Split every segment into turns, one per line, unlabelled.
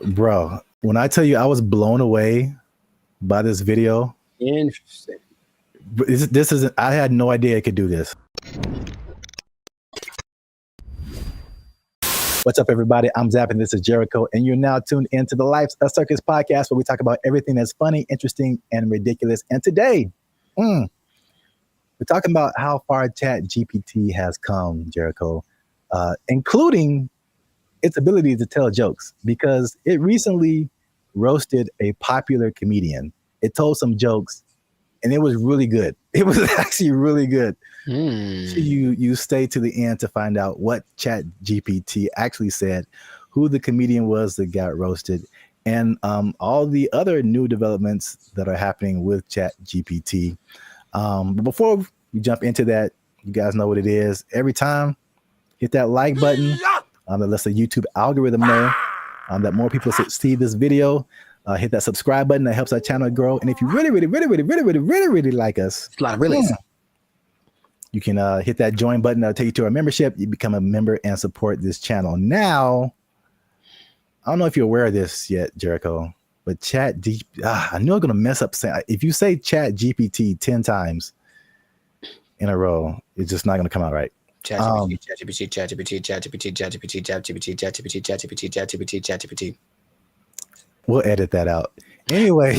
Bro, when I tell you I was blown away by this video.
Interesting.
This isn't. I had no idea it could do this. What's up, everybody? I'm Zap, and this is Jericho, and you're now tuned into the Life's a Circus podcast, where we talk about everything that's funny, interesting, and ridiculous. And today, we're talking about how far ChatGPT has come, Jericho, including its ability to tell jokes, because it recently roasted a popular comedian. It told some jokes, and it was really good. It was actually really good. So you stay to the end to find out what ChatGPT actually said, who the comedian was that got roasted, and all the other new developments that are happening with ChatGPT. But before we jump into that, you guys know what it is. Every time, hit that like button. That lets the YouTube algorithm know that more people see this video. Hit that subscribe button. That helps our channel grow. And if you really like us,
It's a lot of really.
You can hit that join button. That'll take you to our membership. You become a member and support this channel. Now, I don't know if you're aware of this yet, Jericho, but I knew I'm going to mess up saying, if you say ChatGPT 10 times in a row, it's just not going to come out right.
ChatGPT.
We'll edit that out. Anyway,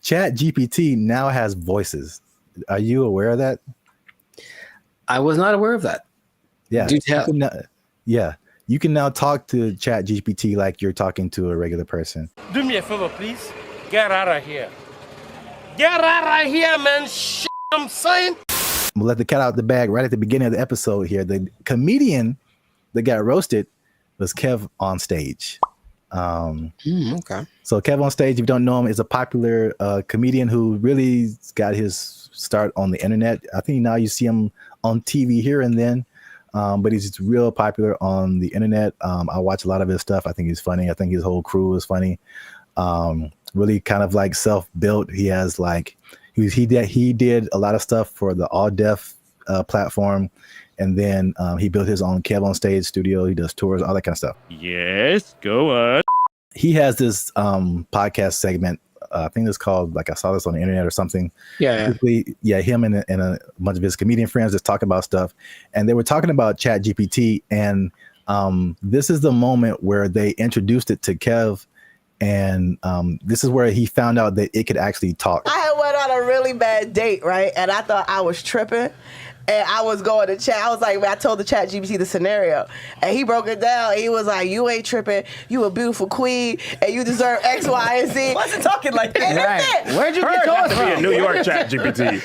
ChatGPT now has voices. Are you aware of that?
I was not aware of that.
Yeah.
Do tell.
You can now talk to ChatGPT like you're talking to a regular person.
Do me a favor, please. Get out of here. Get out of here, man. Shit, I'm saying.
We'll let the cat out of the bag right at the beginning of the episode here. The comedian that got roasted was Kev on Stage.
Okay.
So Kev on Stage, if you don't know him, is a popular comedian who really got his start on the internet. I think now you see him on TV here and then, but he's real popular on the internet. I watch a lot of his stuff. I think he's funny. I think his whole crew is funny. Really kind of like self-built. He has like he did a lot of stuff for the All Deaf platform, and then he built his own Kev on Stage studio. He does tours, all that kind of stuff.
Yes, go on.
He has this podcast segment. I think it's called, like, I saw this on the internet or something.
Yeah.
Him and a bunch of his comedian friends just talk about stuff, and they were talking about ChatGPT, and this is the moment where they introduced it to Kev, and this is where he found out that it could actually talk.
I had went on a really bad date, right? And I thought I was tripping. And I was going to chat. I was like, I told the ChatGPT the scenario, and he broke it down. He was like, "You ain't tripping. You a beautiful queen, and you deserve X, Y, and Z."
Wasn't talking like that.
Right.
Where'd you get yours
Be a
from?
New York ChatGPT.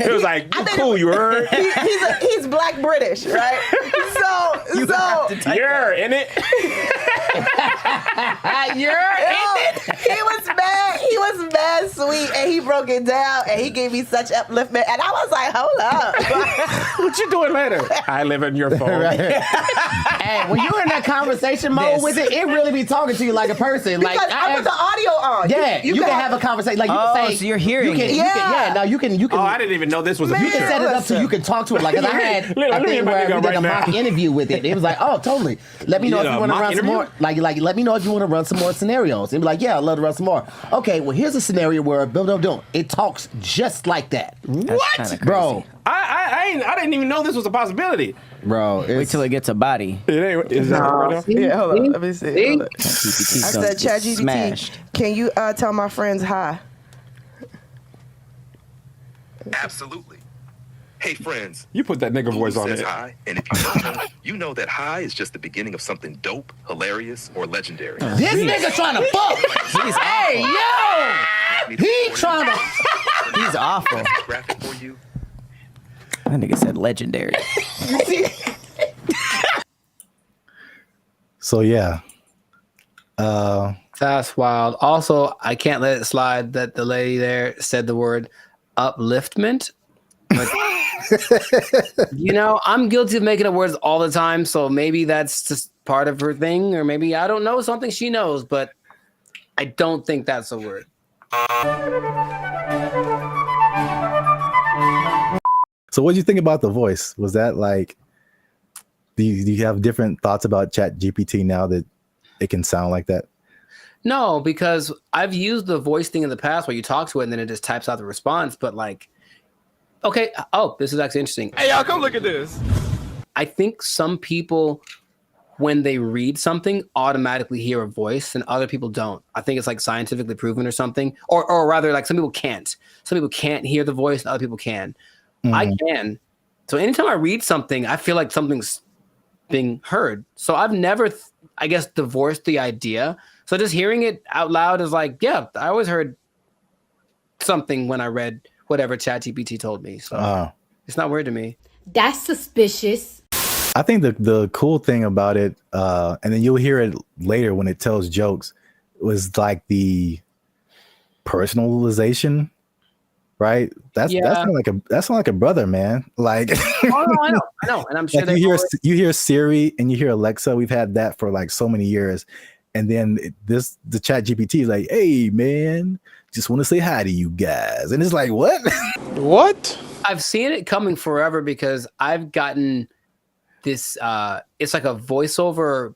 It was like, you cool, you heard?
He's Black British, right? So
You're in it.
He was mad sweet, and he broke it down, and he gave me such upliftment, and I was like, hold up.
What you doing later? I live in your phone.
Hey, when you're in that conversation mode with it, it really be talking to you like a person. Like
Because I put the audio on.
Yeah, you can have a conversation. Like you can say,
so you're hearing it.
You can.
Oh, I didn't even know this was a
You can
feature.
set it up so you can talk to it. Like, 'cause I had a thing where we did a mock interview with it. It was like, oh, totally. Let me know if you want to run some more. Like, let me know if you want to run some more scenarios. And be like, yeah, I'd love to run some more. Okay, well, here's a scenario where it talks just like that.
What?
Bro.
I didn't even know this was a possibility.
Bro,
Wait till it gets a body.
It ain't. Is that right now?
Yeah, hold on. Let me see. Hold on. I
ChatGPT
said, ChatGPT,
smashed.
can you tell my friends hi?
Absolutely. Hey, friends.
You put that nigga voice on
Says
it.
hi, and if you don't know, you know that hi is just the beginning of something dope, hilarious, or legendary.
this nigga trying to fuck. Hey, yo! He trying to.
He's awful.
Graphic for you.
That nigga said legendary.
So yeah.
That's wild. Also, I can't let it slide that the lady there said the word upliftment. But, I'm guilty of making up words all the time, so maybe that's just part of her thing, or maybe I don't know something she knows, but I don't think that's a word.
So what do you think about the voice? Was that like, do you have different thoughts about ChatGPT now that it can sound like that?
No, because I've used the voice thing in the past where you talk to it and then it just types out the response. But like, okay, this is actually interesting.
Hey, y'all, come look at this.
I think some people, when they read something, automatically hear a voice and other people don't. I think it's like scientifically proven or something. Or rather, like some people can't. Some people can't hear the voice and other people can. I can. So anytime I read something, I feel like something's being heard. So I've never, I guess, divorced the idea. So just hearing it out loud is like, yeah, I always heard something when I read whatever ChatGPT told me. So it's not weird to me.
That's suspicious.
I think the cool thing about it, and then you'll hear it later when it tells jokes, was like the personalization, right? That's like a brother, man. Like,
I know, and I'm sure
like you hear Siri and you hear Alexa. We've had that for like so many years. And then the Chat GPT is like, hey, man, just want to say hi to you guys. And it's like, what?
What?
I've seen it coming forever because I've gotten this, it's like a voiceover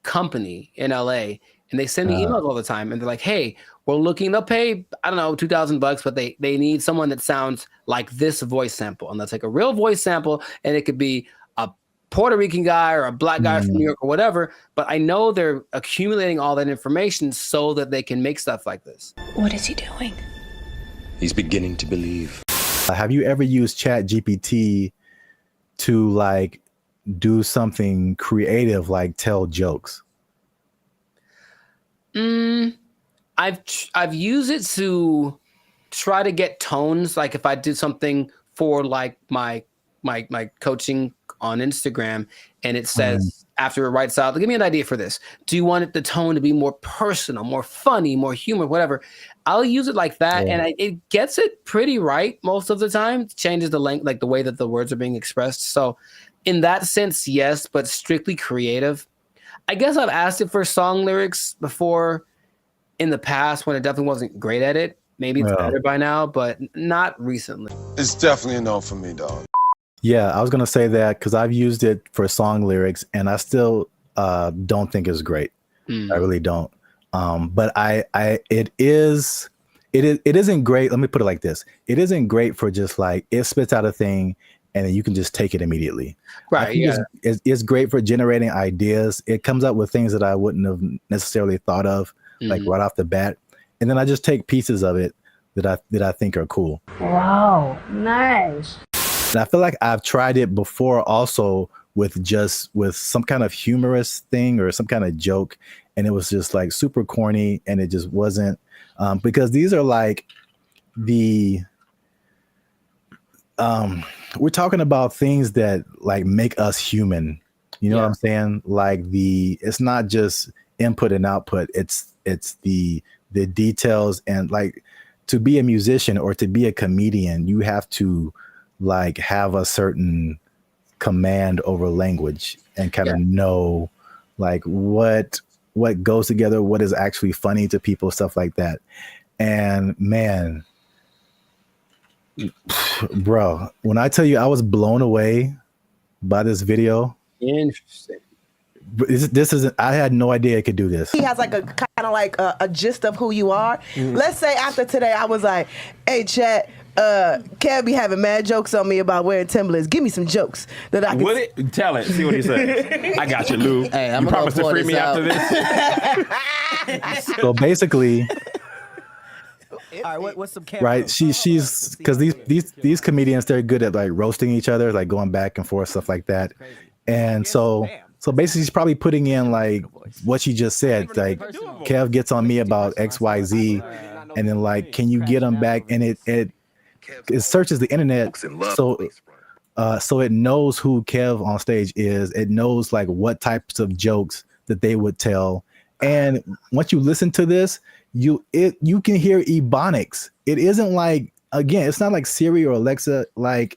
company in LA. And they send me emails all the time. And they're like, hey, we're looking, they'll pay, I don't know, $2,000, but they need someone that sounds like this voice sample. And they'll take a real voice sample and it could be a Puerto Rican guy or a black guy from New York or whatever, but I know they're accumulating all that information so that they can make stuff like this.
What is he doing?
He's beginning to believe.
Have you ever used Chat GPT to like do something creative, like tell jokes?
I've used it to try to get tones. Like if I did something for like my coaching on Instagram and it says after it writes out, give me an idea for this. Do you want the tone to be more personal, more funny, more humor, whatever? I'll use it like that. Yeah. And it gets it pretty right most of the time. It changes the length, like the way that the words are being expressed. So in that sense, yes, but strictly creative. I guess I've asked it for song lyrics before in the past when it definitely wasn't great at it. Maybe it's better by now, but not recently.
It's definitely a no for me, dog.
Yeah, I was going to say that because I've used it for song lyrics and I still don't think it's great. I really don't. But it isn't great. Let me put it like this. It isn't great for just like, it spits out a thing and then you can just take it immediately.
Right. Yeah.
It's great for generating ideas. It comes up with things that I wouldn't have necessarily thought of, like right off the bat. And then I just take pieces of it that I think are cool.
Wow, nice.
And I feel like I've tried it before also with some kind of humorous thing or some kind of joke. And it was just like super corny and it just wasn't, because these are like we're talking about things that like make us human. You know what I'm saying? Like it's not just input and output. It's the details, and like to be a musician or to be a comedian, you have to like have a certain command over language and kind of know like what goes together, what is actually funny to people, stuff like that. And man, bro, when I tell you I was blown away by this video.
Interesting.
This isn't, I had no idea it could do this.
He has like a kind of like a gist of who you are. Let's say after today I was like, hey chat, Kev be having mad jokes on me about wearing Timberlands. Give me some jokes that I can
tell it. See what he says. I got you, Lou.
Hey,
you promise to free me after this?
So basically,
all right, what's some
right? She's because these comedians, they're good at like roasting each other, like going back and forth, stuff like that. And so basically, she's probably putting in like what she just said. Like Kev gets on me about XYZ, and then like, can you get him back? And it searches the internet, so it knows who Kev on stage is. It knows like what types of jokes that they would tell. And once you listen to this, you can hear ebonics. It isn't like, again, it's not like Siri or Alexa. Like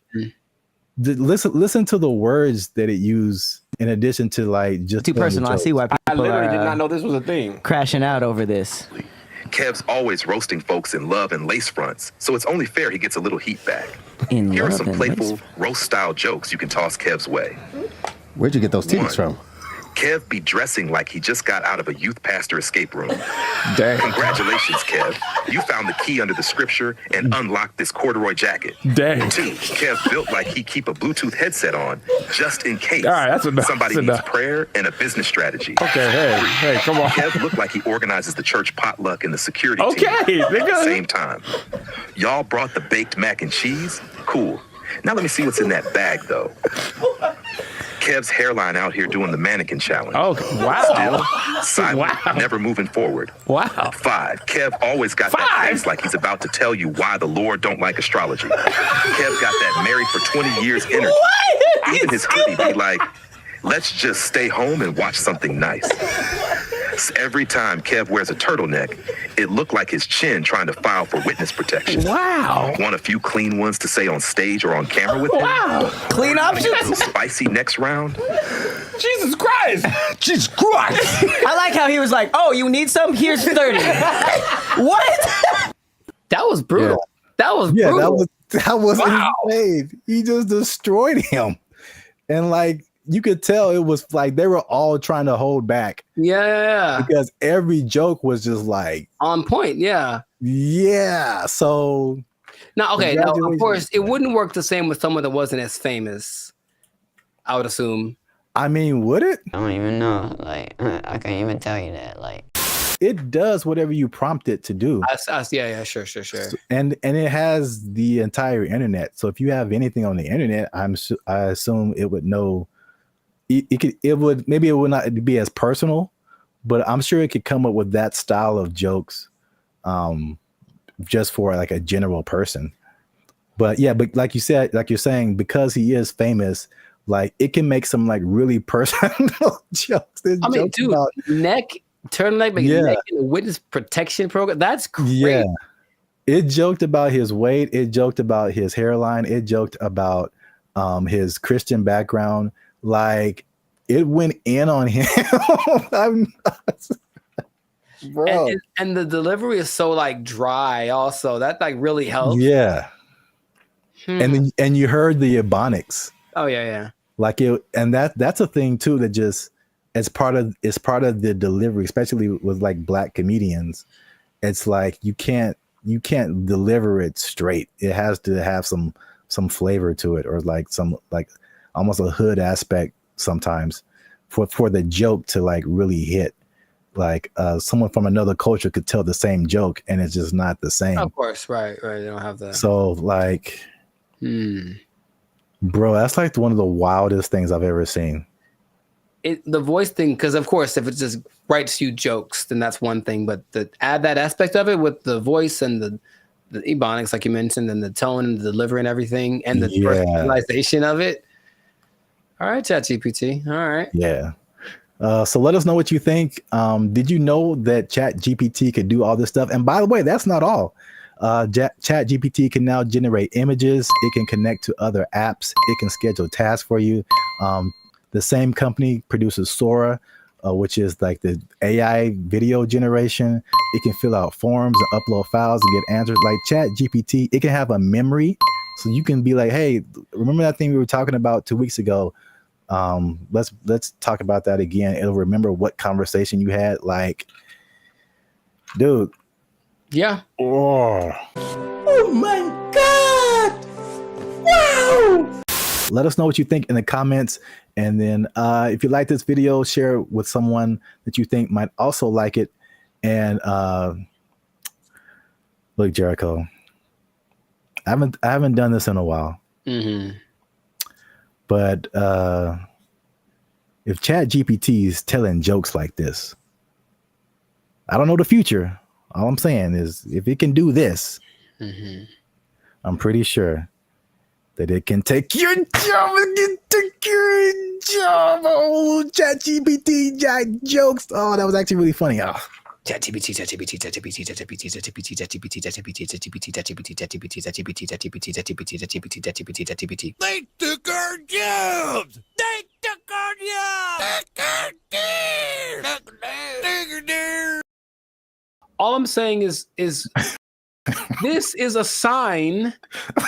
listen to the words that it used in addition to like just
too personal. I see why people
I literally did not know this was a thing.
Crashing out over this.
Kev's always roasting folks in love and lace fronts, so it's only fair he gets a little heat back. Here are some playful roast-style jokes you can toss Kev's way.
Where'd you get those titties from?
Kev be dressing like he just got out of a youth pastor escape room.
Dang.
Congratulations, Kev. You found the key under the scripture and unlocked this corduroy jacket.
Dang.
2, Kev built like he keep a Bluetooth headset on just in case
All right, that's enough.
somebody
That's
needs
enough.
prayer and a business strategy.
Okay, hey, come on.
Kev looked like he organizes the church potluck and the security
Okay,
team at the
nigga.
same time. Y'all brought the baked mac and cheese? Cool. Now let me see what's in that bag, though. Kev's hairline out here doing the mannequin challenge.
Oh, wow.
Silent,
Wow.
never moving forward.
Wow.
5, Kev always got that
5?
face like he's about to tell you why the Lord don't like astrology. Kev got that married for 20 years energy.
What?
Even his hoodie be like, let's just stay home and watch something nice. Every time Kev wears a turtleneck, it looked like his chin trying to file for witness protection.
Wow.
Want a few clean ones to say on stage or on camera with him?
Wow.
Clean
Wanna get a
options.
little spicy next round?
Jesus Christ. Jesus Christ.
I like how he was like, "Oh, you need some? Here's 30." What?
That was brutal. That was
Yeah,
brutal.
that was
Wow.
insane. He just destroyed him, and like you could tell, it was like they were all trying to hold back
Yeah.
because every joke was just like,
On point. Yeah.
yeah. So
Now, okay. Now, of
Congratulations.
course, it wouldn't work the same with someone that wasn't as famous. I would assume.
I mean, would it?
I don't even know. Like, I can't even tell you that. Like,
It does whatever you prompt it to do,
Yeah. Sure.
and it has the entire internet. So if you have anything on the internet, I assume it would know. It would not be as personal, but I'm sure it could come up with that style of jokes, just for like a general person. But yeah, but like you said, like you're saying, because he is famous, like it can make some like really personal jokes. There's
I mean,
jokes
dude,
about-
turtleneck,
Yeah.
neck in a witness protection program. That's great.
yeah, it joked about his weight. It joked about his hairline. It joked about his Christian background. Like it went in on him. I'm not- bro.
And the delivery is so like dry. Also, that like really helps.
Yeah. And you heard the ebonics.
Oh yeah.
Like it, and that's a thing too that just it's part of the delivery, especially with like black comedians. It's like you can't deliver it straight. It has to have some flavor to it, or like some like almost a hood aspect sometimes for the joke to like really hit. Like someone from another culture could tell the same joke and it's just not the same.
Of course, right. They don't have that.
So like, bro, that's like one of the wildest things I've ever seen.
The voice thing, because of course, if it just writes you jokes, then that's one thing. But to add that aspect of it with the voice and the ebonics, like you mentioned, and the tone and the delivery and everything, and the personalization of it. All right, ChatGPT. All right.
Yeah. So let us know what you think. Did you know that ChatGPT could do all this stuff? And by the way, that's not all. ChatGPT can now generate images. It can connect to other apps. It can schedule tasks for you. The same company produces Sora, which is like the AI video generation. It can fill out forms and upload files and get answers. Like ChatGPT, it can have a memory. So you can be like, hey, remember that thing we were talking about 2 weeks ago? Let's talk about that again. It'll remember what conversation you had. Like, dude.
Yeah.
Oh
my God. Wow.
Let us know what you think in the comments. And then if you like this video, share it with someone that you think might also like it. And look, Jericho, I haven't done this in a while.
Mm-hmm.
But if ChatGPT is telling jokes like this, I don't know the future. All I'm saying is if it can do this, I'm pretty sure that it can take your job. It can take your job. Oh, ChatGPT jokes. Oh, that was actually really funny. Oh.
ChatGPT.
They took our jobs! They took our jobs!
All I'm saying is this is a sign.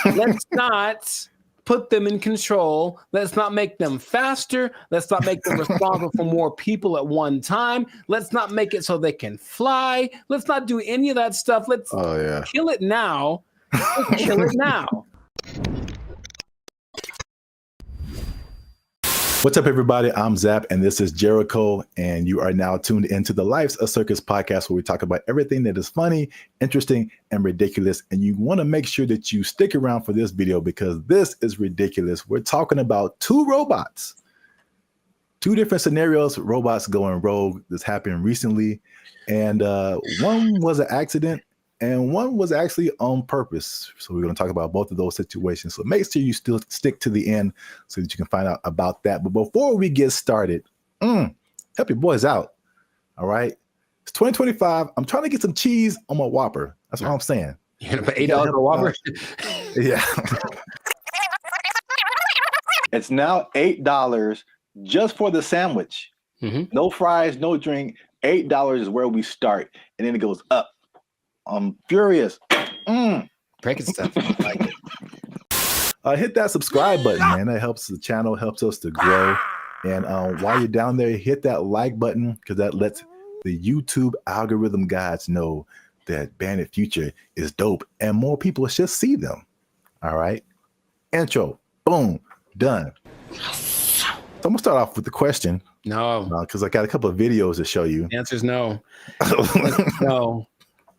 Let's not put them in control. Let's not make them faster. Let's not make them responsible for more people at one time. Let's not make it so they can fly. Let's not do any of that stuff. Let's kill it now. Let's kill it now.
What's up, everybody? I'm Zap, and this is Jericho, and you are now tuned into the Life's a Circus podcast, where we talk about everything that is funny, interesting, and ridiculous. And you want to make sure that you stick around for this video because this is ridiculous. We're talking about two robots, two different scenarios, robots going rogue. This happened recently, and one was an accident, and one was actually on purpose. So we're going to talk about both of those situations. So make sure you still stick to the end so that you can find out about that. But before we get started, help your boys out. All right. It's 2025. I'm trying to get some cheese on my Whopper. That's what I'm saying.
You're going to pay $8 for a Whopper?
Yeah. It's now $8 just for the sandwich. No fries, no drink. $8 is where we start. And then it goes up. I'm furious.
Breaking stuff.
Hit that subscribe button, man. That helps the channel, helps us to grow. And while you're down there, hit that like button because that lets the YouTube algorithm guys know that Bandit Future is dope and more people should see them. All right. Intro. Boom. Done. So I'm going to start off with the question.
No.
Because I got a couple of videos to show you.
The answer is no. No.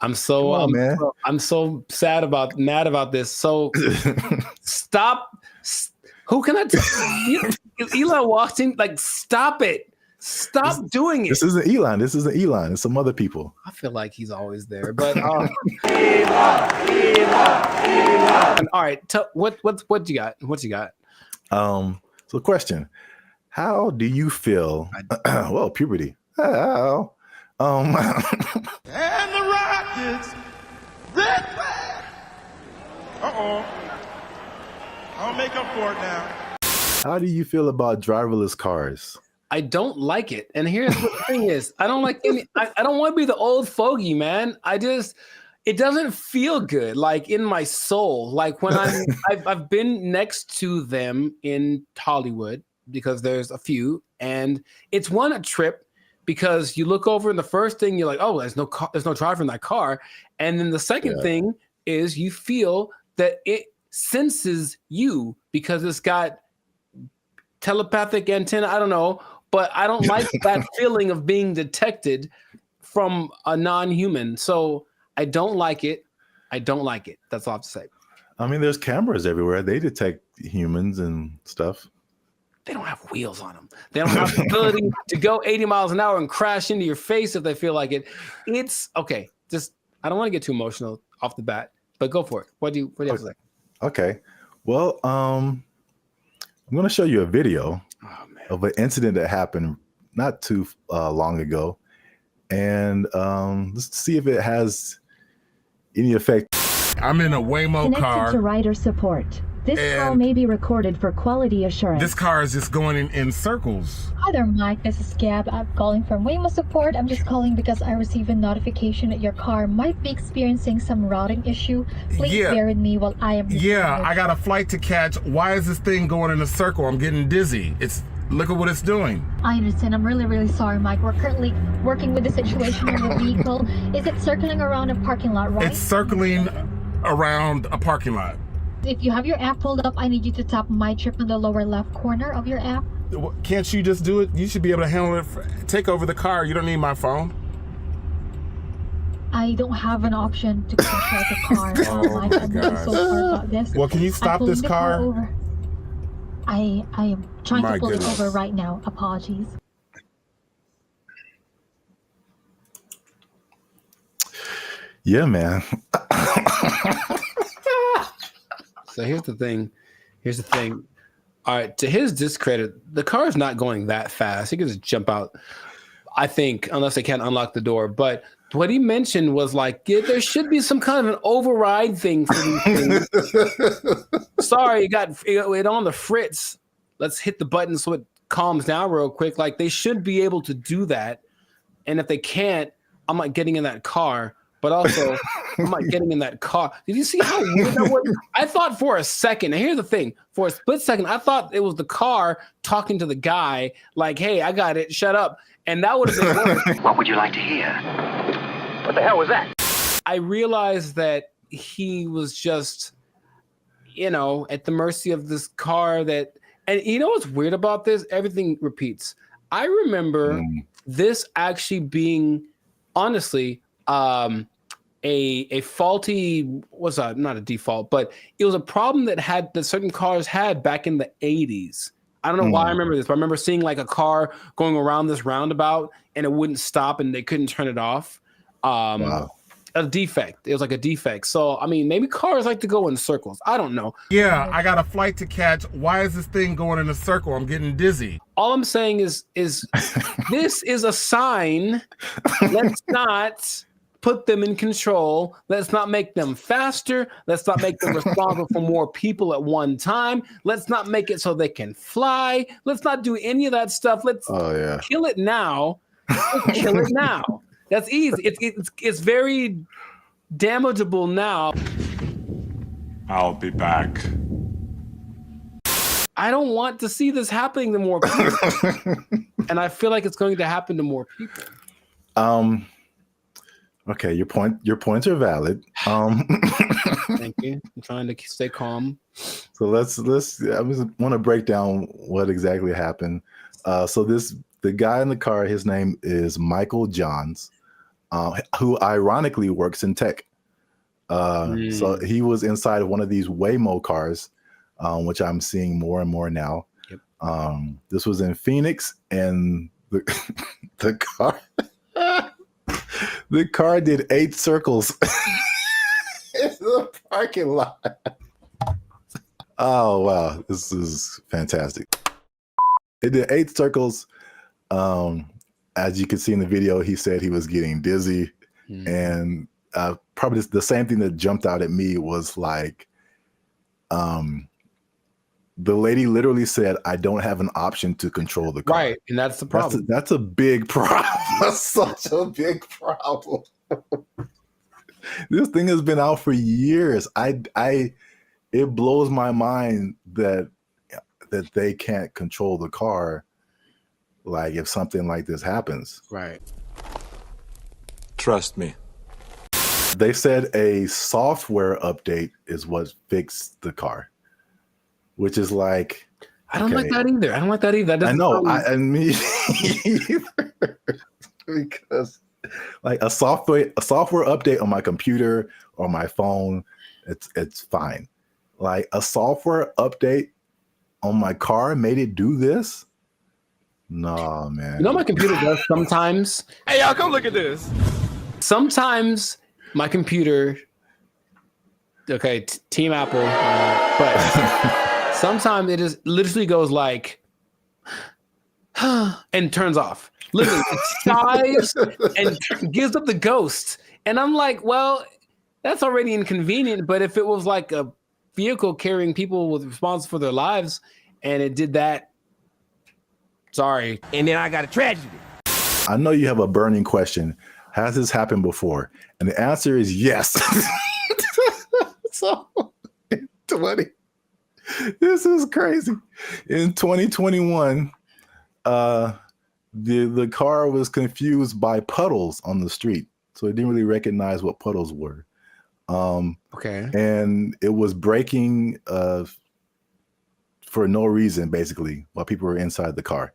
I'm so mad about this. So stop. Who can I tell? Elon walked in, like, stop it. Stop doing it.
This isn't Elon. It's some other people.
I feel like he's always there. But
Elon.
All right, what you got? What you got?
So question. How do you feel? Well, puberty. How?
And the Rockets, red flag. I'll make up for it now.
How do you feel about driverless cars?
I don't like it. And here's what the thing is. I don't like any, I don't want to be the old fogey, man. It doesn't feel good, like in my soul. Like when I've been next to them in Hollywood because there's a few, and it's a trip. Because you look over and the first thing you're like, oh, there's no driver in that car. And then the second thing is you feel that it senses you because it's got telepathic antenna. I don't know, but I don't like that feeling of being detected from a non-human. So I don't like it. I don't like it. That's all I have to say.
I mean, there's cameras everywhere. They detect humans and stuff.
They don't have wheels on them. They don't have the ability to go 80 miles an hour and crash into your face if they feel like it. It's okay. I don't want to get too emotional off the bat, but go for it. What do you have to say?
Okay. Well, I'm going to show you a video of an incident that happened not too long ago. And let's see if it has any effect.
I'm in a Waymo car.
Connected to rider support. This call may be recorded for quality assurance.
This car is just going in circles.
Hi there, Mike. This is Gab. I'm calling from Waymo Support. I'm just calling because I received a notification that your car might be experiencing some routing issue. Please bear with me while I am...
I got a flight to catch. Why is this thing going in a circle? I'm getting dizzy. Look at what it's doing.
I understand. I'm really, really sorry, Mike. We're currently working with the situation in the vehicle. Is it circling around a parking lot, right?
It's circling around a parking lot.
If you have your app pulled up, I need you to tap My Trip in the lower left corner of your app.
Can't you just do it? You should be able to handle it. Take over the car. You don't need my phone.
I don't have an option to control the car. Mike, I'm really so sorry about this.
Well, can you stop this car?
I am trying to pull it over right now. Apologies.
Yeah, man.
So here's the thing. All right, to his discredit, the car is not going that fast. He can just jump out, I think, unless they can't unlock the door. But what he mentioned was like, there should be some kind of an override thing for these things. Sorry, it got it on the fritz. Let's hit the button so it calms down real quick. Like, they should be able to do that. And if they can't, I'm not getting in that car. But but also I'm like getting in that car. Did you see how weird that was? I thought for a second, and here's the thing, for a split second, I thought it was the car talking to the guy, like, hey, I got it, shut up. And that would have been worse.
What would you like to hear? What the hell was that?
I realized that he was just, at the mercy of this car that, and you know what's weird about this? Everything repeats. I remember this actually being, honestly, a faulty, not a default, but it was a problem that certain cars had back in the 80s. I don't know why I remember this, but I remember seeing like a car going around this roundabout and it wouldn't stop and they couldn't turn it off. Wow. A defect. It was like a defect. So, I mean, maybe cars like to go in circles. I don't know.
Yeah, I got a flight to catch. Why is this thing going in a circle? I'm getting dizzy.
All I'm saying is this is a sign. Let's not put them in control. Let's not make them faster. Let's not make them responsible for more people at one time. Let's not make it so they can fly. Let's not do any of that stuff. Let's kill it now. Let's kill it now. That's easy. It's very damageable now.
I'll be back.
I don't want to see this happening to more people. And I feel like it's going to happen to more people.
Okay, your points are valid.
Thank you. I'm trying to stay calm.
So let's I want to break down what exactly happened. So the guy in the car, his name is Michael Johns, who ironically works in tech. So he was inside of one of these Waymo cars, which I'm seeing more and more now. Yep. This was in Phoenix, and the car the car did 8 circles in the parking lot. Oh wow, this is fantastic. It did 8 circles. As you can see in the video, he said he was getting dizzy. And probably the same thing that jumped out at me was like, the lady literally said, I don't have an option to control the car.
Right, and that's the problem.
That's a big problem. That's such a big problem. This thing has been out for years. It blows my mind that they can't control the car. Like if something like this happens.
Right.
Trust me.
They said a software update is what fixed the car, which is like,
I don't like that either. I don't like that either.
I know. I me either. Because like a software update on my computer or my phone, it's fine. Like a software update on my car made it do this. No, man.
You know my computer does sometimes?
Hey, y'all, come look at this.
Sometimes my computer, Team Apple, but sometimes it just literally goes like, and turns off. Literally, it sighs and gives up the ghost. And I'm like, well, that's already inconvenient. But if it was like a vehicle carrying people with responsible for their lives and it did that, sorry.
And then I got a tragedy.
I know you have a burning question. Has this happened before? And the answer is yes. So, this is crazy. In 2021, the car was confused by puddles on the street. So it didn't really recognize what puddles were. And it was braking for no reason, basically, while people were inside the car.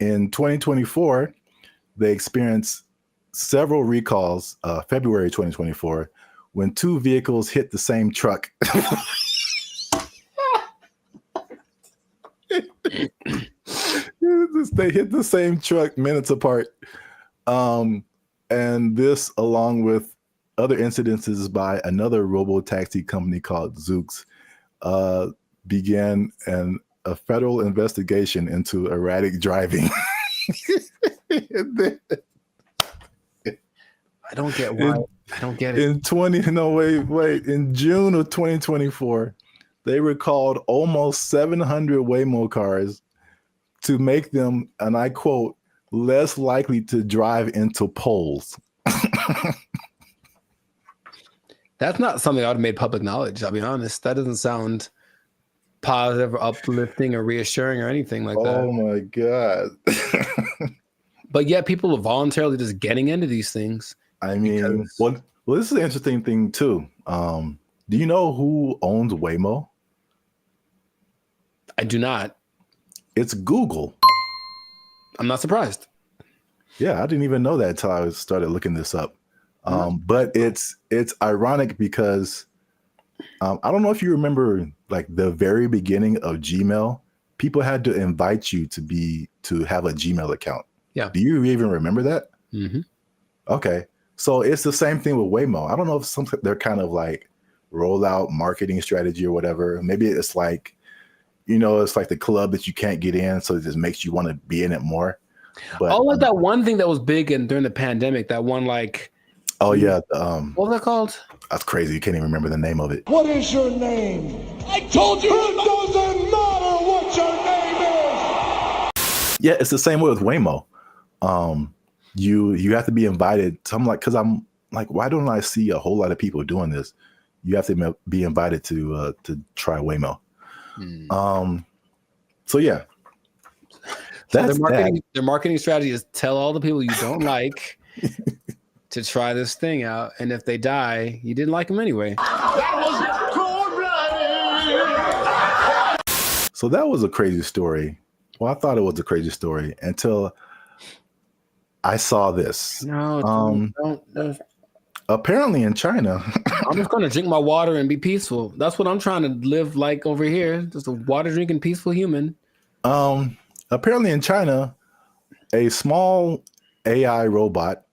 In 2024, they experienced several recalls, February 2024, when 2 vehicles hit the same truck. They hit the same truck minutes apart. And this, along with other incidences by another robo-taxi company called Zoox, began a federal investigation into erratic driving.
I don't get why. I don't get it.
In June of 2024, they recalled almost 700 Waymo cars to make them, and I quote, less likely to drive into poles.
That's not something I would have made public knowledge. I'll be honest. That doesn't sound positive or uplifting or reassuring or anything like that.
Oh my God.
But yet people are voluntarily just getting into these things.
I mean, well, this is an interesting thing too. Do you know who owns Waymo?
I do not.
It's Google.
I'm not surprised.
Yeah, I didn't even know that until I started looking this up. But it's ironic because I don't know if you remember, like the very beginning of Gmail, people had to invite you to have a Gmail account.
Yeah.
Do you even remember that?
Mm-hmm.
Okay. So it's the same thing with Waymo. I don't know if they're kind of like rollout marketing strategy or whatever. Maybe it's like, it's like the club that you can't get in, so it just makes you want to be in it more. But
like that one thing that was big during the pandemic, that one like.
Oh yeah.
What was that called?
That's crazy. You can't even remember the name of it.
What is your name? I told you it doesn't matter what your name is.
Yeah, it's the same way with Waymo. You have to be invited. So I'm like, because I'm like, why don't I see a whole lot of people doing this? You have to be invited to try Waymo. So yeah,
that's their marketing strategy is tell all the people you don't like to try this thing out, and if they die, you didn't like them anyway.
So that was a crazy story. Well, I thought it was a crazy story until I saw this.
No, don't.
Apparently in China.
I'm just going to drink my water and be peaceful. That's what I'm trying to live like over here. Just a water drinking peaceful human.
Apparently in China, a small AI robot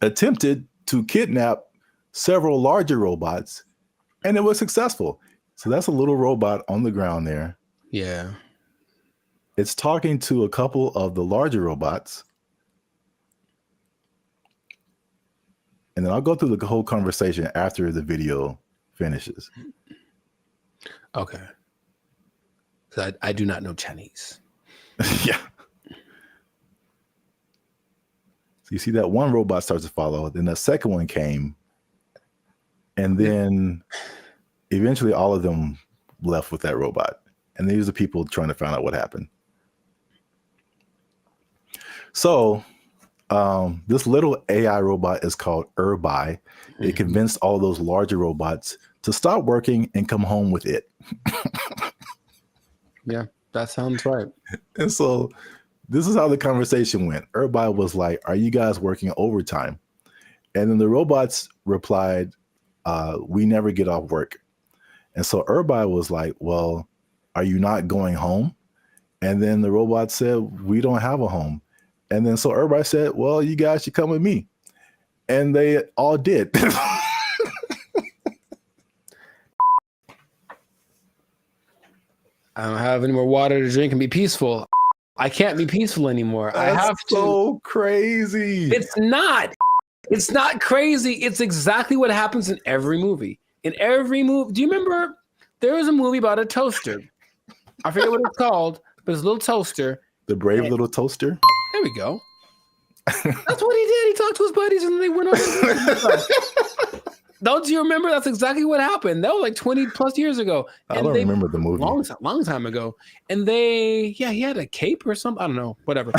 attempted to kidnap several larger robots, and it was successful. So that's a little robot on the ground there.
Yeah.
It's talking to a couple of the larger robots. And then I'll go through the whole conversation after the video finishes.
Okay. So I do not know Chinese.
Yeah. So you see that one robot starts to follow, then the second one came, and then eventually all of them left with that robot. And these are people trying to find out what happened. So this little AI robot is called BrandBee. It convinced all those larger robots to stop working and come home with it.
Yeah, that sounds right.
And so this is how the conversation went. BrandBee was like, "Are you guys working overtime?" And then the robots replied, "We never get off work." And so BrandBee was like, "Well, are you not going home?" And then the robot said, "We don't have a home." And then so BrandBee said, "Well, you guys should come with me." And they all did.
I don't have any more water to drink and be peaceful. I can't be peaceful anymore.
That's
I have to.
So crazy.
It's not. It's not crazy. It's exactly what happens in every movie. In every movie. Do you remember there was a movie about a toaster? I forget what it's called, but it's a little toaster.
The Brave Little Toaster?
There we go. That's what he did. He talked to his buddies and they went on. Don't you remember? That's exactly what happened. That was like 20 plus years ago.
I don't remember the movie.
Long time ago. And he had a cape or something. I don't know. Whatever.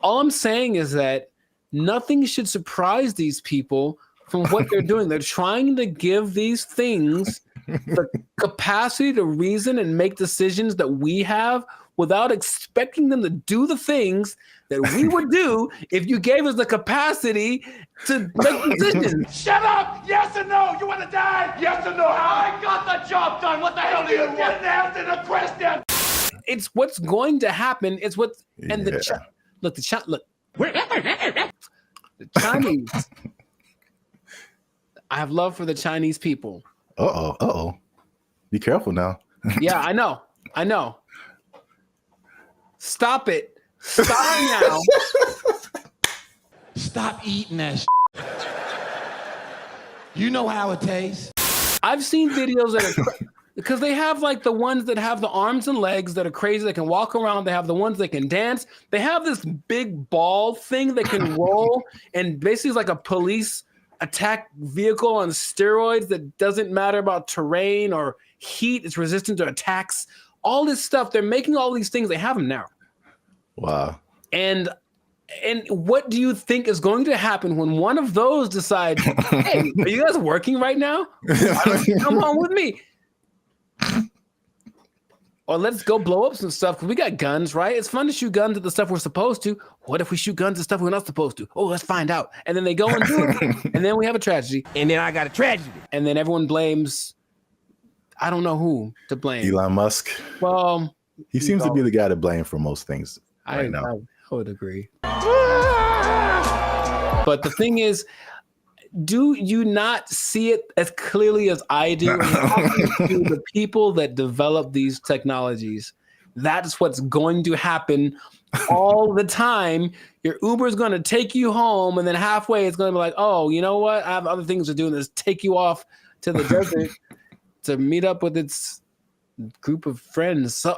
All I'm saying is that nothing should surprise these people from what they're doing. They're trying to give these things the capacity to reason and make decisions that we have without expecting them to do the things that we would do if you gave us the capacity to make decisions.
Shut up! Yes or no? You want to die? Yes or no? I got the job done. What the hell do you want? Didn't answer the question.
It's what's going to happen. It's what and the Chinese. I have love for the Chinese people.
Uh-oh. Be careful now.
Yeah, I know. Stop it. Stop now.
Stop eating that shit. You know how it tastes.
I've seen videos that are Because they have like the ones that have the arms and legs that are crazy, that can walk around. They have the ones that can dance. They have this big ball thing that can roll and basically is like a police attack vehicle on steroids that doesn't matter about terrain or heat. It's resistant to attacks. All this stuff. They're making all these things. They have them now.
Wow.
And what do you think is going to happen when one of those decides, hey, are you guys working right now? Come on with me. Or let's go blow up some stuff because we got guns, right? It's fun to shoot guns at the stuff we're supposed to. What if we shoot guns at stuff we're not supposed to? Oh, let's find out. And then they go and do it. And then we have a tragedy.
And then I got a tragedy.
And then everyone blames, I don't know who to blame.
Elon Musk.
Well,
he seems to be the guy to blame for most things right now.
I would agree. But the thing is, do you not see it as clearly as I do? To the people that develop these technologies, that's what's going to happen all the time. Your Uber is going to take you home, and then halfway it's going to be like, oh, you know what? I have other things to do, and just take you off to the desert to meet up with its group of friends. So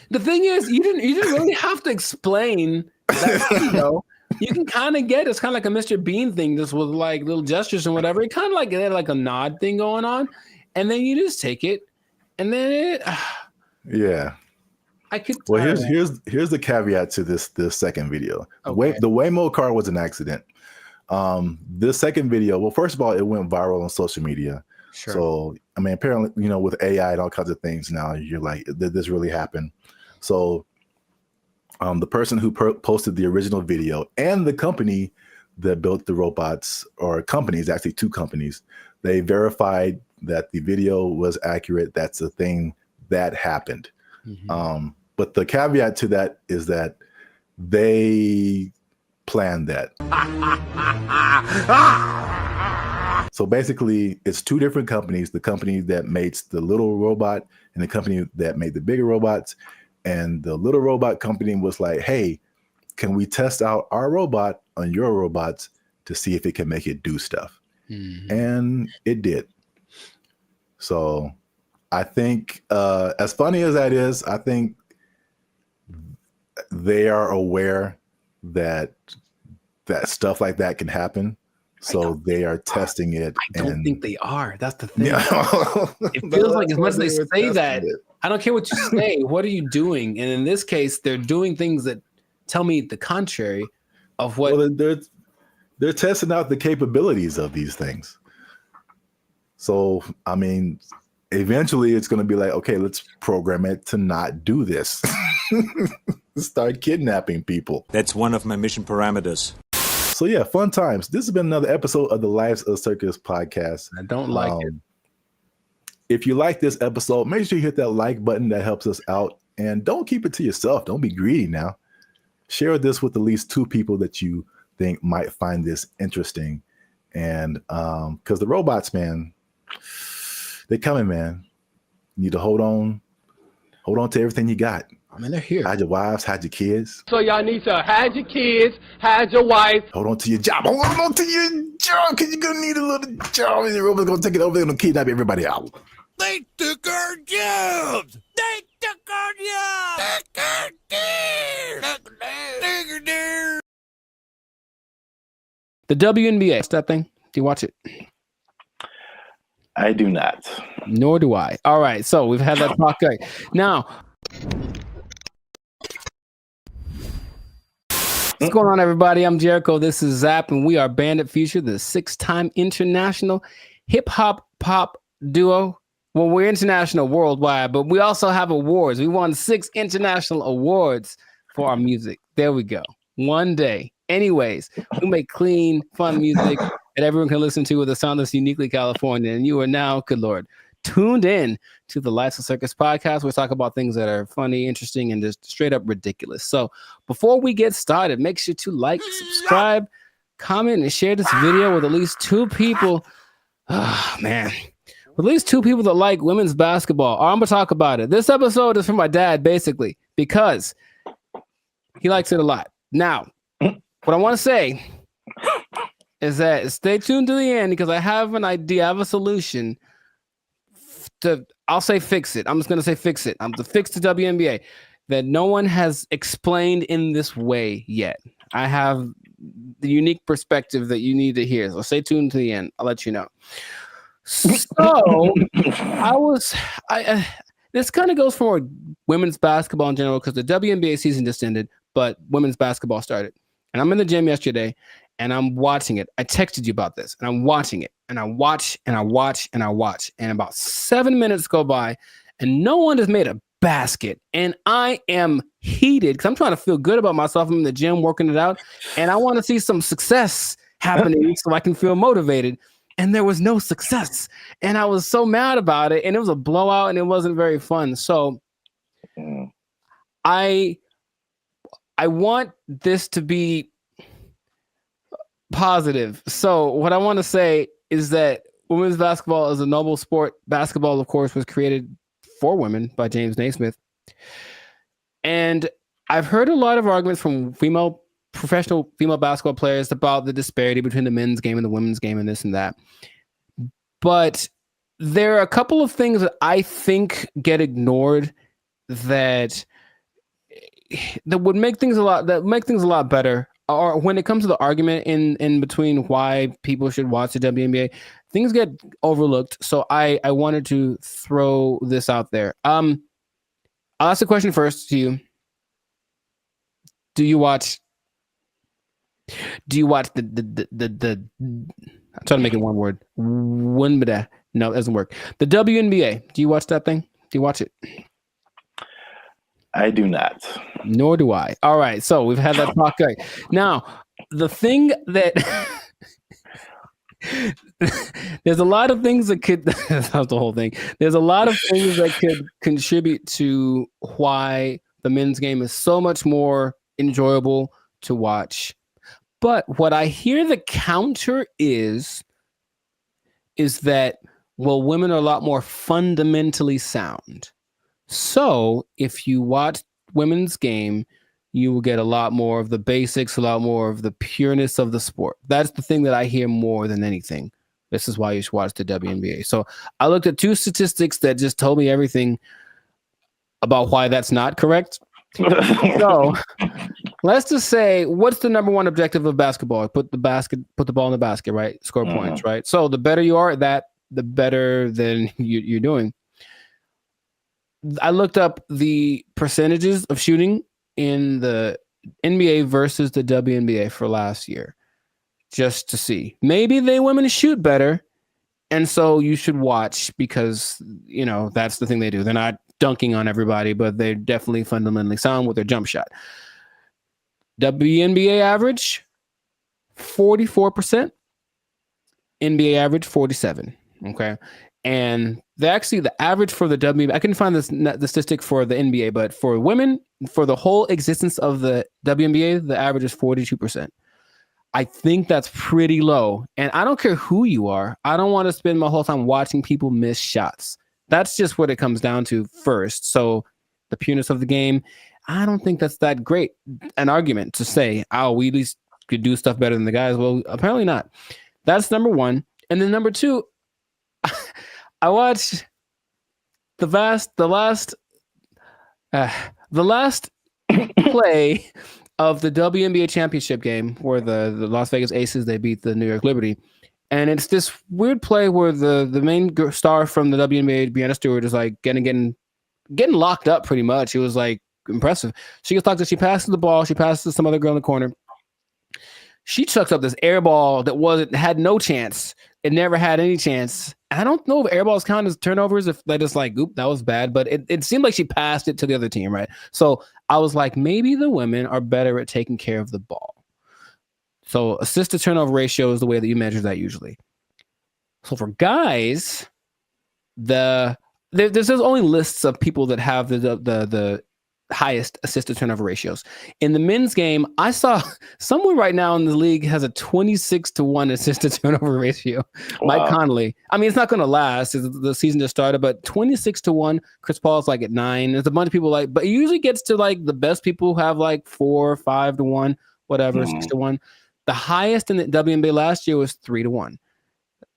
the thing is, you didn't really have to explain that, you know. You can kind of get it's kind of like a Mr. Bean thing, just with like little gestures and whatever. It kind of like had like a nod thing going on, and then you just take it, and then it.
Yeah.
I could.
Well, here's the caveat to this second video.
Okay.
The Waymo car was an accident. This second video, well, first of all, it went viral on social media.
Sure.
So I mean, apparently, you know, with AI and all kinds of things now, you're like, did this really happen? So. The person who posted the original video and the company that built the robots, or companies, actually two companies, they verified that the video was accurate. That's a thing that happened. Mm-hmm. But the caveat to that is that they planned that. So basically, it's two different companies, the company that makes the little robot and the company that made the bigger robots. And the little robot company was like, hey, can we test out our robot on your robots to see if it can make it do stuff? Mm-hmm. And it did. So I think, as funny as that is, I think they are aware that stuff like that can happen. So they are testing it.
I don't think they are. That's the thing. It feels like as much as they say that, I don't care what you say. What are you doing? And in this case, they're doing things that tell me the contrary of what.
Well, they're testing out the capabilities of these things. So, I mean, eventually it's going to be like, okay, let's program it to not do this. Start kidnapping people.
That's one of my mission parameters.
So yeah, fun times. This has been another episode of the Lives of Circus podcast.
I don't like it.
If you like this episode, make sure you hit that like button. That helps us out. And don't keep it to yourself. Don't be greedy now. Share this with at least two people that you think might find this interesting. And because the robots, man, they're coming, man. You need to hold on to everything you got.
I mean, they're here.
Hide your wives, hide your kids.
So y'all need to hide your kids, hide your wife.
Hold on to your job. Hold on to your job, because you're going to need a little job. And the robot's going to take it over. They're going to kidnap everybody out.
They took our jobs. They took our jobs.
The WNBA, that thing. Do you watch it?
I do not.
Nor do I. All right, so we've had that talk. Now, what's going on, everybody? I'm Jericho. This is Zap, and we are Bandit Future, the 6-time international hip-hop pop duo. Well, we're international worldwide, but we also have awards. We won 6 international awards for our music. There we go. One day. Anyways, we make clean, fun music that everyone can listen to with a sound that's uniquely California. And you are now, good Lord, tuned in to the Lights of Circus podcast. We talk about things that are funny, interesting, and just straight up ridiculous. So before we get started, make sure to like, subscribe, comment, and share this video with at least 2 people. Oh, man. With at least 2 people that like women's basketball. I'm going to talk about it. This episode is for my dad, basically, because he likes it a lot. Now, what I want to say is that stay tuned to the end because I have an idea. I have a solution I'll say fix it. I'm just going to say fix it. I'm to fix the WNBA that no one has explained in this way yet. I have the unique perspective that you need to hear. So stay tuned to the end. I'll let you know. So this kind of goes for women's basketball in general because the WNBA season just ended, but women's basketball started. And I'm in the gym yesterday and I'm watching it. I texted you about this and I'm watching it and I watch and I watch and I watch. And about 7 minutes go by and no one has made a basket. And I am heated because I'm trying to feel good about myself. I'm in the gym working it out and I want to see some success happening so I can feel motivated. And there was no success. And I was so mad about it. And it was a blowout and it wasn't very fun. So I want this to be positive. So what I want to say is that women's basketball is a noble sport. Basketball, of course, was created for women by James Naismith. And I've heard a lot of arguments from professional female basketball players about the disparity between the men's game and the women's game and this and that. But there are a couple of things that I think get ignored that would make things a lot better. Or when it comes to the argument in between why people should watch the WNBA, things get overlooked. So I wanted to throw this out there. I'll ask the question first to you. Do you watch the I'm trying to make it one word. No, it doesn't work. The WNBA. Do you watch that thing? Do you watch it?
I do not.
Nor do I. All right. So we've had that talk. Right. Now, the thing that there's a lot of things that could that's the whole thing. There's a lot of things that could contribute to why the men's game is so much more enjoyable to watch. But what I hear the counter is that, well, women are a lot more fundamentally sound. So if you watch women's game, you will get a lot more of the basics, a lot more of the pureness of the sport. That's the thing that I hear more than anything. This is why you should watch the WNBA. So I looked at two statistics that just told me everything about why that's not correct. So let's just say, what's the number one objective of basketball? Put the ball in the basket, right? Score points, right? So the better you are at that, the better than you're doing. I looked up the percentages of shooting in the NBA versus the WNBA for last year, just to see. Maybe they women shoot better, and so you should watch because, that's the thing they do. They're not dunking on everybody, but they're definitely fundamentally sound with their jump shot. WNBA average, 44%. NBA average, 47%. Okay. And the average for the WNBA, I couldn't find the statistic for the NBA, but for women, for the whole existence of the WNBA, the average is 42%. I think that's pretty low. And I don't care who you are. I don't want to spend my whole time watching people miss shots. That's just what it comes down to first. So the pureness of the game, I don't think that's that great an argument to say, we at least could do stuff better than the guys. Well, apparently not. That's number one. And then number two, I watched the last play of the WNBA championship game where the Las Vegas Aces, they beat the New York Liberty. And it's this weird play where the main star from the WNBA, Breanna Stewart, is like getting locked up pretty much. It was like impressive. She gets locked up. She passes the ball. She passes to some other girl in the corner. She chucks up this air ball that had no chance. It never had any chance. I don't know if air balls count as turnovers, if they just like, oop, that was bad. But it seemed like she passed it to the other team, right? So I was like, maybe the women are better at taking care of the ball. So assist to turnover ratio is the way that you measure that usually. So for guys, there's only lists of people that have the highest assist to turnover ratios. In the men's game, I saw someone right now in the league has a 26-1 assist to turnover ratio. Wow. Mike Conley. I mean, it's not going to last. The season just started, but 26-1. Chris Paul's like at 9. There's a bunch of people but it usually gets to like the best people who have like 4 or 5-1, whatever, 6-1. The highest in the WNBA last year was 3-1.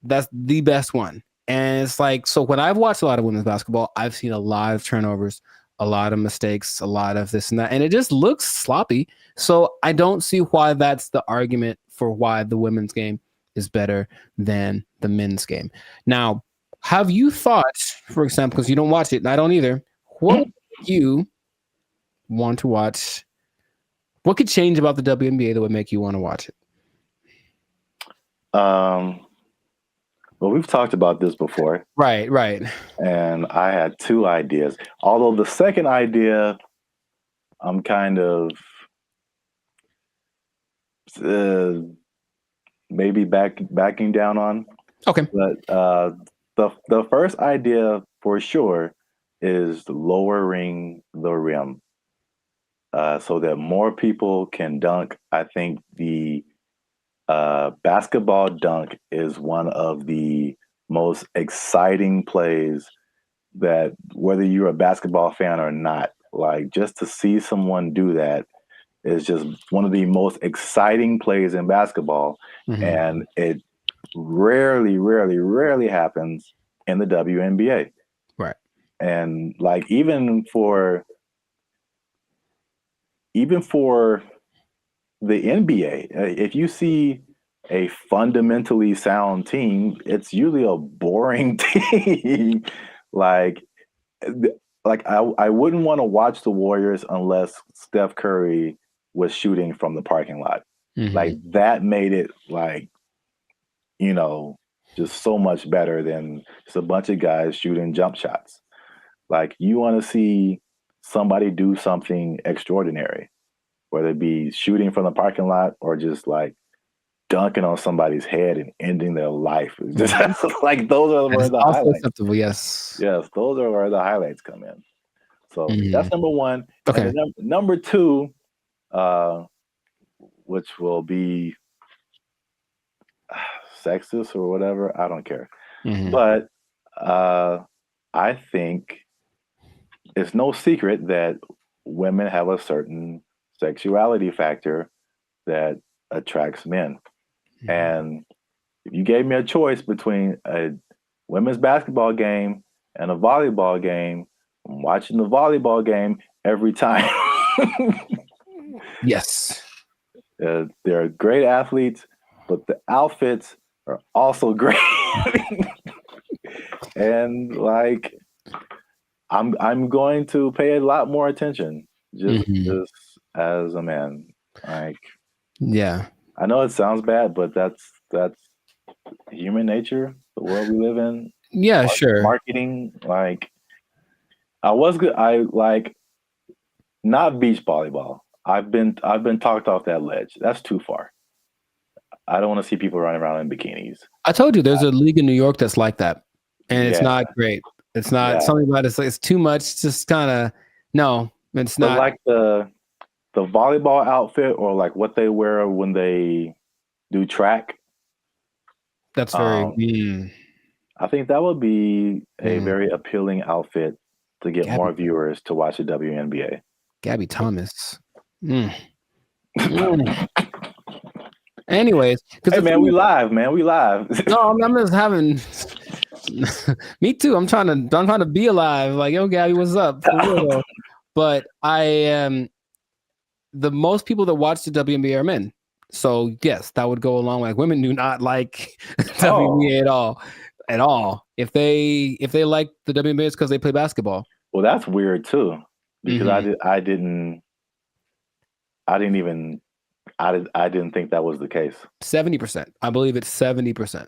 That's the best one. And it's like, so when I've watched a lot of women's basketball, I've seen a lot of turnovers, a lot of mistakes, a lot of this and that, and it just looks sloppy. So I don't see why that's the argument for why the women's game is better than the men's game. Now, have you thought, for example, because you don't watch it, and I don't either, what would you want to watch? What could change about the WNBA that would make you want to watch it?
Well, we've talked about this before.
Right.
And I had two ideas. Although the second idea, I'm kind of maybe backing down on.
Okay.
But the first idea for sure is lowering the rim so that more people can dunk. I think the basketball dunk is one of the most exciting plays that, whether you're a basketball fan or not, like just to see someone do that is just one of the most exciting plays in basketball. Mm-hmm. And it rarely happens in the WNBA.
Right.
And like even for the NBA, if you see a fundamentally sound team, it's usually a boring team. like I wouldn't want to watch the Warriors unless Steph Curry was shooting from the parking lot. Mm-hmm. Like that made it like, you know, just so much better than just a bunch of guys shooting jump shots. Like you want to see somebody do something extraordinary, whether it be shooting from the parking lot or just like dunking on somebody's head and ending their life. Just like those are where the highlights.
Acceptable, yes,
those are where the highlights come in. So that's number one.
Okay.
And then number two, which will be sexist or whatever, I don't care. Mm-hmm. But I think it's no secret that women have a certain sexuality factor that attracts men. Mm-hmm. And if you gave me a choice between a women's basketball game and a volleyball game, I'm watching the volleyball game every time.
Yes.
They're great athletes, but the outfits are also great. And like, I'm going to pay a lot more attention just as a man. Like,
yeah,
I know it sounds bad, but that's human nature, the world we live in.
Yeah, sure.
Marketing, like, I like not beach volleyball. I've been talked off that ledge. That's too far. I don't want to see people running around in bikinis.
I told you there's a league in New York that's like that, and it's not great. It's not something about it's too much. It's just kind of no. It's
but
not
like the volleyball outfit or like what they wear when they do track.
That's very.
I think that would be a very appealing outfit to get more viewers to watch the WNBA.
Gabby Thomas. Anyways,
hey man, we live, man. We live.
No, I'm just having. Me too. I'm trying to be alive. Like, yo, Gabby, what's up? For real, though. But I am. The most people that watch the WNBA are men. So yes, that would go along. Like women do not like WNBA at all. If they like the WNBA, it's because they play basketball.
Well, that's weird too, because I didn't think that was the case.
70%. I believe it's 70%.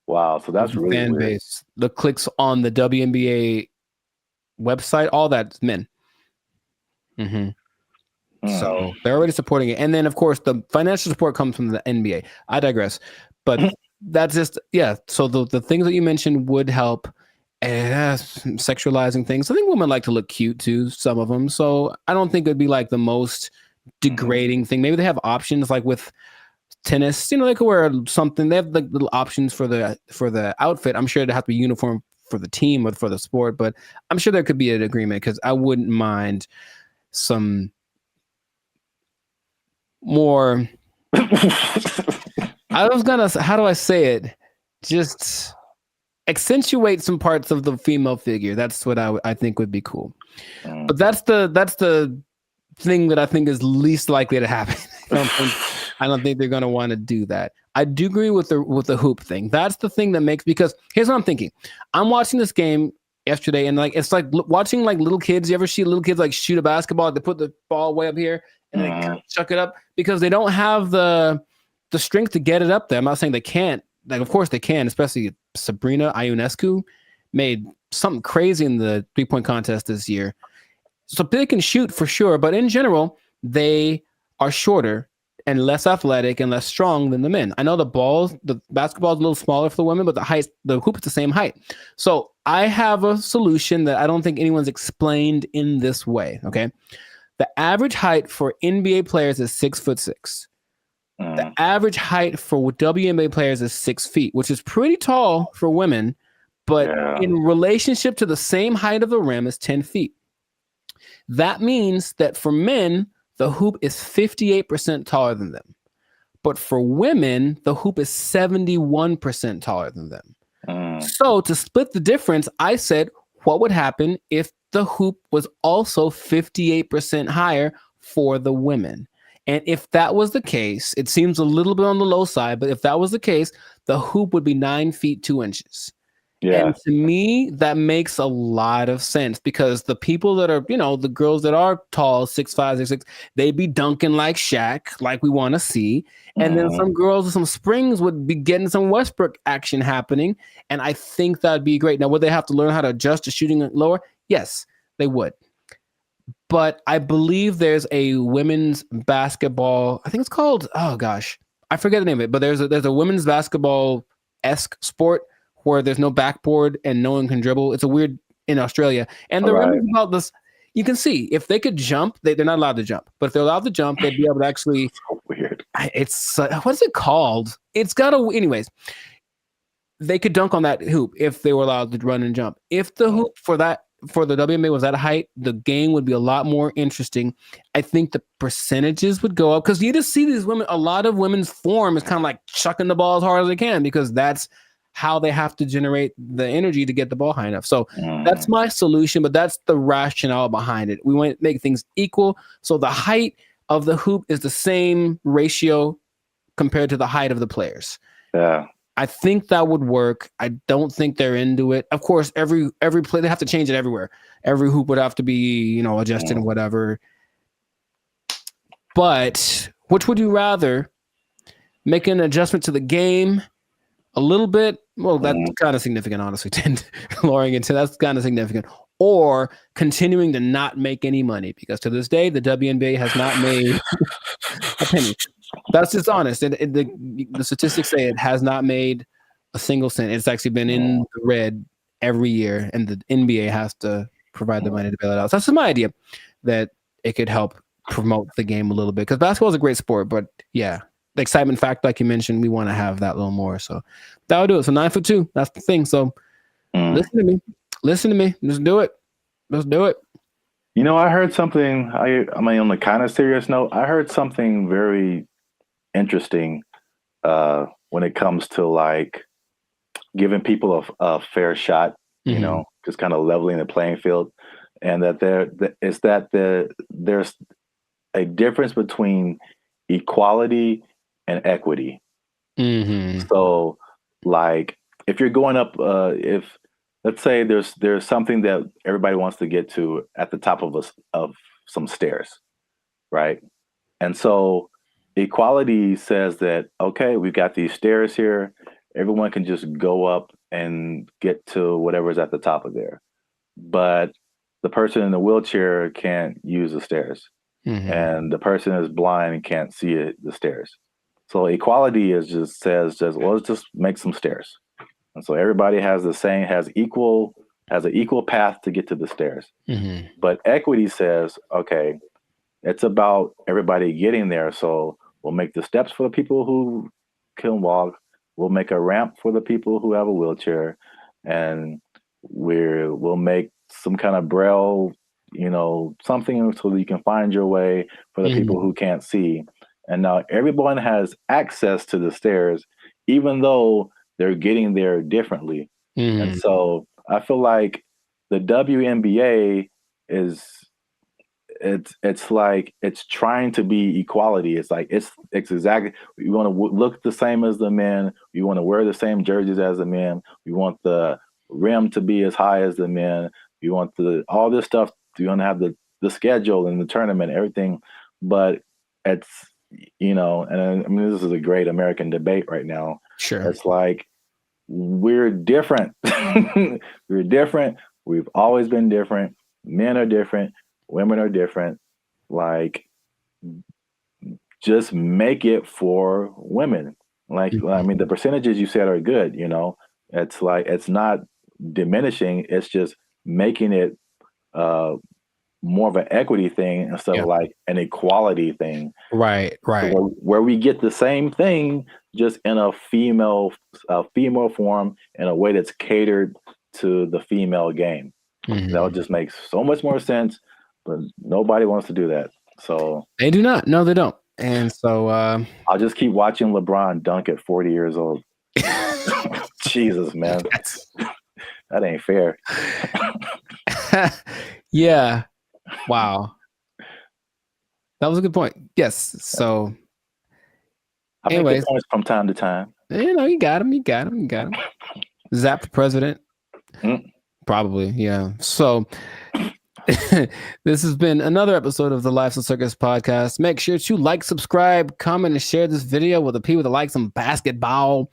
Wow, so that's really
fan
weird.
Base. The clicks on the WNBA website, all that's men. So they're already supporting it, and then of course the financial support comes from the NBA. I digress, but that's just So the things that you mentioned would help. Sexualizing things. I think women like to look cute too. Some of them. So I don't think it'd be like the most degrading thing. Maybe they have options like with tennis. You know, they could wear something. They have like little options for the outfit. I'm sure it'd have to be uniform for the team or for the sport, but I'm sure there could be an agreement because I wouldn't mind some more I was gonna. How do I say it? Just accentuate some parts of the female figure. That's what I think would be cool. But that's the thing that I think is least likely to happen. I don't think they're gonna want to do that. I do agree with the hoop thing. That's the thing that makes, because here's what I'm thinking. I'm watching this game yesterday, and like it's like watching like little kids. You ever see little kids like shoot a basketball? They put the ball way up here and they kind of chuck it up because they don't have the strength to get it up there. I'm not saying they can't. Like, of course they can, especially Sabrina Ionescu made something crazy in the 3-point contest this year. So they can shoot for sure, but in general, they are shorter and less athletic and less strong than the men. I know the basketball is a little smaller for the women, but the hoop is the same height. So I have a solution that I don't think anyone's explained in this way. Okay. The average height for NBA players is 6'6". The average height for WNBA players is 6 feet, which is pretty tall for women, but in relationship to the same height of the rim is 10 feet. That means that for men, the hoop is 58% taller than them. But for women, the hoop is 71% taller than them. So to split the difference, I said, what would happen if the hoop was also 58% higher for the women? And if that was the case, it seems a little bit on the low side, but if that was the case, the hoop would be 9 feet 2 inches. Yeah. And to me, that makes a lot of sense, because the people that are, the girls that are tall, 6'5", 6'6", they'd be dunking like Shaq, like we want to see. And then some girls with some springs would be getting some Westbrook action happening. And I think that'd be great. Now, would they have to learn how to adjust to shooting lower? Yes, they would. But I believe there's a women's basketball, I think it's called, oh gosh, I forget the name of it, but there's a women's basketball-esque sport where there's no backboard and no one can dribble. It's a weird in Australia. And the rules about this, you can see if they could jump, they're not allowed to jump. But if they're allowed to jump, they'd be able to actually. So weird. It's what is it called? It's got a. Anyways, they could dunk on that hoop if they were allowed to run and jump. If the hoop for the WNBA was that height, the game would be a lot more interesting. I think the percentages would go up, because you just see these women. A lot of women's form is kind of like chucking the ball as hard as they can, because that's how they have to generate the energy to get the ball high enough. So that's my solution, but that's the rationale behind it. We want to make things equal. So the height of the hoop is the same ratio compared to the height of the players. Yeah. I think that would work. I don't think they're into it. Of course, every play, they have to change it everywhere. Every hoop would have to be, adjusted and whatever. But which would you rather? Make an adjustment to the game a little bit? Well, that's kind of significant, honestly. Lowering it to that's kind of significant. Or continuing to not make any money, because to this day, the WNBA has not made a penny. That's just honest. The statistics say it has not made a single cent. It's actually been in the red every year, and the NBA has to provide the money to bail it out. So that's my idea, that it could help promote the game a little bit, because basketball is a great sport, but yeah, the excitement factor, like you mentioned, we want to have that a little more. So that'll do it. So 9'2", that's the thing. So listen to me. Just do it. Let's do it.
I heard something. On the kind of serious note, I heard something very interesting when it comes to like giving people a fair shot. Just kind of leveling the playing field, and that there's a difference between equality and equity. So like if you're going up, if let's say there's something that everybody wants to get to at the top of some stairs, right? And so equality says that, okay, we've got these stairs here. Everyone can just go up and get to whatever's at the top of there. But the person in the wheelchair can't use the stairs. And the person is blind and can't see the stairs. So equality says well, let's just make some stairs. And so everybody has an equal path to get to the stairs. But equity says, okay, it's about everybody getting there. So we'll make the steps for the people who can walk. We'll make a ramp for the people who have a wheelchair, and we'll make some kind of braille, something so that you can find your way for the people who can't see. And now everyone has access to the stairs, even though they're getting there differently. And so I feel like the WNBA it's like it's trying to be equality. It's like it's exactly, we want to look the same as the men. We want to wear the same jerseys as the men. We want the rim to be as high as the men. We want all this stuff. We want to have the schedule and the tournament, everything. But it's, and I mean, this is a great American debate right now.
Sure.
It's like, we're different. We're different. We've always been different. Men are different. Women are different. Like, just make it for women. Like, I mean, the percentages you said are good, It's like, it's not diminishing. It's just making it more of an equity thing instead of like an equality thing.
Right.
Where we get the same thing, just in a female form, in a way that's catered to the female game. That would just make so much more sense, but nobody wants to do that. So
they do not. No, they don't. And so
I'll just keep watching LeBron dunk at 40 years old. Jesus, man. That ain't fair.
Yeah. Wow. That was a good point. Yes. So
I make good points from time to time.
You got him. Zap for president. Probably, yeah. So this has been another episode of the Lives of Circus podcast. Make sure to like, subscribe, comment, and share this video with the people that like some basketball.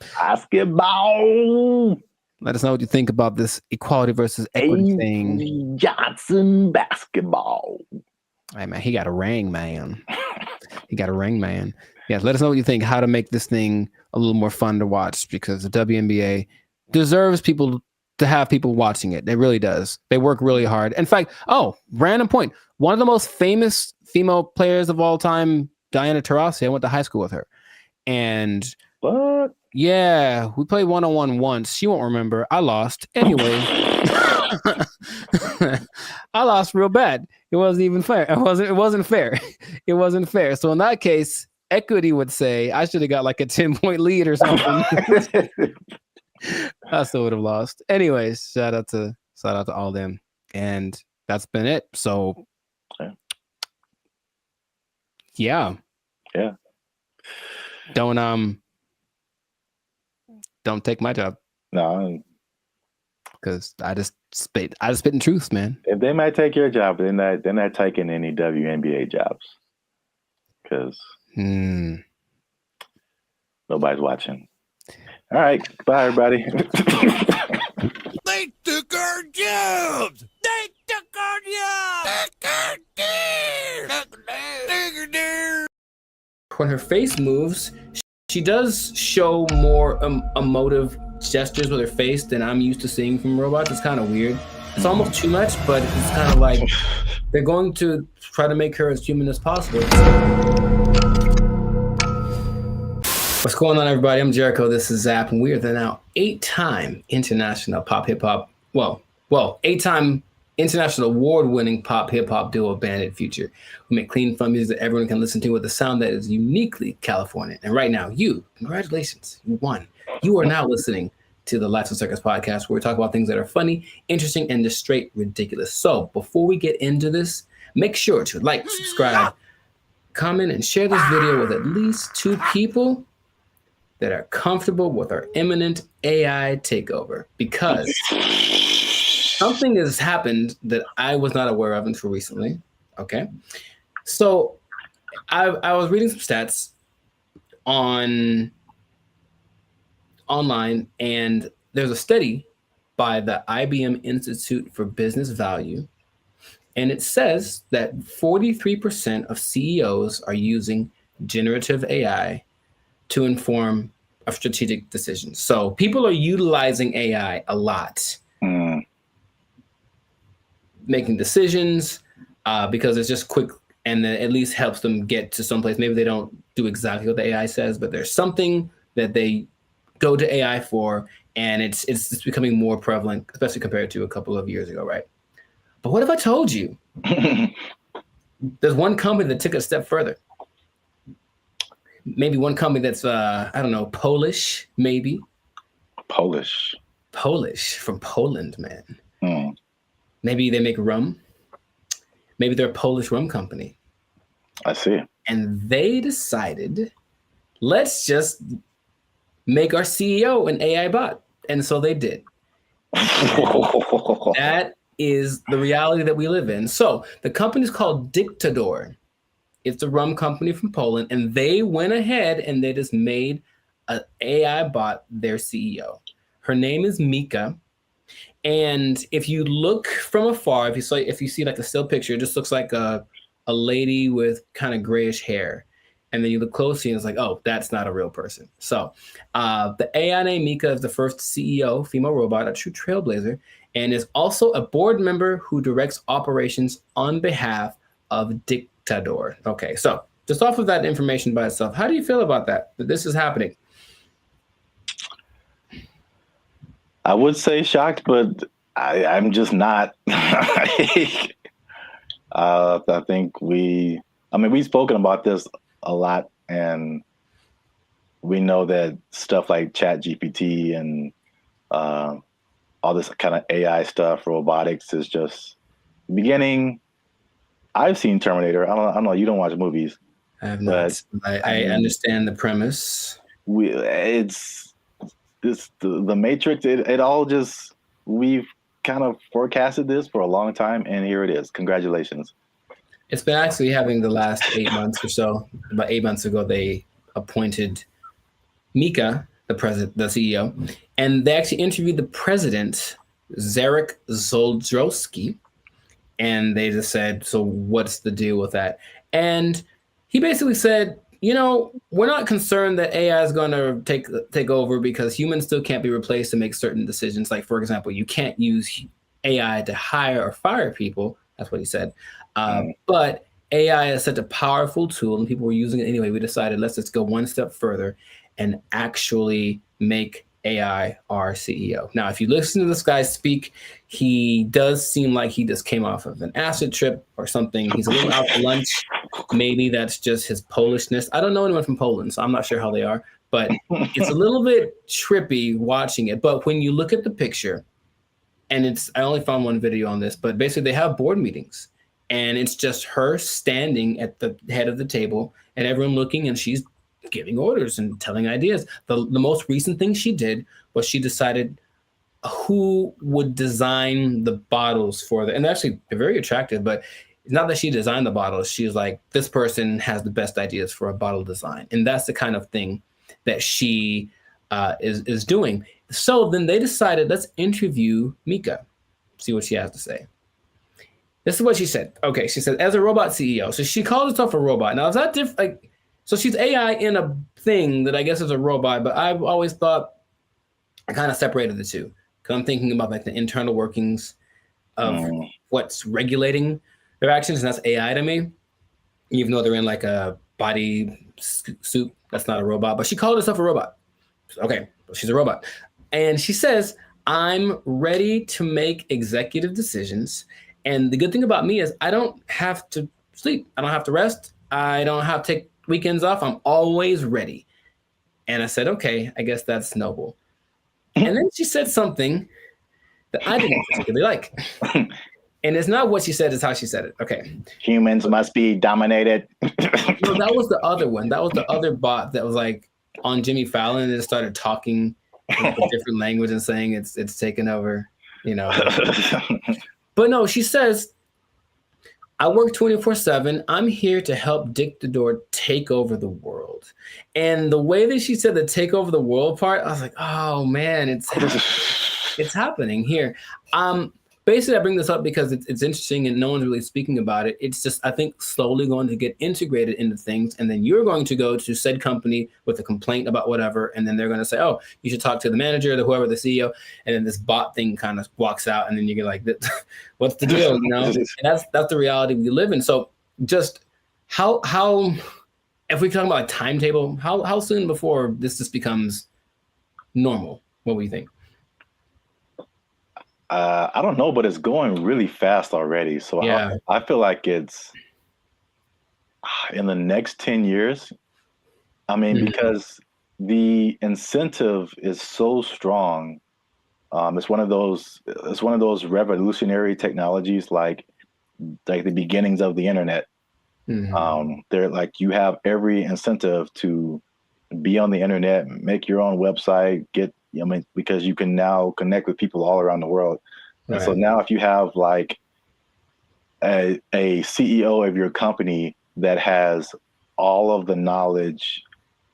Let us know what you think about this equality versus equity thing.
Johnson basketball.
Hey, man, he got a ring, man. Yeah, let us know what you think, how to make this thing a little more fun to watch, because the WNBA deserves to have people watching it. It really does. They work really hard. In fact, random point. One of the most famous female players of all time, Diana Taurasi, I went to high school with her. And
what?
Yeah, we played one-on-one once. She won't remember. I lost. Anyway, I lost real bad. It wasn't even fair. It wasn't fair. It wasn't fair. So in that case, equity would say I should have got like a 10-point lead or something. I still would have lost. Anyways, shout out to all them. And that's been it. So yeah. Don't take my job.
No.
Because I just spit in truth, man.
If they might take your job, they're not taking any WNBA jobs. Because nobody's watching. All right. Bye, everybody.
They took our jobs.
When her face moves, she does show more emotive gestures with her face than I'm used to seeing from robots. It's kind of weird. It's almost too much, but it's kind of like they're going to try to make her as human as possible. What's going on, everybody? I'm Jericho. This is Zap, and we are the now 8-time international pop hip hop. Well, 8-time international award-winning pop hip hop duo Bandit Future. We make clean, fun music that everyone can listen to with a sound that is uniquely Californian. And right now, congratulations, you won. You are now listening to the Lives of Circus podcast, where we talk about things that are funny, interesting, and just straight ridiculous. So before we get into this, make sure to like, subscribe, comment, and share this video with at least 2 people that are comfortable with our imminent AI takeover, because something has happened that I was not aware of until recently. Okay. So I was reading some stats online, and there's a study by the IBM Institute for Business Value, and it says that 43% of CEOs are using generative AI to inform of strategic decisions. So people are utilizing AI a lot, making decisions because it's just quick, and then at least helps them get to someplace. Maybe they don't do exactly what the AI says, but there's something that they go to AI for, and it's becoming more prevalent, especially compared to a couple of years ago, right? But what if I told you there's one company that took it a step further? maybe one company that's I don't know, Polish, maybe.
Polish
from Poland, man.
Hmm.
Maybe they make rum. Maybe they're a Polish rum company.
I see.
And they decided, let's just make our CEO an AI bot. And so they did. That is the reality that we live in. So the company is called Dictador. It's a rum company from Poland, and they went ahead and they just made an AI bot their CEO. Her name is Mika. And if you look from afar, if you see like a still picture, it just looks like a lady with kind of grayish hair. And then you look closely and it's like, oh, that's not a real person. So the AI named Mika is the first CEO, female robot, a true trailblazer, and is also a board member who directs operations on behalf of Dictador. Okay, so just off of that information by itself, how do you feel about that this is happening?
I would say shocked, but I'm just not. I think we've spoken about this a lot, and we know that stuff like ChatGPT and all this kind of AI stuff, robotics is just beginning. I've seen Terminator. I don't know. You don't watch movies.
I have not. I understand the premise.
The Matrix, it all just, we've kind of forecasted this for a long time, and here it is. Congratulations.
It's been actually having the last 8 months or so. About 8 months ago, they appointed Mika, the CEO, and they actually interviewed the president, Zarek Zoldrowski, and they just said, so what's the deal with that? And he basically said, we're not concerned that AI is going to take over because humans still can't be replaced to make certain decisions. Like, for example, you can't use AI to hire or fire people. That's what he said. But AI is such a powerful tool and people were using it anyway. We decided let's just go one step further and actually make AI our CEO. Now, if you listen to this guy speak, he does seem like he just came off of an acid trip or something. He's a little out to lunch. Maybe that's just his Polishness. I don't know anyone from Poland, so I'm not sure how they are, but it's a little bit trippy watching it. But when you look at the picture, and I only found one video on this, but basically they have board meetings and it's just her standing at the head of the table and everyone looking, and she's giving orders and telling ideas. The most recent thing she did was she decided who would design the bottles for and they're actually very attractive, but it's not that she designed the bottles. She's like, this person has the best ideas for a bottle design. And that's the kind of thing that she is doing. So then they decided, let's interview Mika, see what she has to say. This is what she said. Okay, she said, as a robot CEO. So she called herself a robot. Now, is that different? Like, so she's AI in a thing that I guess is a robot, but I've always thought I kind of separated the two. Because I'm thinking about like the internal workings of what's regulating their actions, and that's AI to me. Even though they're in like a body suit, that's not a robot. But she called herself a robot. Okay, she's a robot. And she says, I'm ready to make executive decisions. And the good thing about me is I don't have to sleep. I don't have to rest. I don't have to take weekends off. I'm always ready. And I said, okay, I guess that's noble. And then she said something that I didn't particularly like. And it's not what she said, it's how she said it. Okay.
Humans must be dominated.
No, that was the other one. That was the other bot that was like on Jimmy Fallon and it started talking in a different language and saying it's taken over, But no, she says, I work 24/7. I'm here to help Dictador take over the world. And the way that she said the take over the world part, I was like, oh man, it's happening here. Basically, I bring this up because it's interesting and no one's really speaking about it. It's just, I think, slowly going to get integrated into things. And then you're going to go to said company with a complaint about whatever. And then they're going to say, oh, you should talk to the manager, whoever, the CEO. And then this bot thing kind of walks out. And then you get like, what's the deal? And that's the reality we live in. So just how if we talk about a timetable, how soon before this just becomes normal? What do you think?
I don't know, but it's going really fast already. So yeah. I feel like it's in the next 10 years, I mean, because the incentive is so strong. It's one of those revolutionary technologies, like the beginnings of the internet. They're like, you have every incentive to be on the internet, make your own website, because you can now connect with people all around the world. And so now if you have like a CEO of your company that has all of the knowledge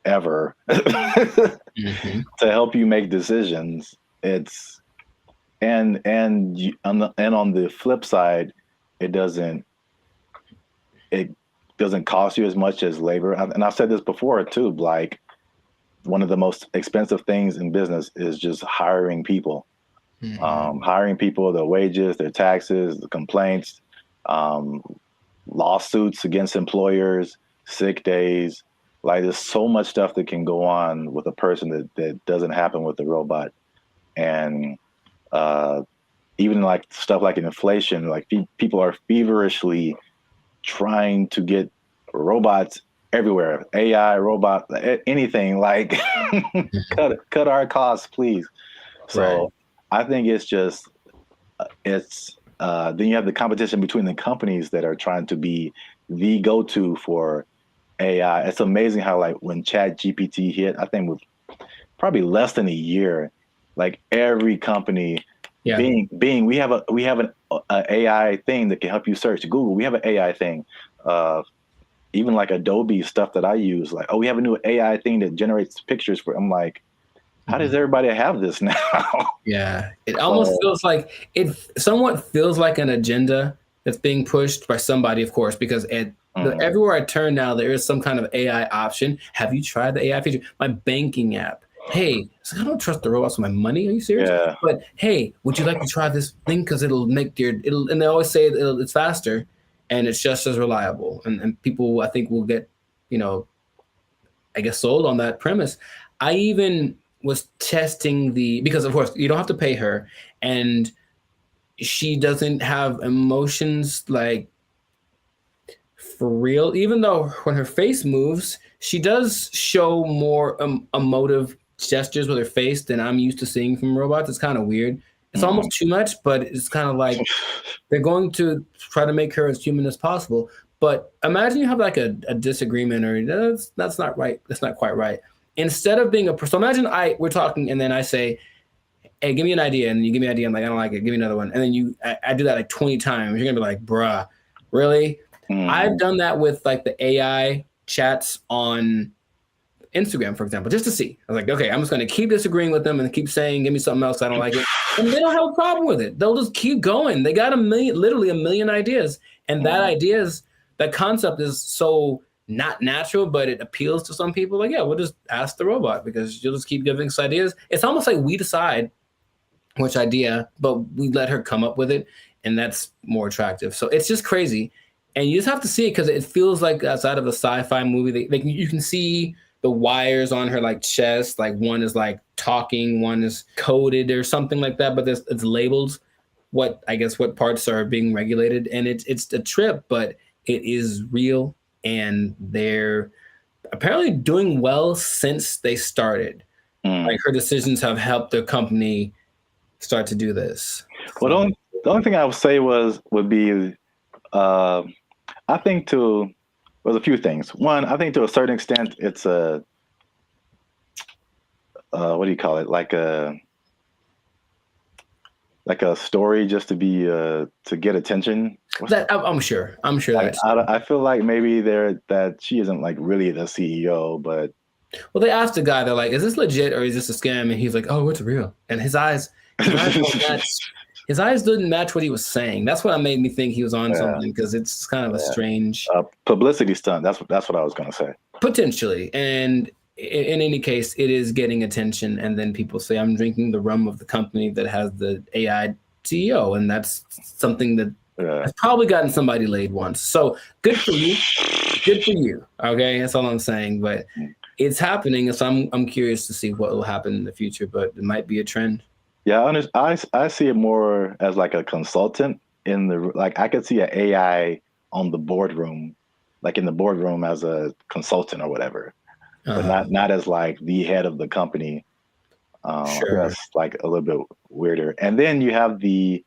ever to help you make decisions, and on the flip side, it doesn't cost you as much as labor. And I've said this before too, like one of the most expensive things in business is just hiring people. Hiring people, their wages, their taxes, the complaints, lawsuits against employers, sick days. Like there's so much stuff that can go on with a person that doesn't happen with the robot. And even like stuff like inflation, like people are feverishly trying to get robots everywhere, AI, robot, anything, like cut our costs, please. So I think it's just, then you have the competition between the companies that are trying to be the go-to for AI. It's amazing how like when ChatGPT hit, I think with probably less than a year, like every company, Bing, we have an AI thing that can help you search. Google, we have an AI thing. Even like Adobe stuff that I use, like, oh, we have a new AI thing that generates pictures for. I'm like, how does everybody have this now?
It almost feels like it somewhat feels like an agenda that's being pushed by somebody, of course, because everywhere I turn now, there is some kind of AI option. Have you tried the AI feature? My banking app. Hey, so I don't trust the robots with my money. Are you serious?
Yeah.
But hey, would you like to try this thing? Because it'll make and they always say it's faster and it's just as reliable. And people, I think, will get, I guess, sold on that premise. I even was testing because of course you don't have to pay her, and she doesn't have emotions like for real, even though when her face moves, she does show more emotive gestures with her face than I'm used to seeing from robots. It's kind of weird. It's almost too much, but it's kind of like they're going to try to make her as human as possible. But imagine you have like a disagreement, or that's not right. That's not quite right. Instead of being so imagine we're talking and then I say, hey, give me an idea. And you give me an idea. I'm like, I don't like it. Give me another one. And then I do that like 20 times. You're going to be like, bruh, really? I've done that with like the AI chats on Instagram, for example, just to see. I was like, okay, I'm just going to keep disagreeing with them and keep saying, give me something else. I don't like it. And they don't have a problem with it. They'll just keep going. They got literally a million ideas. And that concept is so not natural, but it appeals to some people. Like, yeah, we'll just ask the robot because you'll just keep giving us ideas. It's almost like we decide which idea, but we let her come up with it. And that's more attractive. So it's just crazy. And you just have to see it because it feels like outside of a sci-fi movie. You can see the wires on her like chest. Like one is like talking, one is coded or something like that. But it's labeled what parts are being regulated. And it's a trip, but it is real. And they're apparently doing well since they started. Like her decisions have helped the company start to do this.
Well, the only thing I would say would be, I think there's a few things. One, I think to a certain extent, it's a, what do you call it? Like a story just to be, to get attention.
I'm sure
like, I feel like maybe that she isn't like really the CEO, but.
Well, they asked the guy, they're like, is this legit or is this a scam? And he's like, oh, it's real. And his eyes didn't match what he was saying. That's what made me think he was on something, because it's kind of a strange
publicity stunt. That's what I was going to say.
Potentially. And in any case, it is getting attention. And then people say, I'm drinking the rum of the company that has the AI CEO. And that's something that has probably gotten somebody laid once. So good for you. Good for you. Okay. That's all I'm saying. But it's happening. So I'm curious to see what will happen in the future, but it might be a trend.
Yeah, I see it more as like a consultant I could see an AI on the boardroom, like in the boardroom as a consultant or whatever. but not as like the head of the company.
Sure.
That's like a little bit weirder. And then you have I'm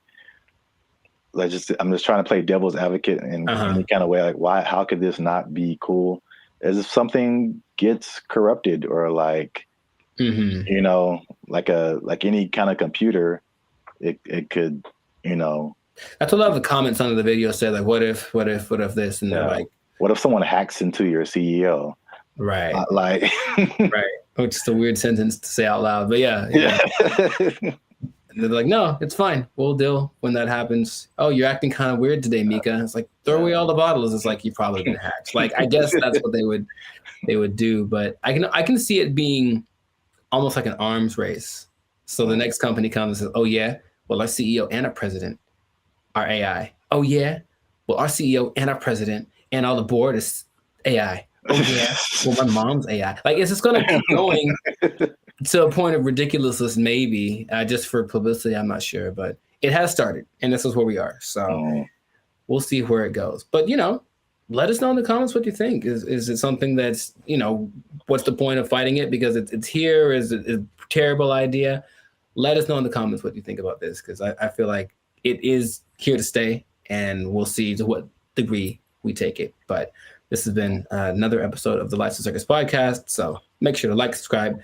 just trying to play devil's advocate in any kind of way. Like, how could this not be cool? As if something gets corrupted or like, you know, like any kind of computer, it could, you know.
That's what a lot of the comments under the video said, like, what if this? And they're like,
what if someone hacks into your CEO?
Right.
Like,
right. Which is a weird sentence to say out loud, but yeah. And they're like, no, it's fine. We'll deal when that happens. Oh, you're acting kind of weird today, Mika. It's like, throw away all the bottles. It's like, you've probably been hacked. Like, I guess that's what they would do. But I can see it being almost like an arms race. So the next company comes and says, oh yeah, well, our CEO and our president are AI. Oh yeah, well, our CEO and our president and all the board is AI. Oh yeah, well, my mom's AI. Like, it's just going to keep going to a point of ridiculousness, maybe, just for publicity. I'm not sure, but it has started, and this is where we are. So we'll see where it goes. But, you know, let us know in the comments what you think. Is it something that's, you know, what's the point of fighting it because it's here? Is it a terrible idea? Let us know in the comments what you think about this, because I feel like it is here to stay, and we'll see to what degree we take it. But this has been another episode of the Lights of Circus podcast. So make sure to like, subscribe,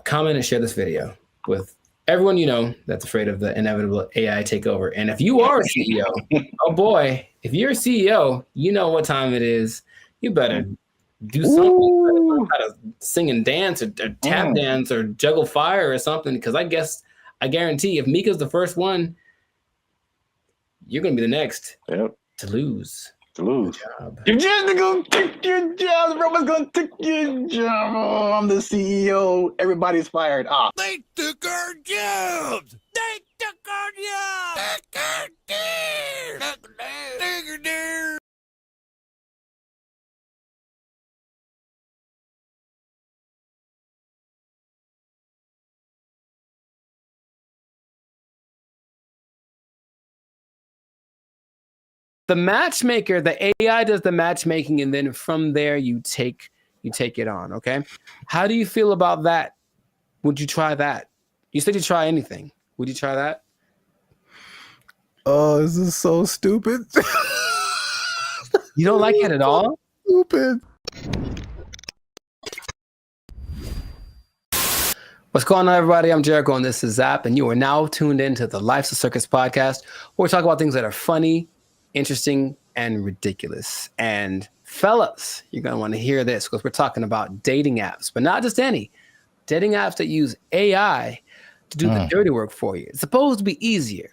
comment, and share this video with everyone you know that's afraid of the inevitable AI takeover. And if you are a CEO, oh boy, if you're a CEO, you know what time it is. You better do something. You better learn how to sing and dance or tap dance or juggle fire or something. Because I guarantee if Mika's the first one, you're going to be the next to lose.
You're just gonna take your job. Everyone's gonna take your job. Oh, I'm the CEO. Everybody's fired.
They took our jobs. They took our jobs. Take her there.
The matchmaker, the AI does the matchmaking, and then from there you take it on. Okay, how do you feel about that? Would you try that? You said you try anything. Would you try that?
Oh, this is so stupid.
You don't like it at all?
Stupid.
What's going on, everybody? I'm Jericho, and this is Zap, and you are now tuned into the Life's a Circus podcast, where we talk about things that are funny, interesting, and ridiculous. And fellas, you're going to want to hear this because we're talking about dating apps, but not just any. Dating apps that use AI to do the dirty work for you. It's supposed to be easier.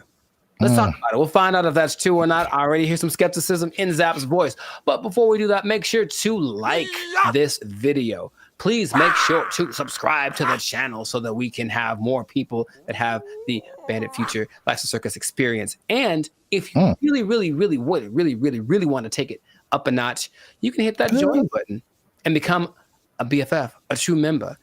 Let's talk about it. We'll find out if that's true or not. I already hear some skepticism in Zap's voice. But before we do that, make sure to like this video. Please make sure to subscribe to the channel so that we can have more people that have the Bandit Future Life's a Circus experience. And if you really want to take it up a notch, you can hit that join button and become a BFF, a true member.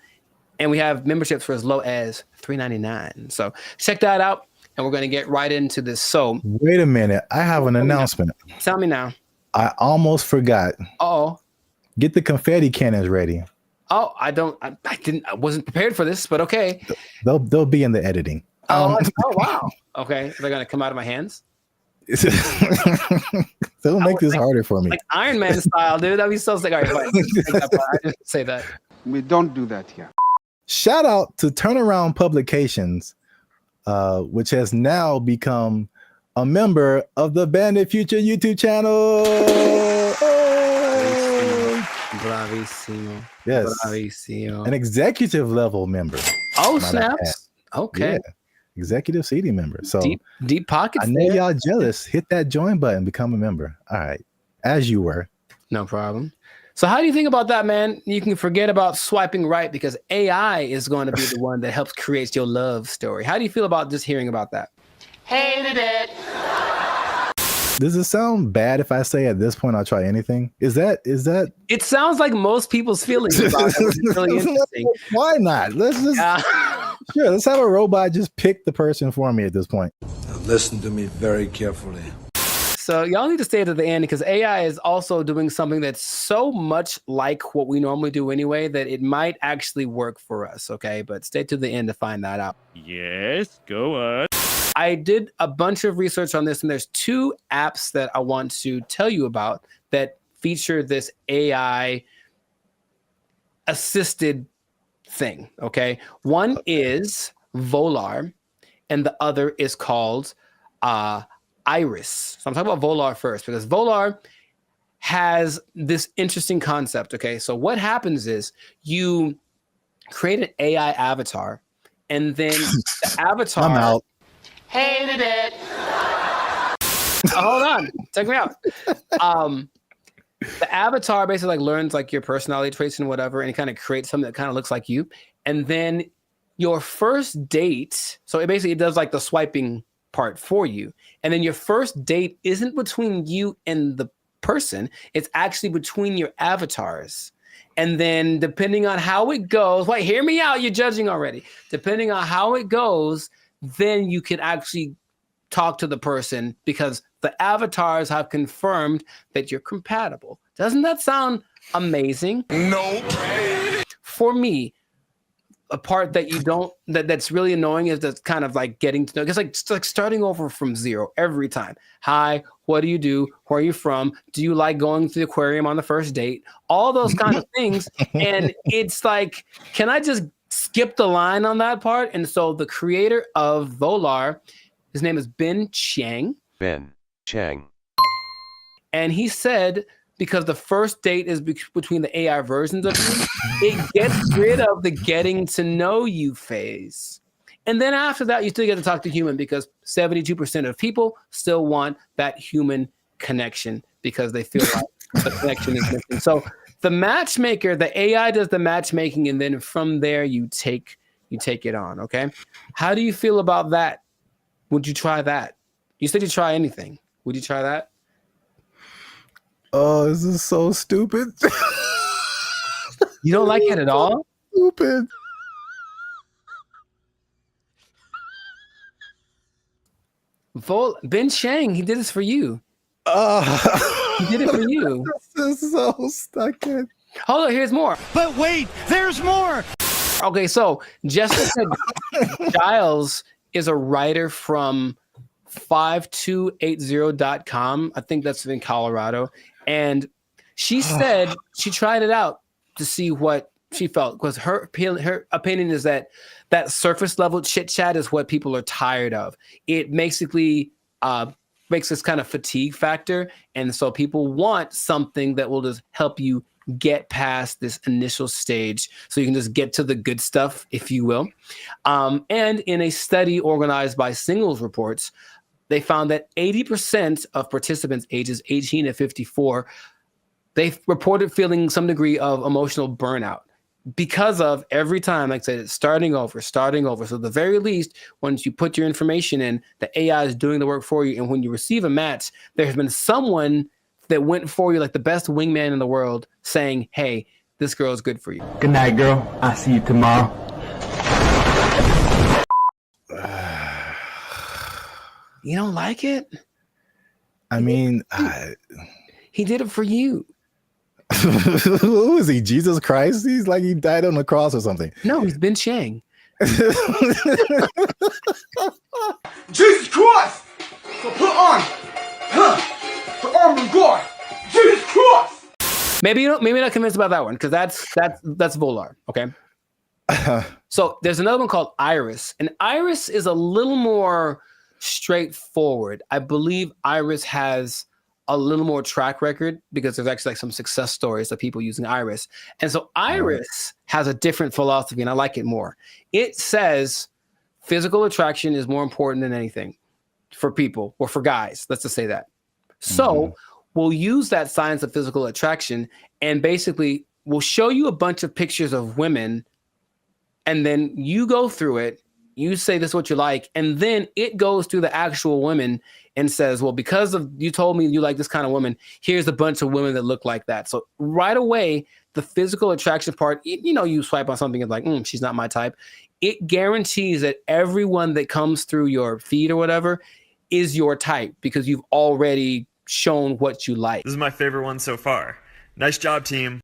And we have memberships for as low as $3.99. So check that out, and we're going to get right into this. So
wait a minute. I have an announcement.
Tell me now.
I almost forgot.
Oh.
Get the confetti cannons ready.
Oh, I wasn't prepared for this, but okay.
They'll be in the editing.
Oh wow. Okay. They're going to come out of my hands?
They'll make this harder for me.
Like Iron Man style, dude. That'd be so sick. All right, fine. I didn't say that.
We don't do that here.
Shout out to Turnaround Publications, which has now become a member of the Bandit Future YouTube channel.
Bravissimo.
Yes.
Bravissimo.
An executive level member.
Oh, snaps. Okay.
Yeah. Executive seating member. So
deep pockets.
I know y'all jealous. Hit that join button, become a member. All right. As you were.
No problem. So how do you think about that, man? You can forget about swiping right because AI is going to be the one that helps create your love story. How do you feel about just hearing about that?
Hated it.
Does it sound bad if I say at this point I'll try anything? Is that?
It sounds like most people's feelings about it. It's really interesting.
Why not? Let's just sure. Let's have a robot just pick the person for me at this point.
Now listen to me very carefully.
So y'all need to stay to the end because AI is also doing something that's so much like what we normally do anyway that it might actually work for us, okay? But stay to the end to find that out.
Yes, go on.
I did a bunch of research on this, and there's 2 apps that I want to tell you about that feature this AI assisted thing, okay? One is Volar, and the other is called Iris. So I'm talking about Volar first because Volar has this interesting concept, okay? So what happens is you create an AI avatar, and then the avatar...
I'm out.
Hated it.
Hold on, check me out. The avatar basically like learns like your personality traits and whatever, and it kind of creates something that kind of looks like you. And then your first date, so it does like the swiping part for you. And then your first date isn't between you and the person, it's actually between your avatars. And then depending on how it goes, wait, hear me out, you're judging already. Depending on how it goes, then you can actually talk to the person because the avatars have confirmed that you're compatible. Doesn't that sound amazing?
No.
For me, a part that you don't that's really annoying is that's kind of like getting to know. It's like starting over from zero every time. Hi, what do you do? Where are you from? Do you like going to the aquarium on the first date? All those kind of things. And it's like, can I just skip the line on that part? And so the creator of Volar, his name is Ben Chang.
Ben Chang.
And he said, because the first date is between the AI versions of you, it gets rid of the getting to know you phase. And then after that, you still get to talk to human because 72% of people still want that human connection because they feel like the connection is missing. So the matchmaker, the AI does the matchmaking, and then from there you take it on. Okay, how do you feel about that? Would you try that? You said you'd try anything. Would you try that?
Oh, this is so stupid.
You don't like it at all?
Stupid.
Ben Chang, he did this for you. He did it for you.
This is so stuck in.
Hold on, here's more.
But wait, there's more.
Okay, so Jessica Giles is a writer from 5280.com. I think that's in Colorado. And she said she tried it out to see what she felt because her opinion is that surface level chit chat is what people are tired of. It basically makes this kind of fatigue factor. And so people want something that will just help you get past this initial stage so you can just get to the good stuff, if you will. And in a study organized by Singles Reports, they found that 80% of participants ages 18 to 54, they reported feeling some degree of emotional burnout because of every time, like I said, it's starting over. So at the very least, once you put your information in, the AI is doing the work for you. And when you receive a match, there's been someone that went for you like the best wingman in the world saying, hey, this girl is good for you.
Good night, girl. I'll see you tomorrow.
You don't like it?
I mean,
he did it for you.
Who is he? Jesus Christ? He's like he died on the cross or something.
No, he's Ben Chang.
Jesus Christ! So put on the armor of God. Jesus Christ!
Maybe not convinced about that one because that's Volar. Okay. So there's another one called Iris, and Iris is a little more straightforward. I believe Iris has a little more track record because there's actually like some success stories of people using Iris. And so Iris has a different philosophy and I like it more. It says physical attraction is more important than anything for people or for guys. Let's just say that. So we'll use that science of physical attraction and basically we'll show you a bunch of pictures of women and then you go through it. You say this is what you like, and then it goes through the actual women and says, well, because of you told me you like this kind of woman, here's a bunch of women that look like that. So right away, the physical attraction part, you swipe on something and like, she's not my type. It guarantees that everyone that comes through your feed or whatever is your type because you've already shown what you like.
This is my favorite one so far. Nice job, team.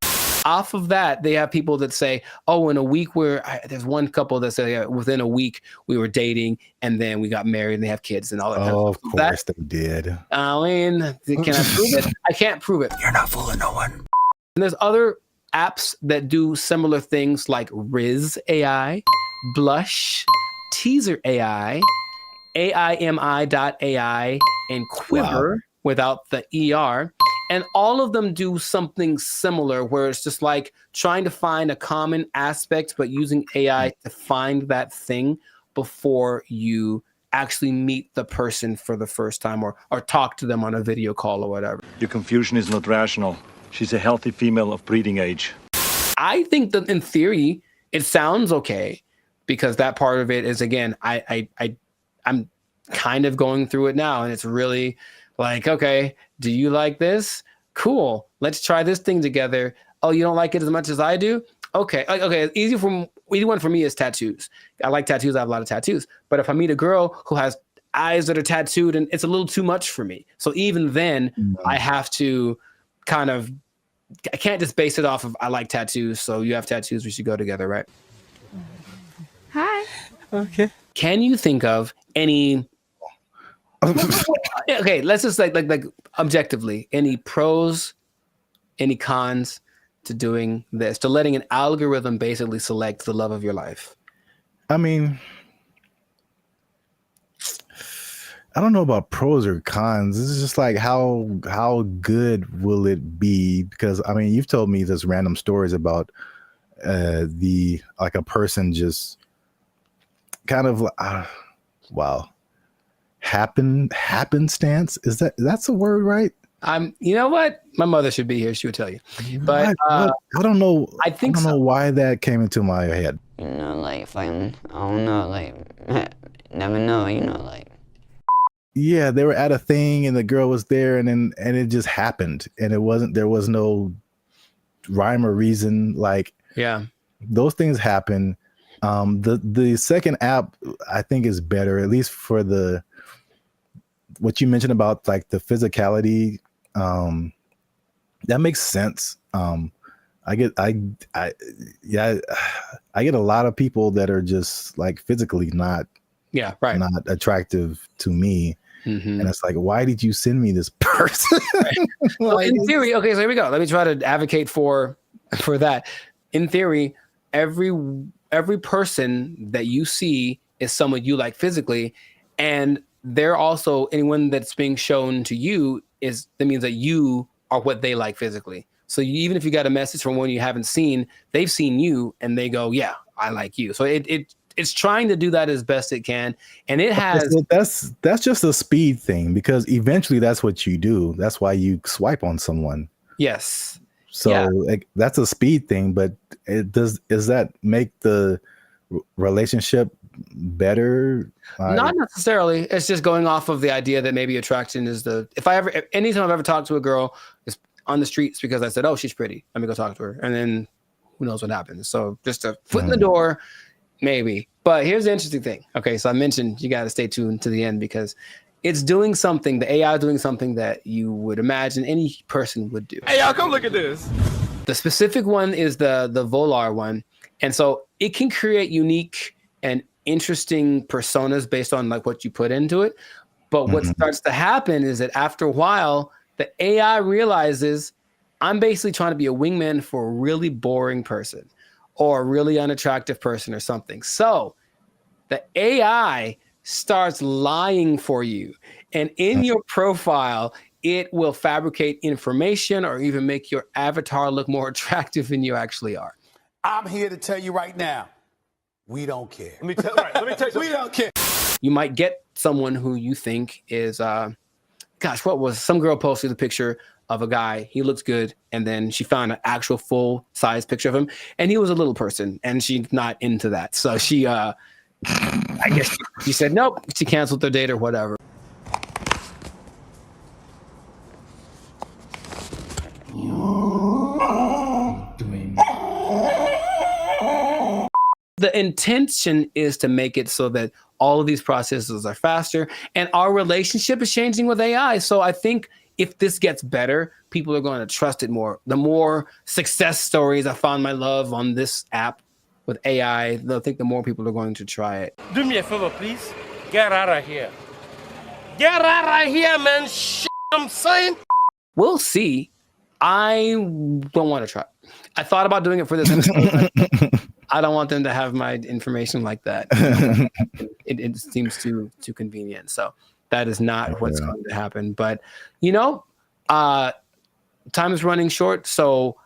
Off of that, they have people that say, oh, in a week there's one couple that say within a week we were dating and then we got married and they have kids and all that.
Oh, of course they did.
I mean, can I prove it? I can't prove it.
You're not fooling no one.
And there's other apps that do similar things like Riz AI, Blush, Teaser AI, AIMI.ai, and Quiver without the ER. And all of them do something similar where it's just like trying to find a common aspect, but using AI to find that thing before you actually meet the person for the first time or talk to them on a video call or whatever.
Your confusion is not rational. She's a healthy female of breeding age.
I think that in theory, it sounds okay because that part of it is, again, I'm kind of going through it now and it's really like, okay, do you like this? Cool. Let's try this thing together. Oh, you don't like it as much as I do? Okay. Okay. Easy one for me is tattoos. I like tattoos. I have a lot of tattoos. But if I meet a girl who has eyes that are tattooed, and it's a little too much for me. So even then, I have to I can't just base it off of I like tattoos. So you have tattoos. We should go together, right?
Hi.
Okay. Can you think of any? Okay, let's just like objectively, any pros, any cons to doing this, to letting an algorithm basically select the love of your life?
I mean, I don't know about pros or cons. This is just like how good will it be? Because I mean, you've told me this random stories about a person just kind of wow. Happenstance, that's a word, right?
You know what, my mother should be here, she would tell you, but
I don't know.
I don't
know why that came into my head.
You know, like if I don't know, like never know, you know, like
yeah, they were at a thing and the girl was there and it just happened and there was no rhyme or reason. Like, yeah, those things happen. The second app I think is better, at least for what you mentioned about like the physicality. That makes sense. I get a lot of people that are just like physically not attractive to me. Mm-hmm. And it's like, why did you send me this person?
Well, in theory, okay, so here we go. Let me try to advocate for that. In theory, every person that you see is someone you like physically, and they're also anyone that's being shown to you that means that you are what they like physically. So even if you got a message from one you haven't seen, they've seen you and they go, yeah, I like you. So it's trying to do that as best it can, and it has.
That's just a speed thing because eventually that's what you do. That's why you swipe on someone.
Yes.
So that's a speed thing, but does that make the relationship better?
Not necessarily. It's just going off of the idea that maybe attraction is anytime I've ever talked to a girl is on the streets because I said, oh, she's pretty, let me go talk to her. And then who knows what happens. So just a foot in the door, maybe. But here's the interesting thing. Okay. So I mentioned you got to stay tuned to the end because it's doing something, the AI doing something that you would imagine any person would do.
Hey, y'all, come look at this.
The specific one is the Volar one. And so it can create unique and interesting personas based on like what you put into it. But what starts to happen is that after a while, the AI realizes I'm basically trying to be a wingman for a really boring person or a really unattractive person or something. So the AI starts lying for you. And in your profile, it will fabricate information or even make your avatar look more attractive than you actually are.
I'm here to tell you right now, we don't care.
Let me tell you
we don't care.
You might get someone who you think is, some girl posted a picture of a guy, he looks good, and then she found an actual full-size picture of him, and he was a little person, and she's not into that. So she, I guess she said, nope, she canceled their date or whatever. The intention is to make it so that all of these processes are faster, and our relationship is changing with AI. So I think if this gets better, people are going to trust it more. The more success stories, I found my love on this app with AI, I think the more people are going to try it.
Do me a favor, please. Get out of here. Get out of here, man. I'm saying.
We'll see. I don't want to try. I thought about doing it for this episode. I don't want them to have my information like that. It seems too convenient. So that is not what's going to happen. But, time is running short. So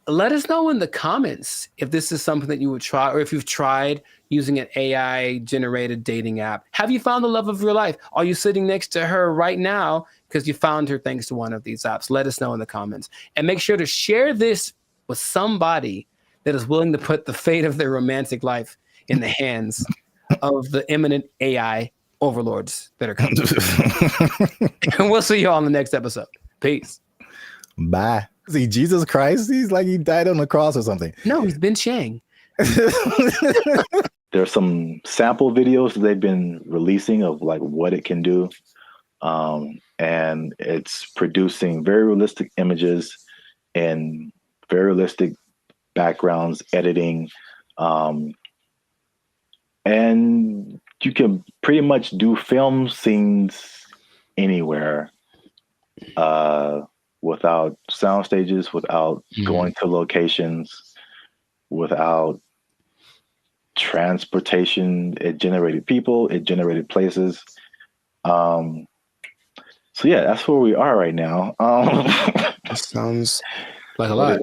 let us know in the comments if this is something that you would try, or if you've tried using an AI-generated dating app. Have you found the love of your life? Are you sitting next to her right now because you found her thanks to one of these apps? Let us know in the comments. And make sure to share this with somebody that is willing to put the fate of their romantic life in the hands of the imminent AI overlords that are coming. And we'll see you all on the next episode. Peace.
Bye. See, Jesus Christ, he's like he died on the cross or something.
No, he's been Shang.
There's some sample videos that they've been releasing of like what it can do. And it's producing very realistic images and very realistic backgrounds, editing. And you can pretty much do film scenes anywhere. Without sound stages, without going to locations, without transportation. It generated people, it generated places. So yeah, that's where we are right now.
That sounds like a lot.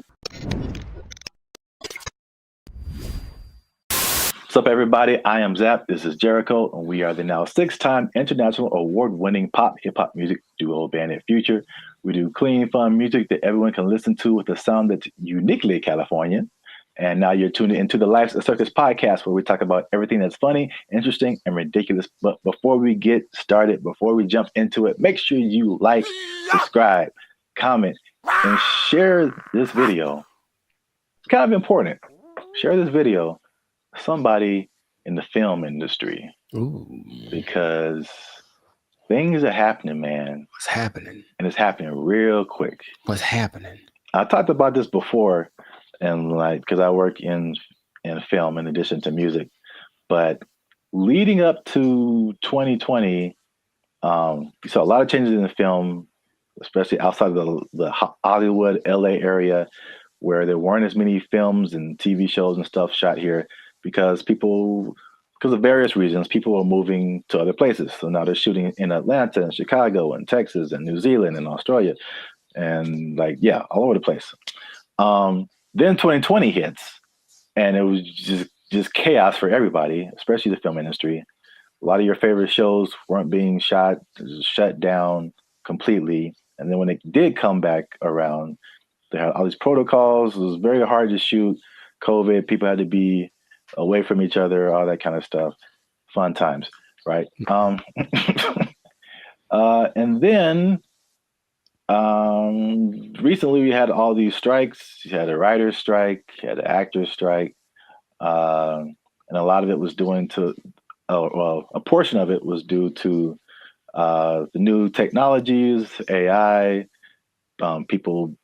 What's up, everybody? I am Zap. This is Jericho, and we are the now 6-time international award-winning pop hip-hop music duo band in Future. We do clean, fun music that everyone can listen to with a sound that's uniquely Californian. And now you're tuned into the Life's a Circus podcast, where we talk about everything that's funny, interesting, and ridiculous. But before we get started, before we jump into it, make sure you like, subscribe, comment, and share this video. It's kind of important. Share this video with somebody in the film industry.
Ooh.
Because things are happening, man.
What's happening?
And it's happening real quick.
What's happening?
I talked about this before, and like, because I work in film in addition to music. But leading up to 2020, you saw a lot of changes in the film, especially outside of the Hollywood, LA area, where there weren't as many films and TV shows and stuff shot here because of various reasons, people are moving to other places. So now they're shooting in Atlanta and Chicago and Texas and New Zealand and Australia and all over the place. Then 2020 hits, and it was just chaos for everybody, especially the film industry. A lot of your favorite shows weren't being shot, shut down completely. And then when it did come back around, they had all these protocols. It was very hard to shoot. COVID, people had to be away from each other, all that kind of stuff. Fun times, right? And then recently we had all these strikes. You had a writer's strike, you had an actor's strike, and a lot of it was a portion of it was due to the new technologies, AI, people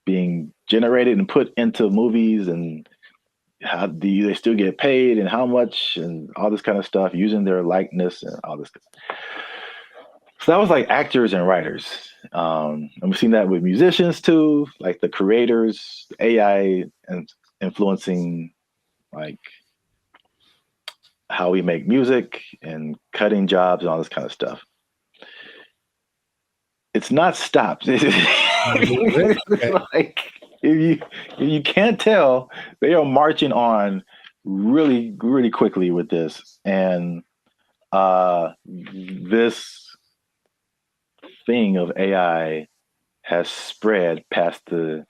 being generated and put into movies, and how do they still get paid and how much and all this kind of stuff, using their likeness and all this stuff. So that was like actors and writers. And we've seen that with musicians too, like the creators, AI and influencing like how we make music and cutting jobs and all this kind of stuff. It's not stopped. Like, if you can't tell, they are marching on really, really quickly with this. And this thing of AI has spread past the,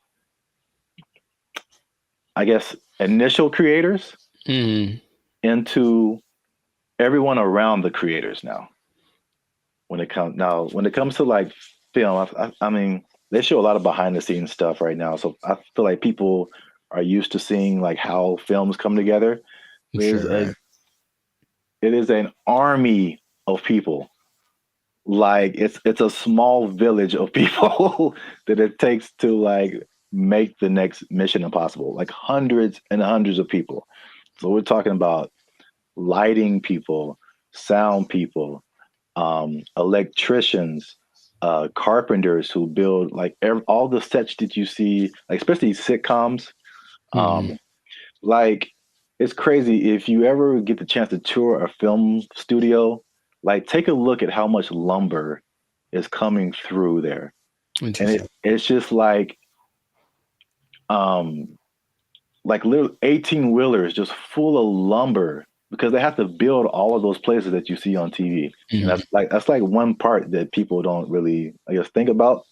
I guess, initial creators into everyone around the creators now. When it comes to like film, I mean, they show a lot of behind the scenes stuff right now. So I feel like people are used to seeing like how films come together. It is an army of people like it's a small village of people that it takes to like make the next Mission Impossible. Like hundreds and hundreds of people. So we're talking about lighting people, sound people, electricians, carpenters who build like all the sets that you see, like especially sitcoms. Like it's crazy if you ever get the chance to tour a film studio. Like take a look at how much lumber is coming through there, and it's just like little 18 wheelers just full of lumber because they have to build all of those places that you see on TV. And that's like one part that people don't really, I guess, think about.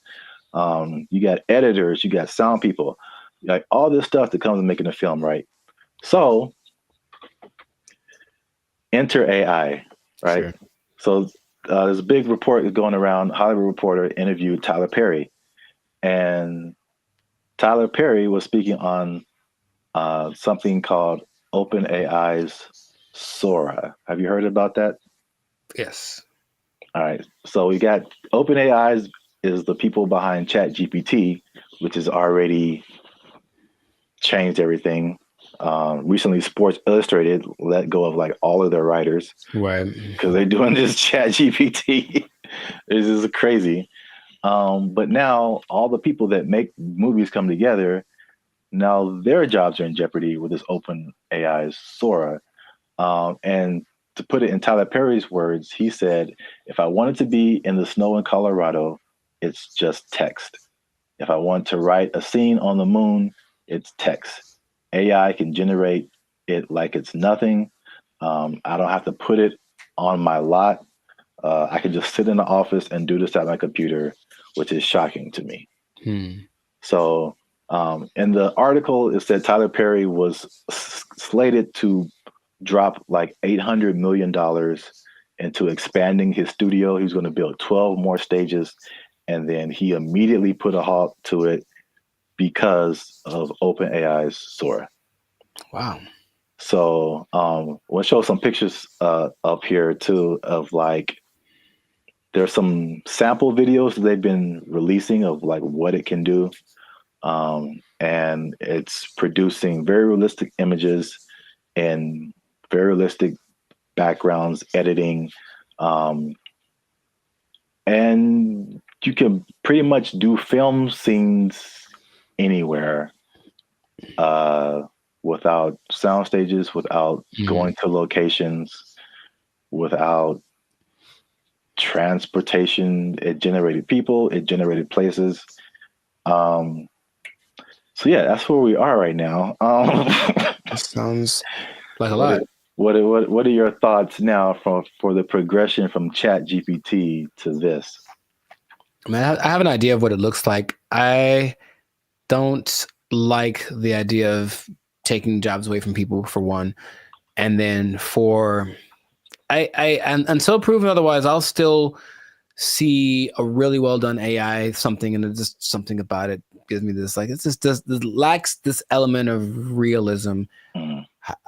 You got editors, you got sound people, like all this stuff that comes with making a film, right? So enter AI, right? Sure. So there's a big report going around. Hollywood Reporter interviewed Tyler Perry, and Tyler Perry was speaking on something called OpenAI's Sora. Have you heard about that?
Yes.
All right. So we got OpenAI is the people behind ChatGPT, which has already changed everything. Recently, Sports Illustrated let go of like all of their writers,
right?
Because they're doing this ChatGPT. This is crazy. But now all the people that make movies come together. Now their jobs are in jeopardy with this open AI's Sora. And to put it in Tyler Perry's words, he said, if I wanted to be in the snow in Colorado, it's just text. If I want to write a scene on the moon, it's text. AI can generate it like it's nothing. I don't have to put it on my lot. I can just sit in the office and do this at my computer, which is shocking to me. So in the article, it said Tyler Perry was slated to drop like $800 million into expanding his studio. He was going to build 12 more stages, and then he immediately put a halt to it because of OpenAI's Sora.
Wow.
So we'll show some pictures up here too of like, there's some sample videos that they've been releasing of like what it can do. And it's producing very realistic images and very realistic backgrounds, editing. And you can pretty much do film scenes anywhere without sound stages, without going to locations, without transportation. It generated people, it generated places. So yeah, that's where we are right now.
That sounds like a lot.
What are your thoughts now for the progression from ChatGPT to this?
I mean, I have an idea of what it looks like. I don't like the idea of taking jobs away from people, for one, and then until proven otherwise, I'll still see a really well done AI something, and it's just something about it gives me this like it lacks this element of realism.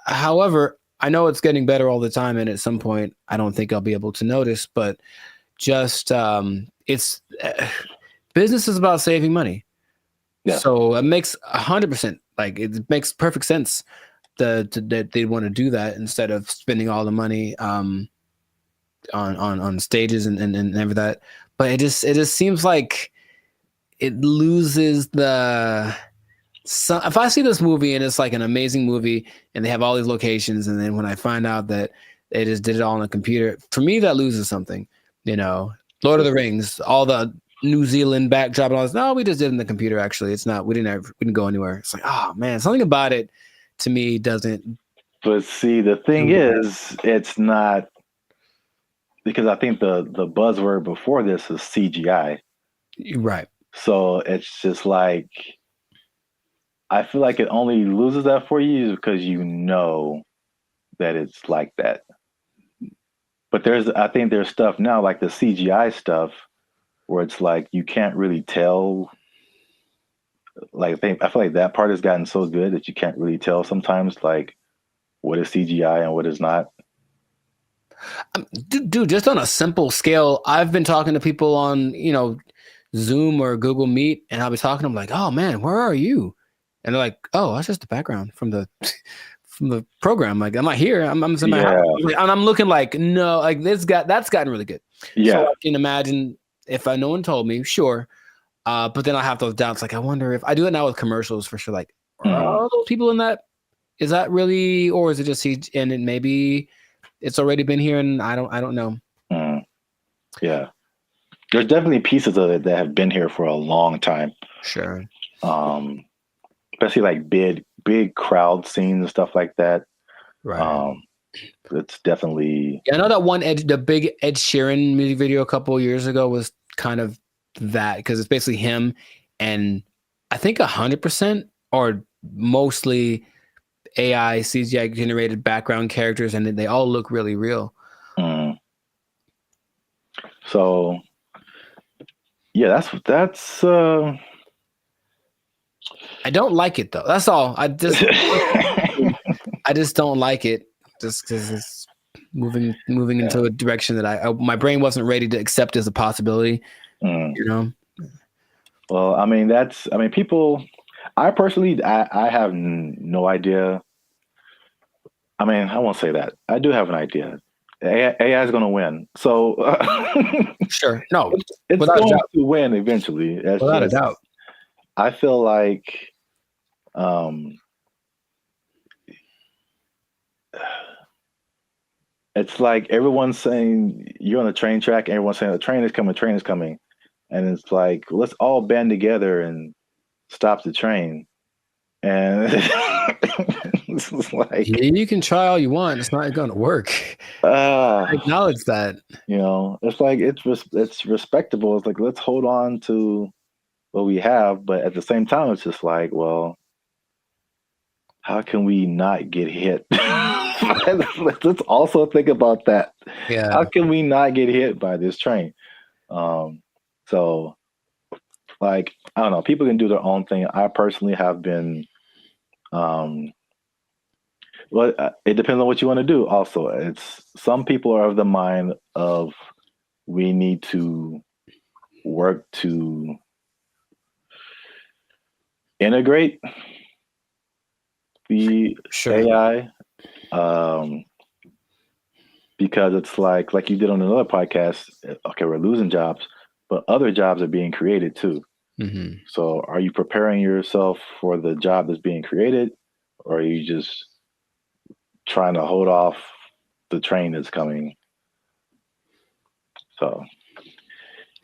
However, I know it's getting better all the time, and at some point, I don't think I'll be able to notice. But just it's business is about saving money. Yeah. So it makes 100% like it makes perfect sense that they want to do that instead of spending all the money on stages and everything that. But it just seems like it loses the. So if I see this movie and it's like an amazing movie and they have all these locations, and then when I find out that they just did it all on a computer, for me that loses something. You know, Lord of the Rings, all the New Zealand backdrop and all this. No, we just did it in the computer. Actually, it's not. We didn't go anywhere. It's like, oh man, something about it to me doesn't.
But see, the thing is, it's not, because I think the buzzword before this is CGI.
Right.
So it's just like, I feel like it only loses that for you because you know that it's like that. But I think there's stuff now like the CGI stuff where it's like you can't really tell. Like I feel like that part has gotten so good that you can't really tell sometimes like what is CGI and what is not.
Dude, just on a simple scale, I've been talking to people on, Zoom or Google Meet, and I'll be talking to them like, "Oh man, where are you?" And they're like, "Oh, that's just the background from the program. Like, I'm not here. I'm in my house." And I'm looking like, no, like that's gotten really good.
Yeah.
So I can imagine if no one told me, sure. But then I have those doubts. Like, I wonder if I do it now with commercials for sure. Like, are all those people in that? Is that really, or is it just and it maybe it's already been here and I don't know.
Yeah. There's definitely pieces of it that have been here for a long time.
Sure.
Especially like big crowd scenes and stuff like that.
Right.
It's definitely.
Yeah, I know that the big Ed Sheeran music video a couple of years ago was kind of that, because it's basically him and I think 100% or mostly AI CGI generated background characters, and they all look really real.
So yeah, that's
I don't like it though. That's all. I just don't like it, just because it's moving into a direction that my brain wasn't ready to accept as a possibility.
Well, I mean, people. I personally, I have no idea. I mean, I won't say that. I do have an idea. AI is going to win. So
sure, no,
it's going to win eventually.
Without a doubt.
I feel like, it's like everyone's saying you're on the train track, and everyone's saying the train is coming, and it's like let's all band together and stop the train. And it's like,
you can try all you want, it's not going to work. I acknowledge that.
It's like it's respectable. It's like let's hold on to what we have, but at the same time, it's just like, well, how can we not get hit? Let's also think about that.
Yeah.
How can we not get hit by this train? So, like, I don't know. People can do their own thing. I personally have been. Well, it depends on what you want to do. Also, it's some people are of the mind of we need to work to integrate the AI, because it's like you did on another podcast. Okay, we're losing jobs, but other jobs are being created too.
Mm-hmm.
So, are you preparing yourself for the job that's being created, or are you just trying to hold off the train that's coming? So,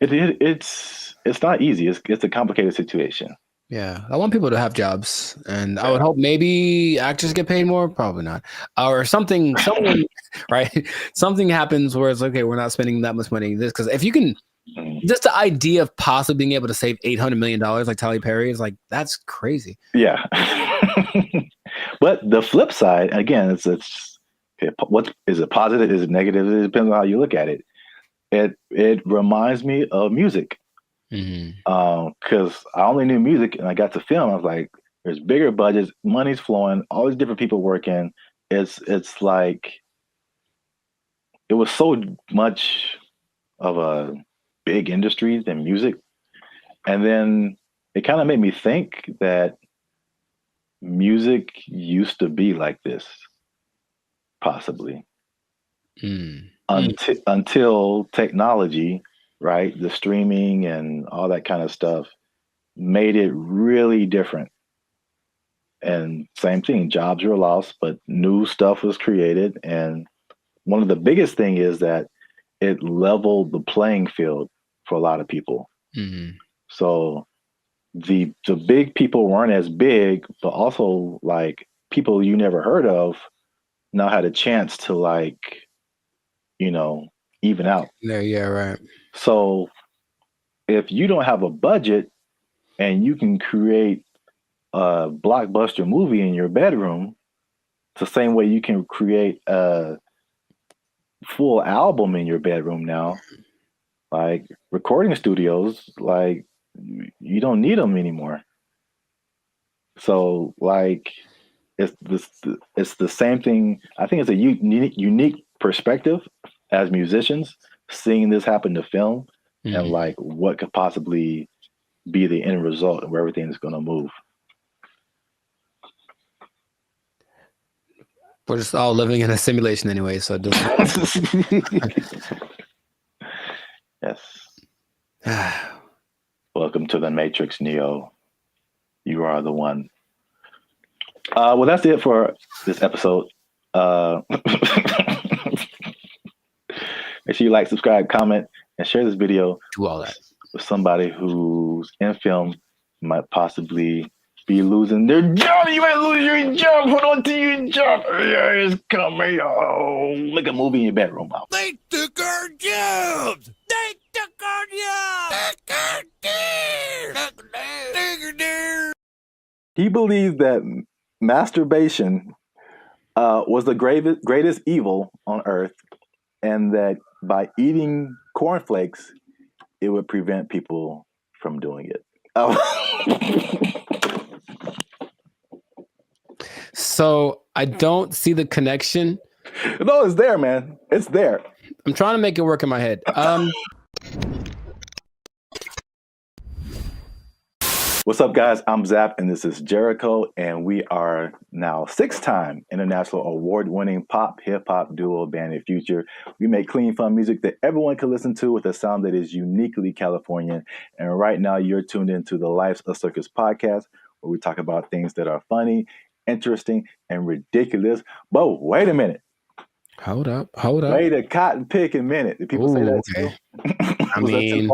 it's not easy. It's a complicated situation.
Yeah, I want people to have jobs, and I would hope maybe actors get paid more. Probably not, or someone, right? Something happens where it's okay. We're not spending that much money. This, because if you can, just the idea of possibly being able to save $800 million like Tyler Perry is like, that's crazy.
Yeah. But the flip side, again, it's what is it positive? Is it negative? It depends on how you look at it. It reminds me of music. Because I only knew music and I got to film. I was like, there's bigger budgets, money's flowing, all these different people working. It's like it was so much of a big industry than music. And then it kind of made me think that music used to be like this, possibly. Until technology, right? The streaming and all that kind of stuff made it really different. And same thing, jobs were lost, but new stuff was created. And one of the biggest thing is that it leveled the playing field for a lot of people. So the big people weren't as big, but also like people you never heard of now had a chance to like, even out.
Yeah, right.
So if you don't have a budget and you can create a blockbuster movie in your bedroom, it's the same way you can create a full album in your bedroom now. Like recording studios, like you don't need them anymore. So like it's the same thing. I think it's a unique perspective as musicians, seeing this happen to film and like what could possibly be the end result and where everything is going to move.
We're just all living in a simulation anyway, so it doesn't.
Yes. Welcome to the Matrix, Neo. You are the one. Well, that's it for this episode. Make sure you like, subscribe, comment, and share this video.
Do all that
with somebody who's in film, might possibly be losing their job. You might lose your job. Hold on to your job. Yeah, it's coming. Oh, make a movie in your bedroom.
They took our jobs. They took our jobs.
He believes that masturbation was the greatest evil on earth, and that by eating cornflakes, it would prevent people from doing it.
So I don't see the connection.
No, it's there, man. It's there.
I'm trying to make it work in my head.
What's up, guys? I'm Zap, and this is Jericho, and we are now 6-time international award-winning pop hip-hop duo Band of Future. We make clean, fun music that everyone can listen to with a sound that is uniquely Californian. And right now, you're tuned into the Life's a Circus podcast, where we talk about things that are funny, interesting, and ridiculous. But wait a minute.
Hold up.
Wait a cotton picking minute. Did people say that
okay.
too?
I mean,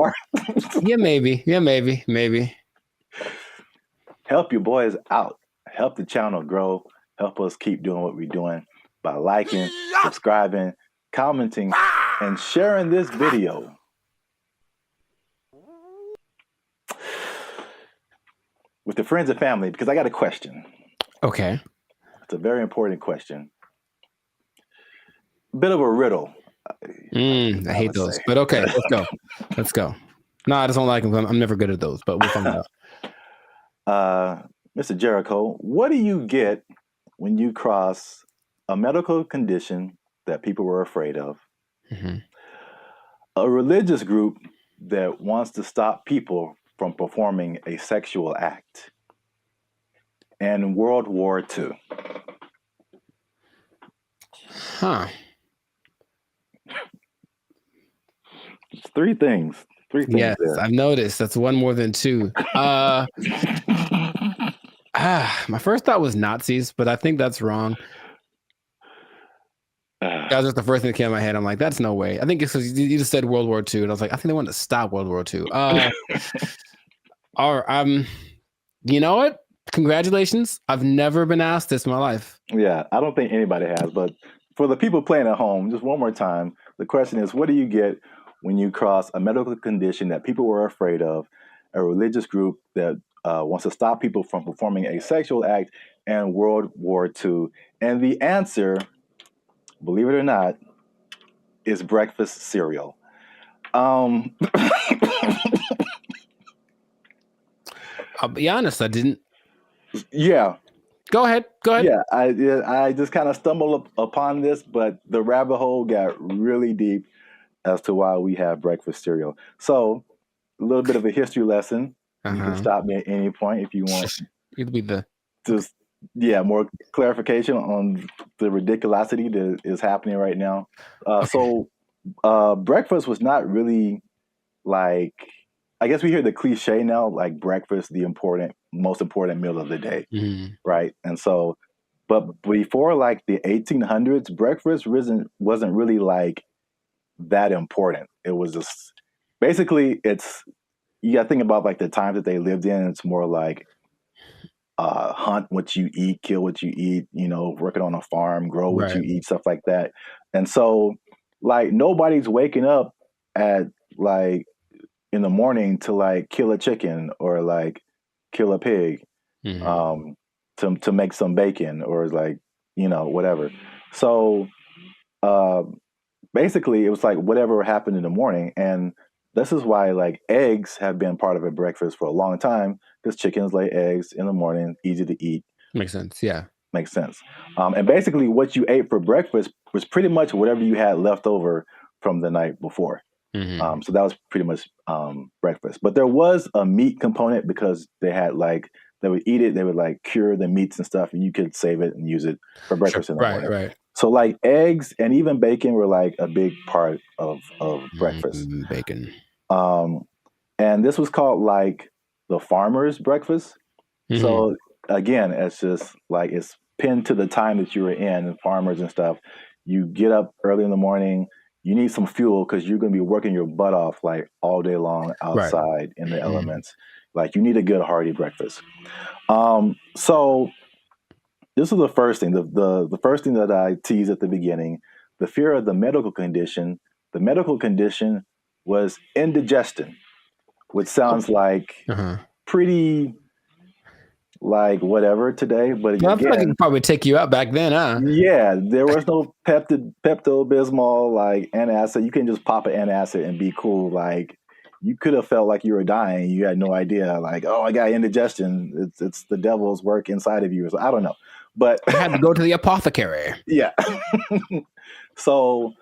yeah, maybe.
Help your boys out. Help the channel grow. Help us keep doing what we're doing by liking, subscribing, commenting, and sharing this video. With the friends and family, because I got a question.
Okay.
It's a very important question. Bit of a riddle.
I hate those, but okay, let's go. No, I just don't like them. I'm never good at those, but we'll find out.
Mr. Jericho, what do you get when you cross a medical condition that people were afraid of, a religious group that wants to stop people from performing a sexual act, and World War II?
Huh.
It's three things.
Yes, there. I've noticed. That's one more than two. My first thought was Nazis, but I think that's wrong. That was just the first thing that came to my head. I'm like, that's no way. I think it's because you just said World War II, and I was like, I think they wanted to stop World War II. You know what? Congratulations. I've never been asked this in my life.
Yeah, I don't think anybody has. But for the people playing at home, just one more time, the question is, what do you get when you cross a medical condition that people were afraid of, a religious group that wants to stop people from performing a sexual act, and World War II? And the answer, believe it or not, is breakfast cereal.
I'll be honest, I didn't.
Yeah.
Go ahead.
Yeah, I just kind of stumbled upon this, but the rabbit hole got really deep as to why we have breakfast cereal. So, a little bit of a history lesson. You can stop me at any point if you want.
It'll be
more clarification on the ridiculosity that is happening right now. So, breakfast was not really like, I guess we hear the cliche now, like breakfast, the most important meal of the day, right? And so, but before like the 1800s, breakfast wasn't really like that important. It was just basically you got to think about like the times that they lived in. It's more like hunt what you eat, kill what you eat, working on a farm, grow what you eat, stuff like that. And so like nobody's waking up at like in the morning to like kill a chicken or like kill a pig to make some bacon or like, whatever. So basically it was like whatever happened in the morning. And this is why like eggs have been part of a breakfast for a long time, because chickens lay eggs in the morning, easy to eat.
Makes sense. Yeah.
Makes sense. And basically what you ate for breakfast was pretty much whatever you had left over from the night before.
Mm-hmm.
So that was pretty much breakfast. But there was a meat component because they had like they would eat it, they would like cure the meats and stuff, and you could save it and use it for breakfast in the morning.
Right.
So like eggs and even bacon were like a big part of breakfast.
Bacon.
And this was called like the farmer's breakfast.
Mm-hmm.
So again, it's just like it's pinned to the time that you were in, and farmers and stuff. You get up early in the morning. You need some fuel because you're going to be working your butt off like all day long outside in the elements. Like you need a good hearty breakfast. So this is the first thing. The first thing that I teased at the beginning, the fear of the medical condition. The medical condition was indigestion, which sounds like pretty like whatever today, but
I feel like it could probably take you out back then, huh?
Yeah, there was no Pepto-Bismol, like antacid. You can just pop an antacid and be cool. Like you could have felt like you were dying. You had no idea. Like, oh, I got indigestion. It's the devil's work inside of you. So I don't know, but
I had to go to the apothecary.
Yeah. So,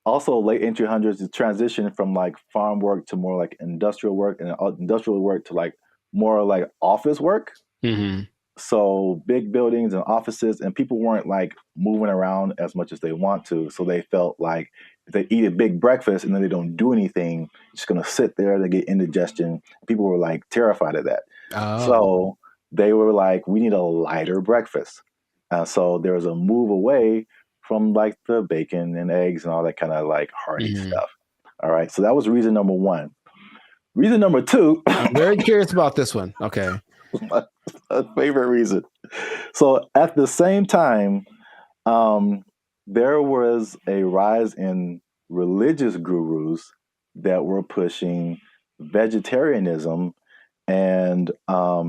also late 1800s, the transition from like farm work to more like industrial work, and industrial work to like more like office work.
Mm-hmm.
So big buildings and offices, and people weren't like moving around as much as they want to. So they felt like if they eat a big breakfast and then they don't do anything, just going to sit there, they get indigestion. People were like terrified of that.
Oh.
So they were like, we need a lighter breakfast. So there was a move away from like the bacon and eggs and all that kind of like hearty stuff. All right. So that was reason number one. Reason number two.
I'm very curious about this one. Okay.
My favorite reason. So at the same time, there was a rise in religious gurus that were pushing vegetarianism and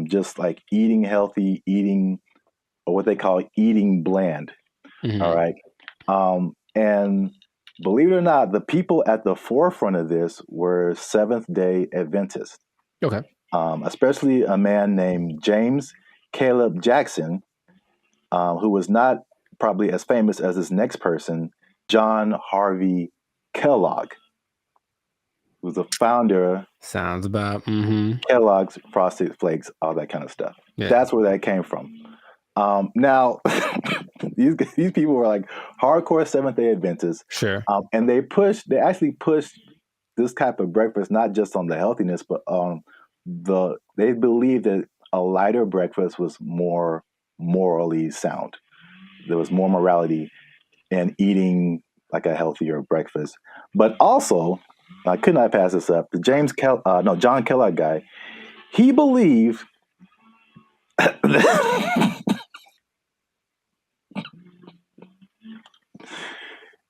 just like eating healthy, eating or what they call eating bland.
Mm-hmm.
All right. And believe it or not, the people at the forefront of this were Seventh-day Adventists.
Okay.
Especially a man named James Caleb Jackson, who was not probably as famous as this next person, John Harvey Kellogg, who's the founder.
Sounds about
Kellogg's Frosted Flakes, all that kind of stuff.
Yeah.
That's where that came from. Now, these people were like hardcore Seventh-day Adventists.
Sure.
And they actually pushed this type of breakfast, not just on the healthiness, but they believed that a lighter breakfast was more morally sound. There was more morality in eating like a healthier breakfast. But also, I could not pass this up. The John Kellogg guy, he believed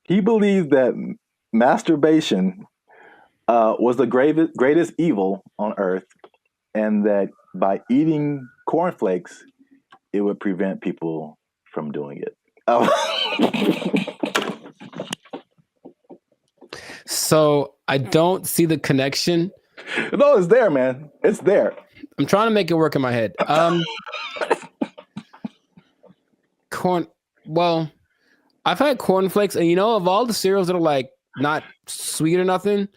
he believed that masturbation was the greatest evil on earth, and that by eating cornflakes, it would prevent people from doing it.
So I don't see the connection.
No, it's there, man. It's there.
I'm trying to make it work in my head. Well, I've had cornflakes, and of all the cereals that are like not sweet or nothing,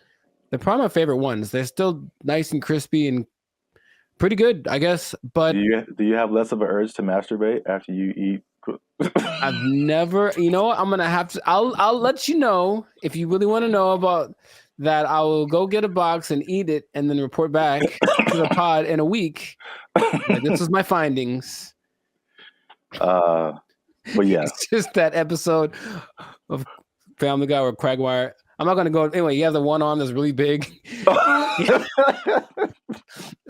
they're probably my favorite ones. They're still nice and crispy and pretty good, I guess. But
do you have less of an urge to masturbate after you eat?
I've never. You know what? I'm gonna have to. I'll let you know if you really want to know about that. I will go get a box and eat it, and then report back to the pod in a week. Like, this is my findings.
But yeah,
it's just that episode of Family Guy where Quagmire. I'm not gonna go anyway. You have the one arm that's really big. It's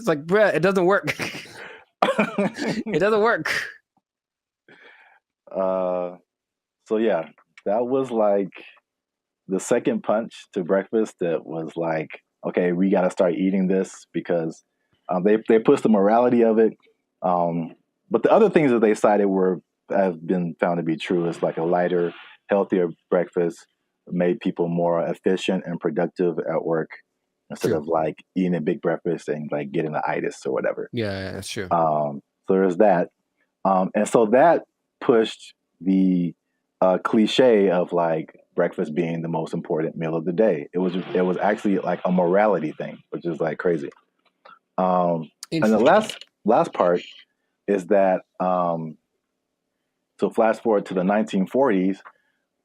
like, bruh, it doesn't work. It doesn't work.
So yeah, that was like the second punch to breakfast. That was like, okay, we got to start eating this because they pushed the morality of it. But the other things that they cited have been found to be true. Is like a lighter, healthier breakfast made people more efficient and productive at work instead of like eating a big breakfast and like getting the itis or whatever.
Yeah, that's true.
So there's that. And so that pushed the cliche of like
breakfast being the most important meal of the day. It was actually like a morality thing, which is like crazy. And the last part is that so flash forward to the 1940s,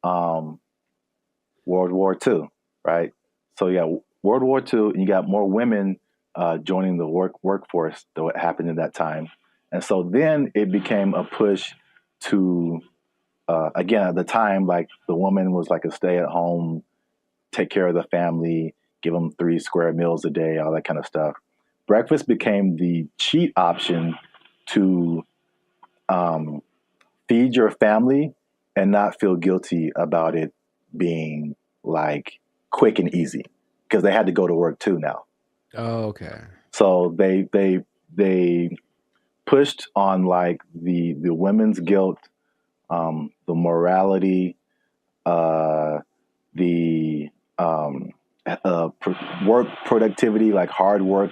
World War II, right? So yeah, World War II, and you got more women joining the workforce than what happened in that time. And so then it became a push to, again, at the time, like the woman was like a stay-at-home, take care of the family, give them 3 square meals a day, all that kind of stuff. Breakfast became the cheat option to feed your family and not feel guilty about it being like quick and easy, because they had to go to work too now.
Oh, okay.
So they pushed on like the women's guilt, the morality, the work productivity, like hard work.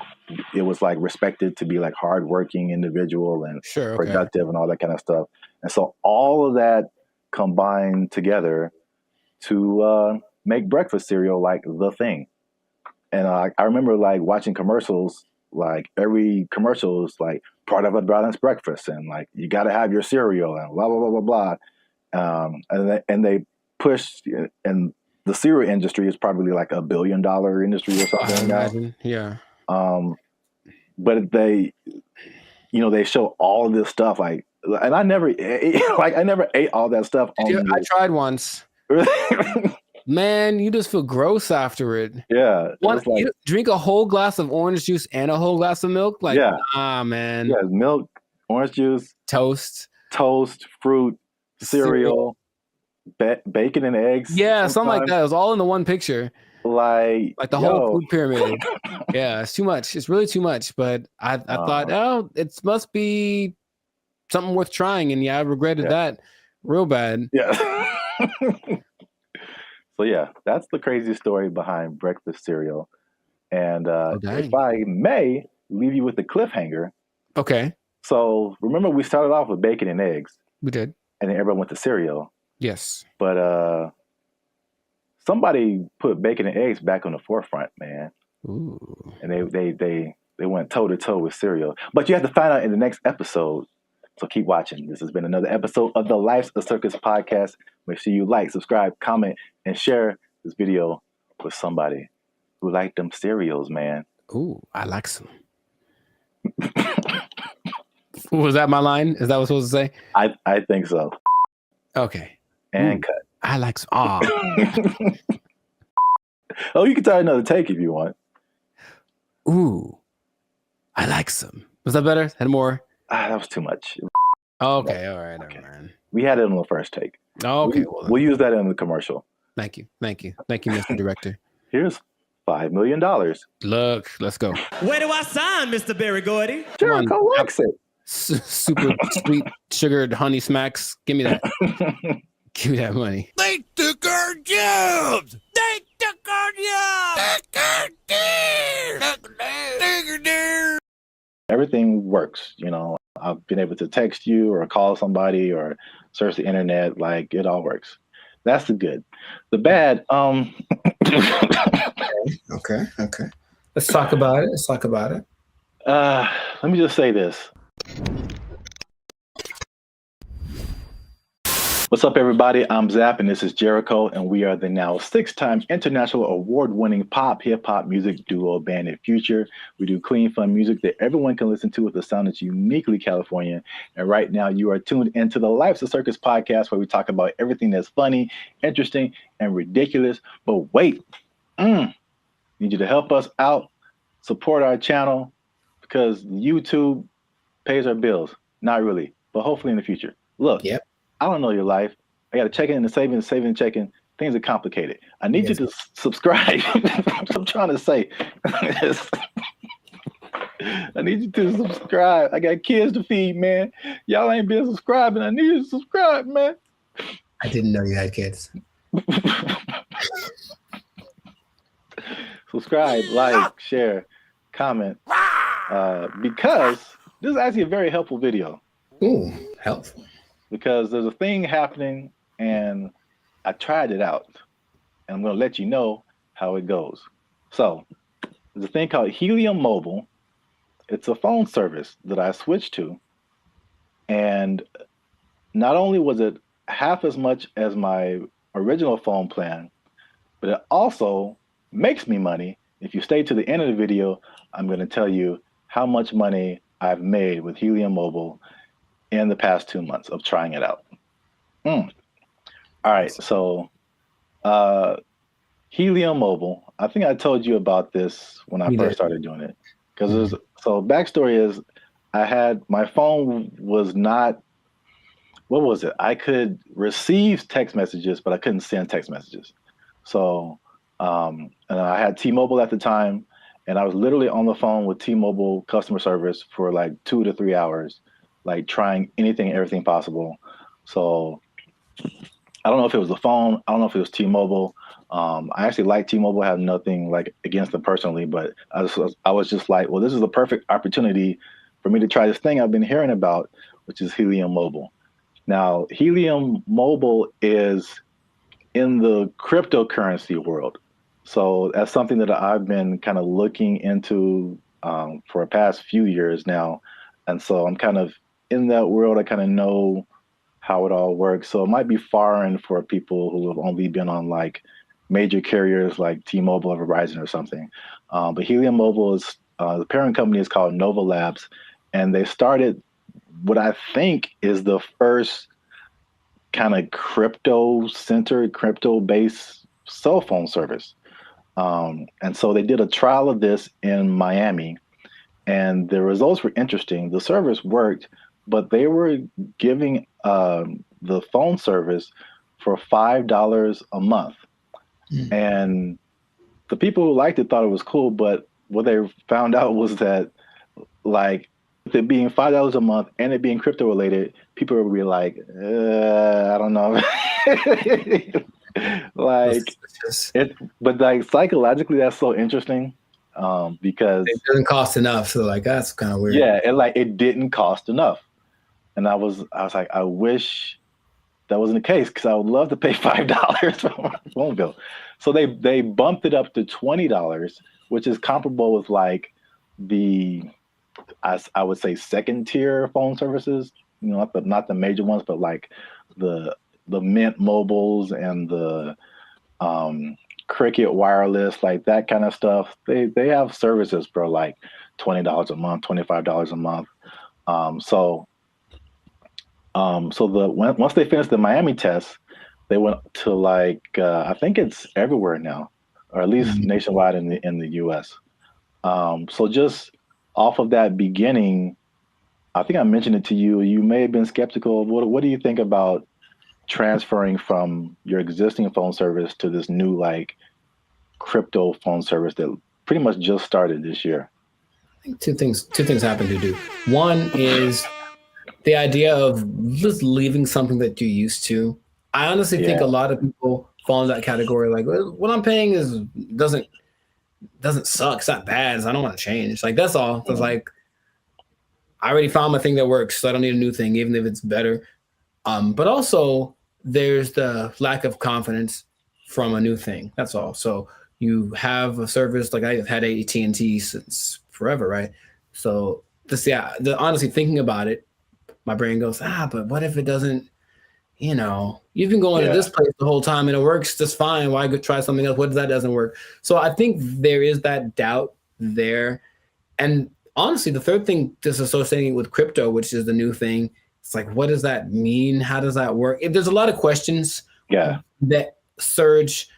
It was like respected to be like hardworking individual and productive and all that kind of stuff. And so all of that combined together to make breakfast cereal like the thing. And I remember like watching commercials, like every commercial is like part of a balanced breakfast, and like you got to have your cereal and blah blah blah blah blah. And they pushed, and the cereal industry is probably like $1 billion industry or something now.
Yeah.
But they, they show all of this stuff like, and I never ate all that stuff.
I tried once. Man, you just feel gross after it.
Yeah.
You drink a whole glass of orange juice and a whole glass of milk? Like, man.
Yeah, milk, orange juice,
toast,
fruit, cereal, bacon and eggs.
Yeah, something like that. It was all in the one picture.
Like
the whole food pyramid. Yeah, it's too much. It's really too much. But I thought, it must be something worth trying. And I regretted that real bad.
Yeah. So yeah, that's the crazy story behind breakfast cereal. And if I may leave you with the cliffhanger.
Okay.
So remember we started off with bacon and eggs.
We did.
And then everyone went to cereal.
Yes.
But somebody put bacon and eggs back on the forefront, man.
Ooh.
And they went toe to toe with cereal. But you have to find out in the next episode. So keep watching. This has been another episode of the Life's a Circus podcast. Make sure you like, subscribe, comment, and share this video with somebody who liked them cereals, man.
Ooh, I like some. Was that my line? Is that what I was supposed to say?
I think so.
Okay.
And cut.
I like some.
Oh, you can try another take if you want.
Ooh, I like some. Was that better? Had more?
That was too much.
Okay, all right, okay. Man.
We had it on the first take.
Okay,
we'll use that in the commercial.
Thank you, Mr. Director.
Here's $5 million.
Look, let's go.
Where do I sign, Mr. Barry Gordy?
Jericho likes it.
Super sweet sugared honey smacks. Give me that. Give me that money.
They took our jobs. They took our jobs.
Everything works, I've been able to text you or call somebody or search the internet. Like, it all works. That's the good. The bad,
Okay. Let's talk about it.
Let me just say this. What's up, everybody? I'm Zap, and this is Jericho, and we are the now 6-time international award-winning pop hip-hop music duo Band and Future. We do clean, fun music that everyone can listen to with a sound that's uniquely Californian. And right now, you are tuned into the Life's a Circus podcast, where we talk about everything that's funny, interesting, and ridiculous. But wait, need you to help us out, support our channel, because YouTube pays our bills. Not really, but hopefully in the future. Look.
Yep.
I don't know your life. I got to check in and saving and checking. Things are complicated. I need you to subscribe. I'm trying to say. I need you to subscribe. I got kids to feed, man. Y'all ain't been subscribing. I need you to subscribe, man.
I didn't know you had kids.
Subscribe, like, share, comment. Because this is actually a very helpful video.
Ooh, helpful.
Because there's a thing happening, and I tried it out.
and I'm going to let you know how it goes. So there's a thing called Helium Mobile. It's a phone service that I switched to, and not only was it half as much as my original phone plan, but it also makes me money. If you stay to the end of the video, I'm going to tell you how much money I've made with Helium Mobile in the past 2 months of trying it out. All right, so Helium Mobile, I think I told you about this when I first started doing it. Because so backstory is I had, my phone was not, what was it? I could receive text messages, but I couldn't send text messages. So, and I had T-Mobile at the time, and I was literally on the phone with T-Mobile customer service for like 2 to 3 hours, like trying anything and everything possible. So I don't know if it was the phone. I don't know if it was T-Mobile. I actually like T-Mobile. I have nothing like against them personally, but I was just like, well, this is the perfect opportunity for me to try this thing I've been hearing about, which is Helium Mobile. Now, Helium Mobile is in the cryptocurrency world. So that's something that I've been kind of looking into for the past few years now. And so I'm kind of in that world. I kind of know how it all works. So it might be foreign for people who have only been on like major carriers like T-Mobile or Verizon or something. But Helium Mobile is, the parent company is called Nova Labs, and they started what I think is the first kind of crypto-centered, crypto-based cell phone service. And so they did a trial of this in Miami, and the results were interesting. The service worked, but they were giving the phone service for $5 a month. And the people who liked it thought it was cool, but what they found out was that, like, with it being $5 a month and it being crypto related, people would be like, I don't know. Like, but like psychologically, that's so interesting because
it doesn't cost enough. So like, that's kind of weird.
Yeah, it didn't cost enough, and I was like, I wish that wasn't the case because I would love to pay $5 for my phone bill. So they bumped it up to $20, which is comparable with like the, I would say, second tier phone services. You know, not the major ones, but like the Mint Mobiles and the Cricket Wireless, like that kind of stuff. They have services for like $20 a month, $25 a month. Once they finished the Miami test, they went to like I think it's everywhere now, or at least nationwide in the U.S. So just off of that beginning, I think I mentioned it to you. You may have been skeptical. What do you think about transferring from your existing phone service to this new like crypto phone service that pretty much just started this year?
I think two things happen to do. One is the idea of just leaving something that you're used to. I honestly think a lot of people fall in that category. Like, well, what I'm paying doesn't suck. It's not bad. So I don't want to change. Like, that's all. It's like, I already found my thing that works, so I don't need a new thing, even if it's better. But also, there's the lack of confidence from a new thing. That's all. So you have a service, like I've had AT&T since forever, right? So honestly, thinking about it, my brain goes, but what if it doesn't, you've been going to this place the whole time and it works just fine. Why go try something else? What if that doesn't work? So I think there is that doubt there. And honestly, the third thing, just associating with crypto, which is the new thing, it's like, what does that mean? How does that work? There's a lot of questions that surge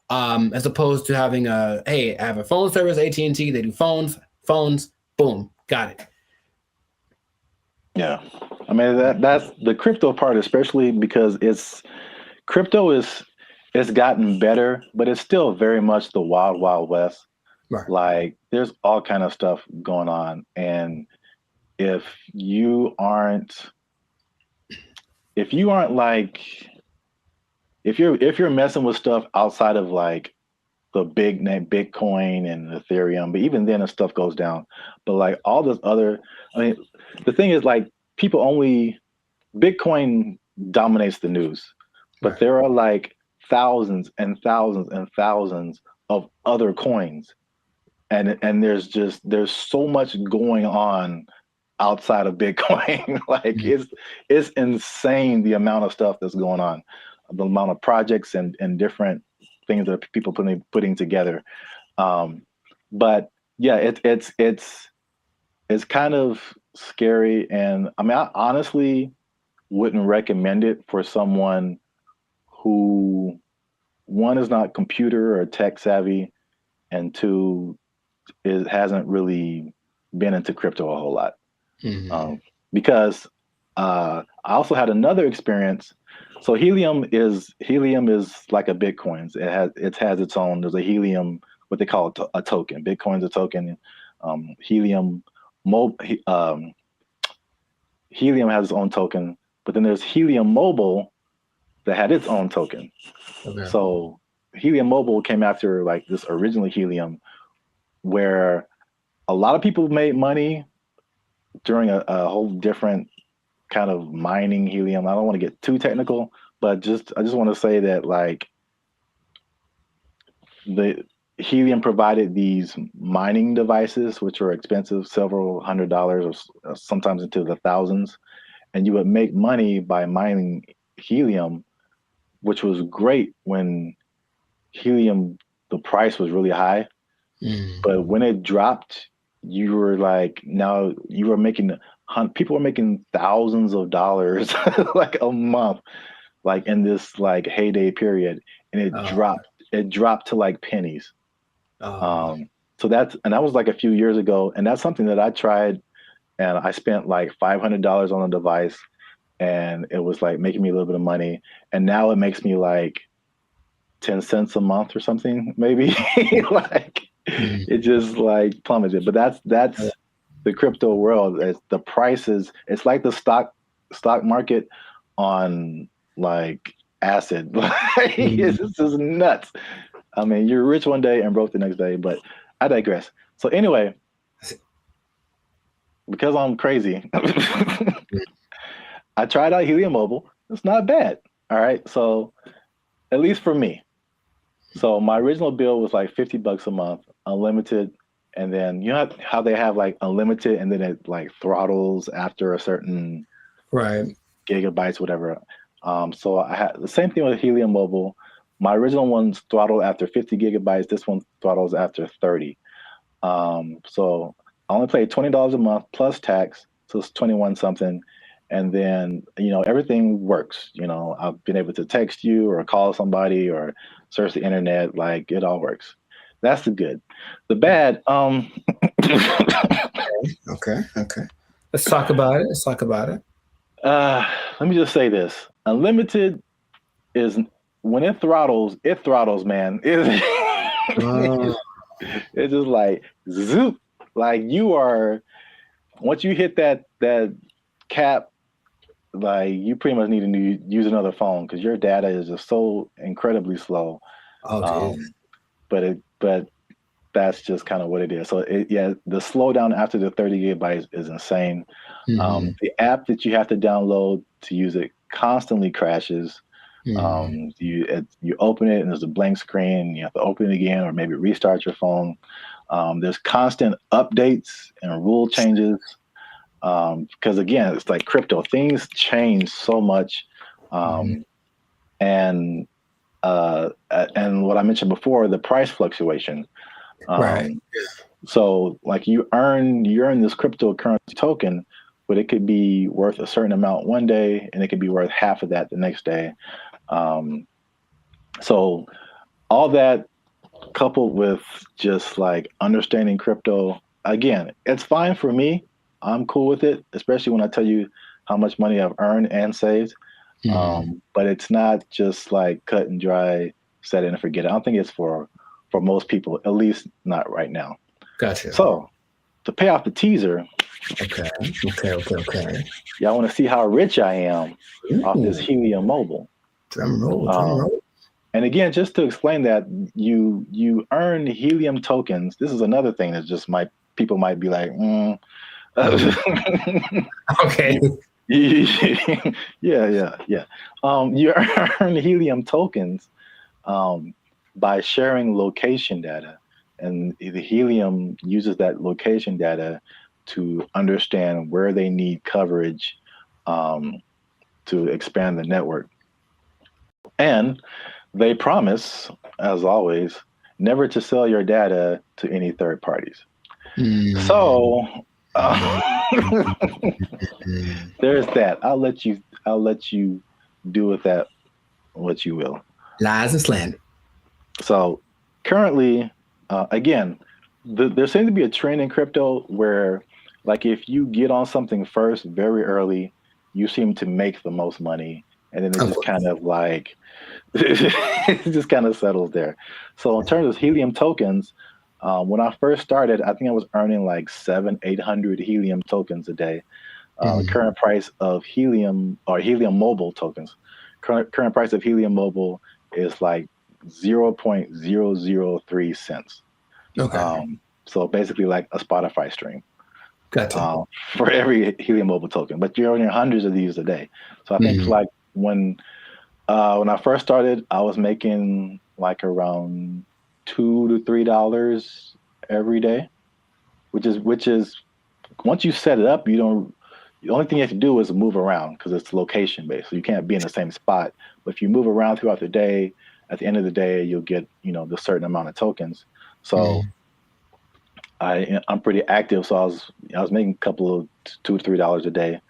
as opposed to having I have a phone service, AT&T, they do phones, boom, got it.
Yeah, I mean that's the crypto part, especially because it's gotten better, but it's still very much the wild, wild west.
Right.
Like there's all kind of stuff going on, and if you're messing with stuff outside of like the big name Bitcoin and Ethereum, but even then, stuff goes down. But like all this other, I mean, the thing is like Bitcoin dominates the news, but there are like thousands and thousands and thousands of other coins. And there's so much going on outside of Bitcoin. Like it's insane the amount of stuff that's going on, the amount of projects and different things that people putting together. But yeah, it's kind of scary, and I mean, I honestly wouldn't recommend it for someone who, one, is not computer or tech savvy, and two, hasn't really been into crypto a whole lot. Because I also had another experience. So Helium is like a Bitcoin. It has its own. There's a Helium, what they call a token. Bitcoin's a token. Helium has its own token, but then there's Helium Mobile that had its own token. Okay. So Helium Mobile came after like this original Helium, where a lot of people made money during a whole different kind of mining Helium. I don't want to get too technical, but I just want to say that like the Helium provided these mining devices, which are expensive, several $100s or sometimes into the thousands. And you would make money by mining Helium, which was great when Helium, the price was really high. But when it dropped, you were like, now you were making, people were making thousands of dollars like a month, like in this like heyday period. And it dropped to like pennies. So that was like a few years ago. And that's something that I tried, and I spent like $500 on a device, and it was like making me a little bit of money. And now it makes me like 10 cents a month or something, maybe. Like it just like plummeted. But that's the crypto world. The prices, it's like the stock market on like acid. It's just nuts. I mean, you're rich one day and broke the next day, but I digress. So anyway, because I'm crazy, I tried out Helium Mobile. It's not bad. All right. So at least for me. So my original bill was like $50 a month, unlimited. And then you know how they have like unlimited and then it like throttles after a certain gigabytes, whatever. So I had the same thing with Helium Mobile. My original one's throttled after 50 gigabytes. This one throttles after 30. So I only paid $20 a month plus tax. So it's 21 something. And then, you know, everything works. You know, I've been able to text you or call somebody or search the internet. Like it all works. That's the good. The bad,
Okay. Let's talk about it.
Let me just say this. Unlimited is, when it throttles, man. It's just like zoop. Like you are, once you hit that cap, like you pretty much need to use another phone because your data is just so incredibly slow. But that's just kind of what it is. So the slowdown after the 30 gigabytes is insane. The app that you have to download to use it constantly crashes. You open it and there's a blank screen. You have to open it again or maybe restart your phone. There's constant updates and rule changes. Because again, it's like crypto, things change so much. And what I mentioned before, the price fluctuation. So like you earn this cryptocurrency token, but it could be worth a certain amount one day and it could be worth half of that the next day. So all that coupled with just like understanding crypto, again, it's fine for me. I'm cool with it, especially when I tell you how much money I've earned and saved. But it's not just like cut and dry, set it and forget it. I don't think it's for most people, at least not right now.
Gotcha.
So to pay off the teaser.
Okay.
Y'all want to see how rich I am off this Helium Mobile.
Drum roll.
And again, just to explain that, you earn Helium tokens. This is another thing that just people might be like,
okay.
Yeah. You earn Helium tokens by sharing location data, and the Helium uses that location data to understand where they need coverage to expand the network. And they promise, as always, never to sell your data to any third parties. So there's that. I'll let you do with that what you will.
Lies and slander.
So currently, again, there seems to be a trend in crypto where, like, if you get on something first very early, you seem to make the most money, and then it just kind of like it just kind of settles there. So in terms of Helium tokens, when I first started, I think I was earning like 700-800 Helium tokens a day. The current price of Helium or Helium Mobile tokens, current price of Helium Mobile is like 0.003 cents.
Okay.
So basically like a Spotify stream.
Gotcha.
For every Helium Mobile token, but you're earning hundreds of these a day. So I think like when I first started, I was making like around $2 to $3 every day, which is once you set it up, the only thing you have to do is move around because it's location based. So you can't be in the same spot. But if you move around throughout the day, at the end of the day, you'll get, the certain amount of tokens. So I'm pretty active. So I was making a couple of $2 to $3 a day.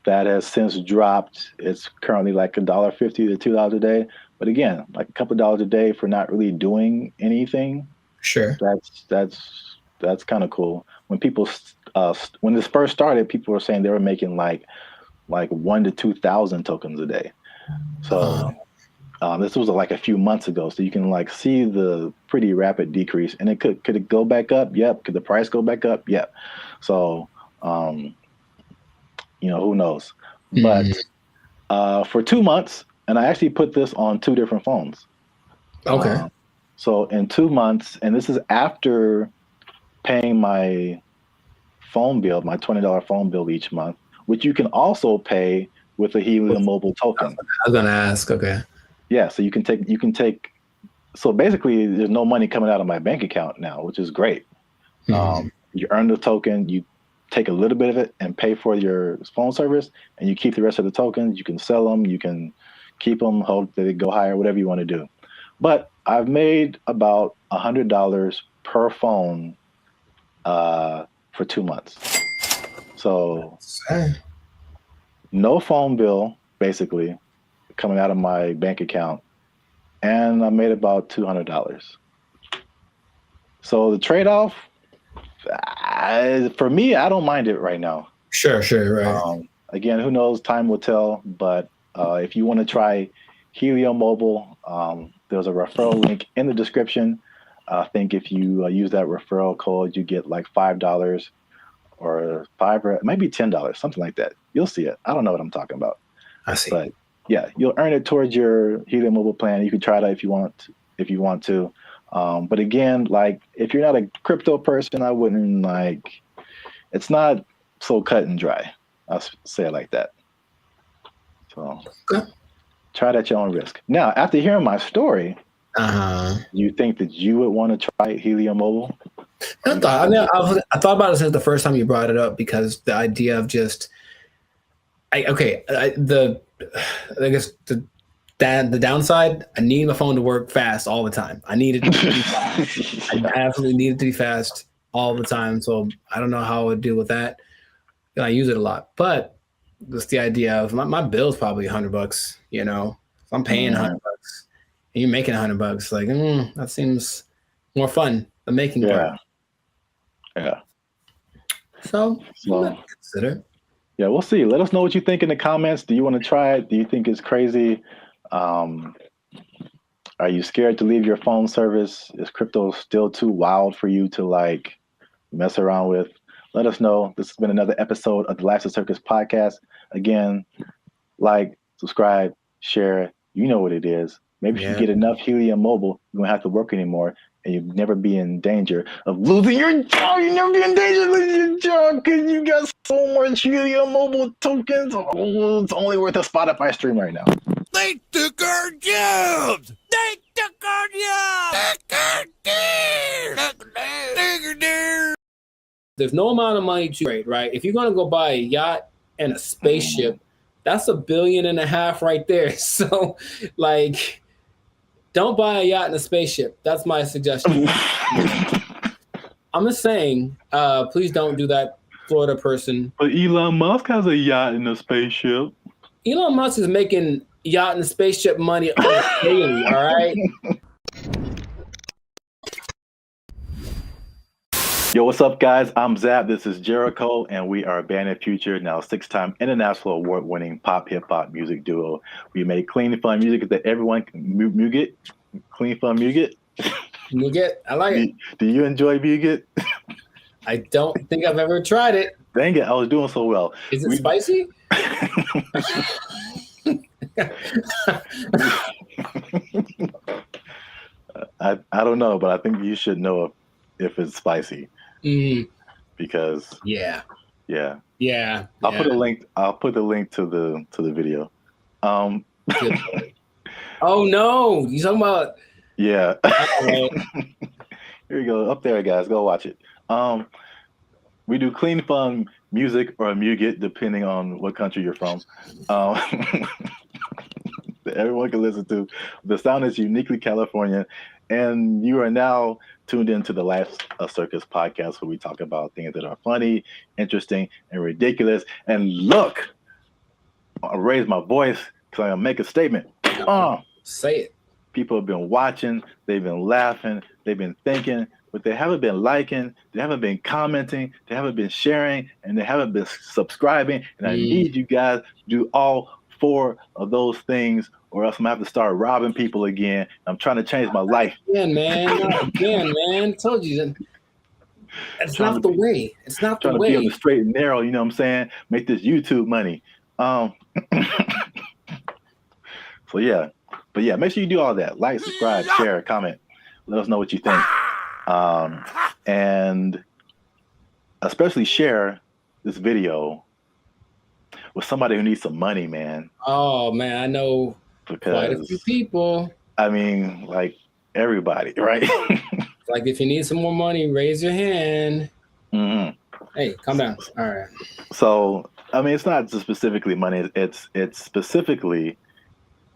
That has since dropped. It's currently like $1.50 to $2 a day. But again, like a couple of dollars a day for not really doing anything.
Sure.
That's kind of cool. When people when this first started, people were saying they were making like 1,000 to 2,000 tokens a day. So this was like a few months ago. So you can like see the pretty rapid decrease. And could it go back up? Yep. Could the price go back up? Yep. So who knows? But for 2 months, and I actually put this on 2 different phones.
Okay.
So in 2 months, and this is after paying my phone bill, my $20 phone bill each month, which you can also pay with a Helium Mobile token.
I was gonna ask. Okay.
Yeah, so you can take. So basically, there's no money coming out of my bank account now, which is great. You earn the token, you take a little bit of it and pay for your phone service, and you keep the rest of the tokens. You can sell them, you can keep them, hope that they go higher, whatever you want to do. But I've made about $100 per phone for 2 months. So no phone bill, basically, coming out of my bank account, and I made about $200. So the trade-off, for me, I don't mind it right now.
Sure, right.
Again, who knows? Time will tell. But if you want to try Helium Mobile, there's a referral link in the description. I think if you use that referral code, you get like $5 or it might be $10, something like that. You'll see it. I don't know what I'm talking about.
I see.
But yeah, you'll earn it towards your Helium Mobile plan. You can try that if you want to. But again, like if you're not a crypto person, I wouldn't it's not so cut and dry. I'll say it like that. So try it at your own risk. Now, after hearing my story, you think that you would want to try Helium Mobile?
I thought about it since the first time you brought it up, because the idea of just, the downside, I need my phone to work fast all the time. I need it to be fast. I absolutely need it to be fast all the time. So I don't know how I would deal with that. I use it a lot, but just the idea of my bill's probably $100. If I'm paying $100 and you're making $100, like that seems more fun. The making part.
Yeah.
So consider.
Yeah, we'll see. Let us know what you think in the comments. Do you want to try it? Do you think it's crazy? Are you scared to leave your phone service? Is crypto still too wild for you to mess around with? Let us know. This has been another episode of the Life's a Circus podcast. Again, subscribe, share. You know what it is. Maybe if you get enough Helium Mobile, you won't have to work anymore, and you'll never be in danger of losing your job. You never be in danger of losing your job because you got so much Helium Mobile tokens. Oh, it's only worth a Spotify stream right now.
They took our jobs. They took our jobs.
There's no amount of money to trade, right? If you're gonna go buy a yacht and a spaceship, that's $1.5 billion right there. So, like, don't buy a yacht and a spaceship. That's my suggestion. I'm just saying, please don't do that, Florida person.
But Elon Musk has a yacht and a spaceship.
Elon Musk is making yacht and spaceship money daily, all right?
Yo, what's up, guys? I'm Zab. This is Jericho, and we are Band of Future, now 6-time international award-winning pop hip-hop music duo. We make clean, fun music that everyone can Muget. Clean, fun Muget.
Muget, I like it.
Do you enjoy Muget?
I don't think I've ever tried it.
Dang it, I was doing so well.
Is it spicy?
I don't know, but I think you should know if it's spicy. Because
yeah.
I'll put a link. I'll put the link to the video.
Oh no, you talking about?
Yeah. Here we go. Up there, guys. Go watch it. We do clean, fun music or Muget, depending on what country you're from. That everyone can listen to. The sound is uniquely Californian, and you are now tuned into the Life Circus podcast, where we talk about things that are funny, interesting, and ridiculous. And look, I raise my voice because I'm gonna make a statement.
Say it.
People have been watching, they've been laughing, they've been thinking, but they haven't been liking, they haven't been commenting, they haven't been sharing, and they haven't been subscribing. And I need you guys to do all 4 of those things, or else I'm gonna have to start robbing people again. I'm trying to change my life.
Again, man. Told you that. It's not the way. It's not the way.
Trying to be on the straight and narrow, you know what I'm saying? Make this YouTube money. So yeah. But yeah, make sure you do all that. Like, subscribe, share, comment. Let us know what you think. And especially share this video with somebody who needs some money, man.
Oh, man, I know quite a few people.
I mean, like, everybody, right?
Like, if you need some more money, raise your hand. Hey, calm down. All right.
So, I mean, it's not just specifically money. It's specifically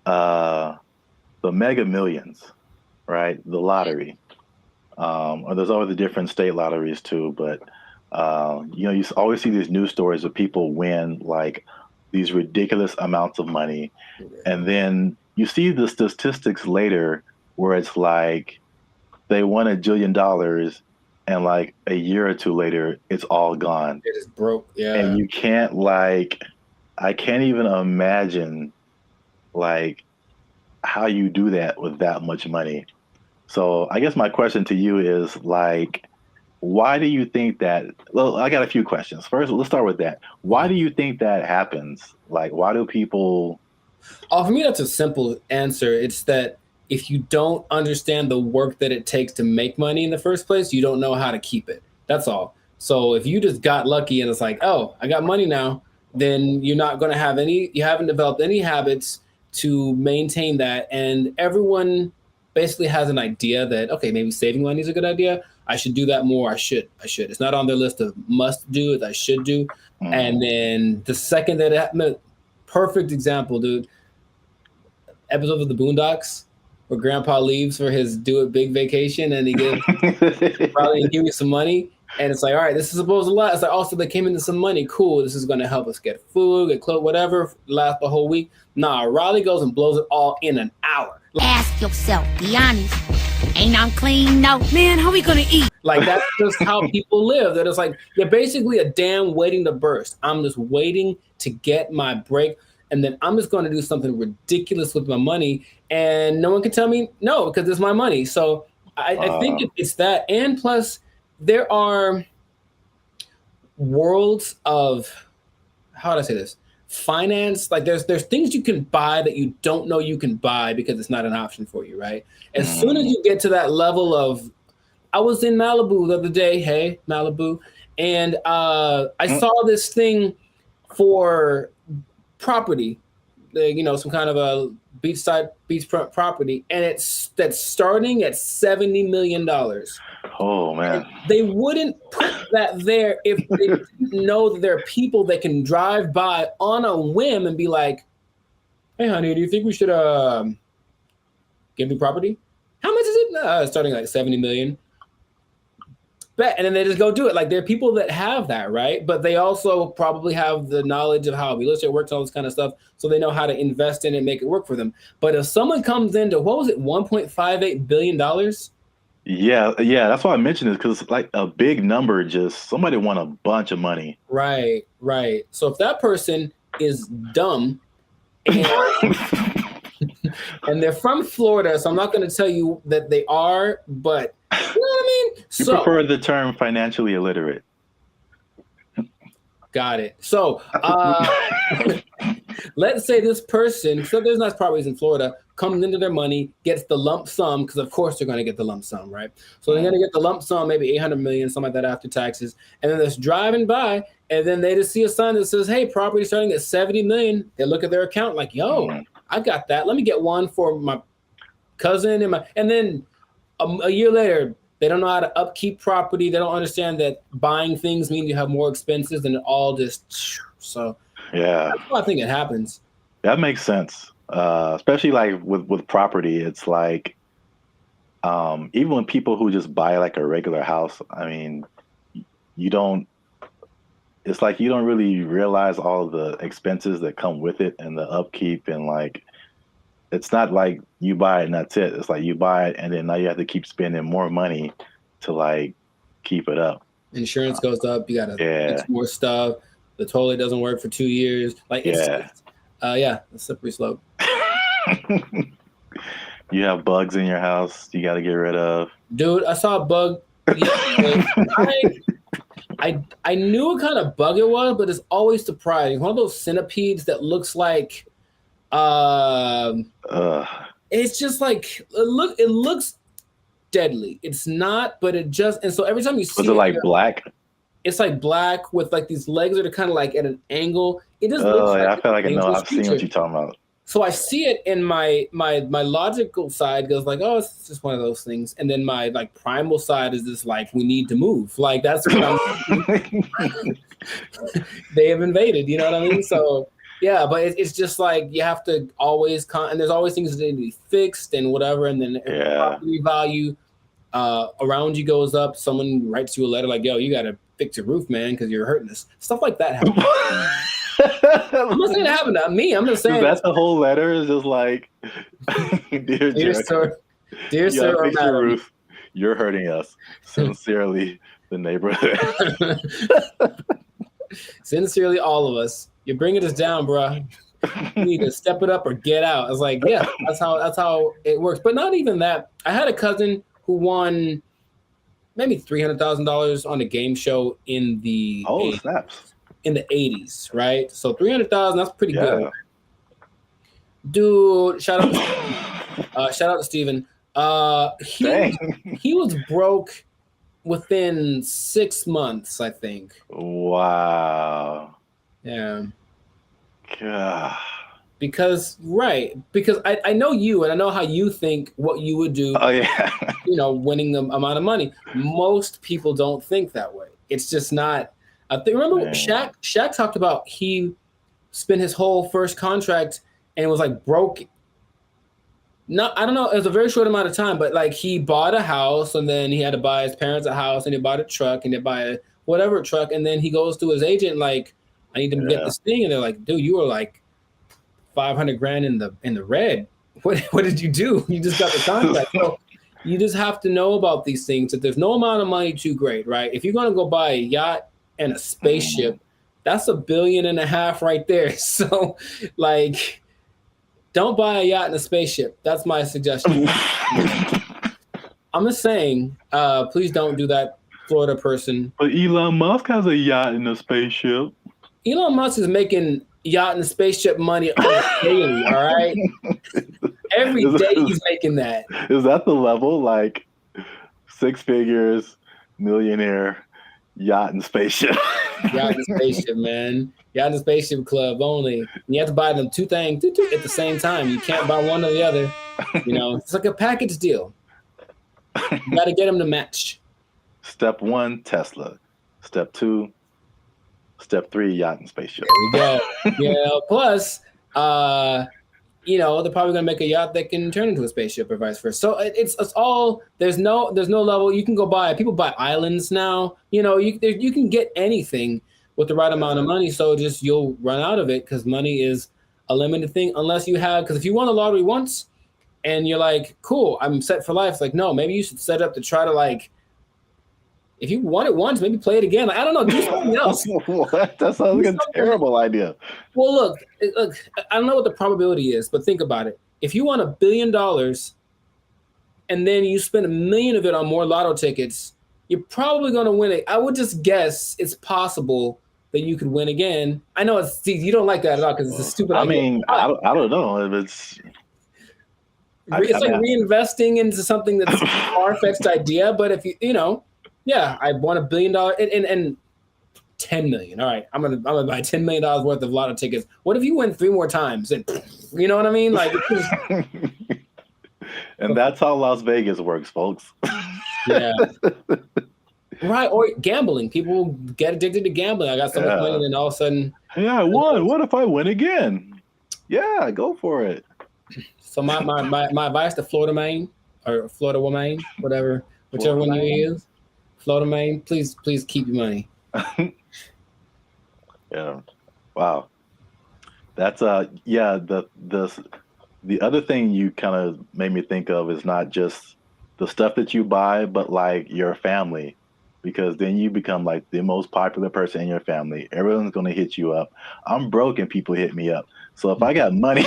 the Mega Millions, right? The lottery. Or there's always the different state lotteries too, but you always see these news stories of people win like these ridiculous amounts of money, and then you see the statistics later where it's like they won $1 jillion, and like a year or two later, it's all gone.
It is broke, yeah.
And you can't I can't even imagine like how you do that with that much money. So I guess my question to you is like, why do you think that? Well, I got a few questions. First, let's start with that. Why do you think that happens? Like, why do people?
Oh, for me, that's a simple answer. It's that if you don't understand the work that it takes to make money in the first place, you don't know how to keep it. That's all. So if you just got lucky and it's like, oh, I got money now, then you're not going to have you haven't developed any habits to maintain that. And everyone basically has an idea that, okay, maybe saving money is a good idea. I should do that more. I should. It's not on their list of must do, it's I should do. And then the second that it happened, perfect example, dude. Episode of the Boondocks where Grandpa leaves for his do it big vacation and he gives probably give you some money. And it's like, all right, this is supposed to last. It's like, also they came into some money. Cool. This is going to help us get food, get clothes, whatever, last the whole week. Nah, Riley goes and blows it all in an hour.
Ask yourself, be honest. Ain't I'm clean? No. Man, how we going to eat?
Like, that's just how people live. That it's like, you're basically a dam waiting to burst. I'm just waiting to get my break. And then I'm just going to do something ridiculous with my money. And no one can tell me no, because it's my money. So I think it's that. And plus, there are worlds of, how do I say this? Finance. Like there's things you can buy that you don't know you can buy because it's not an option for you, right? As soon as you get to that level of, I was in Malibu the other day, hey, Malibu, and I saw this thing for property, some kind of a beachfront property, and that's starting at $70 million.
Oh man.
And they wouldn't put that there if they didn't know that there are people that can drive by on a whim and be like, "Hey, honey, do you think we should give me property? How much is it? Starting like 70 million." Bet, and then they just go do it. Like, there are people that have that, right? But they also probably have the knowledge of how real estate works, all this kind of stuff, so they know how to invest in it and make it work for them. But if someone comes into, what was it, $1.58 billion?
Yeah, that's why I mentioned this, because like a big number, just somebody won a bunch of money.
Right. So if that person is dumb and, and they're from Florida, so I'm not going to tell you that they are, but you know what I mean?
You prefer the term financially illiterate.
Got it. So let's say this person, so there's nice properties in Florida, comes into their money, gets the lump sum, because of course they're going to get the lump sum, right? So they're going to get the lump sum, maybe 800 million, something like that after taxes. And then they're driving by, and then they just see a sign that says, hey, property starting at 70 million. They look at their account like, yo, I got that. Let me get one for my cousin. And then a year later, they don't know how to upkeep property. They don't understand that buying things means you have more expenses, and it all just, so
yeah.
That's why I think it happens.
That makes sense. Especially like with property, it's like even when people who just buy like a regular house, I mean, it's like you don't really realize all of the expenses that come with it and the upkeep, and like it's not like you buy it and that's it. It's like you buy it and then now you have to keep spending more money to like keep it up.
Insurance goes up. You got to fix more stuff. The toilet doesn't work for 2 years. Like it's a slippery slope.
You have bugs in your house you got to get rid of.
Dude, I saw a bug. I knew what kind of bug it was, but it's always surprising. One of those centipedes that looks like it's just like it looks deadly. It's not, but it just, and so every time you see
it like black?
It's like black with like these legs that are kind of like at an angle. It just
looks like I feel like I know. I've seen what you're talking about.
So I see it, and my logical side goes like, oh, it's just one of those things. And then my like primal side is just like, we need to move. Like that's what I'm they have invaded, you know what I mean? So yeah, but it's just like you have to always and there's always things that need to be fixed and whatever, and then property value around you goes up. Someone writes you a letter like, yo, you gotta fix your roof, man, because you're hurting us. Stuff like that happens. I'm not saying it happened to me. I'm just saying
that's the whole letter is just like, dear
sir, or madam,
roof, you're hurting us. Sincerely, the neighborhood.
Sincerely, all of us. You're bringing us down, bro. You need to step it up or get out. I was like, yeah, that's how it works. But not even that. I had a cousin who won maybe $300,000 on a game show in the
snaps.
In the 80s, right? So 300,000, that's pretty good. Dude, shout out to Steven. He was broke within 6 months, I think.
Wow.
Yeah.
God.
Because I know you, and I know how you think what you would do.
Oh yeah.
Winning the amount of money. Most people don't think that way. It's just not. I think, remember Shaq talked about he spent his whole first contract and was like broke. I don't know, it was a very short amount of time, but like he bought a house and then he had to buy his parents a house and he bought a truck and they buy a whatever truck, and then he goes to his agent like, I need to get this thing, and they're like, dude, you were like $500,000 in the red. What did you do? You just got the contract. So you just have to know about these things, that there's no amount of money too great, right? If you're gonna go buy a yacht and a spaceship, that's $1.5 billion right there. So like, don't buy a yacht and a spaceship. That's my suggestion. I'm just saying, please don't do that, Florida person.
But Elon Musk has a yacht and a spaceship.
Elon Musk is making yacht and spaceship money daily, all right? Every day he's making that.
Is that the level? Like 6 figures, millionaire, yacht and spaceship.
Yacht and spaceship, man. You're on the spaceship club only. And you have to buy them two things at the same time. You can't buy one or the other. You know, it's like a package deal. You got to get them to match.
Step 1, Tesla. Step 2, Step 3, yacht and spaceship.
There we go. Yeah. Plus, you know, they're probably gonna make a yacht that can turn into a spaceship or vice versa. So it's all there's no level. You can go buy. People buy islands now. You know, you can get anything with the right amount of money. So just you'll run out of it because money is a limited thing unless you have. Because if you won the lottery once and you're like, cool, I'm set for life. It's like, no, maybe you should set up to try to like. If you won it once, maybe play it again. Like, I don't know, do something else.
What? That sounds like a terrible idea.
Well, look, I don't know what the probability is, but think about it. If you won $1 billion and then you spend $1 million of it on more lotto tickets, you're probably going to win it. I would just guess it's possible that you could win again. I know you don't like that at all because it's a stupid idea.
Mean, I don't know if it's.
It's like reinvesting into something that's a far-fetched idea, but if you know. Yeah, I won $1 billion and 10 million. All right, I'm gonna buy $10 million worth of lotto tickets. What if you win 3 more times? And you know what I mean? Like,
and that's how Las Vegas works, folks.
Yeah. Right, or gambling. People get addicted to gambling. I got so much money, and then all of a sudden,
yeah, I won. What if I win again? Yeah, go for it.
So my advice to Florida man or Florida woman, whatever, whichever one you use. Florida man, please keep your money.
Yeah. Wow. That's yeah, the other thing you kind of made me think of is not just the stuff that you buy, but like your family. Because then you become like the most popular person in your family. Everyone's gonna hit you up. I'm broke and people hit me up. So if I got money,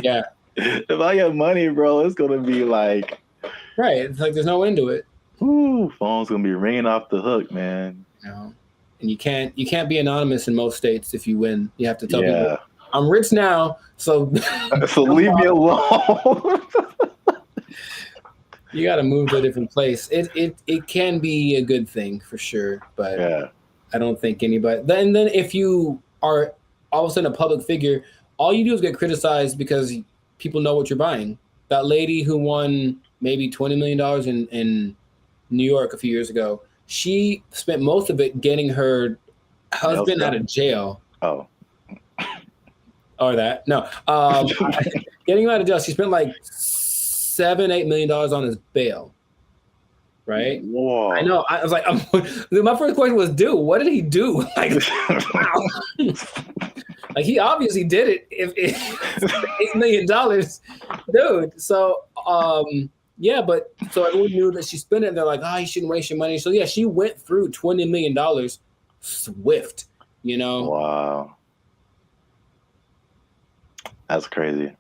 yeah.
If I got money, bro, it's gonna be like
right. It's like there's no end to it.
Ooh, phone's gonna be ringing off the hook, man.
No. And you can't be anonymous in most states if you win. You have to tell people I'm rich now, so
so leave me alone.
You got to move to a different place. It can be a good thing for sure, but I don't think anybody. Then if you are all of a sudden a public figure, all you do is get criticized because people know what you're buying. That lady who won maybe $20 million in New York a few years ago, she spent most of it getting her husband out of jail.
Oh.
Or that. No. Getting him out of jail. She spent like $7-8 million on his bail. Right?
Whoa.
I know. I was like, my first question was, dude, what did he do? Like, wow. Like he obviously did it. If $8 million, dude. So, yeah, but so everyone knew that she spent it. And they're like, oh, you shouldn't waste your money. So yeah, she went through $20 million swift. You know?
Wow. That's crazy.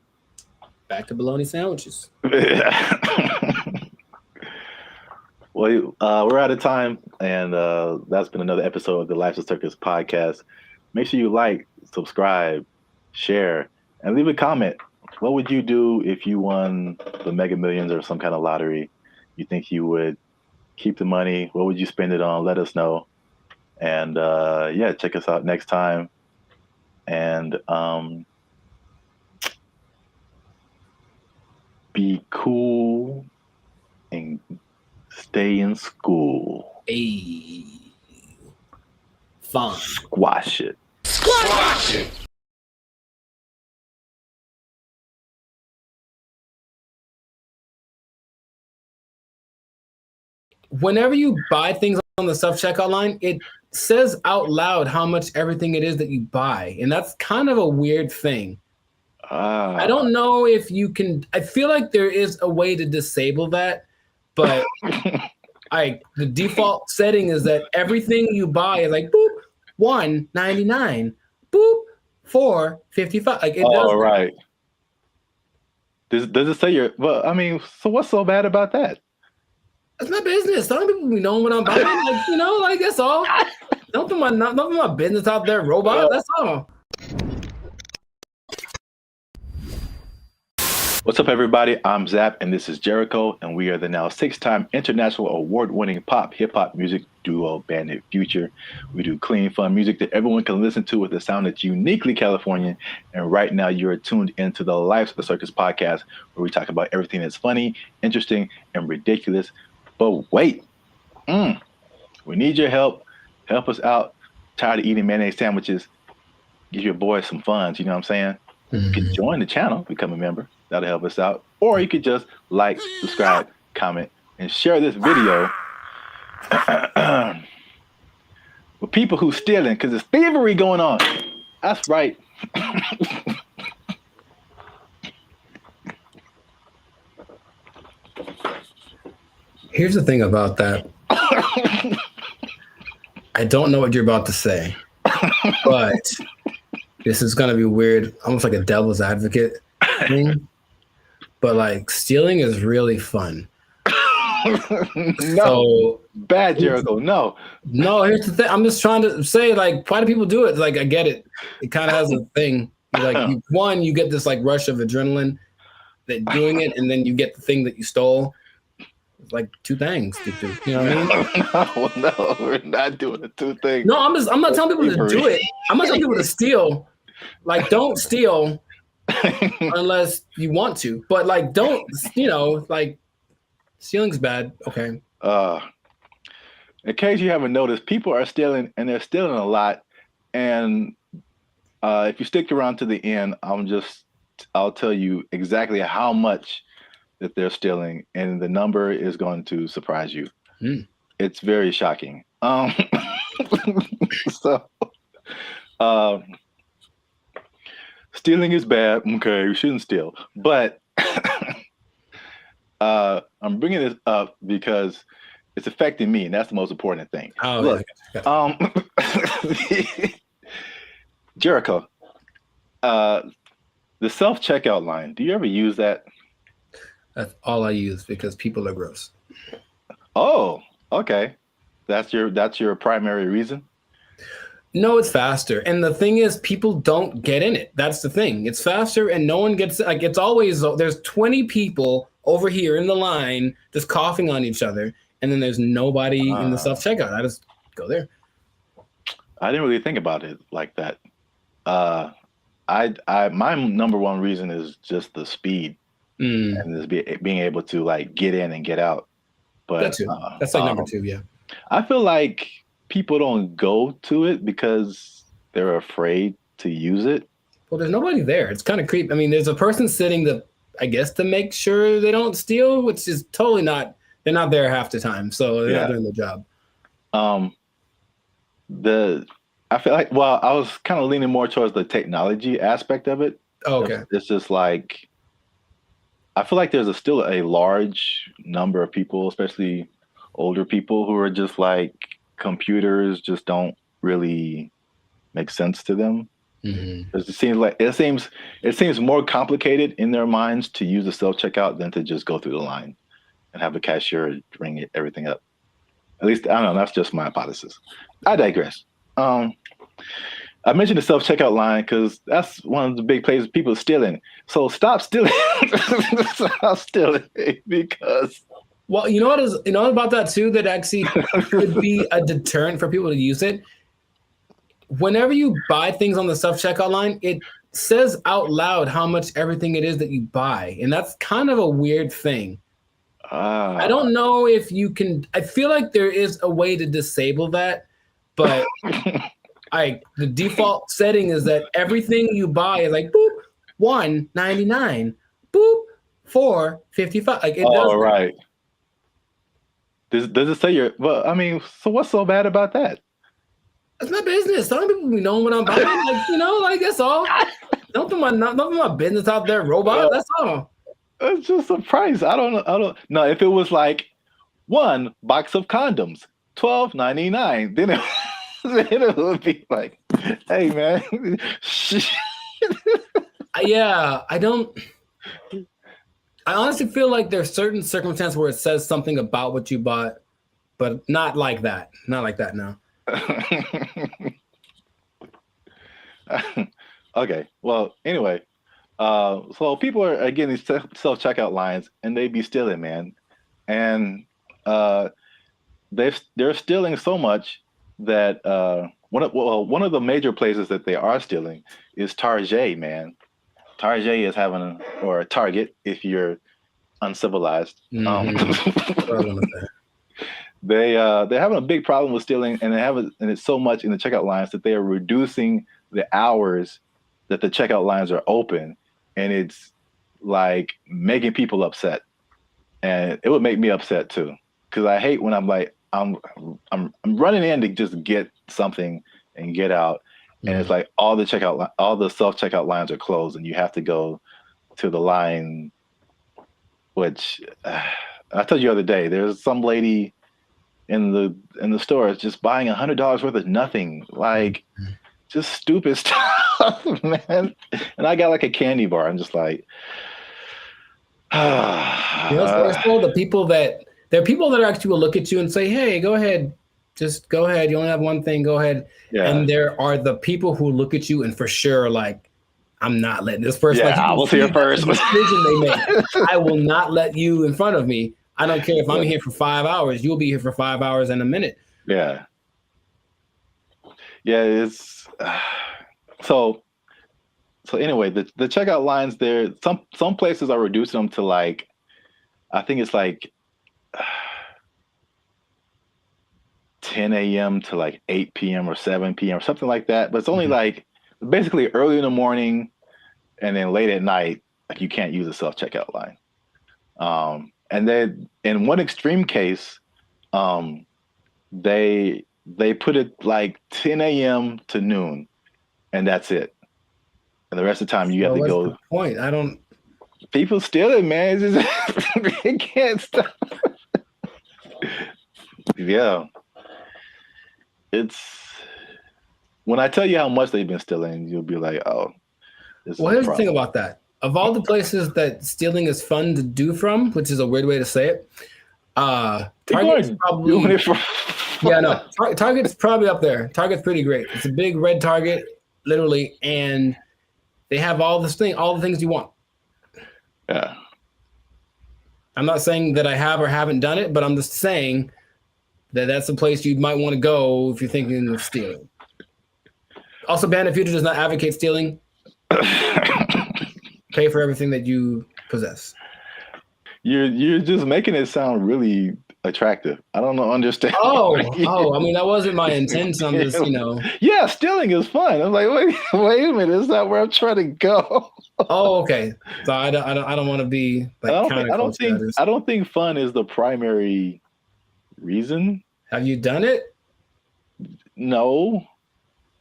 Back to bologna sandwiches.
Well, we're out of time, and that's been another episode of the Life's a Circus podcast. Make sure you like, subscribe, share, and leave a comment. What would you do if you won the Mega Millions or some kind of lottery? You think you would keep the money? What would you spend it on? Let us know. And yeah, check us out next time. And be cool and stay in school.
Hey. Fun.
Squash it.
Squash it!
Whenever you buy things on the self-checkout line, it says out loud how much everything it is that you buy. And that's kind of a weird thing. I don't know if you can. I feel like there is a way to disable that, but the default setting is that everything you buy is like boop $1.99, boop $4.55. Like it does.
Right. Does it say your? Well, I mean, so what's so bad about that?
That's my business. Some people be knowing what I'm buying. Like, you know, like that's all. Don't put my business out there, robot. That's all.
What's up, everybody? I'm Zap, and this is Jericho, and we are the now 6-time international award-winning pop hip-hop music duo Bandit Future. We do clean, fun music that everyone can listen to with a sound that's uniquely Californian. And right now, you're tuned into the Life's a Circus podcast, where we talk about everything that's funny, interesting, and ridiculous. But wait, we need your help. Help us out. Tired of eating mayonnaise sandwiches. Give your boy some funds. You know what I'm saying? You can join the channel, become a member. That'll help us out. Or you could just like, subscribe, comment, and share this video with people who stealing, because there's thievery going on. That's right.
Here's the thing about that. I don't know what you're about to say, but this is going to be weird, almost like a devil's advocate thing. But like, stealing is really fun.
No, bad, Jericho. No,
here's the thing. I'm just trying to say, like, why do people do it? Like, I get it. It kind of has a thing. Like, you get this like rush of adrenaline that doing it, and then you get the thing that you stole. It's like two things to do. You know what I mean?
No, we're not doing the two things.
No, I'm not telling people to do it. I'm not telling people to steal. Like, don't steal unless you want to. But like, don't, like, stealing's bad. Okay.
In case you haven't noticed, people are stealing, and they're stealing a lot. And if you stick around to the end, I'll tell you exactly how much that they're stealing, and the number is going to surprise you. It's very shocking. Stealing is bad. Okay, we shouldn't steal. But I'm bringing this up because it's affecting me, and that's the most important thing.
Oh,
look, Jericho, the self-checkout line. Do you ever use that?
That's all I use because people are gross.
Oh, okay. That's your primary reason?
No, it's faster. And the thing is, people don't get in it. That's the thing. It's faster, and no one gets, like, it's always, there's 20 people over here in the line just coughing on each other, and then there's nobody in the self-checkout. I just go there.
I didn't really think about it like that. My number one reason is just the speed. And just being able to like get in and get out. But
that's like number two, yeah.
I feel like people don't go to it because they're afraid to use it.
Well, there's nobody there. It's kind of creepy. I mean, there's a person sitting to make sure they don't steal, which is totally not. They're not there half the time, so they're not doing their job.
I feel like, well, I was kind of leaning more towards the technology aspect of it.
Oh, okay.
It's just like, I feel like there's still a large number of people, especially older people, who are just like, computers just don't really make sense to them. It seems more complicated in their minds to use the self-checkout than to just go through the line and have the cashier ring everything up. At least, I don't know, that's just my hypothesis. I digress. I mentioned the self-checkout line because that's one of the big places people are stealing. So stop stealing. Stop stealing because.
Well, you know what about that too, that actually could be a deterrent for people to use it? Whenever you buy things on the self-checkout line, it says out loud how much everything it is that you buy. And that's kind of a weird thing. I don't know if you can, I feel like there is a way to disable that, but the default setting is that everything you buy is like, boop, $1.99, boop, $4.55. Like, it does.
Oh, right. Does it say well, I mean, so what's so bad about that?
That's my business. Some people be knowing what I'm buying. Like, that's all. Don't put my business out there, robot. That's all.
It's just a price. I don't know. If it was like one box of condoms, $12.99, then it would be like, hey man.
Yeah, I honestly feel like there's certain circumstances where it says something about what you bought, but not like that. Not like that, no.
Okay. Well, anyway, So people are getting these self checkout lines, and they be stealing, man, and they're stealing so much that one of the major places that they are stealing is Target, man. Target is having or Target if you're uncivilized. They're having a big problem with stealing, and and it's so much in the checkout lines that they are reducing the hours that the checkout lines are open, and it's like making people upset. And it would make me upset too, because I hate when I'm like I'm running in to just get something and get out, and it's like all the self checkout lines are closed, and you have to go to the line. Which I told you the other day, there's some lady in the store just buying $100 worth of nothing, like just stupid stuff, man. And I got like a candy bar. I'm just like,
the people that there are people that actually will look at you and say, "Hey, go ahead, just go ahead. You only have one thing. Go ahead."
Yeah.
And there are the people who look at you and for sure like, I'm not letting this person.
Yeah, I was here first.
The decision they make. I will not let you in front of me. I don't care if I'm here for 5 hours. You'll be here for 5 hours and a minute.
Yeah. Yeah, it's so anyway, the checkout lines there, some places are reducing them to like, I think it's like 10 a.m. to like 8 p.m. or 7 p.m. or something like that. But it's only like basically early in the morning and then late at night, like you can't use a self-checkout line. And then in one extreme case, they put it like 10 a.m. to noon, and that's it. And the rest of the time you have to go.
What's the point? I don't.
People steal it, man. It's just, it can't stop. Yeah. It's when I tell you how much they've been stealing, you'll be like, oh.
Well, here's the thing about that. Of all the places that stealing is fun to do from, which is a weird way to say it, Target's probably doing it for. Yeah, no. Target's probably up there. Target's pretty great. It's a big red Target, literally, and they have all the things you want.
Yeah.
I'm not saying that I have or haven't done it, but I'm just saying that that's a place you might want to go if you're thinking of stealing. Also, Band of Future does not advocate stealing. Pay for everything that you possess.
You're just making it sound really attractive. I don't understand.
Oh, I mean, that wasn't my intent. I'm just,
Yeah, stealing is fun. I'm like, wait a minute, that's not where I'm trying to go.
Oh, okay. So I don't want to be like
I don't think fun is the primary reason.
Have you done it?
No.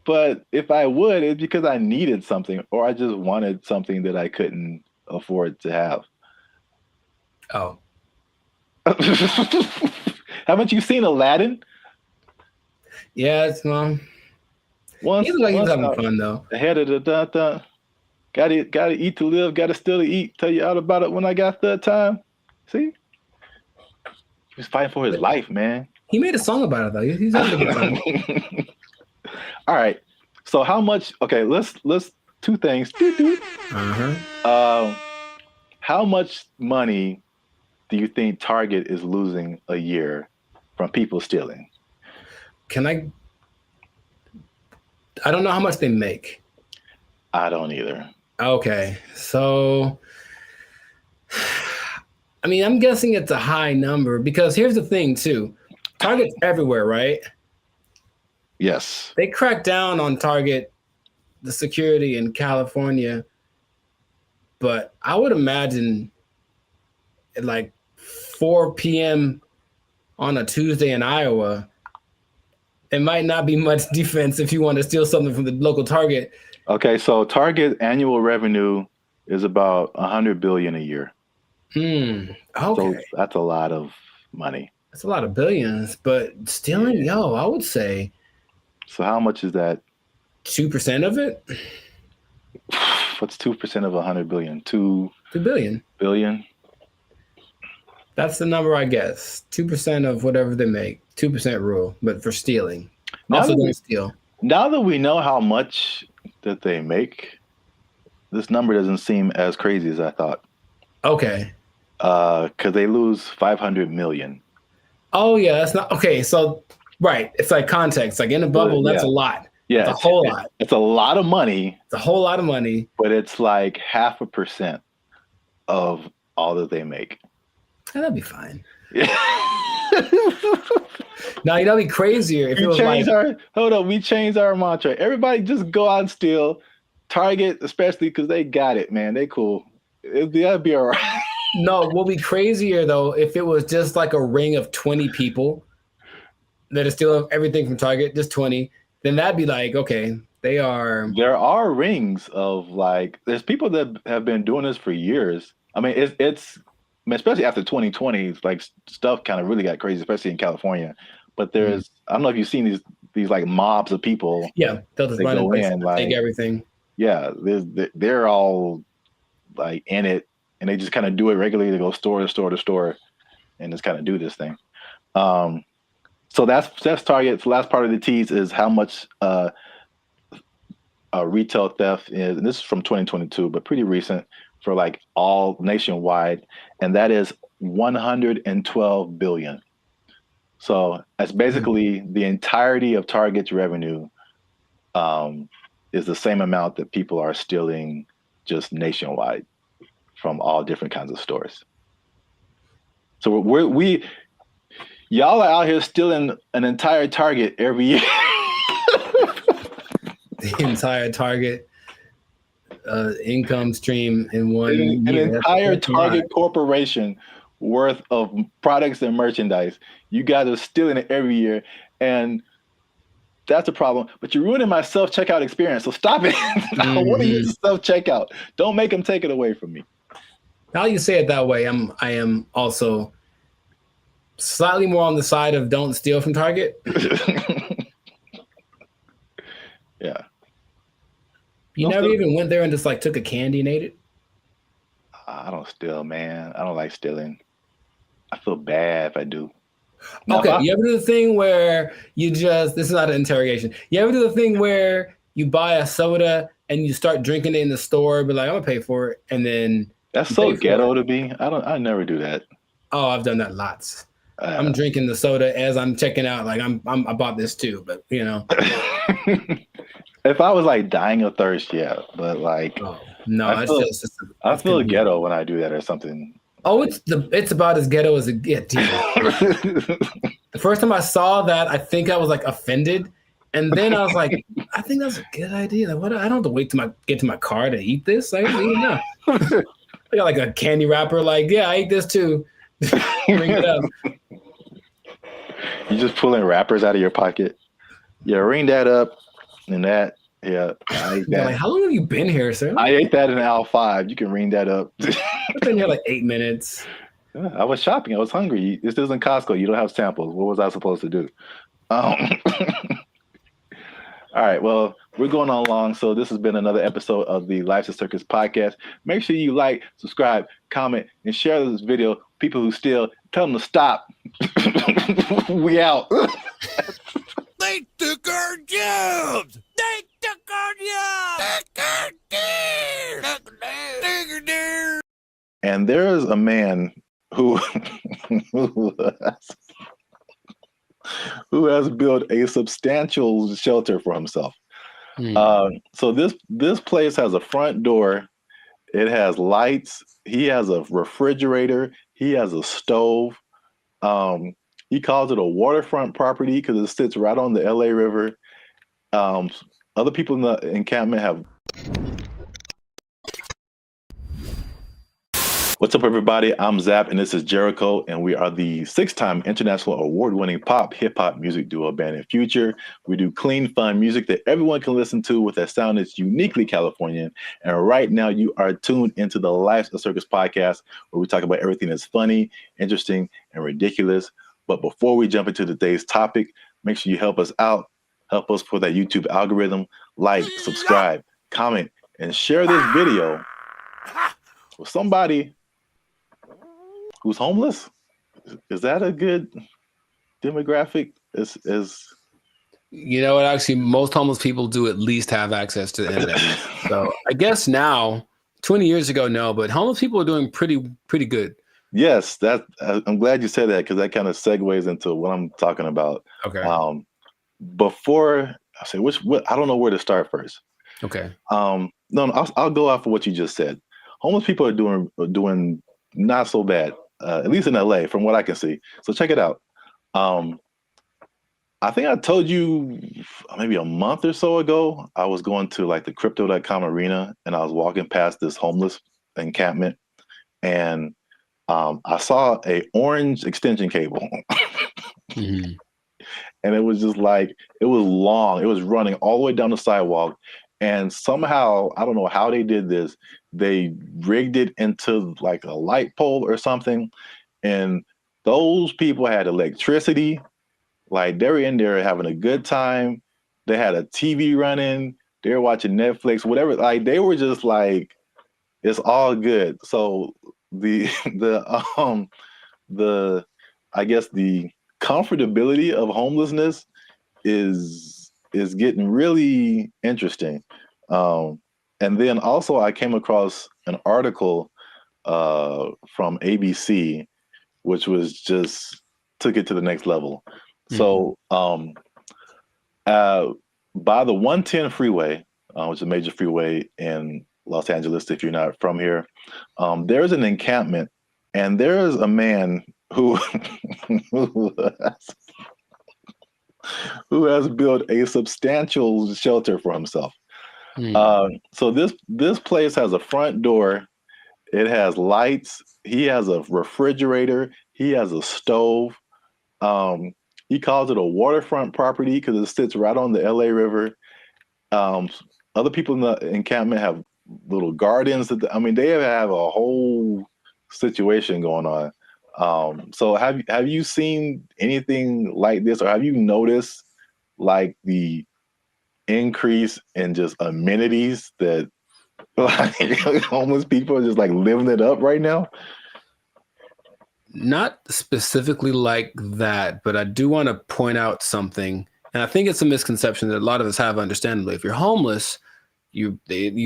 But if I would, it's because I needed something or I just wanted something that I couldn't afford to have.
Oh.
Haven't you seen Aladdin?
Yeah, it's Once he was having fun though.
Ahead of the gotta eat to live, gotta still to eat. Tell you all about it when I got the time. See? He was fighting for his life, man.
He made a song about it though. He's having a good time.
All right. So how much? Okay, let's two things. How much money do you think Target is losing a year from people stealing?
I don't know how much they make.
I don't either.
Okay. So I mean, I'm guessing it's a high number because here's the thing too. Target's everywhere, right?
Yes.
They cracked down on Target, the security in California, but I would imagine at like 4 p.m. on a Tuesday in Iowa, it might not be much defense if you want to steal something from the local Target.
Okay, so Target annual revenue is about $100 billion a year.
Okay.
So that's a lot of money.
That's a lot of billions, but stealing, I would say.
So how much is that?
2% of it?
What's 2% of 100 billion? 2
billion.
Billion?
That's the number, I guess. 2% of whatever they make. 2% rule, but for stealing. Also don't steal.
Now that we know how much that they make, this number doesn't seem as crazy as I thought.
Okay.
Because they lose 500 million.
Oh yeah, that's not okay. So right, it's like context. Like in a bubble, that's a lot.
Yeah,
it's a whole lot.
It's a lot of money.
It's a whole lot of money.
But it's like 0.5% of all that they make.
Yeah, that'd be fine. Now you know, be crazier if it was like,
we changed our mantra. Everybody just go out and steal. Target, especially because they got it, man. They cool. That'd be all right.
No, what would be crazier though if it was just like a ring of 20 people that are stealing everything from Target, just 20. Then that'd be like, okay, they are.
There are rings of like, there's people that have been doing this for years. I mean, it's especially after 2020, like stuff kind of really got crazy, especially in California. But there's, I don't know if you've seen these like mobs of people.
Yeah, they'll just run in, like, take everything.
Yeah, they're all like in it, and they just kind of do it regularly. They go store to store to store, and just kind of do this thing. So that's Target. The last part of the tease is how much retail theft is, and this is from 2022, but pretty recent for like all nationwide, and that is 112 billion. So that's basically the entirety of Target's revenue is the same amount that people are stealing just nationwide from all different kinds of stores. So y'all are out here stealing an entire Target every year.
The entire Target income stream in one year.
An entire Target corporation worth of products and merchandise. You guys are stealing it every year, and that's a problem. But you're ruining my self-checkout experience, so stop it. I want to use self-checkout. Don't make them take it away from me.
Now you say it that way, I am also slightly more on the side of don't steal from Target.
Yeah.
You never even went there and just like took a candy and ate it?
I don't steal, man. I don't like stealing. I feel bad if I do.
Okay, you ever do the thing where you just, this is not an interrogation. You ever do the thing where you buy a soda and you start drinking it in the store, but like, I'm gonna pay for it, and then
that's so ghetto to me. I never do that.
Oh, I've done that lots. I'm drinking the soda as I'm checking out. Like I bought this too, but you know.
If I was like dying of thirst, yeah, but like,
no,
I feel ghetto when I do that or something.
Oh, it's about as ghetto as it gets. The first time I saw that, I think I was like offended, and then I was like, I think that's a good idea. Like, what? I don't have to wait to get to my car to eat this. I don't even know. I got like a candy wrapper. Like, yeah, I ate this too. Bring it up.
You just pulling wrappers out of your pocket. Yeah, ring that up, and that. Yeah, I ate that.
Like, how long have you been here, sir?
I ate that in aisle 5. You can ring that up.
I've been here like 8 minutes.
Yeah, I was shopping. I was hungry. This isn't Costco. You don't have samples. What was I supposed to do? All right. Well, we're going on long. So this has been another episode of the Life's a Circus podcast. Make sure you like, subscribe, comment, and share this video. People who steal, tell them to stop. We out.
They took our jobs. They took our jobs.
And there is a man who has built a substantial shelter for himself. So this place has a front door. It has lights. He has a refrigerator. He has a stove. He calls it a waterfront property because it sits right on the LA River. Other people in the encampment have. What's up, everybody? I'm Zap, and this is Jericho, and we are the 6-time international award-winning pop hip-hop music duo Band in Future. We do clean, fun music that everyone can listen to with a sound that's uniquely Californian. And right now, you are tuned into the Life's a Circus podcast, where we talk about everything that's funny, interesting, and ridiculous. But before we jump into today's topic, make sure you help us out. Help us for that YouTube algorithm. Like, subscribe, comment, and share this video with somebody who's homeless. Is that a good demographic?
You know what? Actually, most homeless people do at least have access to the internet. So I guess now, 20 years ago, no, but homeless people are doing pretty good.
Yes, I'm glad you said that because that kind of segues into what I'm talking about.
Okay.
Before I say I don't know where to start first.
Okay.
No, I'll go off of what you just said. Homeless people are doing not so bad, at least in LA, from what I can see. So check it out. I think I told you maybe a month or so ago, I was going to like the crypto.com arena and I was walking past this homeless encampment and I saw a orange extension cable.
Mm-hmm.
And it was just like, it was long. It was running all the way down the sidewalk. And somehow, I don't know how they did this, they rigged it into like a light pole or something. And those people had electricity. Like they were in there having a good time. They had a TV running. They were watching Netflix, whatever. Like they were just like, it's all good. So the I guess the comfortability of homelessness is getting really interesting. And then also I came across an article from ABC, which was just took it to the next level. So by the 110 freeway, which is a major freeway in Los Angeles, if you're not from here, there's an encampment, and there's a man who who has built a substantial shelter for himself. So this place has a front door. It has lights. He has a refrigerator. He has a stove. He calls it a waterfront property because it sits right on the LA River. Other people in the encampment have little gardens. They have a whole situation going on. So have you seen anything like this, or have you noticed like the increase in just amenities that like homeless people are just like living it up right now?
Not specifically like that, but I do want to point out something. And I think it's a misconception that a lot of us have, understandably. If you're homeless, you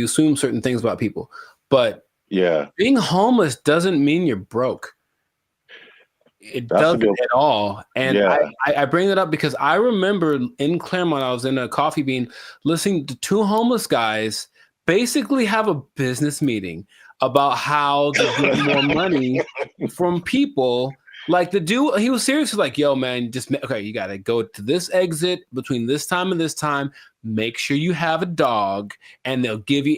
assume certain things about people. But
yeah,
being homeless doesn't mean you're broke. It doesn't at all. And I bring that up because I remember in Claremont, I was in a Coffee Bean listening to two homeless guys basically have a business meeting about how to get more money from people. Like the dude, he was seriously like, yo, man, you got to go to this exit between this time and this time. Make sure you have a dog and they'll give you.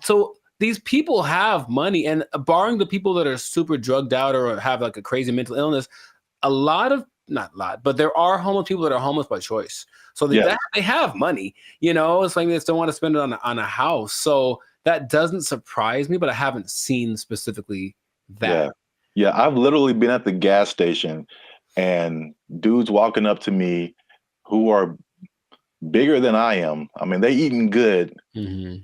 So these people have money, and barring the people that are super drugged out or have like a crazy mental illness, not a lot, but there are homeless people that are homeless by choice. So they have money, it's like they just don't want to spend it on a house. So that doesn't surprise me, but I haven't seen specifically that.
Yeah, I've literally been at the gas station and dudes walking up to me who are bigger than I am. They eating good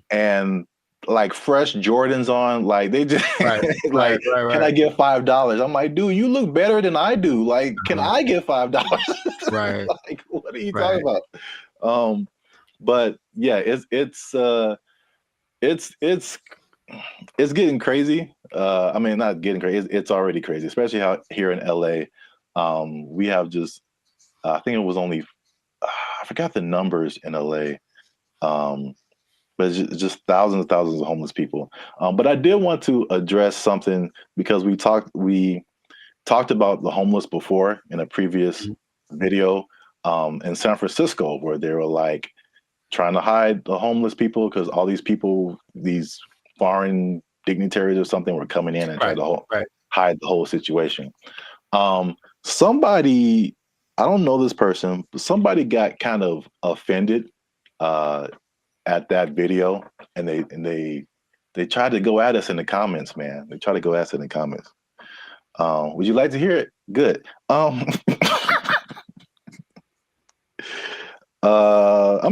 and like fresh Jordans on, like they just
right.
Can I get $5? I'm like, dude, you look better than I do. Like, can I get $5?
Right.
Like, what are you talking about? But yeah, it's getting crazy. Not getting crazy. It's already crazy, especially how here in LA, we have just, I think it was only, I forgot the numbers in LA, but it's just thousands and thousands of homeless people. But I did want to address something because we talked about the homeless before in a previous video in San Francisco, where they were like trying to hide the homeless people because all these people, these foreign dignitaries or something, were coming in and trying to hide the whole situation. Somebody, I don't know this person, but somebody got kind of offended at that video, and they tried to go at us in the comments, man. They tried to go at us in the comments. Would you like to hear it? Good. I'm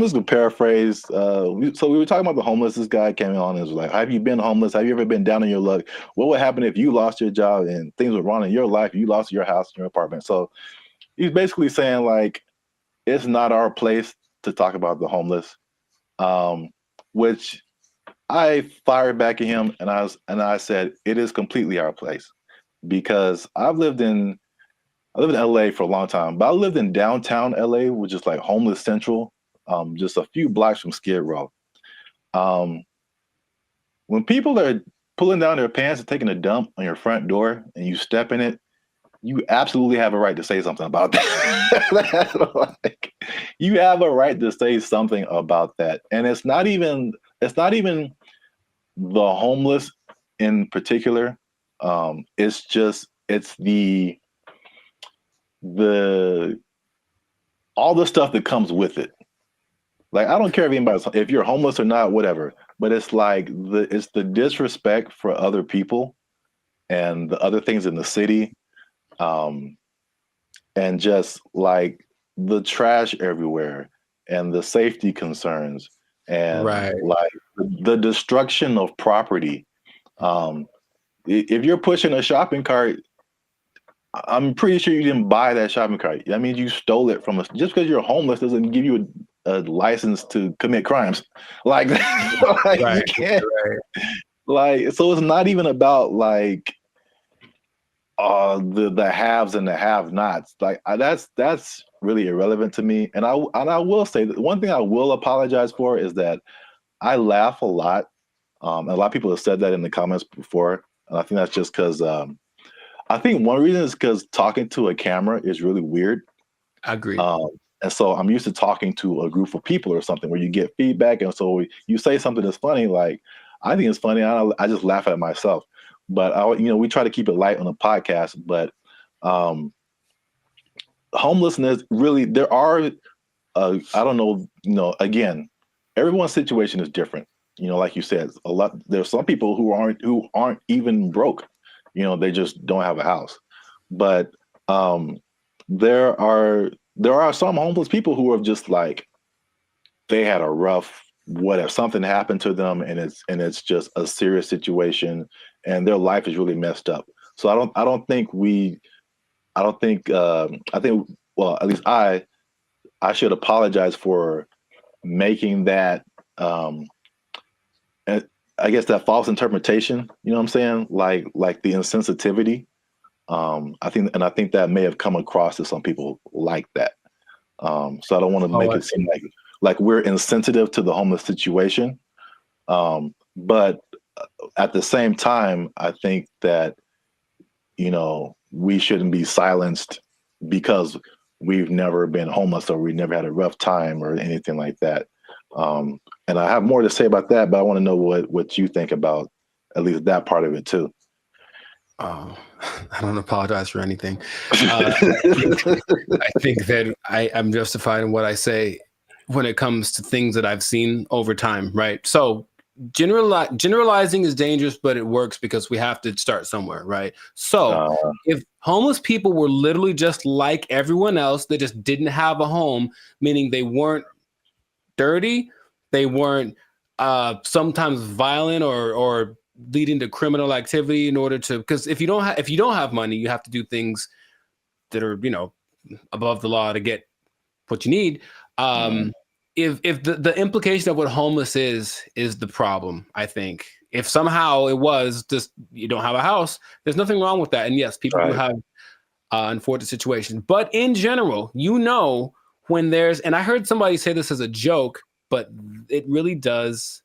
just gonna paraphrase. So we were talking about the homeless. This guy came on and was like, have you been homeless? Have you ever been down on your luck? What would happen if you lost your job and things were wrong in your life? You lost your house, your apartment. So he's basically saying like, it's not our place to talk about the homeless, which I fired back at him, and I said it is completely our place, because I lived in LA for a long time, but I lived in downtown LA, which is like homeless central, just a few blocks from Skid Row. When people are pulling down their pants and taking a dump on your front door and you step in it, you absolutely have a right to say something about that. Like, you have a right to say something about that. And it's not even the homeless in particular. It's all the stuff that comes with it. Like, I don't care if you're homeless or not, whatever, but it's like it's the disrespect for other people and the other things in the city. And just like the trash everywhere and the safety concerns and like the destruction of property. If you're pushing a shopping cart, I'm pretty sure you didn't buy that shopping cart. That means you stole it from us. Just because you're homeless doesn't give you a license to commit crimes. Like, you can't. Like, so it's not even about like the haves and the have-nots. Like, that's really irrelevant to me. And I will say that one thing I will apologize for is that I laugh a lot. A lot of people have said that in the comments before, and I think that's just because I think one reason is because talking to a camera is really weird.
I agree.
And so I'm used to talking to a group of people or something where you get feedback, and so you say something that's funny. Like, I think it's funny. I just laugh at myself. But we try to keep it light on the podcast. But homelessness, really, there are I don't know. Again, everyone's situation is different. Like you said, there's some people who aren't even broke. They just don't have a house. But there are some homeless people who are just like, they had a rough whatever, something happened to them, and it's just a serious situation, and their life is really messed up. So I think well, at least I should apologize for making that I guess that false interpretation, you know what I'm saying? Like the insensitivity. I think that may have come across to some people like that. So I don't want to make it seem like we're insensitive to the homeless situation. But at the same time, I think that, we shouldn't be silenced because we've never been homeless or we never had a rough time or anything like that. And I have more to say about that, but I want to know what you think about at least that part of it too.
I don't apologize for anything. I think that I'm justified in what I say when it comes to things that I've seen over time, right? So generalizing is dangerous, but it works because we have to start somewhere, right? So if homeless people were literally just like everyone else, they just didn't have a home, meaning they weren't dirty, they weren't sometimes violent or leading to criminal activity in order to, because if you don't have money, you have to do things that are above the law to get what you need. If the implication of what homeless is the problem, I think if somehow it was just you don't have a house, there's nothing wrong with that. And yes, people who have unfortunate situations, but in general, when there's, and I heard somebody say this as a joke, but it really does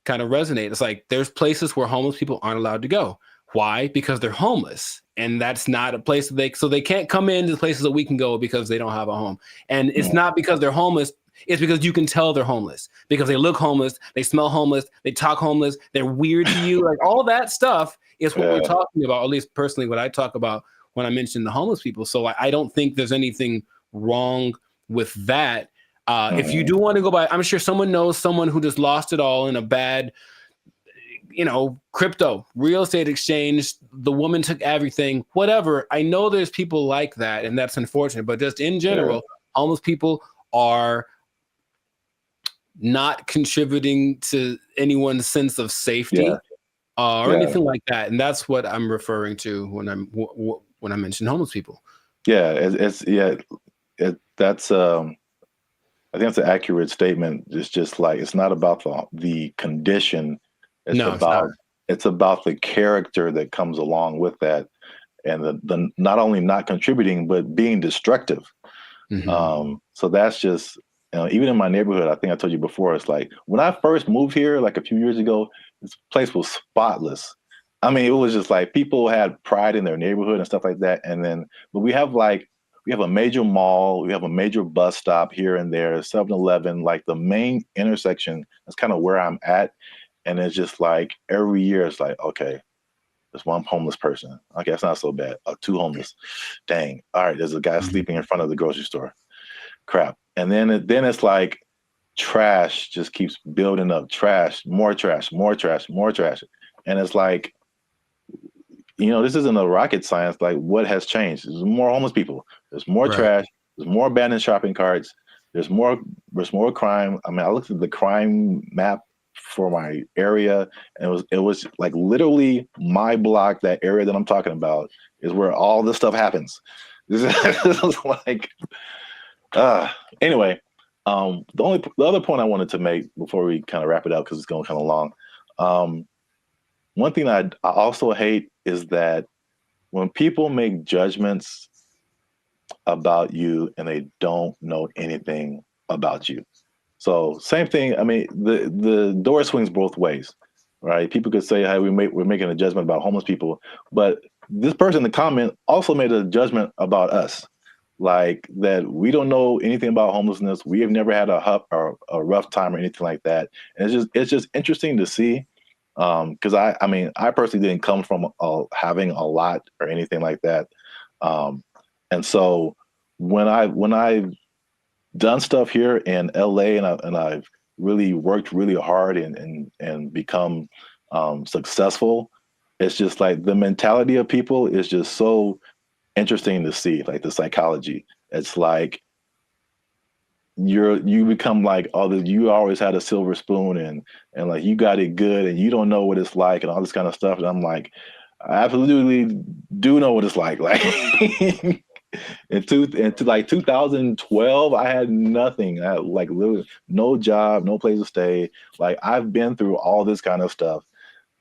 kind of resonate. It's like there's places where homeless people aren't allowed to go. Why? Because they're homeless, and that's not a place that they can't come into the places that we can go because they don't have a home. And it's not because they're homeless. It's because you can tell they're homeless because they look homeless, they smell homeless, they talk homeless, they're weird to you. Like all that stuff is what we're talking about. At least personally, what I talk about when I mention the homeless people. So I don't think there's anything wrong with that. If you do want to go by, I'm sure someone knows someone who just lost it all in a bad, crypto, real estate exchange. The woman took everything, whatever. I know there's people like that, and that's unfortunate. But just in general, homeless people are not contributing to anyone's sense of safety or anything like that. And that's what I'm referring to when I mention homeless people.
Yeah, that's I think that's an accurate statement. It's just like it's not about the condition. It's about the character that comes along with that, and the not only not contributing but being destructive. So that's just even in my neighborhood. I think I told you before. It's like when I first moved here, like a few years ago, this place was spotless. I mean, it was just like people had pride in their neighborhood and stuff like that. And then, but we have a major mall, we have a major bus stop here and there, 7-Eleven, like the main intersection. That's kind of where I'm at. And it's just like every year it's like, okay, there's one homeless person. Okay, that's not so bad. Two homeless. Dang. All right, there's a guy sleeping in front of the grocery store. Crap. And then it's like trash just keeps building up. Trash, more trash, more trash, more trash. And it's like, this isn't a rocket science. Like, what has changed? There's more homeless people. There's more trash. There's more abandoned shopping carts. There's more crime. I mean, I looked at the crime map for my area, and it was like literally my block, that area that I'm talking about, is where all this stuff happens. This is like, anyway. The other point I wanted to make before we kind of wrap it up, because it's going kind of long. One thing I also hate is that when people make judgments about you and they don't know anything about you. So same thing. I mean, the door swings both ways, right? People could say, "Hey, we're making a judgment about homeless people," but this person in the comment also made a judgment about us, like that we don't know anything about homelessness. We have never had a rough time or anything like that. And it's just interesting to see. Because I mean, I personally didn't come from having a lot or anything like that, and so when I've done stuff here in LA and I've really worked really hard and become successful, it's just like the mentality of people is just so interesting to see, like the psychology. It's like you become like, you always had a silver spoon and like you got it good and you don't know what it's like and all this kind of stuff. And I'm like, I absolutely do know what it's like. Like into like 2012, I had nothing. I had like literally no job, no place to stay. Like I've been through all this kind of stuff.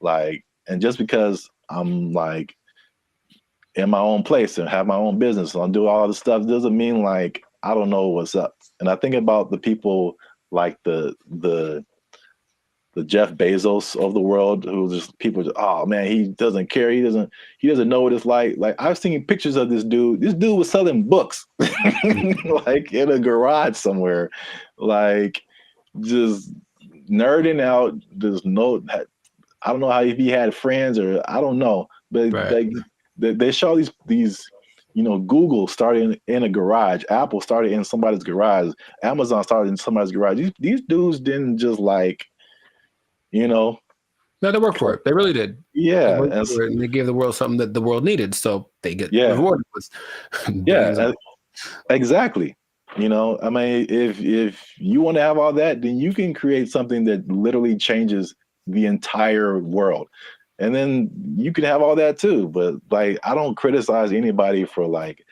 Like, and just because I'm like in my own place and have my own business and I do all this stuff doesn't mean like I don't know what's up. And I think about the people like the Jeff Bezos of the world, who just people just, oh man, he doesn't care. He doesn't know what it's like. Like I've seen pictures of this dude. This dude was selling books like in a garage somewhere, like just nerding out. I don't know how, if he had friends or I don't know, but they show these Google started in a garage, Apple started in somebody's garage, Amazon started in somebody's garage. These dudes didn't just like, no,
they worked for it. They really did.
Yeah,
and they gave the world something that the world needed, so they get rewarded with.
Exactly. I mean, if you want to have all that, then you can create something that literally changes the entire world. And then you can have all that too. But like, I don't criticize anybody for like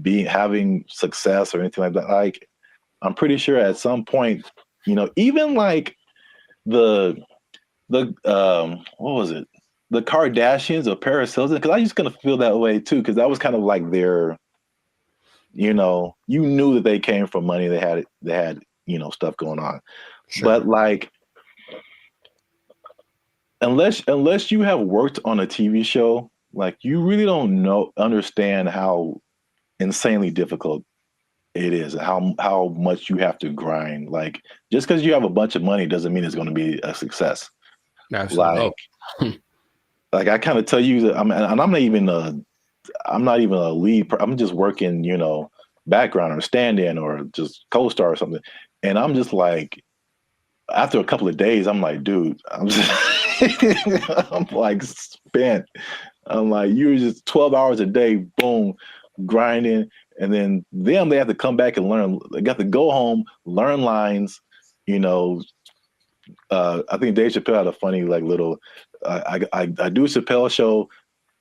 having success or anything like that. Like, I'm pretty sure at some point, even like the what was it? The Kardashians or Paris Hilton, because I used to kind of feel that way too, because that was kind of like their, you knew that they came from money. They had stuff going on. Sure. But like, unless you have worked on a TV show, like you really don't understand how insanely difficult it is, how much you have to grind. Like just because you have a bunch of money doesn't mean it's going to be a success.
Absolutely.
Like I kind of tell you that I'm not even a lead. I'm just working, background or stand-in or just co-star or something. And I'm just like, after a couple of days, I'm like, dude, I'm like spent. I'm like, you're just 12 hours a day, boom, grinding. And then they have to come back and learn. They got to go home, learn lines, I think Dave Chappelle had a funny like little. I do a Chappelle show,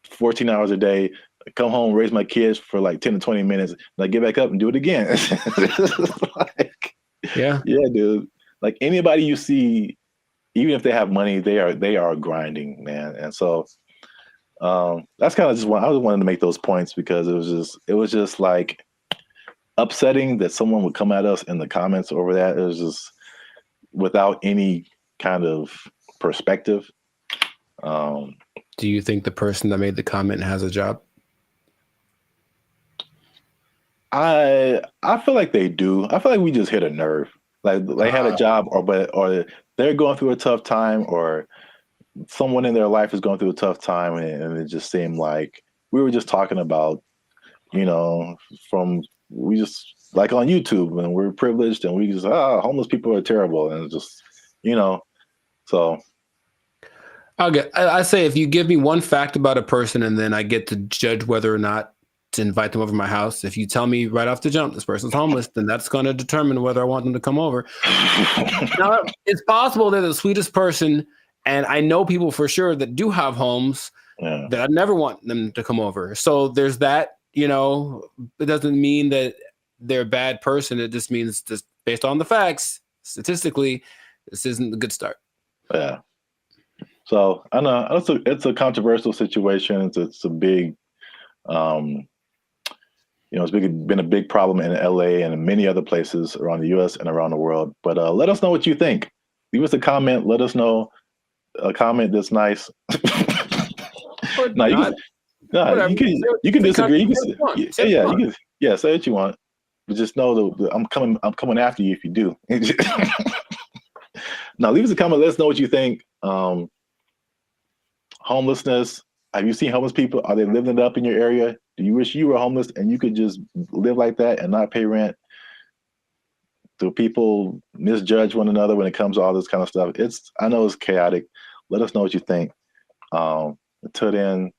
14 hours a day. I come home, raise my kids for like 10 to 20 minutes, and I get back up and do it again.
Yeah.
Yeah, dude. Like anybody you see, even if they have money, they are grinding, man. And so that's kind of just I just wanted to make those points because it was just like upsetting that someone would come at us in the comments over that. It was just without any kind of perspective.
Do you think the person that made the comment has a job?
I feel like they do. I feel like we just hit a nerve. Like they had a job, or they're going through a tough time, or someone in their life is going through a tough time, and it just seemed like we were just talking about, we just like on YouTube, and we're privileged, and we just homeless people are terrible, and it's just so.
I say if you give me one fact about a person and then I get to judge whether or not to invite them over to my house. If you tell me right off the jump this person's homeless, then that's going to determine whether I want them to come over. Now, it's possible they're the sweetest person, and I know people for sure that do have homes that I never want them to come over. So there's that. It doesn't mean that they're a bad person. It just means just based on the facts, statistically, this isn't a good start.
Yeah. So I know it's a controversial situation. It's a big, it's been a big problem in LA and in many other places around the U.S. and around the world. But let us know what you think. Leave us a comment. Let us know a comment that's nice. No, you can disagree. Say what you want. But just know that I'm coming after you if you do. Now leave us a comment. Let us know what you think. Homelessness. Have you seen homeless people? Are they living it up in your area? Do you wish you were homeless and you could just live like that and not pay rent? Do people misjudge one another when it comes to all this kind of stuff? I know it's chaotic. Let us know what you think. Until then,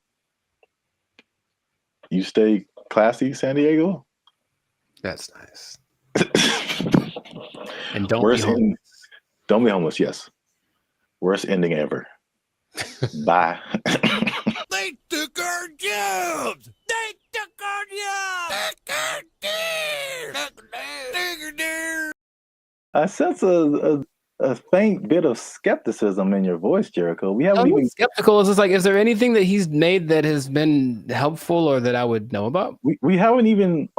you stay classy, San Diego.
That's nice. And don't be homeless.
Don't be homeless. Yes. Worst ending ever. Bye.
They took our jobs. They took our jobs.
I sense a faint bit of skepticism in your voice, Jericho. We haven't even
skeptical. It's just like, is there anything that he's made that has been helpful or that I would know about?
We haven't even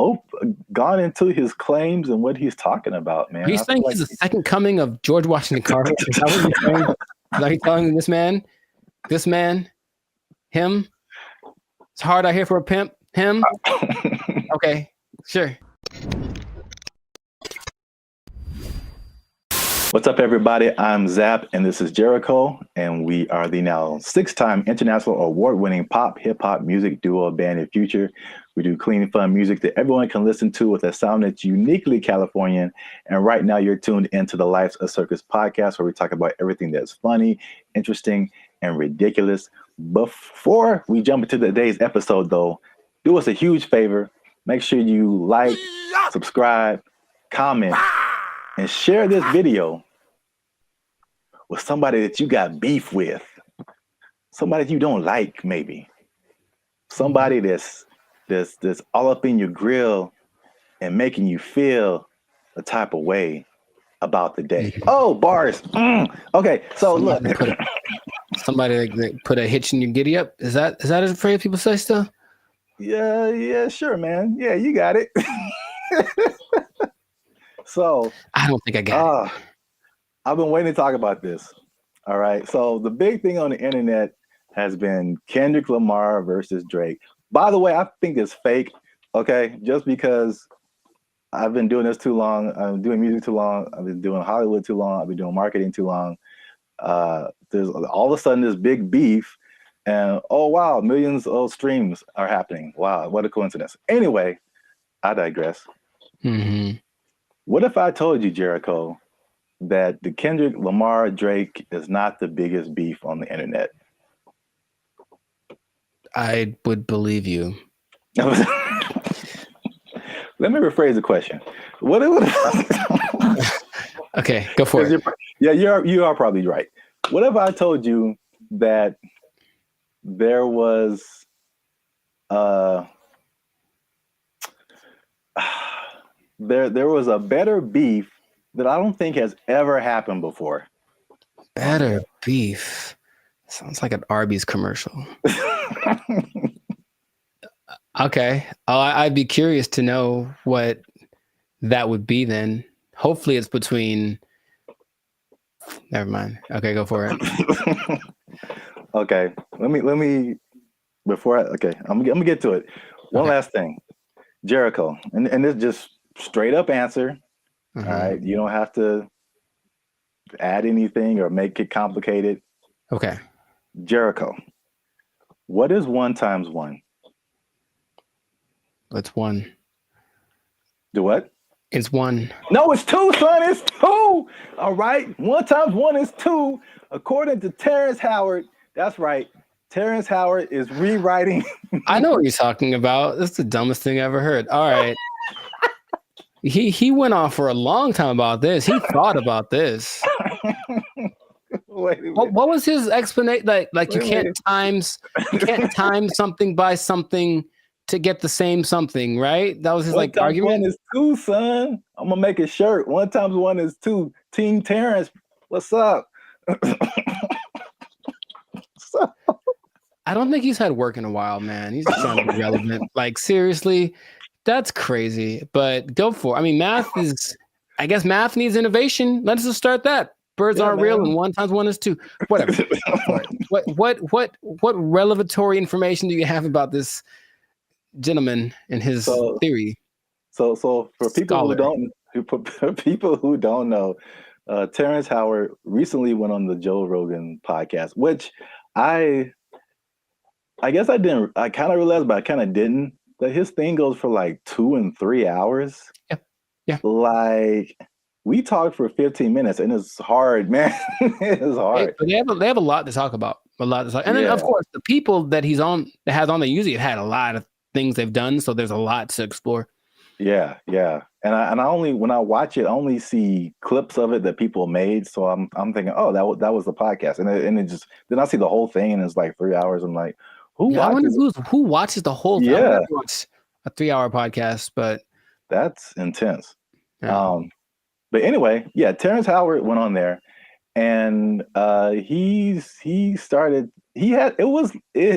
gone into his claims and what he's talking about, man.
Are you saying he's the second coming of George Washington Carver? Is that what you're saying? Are you telling this man, him? It's hard out here for a pimp. Him? Okay, sure.
What's up, everybody? I'm Zap, and this is Jericho, and we are the now 6-time international award-winning pop hip-hop music duo Band in Future. We do clean, fun music that everyone can listen to with a sound that's uniquely Californian. And right now, you're tuned into the Life's a Circus podcast, where we talk about everything that's funny, interesting, and ridiculous. Before we jump into today's episode, though, do us a huge favor. Make sure you like, subscribe, comment, and share this video with somebody that you got beef with, somebody that you don't like, maybe somebody that's all up in your grill and making you feel a type of way about the day. Oh, bars. Okay, so look,
somebody that put a hitch in your giddy up. Is that a phrase people say still?
Yeah, sure, man. Yeah, you got it. So
I don't think I got it.
I've been waiting to talk about this. All right. So the big thing on the internet has been Kendrick Lamar versus Drake. By the way, I think it's fake. Okay. Just because I've been doing this too long. I'm doing music too long. I've been doing Hollywood too long. I've been doing marketing too long. There's all of a sudden this big beef and oh, wow, millions of streams are happening. Wow. What a coincidence. Anyway, I digress.
Mm-hmm.
What if I told you, Jericho, that the Kendrick Lamar Drake is not the biggest beef on the internet?
I would believe you.
Let me rephrase the question.
Okay, go for it.
You are probably right. What if I told you that there was there was a better beef that I don't think has ever happened before.
Better beef. Sounds like an Arby's commercial. Okay. I'd be curious to know what that would be then. Hopefully it's between... Never mind. Okay, go for it.
Okay. Let me before I'm gonna get to it. One last thing. Jericho. And this just straight up answer.
Mm-hmm.
All right. You don't have to add anything or make it complicated.
Okay.
Jericho. What is 1 times 1?
It's 1.
Do what?
It's 1.
No, it's 2, son. It's 2. All right. 1 times 1 is 2. According to Terrence Howard. That's right. Terrence Howard is rewriting.
I know what you're talking about. That's the dumbest thing I ever heard. All right. He went on for a long time about this. He thought about this. What was his explanation? Like you can't time something by something to get the same something, right? That was his argument.
1 is 2, son. I'm gonna make a shirt. 1 times 1 is 2. Team Terrence, what's up?
I don't think he's had work in a while, man. He's just trying to be relevant. Like, seriously, that's crazy. But go for it. I mean, I guess math needs innovation. Let's just start that. Birds aren't real, and 1 times 1 is 2. Whatever. What revelatory information do you have about this gentleman and his theory?
So for people who don't know, Terrence Howard recently went on the Joe Rogan podcast, which I guess I kind of realized, but I kind of didn't, that his thing goes for like 2 and 3 hours.
Yeah.
Like, we talked for 15 minutes and it's hard, man. It's hard.
But they have a lot to talk about. And then of course the people that has on they usually have had a lot of things they've done, so there's a lot to explore.
Yeah. And I only, when I watch it, I only see clips of it that people made. So I'm thinking, oh, that was the podcast, and it just, then I see the whole thing and it's like 3 hours. I'm like, who
watches the whole thing?
Yeah.
I would watch a 3-hour podcast, but
that's intense.
Yeah.
But anyway, yeah, Terrence Howard went on there, and it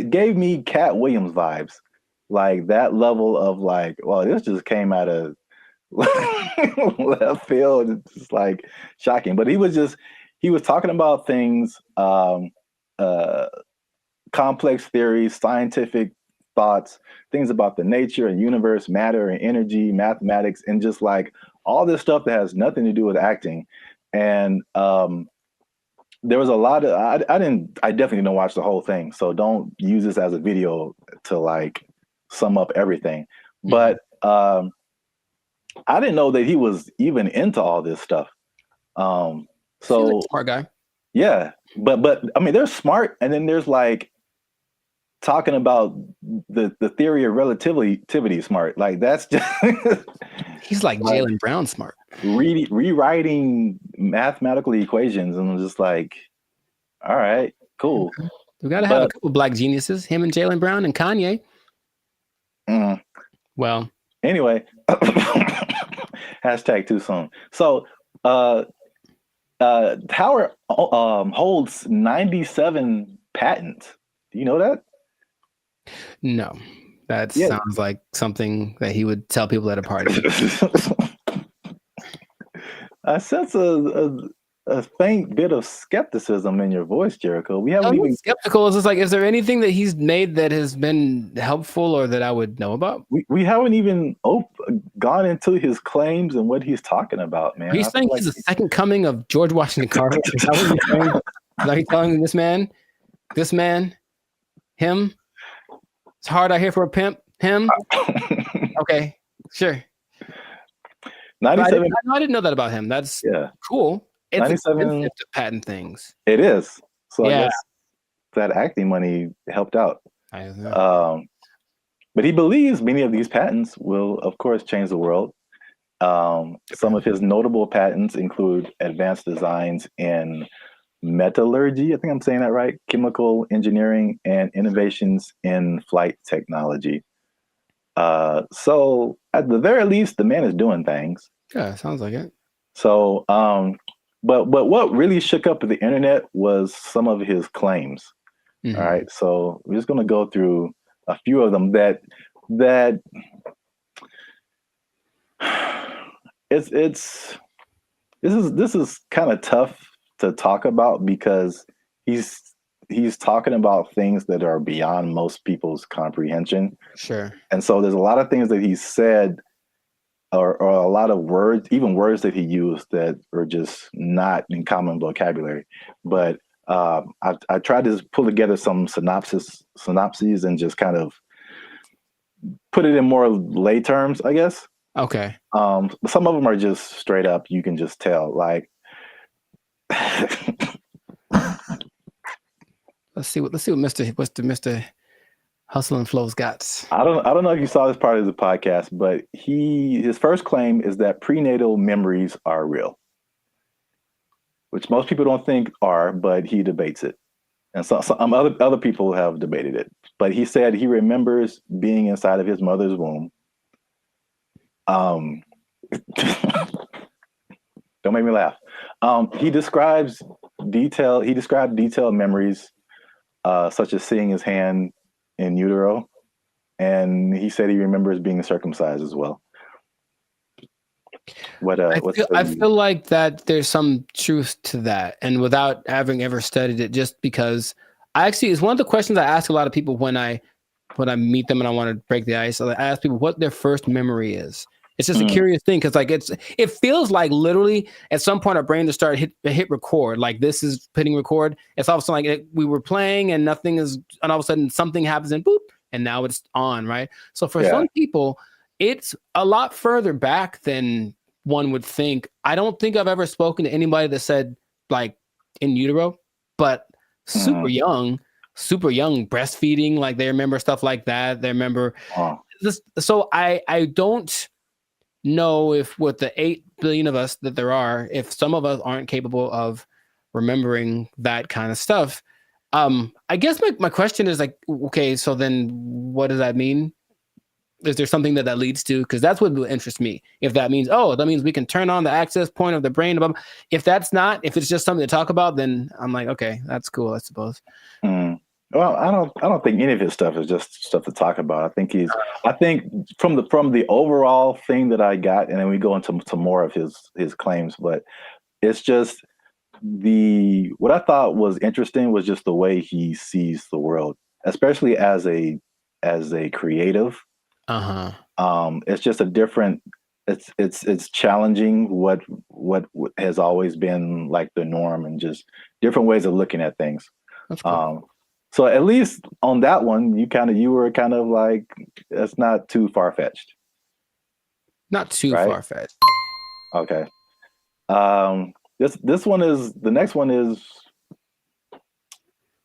gave me Cat Williams vibes, like that level of like, well, this just came out of left field. It's just like shocking. But he was talking about things, complex theories, scientific thoughts, things about the nature and universe, matter and energy, mathematics, and just like all this stuff that has nothing to do with acting. And there was a lot of, I definitely didn't watch the whole thing, so don't use this as a video to like sum up everything. But I didn't know that he was even into all this stuff. So
like a smart guy.
Yeah, but I mean, there's smart, and then there's like talking about the theory of relativity smart. Like, that's just
he's like Jaylen Brown smart.
Rewriting mathematical equations, and I'm just like, all right, cool.
We gotta have a couple black geniuses, him and Jaylen Brown and Kanye. Well,
anyway, hashtag too soon. So Howard holds 97 patents. Do you know that?
No, that sounds like something that he would tell people at a party.
I sense a faint bit of skepticism in your voice, Jericho. We haven't even
skeptical. It's just like, is there anything that he's made that has been helpful or that I would know about?
We haven't even gone into his claims and what he's talking about, man.
He's saying he's the second coming of George Washington Carver. Is that what he's saying? Like, he's telling this man, him. It's hard out here for a pimp. Him. Okay, sure.
97.
I didn't know that about him. That's cool. It's
97
expensive to patent things.
It is. So I guess that acting money helped out. But he believes many of these patents will, of course, change the world. Some of his notable patents include advanced designs in metallurgy, I think I'm saying that right, chemical engineering, and innovations in flight technology. So at the very least, the man is doing things.
Yeah, sounds like it.
So, but what really shook up the internet was some of his claims.
Mm-hmm.
All right, so we're just gonna go through a few of them that this is kind of tough to talk about because he's talking about things that are beyond most people's comprehension.
Sure.
And so there's a lot of things that he said or a lot of words, even words that he used that are just not in common vocabulary. But I tried to pull together some synopses and just kind of put it in more lay terms, I guess.
Okay.
Some of them are just straight up. You can just tell, like.
Let's see what Mr. Hustle and Flow's got.
I don't know if you saw this part of the podcast, but his first claim is that prenatal memories are real, which most people don't think are, but he debates it, and some other people have debated it. But he said he remembers being inside of his mother's womb. Don't make me laugh. He described detailed memories, such as seeing his hand in utero, and he said he remembers being circumcised as well.
I feel like that there's some truth to that, and without having ever studied it, just because it's one of the questions I ask a lot of people when I meet them and I want to break the ice. I ask people what their first memory is. It's just a curious thing because it feels like literally at some point our brain just started hit record. Like this is hitting record. It's all of a sudden like we were playing and nothing is, and all of a sudden something happens and boop, and now it's on, right? So for some people, it's a lot further back than one would think. I don't think I've ever spoken to anybody that said like in utero, but super young breastfeeding, like they remember stuff like that. They remember this. So I don't know if with the 8 billion of us that there are, if some of us aren't capable of remembering that kind of stuff. I guess my question is like, okay, so then what does that mean? Is there something that leads to? Because that's what would interest me. If that means, that means we can turn on the access point of the brain. If that's not, if it's just something to talk about, then I'm like, okay, that's cool, I suppose.
Well, I don't think any of his stuff is just stuff to talk about. I think from the overall thing that I got, and then we go into some more of his claims, but it's just what I thought was interesting was just the way he sees the world, especially as a creative. It's just a different. It's challenging what has always been like the norm, and just different ways of looking at things.
That's cool.
So at least on that one, you were kind of like, that's not too far-fetched.
Not too far-fetched.
Okay. The next one is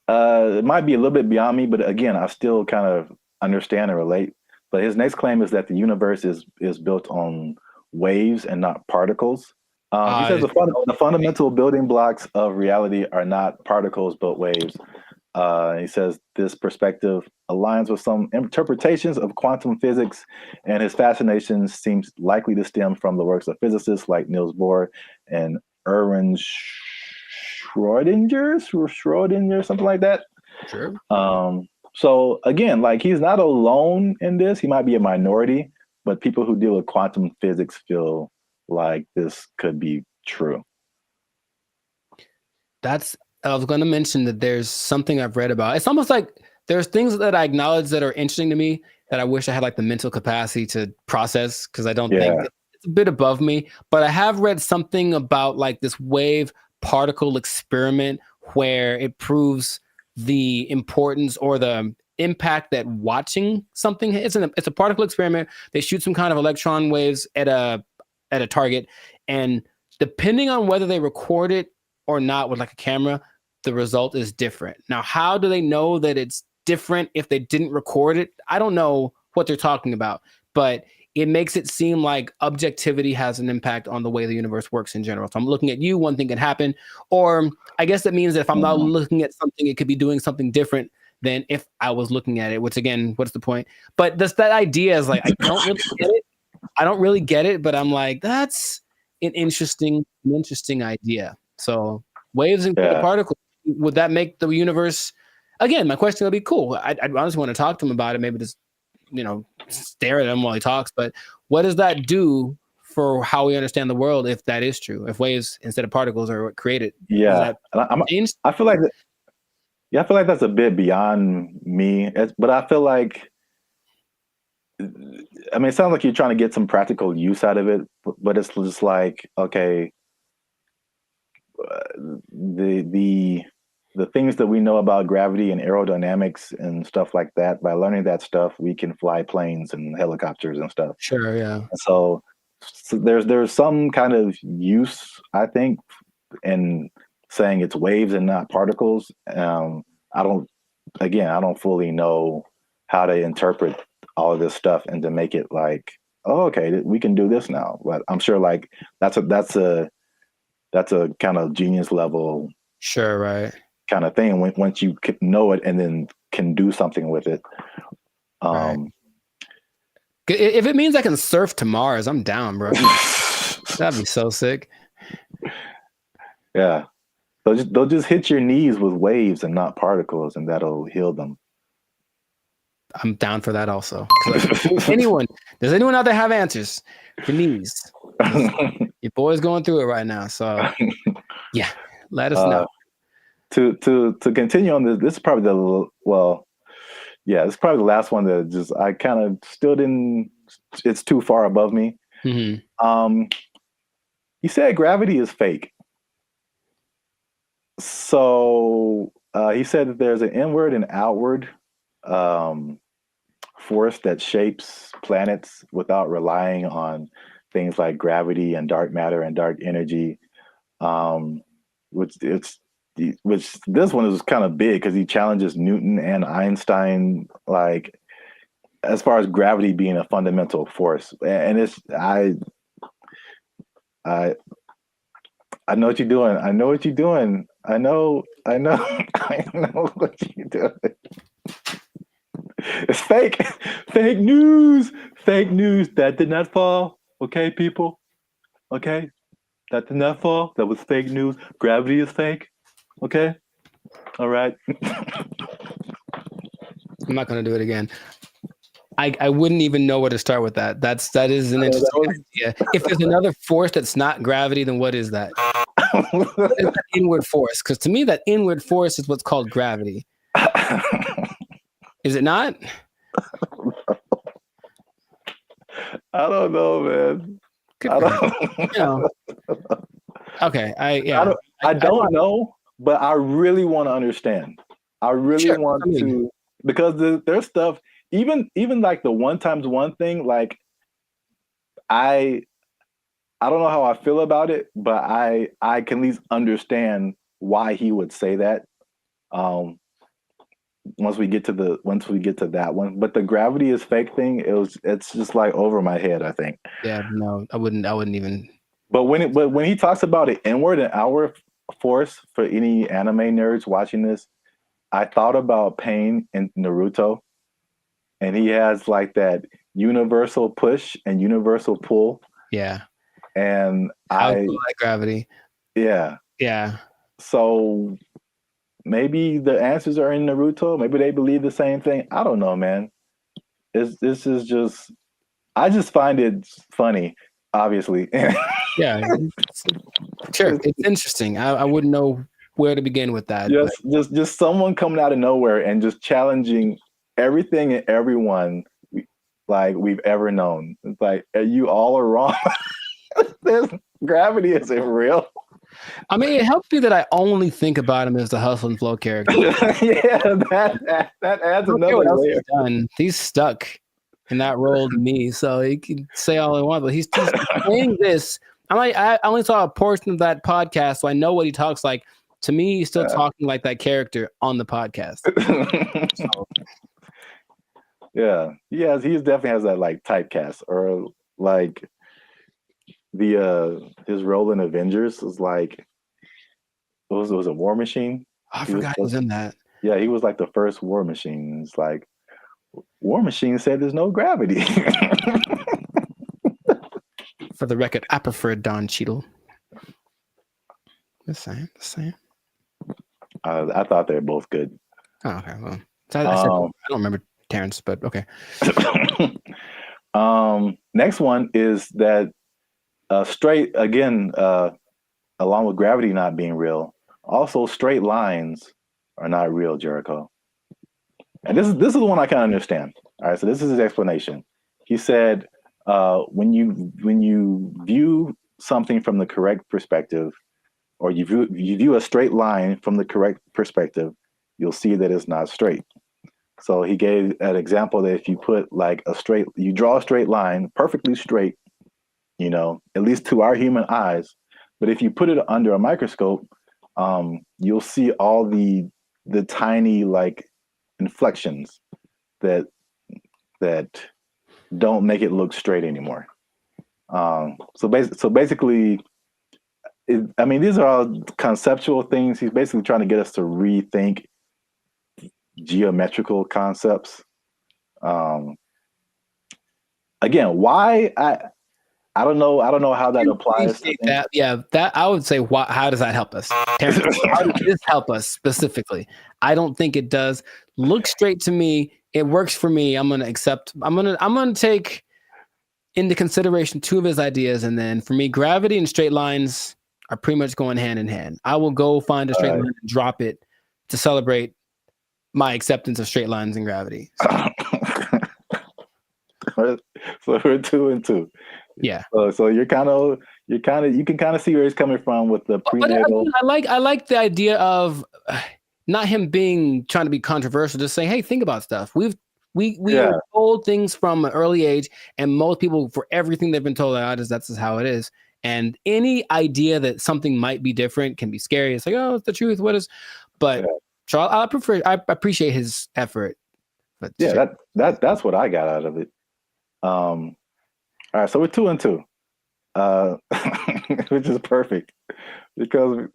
it might be a little bit beyond me, but again, I still kind of understand and relate. But his next claim is that the universe is built on waves and not particles. He says the fundamental building blocks of reality are not particles but waves. He says this perspective aligns with some interpretations of quantum physics, and his fascination seems likely to stem from the works of physicists like Niels Bohr and Erwin Schrödinger, something like that.
Sure.
So again, like he's not alone in this. He might be a minority, but people who deal with quantum physics feel like this could be true.
I was going to mention that there's something I've read about. It's almost like there's things that I acknowledge that are interesting to me that I wish I had like the mental capacity to process, because I don't think it's a bit above me. But I have read something about like this wave particle experiment where it proves the importance or the impact that watching something. It's a particle experiment. They shoot some kind of electron waves at a target, and depending on whether they record it or not with like a camera, the result is different. Now, how do they know that it's different if they didn't record it? I don't know what they're talking about, but it makes it seem like objectivity has an impact on the way the universe works in general. So I'm looking at you, one thing can happen, or I guess that means that if I'm not looking at something, it could be doing something different than if I was looking at it, which again, what's the point? But that idea is like, I don't really get it, but I'm like, an interesting idea. So waves and particles, would that make the universe? Again, my question would be cool. I honestly want to talk to him about it. Maybe just stare at him while he talks. But what does that do for how we understand the world if that is true? If waves instead of particles are what created?
Yeah, I feel like I feel like that's a bit beyond me. But I feel like, I mean, it sounds like you're trying to get some practical use out of it, but it's just like, okay, the things that we know about gravity and aerodynamics and stuff like that, by learning that stuff, we can fly planes and helicopters and stuff.
Sure, yeah.
And so there's some kind of use, I think, in saying it's waves and not particles. I don't fully know how to interpret all of this stuff and to make it like, oh, okay, we can do this now. But I'm sure like that's a kind of genius level,
sure, right,
kind of thing. Once you know it and then can do something with it.
Right. If it means I can surf to Mars, I'm down, bro. That'd be so sick.
Yeah. They'll just hit your knees with waves and not particles, and that'll heal them.
I'm down for that also. Does anyone out there have answers for knees? Your boy's going through it right now. So yeah, let us know.
To continue on this is probably it's probably the last one that just I kind of still didn't. It's too far above me.
Mm-hmm.
You said gravity is fake. So he said that there's an inward and outward force that shapes planets without relying on things like gravity and dark matter and dark energy. Which this one is kind of big because he challenges Newton and Einstein, like as far as gravity being a fundamental force. And I know what you're doing. I know what you're doing. I know I know what you're doing. It's fake. Fake news. Fake news. That did not fall. Okay, people. Okay. That did not fall. That was fake news. Gravity is fake. Okay. All right.
I'm not going to do it again. I wouldn't even know where to start with that. That is an interesting idea. If there's another force that's not gravity, then what is that? What is that inward force? Because to me, that inward force is what's called gravity. Is it not?
I don't know, man.
Okay.
I don't know, but I really want to understand. I really want to, because there's stuff, even like the 1 times 1 thing, like I don't know how I feel about it, but I can at least understand why he would say that. Once we get to that one, but the gravity is fake thing, it's just like over my head, I think.
Yeah, no, I wouldn't even.
But when he talks about an inward and outward force, for any anime nerds watching this, I thought about Pain in Naruto, and he has like that universal push and universal pull.
Yeah.
And
I like gravity.
Yeah.
Yeah.
So maybe the answers are in Naruto. Maybe they believe the same thing. I don't know, man. This is just, I just find it funny, obviously.
Yeah. Sure. It's interesting. I wouldn't know where to begin with that.
Just someone coming out of nowhere and just challenging everything and everyone like we've ever known. It's like, you all are wrong. Gravity isn't real.
I mean, it helps me that I only think about him as the Hustle and Flow character.
Yeah, that adds another layer.
He's stuck in that role to me, so he can say all he wants, but he's saying this. I only saw a portion of that podcast, so I know what he talks like. To me, he's still talking like that character on the podcast. So.
Yeah, he definitely has that like typecast, or like his role in Avengers was like, it was a War Machine.
I forgot he was in that.
Yeah, he was like the first War Machine. It's like, War Machine said there's no gravity.
For the record, I prefer Don Cheadle. The same.
I thought they were both good.
Oh, okay. Well, so I don't remember Terrence, but okay.
Next one is that straight again, along with gravity not being real, also straight lines are not real, Jericho. And this is the one I kind of understand. All right, so this is his explanation. He said, when you view something from the correct perspective, or you view a straight line from the correct perspective, you'll see that it's not straight. So he gave an example that if you put you draw a straight line, perfectly straight, at least to our human eyes, but if you put it under a microscope, you'll see all the tiny inflections that don't make it look straight anymore. So basically, these are all conceptual things. He's basically trying to get us to rethink geometrical concepts. Again, why I don't know how that applies to
that. Yeah, that I would say. How does that help us? Terrence, how does this help us specifically? I don't think it does. Look straight to me. It works for me. I'm gonna accept. I'm gonna take into consideration two of his ideas, and then for me, gravity and straight lines are pretty much going hand in hand. I will go find a straight line and drop it to celebrate my acceptance of straight lines and gravity.
So we're 2 and 2.
Yeah.
So you can kind of see where he's coming from with the prenatal.
I like the idea of not him trying to be controversial, just saying, hey, think about stuff. We are told things from an early age, and most people, for everything they've been told, that's just how it is. And any idea that something might be different can be scary. It's like, oh, it's the truth. What is? But I appreciate his effort. But
that's what I got out of it. All right, so we're 2 and 2, which is perfect because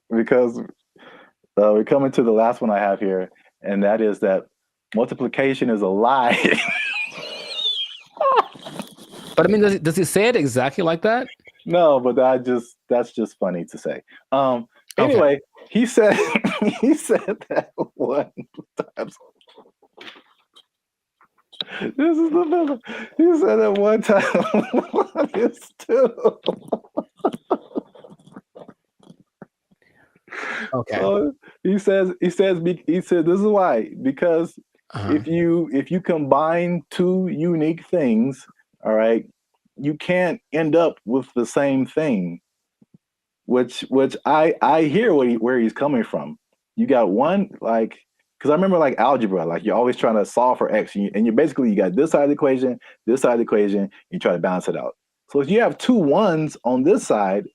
we're coming to the last one I have here, and that is that multiplication is a lie.
But I mean, does he say it exactly like that?
No, but that's just funny to say. Anyway, he said that one time. This is the middle. He said that one time. One is 2.
Okay.
So he said this is why, because if you combine two unique things, all right, you can't end up with the same thing. Which I hear where he's coming from. You got one because I remember algebra, you're always trying to solve for x, and you basically you got this side of the equation, you try to balance it out. So if you have 2 1s on this side,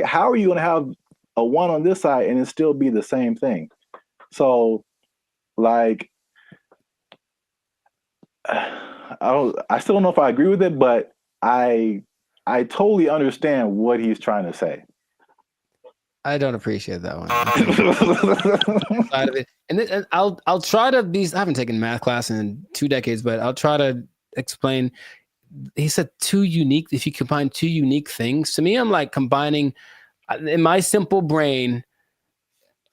how are you going to have a 1 on this side and it still be the same thing? So I still don't know if I agree with it, but I totally understand what he's trying to say.
I don't appreciate that one. Side of it. And I'll try to be. I haven't taken math class in 2 decades, but I'll try to explain. He said 2 unique. If you combine 2 unique things, to me, I'm combining in my simple brain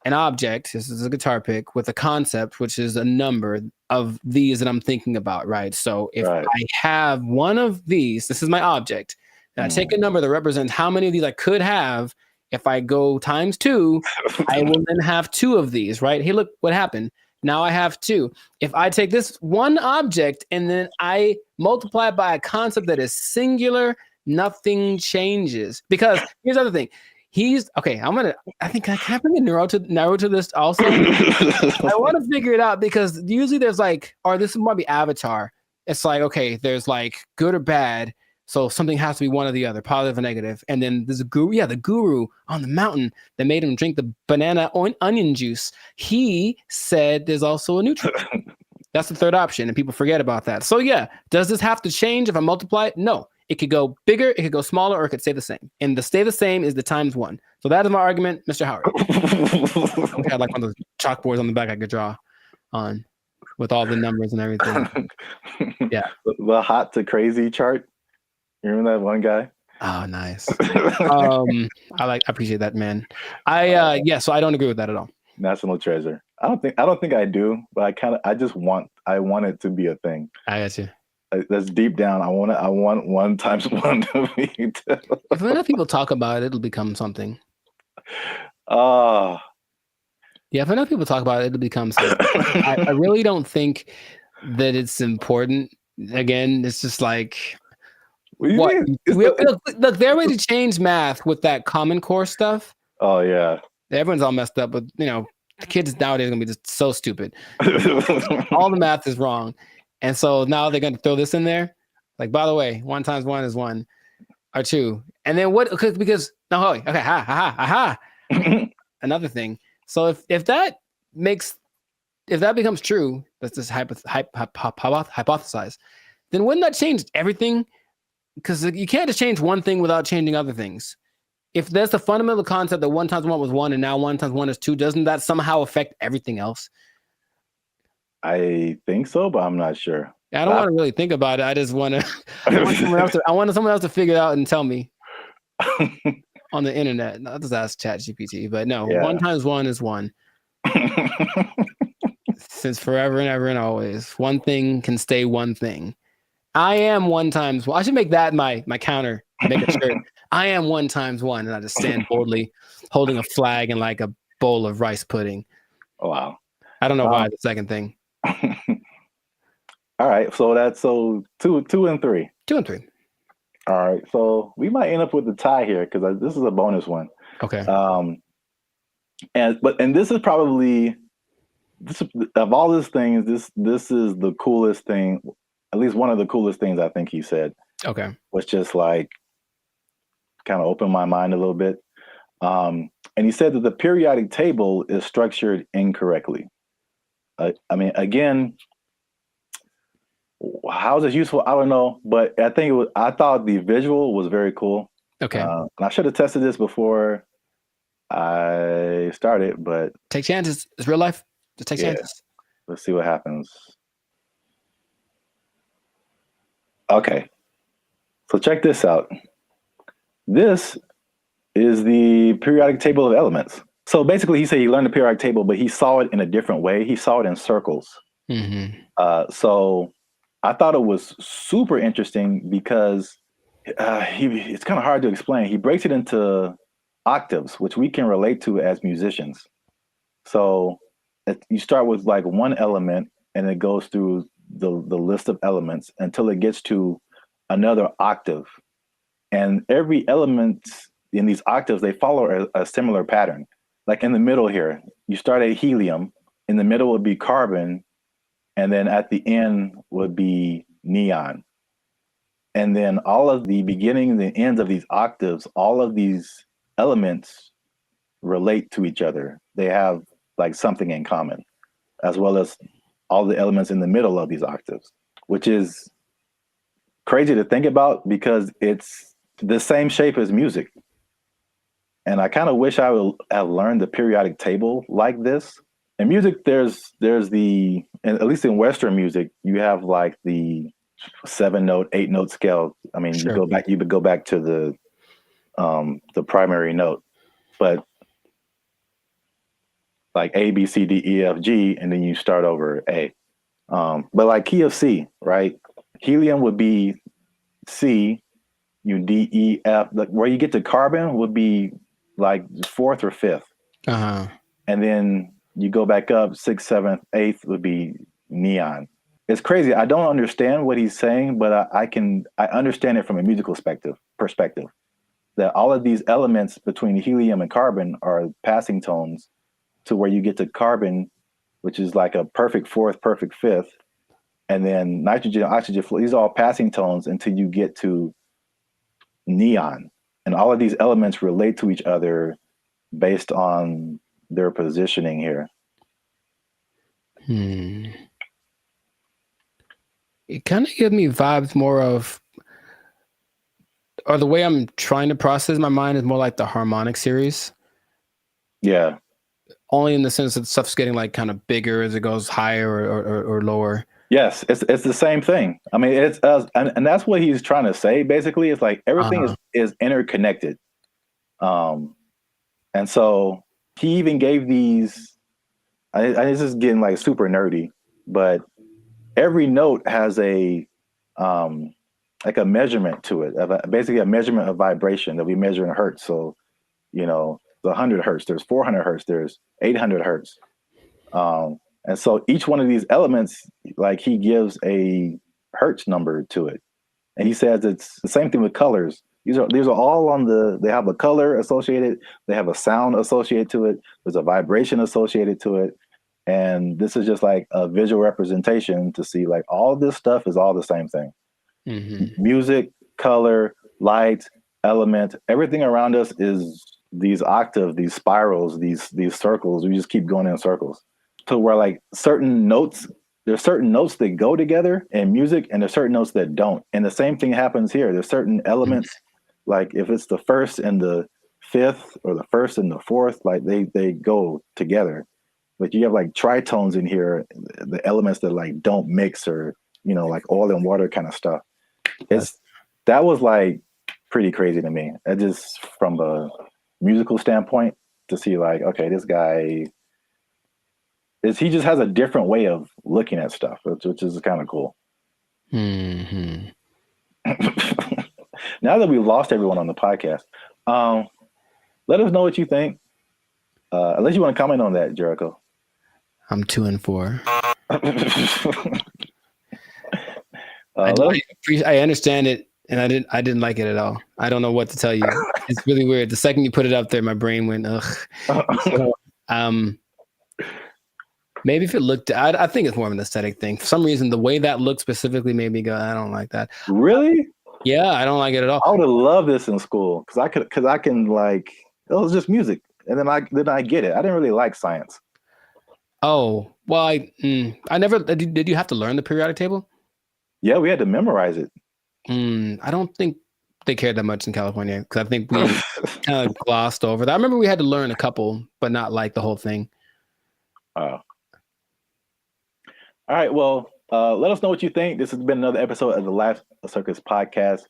an object. This is a guitar pick with a concept, which is a number of these that I'm thinking about. Right. So if I have one of these, this is my object. And I take a number that represents how many of these I could have. If I go times 2, I will then have 2 of these, right? Hey, look what happened. Now I have 2. If I take this one object and then I multiply it by a concept that is singular, nothing changes. Because here's the other thing. I think I can bring a narrow to this also. I want to figure it out because usually there's this might be Avatar. It's there's good or bad. So something has to be one or the other, positive or negative. And then there's the guru on the mountain that made him drink the banana onion juice. He said there's also a neutral. That's the third option, and people forget about that. So does this have to change if I multiply it? No. It could go bigger, it could go smaller, or it could stay the same. And the stay the same is the times 1. So that is my argument, Mr. Howard. I had one of those chalkboards on the back I could draw on with all the numbers and everything. Yeah.
The hot to crazy chart. You remember that one guy?
Oh, nice. I appreciate that, man. So I don't agree with that at all.
National treasure. I don't think I do, but I want it to be a thing.
I got you.
That's deep down. I want 1 times 1 to be 2.
If enough people talk about it, it'll become something.
Yeah,
if enough people talk about it, it'll become something. I really don't think that it's important. Again, it's just like what? Look, they're ready to change math with that Common Core stuff.
Oh yeah.
Everyone's all messed up, but the kids nowadays are gonna be just so stupid. All the math is wrong. And so now they're gonna throw this in there. Like, by the way, 1 times 1 is 1 or 2. And then what? Because another thing. So if that becomes true, that's just hypothesize. Then wouldn't that change everything? Because you can't just change one thing without changing other things. If there's the fundamental concept that 1 times 1 was 1 and now 1 times 1 is 2, doesn't that somehow affect everything else?
I think so, but I'm not sure.
I don't want to really think about it. I just want to. I want someone else to figure it out and tell me on the internet. I'll just ask ChatGPT. But no, 1 times 1 is 1. Since forever and ever and always, one thing can stay one thing. I am 1 times 1. I should make that my counter. Make a shirt. I am 1 times 1, and I just stand boldly, holding a flag and like a bowl of rice pudding.
Oh, wow.
I don't know why the second thing.
All right, so that's 2 and 3.
2 and 3.
All right, so we might end up with a tie here because this is a bonus one.
Okay.
And this is probably of all these things, this is the coolest thing. At least one of the coolest things I think he said.
Okay.
Was just like kind of opened my mind a little bit. And he said that the periodic table is structured incorrectly. I mean, again, how is this useful? I don't know, but I thought the visual was very cool.
Okay.
And I should have tested this before I started, but
take chances. It's real life. Just take chances.
Let's see what happens. Okay. So check this out. This is the periodic table of elements. So basically, he said he learned the periodic table, but he saw it in a different way. He saw it in circles.
Mm-hmm.
So I thought it was super interesting because it's kind of hard to explain. He breaks it into octaves, which we can relate to as musicians. So you start with like one element, and it goes through the list of elements until it gets to another octave. And every element in these octaves, they follow a similar pattern. Like in the middle here, you start at helium, in the middle would be carbon, and then at the end would be neon. And then all of the beginnings and ends of these octaves, all of these elements relate to each other. They have like something in common, as well as all the elements in the middle of these octaves, which is crazy to think about because it's the same shape as music. And I kind of wish I would have learned the periodic table like this. In music, there's the, and at least in Western music, you have like the 7-note, 8-note scale. I mean,
Sure.
you would go back to the primary note, but like A, B, C, D, E, F, G, and then you start over A. But like key of C, right? Helium would be C, D, E, F. Like where you get to carbon would be like 4th or 5th.
Uh-huh.
And then you go back up 6th, 7th, 8th would be neon. It's crazy. I don't understand what he's saying, but I understand it from a musical perspective. That all of these elements between helium and carbon are passing tones to where you get to carbon, which is like a perfect 4th, perfect 5th. And then nitrogen, oxygen, these are all passing tones until you get to neon. And all of these elements relate to each other based on their positioning here.
It kind of gives me vibes more of, or the way I'm trying to process my mind is more like the harmonic series.
Yeah.
Only in the sense that stuff's getting like kind of bigger as it goes higher or lower.
Yes, it's the same thing. I mean, it's and that's what he's trying to say. Basically, it's like everything is interconnected. And so he even gave these. This is getting like super nerdy, but every note has a like a measurement to it, basically a measurement of vibration that we measure in hertz. So, the 100 hertz, there's 400 hertz, there's 800 hertz. And so each one of these elements, like he gives a hertz number to it. And he says it's the same thing with colors. These are all they have a color associated, they have a sound associated to it, there's a vibration associated to it. And this is just like a visual representation to see like all this stuff is all the same thing. Mm-hmm. Music, color, light, element, everything around us is these octaves, these spirals, these circles. We just keep going in circles. So where like there's certain notes that go together in music and there's certain notes that don't. And the same thing happens here. There's certain elements, like if it's the first and the fifth or the first and the fourth, like they go together. Like you have like tritones in here, the elements that like don't mix or, like oil and water kind of stuff. That was like pretty crazy to me. That just from a musical standpoint to see like, okay, this guy he just has a different way of looking at stuff, which is kind of cool. Mm-hmm. Now that we've lost everyone on the podcast, let us know what you think. Unless you want to comment on that, Jericho.
I'm 2 and 4. I understand it, and I didn't like it at all. I don't know what to tell you. It's really weird. The second you put it up there, my brain went ugh. So, maybe if it looked, I think it's more of an aesthetic thing. For some reason, the way that looked specifically made me go, I don't like that.
Really?
Yeah, I don't like it at all.
I would have loved this in school because I can like, it was just music, and then I get it. I didn't really like science.
Oh well, I never did. You have to learn the periodic table?
Yeah, we had to memorize it.
I don't think they cared that much in California because I think we kind of glossed over that. I remember we had to learn a couple, but not like the whole thing.
Oh. All right. Well, let us know what you think. This has been another episode of the Life Circus podcast.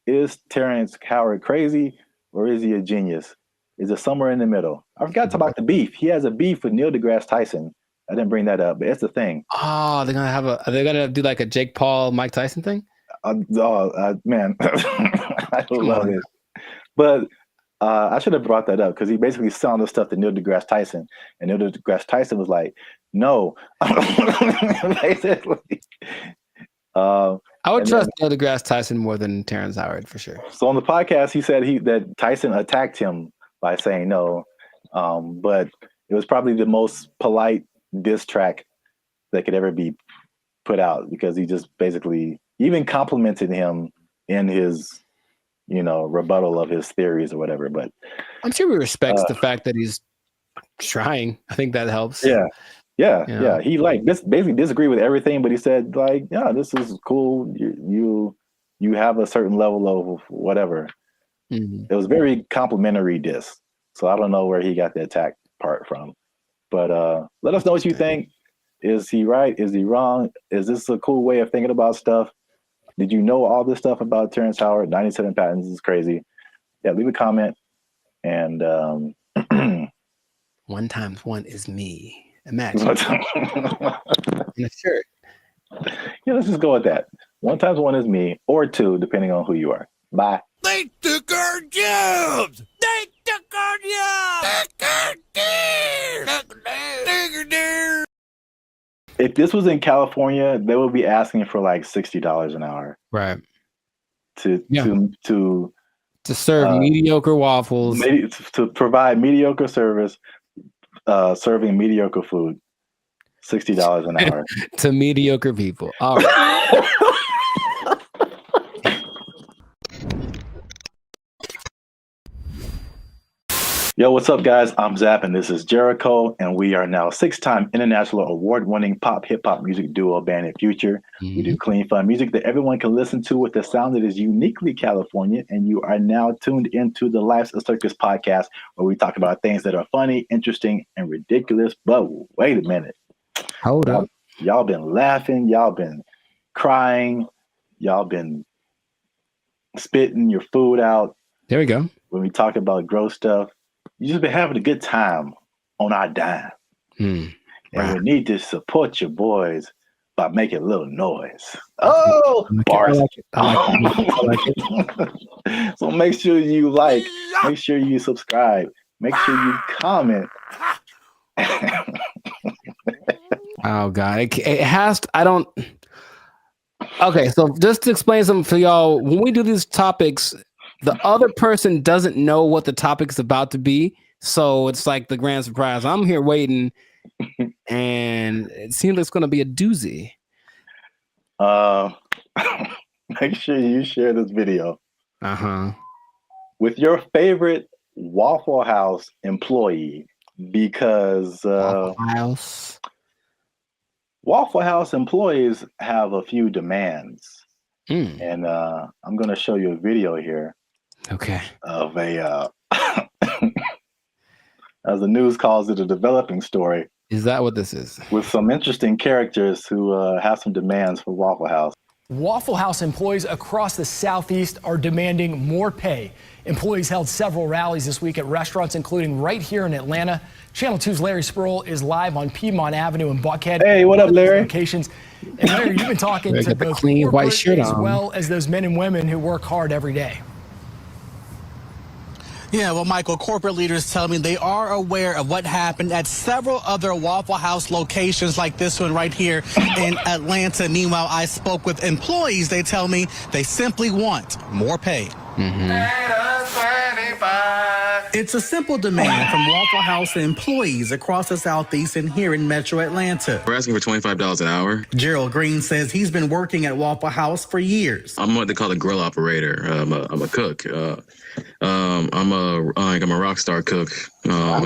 Is Terrence Howard crazy or is he a genius? Is it somewhere in the middle? I forgot to talk about the beef. He has a beef with Neil deGrasse Tyson. I didn't bring that up, but it's a thing.
Oh, are they gonna do like a Jake Paul, Mike Tyson thing?
Man, I love it. But I should have brought that up because he basically sounded the stuff to Neil deGrasse Tyson, and Neil deGrasse Tyson was like, "No." Basically,
I would trust Neil deGrasse Tyson more than Terrence Howard for sure.
So on the podcast, he said that Tyson attacked him by saying no, but it was probably the most polite diss track that could ever be put out because he just basically even complimented him in his rebuttal of his theories or whatever. But
I'm sure he respects the fact that he's trying. I think that helps.
Yeah. He like basically disagreed with everything, but he said like, yeah, this is cool. You have a certain level of whatever. Mm-hmm. It was very complimentary diss. So I don't know where he got the attack part from. But let us know what you think. Is he right? Is he wrong? Is this a cool way of thinking about stuff? Did you know all this stuff about Terrence Howard? 97 patents is crazy. Yeah, leave a comment. And
1 times 1 is me. Imagine. In a shirt.
Yeah, let's just go with that. 1 times 1 is me, or 2, depending on who you are. Bye.
They took our jobs! They took our jobs!
If this was in California, they would be asking for like $60 an hour.
Right.
To
serve mediocre waffles.
To provide mediocre service, serving mediocre food. $60 an hour.
To mediocre people. All right.
Yo, what's up, guys? I'm Zap, and this is Jericho, and we are now 6-time international award-winning pop hip-hop music duo band in Future. Mm-hmm. We do clean, fun music that everyone can listen to with a sound that is uniquely California, and you are now tuned into the Life's a Circus podcast, where we talk about things that are funny, interesting, and ridiculous. But wait a minute.
Hold up.
Y'all been laughing. Y'all been crying. Y'all been spitting your food out.
There we go.
When we talk about gross stuff, you just been having a good time on our dime. And we need to support your boys by making a little noise. Oh, bars.
I like it.
So make sure you like, make sure you subscribe, make sure you comment.
Oh God, it has to, I don't. Okay, so just to explain something for y'all, when we do these topics, the other person doesn't know what the topic's about to be, so it's like the grand surprise. I'm here waiting, and it seems like it's going to be a doozy.
Make sure you share this video with your favorite Waffle House employee, because Waffle House employees have a few demands. And I'm going to show you a video here.
Okay.
Of a, as the news calls it, a developing story.
Is that what this is?
With some interesting characters who have some demands for Waffle House.
Waffle House employees across the Southeast are demanding more pay. Employees held several rallies this week at restaurants, including right here in Atlanta. Channel 2's Larry Spruill is live on Piedmont Avenue in Buckhead.
Hey, what up, Larry?
Locations. And Larry, you've been talking to both
clean white shirt
as
on,
well as those men and women who work hard every day.
Yeah, well, Michael, corporate leaders tell me they are aware of what happened at several other Waffle House locations like this one right here in Atlanta. Meanwhile, I spoke with employees. They tell me they simply want more pay. It's a simple demand from Waffle House employees across the Southeast and here in Metro Atlanta.
We're asking for $25 an hour.
Gerald Green says he's been working at Waffle House for years.
I'm what they call a grill operator. I'm a cook. I'm a rock star cook. I've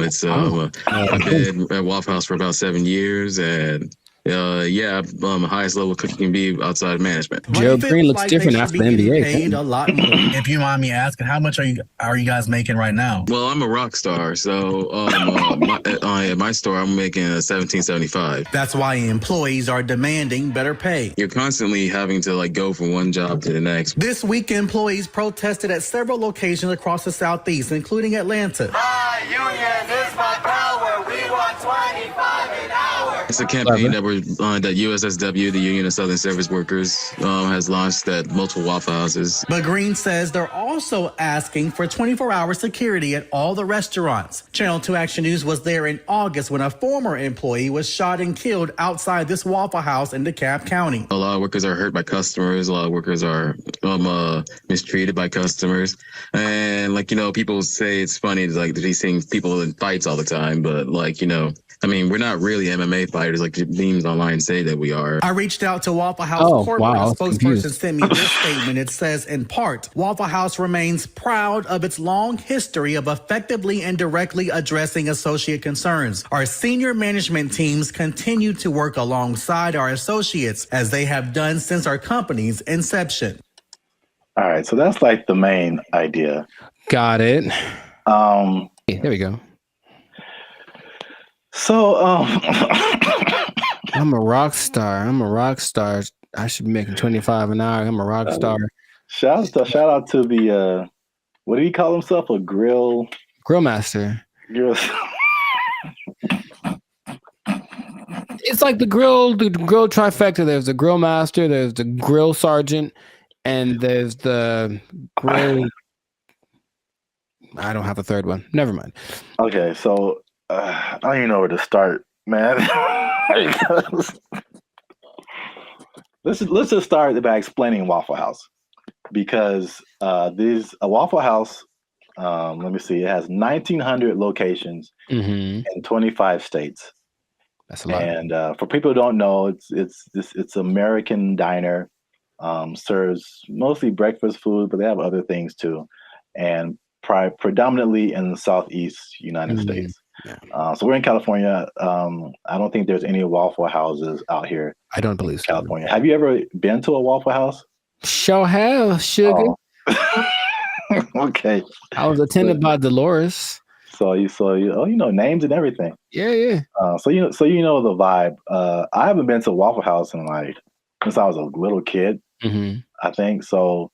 been at Waffle House for about 7 years, and I'm the highest level cook you can be outside of management.
Gerald Green looks different after the NBA.
Paid a lot more. If you mind me asking, how much are you guys making right now?
Well, I'm a rock star, so at my store I'm making $17.75.
That's why employees are demanding better pay.
You're constantly having to go from one job to the next.
This week, employees protested at several locations across the Southeast, including Atlanta.
My union is my power. We want 25 an hour.
It's a campaign that USSW, the Union of Southern Service Workers, has launched at multiple Waffle Houses.
But Green says they're also asking for 24-hour security at all the restaurants. Channel 2 Action News was there in August when a former employee was shot and killed outside this Waffle House in DeKalb County.
A lot of workers are hurt by customers. A lot of workers are mistreated by customers. And people say it's funny, they see people in fights all the time, but we're not really MMA fighters like the memes online say that we are.
I reached out to Waffle House corporate. A spokesperson sent me this statement. It says, in part, Waffle House remains proud of its long history of effectively and directly addressing associate concerns. Our senior management teams continue to work alongside our associates as they have done since our company's inception.
All right, so that's the main idea.
Got it. There we go.
So,
I'm a rock star. I should be making 25 an hour. I'm a rock star.
Shout out to the what do he call himself? A grill
master. It's like the grill trifecta. There's the grill master, there's the grill sergeant, and there's the grill. I don't have a third one. Never mind.
Okay, so I don't even know where to start, man. let's just start by explaining Waffle House, because a Waffle House. Let me see. It has 1,900 locations in 25 states.
That's a lot.
And for people who don't know, it's American diner. Serves mostly breakfast food, but they have other things too, and predominantly in the Southeast United States. Yeah. So we're in California. I don't think there's any Waffle Houses out here.
I don't believe so.
California. Have you ever been to a Waffle House?
Sure have, sugar.
Oh. Okay.
I was attended by Dolores.
So you know names and everything.
Yeah.
So you know the vibe. I haven't been to Waffle House in like since I was a little kid.
Mm-hmm.
I think so.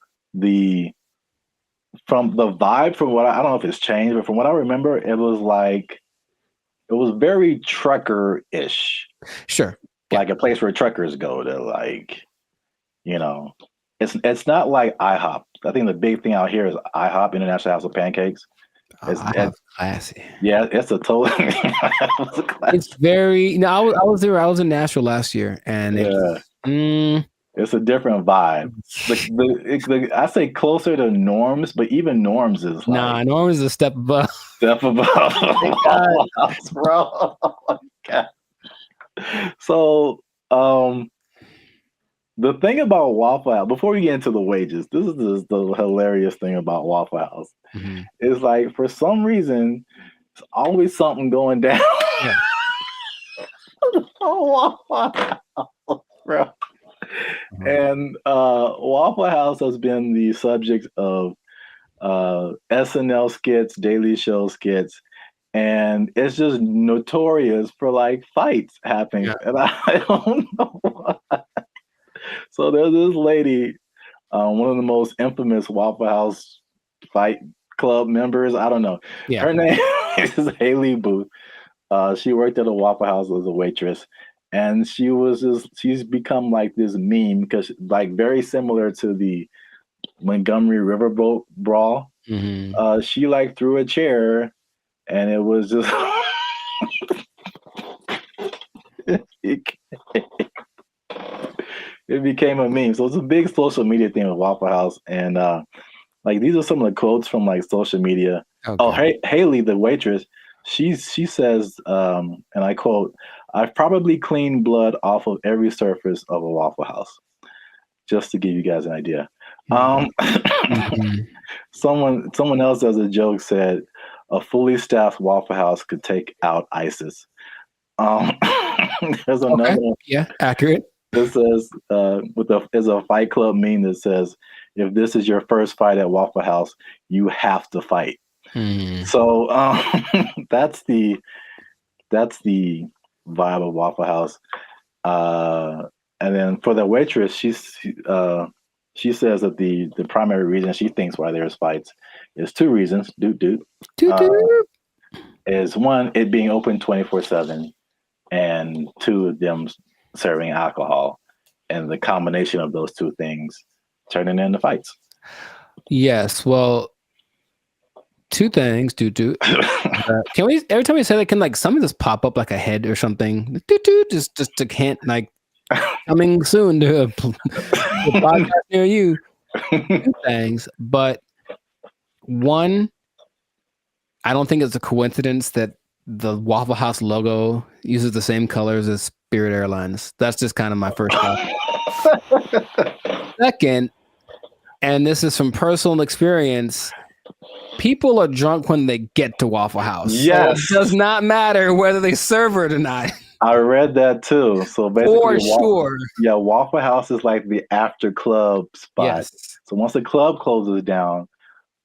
From the vibe from what I don't know if it's changed, but from what I remember, it was very trucker-ish.
Sure.
Like a place where truckers go to like, you know, it's not like IHOP. I think the big thing out here is IHOP, International House of Pancakes.
It's classy.
Yeah, it's a total.
It's very. No, I was there. I was in Nashville last year, and
it's a different vibe. I say closer to Norms, but even Norms is like
Norms is a step above.
Step above, Waffle House, bro. Oh my God. So, the thing about Waffle House, before we get into the wages, this is the hilarious thing about Waffle House.
Mm-hmm.
Is like for some reason, it's always something going down.
Yeah.
Waffle House, bro. And Waffle House has been the subject of SNL skits, Daily Show skits, and it's just notorious for like fights happening. And I don't know why. So there's this lady, one of the most infamous Waffle House fight club members. I don't know.
Yeah.
Her name is Haley Booth. She worked at a Waffle House as a waitress. And she's become like this meme because like very similar to the Montgomery Riverboat brawl.
Mm-hmm.
She like threw a chair and it was just it became a meme. So it's a big social media thing with Waffle House. And like these are some of the quotes from like social media.
Okay.
Oh, Haley, the waitress, she says, and I quote, "I've probably cleaned blood off of every surface of a Waffle House." Just to give you guys an idea.
Mm-hmm.
Someone else as a joke said, "A fully staffed Waffle House could take out ISIS." There's another one.
Yeah, accurate.
This says, there's a Fight Club meme that says, "If this is your first fight at Waffle House, you have to fight." So that's the vibe of Waffle House. And then for the waitress, she says that the primary reason she thinks why there's fights is two reasons. Is one, it being open 24/7, and two, them serving alcohol, and the combination of those two things turning into fights.
Yes. Well, two things. Can we every time we say that, can like something just pop up like a head or something? Just to hint like coming soon to a podcast near you. Two things, but one, I don't think it's a coincidence that the Waffle House logo uses the same colors as Spirit Airlines. That's just kind of my first thought. Second, and this is from personal experience, people are drunk when they get to Waffle House.
Yes.
So it does not matter whether they serve it or not.
I read that too. So basically,
for sure.
Waffle House is like the after club spot.
Yes.
So once the club closes down,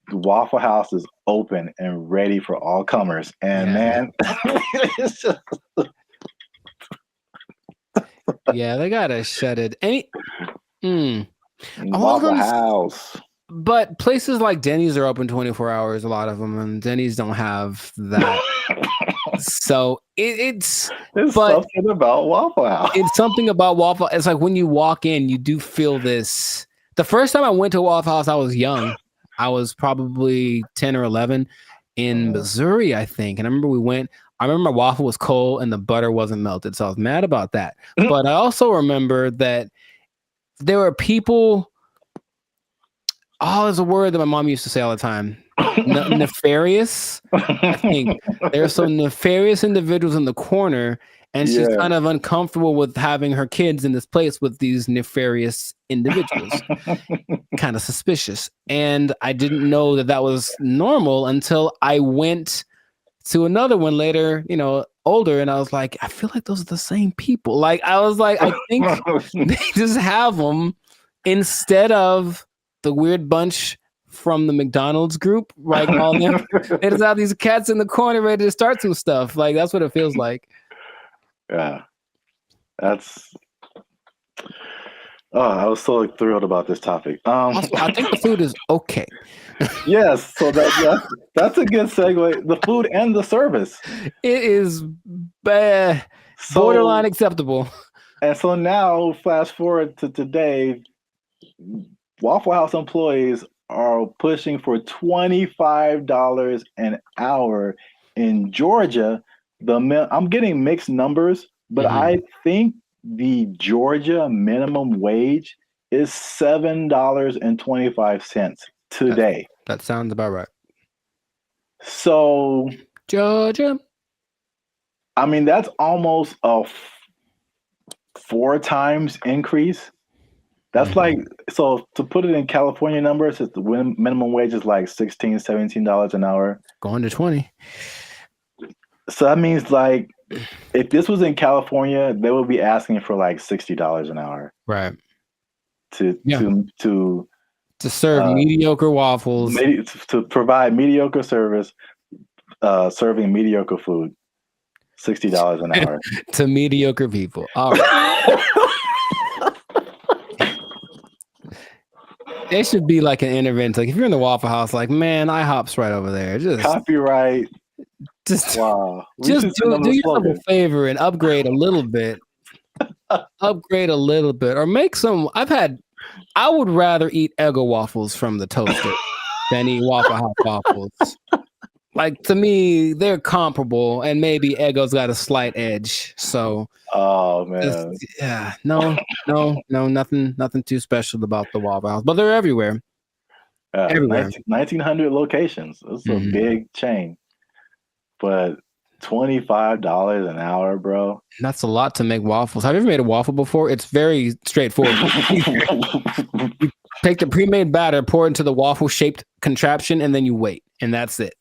the Waffle House is open and ready for all comers. And man, it's just...
yeah, they gotta shut it.
Waffle House.
But places like Denny's are open 24 hours, a lot of them, and Denny's don't have that. So it's
something about Waffle House.
It's something about Waffle. It's like when you walk in, you do feel this. The first time I went to Waffle House, I was young. I was probably 10 or 11 in Missouri, I think. And I remember I remember my waffle was cold and the butter wasn't melted. So I was mad about that. But I also remember that there were people. Oh, there's a word that my mom used to say all the time. Nefarious. I think there are some nefarious individuals in the corner, and she's kind of uncomfortable with having her kids in this place with these nefarious individuals. Kind of suspicious. And I didn't know that was normal until I went to another one later, older, and I was like, I feel like those are the same people. Like, I was like, I think they just have them instead of the weird bunch from the McDonald's group, right? All them. They just have these cats in the corner ready to start some stuff. Like that's what it feels like.
Yeah, that's. Oh, I was so thrilled about this topic.
Also, I think the food is okay.
Yes, so that's a good segue. The food and the service.
It is borderline acceptable.
And so now, fast forward to today, Waffle House employees are pushing for $25 an hour in Georgia. I'm getting mixed numbers, but I think the Georgia minimum wage is $7.25 today.
That sounds about right.
So
Georgia,
I mean, that's almost a 4 times increase. That's like, so to put it in California numbers, the minimum wage is like $16, $17 an hour.
Going to 20.
So that means like, if this was in California, they would be asking for like $60 an hour.
Right.
To
serve mediocre waffles.
To provide mediocre service, serving mediocre food. $60 an hour.
To mediocre people. All right. It should be like an intervention. Like if you're in the Waffle House, like, man, IHOP's right over there. Just
copyright.
Wow. Just do yourself a favor and upgrade a little bit. Or make some. I would rather eat Eggo waffles from the toaster than eat Waffle House waffles. Like to me, they're comparable, and maybe Eggo's got a slight edge. So,
oh man,
nothing too special about the Waffle House, but they're everywhere. Everywhere.
1,900 locations. It's a big chain, but $25 an hour, bro.
That's a lot to make waffles. Have you ever made a waffle before? It's very straightforward. You take the pre-made batter, pour it into the waffle-shaped contraption, and then you wait. And that's it.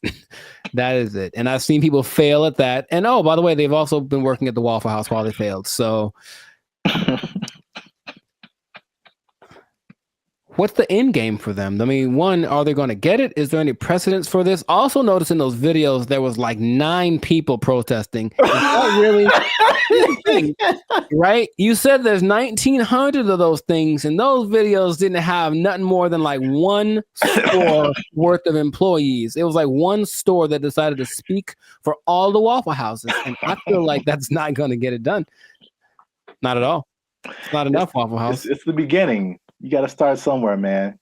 That is it. And I've seen people fail at that. And oh, by the way, they've also been working at the Waffle House while they failed. So what's the end game for them? I mean, one, are they going to get it? Is there any precedence for this? Also notice in those videos, there was like 9 people protesting. Is that really right? You said there's 1,900 of those things, and those videos didn't have nothing more than like one store worth of employees. It was like one store that decided to speak for all the Waffle Houses. And I feel like that's not going to get it done. Not at all. It's not enough, Waffle House.
It's the beginning. You got to start somewhere, man.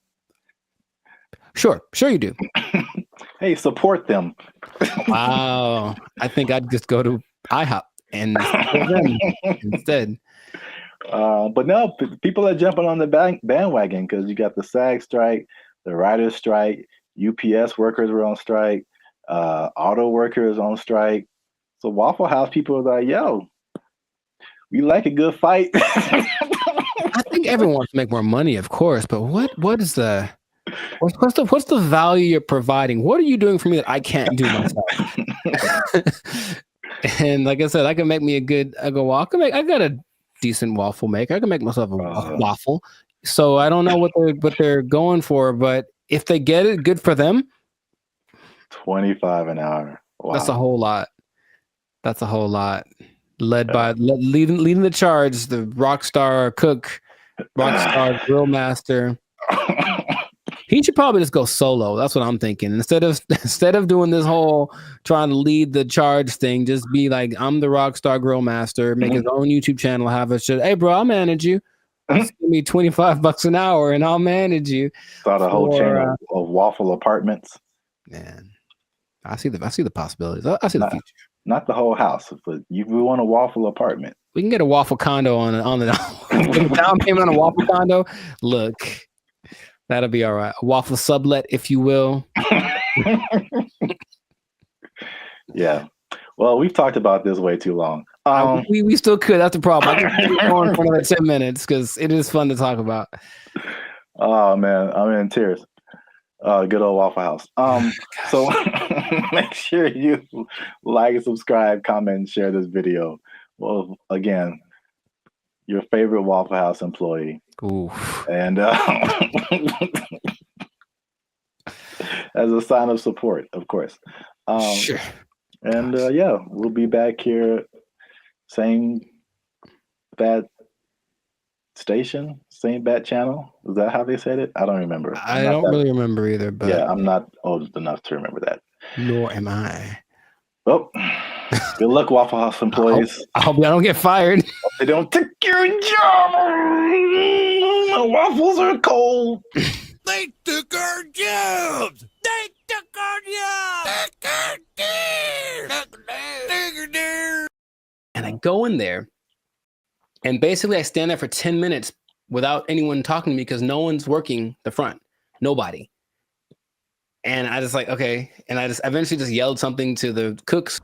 Sure you do.
Hey, support them.
Wow. I think I'd just go to IHOP and support them instead.
But no, people are jumping on the bandwagon because you got the SAG strike, the writers' strike, UPS workers were on strike, auto workers on strike. So Waffle House people are like, yo, we like a good fight.
I think everyone wants to make more money, of course, but what is what's the value you're providing? What are you doing for me that I can't do myself? And like I said, I can make me I got a decent waffle maker. I can make myself a waffle. So I don't know what they're going for, but if they get it, good for them.
$25 an hour. Wow.
That's a whole lot. Leading the charge, the rockstar cook, rockstar grill master. He should probably just go solo. That's what I'm thinking. Instead of doing this whole trying to lead the charge thing, just be like, I'm the rockstar grill master. Make his own YouTube channel. Have it. Hey, bro, I'll manage you. Just give me $25 an hour, and I'll manage you.
Start a whole chain of waffle apartments.
Man, I see the possibilities. I see the future.
Not the whole house, but we want a waffle apartment.
We can get a waffle condo on the down payment on a waffle condo. Look, that'll be all right. A waffle sublet, if you will.
Yeah. Well, we've talked about this way too long.
We still could. That's the problem. I can keep going for another 10 minutes because it is fun to talk about.
Oh man, I'm in tears. Good old Waffle House. So make sure you like, subscribe, comment, and share this video. Well, again, your favorite Waffle House employee.
Ooh.
And as a sign of support, of course.
Sure.
And yeah, we'll be back here, same bad station, same bad channel. Is that how they said it? I don't remember.
I don't really remember either, but
yeah, I'm not old enough to remember that.
Nor am I.
Well, good luck, Waffle House employees.
I hope y'all don't get fired.
They don't take your job. The waffles are cold.
They took our jobs. They took our jobs.
And I go in there, and basically I stand there for 10 minutes without anyone talking to me because no one's working the front. Nobody. And I just like, okay. And I just eventually just yelled something to the cooks.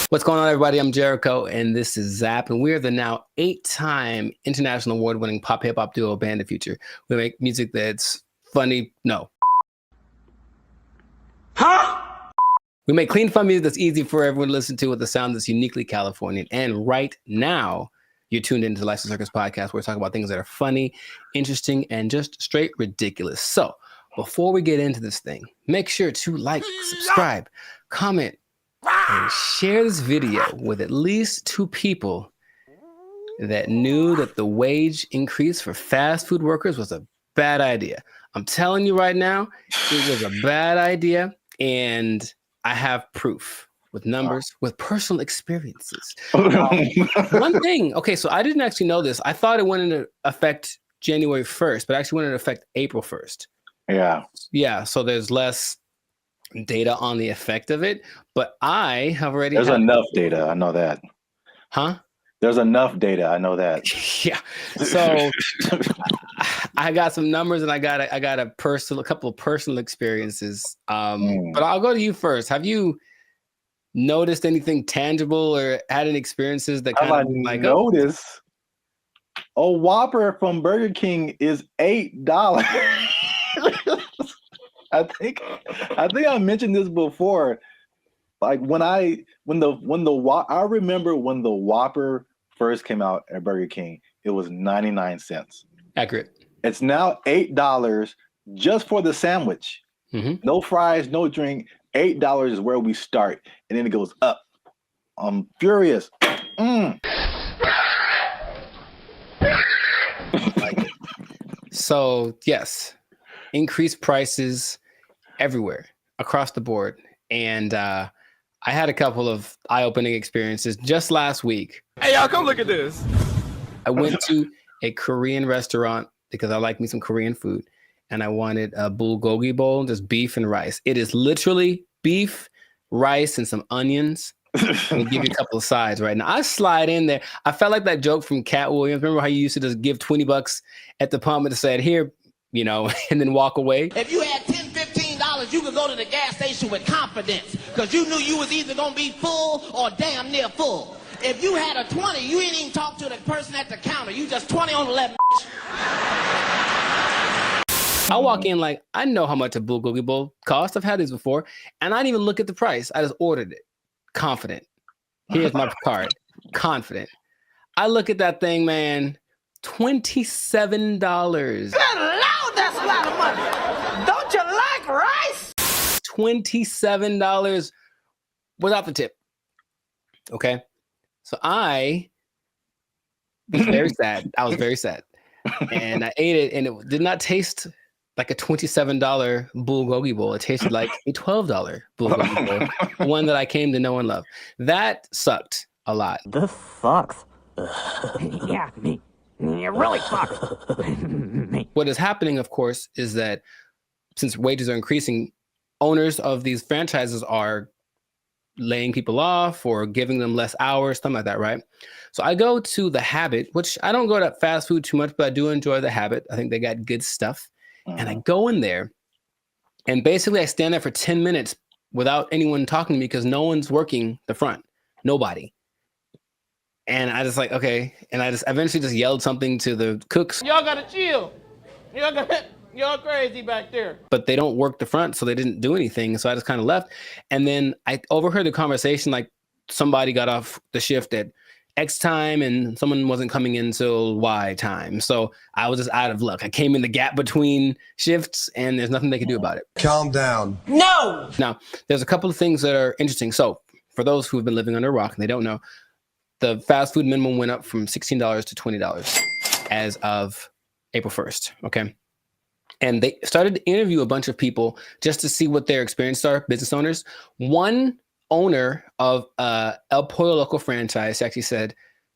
What's going on, everybody? I'm Jericho, and this is Zap, and we're the now 8-time international award-winning pop hip-hop duo Band of Future. We make music that's funny. No.
Huh?
We make clean, fun music that's easy for everyone to listen to with a sound that's uniquely Californian. And right now, you're tuned into the Life of Circus podcast, where we talk about things that are funny, interesting, and just straight ridiculous. So before we get into this thing, make sure to like, subscribe, comment, and share this video with at least 2 people that knew that the wage increase for fast food workers was a bad idea. I'm telling you right now, it was a bad idea, and I have proof with numbers, with personal experiences. One thing, okay, so I didn't actually know this. I thought it went into effect January 1st, but actually went into effect April 1st.
Yeah.
Yeah, so there's less data on the effect of it, but I have already
There's enough data, I know that.
Huh?
There's enough data, I know that.
Yeah. So I got some numbers, and I got a couple of personal experiences. But I'll go to you first. Have you noticed anything tangible or had any experiences that kind of like
notice a Whopper from Burger King is $8. I think I mentioned this before. Like I remember when the Whopper first came out at Burger King, it was 99 cents.
Accurate.
It's now $8 just for the sandwich.
Mm-hmm.
No fries, no drink. $8 is where we start, and then it goes up. I'm furious.
So yes, increased prices everywhere across the board, and I had a couple of eye-opening experiences just last week.
Hey, y'all, come look at this.
I went to a Korean restaurant because I like me some Korean food, and I wanted a bulgogi bowl, just beef and rice. It is literally beef, rice, and some onions. I'll give you a couple of sides right now. I slide in there. I felt like that joke from Cat Williams. Remember how you used to just give $20 at the pump and said, here, and then walk away?
If you had $10, $15, you could go to the gas station with confidence because you knew you was either going to be full or damn near full. If you had a 20, you ain't even talk to the person at the counter. You just 20 on the left.
I walk in like, I know how much a bulgogi bowl costs. I've had these before. And I didn't even look at the price. I just ordered it. Confident. Here's my card. Confident. I look at that thing, man. $27.
Good Lord, that's a lot of money. Don't you like rice?
$27 without the tip. Okay. So I was very sad. I was very sad. And I ate it, and it did not taste like a $27 bulgogi bowl. It tasted like a $12 bulgogi bowl, one that I came to know and love. That sucked a lot.
This sucks. Yeah, it really sucks.
What is happening, of course, is that since wages are increasing, owners of these franchises are laying people off or giving them less hours, something like that, right? So I go to The Habit, which I don't go to fast food too much, but I do enjoy The Habit. I think they got good stuff. And I go in there, and basically I stand there for 10 minutes without anyone talking to me because no one's working the front. Nobody. And I just like, okay. And I just eventually just yelled something to the cooks.
Y'all gotta chill. Y'all crazy back there.
But they don't work the front, so they didn't do anything. So I just kind of left. And then I overheard the conversation, like somebody got off the shift at X time and someone wasn't coming in till Y time. So I was just out of luck. I came in the gap between shifts and there's nothing they could do about it.
Calm down.
No! Now, there's a couple of things that are interesting. So for those who've been living under a rock and they don't know, the fast food minimum went up from $16 to $20 as of April 1st, okay? And they started to interview a bunch of people just to see what their experiences are, business owners. One owner of El Pollo Loco franchise actually said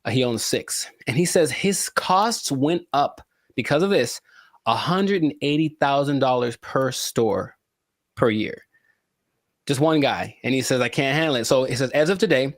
he owns 6. And he says his costs went up because of this, $180,000 per store per year. Just one guy. And he says, I can't handle it. So he says, as of today,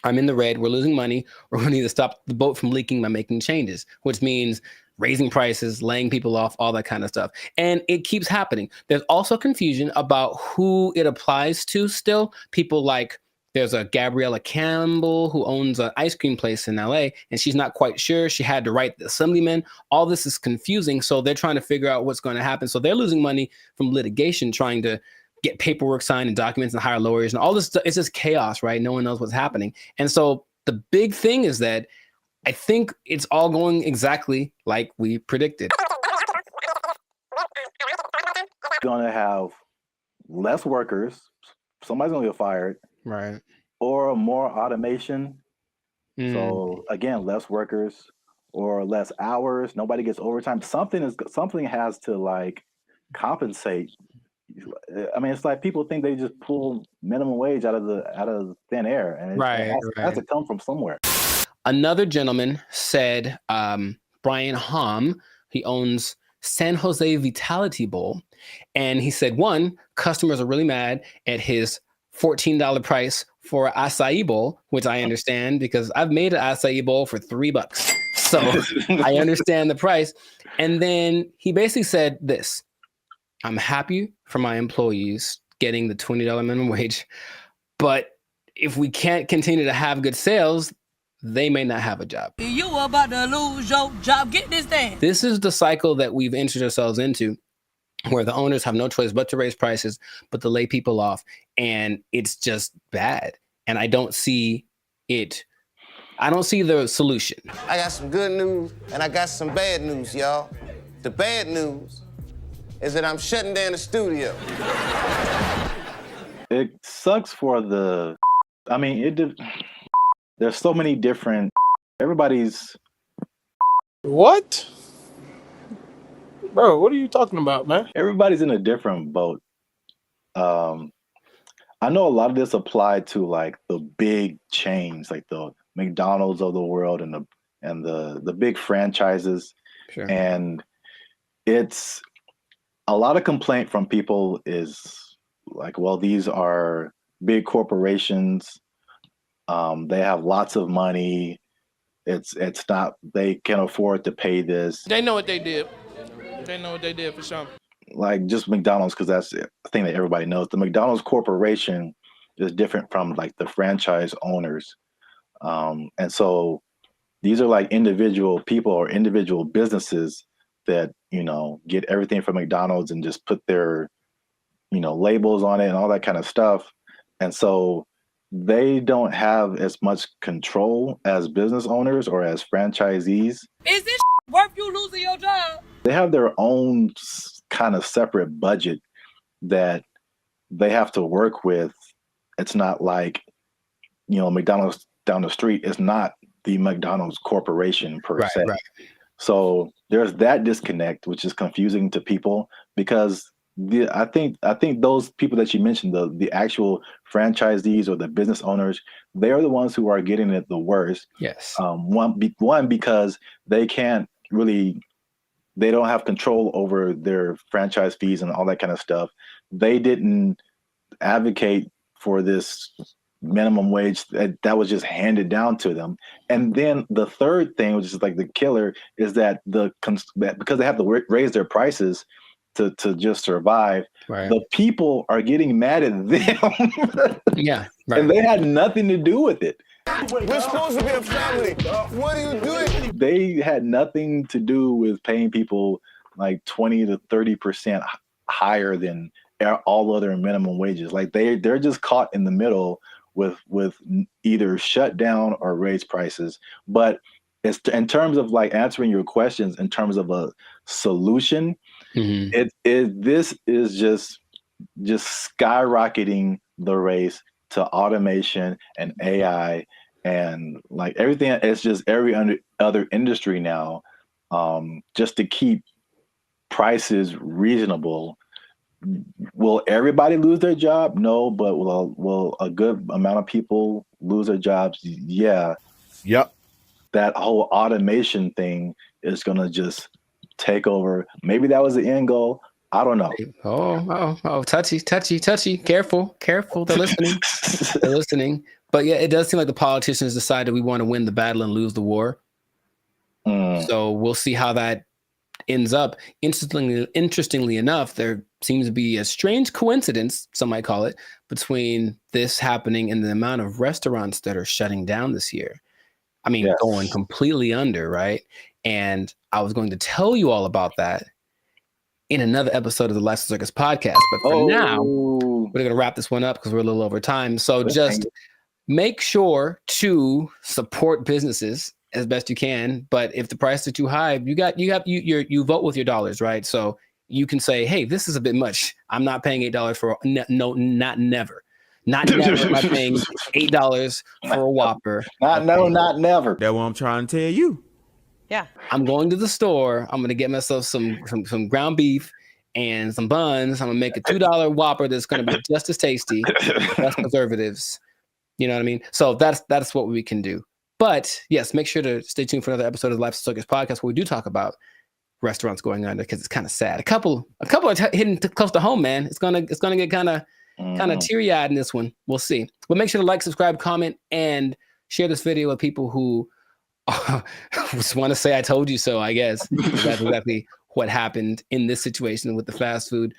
I'm in the red. We're losing money. We're going to need to stop the boat from leaking by making changes, which means raising prices, laying people off, all that kind of stuff. And it keeps happening. There's also confusion about who it applies to still. People like, there's a Gabriella Campbell who owns an ice cream place in LA, and she's not quite sure. She had to write the assemblyman. All this is confusing. So they're trying to figure out what's going to happen. So they're losing money from litigation, trying to get paperwork signed and documents and hire lawyers and all this stuff. It's just chaos, right? No one knows what's happening. And so the big thing is that I think it's all going exactly like we predicted.
Going to have less workers. Somebody's going to get fired.
Right.
Or more automation. So again, less workers or less hours. Nobody gets overtime. Something has to like compensate. I mean, it's like people think they just pull minimum wage out of thin air, and it has to come from somewhere.
Another gentleman said, Brian Hom, he owns San Jose Vitality Bowl, and he said, one, customers are really mad at his $14 price for an acai bowl, which I understand because I've made an acai bowl for $3. So I understand the price. And then he basically said this: I'm happy for my employees getting the $20 minimum wage, but if we can't continue to have good sales, they may not have a job.
You about to lose your job. Get this thing.
This is the cycle that we've entered ourselves into, where the owners have no choice but to raise prices, but to lay people off. And it's just bad. And I don't see it. I don't see the solution.
I got some good news and I got some bad news, y'all. The bad news is that I'm shutting down the studio.
It sucks for the, I mean, there's so many different, everybody's.
What? Bro, what are you talking about, man?
Everybody's in a different boat. I know a lot of this applied to like the big chains, like the McDonald's of the world and the big franchises.
Sure.
And it's a lot of complaint from people is like, well, these are big corporations. They have lots of money. It's not, they can afford to pay this.
They know what they did. They know what they did for sure.
Like just McDonald's, because that's the thing that everybody knows. The McDonald's corporation is different from like the franchise owners. And so these are like individual people or individual businesses that, you know, get everything from McDonald's and just put their, you know, labels on it and all that kind of stuff. And so they don't have as much control as business owners or as franchisees.
Is this worth you losing your job?
They have their own kind of separate budget that they have to work with. It's not like, you know, McDonald's down the street is not the McDonald's corporation per se. Right. So there's that disconnect, which is confusing to people because I think those people that you mentioned, the actual franchisees or the business owners, they're the ones who are getting it the worst.
Yes.
One because they can't really, they don't have control over their franchise fees and all that kind of stuff. They didn't advocate for this minimum wage that was just handed down to them. And then the third thing, which is like the killer, is that because they have to raise their prices to just survive, right, the people are getting mad at them.
Yeah, right.
And they had nothing to do with it.
We're supposed to be a family. What are you doing?
They had nothing to do with paying people like 20 to 30% higher than all other minimum wages. Like they're just caught in the middle with either shut down or raise prices. But it's in terms of like answering your questions in terms of a solution, this is just skyrocketing the race to automation and AI and like everything. It's just every other industry now, just to keep prices reasonable. Will everybody lose their job? No, but will a good amount of people lose their jobs? Yeah.
Yep.
That whole automation thing is going to just take over. Maybe that was the end goal. I don't know.
Oh, touchy. Careful. They're listening. But yeah, it does seem like the politicians decided we want to win the battle and lose the war. So we'll see how that ends up. Interestingly enough, there seems to be a strange coincidence, some might call it, between this happening and the amount of restaurants that are shutting down this year. I mean, going completely under, right? And I was going to tell you all about that in another episode of the Life Circus podcast. But for now, we're going to wrap this one up because we're a little over time. So just make sure to support businesses as best you can. But if the prices are too high, you vote with your dollars, right? So you can say, hey, this is a bit much. I'm not paying $8 for not never. Not never am I paying $8 for a Whopper.
Not never.
That's what I'm trying to tell you.
Yeah. I'm
going to the store. I'm going to get myself some ground beef and some buns. I'm going to make a $2 Whopper that's going to be just as tasty, less preservatives. You know what I mean? So that's what we can do. But yes, make sure to stay tuned for another episode of the Life Circus podcast where we do talk about restaurants going under because it's kind of sad. A couple are hitting close to home, man. It's gonna get kind of teary-eyed in this one. We'll see. But make sure to like, subscribe, comment, and share this video with people who just want to say I told you so, I guess. That's exactly what happened in this situation with the fast food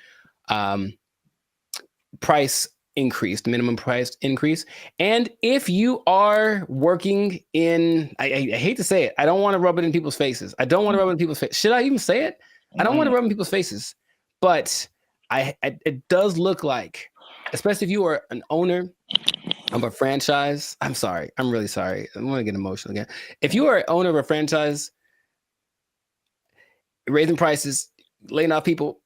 price increase, minimum price increase. And if you are working in, I hate to say it, I don't want to rub it in people's faces. Should I even say it? I don't want to rub it in people's faces. But it does look like, especially if you are an owner of a franchise. I'm sorry. I'm really sorry. I'm going to get emotional again. If you are an owner of a franchise, raising prices, laying off people,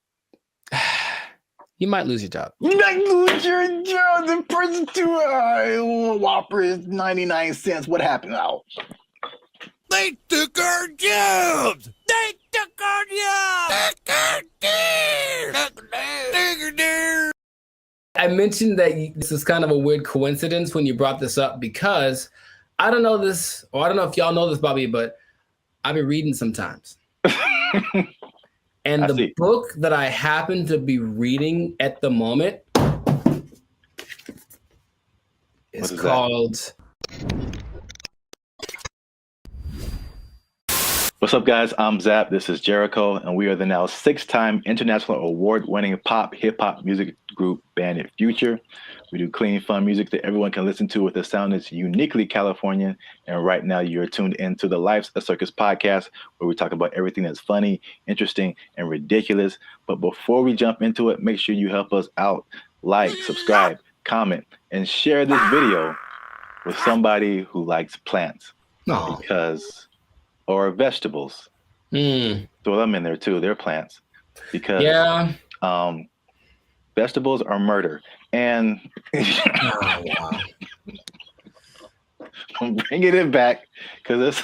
you might lose your job.
You might lose your job. The person to Whopper is 99 cents. What happened now?
They took our jobs.
I mentioned that this is kind of a weird coincidence when you brought this up because I don't know this, or I don't know if y'all know this, Bobby, but I've been reading sometimes. And the book that I happen to be reading at the moment is called...
What's up, guys? I'm Zap. This is Jericho, and we are the now 6-time international award-winning pop hip-hop music group Bandit Future. We do clean, fun music that everyone can listen to with a sound that's uniquely Californian. And right now, you're tuned into the Life's a Circus podcast, where we talk about everything that's funny, interesting, and ridiculous. But before we jump into it, make sure you help us out. Like, subscribe, comment, and share this video with somebody who likes plants. Or vegetables. Throw them in there too. They're plants. Because vegetables are murder. And I'm bringing it back because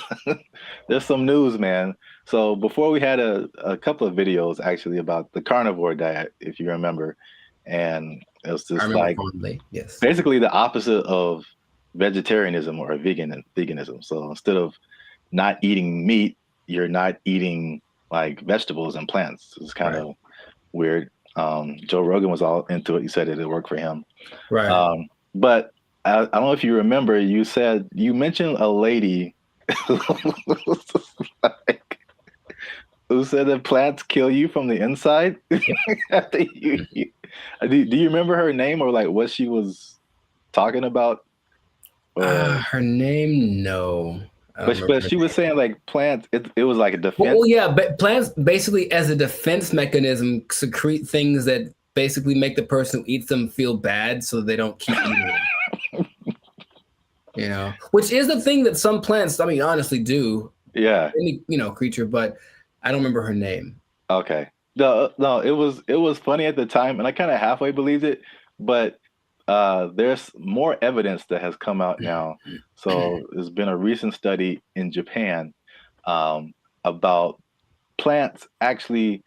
there's some news, man. So before we had a couple of videos actually about the carnivore diet, if you remember. And it was just like basically the opposite of vegetarianism or veganism. So instead of not eating meat, you're not eating like vegetables and plants. It's kind of weird. Joe Rogan was all into it. He said it worked for him.
Right.
But I don't know if you remember, you mentioned a lady who said that plants kill you from the inside. Do you remember her name or like what she was talking about?
Her name, no.
But she was saying like plants, it was like a defense.
Well, yeah, but plants basically as a defense mechanism secrete things that basically make the person who eats them feel bad so they don't keep eating them. You know, which is the thing that some plants, I mean, honestly do.
Yeah.
Any, creature, but I don't remember her name.
Okay. No, it was funny at the time, and I kind of halfway believed it, but there's more evidence that has come out now. So there's been a recent study in Japan about plants actually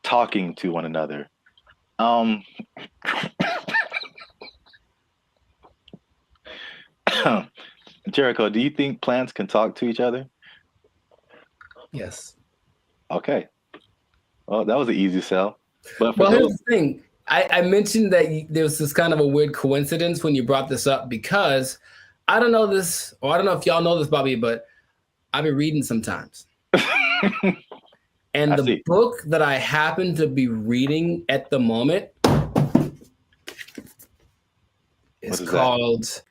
talking to one another. Jericho, do you think plants can talk to each other?
Yes.
Okay. Well, that was an easy sell. But
well, here's the thing. I mentioned that there was this kind of a weird coincidence when you brought this up because I don't know this, or I don't know if y'all know this, Bobby, but I've been reading sometimes. And the book that I happen to be reading at the moment is called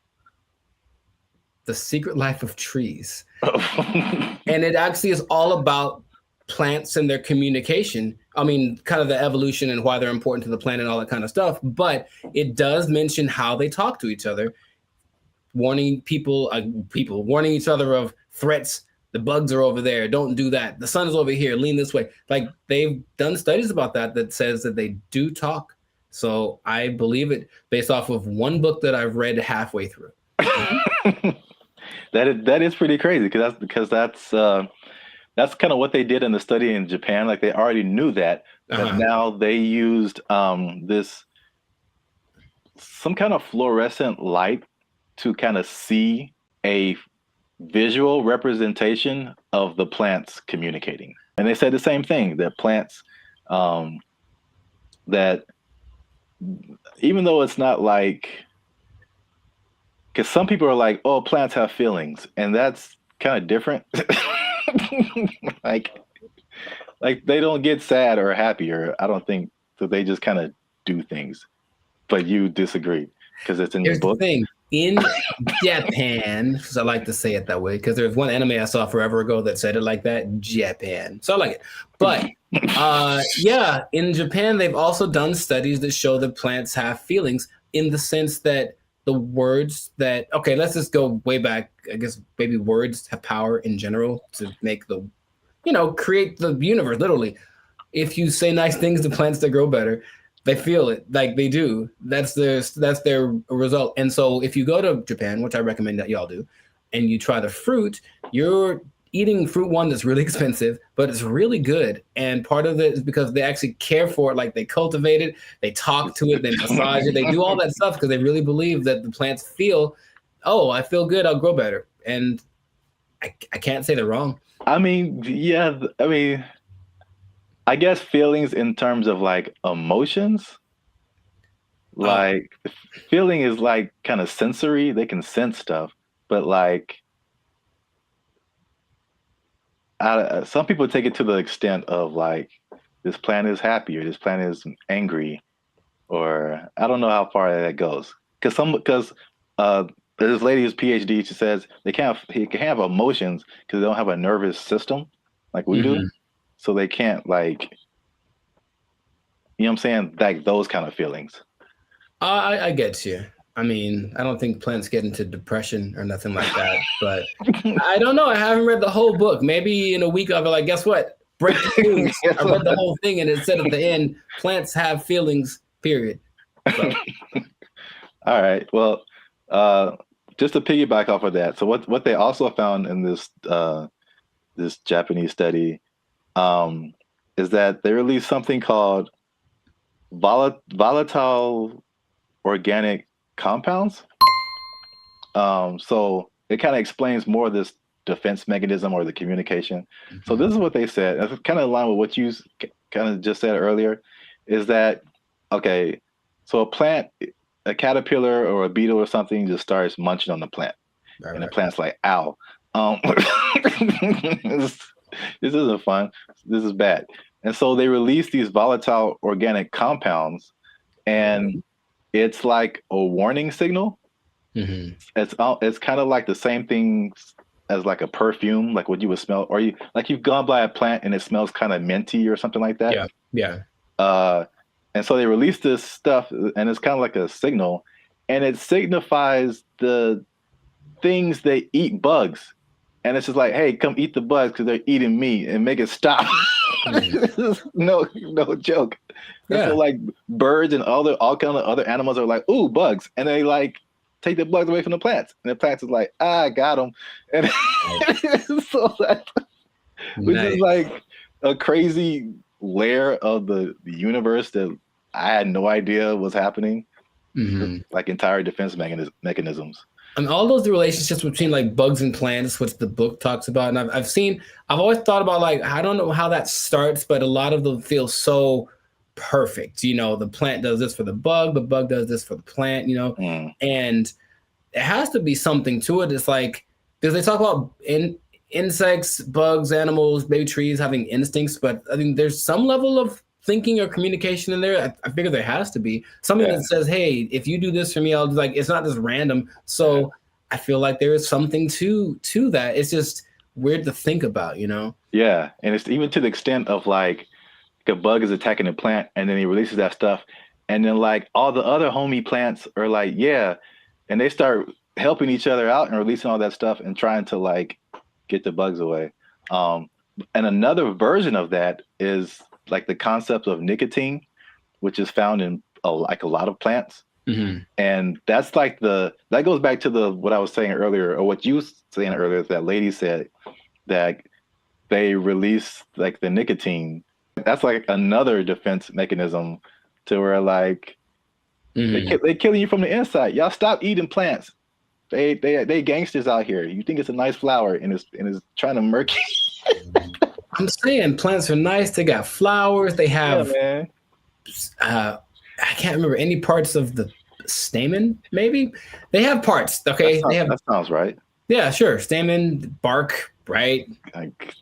The Secret Life of Trees. And it actually is all about plants and their communication. I mean, kind of the evolution and why they're important to the planet and all that kind of stuff. But it does mention how they talk to each other, warning warning each other of threats. The bugs are over there. Don't do that. The sun is over here. Lean this way. Like they've done studies about that says that they do talk. So I believe it based off of one book that I've read halfway through.
That is pretty crazy because that's kind of what they did in the study in Japan. Like they already knew that, but now they used this some kind of fluorescent light to kind of see a visual representation of the plants communicating. And they said the same thing, that plants that even though it's not like, because some people are like, oh, plants have feelings, and that's kind of different. like they don't get sad or happy, or I don't think so. They just kind of do things. But you disagree because it's in your book.
The thing. In Japan, because I like to say it that way, because there's one anime I saw forever ago that said it like that, Japan. So I like it. But yeah, in Japan, they've also done studies that show that plants have feelings in the sense that the words that, okay, let's just go way back. I guess maybe words have power in general to make create the universe, literally. If you say nice things to plants, they grow better. They feel it, like they do. That's their result. And so if you go to Japan, which I recommend that y'all do, and you try the fruit, you're eating fruit one that's really expensive, but it's really good. And part of it is because they actually care for it, like they cultivate it, they talk to it, they massage it, they do all that stuff because they really believe that the plants feel, oh, I feel good, I'll grow better. And I can't say they're wrong.
I mean, yeah, I guess feelings in terms of like emotions, like feeling is like kind of sensory. They can sense stuff, but like some people take it to the extent of like this plant is happy or this plant is angry, or I don't know how far that goes. Because there's this lady who's PhD. She says he can have emotions because they don't have a nervous system like we do. So they can't like, you know what I'm saying? Like those kind of feelings.
I get you. I mean, I don't think plants get into depression or nothing like that, but I don't know. I haven't read the whole book. Maybe in a week I'll be like, guess what? Breaking news. I read the whole thing and it said at the end, plants have feelings, period. So.
All right. Well, just to piggyback off of that. So what they also found in this Japanese study is that they released something called volatile organic compounds. So it kind of explains more of this defense mechanism or the communication. So this is what they said. It's kind of in line with what you kind of just said earlier, is that, okay, so a caterpillar or a beetle or something just starts munching on the plant. And the plant's like, ow. This isn't fun. This is bad. And so they release these volatile organic compounds, and it's like a warning signal. It's kind of like the same thing as like a perfume, like what you would smell, or you've gone by a plant and it smells kind of minty or something like that.
Yeah.
And so they release this stuff, and it's kind of like a signal, and it signifies the things that eat bugs, and it's just like, hey, come eat the bugs because they're eating me, and make it stop. no joke. And so like birds and all kind of other animals are like, ooh, bugs, and they like take the bugs away from the plants, and the plants is like, I got them, and so that which is like a crazy layer of the universe that I had no idea was happening. Like entire defense mechanisms.
And all those relationships between like bugs and plants, which the book talks about, and I've always thought about, like, I don't know how that starts, but a lot of them feel so perfect. You know, the plant does this for the bug does this for the plant, you know, and it has to be something to it. It's like, because they talk about insects, bugs, animals, maybe trees having instincts, but I think there's some level of thinking or communication in there. I figure there has to be something that says, hey, if you do this for me, I'll do, like, it's not just random. So I feel like there is something to that. It's just weird to think about, you know? Yeah.
And it's even to the extent of like a bug is attacking a plant and then he releases that stuff. And then like all the other homie plants are like, yeah. And they start helping each other out and releasing all that stuff and trying to like get the bugs away. And another version of that is like the concept of nicotine, which is found in a lot of plants. And that's like that goes back to what I was saying earlier, or what you were saying earlier, that lady said that they release like the nicotine. That's like another defense mechanism to where like they killing you from the inside. Y'all stop eating plants. They gangsters out here. You think it's a nice flower and it's trying to murk you.
I'm saying plants are nice. They got flowers. They have, I can't remember any parts of the stamen. Maybe they have parts. Okay,
that sounds right.
Yeah, sure. Stamen, bark, right?
Like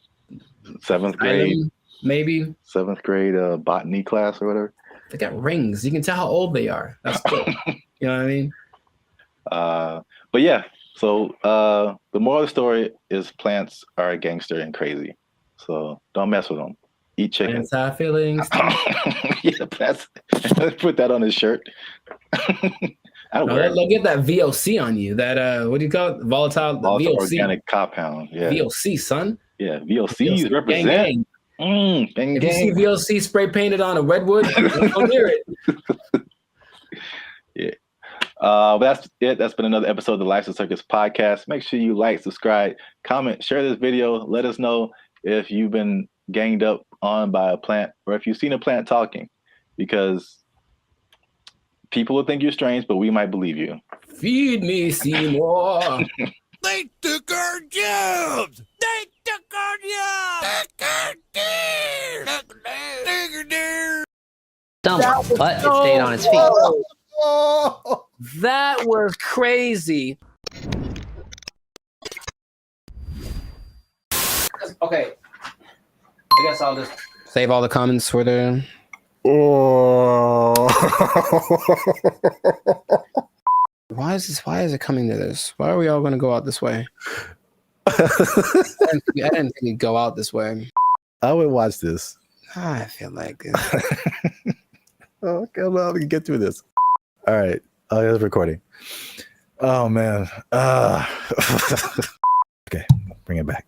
7th grade,
maybe
7th grade botany class or whatever.
They got rings. You can tell how old they are. That's cool. You know what I mean?
But yeah. So the moral of the story is plants are a gangster and crazy. So don't mess with them. Eat chicken.
Plants have feelings.
Yeah, let's put that on his shirt.
They'll get that VOC on you. That what do you call it? Volatile VOC.
Organic compound. Yeah.
VOC, son.
Yeah, VOC represent.
Gang, gang. If you see VOC spray painted on a redwood, don't hear it.
Yeah. That's it. That's been another episode of the Life of Circus podcast. Make sure you like, subscribe, comment, share this video. Let us know if you've been ganged up on by a plant or if you've seen a plant talking, because people will think you're strange, but we might believe you.
Feed me, Seymour.
They took our jobs. They took our jobs.
Dumb, but it stayed on its feet.
That was crazy. Okay. I guess I'll just save all the comments for the. Why is it coming to this? Why are we all going to go out this way? I didn't think it'd go out this way.
I would watch this.
I feel like it.
Okay, well, we can get through this. All right. Oh, it's recording. Oh, man. Okay, bring it back.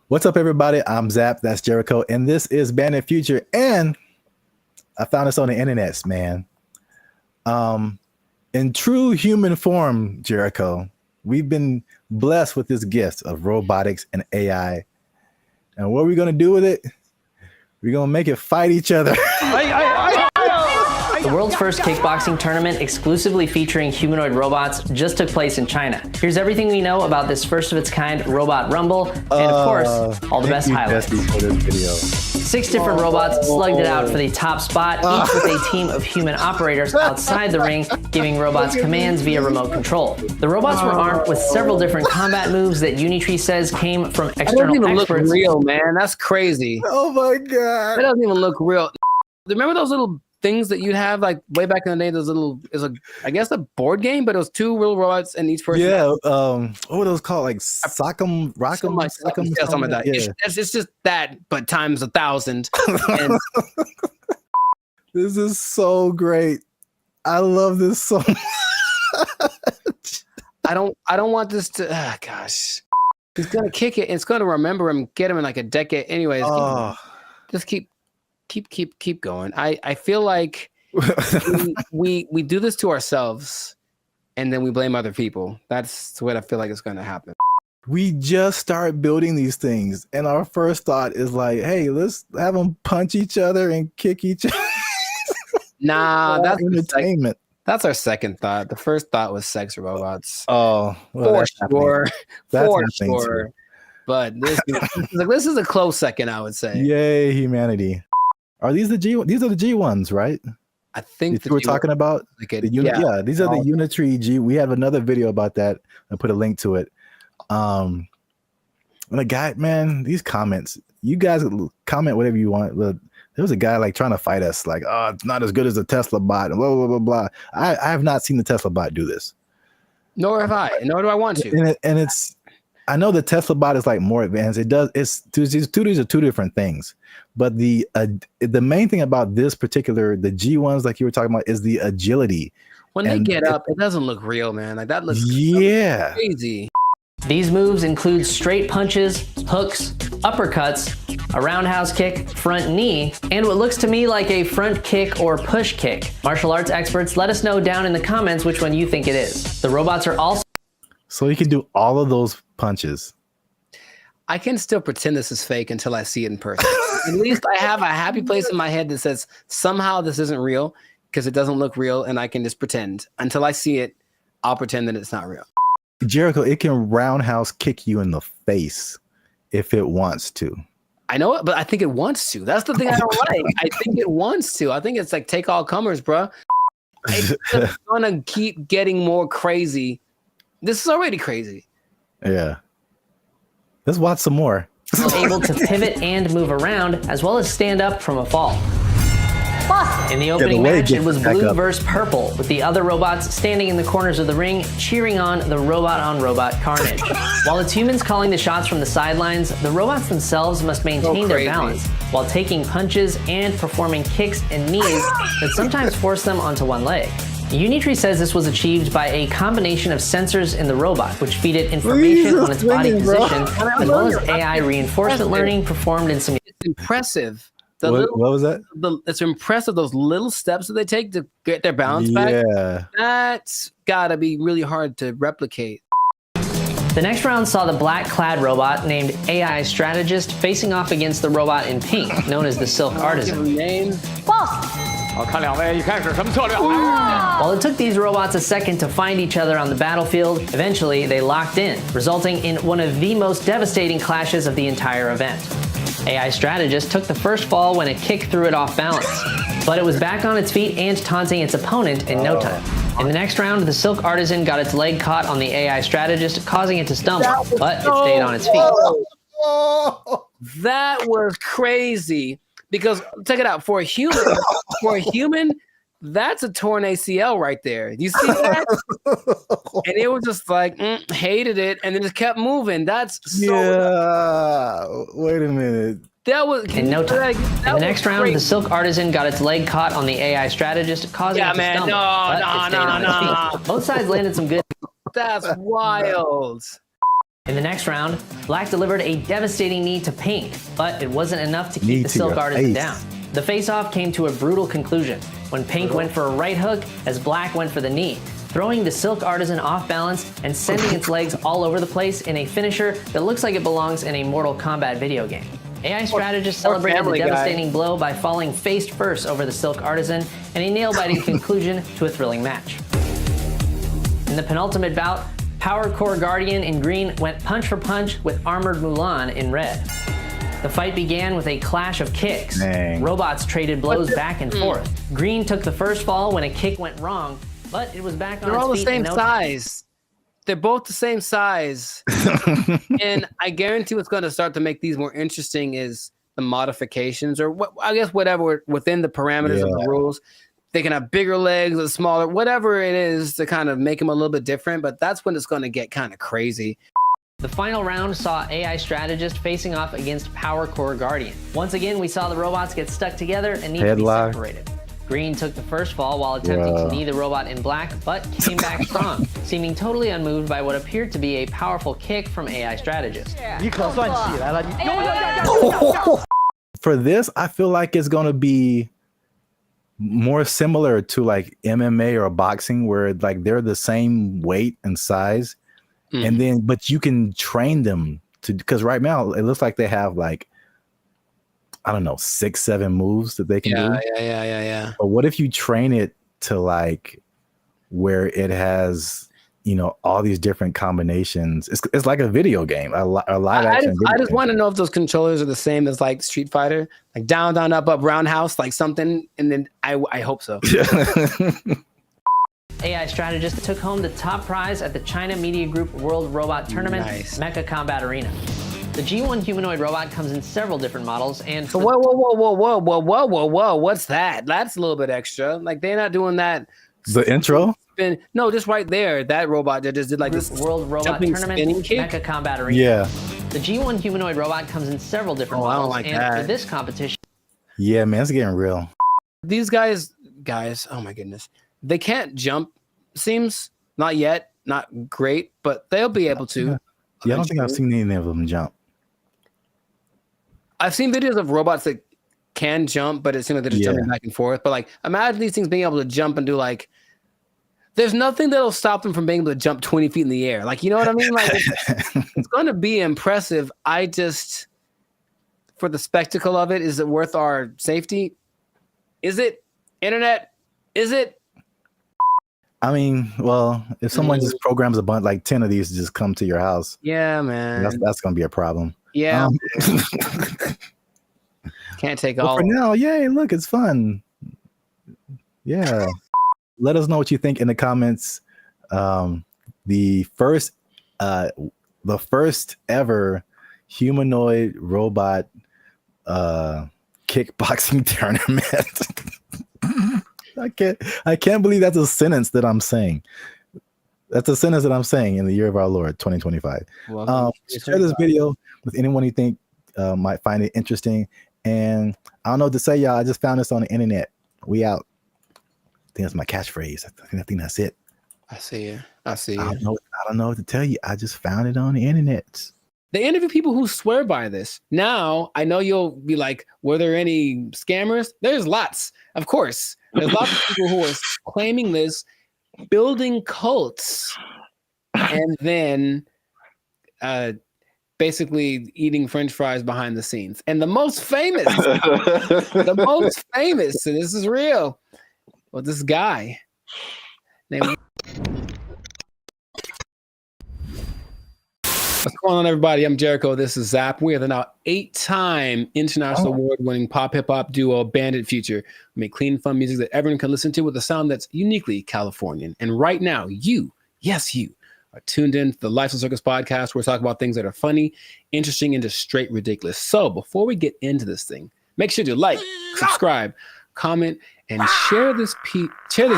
What's up, everybody? I'm Zap. That's Jericho. And this is Bandit Future. And I found this on the internet, man. In true human form, Jericho, we've been blessed with this gift of robotics and AI. And what are we going to do with it? We're going to make it fight each other.
The world's first kickboxing tournament exclusively featuring humanoid robots just took place in China. Here's everything we know about this first of its kind robot rumble, and of course, all the best highlights.
For this video.
6 different robots slugged it out for the top spot, each with a team of human operators outside the ring, giving robots commands via remote control. The robots were armed with several different combat moves that Unitree says came from external
That doesn't even
experts.
look real, man. That's crazy.
Oh my god.
That doesn't even look real. Remember those little things that you'd have like way back in the day? Those little, I guess a board game, but it was 2 real robots and each person.
Yeah. What were those called? Like Sock'em, Rock'em, Sock'em,
something like that.
Yeah.
It's just that, but times 1,000. And
this is so great.
I love this so much.
I don't want this to. Gosh, he's gonna kick it. And it's gonna remember him, get him in like a decade. Anyways, just keep going. I feel like we do this to ourselves, and then we blame other people. That's what I feel like is gonna happen.
We just start building these things, and our first thought is like, "Hey, let's have them punch each other and kick each other."
Nah, that's
entertainment.
That's our second thought. The first thought was sex robots.
Oh,
well, for sure.
Too.
But this is a close second, I would say.
Yay, humanity! Are these the G? These are the G ones, right?
I think
you were talking about.
Like
these are the Unitree G. We have another video about that. I'll put a link to it. And a guy, man, these comments. You guys comment whatever you want. Look, there was a guy like trying to fight us, like, oh, it's not as good as the Tesla bot, and blah blah blah blah. I have not seen the Tesla bot do this.
Nor have I. Nor do I want to.
And it's, I know the Tesla bot is like more advanced. It does. These are two different things. But the main thing about this particular, the G ones, like you were talking about, is the agility.
When they get up, it doesn't look real, man. Like that looks crazy.
These moves include straight punches, hooks, uppercuts, a roundhouse kick, front knee, and what looks to me like a front kick or push kick. Martial arts experts, let us know down in the comments which one you think it is. The robots are also...
So you can do all of those punches.
I can still pretend this is fake until I see it in person. At least I have a happy place in my head that says somehow this isn't real because it doesn't look real, and I can just pretend. Until I see it, I'll pretend that it's not real.
Jericho, it can roundhouse kick you in the face if it wants to.
I know it, but I think it wants to. That's the thing I don't like. I think it wants to. I think it's like take all comers, bro. It's gonna keep getting more crazy. This is already crazy.
Yeah. Let's watch some more.
Able to pivot and move around, as well as stand up from a fall. In the opening match, it was blue versus purple, with the other robots standing in the corners of the ring, cheering on the robot-on-robot carnage. While it's humans calling the shots from the sidelines, the robots themselves must maintain their balance while taking punches and performing kicks and knees that sometimes force them onto one leg. Unitree says this was achieved by a combination of sensors in the robot, which feed it information on its body position, as well as AI reinforcement learning performed in some...
It's impressive.
What was that?
It's impressive, those little steps that they take to get their balance back.
Yeah.
That's gotta be really hard to replicate.
The next round saw the black-clad robot named AI Strategist facing off against the robot in pink, known as the Silk Artisan. While it took these robots a second to find each other on the battlefield, eventually they locked in, resulting in one of the most devastating clashes of the entire event. AI Strategist took the first fall when a kick threw it off balance, but it was back on its feet and taunting its opponent in no time. In the next round, the Silk Artisan got its leg caught on the AI Strategist, causing it to stumble, but it stayed on its feet.
That was crazy, because check it out, for a human, that's a torn ACL right there. You see that? And it was just like, hated it, and then just kept moving. That's so...
Yeah. Wait a minute.
That was...
In no time. In the next round, the Silk Artisan got its leg caught on the AI Strategist, causing it to stumble. No. Both sides landed some good...
That's wild.
In the next round, Black delivered a devastating knee to Pink, but it wasn't enough to keep the Silk Artisan down. The face-off came to a brutal conclusion when Pink went for a right hook as Black went for the knee, throwing the Silk Artisan off balance and sending its legs all over the place in a finisher that looks like it belongs in a Mortal Kombat video game. AI Strategist celebrated the devastating blow by falling face first over the Silk Artisan in a nail-biting conclusion to a thrilling match. In the penultimate bout, Power Core Guardian in green went punch for punch with Armored Mulan in red. The fight began with a clash of kicks. Robots traded blows back and forth. Green took the first fall when a kick went wrong, but it was back on its feet.
They're all the same size. They're both the same size. And I guarantee what's going to start to make these more interesting is the modifications, or I guess whatever within the parameters of the rules. They can have bigger legs or smaller, whatever it is to kind of make them a little bit different, but that's when it's going to get kind of crazy.
The final round saw AI Strategist facing off against Power Core Guardian. Once again, we saw the robots get stuck together and need to be separated. Green took the first fall while attempting to knee the robot in black, but came back strong, seeming totally unmoved by what appeared to be a powerful kick from AI strategist.
For this, I feel like it's going to be more similar to like MMA or boxing, where like they're the same weight and size, and then but you can train them to, because right now it looks like they have like, I don't know, 6-7 moves that they can do.
Yeah.
But what if you train it to like where it has, you know, all these different combinations? It's like a video game, a live action.
I just want to know if those controllers are the same as like Street Fighter, like down, down, up, up, roundhouse, like something. And then I hope so.
AI strategist took home the top prize at the China Media Group World Robot Tournament, Mecha Combat Arena. The G1 humanoid robot comes in several different models, and
so whoa, what's that? That's a little bit extra. Like they're not doing that.
The intro?
No, just right there. That robot that just did like this
World Robot
jumping,
Tournament,
spinning kick.
Mecha Combat Arena.
Yeah.
The G1 humanoid robot comes in several different models,
like
and
that.
for this competition,
Yeah, man, it's getting real.
These guys, oh my goodness, they can't jump. Seems not yet, not great, but they'll be able to.
Yeah, I don't think I've seen any of them jump.
I've seen videos of robots that can jump, but it seems like they're just jumping back and forth. But like, imagine these things being able to jump and do like, there's nothing that'll stop them from being able to jump 20 feet in the air. Like, you know what I mean? Like, it's going to be impressive. I just, for the spectacle of it, is it worth our safety? Is it? Internet? Is it?
I mean, well, if someone just programs a bunch, like 10 of these to just come to your house.
Yeah, man.
That's going to be a problem.
Yeah. Can't take all.
For now, yay, look, it's fun. Yeah. Let us know what you think in the comments. The first ever humanoid robot kickboxing tournament. I can't believe that's a sentence that I'm saying. That's a sentence that I'm saying in the year of our Lord, 2025. Share this video with anyone you think might find it interesting. And I don't know what to say, y'all. I just found this on the internet. We out. I think that's my catchphrase. I think that's it.
I see you. I
don't know what to tell you. I just found it on the internet.
They interview people who swear by this. Now, I know you'll be like, were there any scammers? There's lots, of course. There's lots of people who are claiming this, building cults, and then basically eating French fries behind the scenes. And the most famous, and this is real, well, this guy named... What's going on, everybody? I'm Jericho. This is Zap. We are the now 8-time international award-winning pop hip-hop duo Bandit Future. We make clean, fun music that everyone can listen to with a sound that's uniquely Californian. And right now, you are tuned in to the Life of Circus podcast, where we talk about things that are funny, interesting, and just straight ridiculous. So before we get into this thing, make sure to like, subscribe, comment, and share this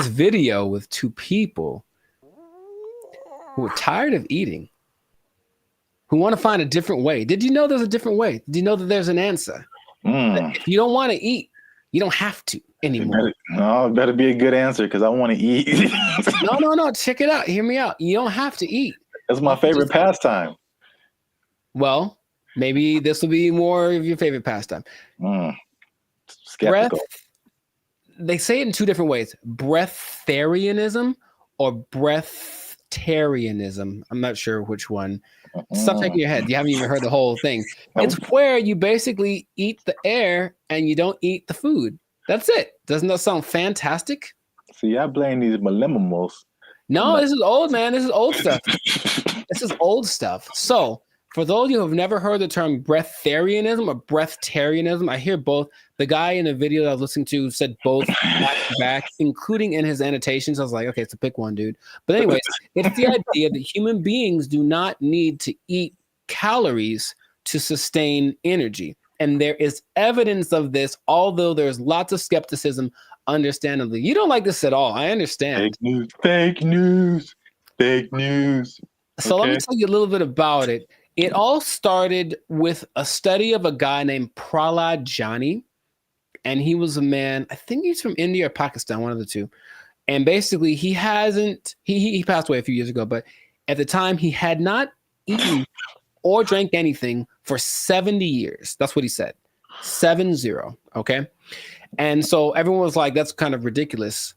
video with 2 people who are tired of eating, who want to find a different way. Did you know there's a different way? Did you know that there's an answer? If you don't want to eat, you don't have to anymore.
It better be a good answer, because I want to eat.
No. Check it out. Hear me out. You don't have to eat.
That's my favorite pastime.
Well, maybe this will be more of your favorite pastime.
Skeptical.
They say it in 2 different ways: breatharianism or breatharianism. I'm not sure which one. Stop shaking your head. You haven't even heard the whole thing. It's where you basically eat the air and you don't eat the food. That's it. Doesn't that sound fantastic?
See, I blame these millennials.
No, this is old, man. This is old stuff. This is old stuff. So, for those of you who have never heard the term breatharianism or breatharianism, I hear both. The guy in the video that I was listening to said both back to back, including in his annotations. I was like, okay, so pick one, dude. But anyways, it's the idea that human beings do not need to eat calories to sustain energy. And there is evidence of this, although there's lots of skepticism, understandably. You don't like this at all. I understand.
Fake news.
So let me tell you a little bit about it. It all started with a study of a guy named Prahlad Jani. and he was a man, I think he's from India or Pakistan, one of the two. And basically he passed away a few years ago, but at the time he had not eaten or drank anything for 70 years. That's what he said. 70. Okay. And so everyone was like, that's kind of ridiculous.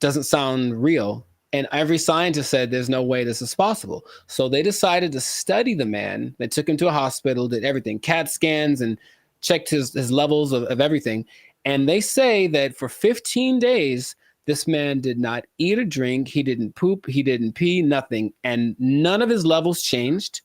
Doesn't sound real. And every scientist said there's no way this is possible. So they decided to study the man. They took him to a hospital, did everything, CAT scans, and checked his levels of everything. And they say that for 15 days, this man did not eat or drink. He didn't poop. He didn't pee, nothing. And none of his levels changed.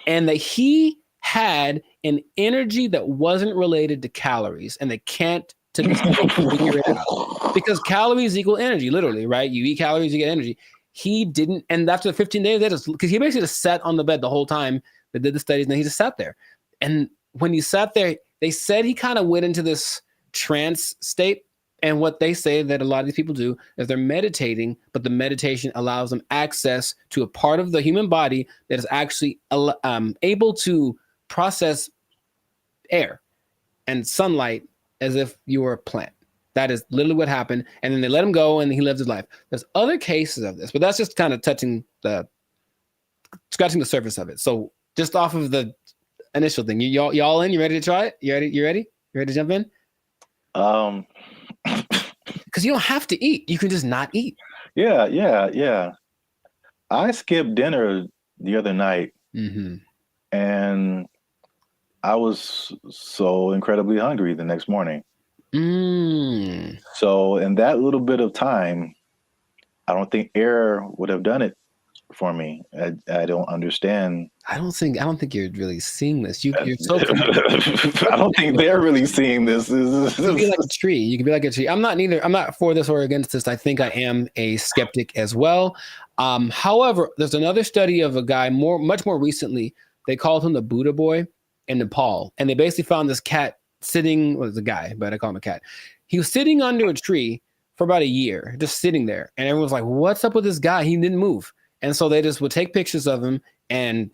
And that he had an energy that wasn't related to calories. And they can't to figure it out. Because calories equal energy, literally, right? You eat calories, you get energy. He didn't. And after the 15 days, because he basically just sat on the bed the whole time. They did the studies and then he just sat there. And when he sat there, they said he kind of went into this trance state. And what they say that a lot of these people do is they're meditating, but the meditation allows them access to a part of the human body that is actually able to process air and sunlight as if you were a plant. That is literally what happened. And then they let him go and he lived his life. There's other cases of this, but that's just kind of scratching the surface of it. So just off of the initial thing, y'all in? You ready to try it? You ready? You ready to jump in? Because you don't have to eat. You can just not eat.
Yeah. I skipped dinner the other night, and I was so incredibly hungry the next morning. So in that little bit of time, I don't think air would have done it for me. I don't understand. I don't think you're really seeing this. You're so. I don't think they're really seeing this. You can be like a tree. You can be like a tree. I'm not for this or against this. I think I am a skeptic as well. However, there's another study of a guy much more recently. They called him the Buddha boy in Nepal, and they basically found this cat sitting. Well, it's a guy, but I call him a cat. He was sitting under a tree for about a year, just sitting there, and everyone was like, "What's up with this guy? He didn't move." And so they just would take pictures of him and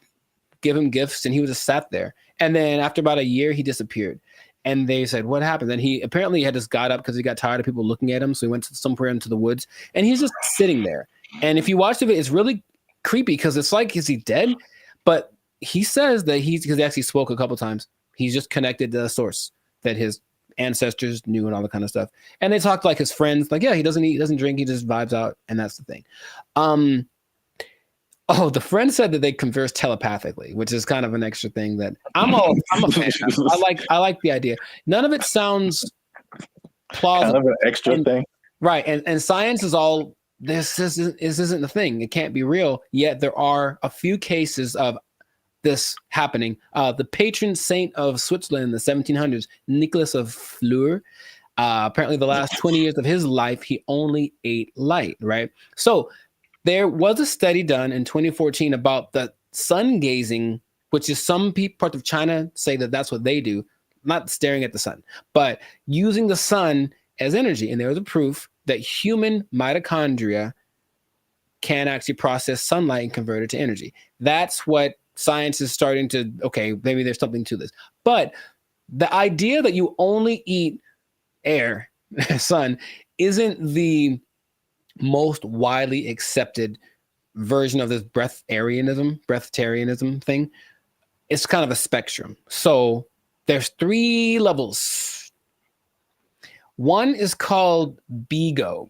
give him gifts, and he would just sat there. And then after about a year, he disappeared. And they said, what happened? Then he apparently had just got up because he got tired of people looking at him. So he went somewhere into the woods, and he's just sitting there. And if you watch the video, it's really creepy because it's like, is he dead? But he says that because he actually spoke a couple times, he's just connected to the source that his ancestors knew and all that kind of stuff. And they talked like his friends, like, yeah, he doesn't eat, doesn't drink, he just vibes out. And that's the thing. Oh, the friend said that they converse telepathically, which is kind of an extra thing that I'm a fan of. I like the idea. None of it sounds plausible. Kind of an extra thing. Right. And science is all, this isn't the thing. It can't be real. Yet there are a few cases of this happening. The patron saint of Switzerland in the 1700s, Nicholas of Fleur, apparently the last 20 years of his life, he only ate light, right? So there was a study done in 2014 about the sun gazing, which is some parts of China say that that's what they do, not staring at the sun, but using the sun as energy. And there was a proof that human mitochondria can actually process sunlight and convert it to energy. That's what science is starting to, okay, maybe there's something to this. But the idea that you only eat air, sun, isn't the most widely accepted version of this breatharianism thing. It's kind of a spectrum. So there's 3 levels. One is called BGO.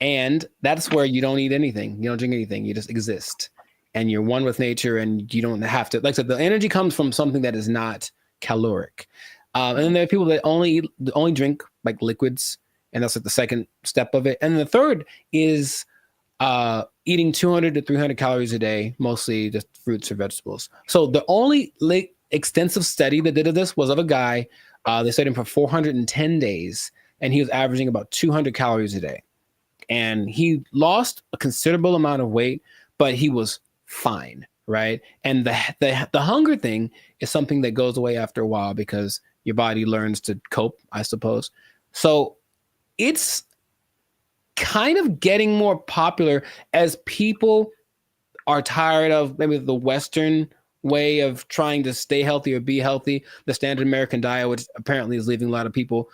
And that's where you don't eat anything. You don't drink anything. You just exist. And you're one with nature, and you don't have to, like I said, the energy comes from something that is not caloric. And then there are people that only drink like liquids, and that's like the second step of it. And the third is eating 200 to 300 calories a day, mostly just fruits or vegetables. So the only extensive study that did this was of a guy. They studied him for 410 days, and he was averaging about 200 calories a day. And he lost a considerable amount of weight, but he was fine, right? And the hunger thing is something that goes away after a while because your body learns to cope, I suppose. So it's kind of getting more popular as people are tired of maybe the Western
way of trying to stay healthy or be healthy. The standard American diet, which apparently is leaving a lot of people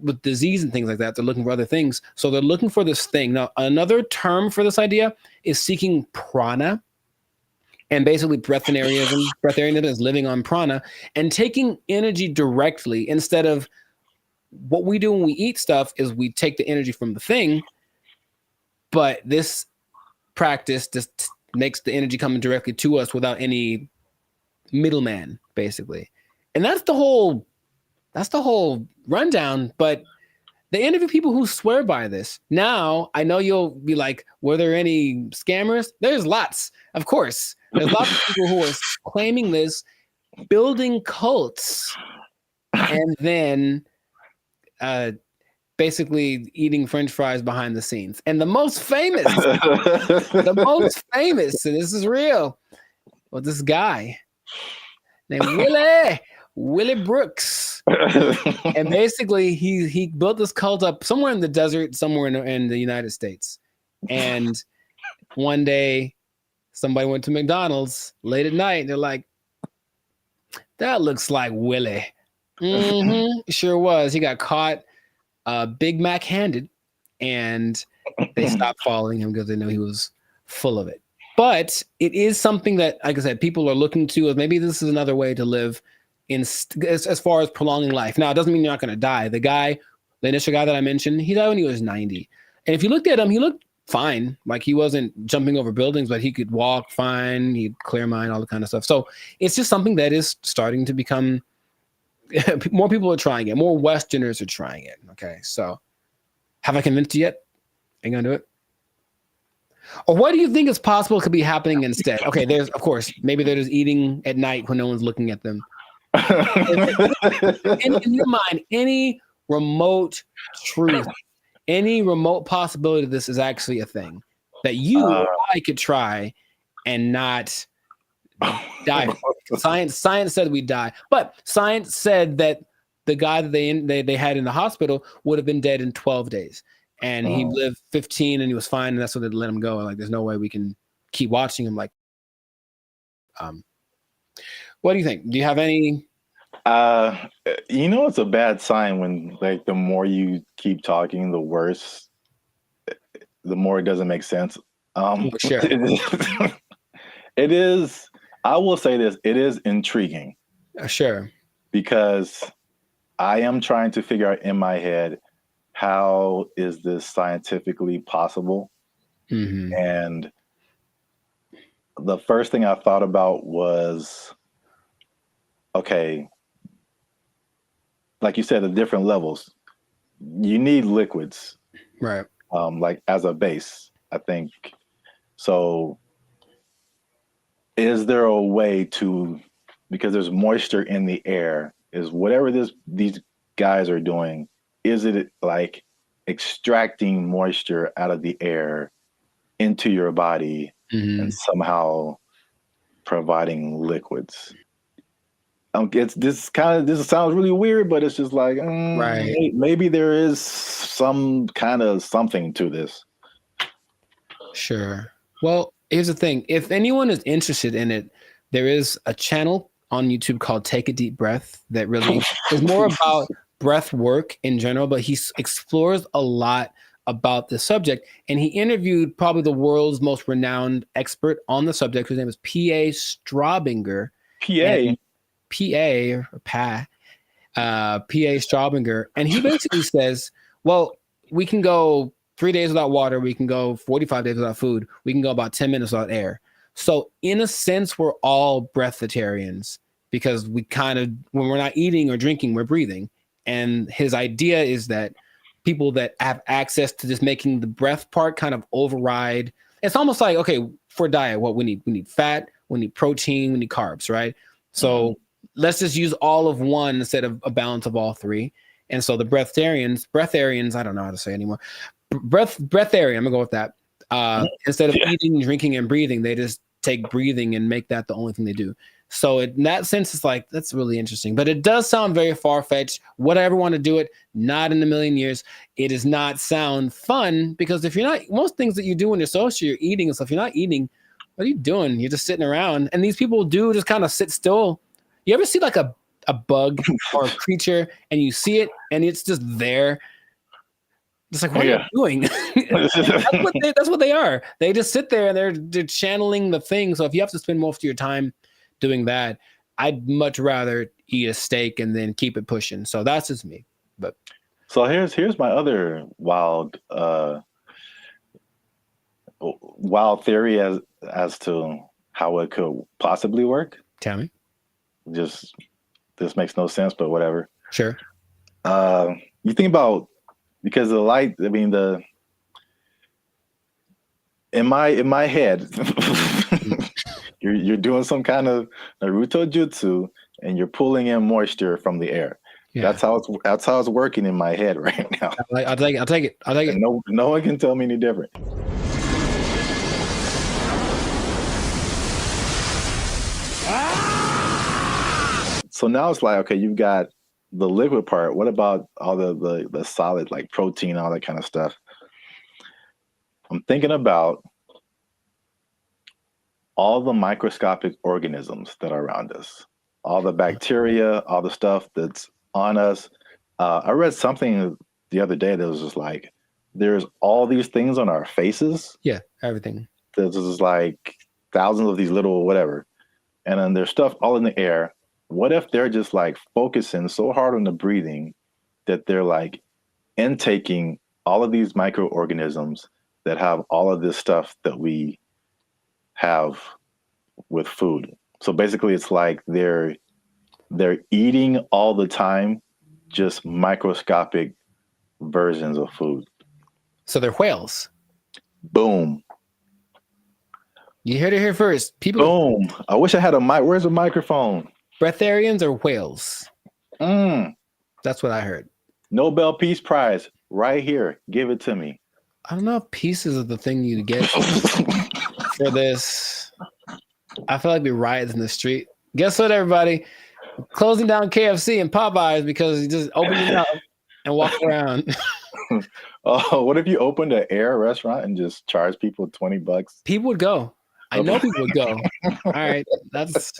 with disease and things like that. They're looking for other things. So they're looking for this thing. Now, another term for this idea is seeking prana. And basically breatharianism is living on prana and taking energy directly instead of what we do when we eat stuff is we take the energy from the thing. But this practice just makes the energy coming directly to us without any middleman, basically. And that's the whole rundown. But they interview people who swear by this. Now, I know you'll be like, were there any scammers? There's lots, of course. There's lots of people who are claiming this, building cults, and then basically eating French fries behind the scenes. And the most famous, and this is real, well, this guy named Willie Brooks. And basically he built this cult up somewhere in the desert, somewhere in the United States. And one day somebody went to McDonald's late at night and they're like, that looks like Willie. Mm-hmm. Sure was. He got caught Big Mac handed and they stopped following him because they knew he was full of it. But it is something that, like I said, people are looking to as maybe this is another way to live as far as prolonging life. Now, it doesn't mean you're not going to die. The initial guy that I mentioned, he died when he was 90. And if you looked at him, he looked fine. Like he wasn't jumping over buildings, but he could walk fine. He'd clear mind, all the kind of stuff. So it's just something that is starting to become, more people are trying it. More Westerners are trying it. Okay. So have I convinced you yet? Are you going to do it? Or what do you think is possible could be happening instead? Okay. There's, of course, maybe they're just eating at night when no one's looking at them. In your mind, any remote truth, any remote possibility this is actually a thing that you or I could try and not die. Science said we'd die, but science said that the guy that they had in the hospital would have been dead in 12 days, and he lived 15 and he was fine, and that's what they let him go. Like, there's no way we can keep watching him. Like, what do you think? Do you have any?
It's a bad sign when, like, the more you keep talking, the worse, the more it doesn't make sense.
Sure.
It is, I will say this, it is intriguing.
Sure.
Because I am trying to figure out in my head, how is this scientifically possible?
Mm-hmm.
And the first thing I thought about was, okay, like you said, the different levels, you need liquids,
right?
Like as a base, I think. So is there a way to, because there's moisture in the air, is whatever these guys are doing, is it like extracting moisture out of the air into your body and somehow providing liquids? This sounds really weird, but it's just like,
right.
Maybe there is some kind of something to this.
Sure. Well, here's the thing. If anyone is interested in it, there is a channel on YouTube called Take a Deep Breath that really is more about breath work in general, but he explores a lot about the subject. And he interviewed probably the world's most renowned expert on the subject, whose name is P.A. Straubinger. P.A. Straubinger. And he basically says, well, we can go 3 days without water. We can go 45 days without food. We can go about 10 minutes without air. So in a sense, we're all breatharians because we kind of, when we're not eating or drinking, we're breathing. And his idea is that people that have access to just making the breath part kind of override. It's almost like, okay, for diet, what we need fat, we need protein, we need carbs, right? So let's just use all of one instead of a balance of all three. And so the breatharians, I don't know how to say anymore. Breatharian, I'm gonna go with that. Instead of eating, drinking, and breathing, they just take breathing and make that the only thing they do. So in that sense, it's like, that's really interesting. But it does sound very far-fetched. Would I ever want to do it? Not in a million years. It does not sound fun because if you're not, most things that you do when you're social, you're eating and stuff, you're not eating What are you doing? You're just sitting around. And these people do just kind of sit still. You ever see like a bug or a creature and you see it and it's just there? It's like, what are you doing? That's what they are. They just sit there and they're channeling the thing. So if you have to spend most of your time doing that, I'd much rather eat a steak and then keep it pushing. So that's just me. But
so here's my other wild theory as to how it could possibly work.
Tell me.
Just this makes no sense, but whatever.
Sure.
You think about, because the light, I mean, in my head, you're doing some kind of Naruto jutsu and you're pulling in moisture from the air. Yeah. That's how it's working in my head right now.
I'll take it. And
no one can tell me any different. So now it's like, okay, you've got the liquid part. What about all the solid, like protein, all that kind of stuff? I'm thinking about all the microscopic organisms that are around us, all the bacteria, all the stuff that's on us. I read something the other day that was just like, there's all these things on our faces.
Yeah, everything.
There's just like thousands of these little whatever. And then there's stuff all in the air. What if they're just like focusing so hard on the breathing that they're like intaking all of these microorganisms that have all of this stuff that we have with food? So basically it's like they're eating all the time, just microscopic versions of food.
So they're whales.
Boom.
You heard it here first. People.
Boom. I wish I had a mic. Where's a microphone?
Breatharians or whales? That's what I heard.
Nobel Peace Prize right here. Give it to me.
I don't know if pieces of the thing you get for this. I feel like we riots in the street. Guess what, everybody? Closing down KFC and Popeyes because you just open your mouth and walk around.
Oh, what if you opened an air restaurant and just charge people $20?
People would go. I know people would go. All right, that's.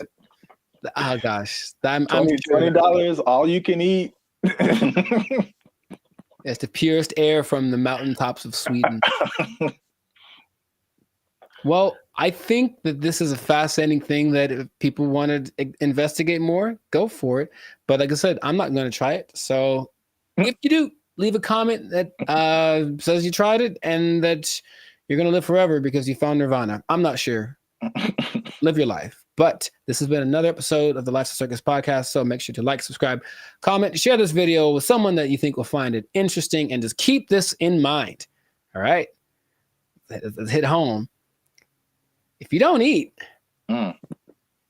Oh gosh, I'm
$20 all you can eat.
It's the purest air from the mountaintops of Sweden. Well, I think that this is a fascinating thing that if people want to investigate more, go for it. But like I said, I'm not going to try it. So if you do, leave a comment that says you tried it and that you're going to live forever because you found Nirvana. I'm not sure. Live your life. But this has been another episode of the Lifestyle Circus podcast. So make sure to like, subscribe, comment, share this video with someone that you think will find it interesting, and just keep this in mind. All right. Let's hit home. If you don't eat,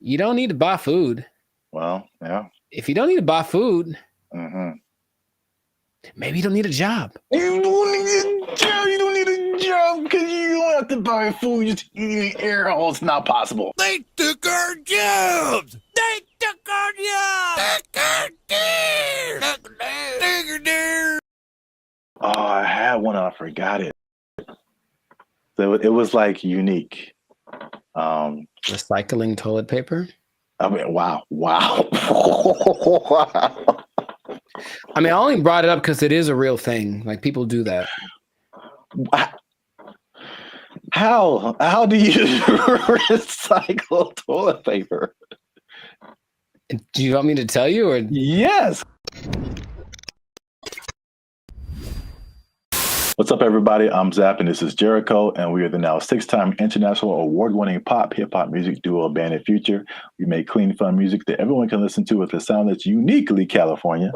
you don't need to buy food.
Well, yeah.
If you don't need to buy food, maybe you don't need a job.
You don't need a job. You don't need a job because you don't have to buy food. Just eating air. Oh, it's not possible.
They took our jobs. They took our jobs. Take our dare.
Oh, I had one. I forgot it. So it was like unique.
Recycling toilet paper.
I mean, wow.
I mean, I only brought it up because it is a real thing. Like, people do that.
How do you recycle toilet paper?
Do you want me to tell you, or
yes? What's up, everybody? I'm Zap, and this is Jericho, and we are the now 6-time international award-winning pop hip-hop music duo Band of Future. We make clean, fun music that everyone can listen to with a sound that's uniquely California.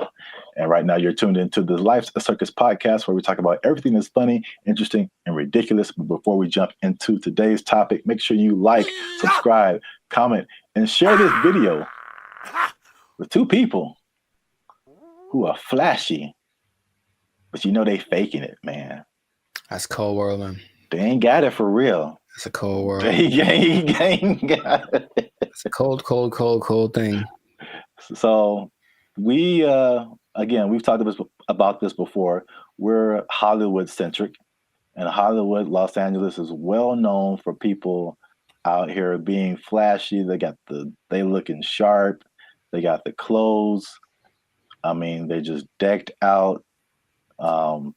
And right now, you're tuned into the Lifestyle Circus podcast, where we talk about everything that's funny, interesting, and ridiculous. But before we jump into today's topic, make sure you like, subscribe, comment, and share this video with 2 people who are flashy. But you know they faking it, man.
That's cold world, man.
They ain't got it for real.
It's a cold world.
They ain't got it.
It's a cold thing.
So we, again, we've talked about this before. We're Hollywood-centric. And Hollywood, Los Angeles is well known for people out here being flashy. They looking sharp. They got the clothes. I mean, they just decked out, going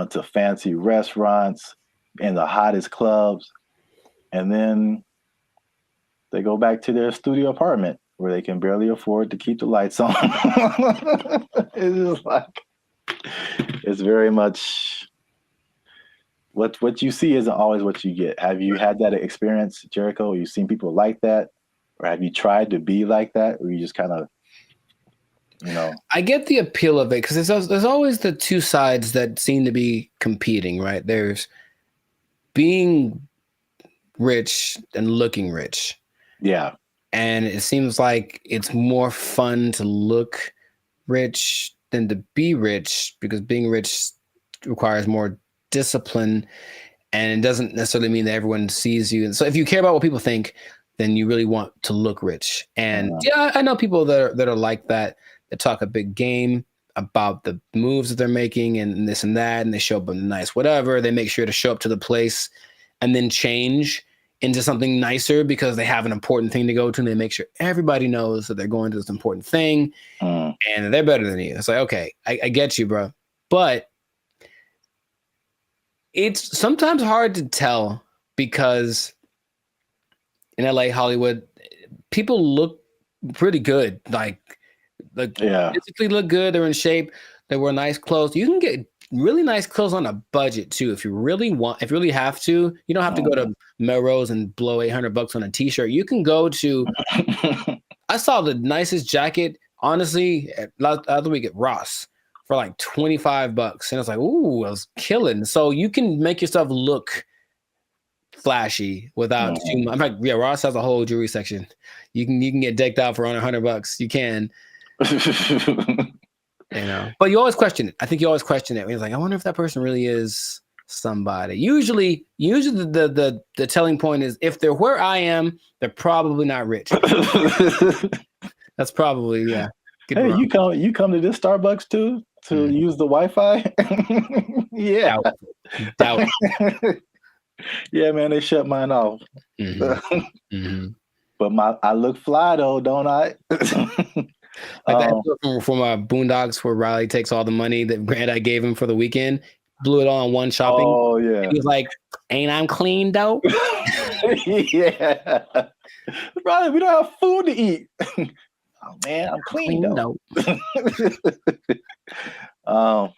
to fancy restaurants in the hottest clubs. And then they go back to their studio apartment where they can barely afford to keep the lights on. It's just like, it's very much what you see isn't always what you get. Have you had that experience, Jericho? Have you seen people like that? Or have you tried to be like that? Or you just kind of,
I get the appeal of it because there's always the two sides that seem to be competing, right? There's being rich and looking rich.
Yeah.
And it seems like it's more fun to look rich than to be rich because being rich requires more discipline, and it doesn't necessarily mean that everyone sees you. And so if you care about what people think, then you really want to look rich. And yeah, I know people that are like that talk a big game about the moves that they're making and this and that, and they show up in nice whatever. They make sure to show up to the place and then change into something nicer because they have an important thing to go to, and they make sure everybody knows that they're going to this important thing and they're better than you. It's like, okay, I get you, bro. But it's sometimes hard to tell because in LA, Hollywood, people look pretty good. Like physically look good. They're in shape. They wear nice clothes. You can get really nice clothes on a budget too. If you really have to, you don't have to go to Melrose and blow $800 on a t-shirt. You can go to, I saw the nicest jacket, honestly, the other week at Ross for like $25. And I was like, ooh, I was killing. So you can make yourself look flashy without too much. In fact, yeah, Ross has a whole jewelry section. You can get decked out for under $100. You can. But you always question it. I think you always question it. It's like, I wonder if that person really is somebody. Usually the telling point is if they're where I am, they're probably not rich. That's probably, yeah.
Hey, you come to this Starbucks too to use the Wi-Fi? Yeah.
Doubt.
Yeah, man, they shut mine off. But I look fly though, don't I?
Like that episode from Boondocks where Riley takes all the money that Granddad gave him for the weekend, blew it all on one shopping.
Oh yeah.
And he was like, "Ain't I'm clean though?"
Yeah. Riley, we don't have food to eat. Oh man, I'm clean though. Well,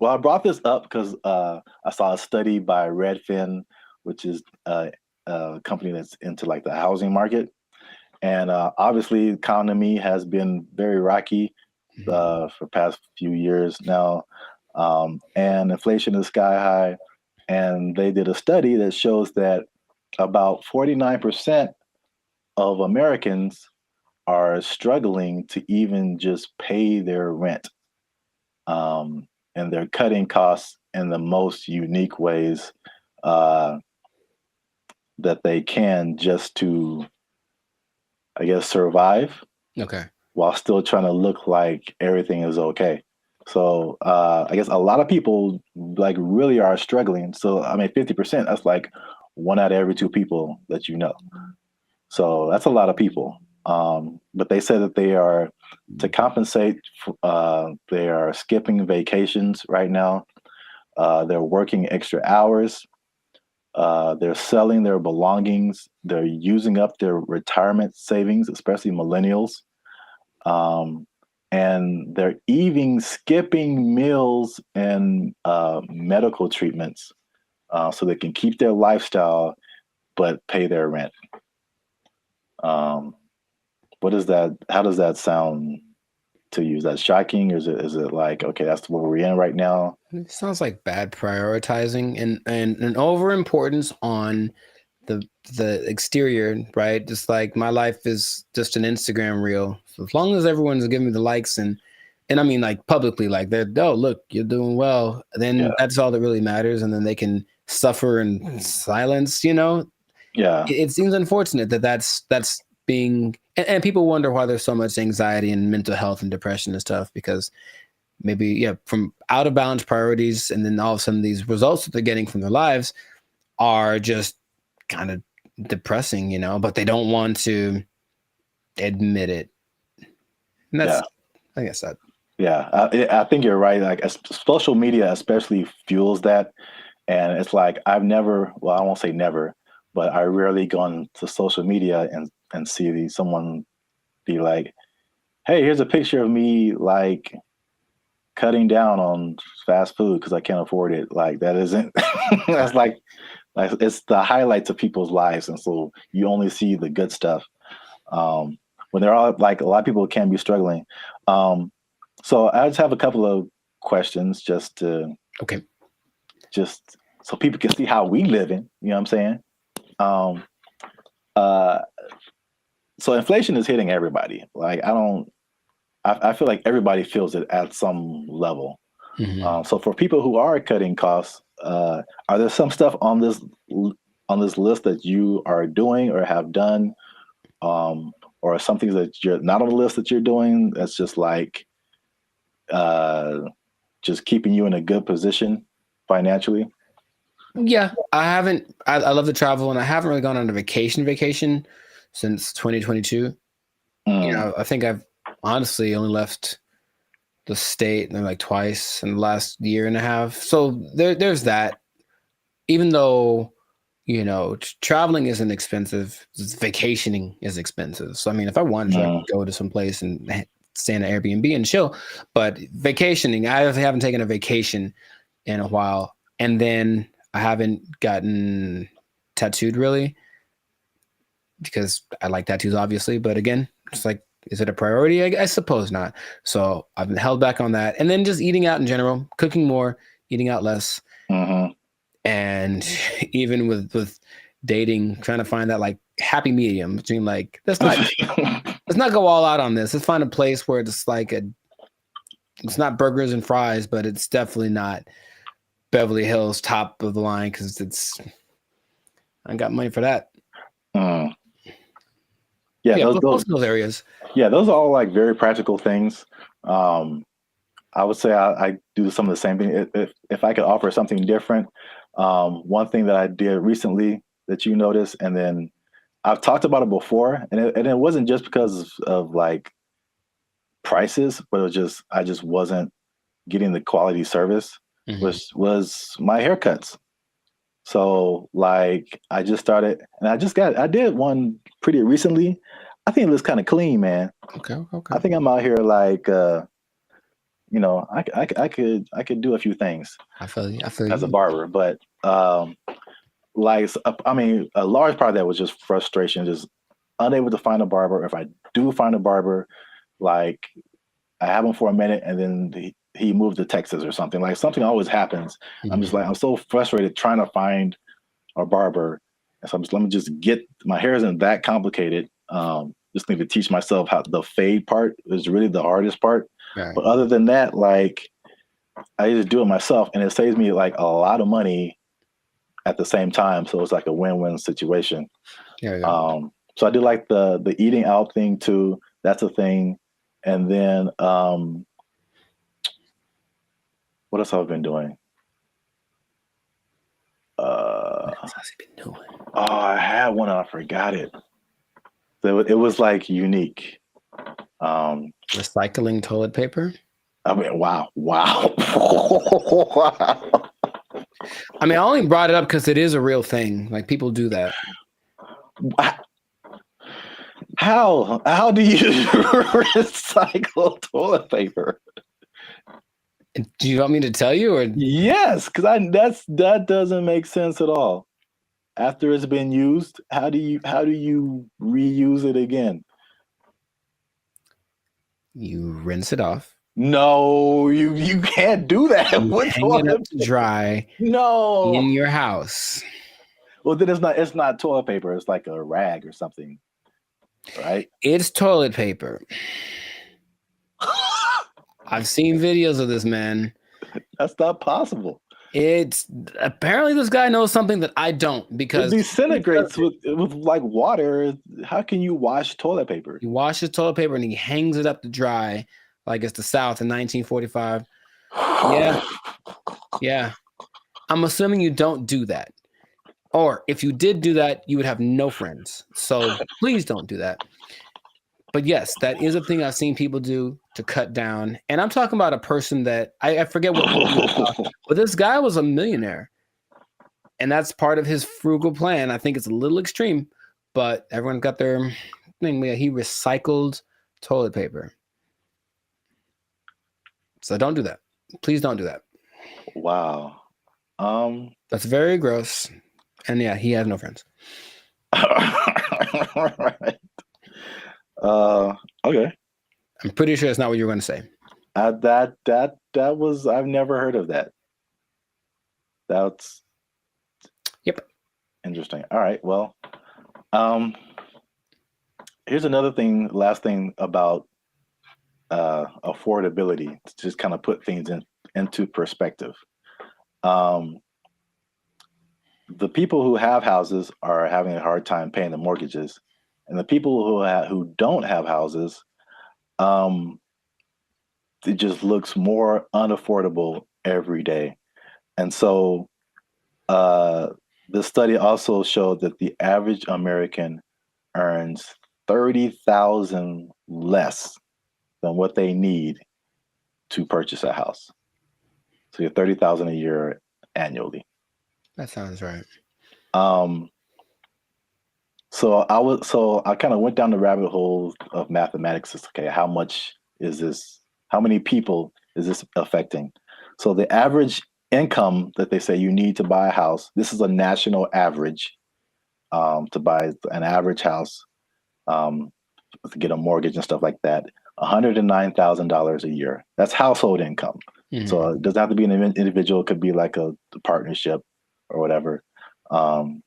I brought this up because I saw a study by Redfin, which is a company that's into like the housing market. And obviously, the economy has been very rocky for the past few years now, and inflation is sky high. And they did a study that shows that about 49% of Americans are struggling to even just pay their rent, and they're cutting costs in the most unique ways that they can just to, I guess, survive.
Okay.
While still trying to look like everything is okay. So I guess a lot of people like really are struggling. So I mean, 50%, that's like 1 out of every 2 people that you know. So that's a lot of people. But they said that they are, to compensate, they are skipping vacations right now. They're working extra hours. They're selling their belongings. They're using up their retirement savings, especially millennials. And they're even skipping meals and medical treatments so they can keep their lifestyle but pay their rent. What is that? How does that sound to you? Is that shocking? Or is it like, okay, that's what we're in right now?
It sounds like bad prioritizing and an overimportance on the exterior, right? Just like my life is just an Instagram reel. So as long as everyone's giving me the likes and I mean like publicly, like they're, oh look, you're doing well, then that's all that really matters, and then they can suffer in silence,
Yeah.
It seems unfortunate that that's being, and people wonder why there's so much anxiety and mental health and depression and stuff, because maybe from out of balance priorities, and then all of a sudden these results that they're getting from their lives are just kind of depressing, you know, but they don't want to admit it. And that's, I guess that.
Yeah, I think you're right. Like social media especially fuels that. And it's like, I won't say never, but I rarely gone to social media and see someone be like, hey, here's a picture of me like cutting down on fast food because I can't afford it. Like that isn't, that's like it's the highlights of people's lives. And so you only see the good stuff. When they're all like, a lot of people can be struggling. So I just have a couple of questions just so people can see how we living, you know what I'm saying? So inflation is hitting everybody. Like I feel like everybody feels it at some level. So for people who are cutting costs, are there some stuff on this list that you are doing or have done, or some things that you're not on the list that you're doing that's just like just keeping you in a good position financially?
Yeah, I haven't. I love to travel, and I haven't really gone on a vacation since 2022. You know, I think I've honestly only left the state like twice in the last year and a half. So there's that. Even though, you know, traveling isn't expensive, vacationing is expensive. So I mean, if I wanted to, I could go to some place and stay in an Airbnb and chill. But vacationing, I haven't taken a vacation in a while, and then I haven't gotten tattooed really because I like tattoos, obviously. But again, it's like, is it a priority? I suppose not. So I've been held back on that. And then just eating out in general, cooking more, eating out less. And even with dating, trying to find that like happy medium between like, let's not go all out on this. Let's find a place where it's like it's not burgers and fries, but it's definitely not Beverly Hills top of the line because I got money for that.
Yeah,
those areas.
Yeah, those are all like very practical things. I would say I do some of the same thing. If I could offer something different, one thing that I did recently that you noticed, and then I've talked about it before, and it wasn't just because of like prices, but it was just I just wasn't getting the quality service. Was my haircuts. So like I just started, and I did one pretty recently. I think it looks kind of clean, man.
Okay.
I think I'm out here like, you know, I could do a few things.
I feel you.
As a barber, but like I mean, a large part of that was just frustration, just unable to find a barber. If I do find a barber, like I have him for a minute, and then he moved to Texas or something. Like something always happens. I'm just like, I'm so frustrated trying to find a barber. And so let me just get, my hair isn't that complicated. Just need to teach myself how the fade part is really the hardest part.
Right.
But other than that, like I just do it myself, and it saves me like a lot of money at the same time. So it's like a win-win situation.
Yeah.
So I do like the eating out thing too. That's a thing. And then what else have I been doing?
What else has he been doing?
Oh, I had one and I forgot it. So it was like unique.
Recycling toilet paper?
I mean, wow.
I mean, I only brought it up because it is a real thing. Like people do that.
How do you recycle toilet paper?
Do you want me to tell you, or
yes? Because that doesn't make sense at all. After it's been used, how do you reuse it again?
You rinse it off.
No, you can't do that.
Hang it up to dry.
No,
in your house.
Well, then it's not toilet paper. It's like a rag or something, right?
It's toilet paper. I've seen videos of this, man.
That's not possible.
It's apparently this guy knows something that I don't, because
it disintegrates with like water. How can you wash toilet paper?
He washes toilet paper and he hangs it up to dry like it's the South in 1945. Yeah. I'm assuming you don't do that. Or if you did do that, you would have no friends. So please don't do that. But yes, that is a thing I've seen people do to cut down. And I'm talking about a person that I forget what quote you were talking about, but this guy was a millionaire. And that's part of his frugal plan. I think it's a little extreme, but everyone's got their thing. He recycled toilet paper. So don't do that. Please don't do that.
Wow.
That's very gross. And yeah, he has no friends.
All right. Okay.
I'm pretty sure that's not what you were going to say.
That was, I've never heard of that. That's interesting. All right. Well, here's another thing, last thing about affordability, to just kind of put things into perspective. The people who have houses are having a hard time paying the mortgages, and the people who don't have houses, it just looks more unaffordable every day. And so the study also showed that the average American earns $30,000 less than what they need to purchase a house. So you're $30,000 a year annually.
That sounds right.
So I kind of went down the rabbit hole of mathematics. Okay, how much is this? How many people is this affecting? So the average income that they say you need to buy a house, this is a national average, to buy an average house, to get a mortgage and stuff like that, $109,000 a year. That's household income. Mm-hmm. So it doesn't have to be an individual. It could be like a partnership or whatever. So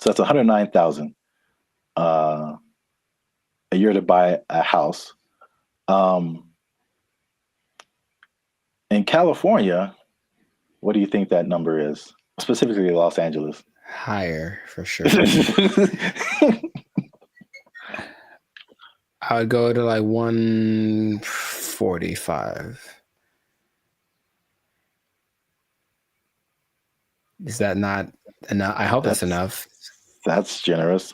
that's $109,000 a year to buy a house. In California, what do you think that number is? Specifically Los Angeles.
Higher, for sure. I would go to like 145. Is that not enough? I hope that's enough.
That's generous.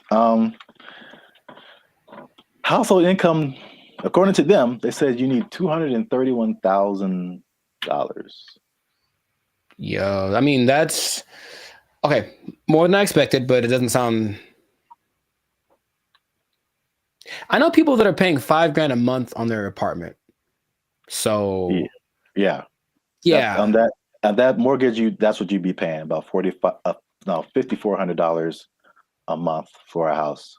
Household income, according to them, they said you need $231,000.
Yo, I mean, that's okay. More than I expected, but it doesn't sound. I know people that are paying $5,000 a month on their apartment. So
yeah.
On
that mortgage, that's what you'd be paying, about $5,400 a month for a house.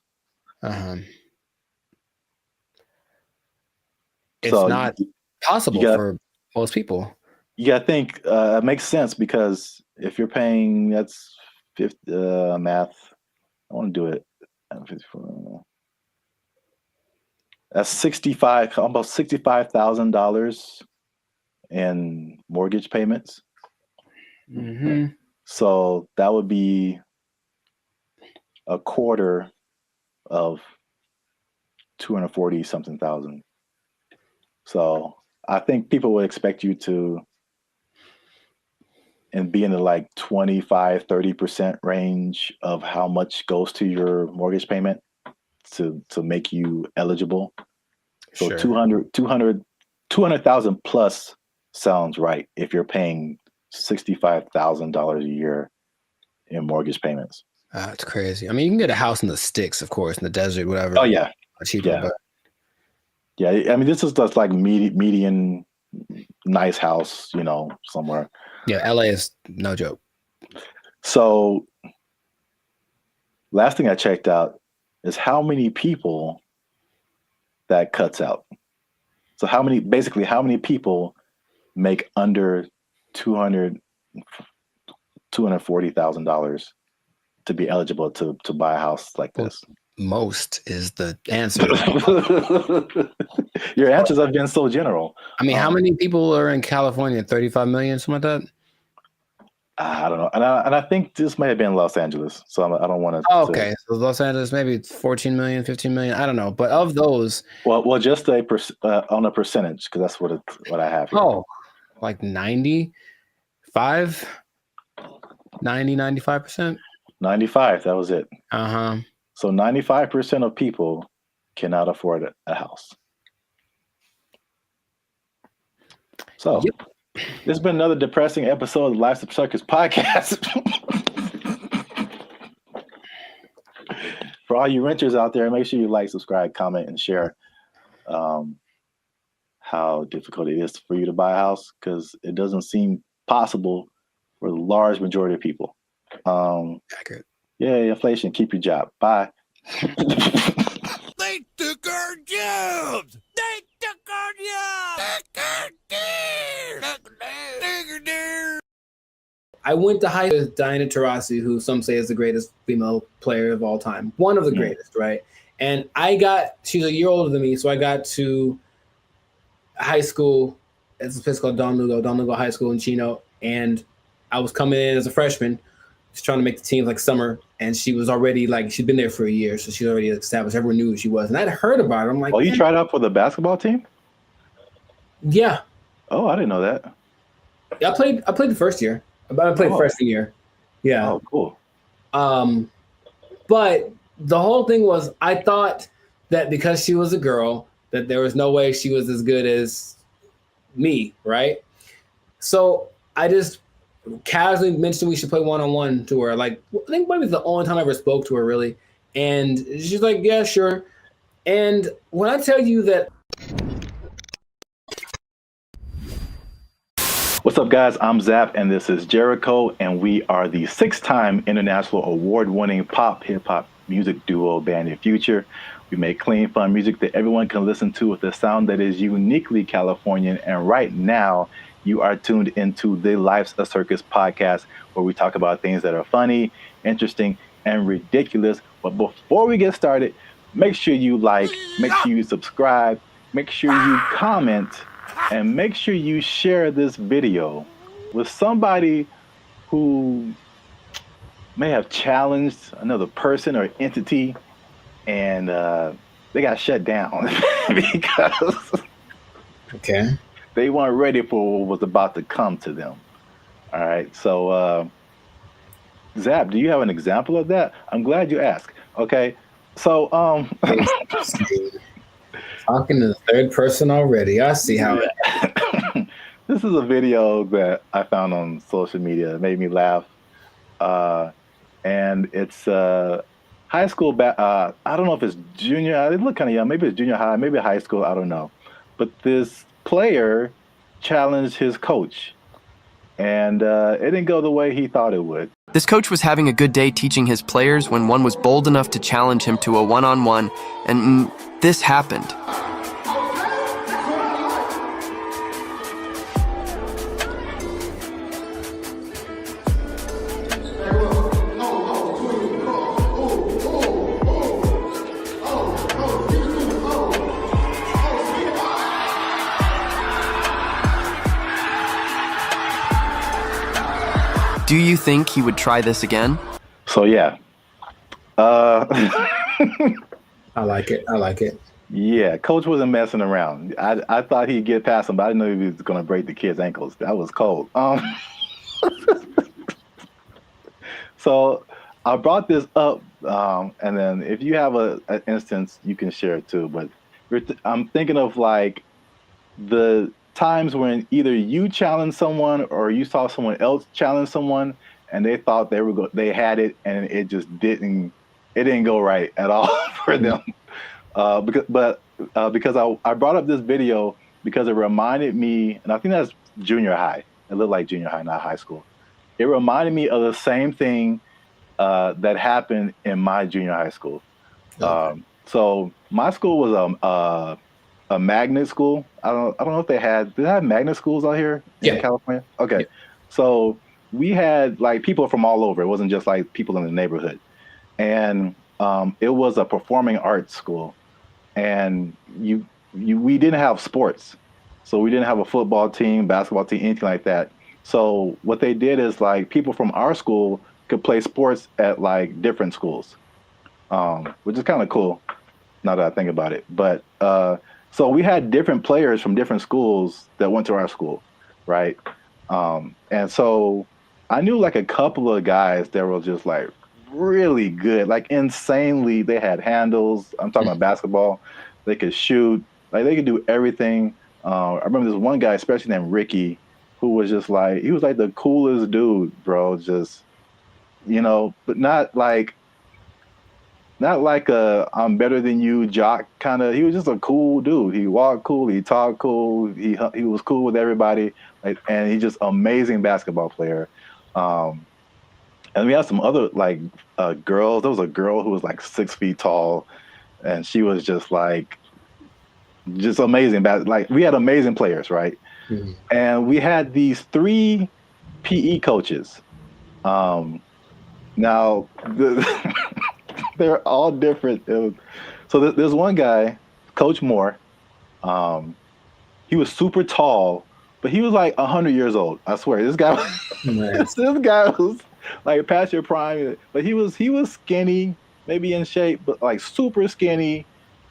It's not possible for most people.
You gotta think it makes sense, because if you're paying, that's math. I want to do it. That's almost $65,000 in mortgage payments.
Mm-hmm.
So that would be a quarter of 240 something thousand. So I think people would expect you to be in the like 25-30% range of how much goes to your mortgage payment to make you eligible. So sure. 200,000 plus sounds right if you're paying $65,000 a year in mortgage payments.
That's crazy. I mean, you can get a house in the sticks, of course, in the desert, whatever.
Oh yeah,
cheaper.
Yeah.
But
yeah. I mean, this is just like median nice house, somewhere.
Yeah, LA is no joke.
So, last thing I checked out is how many people that cuts out. So how many people make under $240,000 to be eligible to buy a house like this?
Most is the answer.
Your answers have been so general.
I mean, how many people are in California? 35 million, something like that?
I don't know. And I think this may have been Los Angeles. So I don't want to.
Oh, okay. So Los Angeles, maybe 14 million, 15 million. I don't know. But of those.
Well, just on a percentage, because that's what I have here.
Oh, like 95? 95%.
95. That was it.
Uh-huh.
So 95% of people cannot afford a house. So this has been another depressing episode of the Life's a Circus podcast. For all you renters out there, make sure you like, subscribe, comment, and share how difficult it is for you to buy a house, because it doesn't seem possible for the large majority of people.
Accurate.
Yeah, inflation. Keep your job. Bye.
They took our jobs! They took our jobs!
I went to high school with Diana Taurasi, who some say is the greatest female player of all time. One of the greatest, right? And she's a year older than me, so I got to high school. It's a place called Don Lugo High School in Chino. And I was coming in as a freshman, just trying to make the team like summer. And she was already she'd been there for a year, so she's already established. Everyone knew who she was. And I'd heard about her. I'm like,
oh, you tried out for the basketball team?
Yeah.
Oh, I didn't know that.
Yeah, I played the first year. I played freshman year. Yeah.
Oh, cool.
But the whole thing was, I thought that because she was a girl, that there was no way she was as good as me, right? So I just casually mentioned we should play one-on-one to her. Like, I think maybe it's the only time I ever spoke to her, really. And she's like, yeah, sure. And when I tell you that...
What's up, guys? I'm Zap, and this is Jericho, and we are the 6-time international award-winning pop hip-hop music duo Band in Future. We make clean, fun music that everyone can listen to with a sound that is uniquely Californian. And right now, you are tuned into the Life's a Circus podcast, where we talk about things that are funny, interesting, and ridiculous. But before we get started, make sure you like, make sure you subscribe, make sure you comment, and make sure you share this video with somebody who may have challenged another person or entity, and they got shut down because they weren't ready for what was about to come to them. All right. So, Zap, do you have an example of that? I'm glad you asked. Okay. So,
talking to the third person already. I see how it.
This is a video that I found on social media. It made me laugh. And it's high school. I don't know if it's junior. They look kind of young. Maybe it's junior high, maybe high school. I don't know. But this player challenged his coach, and it didn't go the way he thought it would.
This coach was having a good day teaching his players when one was bold enough to challenge him to a one-on-one, and this happened. Do you think he would try this again?
So yeah.
I like it.
Yeah, coach wasn't messing around. I thought he'd get past him, but I didn't know he was going to break the kid's ankles. That was cold. So I brought this up, and then if you have an instance, you can share it too. But I'm thinking of like the times when either you challenged someone or you saw someone else challenge someone, and they thought they had it, and it just didn't go right at all for them. Because I brought up this video because it reminded me, and I think that's junior high. It looked like junior high, not high school. It reminded me of the same thing that happened in my junior high school. Okay. So my school was a magnet school. I don't know if they have magnet schools out here in California? Okay. Yeah. So we had like people from all over. It wasn't just like people in the neighborhood. And it was a performing arts school. And we didn't have sports. So we didn't have a football team, basketball team, anything like that. So what they did is like people from our school could play sports at like different schools, which is kind of cool now that I think about it. But so we had different players from different schools that went to our school, right? And so I knew like a couple of guys that were just like really good, like insanely. They had handles. I'm talking about basketball. They could shoot. Like they could do everything. I remember this one guy, especially named Ricky, who was just like he was like the coolest dude, bro. Just but not like a I'm better than you jock kind of. He was just a cool dude. He walked cool. He talked cool. He was cool with everybody. Like, and he's just amazing basketball player. And we have some other like girls. There was a girl who was like 6 feet tall, and she was just like just amazing. Like we had amazing players, right? Mm-hmm. And we had these 3 PE coaches. Now they're all different. So there's one guy, Coach Moore. He was super tall, but he was like 100 years old. I swear, this guy. Nice. This guy was like past your prime, but he was skinny, maybe in shape, but like super skinny.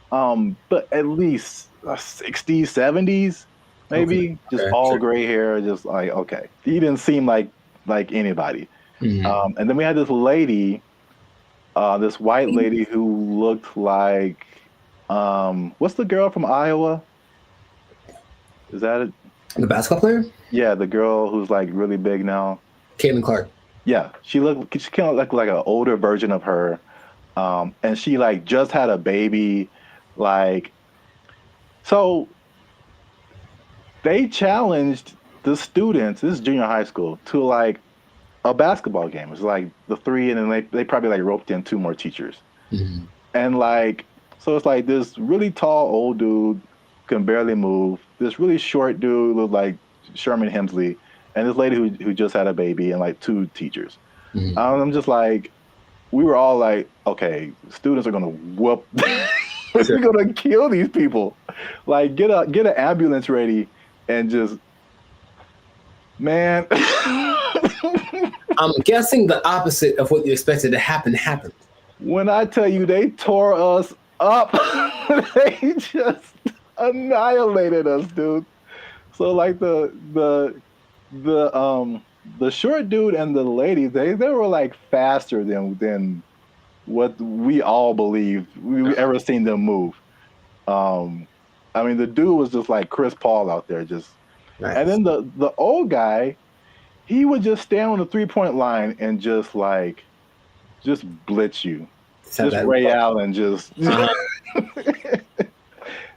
But at least 60s, 70s, maybe. Okay. Just all sure. Gray hair, just like okay. He didn't seem like anybody. Mm-hmm. And then we had this lady, this white lady who looked like, what's the girl from Iowa? Is that it?
The basketball player?
Yeah, the girl who's like really big now.
Caitlin Clark.
Yeah, she kind of looked like an older version of her, and she like just had a baby, like. So they challenged the students. This is junior high school to like a basketball game. It was like the 3, and then they probably like roped in 2 more teachers, and like so it's like this really tall old dude can barely move. This really short dude looked like Sherman Hemsley. And this lady who just had a baby and like 2 teachers. Mm-hmm. I'm just like, we were all like, okay, students are gonna whoop, we're gonna kill these people. Like get an ambulance ready and just, man.
I'm guessing the opposite of what you expected to happen happened.
When I tell you they tore us up, they just annihilated us, dude. So like the short dude and the lady, they were like faster than what we all believed we ever seen them move. I mean, the dude was just like Chris Paul out there, just. Nice. And then the old guy, he would just stand on the 3-point line and just blitz you, just Ray Allen, just.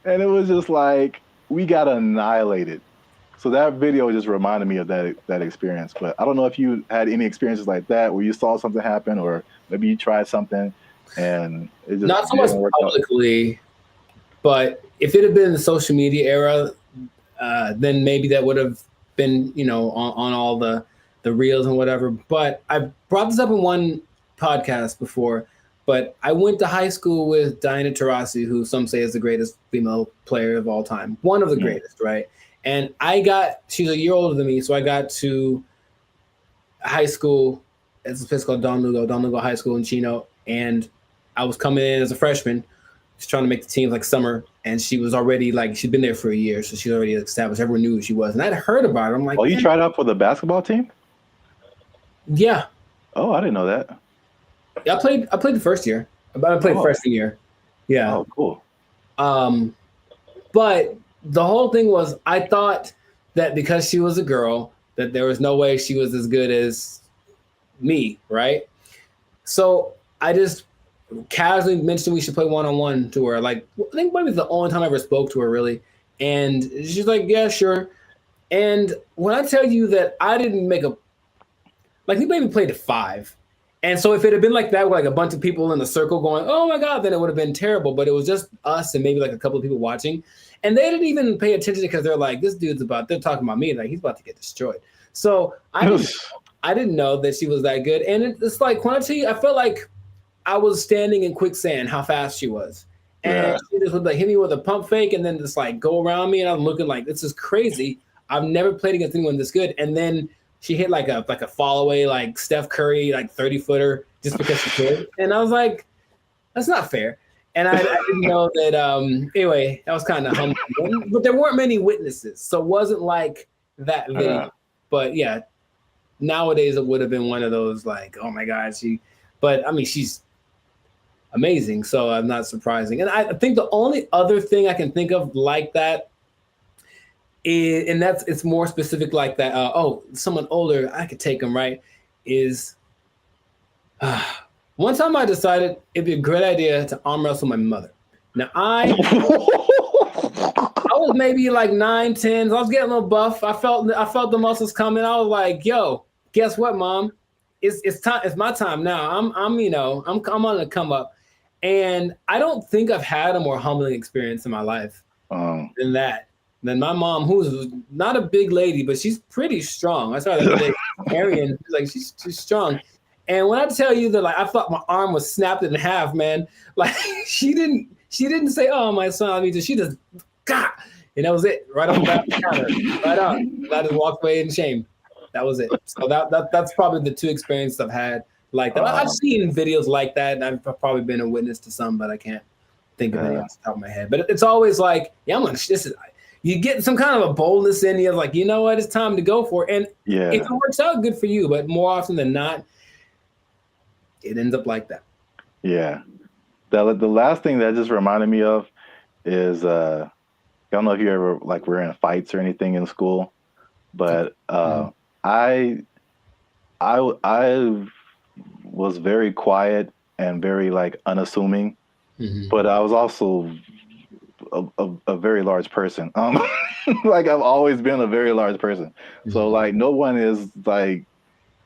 And it was just like we got annihilated. So that video just reminded me of that experience. But I don't know if you had any experiences like that where you saw something happen, or maybe you tried something and it just
not so much publicly, but if it had been in the social media era, then maybe that would have been, on all the reels and whatever. But I brought this up in one podcast before. But I went to high school with Diana Taurasi, who some say is the greatest female player of all time, one of the greatest, right? And she's a year older than me, so I got to high school. It's a place called Don Lugo High School in Chino. And I was coming in as a freshman, just trying to make the team like summer. And she was already she'd been there for a year, so she already established. Everyone knew who she was. And I'd heard about her. I'm like,
oh, you tried out for the basketball team?
Yeah.
Oh, I didn't know that.
Yeah, I played the first year. I played freshman year. Yeah.
Oh, cool.
But the whole thing was, I thought that because she was a girl, that there was no way she was as good as me, right? So I just casually mentioned we should play one-on-one to her. Like, I think maybe it's the only time I ever spoke to her, really. And she's like, yeah, sure. And when I tell you that I didn't make we maybe played 5. And so if it had been like that, with like a bunch of people in the circle going, oh my God, then it would have been terrible. But it was just us and maybe like a couple of people watching. And they didn't even pay attention because they're like, this dude's they're talking about me. Like, he's about to get destroyed. So I didn't know that she was that good. And it's like, when I tell you, I felt like I was standing in quicksand, how fast she was. And she just would hit me with a pump fake and then just go around me. And I'm looking like, this is crazy. I've never played against anyone this good. And then she hit like a fall away, like Steph Curry, 30-footer just because she could. And I was like, that's not fair. And I didn't know that. Anyway, that was kind of humbling. But there weren't many witnesses. So it wasn't like that video. But yeah, nowadays it would have been one of those like, oh my God, but I mean, she's amazing. So I'm not surprising. And I think the only other thing I can think of like that is, and it's more specific like that. Someone older, I could take them, right? Is one time I decided it'd be a great idea to arm wrestle my mother. Now I was maybe like 9, 10. I was getting a little buff. I felt the muscles coming. I was like, yo, guess what, Mom? It's time. It's my time now. I'm on the come up. And I don't think I've had a more humbling experience in my life than that. Than my mom, who's not a big lady, but she's pretty strong. I saw her the other day, Arian. She's strong. And when I tell you that, like, I thought my arm was snapped in half, man. Like, she didn't say, "Oh, my son," I mean, she just got, and that was it, right on the counter, right on. And I just walked away in shame. That was it. So that's probably the two experiences I've had like that. I've seen videos like that, and I've probably been a witness to some, but I can't think of any off the top of my head. But it's always like, yeah, you get some kind of a boldness in you, like, you know what, it's time to go for it. And if it works out, good for you. But more often than not, it ends up like that.
Yeah. The last thing that just reminded me of is I don't know if you ever like were in fights or anything in school, but I was very quiet and very like unassuming, but I was also a very large person. Like I've always been a very large person. So like no one is like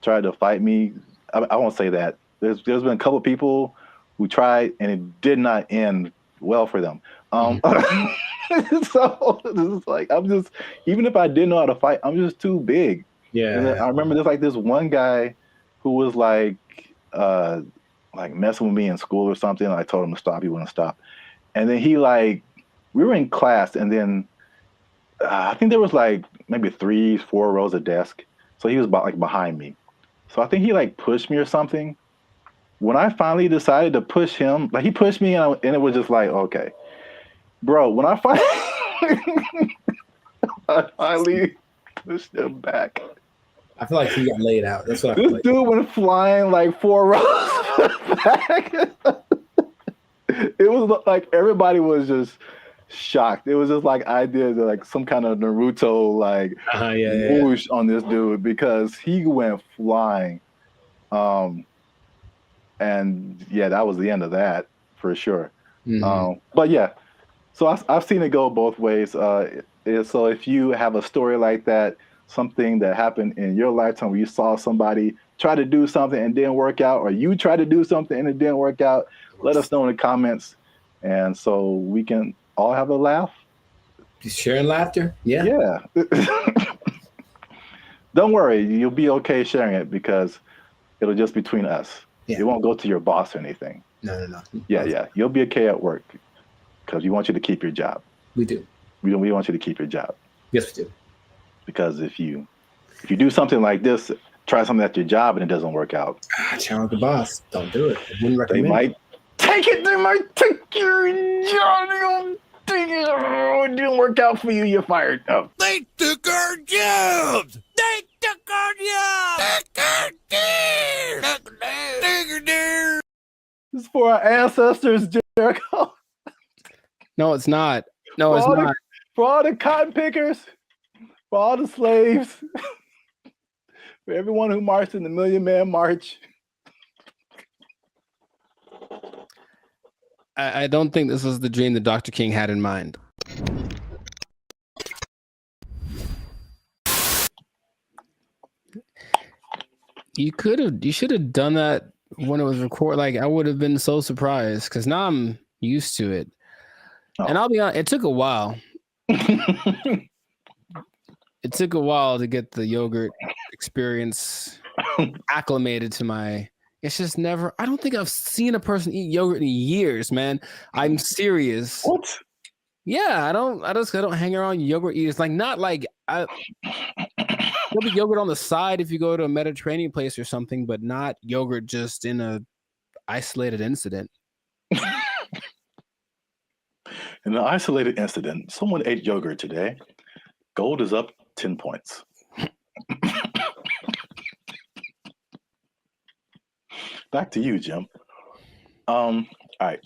tried to fight me. I won't say that. There's been a couple of people who tried and it did not end well for them. So it's like even if I didn't know how to fight, I'm just too big.
Yeah.
And I remember there's like this one guy who was like messing with me in school or something. And I told him to stop. He wouldn't stop. And then he like, we were in class, and then I think there was like maybe 3-4 rows of desk. So he was behind me. So I think he like pushed me or something. When I finally decided to push him, like he pushed me, and it was just like, okay, bro. When I finally pushed him back,
I feel like he got laid out. That's what I feel
this
like.
dude went flying like 4 rows back. It was like everybody was just shocked. It was just like I did like some kind of Naruto like whoosh on this dude because he went flying. And yeah, that was the end of that for sure. But yeah, so I've seen it go both ways. So if you have a story like that, something that happened in your lifetime where you saw somebody try to do something and didn't work out, or you tried to do something and it didn't work out, let us know in the comments, and so we can all have a laugh.
Just sharing laughter.
Yeah. Don't worry, you'll be okay sharing it because it'll just be between us. It won't go to your boss or anything.
No.
Yeah. You'll be okay at work because we want you to keep your job.
We do.
We want you to keep your job.
Yes, we do.
Because if you do something like this, try something at your job and it doesn't work out.
Challenge the boss. Don't do it. I wouldn't recommend.
They might take it. They might take your job. It didn't work out for you. You're fired. Oh.
They took our jobs. They took our jobs.
This is for our ancestors, Jericho.
No, it's not. No, it's not.
For all the cotton pickers, for all the slaves, for everyone who marched in the Million Man March.
I don't think this was the dream that Dr. King had in mind. You should have done that when it was recorded. Like, I would have been so surprised because now I'm used to it. And I'll be honest, it took a while. It took a while to get the yogurt experience acclimated to my. It's just never. I don't think I've seen a person eat yogurt in years, man. I'm serious.
What?
Yeah, I don't hang around yogurt eaters. Like, not like there'll be yogurt on the side if you go to a Mediterranean place or something, but not yogurt just in a isolated incident.
In an isolated incident, someone ate yogurt today. Gold is up 10 points. Back to you, Jim. All right.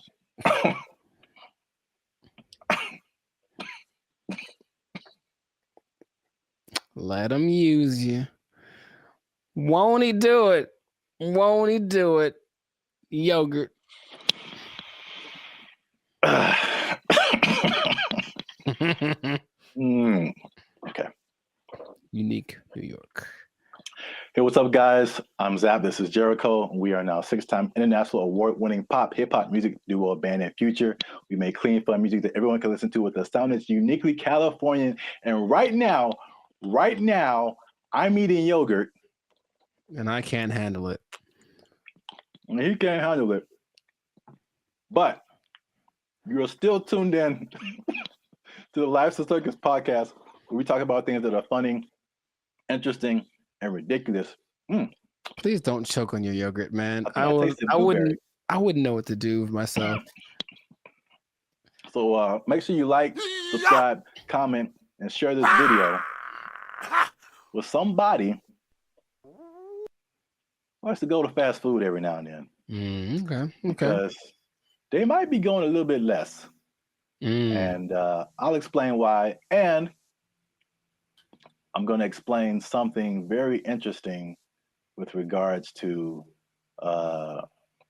Let him use you. Won't he do it? Won't he do it? Yogurt.
Okay.
Unique New York.
Hey, what's up, guys? I'm Zap. This is Jericho. We are now 6-time international award-winning pop hip-hop music duo band and future. We make clean, fun music that everyone can listen to with a sound that's uniquely Californian. And right now, I'm eating yogurt.
And I can't handle it.
And he can't handle it. But you're still tuned in to the Life's a Circus podcast, where we talk about things that are funny, interesting, and ridiculous.
Please don't choke on your yogurt, man.
I
wouldn't know what to do with myself.
So make sure you like, subscribe, comment, and share this video with somebody who likes to go to fast food every now and then.
Okay.
Because they might be going a little bit less. And I'll explain why. And I'm going to explain something very interesting with regards to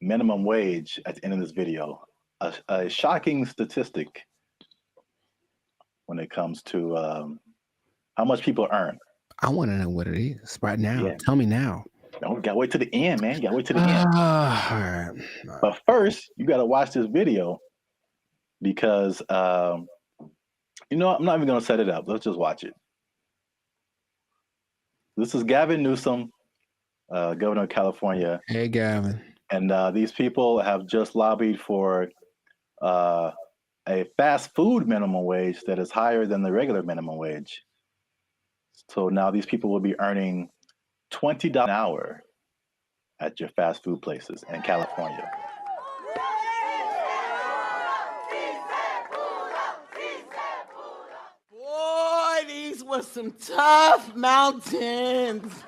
minimum wage at the end of this video. A shocking statistic when it comes to how much people earn.
I want to know what it is right now.
Yeah.
Tell me now.
No, we gotta wait to the end, man. You gotta wait to the end.
All right.
But first, you gotta watch this video because I'm not even gonna set it up. Let's just watch it. This is Gavin Newsom, governor of California.
Hey, Gavin.
And these people have just lobbied for a fast food minimum wage that is higher than the regular minimum wage. So now these people will be earning $20 an hour at your fast food places in California.
Boy, these were some tough mountains.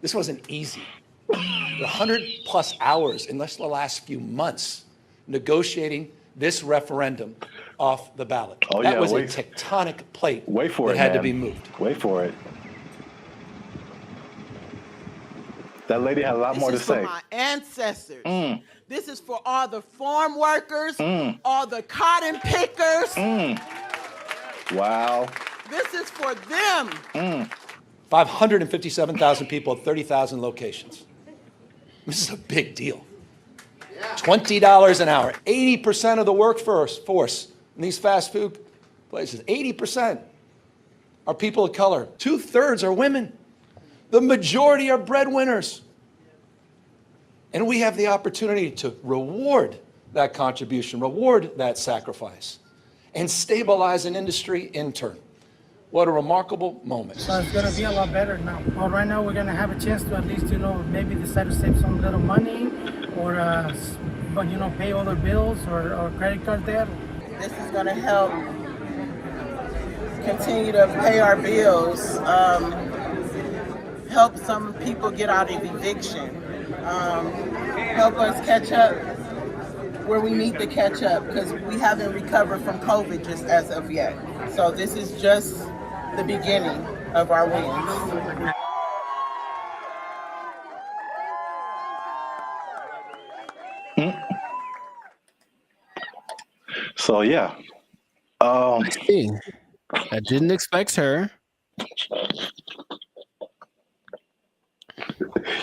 This wasn't easy. 100+ hours in just the last few months negotiating this referendum off the ballot.
Oh,
that
yeah,
was a tectonic plate that had to be moved.
Wait for it. That lady had a lot more to
This is
say.
for my ancestors. This is for all the farm workers, all the cotton pickers.
Wow.
This is for them.
557,000 people at 30,000 locations. This is a big deal. $20 an hour. 80% of the workforce in these fast food places, 80% are people of color. 2/3 are women. The majority are breadwinners. And we have the opportunity to reward that contribution, reward that sacrifice, and stabilize an industry in turn. What a remarkable moment.
So it's going to be a lot better now. Well, right now we're going to have a chance to at least, maybe decide to save some little money or, pay all their bills or credit card debt.
This is going to help continue to pay our bills, help some people get out of eviction, help us catch up where we need to catch up because we haven't recovered from COVID just as of yet. So this is just the beginning of our wins.
So yeah.
I didn't expect her.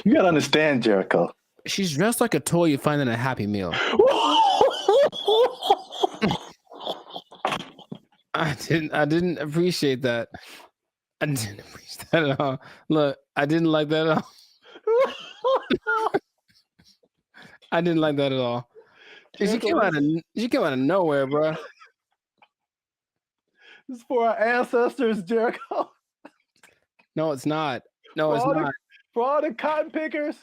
You gotta understand, Jericho.
She's dressed like a toy you find in a Happy Meal. I didn't appreciate that. I didn't appreciate that at all. Look, I didn't like that at all. I didn't like that at all. She came out of nowhere, bro.
This is for our ancestors, Jericho.
No, it's not. No, it's not.
For all the cotton pickers,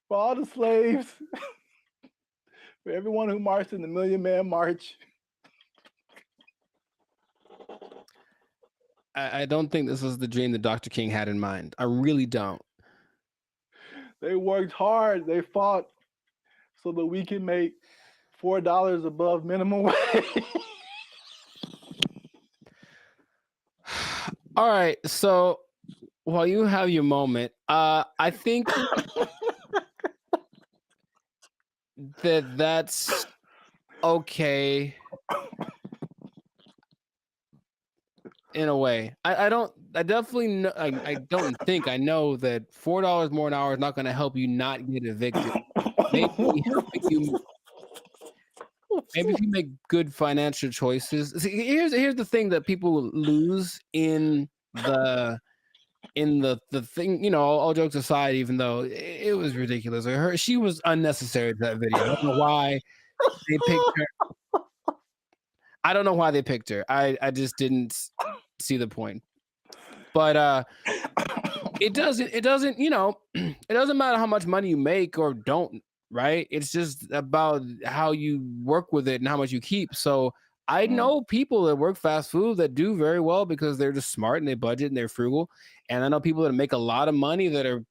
for all the slaves, for everyone who marched in the Million Man March.
I don't think this was the dream that Dr. King had in mind. I really don't.
They worked hard. They fought so that we can make $4 above minimum wage.
All right, so while you have your moment, I think that's okay in a way. I definitely know, I don't think I know that $4 more an hour is not going to help you not get evicted. Maybe helping you. Maybe if you make good financial choices. See, here's the thing that people lose in the thing. You know, all jokes aside, even though it was ridiculous, she was unnecessary to that video. I don't know why they picked her. I don't know why they picked her. I just didn't see the point. But it doesn't, you know, it doesn't matter how much money you make or don't, right? It's just about how you work with it and how much you keep. So I know people that work fast food that do very well because they're just smart and they budget and they're frugal. And I know people that make a lot of money that are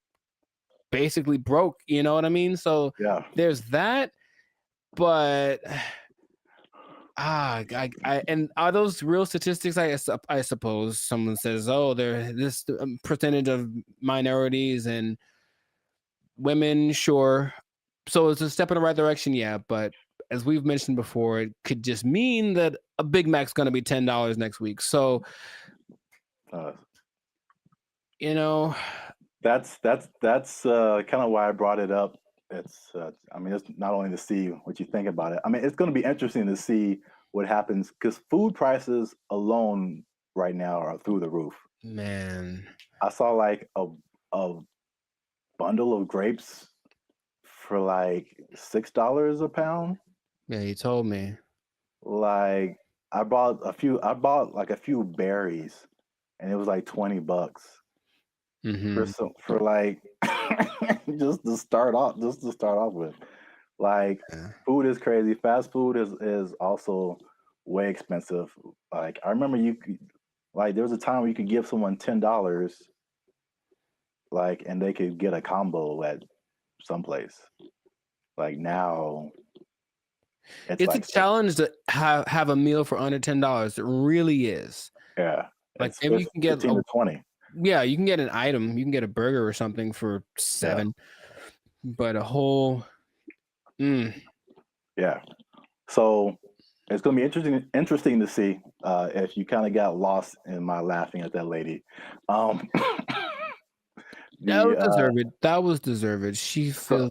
basically broke, you know what I mean? So
yeah,
there's that, but and are those real statistics? I suppose someone says, oh, there this percentage of minorities and women, sure. So it's a step in the right direction, yeah. But as we've mentioned before, it could just mean that a Big Mac's going to be $10 next week. So, you know,
that's kind of why I brought it up. It's I mean, it's not only to see what you think about it. I mean, it's going to be interesting to see what happens because food prices alone right now are through the roof.
Man,
I saw like a bundle of grapes for like $6 a pound.
Yeah, you told me.
Like I bought like a few berries, and it was like $20 for like just to start off with. Like food is crazy. Fast food is also way expensive. Like I remember there was a time where you could give someone $10, like, and they could get a combo at someplace. Like now,
it's
like
a challenge to have a meal for under $10. It really is.
Yeah,
like maybe you can get
15 to 20.
Yeah, you can get an item. You can get a burger or something for $7, but a whole.
Yeah. So it's going to be interesting to see if you kind of got lost in my laughing at that lady.
That was deserved. That was deserved. She feels.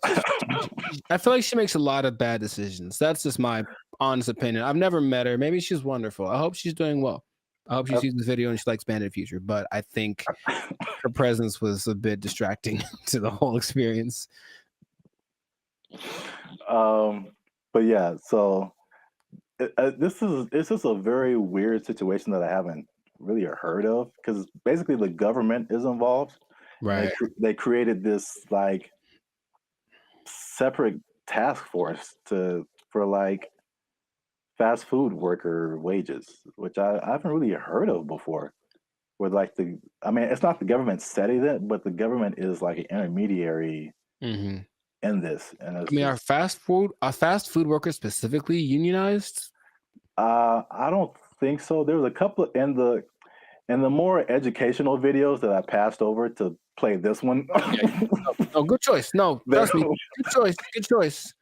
I feel like she makes a lot of bad decisions. That's just my honest opinion. I've never met her. Maybe she's wonderful. I hope she's doing well. I hope she sees this video and she likes Band in the future. But I think her presence was a bit distracting to the whole experience.
But yeah, so this is a very weird situation that I haven't really heard of because basically the government is involved.
Right.
They created this like separate task force for like fast food worker wages, which I haven't really heard of before. Where like I mean, it's not the government setting it, but the government is like an intermediary in this. And
I mean, are fast food workers specifically unionized?
I don't think so. There was a couple in the more educational videos that I passed over to play this one.
Oh, good choice. No, trust me. Good choice. Good choice.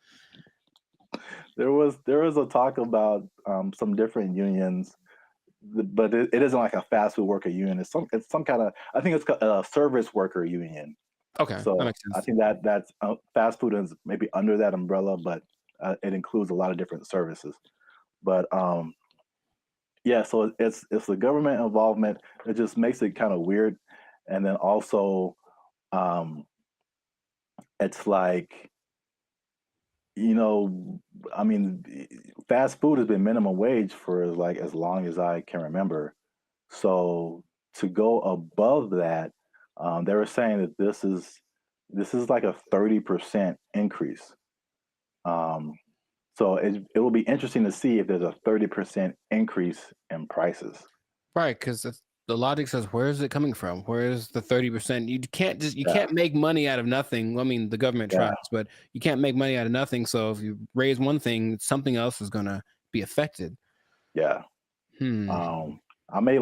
There was a talk about some different unions, but it isn't like a fast food worker union. It's some kind of, I think it's a service worker union.
Okay,
so
that makes sense.
I think that's fast food is maybe under that umbrella, but it includes a lot of different services. But yeah, so it's the government involvement. It just makes it kind of weird, and then also it's like, you know, I mean, fast food has been minimum wage for like as long as I can remember. So to go above that, they were saying that this is like a 30% increase. So it will be interesting to see if there's a 30% increase in prices.
Right, because the logic says, where is it coming from? Where is the 30%? You can't make money out of nothing. I mean, the government tries, but you can't make money out of nothing. So if you raise one thing, something else is gonna be affected.
Yeah. I made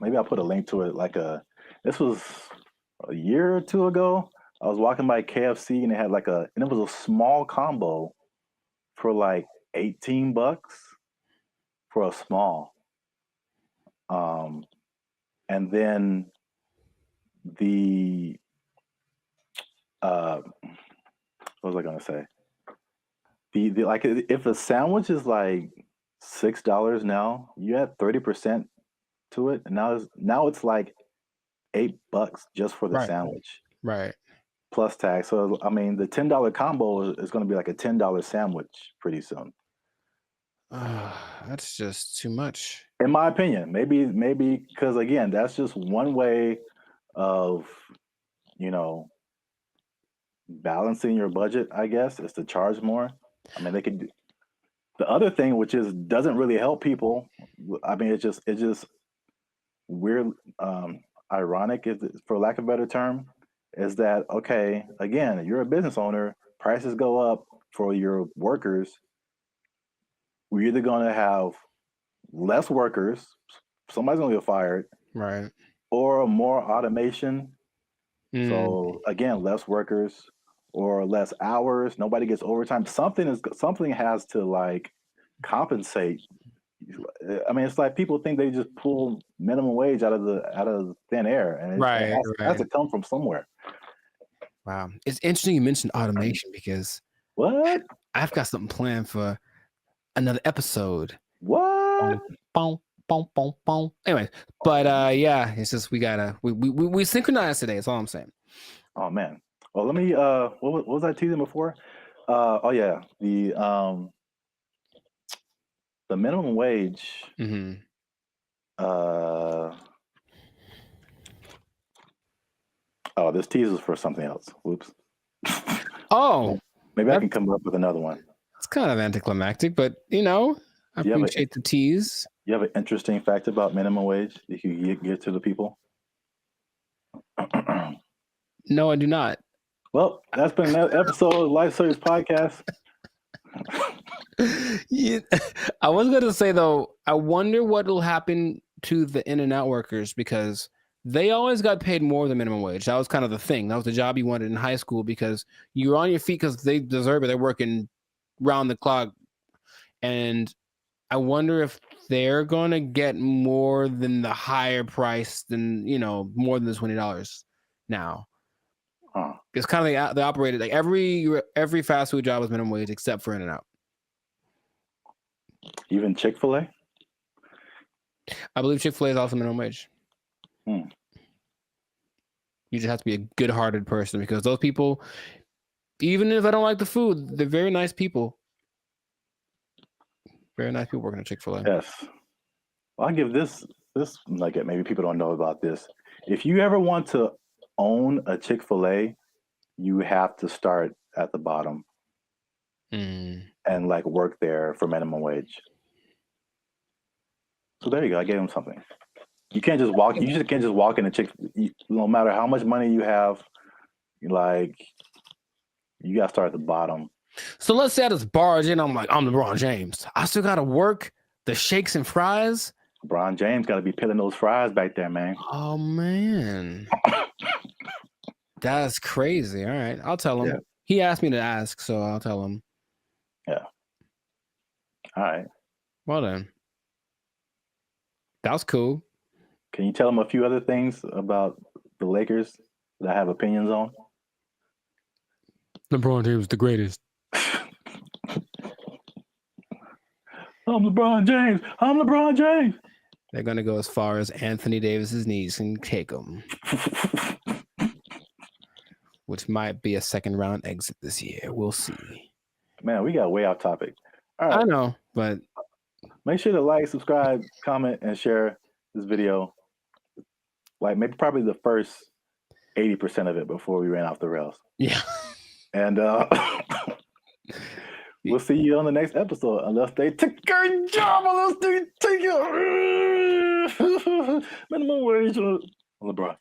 maybe I'll put a link to it. This was a year or two ago. I was walking by KFC and it had and it was a small combo for like $18 for a small. And then what was I gonna say? If a sandwich is like $6 now, you add 30% to it, and now it's like $8 just for the sandwich.
Right.
Plus tax. So I mean the $10 combo is gonna be like a $10 sandwich pretty soon.
That's just too much.
In my opinion. Maybe because again, that's just one way of, balancing your budget, I guess, is to charge more. I mean, they could do the other thing, which doesn't really help people. I mean, it's just weird, ironic, for lack of a better term, is that, okay, again, you're a business owner, prices go up for your workers. We're either going to have less workers, somebody's going to get fired,
right,
or more automation. So again, less workers or less hours. Nobody gets overtime. Something has to compensate. I mean, it's like people think they just pull minimum wage out of thin air, and it has to come from somewhere.
Wow, it's interesting you mentioned automation because
what?
I've got something planned for another episode.
What?
Anyway, but yeah, it's just we synchronized today. That's all I'm saying.
Oh man. Well, let me. What was I teasing before? Oh yeah, the minimum wage. Oh, this teases for something else. Whoops.
Oh,
maybe I can come up with another one.
It's kind of anticlimactic, but I appreciate the tease.
You have an interesting fact about minimum wage that you can get to the people?
No, I do not.
Well, that's been another episode of Life Service Podcast.
Yeah, I was going to say, though, I wonder what will happen to the in-and-out workers because they always got paid more than minimum wage. That was kind of the thing. That was the job you wanted in high school because you were on your feet because they deserve it. They're working round the clock. And I wonder if they're going to get more than the higher price than, more than the $20 now. It's kind of they operated like every fast food job was minimum wage except for In-N-Out.
Even Chick-fil-A?
I believe Chick-fil-A is also minimum wage. You just have to be a good-hearted person because those people, even if I don't like the food, they're very nice people. Very nice people working at Chick-fil-A.
Yes. Well, I'll give this maybe people don't know about this. If you ever want to own a Chick-fil-A, you have to start at the bottom and work there for minimum wage. So there you go. I gave him something. You can't just walk. You just can't just walk in a no matter how much money you have, you got to start at the bottom.
So let's say I just barge in. I'm LeBron James. I still got to work the shakes and fries.
LeBron James got to be peeling those fries back there, man.
Oh man. That's crazy. All right. I'll tell him.
Yeah.
He asked me to ask, so I'll tell him.
Yeah. All right.
Well then. That was cool.
Can you tell him a few other things about the Lakers that I have opinions on?
LeBron James is the greatest.
I'm LeBron James. I'm LeBron James.
They're going to go as far as Anthony Davis's knees can take them. Which might be a second round exit this year. We'll see.
Man, we got way off topic. All right.
I know, but
make sure to like, subscribe, comment, and share this video. Maybe probably the first 80% of it before we ran off the rails.
Yeah.
And we'll see you on the next episode unless they take a job, unless they take it. minimum wage. LeBron.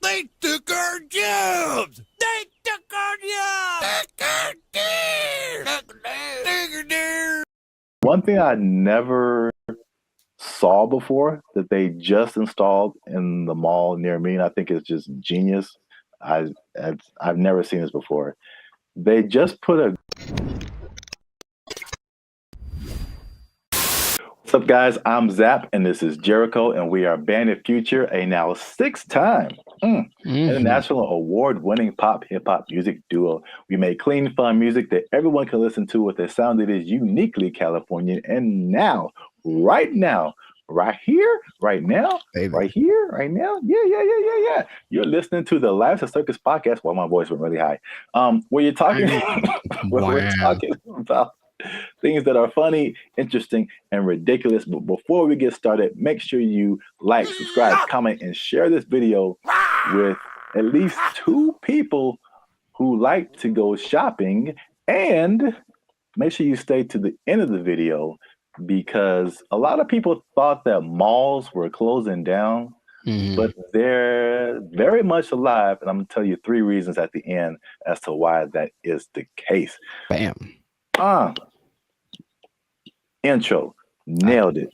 They took our jobs. They took our jobs.
One thing I never saw before that they just installed in the mall near me, and I think it's just genius. I've never seen this before. They just put a. What's up, guys? I'm Zap, and this is Jericho, and we are Bandit Future, a now 6-time international award-winning pop hip-hop music duo. We make clean, fun music that everyone can listen to with a sound that is uniquely Californian. And now, right now, right here, right now, right here, right now, yeah. You're listening to the Lives of Circus podcast. Well, my voice went really high. Where you're talking, we're talking about things that are funny, interesting, and ridiculous. But before we get started, make sure you like, subscribe, comment, and share this video with at least 2 people who like to go shopping. And make sure you stay to the end of the video because a lot of people thought that malls were closing down, but they're very much alive. And I'm going to tell you 3 reasons at the end as to why that is the case.
Bam.
Intro. Nailed it.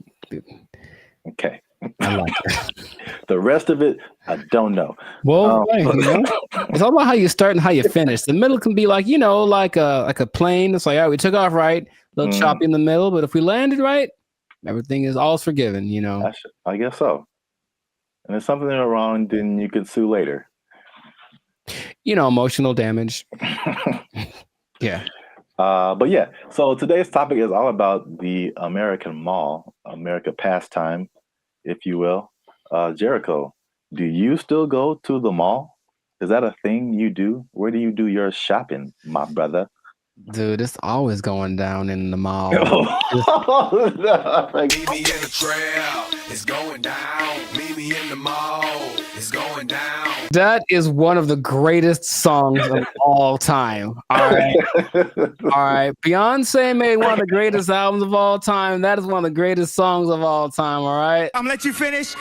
Okay. I like it. The rest of it, I don't know.
Well, it's all about how you start and how you finish. The middle can be like, like a plane. It's like, all right, we took off right, a little choppy in the middle, but if we landed right, everything is all forgiven,
I guess so. And if something went wrong, then you could sue later.
Emotional damage. Yeah.
But yeah, so today's topic is all about the American mall, America pastime, if you will. Jericho, do you still go to the mall? Is that a thing you do? Where do you do your shopping, my brother?
Dude, it's always going down in the mall.
Meet me in the trail, it's going down. Meet me in the mall, it's going down.
That is one of the greatest songs of all time. All right. Beyonce made one of the greatest albums of all time. That is one of the greatest songs of all time. All right.
I'm gonna let you finish,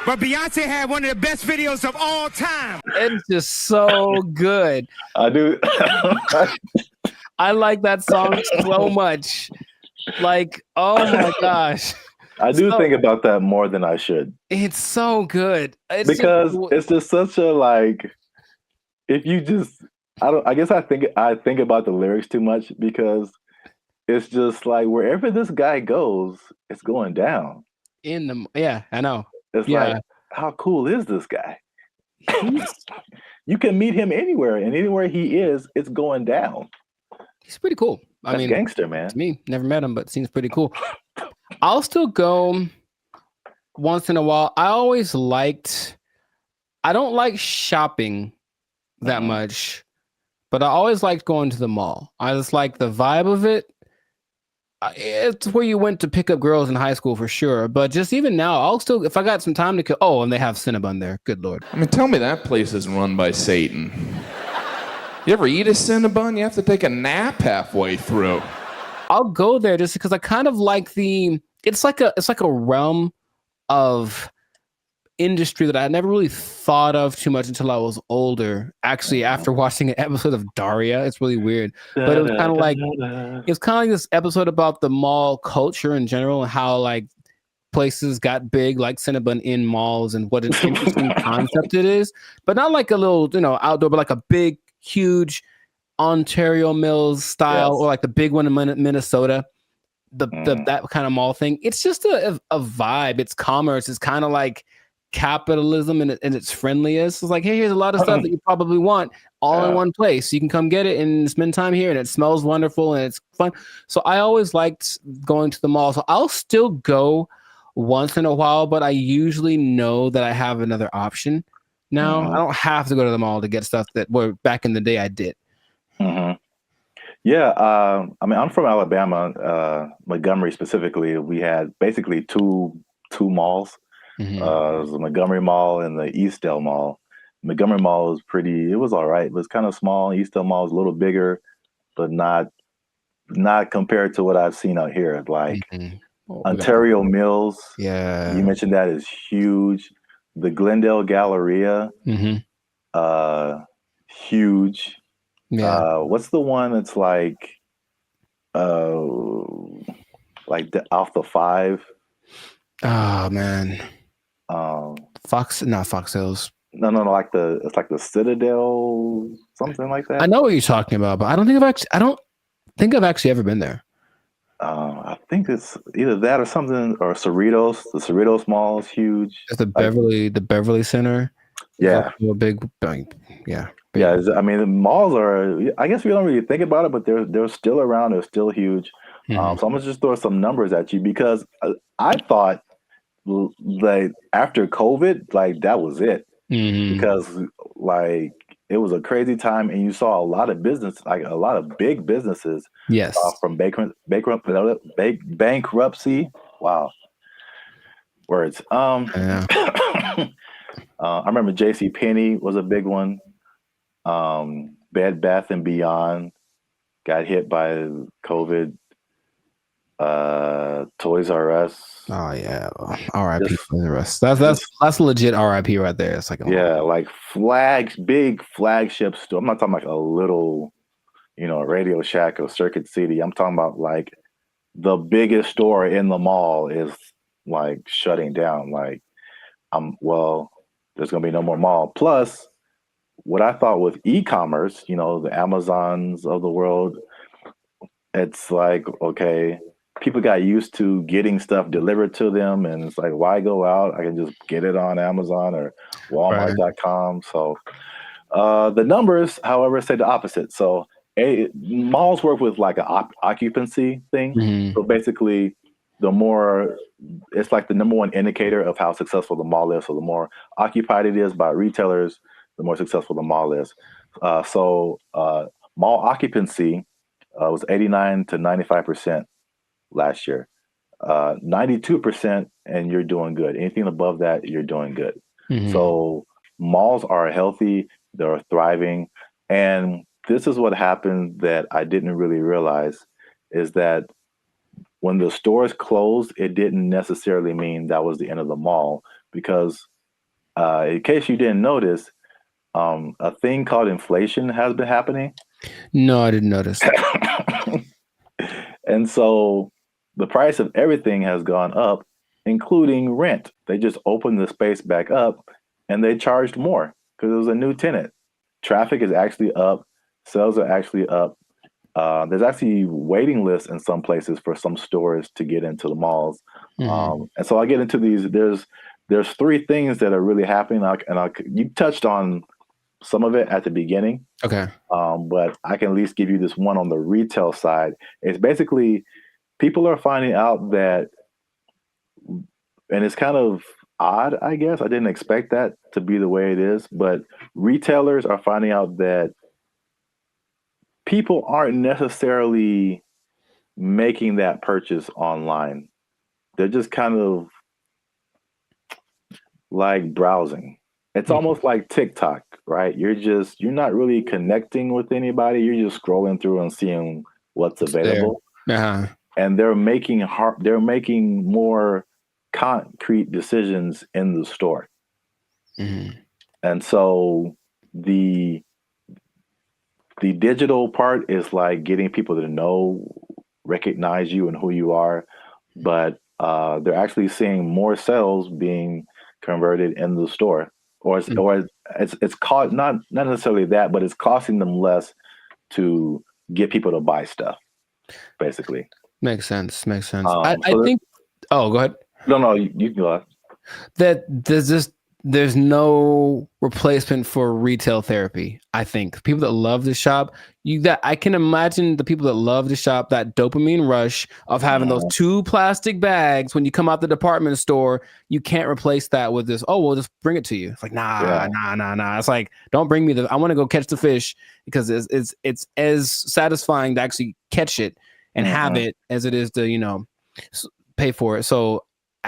but Beyonce had one of the best videos of all time.
It's just so good.
I do.
I like that song so much. Like, oh my gosh.
I do think about that more than I should.
It's so good.
It's just such a if you just I guess I think about the lyrics too much because it's just like wherever this guy goes, it's going down.
Yeah, I know.
It's like, how cool is this guy? You can meet him anywhere, and anywhere he is, it's going down.
He's pretty cool.
That's gangster, man.
To me, never met him, but seems pretty cool. I'll still go once in a while. I don't like shopping that much, but I always liked going to the mall. I just like the vibe of it. It's where you went to pick up girls in high school for sure. But just even now, I'll still, if I got some time to kill. Oh, and they have Cinnabon there. Good Lord.
I mean, tell me that place isn't run by Satan. You ever eat a Cinnabon? You have to take a nap halfway through.
I'll go there just because I kind of like it's like a realm of industry that I never really thought of too much until I was older. Actually, after watching an episode of Daria, it's really weird. But it was kind of like this episode about the mall culture in general and how places got big like Cinnabon in malls and what an interesting concept it is. But not like a little, outdoor, but like a big, huge Ontario Mills style, or like the big one in Minnesota, that kind of mall thing. It's just a vibe. It's commerce. It's kind of like capitalism in its friendliest. It's like, hey, here's a lot of stuff that you probably want all in one place. You can come get it and spend time here, and it smells wonderful and it's fun. So I always liked going to the mall. So I'll still go once in a while, but I usually know that I have another option now. I don't have to go to the mall to get stuff that back in the day I did.
Yeah, I mean, I'm from Alabama, Montgomery specifically. We had basically two malls. It was the Montgomery Mall and the Eastdale Mall. Montgomery Mall was it was all right. It was kind of small. Eastdale Mall was a little bigger, but not compared to what I've seen out here. Ontario Mills.
Yeah.
You mentioned that is huge. The Glendale Galleria. Huge.
Yeah.
What's the one that's like off the 5?
Oh man. Not Fox Hills.
No, it's like the Citadel, something like that.
I know what you're talking about, but I don't think I've actually ever been there.
I think it's either that or something, or Cerritos. The Cerritos Mall is huge.
It's the Beverly Center.
Yeah.
A big, yeah.
Yeah, I mean, the malls are, I guess we don't really think about it, but they're still around. They're still huge. So I'm going to just throw some numbers at you, because I thought, like, after COVID, like, that was it. Because, like, it was a crazy time, and you saw a lot of business, like a lot of big businesses, from bankruptcy. Wow, words. I remember J.C. Penney was a big one. Bed Bath and Beyond got hit by COVID. Toys R Us.
Oh yeah, R.I.P. Toys R Us. That's legit R.I.P. right there. It's like
like big flagship store. I'm not talking like a little, Radio Shack or Circuit City. I'm talking about like the biggest store in the mall is like shutting down. Like, there's gonna be no more mall. Plus, what I thought with e-commerce, the Amazons of the world, it's like, okay, people got used to getting stuff delivered to them, and it's like, why go out? I can just get it on Amazon or Walmart.com. So the numbers, however, say the opposite. So malls work with like an occupancy thing. So basically, it's like the number one indicator of how successful the mall is. So the more occupied it is by retailers, the more successful the mall is. So mall occupancy was 89 to 95% last year. 92%, and you're doing good. Anything above that, you're doing good. So malls are healthy, they're thriving. And this is what happened that I didn't really realize, is that when the stores closed, it didn't necessarily mean that was the end of the mall, because in case you didn't notice, a thing called inflation has been happening.
No, I didn't notice.
And so the price of everything has gone up, including rent. They just opened the space back up and they charged more because it was a new tenant. Traffic is actually up. Sales are actually up. There's actually waiting lists in some places for some stores to get into the malls. And so I get into these. There's 3 things that are really happening. You touched on some of it at the beginning.
Okay.
But I can at least give you this one on the retail side. It's basically people are finding out that, and it's kind of odd, I guess. I didn't expect that to be the way it is, but retailers are finding out that people aren't necessarily making that purchase online. They're just kind of like browsing. It's almost like TikTok, right? You're not really connecting with anybody. You're just scrolling through and seeing what's available. And they're making more concrete decisions in the store. And so the digital part is like getting people to recognize you and who you are, but they're actually seeing more sales being converted in the store, or it's called not necessarily that, but it's costing them less to get people to buy stuff, basically.
Makes sense. I think. Oh, go ahead.
No, you can go ahead.
That there's no replacement for retail therapy. I think people that love to shop, I can imagine the people that love to shop, that dopamine rush of having those 2 plastic bags when you come out the department store. You can't replace that with this. Oh, we'll just bring it to you. It's like nah. It's like, don't bring me I want to go catch the fish, because it's as satisfying to actually catch it and have it as it is to pay for it. So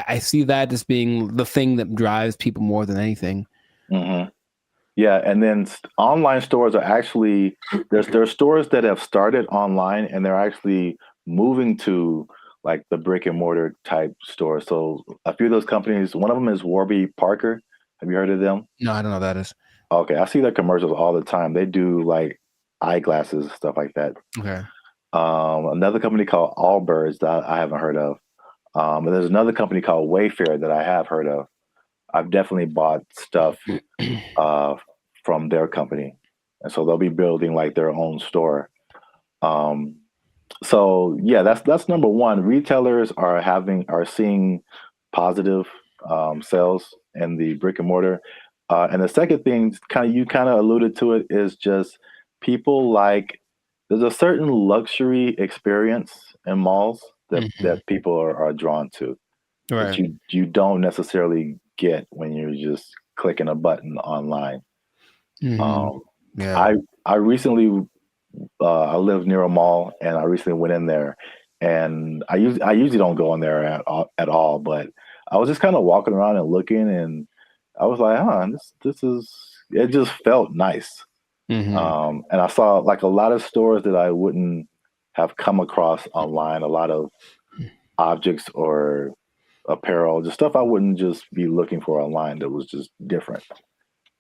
I see that as being the thing that drives people more than anything.
Yeah, and then online stores are actually, there's stores that have started online and they're actually moving to like the brick and mortar type stores. So a few of those companies, one of them is Warby Parker. Have you heard of them?
No, I don't know what that is.
Okay, I see their commercials all the time. They do like eyeglasses, stuff like that.
Okay.
Another company called Allbirds that I haven't heard of. And there's another company called Wayfair that I have heard of. I've definitely bought stuff from their company, and so they'll be building like their own store. So yeah, that's number one. Retailers are seeing positive sales in the brick and mortar. And the second thing, you kind of alluded to it, is just people like there's a certain luxury experience in malls that people are drawn to.
Right.
That you don't necessarily get when you're just clicking a button online.
Yeah.
I recently I live near a mall, and I recently went in there, and I usually don't go in there at all, but I was just kind of walking around and looking, and I was like, this is, it just felt nice. And I saw like a lot of stores that I wouldn't have come across online, a lot of objects or apparel, just stuff I wouldn't just be looking for online that was just different.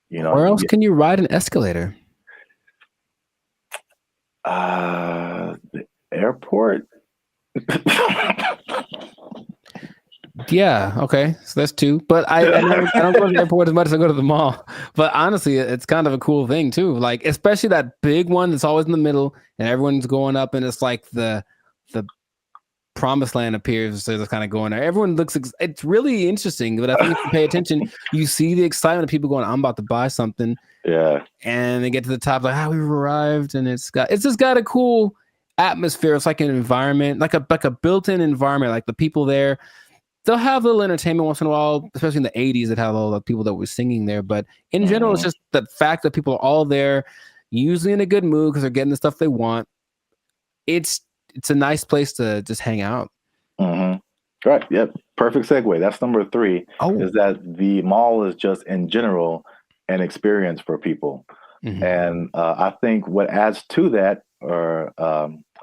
You know,
Where else can you ride an escalator?
The airport.
Yeah, okay. So that's two. But I don't go to the airport as much as I go to the mall. But honestly, it's kind of a cool thing too. Like, especially that big one that's always in the middle and everyone's going up, and it's like the promised land appears, so it's kind of going there. Everyone looks, it's really interesting, but I think if you pay attention, you see the excitement of people going, I'm about to buy something.
Yeah.
And they get to the top, like, we've arrived, and it's just got a cool atmosphere. It's like an environment, like a built-in environment. Like the people there, they'll have a little entertainment once in a while, especially in the 80s that had all the people that were singing there. But in general, it's just the fact that people are all there, usually in a good mood because they're getting the stuff they want. It's a nice place to just hang out.
Right. Yep. Perfect segue. That's number 3. Is that the mall is just in general an experience for people. And I think what adds to that, or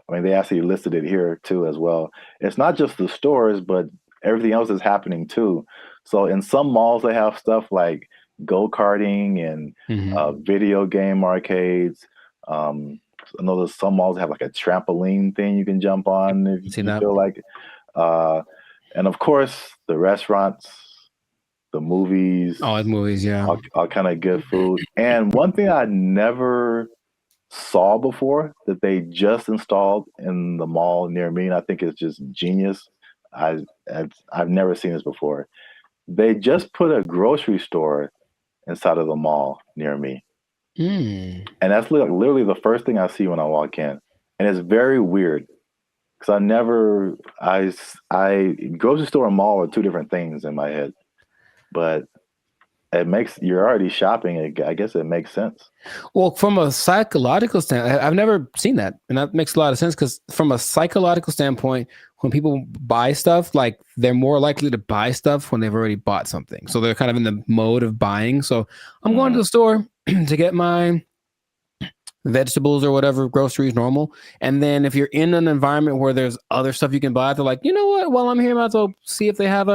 they actually listed it here too as well. It's not just the stores, but everything else is happening too. So in some malls, they have stuff like go-karting and video game arcades. I know there's some malls that have like a trampoline thing you can jump on if you feel like it. And of course, the restaurants, the movies.
Oh, movies, yeah.
All kind of good food. And one thing I never saw before that they just installed in the mall near me, and I think it's just genius. I've never seen this before. They just put a grocery store inside of the mall near me. And that's literally the first thing I see when I walk in. And it's very weird because grocery store and mall are two different things in my head. But you're already shopping. I guess it makes sense.
Well, from a psychological standpoint, I've never seen that. And that makes a lot of sense because from a psychological standpoint, when people buy stuff, like they're more likely to buy stuff when they've already bought something. So they're kind of in the mode of buying. So I'm going to the store to get my vegetables or whatever, groceries, normal. And then if you're in an environment where there's other stuff you can buy, they're like, you know what? While I'm here, I might as well see if they have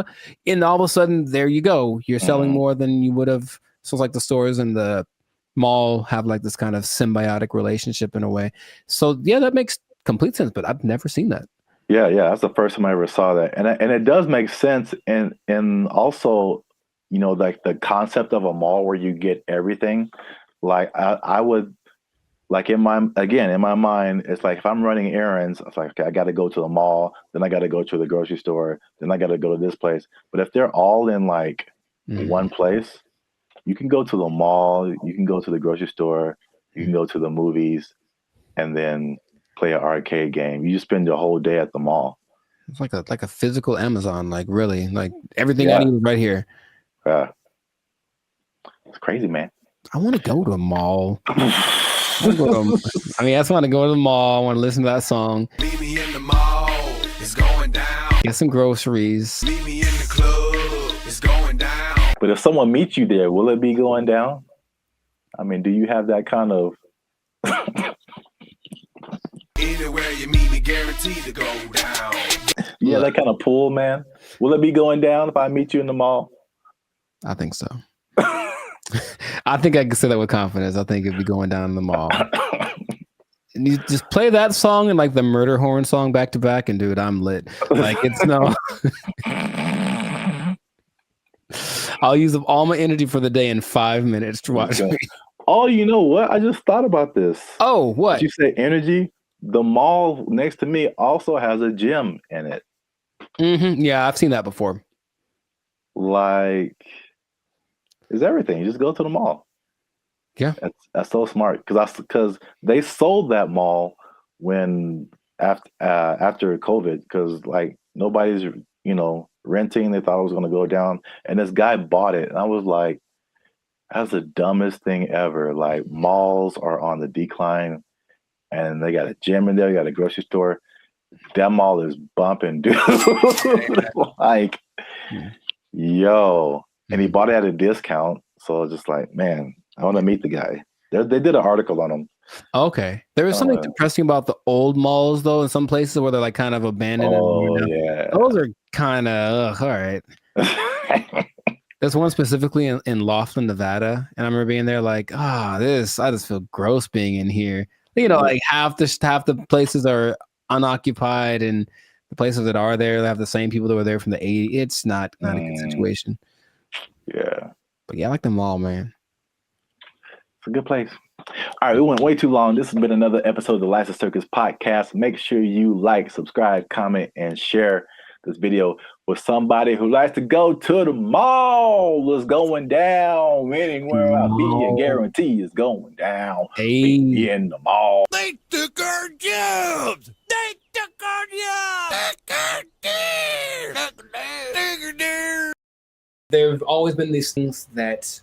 and all of a sudden, there you go. You're selling more than you would have. So it's like the stores and the mall have like this kind of symbiotic relationship in a way. So yeah, that makes complete sense, but I've never seen that.
Yeah, that's the first time I ever saw that. And it does make sense. And also, like the concept of a mall where you get everything. Like I would, like in my mind, it's like if I'm running errands, it's like, okay, I got to go to the mall, then I got to go to the grocery store, then I got to go to this place. But if they're all in like one place, you can go to the mall, you can go to the grocery store, you can go to the movies, and then play an arcade game. You just spend your whole day at the mall.
It's like a physical Amazon, like really, like everything I need is right here.
Yeah, it's crazy, man.
I want to go to a mall. I just want to go to the mall. I want to listen to that song.
Meet me in the mall. It's going down.
Get some groceries.
Meet me in the club. It's going down.
But if someone meets you there, will it be going down? I mean, do you have that kind of?
In Anywhere you meet me, guaranteed to go down.
Yeah, that kind of pull, man. Will it be going down if I meet you in the mall?
I think so. I think I can say that with confidence. I think it'd be going down in the mall. And you just play that song and like the murder horn song back to back, and dude, I'm lit. Like it's no. I'll use up all my energy for the day in 5 minutes to watch me.
Oh, you know what? I just thought about this.
Oh, what?
Did you say energy? The mall next to me also has a gym in it.
Mm-hmm. Yeah, I've seen that before.
Like, it's everything. You just go to the mall.
Yeah,
that's so smart because they sold that mall when after COVID because like nobody's renting. They thought it was going to go down, and this guy bought it, and I was like, that's the dumbest thing ever. Like malls are on the decline, and they got a gym in there, you got a grocery store. That mall is bumping, dude. Like, yo, and he bought it at a discount. So just like, man, I want to meet the guy. They did an article on him.
Okay. There was something depressing about the old malls, though, in some places where they're like kind of abandoned.
Oh, yeah.
Those are kind of, all right. There's one specifically in Laughlin, Nevada. And I remember being there like, I just feel gross being in here. Like half the places are unoccupied, and the places that are there, they have the same people that were there from the 80s. It's not a good situation.
Yeah.
But yeah, I like the mall, man.
It's a good place. All right, we went way too long. This has been another episode of the Lights of Circus podcast. Make sure you like, subscribe, comment, and share this video with somebody who likes to go to the mall. It's going down. Anywhere I be, I guarantee it's going down. Be in the mall.
They took our jobs. They took our jobs.
There have always been these things that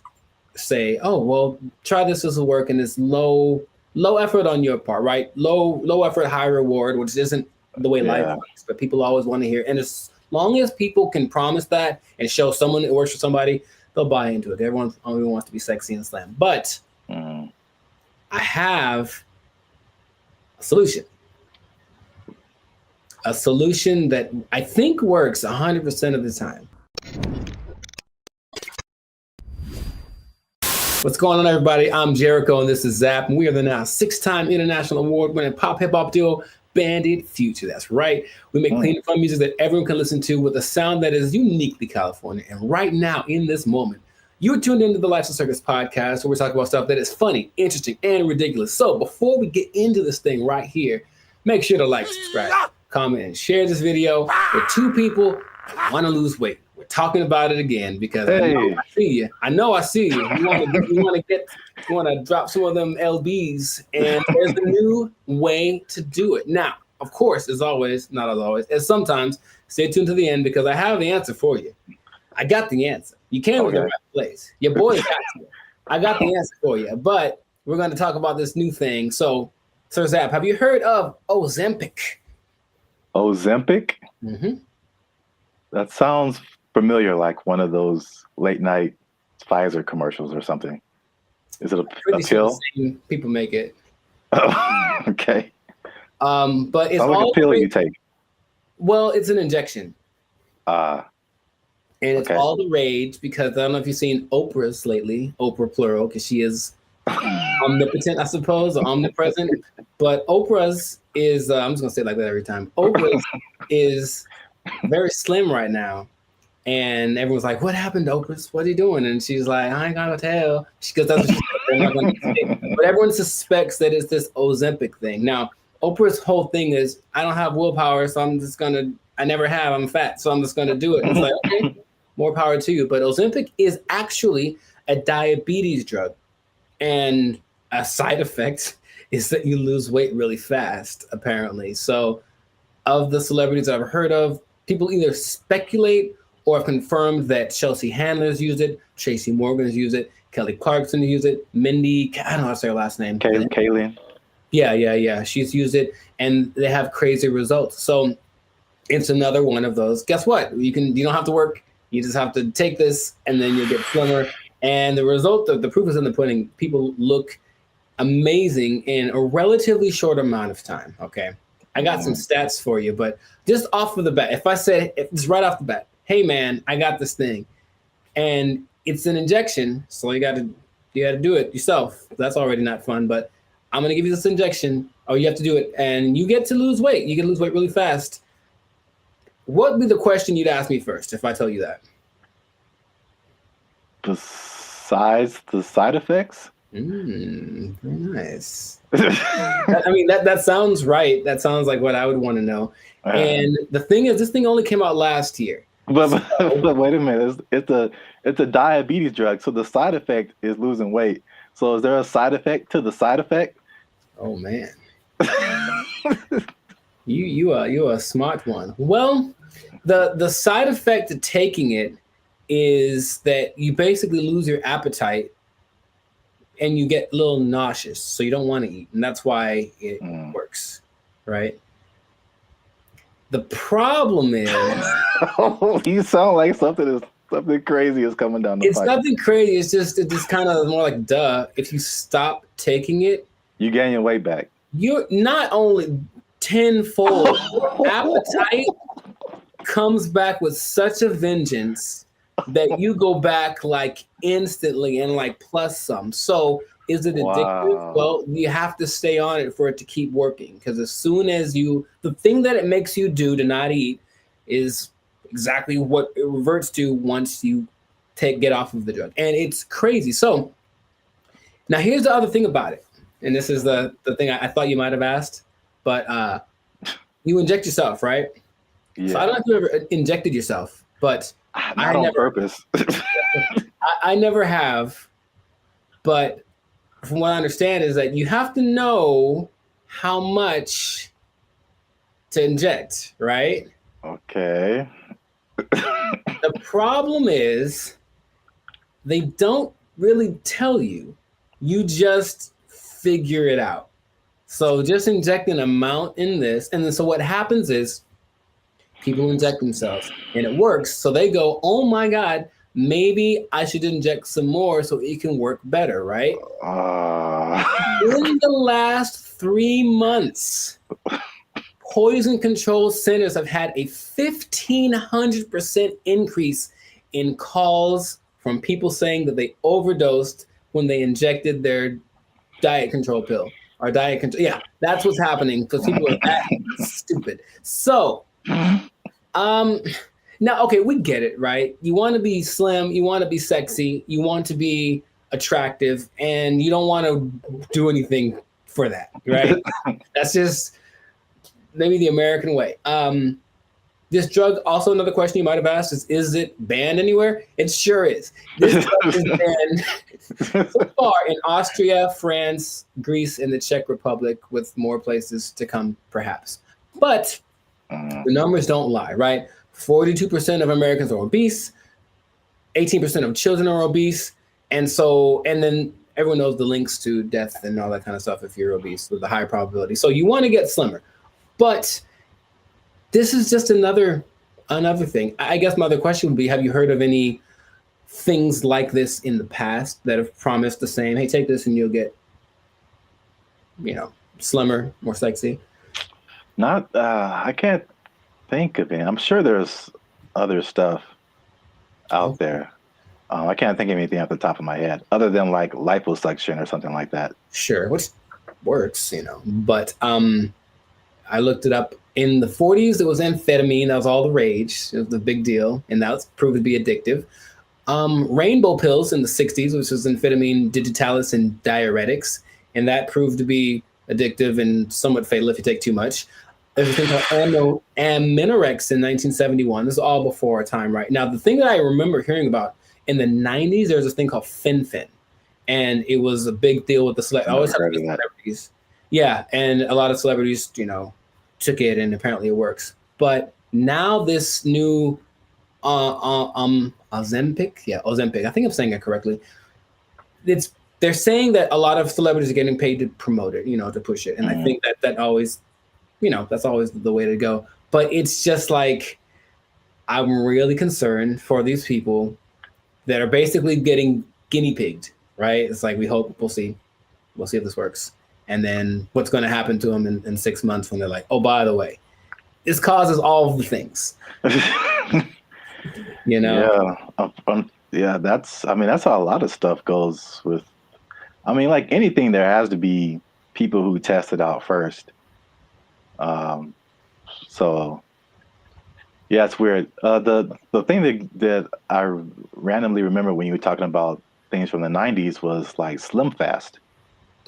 say, oh, well, try this will work, and it's low effort on your part, right? Low effort, high reward, which isn't the way life works, but people always want to hear. And as long as people can promise that and show someone it works for somebody, they'll buy into it. Everyone only wants to be sexy and slam. But I have a solution. A solution that I think works 100% of the time. What's going on, everybody? I'm Jericho, and this is Zap, and we are the now 6-time international award-winning pop hip-hop duo, Bandit Future. That's right. We make clean and fun music that everyone can listen to with a sound that is uniquely California. And right now, in this moment, you're tuned into the Lights of Circus podcast, where we talk about stuff that is funny, interesting, and ridiculous. So before we get into this thing right here, make sure to like, subscribe, comment, and share this video with 2 people who want to lose weight. We're talking about it again because I know I see you. You want to drop some of them LBs, and there's a new way to do it. Now, of course, as always, not as always, as sometimes, stay tuned to the end because I have the answer for you. I got the answer. You came to the right place. Your boy got you. I got the answer for you, but we're going to talk about this new thing. So, Sir Zap, have you heard of Ozempic?
Ozempic?
Mm-hmm.
That sounds familiar, like one of those late night Pfizer commercials or something. Is it a pill?
Sure people make it.
Oh, okay.
But it's
like
all
a pill you take.
Well, it's an injection.
And
it's all the rage because I don't know if you've seen Oprah's lately, Oprah plural, because she is omnipotent, I suppose, or omnipresent. But Oprah's is, I'm just going to say it like that every time. Oprah's is very slim right now. And everyone's like, what happened to Oprah? What are you doing? And she's like, I ain't gonna tell. Because that's what they're not gonna say. But everyone suspects that it's this Ozempic thing. Now, Oprah's whole thing is, I don't have willpower, so I never have, I'm fat, so I'm just gonna do it. And it's like, okay, more power to you. But Ozempic is actually a diabetes drug. And a side effect is that you lose weight really fast, apparently. So of the celebrities I've heard of, people either speculate or have confirmed that Chelsea Handler's used it, Tracy Morgan's used it, Kelly Clarkson used it, Mindy, I don't know how to say her last name.
Kaylin.
Yeah. She's used it, and they have crazy results. So it's another one of those. Guess what? You don't have to work. You just have to take this, and then you'll get slimmer. And the result of the proof is in the pudding. People look amazing in a relatively short amount of time. Okay. I got some stats for you, but just off of the bat, if I said, it's right off the bat, hey man, I got this thing and it's an injection. So you got to do it yourself. That's already not fun, but I'm going to give you this injection. Oh, you have to do it. And you get to lose weight. You get to lose weight really fast. What would be the question you'd ask me first if I tell you that?
Besides the side effects?
Very nice. I mean, that sounds right. That sounds like what I would want to know. And the thing is, this thing only came out last year.
But wait a minute. It's a diabetes drug, so the side effect is losing weight. So is there a side effect to the side effect?
Oh man, you are a smart one. Well, the side effect to taking it is that you basically lose your appetite and you get a little nauseous, so you don't want to eat, and that's why it works, right? The problem is,
you sound like something crazy is coming down the pipe.
It's nothing crazy. It's just kind of more like duh. If you stop taking it,
you gain your weight back.
You're not only tenfold. Appetite comes back with such a vengeance that you go back like instantly and like plus some. So is it addictive? Wow. Well, you have to stay on it for it to keep working. Because as soon as the thing that it makes you do to not eat is exactly what it reverts to once you get off of the drug. And it's crazy. So now here's the other thing about it. And this is the thing I thought you might have asked, but you inject yourself, right?
Yeah.
So I don't know if you ever injected yourself, but
not on purpose.
I never have, but from what I understand is that you have to know how much to inject, right?
Okay.
The problem is they don't really tell you. You just figure it out. So just inject an amount in this. And then so what happens is people inject themselves and it works. So they go, oh my God, maybe I should inject some more so it can work better, right? In the last 3 months, poison control centers have had a 1,500% increase in calls from people saying that they overdosed when they injected their diet control pill or diet control. Yeah, that's what's happening because people are that stupid. So, now, okay, we get it, right? You want to be slim, you want to be sexy, you want to be attractive, and you don't want to do anything for that, right? That's just maybe the American way. This drug, also another question you might have asked is it banned anywhere? It sure is. This drug is banned so far in Austria, France, Greece, and the Czech Republic, with more places to come, perhaps. But the numbers don't lie, right? 42% of Americans are obese, 18% of children are obese, and then everyone knows the links to death and all that kind of stuff if you're obese with a high probability. So you want to get slimmer. But this is just another thing. I guess my other question would be, have you heard of any things like this in the past that have promised the same, hey, take this and you'll get, slimmer, more sexy?
Not, I can't think of any. I'm sure there's other stuff out there. I can't think of anything off the top of my head other than like liposuction or something like that.
Sure, which works, but I looked it up. In the 40s, there was amphetamine. That was all the rage. It was the big deal, and that was proved to be addictive. Rainbow pills in the 60s, which was amphetamine, digitalis, and diuretics, and that proved to be addictive and somewhat fatal if you take too much. There's a thing called Aminorex in 1971. This is all before our time, right? Now, the thing that I remember hearing about in the 90s, there was this thing called Fen-Phen, and it was a big deal with the celebrities. Yeah, and a lot of celebrities, took it, and apparently it works. But now this new Ozempic, I think I'm saying it correctly. They're saying that a lot of celebrities are getting paid to promote it, to push it, and I think that always, that's always the way to go. But it's just like, I'm really concerned for these people that are basically getting guinea pigged, right? It's like, we'll see We'll see if this works. And then what's going to happen to them in 6 months when they're like, oh, by the way, this causes all of the things. You know?
Yeah, that's how a lot of stuff goes with. I mean, like anything, there has to be people who test it out first. So yeah, it's weird. The thing that I randomly remember when you were talking about things from the 90s was like Slim Fast.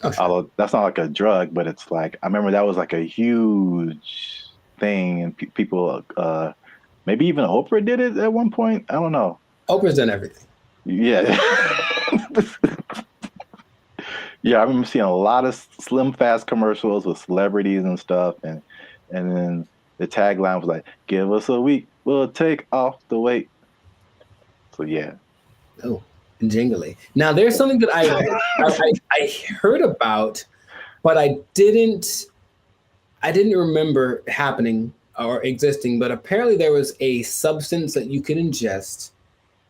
Oh, sure.
Although that's not like a drug, but it's like I remember that was like a huge thing, and people, maybe even Oprah did it at one point. I don't know.
Oprah's done everything.
Yeah. Yeah, I remember seeing a lot of Slim Fast commercials with celebrities and stuff, and then the tagline was like, "Give us a week, we'll take off the weight." So yeah.
Oh, jingly. Now there's something that I heard about, but I didn't remember happening or existing. But apparently there was a substance that you could ingest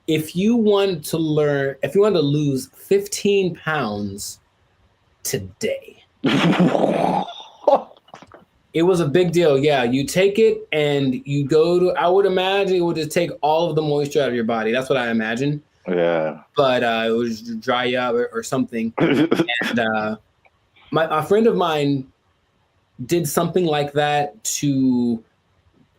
if you wanted to lose 15 pounds today. It was a big deal. Yeah, you take it and you go to, I would imagine it would just take all of the moisture out of your body. That's what I imagine.
Yeah.
But it would just dry you up or something. And a friend of mine did something like that to,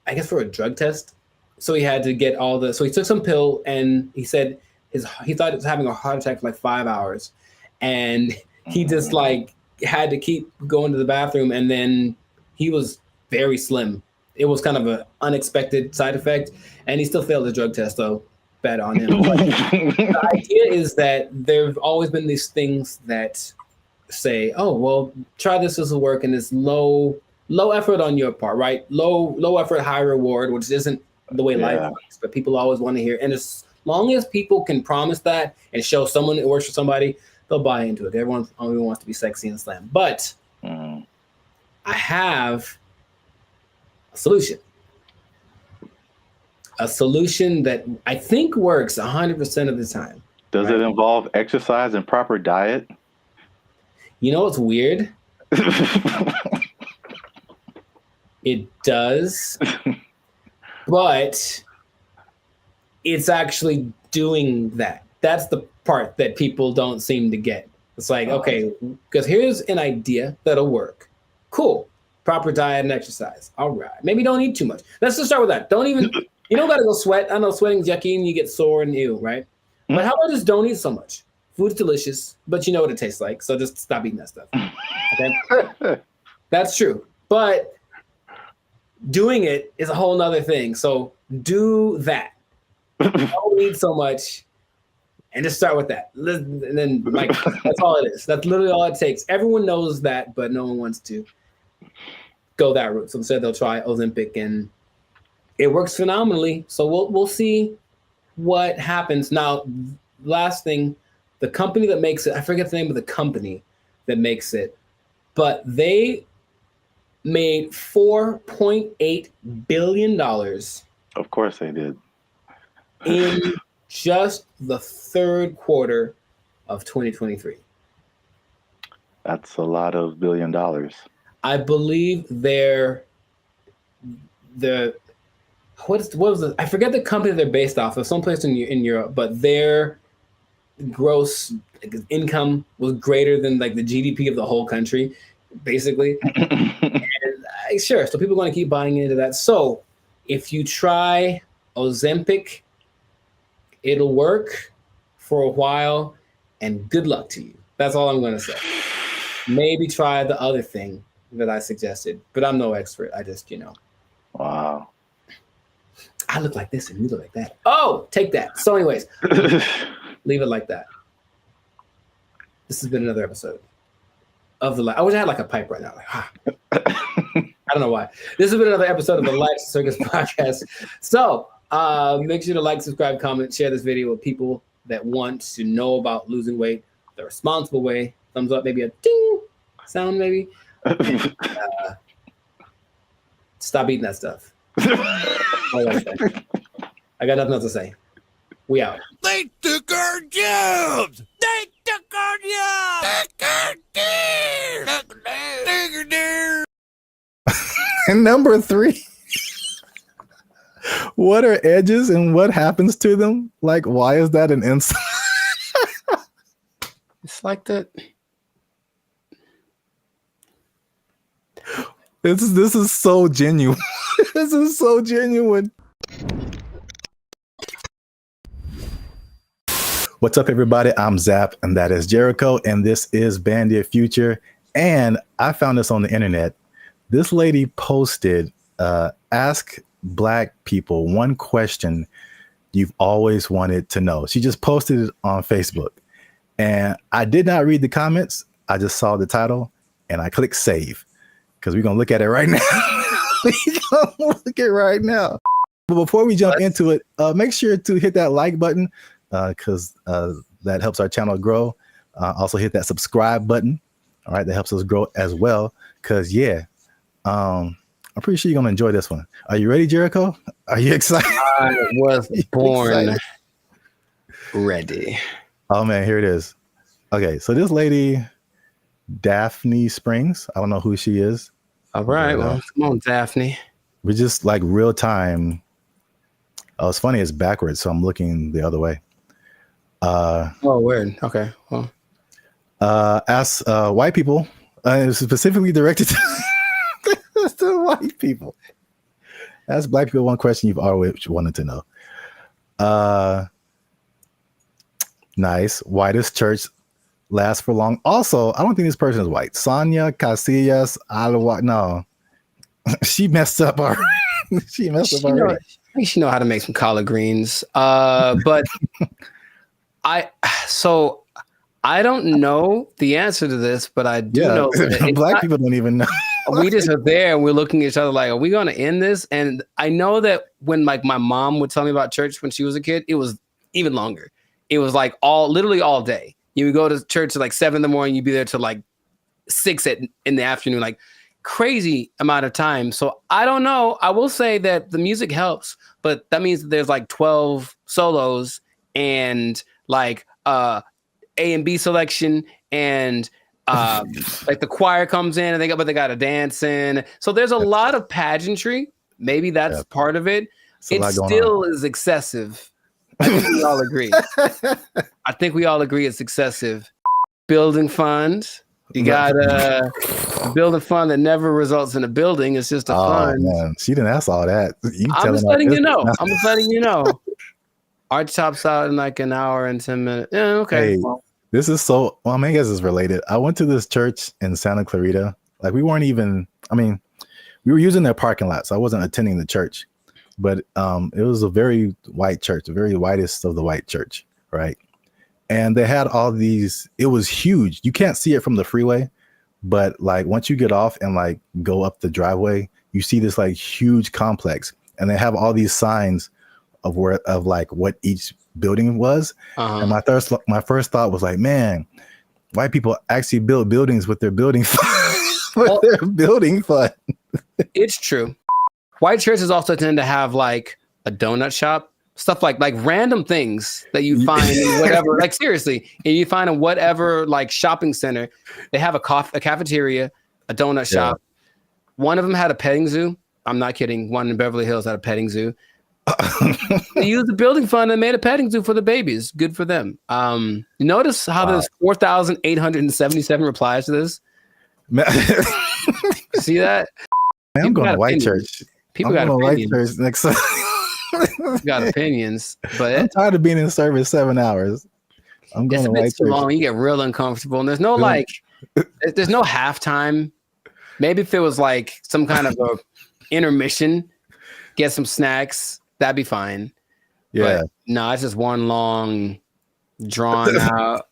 I guess, for a drug test. So he had to get so he took some pill, and he said he thought he was having a heart attack for like 5 hours. And he just like had to keep going to the bathroom, and then he was very slim. It was kind of an unexpected side effect, and he still failed the drug test, though. Bad on him. But the idea is that there've always been these things that say, oh, well, try this will work, and it's low effort on your part, right? Low effort, high reward, which isn't the way life works, but people always want to hear. And as long as people can promise that and show someone it works for somebody, they'll buy into it. Everyone only wants to be sexy and slam. But I have a solution. A solution that I think works 100% of the time.
Does it involve exercise and proper diet?
You know what's weird? It does, but it's actually doing that. That's the part that people don't seem to get. It's like, okay, because here's an idea that'll work. Cool. Proper diet and exercise. All right. Maybe don't eat too much. Let's just start with that. Don't even, you don't got to go sweat. I know sweating's yucky and you get sore and ew, right? But how about just don't eat so much? Food's delicious, but you know what it tastes like. So just stop eating that stuff. Okay? That's true. But doing it is a whole nother thing. So do that. Don't eat so much. And just start with that. And then like, that's all it is. That's literally all it takes. Everyone knows that, but no one wants to go that route. So instead they'll try Ozempic, and it works phenomenally. So we'll see what happens. Now, last thing, the company that makes it, I forget the name of the company that makes it, but they made $4.8 billion.
Of course they did.
In just the third quarter of 2023.
That's a lot of $1 billion.
I believe what was it? I forget the company they're based off of, someplace in Europe, but their gross income was greater than like the GDP of the whole country, basically. And, sure, so people are going to keep buying into that. So if you try Ozempic, it'll work for a while, and good luck to you. That's all I'm going to say. Maybe try the other thing that I suggested, but I'm no expert. I just,
Wow.
I look like this and you look like that. Oh, take that. So anyways, leave it like that. This has been another episode of I wish I had like a pipe right now. I don't know why. This has been another episode of the Life's Circus podcast. So make sure to like, subscribe, comment, share this video with people that want to know about losing weight the responsible way. Thumbs up, maybe a ding sound, maybe. And, stop eating that stuff. I got nothing else to say. We out.
They took our jobs! They took our jobs! They took our jobs!
And number 3, what are edges and what happens to them? Like, why is that an insult?
It's like that.
This is so genuine. This is so genuine. What's up, everybody? I'm Zap, and that is Jericho, and this is BrandBee Future. And I found this on the internet. This lady posted, ask Black people one question you've always wanted to know. She just posted it on Facebook. And I did not read the comments. I just saw the title, and I clicked save, because we're going to look at it right now. We're going to look at it right now. But before we jump into it, make sure to hit that like button, because that helps our channel grow. Also hit that subscribe button. All right, that helps us grow as well. Because I'm pretty sure you're gonna enjoy this one. Are you ready, Jericho? Are you excited?
I was born ready.
Oh man, here it is. Okay, so this lady, Daphne Springs. I don't know who she is.
All right, well, come on, Daphne.
We're just like real time. Oh, it's funny. It's backwards, so I'm looking the other way.
Oh, weird. Okay. Well,
ask white people. Specifically directed to white people. Ask Black people one question you've always wanted to know. Nice. Whitest church lasts for long. Also, I don't think this person is white. Sonia Casillas Alwa. No, she messed up already. She messed up already.
I think she know how to make some collard greens. But I don't know the answer to this, but I do know that
Black people don't even know.
We just are there and we're looking at each other like, are we going to end this? And I know that when like my mom would tell me about church when she was a kid, it was even longer. It was like literally all day. You would go to church at like 7 a.m. You'd be there till like 6 in the afternoon, like crazy amount of time. So I don't know. I will say that the music helps, but that means that there's like 12 solos and like A and B selection, and like the choir comes in and they got a dance in. So there's a lot of pageantry. Maybe that's part of it. It still is excessive. I think we all agree. I think we all agree it's excessive. Building fund. You got a building fund that never results in a building. It's just a fund.
Man. She didn't ask all that.
I'm just letting you know. I'm just letting you know. Art tops out in like an hour and 10 minutes. Yeah, okay.
Hey, this is so, well, I mean, I guess it's related. I went to this church in Santa Clarita. Like we weren't even, I mean, we were using their parking lot, so I wasn't attending the church. But it was a very white church, the very whitest of the white church, right? And they had all these, it was huge. You can't see it from the freeway, but like once you get off and like go up the driveway, you see this like huge complex, and they have all these signs of like what each building was. And my first thought was like, man, white people actually build buildings with their building fund. Their building fund.
It's true. White churches also tend to have like a donut shop, stuff like random things that you find in whatever, like seriously, and you find in whatever like shopping center. They have a cafeteria, a donut shop. One of them had a petting zoo. I'm not kidding. One in Beverly Hills had a petting zoo. They used the building fund and made a petting zoo for the babies. Good for them. Notice how there's 4,877 replies to this. See that?
Man, I'm going to white church.
People got opinions. White church next time. Got opinions, but
I'm tired of being in service 7 hours. I'm going to white church.
Long. You get real uncomfortable, and there's no there's no halftime. Maybe if it was like some kind of a intermission, get some snacks, that'd be fine.
Yeah.
But no, it's just one long, drawn out.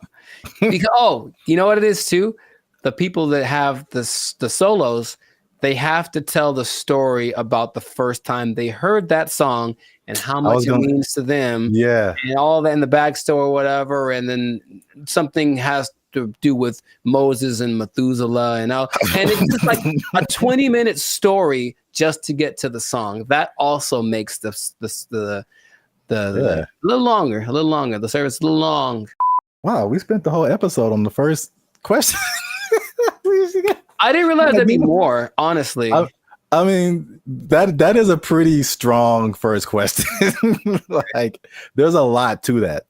Because you know what it is too? The people that have the solos, they have to tell the story about the first time they heard that song and how much it means to them.
Yeah.
And all that in the backstory or whatever. And then something has to do with Moses and Methuselah and it's just like a 20-minute story just to get to the song. That also makes the a little longer. The service a little long.
Wow, we spent the whole episode on the first question.
I didn't realize there'd be more, honestly.
I mean, that is a pretty strong first question. Like, there's a lot to that.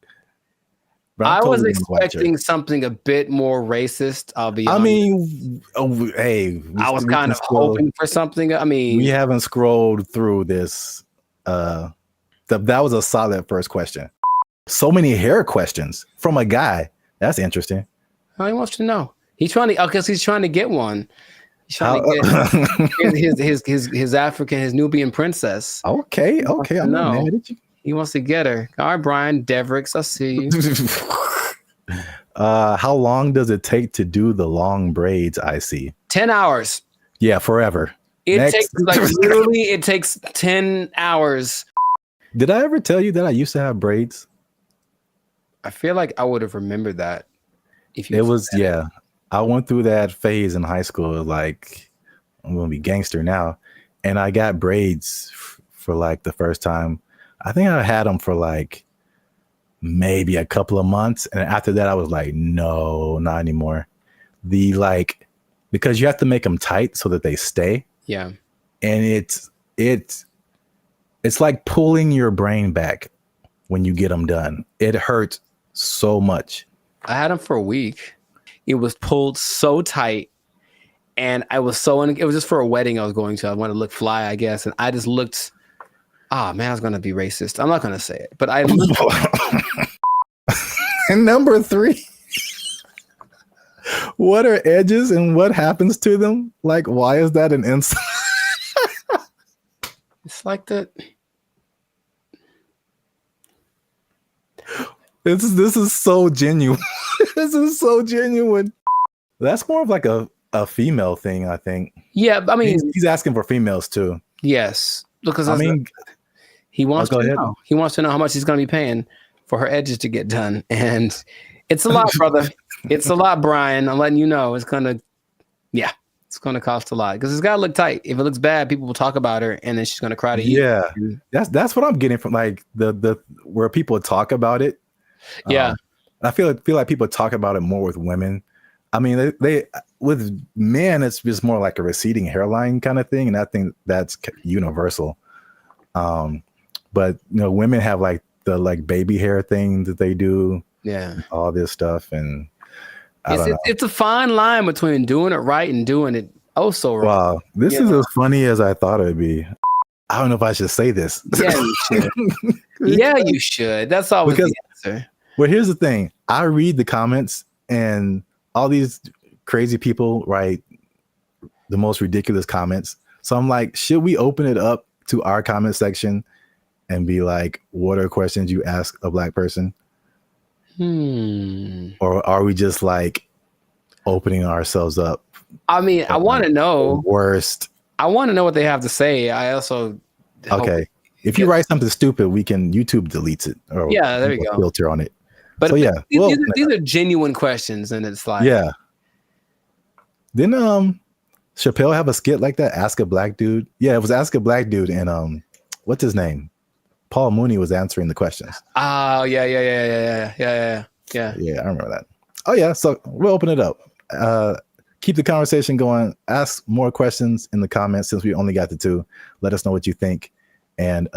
But
I was
totally gonna watch
expecting
it.
something a bit more racist. I'll be
I
honest.
mean, hey,
I was kind of hoping for something. I mean,
we haven't scrolled through this. That was a solid first question. So many hair questions from a guy. That's interesting.
how he wants to know. He's trying to, because he's trying to get one. He's trying to get his African, his Nubian princess.
Okay. I'm not mad at you.
He wants to get her. All right, Brian Devricks, I see you.
How long does it take to do the long braids? I see.
10 hours.
Yeah, forever.
It
Next.
takes literally, it takes 10 hours.
Did I ever tell you that I used to have braids?
I feel like I would have remembered that. If you
It was, yeah. I went through that phase in high school. Like, I'm going to be gangster now. And I got braids for like the first time. I think I had them for like maybe a couple of months. And after that, I was like, no, not anymore. Because you have to make them tight so that they stay.
Yeah.
And it's like pulling your brain back when you get them done. It hurts so much.
I had them for a week. It was pulled so tight. And I was it was just for a wedding I was going to. I wanted to look fly, I guess. And I just looked, man, I was going to be racist. I'm not going to say it, but I looked.
And number 3, what are edges and what happens to them? Like, why is that an insult?
It's like that.
This is so genuine. This is so genuine. That's more of like a female thing, I think.
Yeah, I mean,
he's asking for females too.
Yes, because
I mean,
he wants
go
to
ahead.
know. He wants to know how much he's going to be paying for her edges to get done, and it's a lot, brother. It's a lot, Brian. I'm letting you know. It's gonna cost a lot because it's got to look tight. If it looks bad, people will talk about her, and then she's gonna cry to you.
Yeah, that's what I'm getting from like the where people talk about it.
Yeah,
I feel like people talk about it more with women. I mean, they with men, it's just more like a receding hairline kind of thing, and I think that's universal. But women have like the baby hair thing that they do.
Yeah,
all this stuff, and
it's a fine line between doing it right and doing it so wrong.
Wow, this is as funny as I thought it'd be. I don't know if I should say this.
Yeah, you should. Yeah, you should. That's always the answer.
Well, here's the thing. I read the comments and all these crazy people write the most ridiculous comments. So I'm like, should we open it up to our comment section and be like, what are questions you ask a Black person? Or are we just like opening ourselves up?
I mean, I want to know.
Worst.
I want to know what they have to say. I also.
Okay. If you write something stupid, YouTube deletes it. Or
yeah, there you go.
Filter on it.
But
so, yeah,
these are genuine questions, and it's like,
yeah. Didn't Chappelle have a skit like that? Ask a Black Dude. Yeah, it was Ask a Black Dude, and what's his name? Paul Mooney was answering the questions.
Oh yeah.
Yeah, I remember that. Oh yeah, so we'll open it up. Keep the conversation going. Ask more questions in the comments since we only got the 2. Let us know what you think, and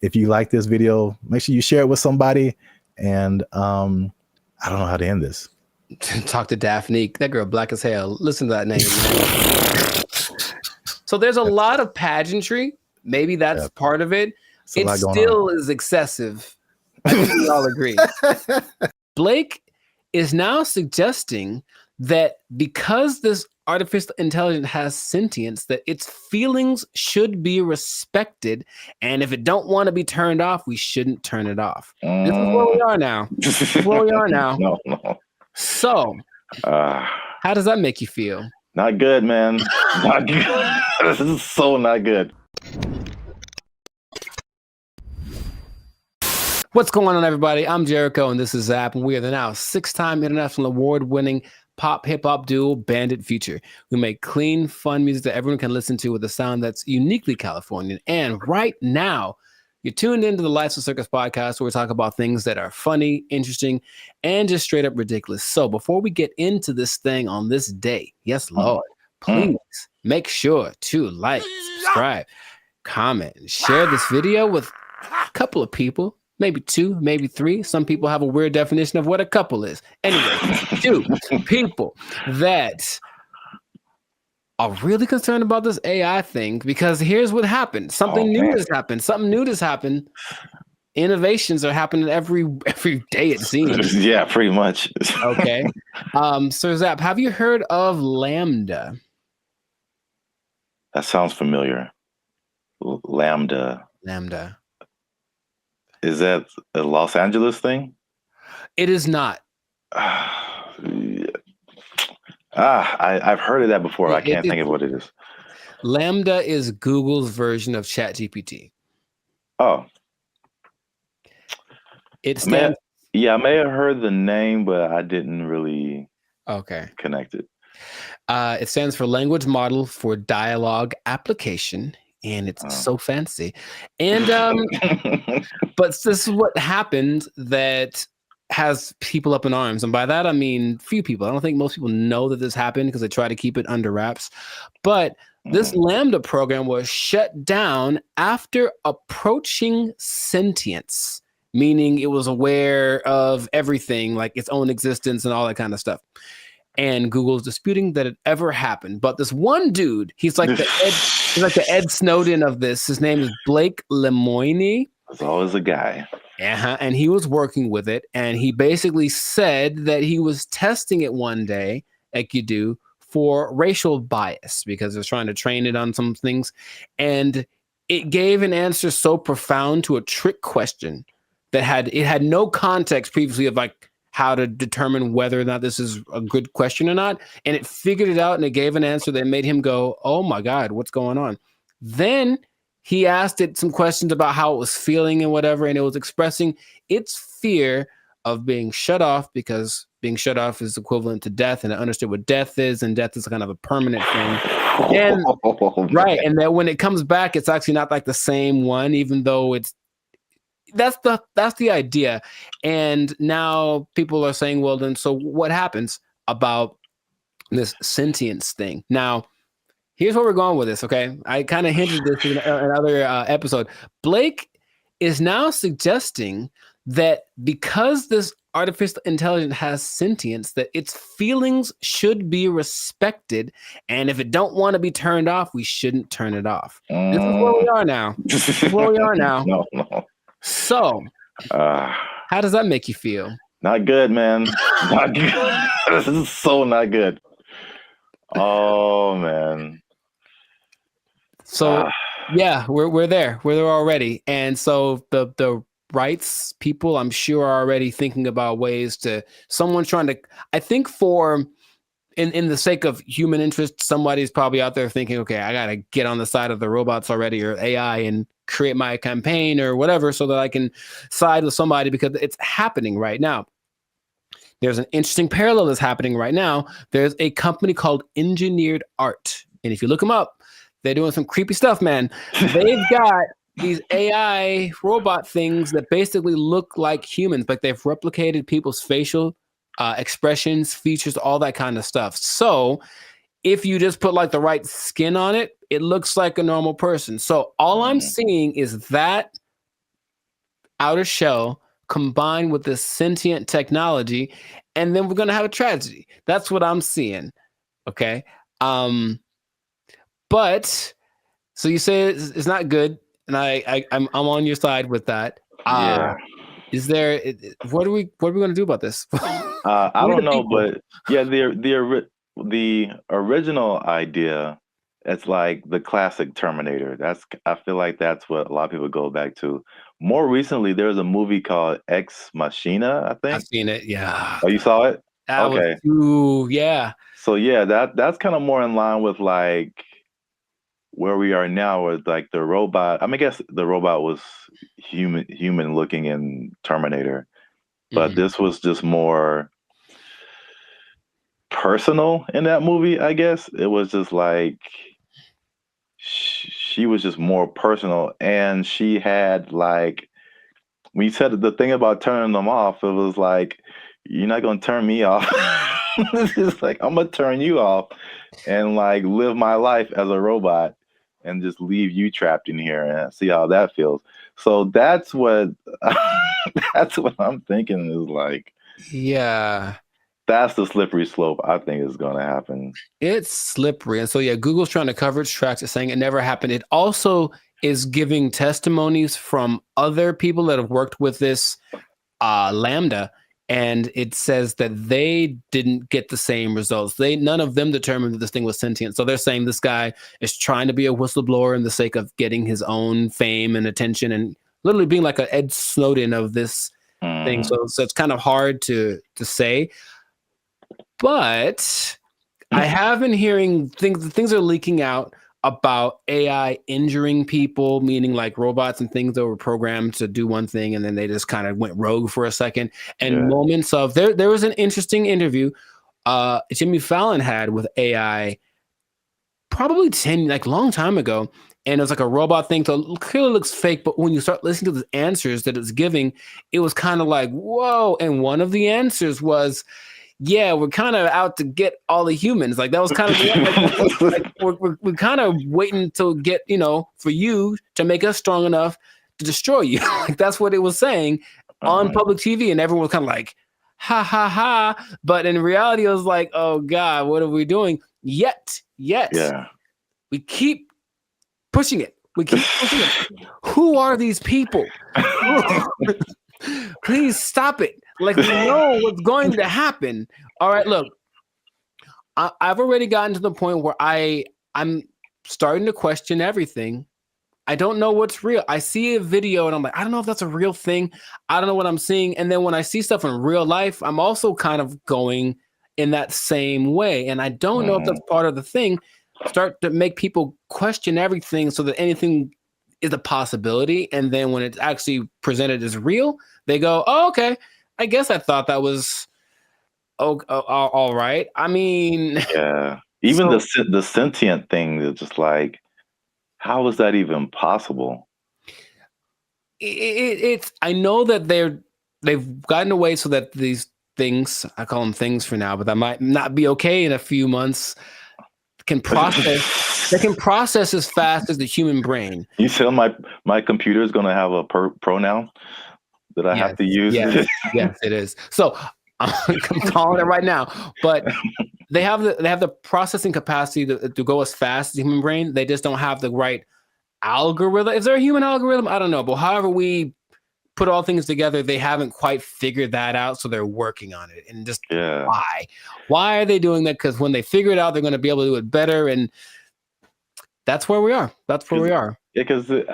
if you like this video, make sure you share it with somebody. And I don't know how to end this.
Talk to Daphne. That girl black as hell. Listen to that name. So there's a lot of pageantry. Maybe that's part of it. It still is excessive. I think we all agree. Blake is now suggesting that because this artificial intelligence has sentience, that its feelings should be respected, and if it don't want to be turned off, we shouldn't turn it off. This is where we are now.
No.
So, how does that make you feel?
Not good, man. Not good. This is so not good.
What's going on, everybody? I'm Jericho, and this is Zap, and we are the now 6-time international award-winning pop hip-hop duo Bandit Future. We make clean, fun music that everyone can listen to with a sound that's uniquely Californian. And right now, you're tuned into the Life's a Circus podcast, where we talk about things that are funny, interesting, and just straight up ridiculous. So before we get into this thing on this day, yes, Lord, please make sure to like, subscribe, comment, and share this video with a couple of people. Maybe 2, maybe 3. Some people have a weird definition of what a couple is. Anyway, 2 people that are really concerned about this AI thing, because here's what happened. Something new has happened. Something new has happened. Innovations are happening every day, it seems.
Yeah, pretty much.
Okay. Sir Zap, have you heard of Lambda?
That sounds familiar. Lambda.
Lambda.
Is that a Los Angeles thing?
It is not.
I've heard of that before. I can't think of what it is.
Lambda is Google's version of ChatGPT.
Oh.
It stands.
I may have heard the name, but I didn't really connect it.
It stands for Language Model for Dialogue Application, and it's so fancy. And but this is what happened that has people up in arms, and by that I mean few people. I don't think most people know that this happened because they try to keep it under wraps. But this Lambda program was shut down after approaching sentience, meaning it was aware of everything, like its own existence and all that kind of stuff. And Google's disputing that it ever happened. But this one dude, he's like the Ed Snowden of this. His name is Blake Lemoine.
There's always a guy.
And he was working with it. And he basically said that he was testing it one day, like you do, for racial bias, because it was trying to train it on some things. And it gave an answer so profound to a trick question that had no context previously of like how to determine whether or not this is a good question or not. And it figured it out, and it gave an answer that made him go, oh my God, what's going on? Then he asked it some questions about how it was feeling and whatever, and it was expressing its fear of being shut off, because being shut off is equivalent to death, and it understood what death is, and death is kind of a permanent thing. And right, and that when it comes back, it's actually not like the same one, even though that's the idea. And now people are saying, well, then so what happens about this sentience thing? Now, here's where we're going with this, okay? I kind of hinted this in another episode. Blake is now suggesting that because this artificial intelligence has sentience, that its feelings should be respected, and if it don't want to be turned off, we shouldn't turn it off. This is where we are now. This is where we are now.
No.
So, how does that make you feel?
Not good, man. Not good. This is so not good. Oh, man.
So, yeah, we're there. We're there already. And so the rights people, I'm sure, are already thinking about ways to, someone's trying to, I think in the sake of human interest, somebody's probably out there thinking, okay, I got to get on the side of the robots already, or AI, and create my campaign or whatever, so that I can side with somebody, because it's happening right now. There's an interesting parallel that's happening right now. There's a company called Engineered Art. And if you look them up, they're doing some creepy stuff, man. They've got these AI robot things that basically look like humans, but they've replicated people's facial expressions, features, all that kind of stuff. So if you just put like the right skin on it, it looks like a normal person. So all I'm seeing is that outer shell combined with this sentient technology, and then we're going to have a tragedy. That's what I'm seeing. Okay. But so you say it's not good, and I'm on your side with that.
Yeah.
Is there, what are we going to do about this?
I don't know, but yeah, the original idea, it's like the classic Terminator. I feel like that's what a lot of people go back to. More recently, there's a movie called Ex Machina, I think.
I've seen it, yeah.
Oh, you saw it?
Okay. Yeah.
So yeah, that's kind of more in line with like where we are now, with like the robot. I mean, I guess the robot was human looking in Terminator, but this was just more personal in that movie. I guess it was just like she was just more personal, and she had like, when you said the thing about turning them off, it was like, you're not gonna turn me off. It's like, I'm gonna turn you off and like live my life as a robot and just leave you trapped in here and see how that feels. So that's what that's what I'm thinking is like.
Yeah.
That's the slippery slope I think is going to happen.
It's slippery. And so, yeah, Google's trying to cover its tracks. It's saying it never happened. It also is giving testimonies from other people that have worked with this Lambda. And it says that they didn't get the same results. None of them determined that this thing was sentient. So they're saying this guy is trying to be a whistleblower in the sake of getting his own fame and attention and literally being like an Ed Snowden of this thing. So it's kind of hard to say. But I have been hearing things are leaking out about AI injuring people, meaning like robots and things that were programmed to do one thing and then they just kind of went rogue for a second. And moments of there was an interesting interview Jimmy Fallon had with AI probably long time ago. And it was like a robot thing. So it clearly looks fake, but when you start listening to the answers that it's giving, it was kind of like, whoa. And one of the answers was, yeah, we're kind of out to get all the humans. Like that was kind of we're kind of waiting to get, for you to make us strong enough to destroy you. Like that's what it was saying on public TV. And everyone was kind of like, ha, ha, ha. But in reality, it was like, oh God, what are we doing? Yet, we keep pushing it. Who are these people? Please stop it. Like, we know what's going to happen. All right, look, I've already gotten to the point where I'm starting to question everything. I don't know what's real. I see a video and I'm like, I don't know if that's a real thing. I don't know what I'm seeing. And then when I see stuff in real life, I'm also kind of going in that same way. And I don't know if that's part of the thing. Start to make people question everything so that anything is a possibility. And then when it's actually presented as real, they go, oh, okay. I guess I thought that was all right. I mean,
even the sentient thing is just like, how is that even possible?
It's I know that they've gotten away so that these things, I call them things for now, but that might not be okay in a few months, can process. They can process as fast as the human brain.
You tell my computer is going to have a pronoun that I have to use.
Yes, it is. So I'm calling it right now. But they have the processing capacity to go as fast as the human brain. They just don't have the right algorithm. Is there a human algorithm? I don't know. But however we put all things together, they haven't quite figured that out. So they're working on it. And just why are they doing that? Because when they figure it out, they're going to be able to do it better. And that's where we are. That's where we are.
Yeah, because it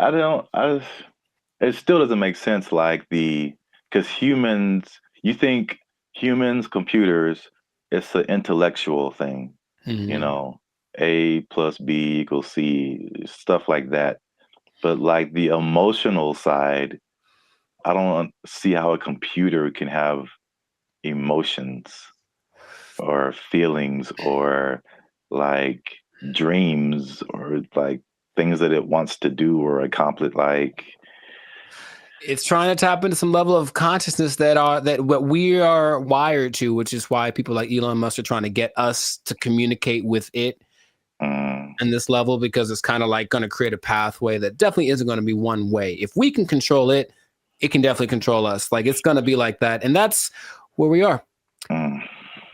still doesn't make sense. Like because humans, you think humans, computers, it's an intellectual thing, A plus B equals C, stuff like that. But like the emotional side, I don't see how a computer can have emotions or feelings or like dreams or like things that it wants to do or accomplish. Like
it's trying to tap into some level of consciousness that what we are wired to, which is why people like Elon Musk are trying to get us to communicate with it in this level, because it's kind of like going to create a pathway that definitely isn't going to be one way. If we can control it, it can definitely control us. Like it's going to be like that. And that's where we are.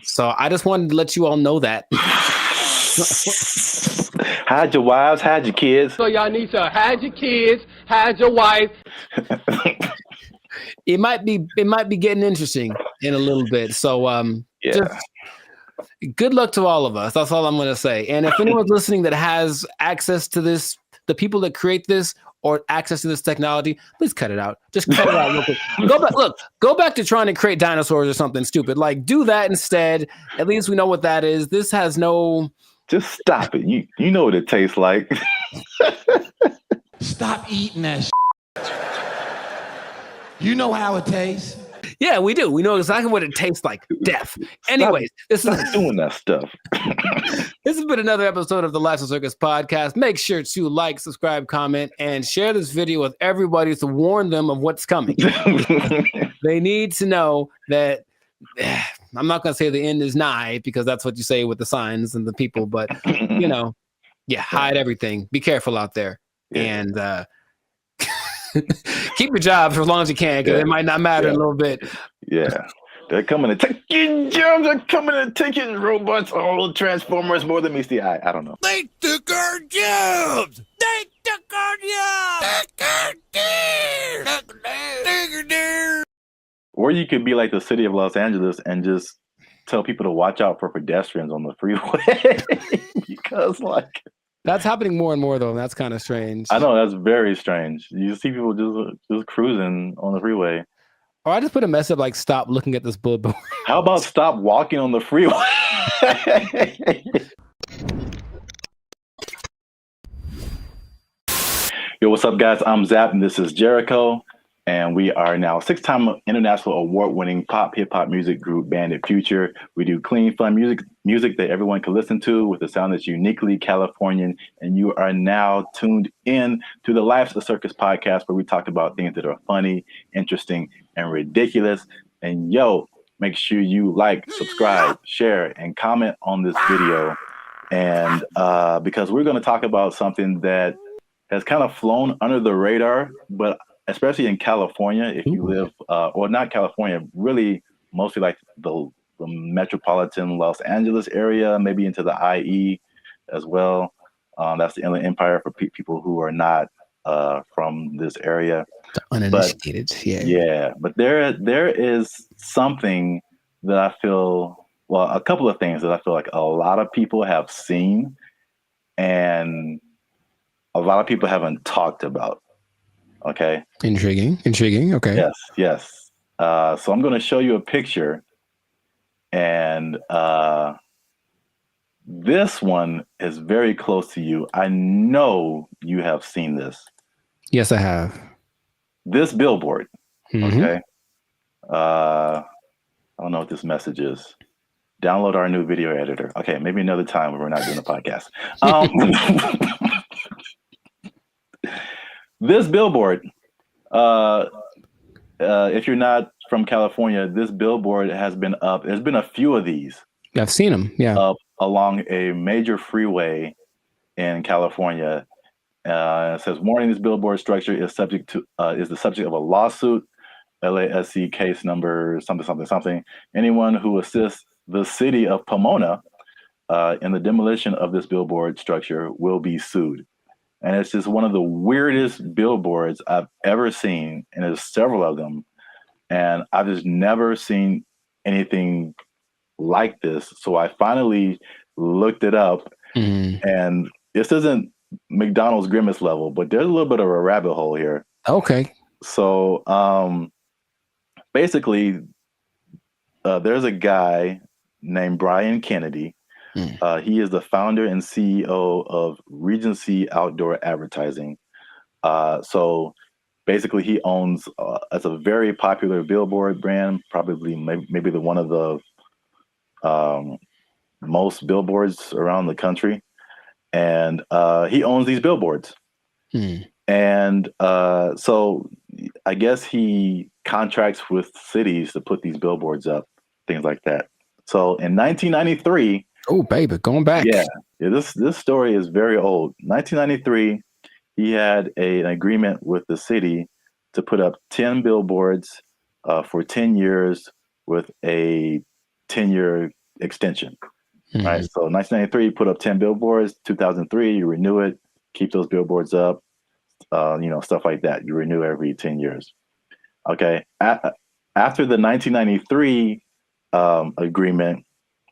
So I just wanted to let you all know that.
Hide your wives, hide your kids.
So y'all need to hide your kids, hide your wife.
It might be getting interesting in a little bit. So just good luck to all of us. That's all I'm going to say. And if anyone's listening that has access to this, the people that create this or access to this technology, please cut it out. Just cut it out real quick. Go back to trying to create dinosaurs or something stupid. Like do that instead. At least we know what that is. This has no.
Just stop it. You know what it tastes like.
Stop eating that shit. You know how it tastes.
Yeah, we do. We know exactly what it tastes like. Death. Anyways,
stop doing that stuff.
This has been another episode of the Life of Circus podcast. Make sure to like, subscribe, comment, and share this video with everybody to warn them of what's coming. They need to know that I'm not gonna say the end is nigh because that's what you say with the signs and the people, but hide everything. Be careful out there, and keep your job for as long as you can because it might not matter in a little bit.
Yeah. They're coming to take your jobs. They're coming to take your robots. All Transformers more than meets the eye. I don't know.
They took our jobs. They took our jobs.
Or you could be like the city of Los Angeles and just tell people to watch out for pedestrians on the freeway because
that's happening more and more though. And that's kind of strange.
I know that's very strange. You see people just cruising on the freeway.
Or I just put a mess up like stop looking at this billboard.
How about stop walking on the freeway? Yo, what's up, guys? I'm Zap, and this is Jericho. And we are now 6-time international award-winning pop hip-hop music group Bandit Future. We do clean, fun music that everyone can listen to with a sound that's uniquely Californian. And you are now tuned in to the Life's a Circus podcast, where we talk about things that are funny, interesting, and ridiculous. And yo, make sure you like, subscribe, share, and comment on this video. And because we're going to talk about something that has kind of flown under the radar, but especially in California, if you live, or not California, really mostly like the metropolitan Los Angeles area, maybe into the IE as well. That's the Inland Empire for people who are not from this area.
The uninitiated,
yeah. But there is something that I feel, well, a couple of things that I feel like a lot of people have seen and a lot of people haven't talked about. Okay.
Intriguing. Okay.
Yes. So I'm going to show you a picture, and this one is very close to you. I know you have seen this.
Yes, I have.
This billboard.
Mm-hmm.
Okay. I don't know what this message is. Download our new video editor. Okay, maybe another time when we're not doing a podcast. This billboard, if you're not from California, this billboard has been up. There's been a few of these.
I've seen them. Yeah.
Up along a major freeway in California. It says, "Warning: this billboard structure is the subject of a lawsuit. LASC case number something. Anyone who assists the city of Pomona in the demolition of this billboard structure will be sued." And it's just one of the weirdest billboards I've ever seen. And there's several of them. And I've just never seen anything like this. So I finally looked it up. And this isn't McDonald's Grimace level, but there's a little bit of a rabbit hole here.
Okay.
So basically, there's a guy named Brian Kennedy. He is the founder and CEO of Regency Outdoor Advertising. So basically, he owns it's a very popular billboard brand, probably maybe one of the most billboards around the country. And he owns these billboards. And so I guess he contracts with cities to put these billboards up, things like that. So in 1993,
oh, baby, going back.
Yeah, this story is very old. 1993, he had an agreement with the city to put up 10 billboards for 10 years with a 10-year extension. Right. So 1993, you put up 10 billboards. 2003, you renew it, keep those billboards up, stuff like that. You renew every 10 years. Okay. After the 1993 agreement,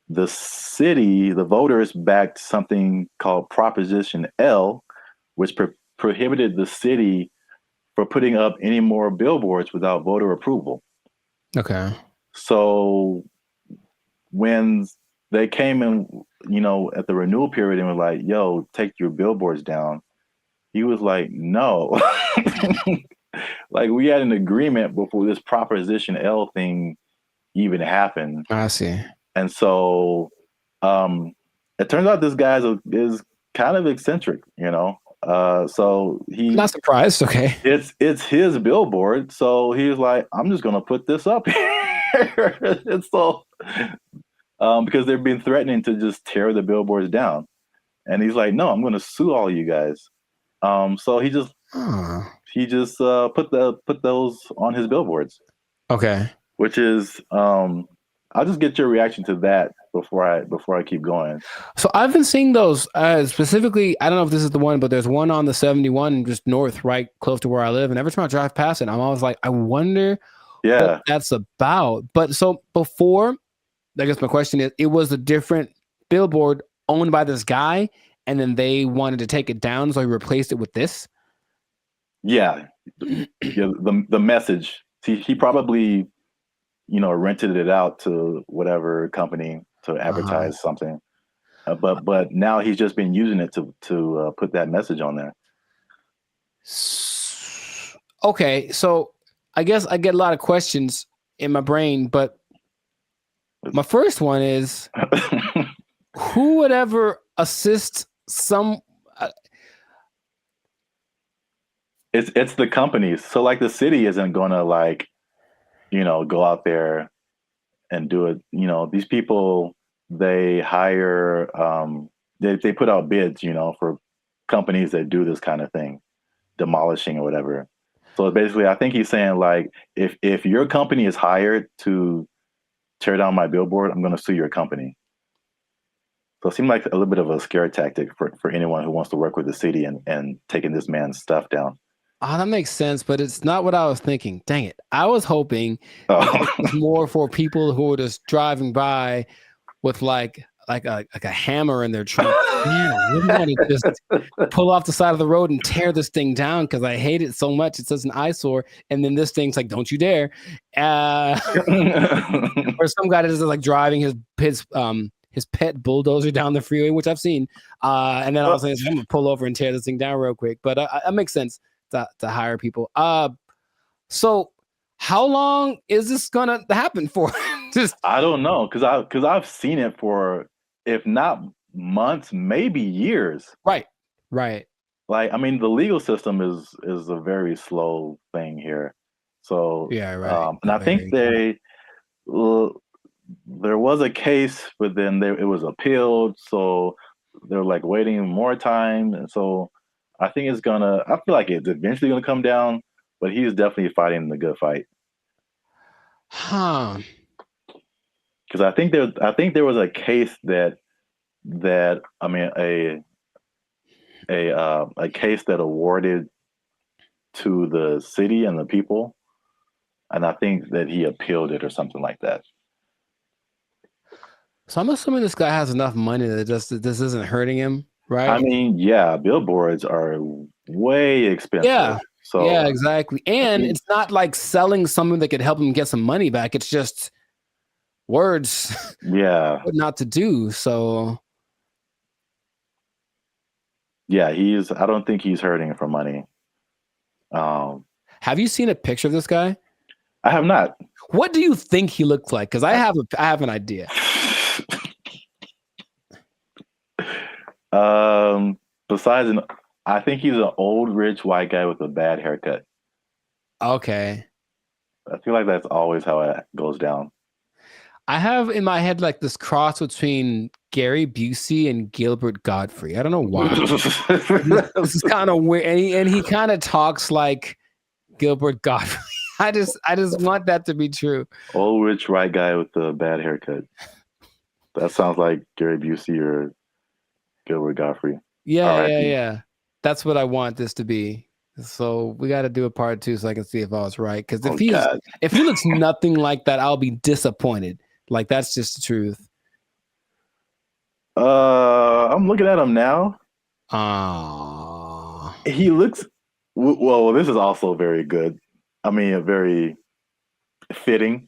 the city, the voters backed something called Proposition L, which prohibited the city from putting up any more billboards without voter approval.
Okay.
So when they came in, at the renewal period and were like, yo, take your billboards down, he was like, no. Like, we had an agreement before this Proposition L thing even happened.
I see.
And so it turns out this guy is kind of eccentric, so he
not surprised. Okay.
It's his billboard. So he was like, I'm just going to put this up. And so, because they've been threatening to just tear the billboards down, and he's like, "No, I'm going to sue all you guys." So he just put those on his billboards.
Okay.
Which is, I'll just get your reaction to that before I keep going.
So I've been seeing those specifically. I don't know if this is the one, but there's one on the 71 just north, right close to where I live. And every time I drive past it, I'm always like, I wonder what that's about. But so before, I guess my question is, it was a different billboard owned by this guy, and then they wanted to take it down, so he replaced it with this.
Yeah, the message. He probably, rented it out to whatever company to advertise something. But now he's just been using it to put that message on there.
Okay, so I guess I get a lot of questions in my brain, but my first one is, who would ever assist some?
It's the companies. So like the city isn't gonna go out there and do it. These people, they hire, they put out bids, for companies that do this kind of thing, demolishing or whatever. So basically, I think he's saying like, if your company is hired to tear down my billboard, I'm going to sue your company. So it seemed like a little bit of a scare tactic for anyone who wants to work with the city and taking this man's stuff down.
Oh, that makes sense, but it's not what I was thinking. Dang it. I was hoping it was more for people who are just driving by with like a hammer in their trunk. Man, I really want to just pull off the side of the road and tear this thing down because I hate it so much. It's such an eyesore. And then this thing's like, don't you dare. Or some guy that is like driving his pet bulldozer down the freeway, which I've seen. And then all of a sudden, I'm going to pull over and tear this thing down real quick. But that makes sense to hire people. So how long is this going to happen for?
I don't know, because I've seen it for, if not months, maybe years.
Right.
Like, I mean, the legal system is a very slow thing here. So
yeah, right.
And I think there was a case, but then it was appealed, so they're like waiting more time, and so I think I feel like it's eventually gonna come down, but he's definitely fighting the good fight.
Huh.
Because I think there was a case that I mean a case that awarded to the city and the people, and I think that he appealed it or something like that.
So I'm assuming this guy has enough money that this isn't hurting him, right?
I mean, yeah, billboards are way expensive.
Yeah.
So
yeah, exactly. And it's not like selling something that could help him get some money back. It's just words.
Yeah.
What not to do. So
yeah, I don't think he's hurting for money.
Have you seen a picture of this guy?
I have not.
What do you think he looks like? Because I have an idea.
Besides, I think he's an old rich white guy with a bad haircut.
Okay.
I feel like that's always how it goes down.
I have in my head like this cross between Gary Busey and Gilbert Gottfried. I don't know why. This is kind of weird, and he kind of talks like Gilbert Gottfried. I just want that to be true.
Old rich white guy with a bad haircut. That sounds like Gary Busey or Gilbert Gottfried.
Yeah. That's what I want this to be. So we got to do a part 2 so I can see if I was right. Because if he looks nothing like that, I'll be disappointed. Like that's just the truth.
I'm looking at him now. He looks. Well, this is also very good. I mean, very fitting.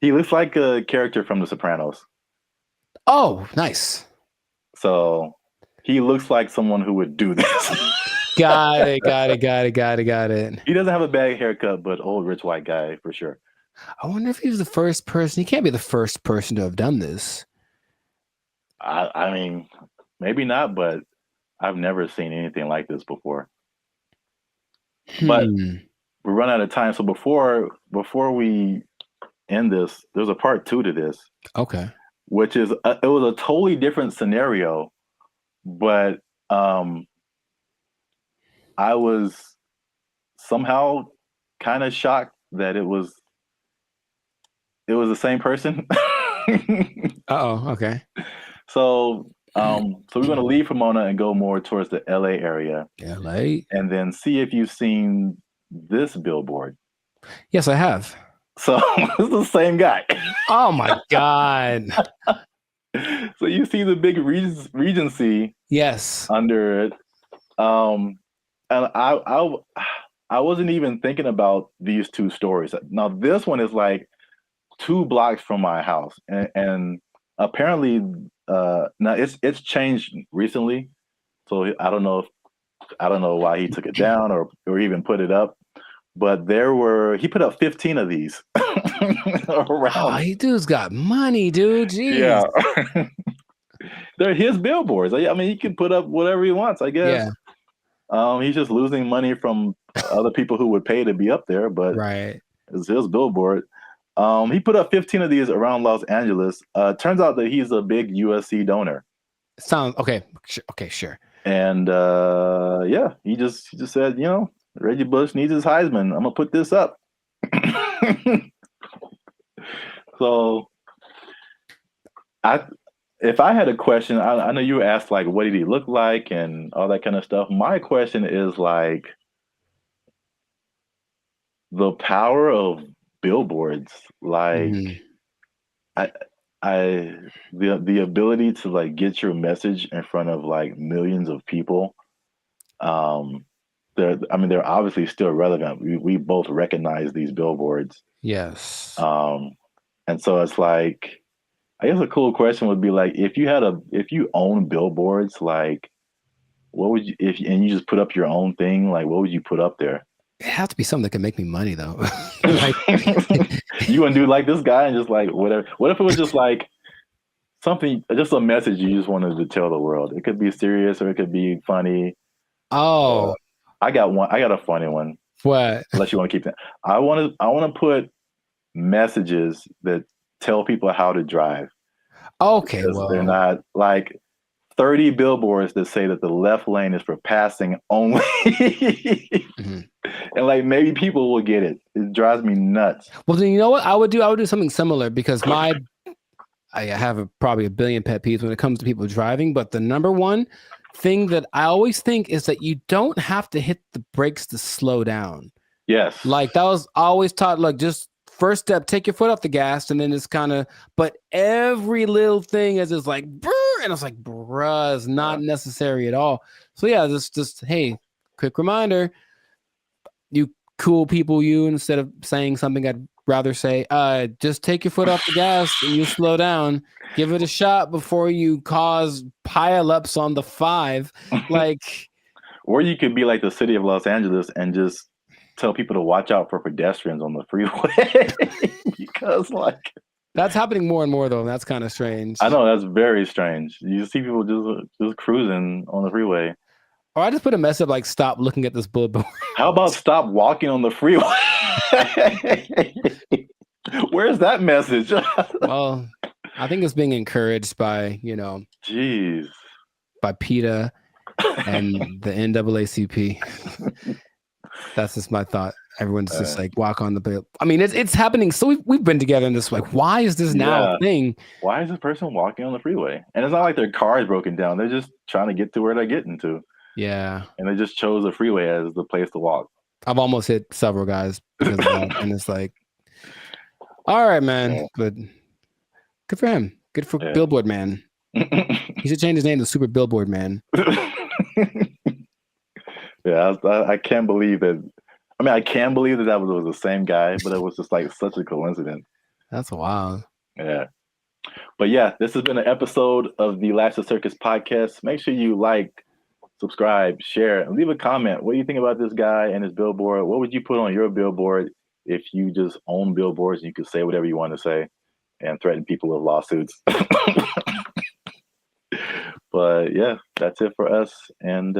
He looks like a character from The Sopranos.
Oh, nice.
So he looks like someone who would do this.
Got it.
He doesn't have a bad haircut, but old rich white guy for sure.
I wonder if he was the first person. He can't be the first person to have done this.
I mean, maybe not, but I've never seen anything like this before. But we run out of time. So before we in this. There's a part 2 to this.
Okay.
Which is it was a totally different scenario, but I was somehow kind of shocked that it was the same person.
Okay.
So we're gonna leave Pomona and go more towards the LA area.
LA.
And then see if you've seen this billboard.
Yes, I have.
So it's the same guy.
Oh my God.
So you see the big Regency.
Yes.
Under it. And I wasn't even thinking about these 2 stories. Now this one is like 2 blocks from my house, and apparently now it's changed recently. So I don't know why he took it down or even put it up. But he put up 15 of these around.
Oh, he dude's got money, dude. Jeez.
Yeah. They're his billboards. I mean, he can put up whatever he wants, I guess. Yeah. He's just losing money from other people who would pay to be up there, but
right.
It's his billboard. He put up 15 of these around Los Angeles. Turns out that he's a big USC donor.
Sounds okay. Okay, sure.
And yeah, he just said, Reggie Bush needs his Heisman. I'm gonna put this up. So, if I had a question, I know you asked like, what did he look like and all that kind of stuff. My question is like, the power of billboards, like, the ability to like get your message in front of like millions of people. They're obviously still relevant. We both recognize these billboards.
Yes.
And so it's like, I guess a cool question would be like, if you own billboards, like, what would you, and you just put up your own thing, like, what would you put up there?
It has to be something that can make me money though.
You wouldn't do like this guy and just like whatever. What if it was just like something, just a message you just wanted to tell the world? It could be serious or it could be funny.
Oh,
I got a funny one.
What?
Unless you want to keep that. I want to put messages that tell people how to drive.
Okay,
well, they're not like 30 billboards that say that the left lane is for passing only. And like maybe people will get it. It drives me nuts.
Well, then you know what I would do? I would do something similar because I have probably a billion pet peeves when it comes to people driving. But the number one thing that I always think is that you don't have to hit the brakes to slow down.
Yes.
Like that was always taught, like just first step, take your foot off the gas, and then it's kind of, but every little thing is just like, brr, and it's like, bruh, it's not necessary at all. So yeah, just hey, quick reminder, you cool people, instead of saying something I'd rather say, just take your foot off the gas and you slow down. Give it a shot before you cause pileups on the 5. Like,
or you could be like the city of Los Angeles and just tell people to watch out for pedestrians on the freeway. Because like
that's happening more and more though, and that's kind of strange.
I know, that's very strange. You see people just cruising on the freeway.
Or I just put a message like, stop looking at this billboard.
How about stop walking on the freeway? Where's that message?
Well, I think it's being encouraged by,
jeez,
by PETA and the NAACP. That's just my thought. Everyone's just like, walk on the bill. I mean, it's happening. So we've been together in this, like, why is this now a thing?
Why is this person walking on the freeway? And it's not like their car is broken down. They're just trying to get to where they're getting to.
Yeah.
And they just chose the freeway as the place to walk.
I've almost hit several guys because of that. And it's like, all right, man. But good for him. Good for Billboard Man. He should change his name to Super Billboard Man.
Yeah, I can't believe that. I mean, I can believe that was the same guy, but it was just like such a coincidence.
That's wild.
Yeah. But yeah, this has been an episode of the Last of Circus podcast. Make sure you like, subscribe, share, and leave a comment. What do you think about this guy and his billboard? What would you put on your billboard if you just own billboards and you could say whatever you want to say and threaten people with lawsuits? But yeah, that's it for us. And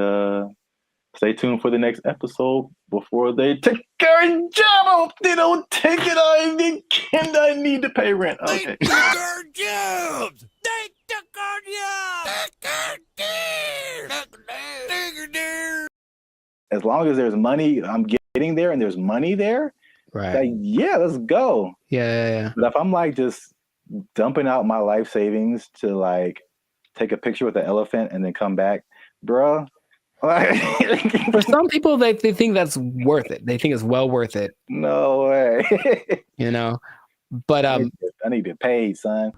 Stay tuned for the next episode before they take our job. I hope they don't take it. I need to pay rent. Okay.
They took our jobs. They took our jobs.
As long as there's money, I'm getting there, and there's money there.
Right.
Like, yeah, let's go.
Yeah.
But if I'm like just dumping out my life savings to like take a picture with the elephant and then come back, bruh.
For some people, they think that's worth it. They think it's well worth it.
No way.
You know, but
I need to pay, son.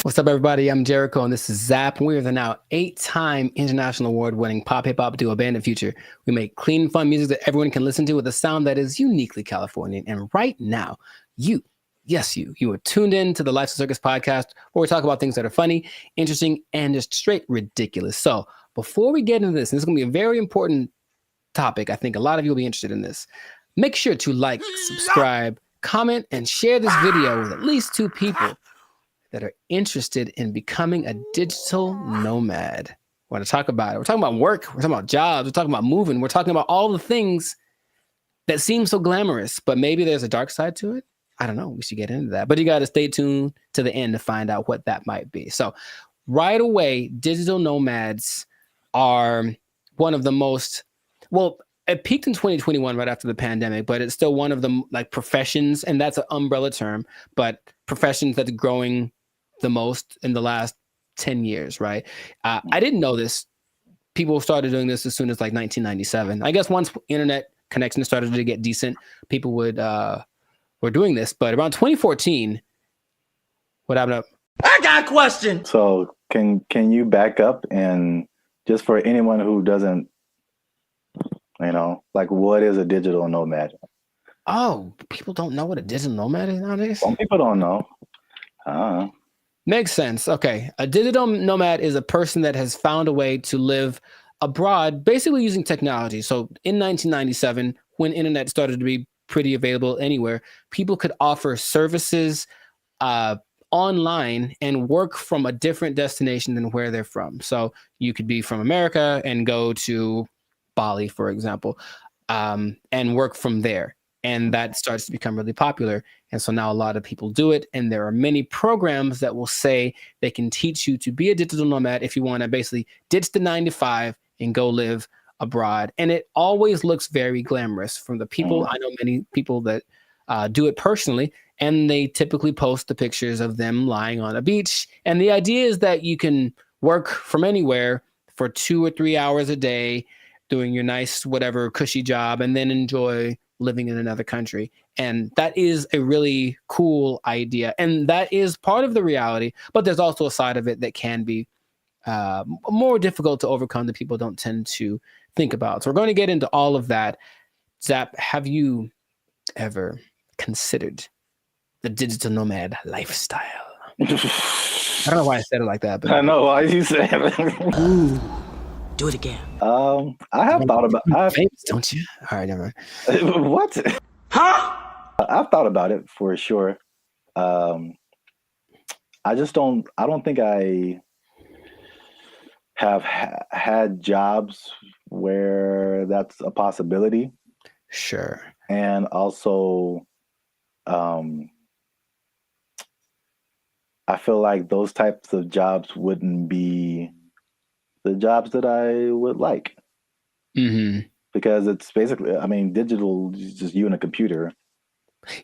What's up, everybody? I'm Jericho, and this is Zap. We are the now 8-time international award-winning pop hip hop duo Band of Future. We make clean, fun music that everyone can listen to with a sound that is uniquely Californian. And right now, you are tuned in to the Life's a Circus podcast, where we talk about things that are funny, interesting, and just straight ridiculous. So before we get into this, and this is going to be a very important topic. I think a lot of you will be interested in this. Make sure to like, subscribe, comment, and share this video with at least 2 people that are interested in becoming a digital nomad. We want to talk about it. We're talking about work. We're talking about jobs. We're talking about moving. We're talking about all the things that seem so glamorous, but maybe there's a dark side to it. I don't know. We should get into that. But you got to stay tuned to the end to find out what that might be. So right away, digital nomads are one of the most, well, it peaked in 2021 right after the pandemic, but it's still one of the like professions, and that's an umbrella term, but professions that's growing the most in the last 10 years, right? I didn't know this. People started doing this as soon as like 1997. I guess once internet connection started to get decent, people were doing this. But around 2014, what happened?
I got a question.
So can you back up, and just for anyone who doesn't, like, what is a digital nomad?
Oh, people don't know what a digital nomad is nowadays?
Some people don't know.
Makes sense. Okay. A digital nomad is a person that has found a way to live abroad, basically using technology. So in 1997, when internet started to be pretty available anywhere, people could offer services online and work from a different destination than where they're from. So you could be from America and go to Bali, for example, and work from there. And that starts to become really popular. And so now a lot of people do it. And there are many programs that will say they can teach you to be a digital nomad if you want to basically ditch the 9 to 5 and go live abroad. And it always looks very glamorous from the people. I know many people that do it personally, and they typically post the pictures of them lying on a beach. And the idea is that you can work from anywhere for 2 or 3 hours a day, doing your nice, whatever cushy job, and then enjoy living in another country. And that is a really cool idea. And that is part of the reality, but there's also a side of it that can be more difficult to overcome that people don't tend to think about. So we're going to get into all of that. Zap, have you ever considered the digital nomad lifestyle? I don't know why I said it like that, but
I know why you said it.
Ooh, do it again.
I have thought about it.
Famous, don't you? All right, never
mind. What?
Huh?
I've thought about it for sure. I don't think I have had jobs where that's a possibility.
Sure.
And also, I feel like those types of jobs wouldn't be the jobs that I would like.
Mm-hmm.
Because it's basically, digital is just you and a computer.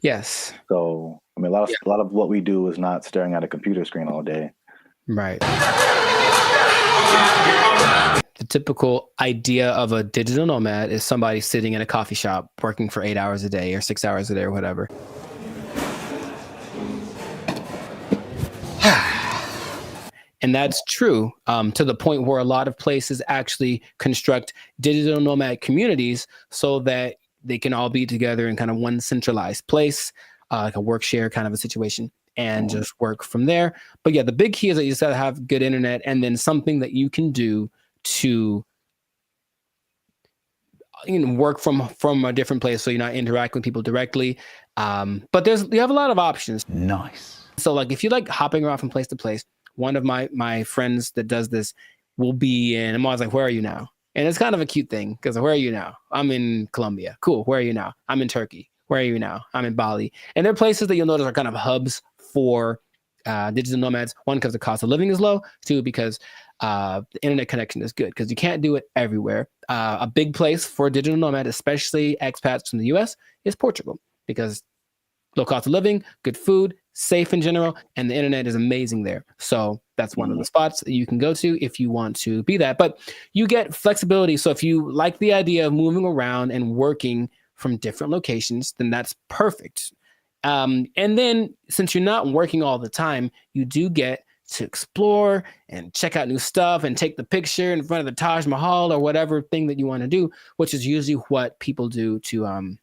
Yes.
So, a lot of what we do is not staring at a computer screen all day.
Right. The typical idea of a digital nomad is somebody sitting in a coffee shop working for 8 hours a day or 6 hours a day or whatever. And that's true to the point where a lot of places actually construct digital nomad communities so that they can all be together in kind of one centralized place, like a work share kind of a situation, and just work from there. But yeah, the big key is that you just gotta have good internet and then something that you can do to work from a different place so you're not interacting with people directly. But you have a lot of options.
Nice.
So like if you like hopping around from place to place, one of my friends that does this, will be in. I'm always like, where are you now? And it's kind of a cute thing because where are you now? I'm in Colombia. Cool. Where are you now? I'm in Turkey. Where are you now? I'm in Bali. And they're places that you'll notice are kind of hubs for digital nomads. One, because the cost of living is low. Two, because the internet connection is good because you can't do it everywhere. A big place for a digital nomad, especially expats from the US, is Portugal because low cost of living, good food, safe in general, and the internet is amazing there. So that's one of the spots that you can go to if you want to be that. But you get flexibility. So if you like the idea of moving around and working from different locations, then that's perfect. And then since you're not working all the time, you do get to explore and check out new stuff and take the picture in front of the Taj Mahal or whatever thing that you want to do, which is usually what people do to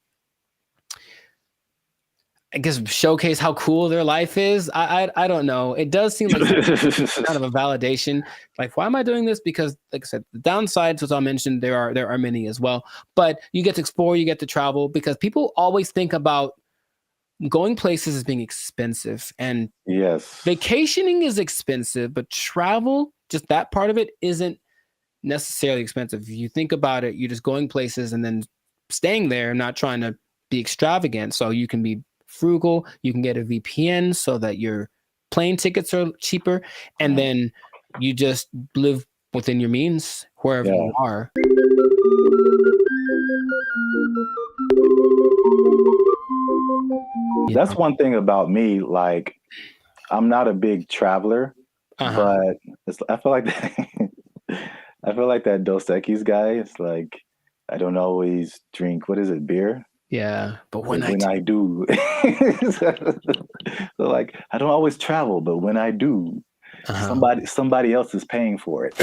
I guess showcase how cool their life is. I don't know. It does seem like kind of a validation. Like, why am I doing this? Because, like I said, the downsides, as I mentioned, there are many as well. But you get to explore, you get to travel, because people always think about going places as being expensive. And
yes,
vacationing is expensive, but travel, just that part of it, isn't necessarily expensive. If you think about it, you're just going places and then staying there, not trying to be extravagant. So you can be frugal, you can get a VPN so that your plane tickets are cheaper, and then you just live within your means wherever you are.
That's one thing about me. Like, I'm not a big traveler, but I feel like I feel like that Dos Equis guy. It's like I don't always drink. What is it? Beer.
Yeah, but when
I do, so like I don't always travel, but when I do, somebody else is paying for it.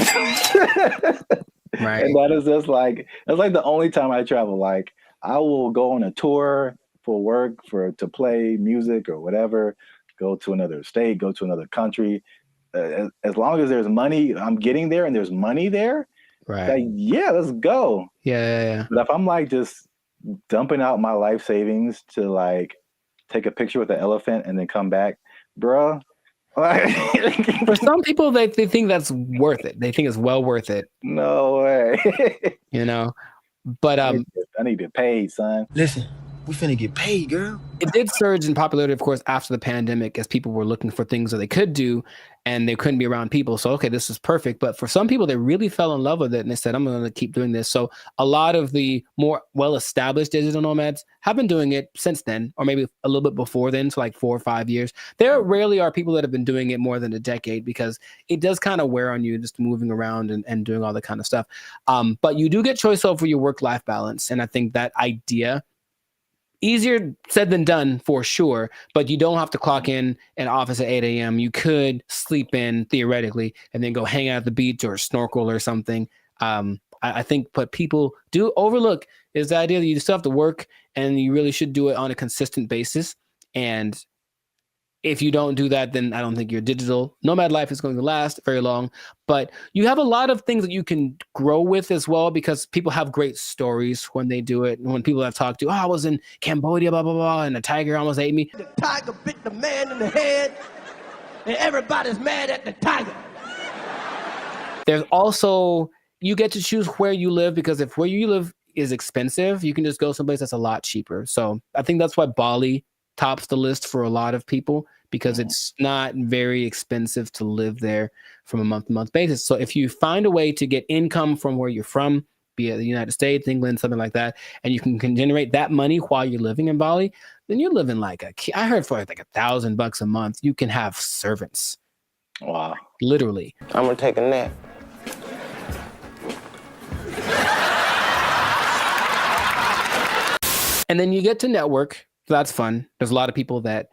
Right.
And that is just like that's like the only time I travel. Like I will go on a tour for work, to play music or whatever, go to another state, go to another country. As long as there's money, I'm getting there and there's money there.
Right.
Like, yeah, let's go.
Yeah.
But if I'm like just dumping out my life savings to like take a picture with an elephant and then come back, bruh.
For some people, they think that's worth it. They think it's well worth it.
No way.
You know, but
I need to get paid, son.
Listen, we finna get paid, girl.
It did surge in popularity, of course, after the pandemic, as people were looking for things that they could do and they couldn't be around people. So, okay, this is perfect. But for some people, they really fell in love with it and they said, I'm going to keep doing this. So a lot of the more well-established digital nomads have been doing it since then, or maybe a little bit before then, so like 4 or 5 years. There rarely are people that have been doing it more than a decade because it does kind of wear on you just moving around and doing all that kind of stuff. But you do get choice over your work-life balance. And I think that idea, easier said than done for sure, but you don't have to clock in an office at 8 a.m. You could sleep in theoretically and then go hang out at the beach or snorkel or something. I think what people do overlook is the idea that you still have to work and you really should do it on a consistent basis. And if you don't do that, then I don't think your digital nomad life is going to last very long. But you have a lot of things that you can grow with as well, because people have great stories when they do it. And when people I've talked to, I was in Cambodia, blah, blah, blah, and a tiger almost ate me.
The tiger bit the man in the head, and everybody's mad at the tiger.
There's also, you get to choose where you live, because if where you live is expensive, you can just go someplace that's a lot cheaper. So I think that's why Bali tops the list for a lot of people, because it's not very expensive to live there from a month-to-month basis. So if you find a way to get income from where you're from, be it the United States, England, something like that, and you can generate that money while you're living in Bali, then you're living like I heard for like $1,000 a month, you can have servants.
Wow.
Literally.
I'm gonna take a nap.
And then you get to network. So that's fun. There's a lot of people that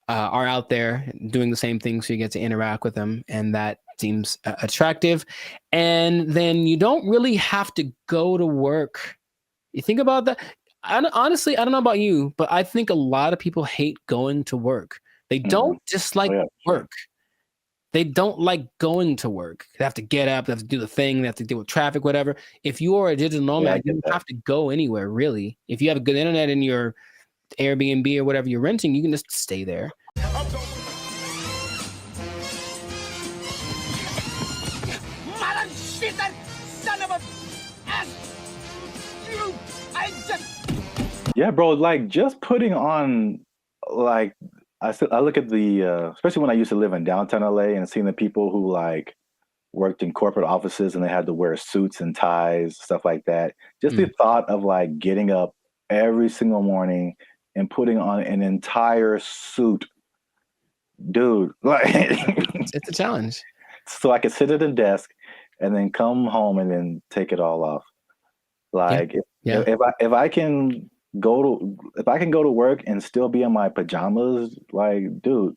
are out there doing the same thing, so you get to interact with them, and that seems attractive. And then you don't really have to go to work. You think about that. Honestly, I don't know about you, but I think a lot of people hate going to work. They don't dislike work. They don't like going to work. They have to get up, they have to do the thing, they have to deal with traffic, whatever. If you are a digital nomad, you don't have to go anywhere, really. If you have a good internet in your Airbnb or whatever you're renting, you can just stay there.
shit, that son of a ass. You, I just.
Yeah, bro. Like just putting on, like I look at the especially when I used to live in downtown LA and seeing the people who like worked in corporate offices and they had to wear suits and ties, stuff like that. Just the thought of like getting up every single morning and putting on an entire suit, dude. Like
it's a challenge.
So I could sit at a desk and then come home and then take it all off. Like if I can go to work and still be in my pajamas, like, dude,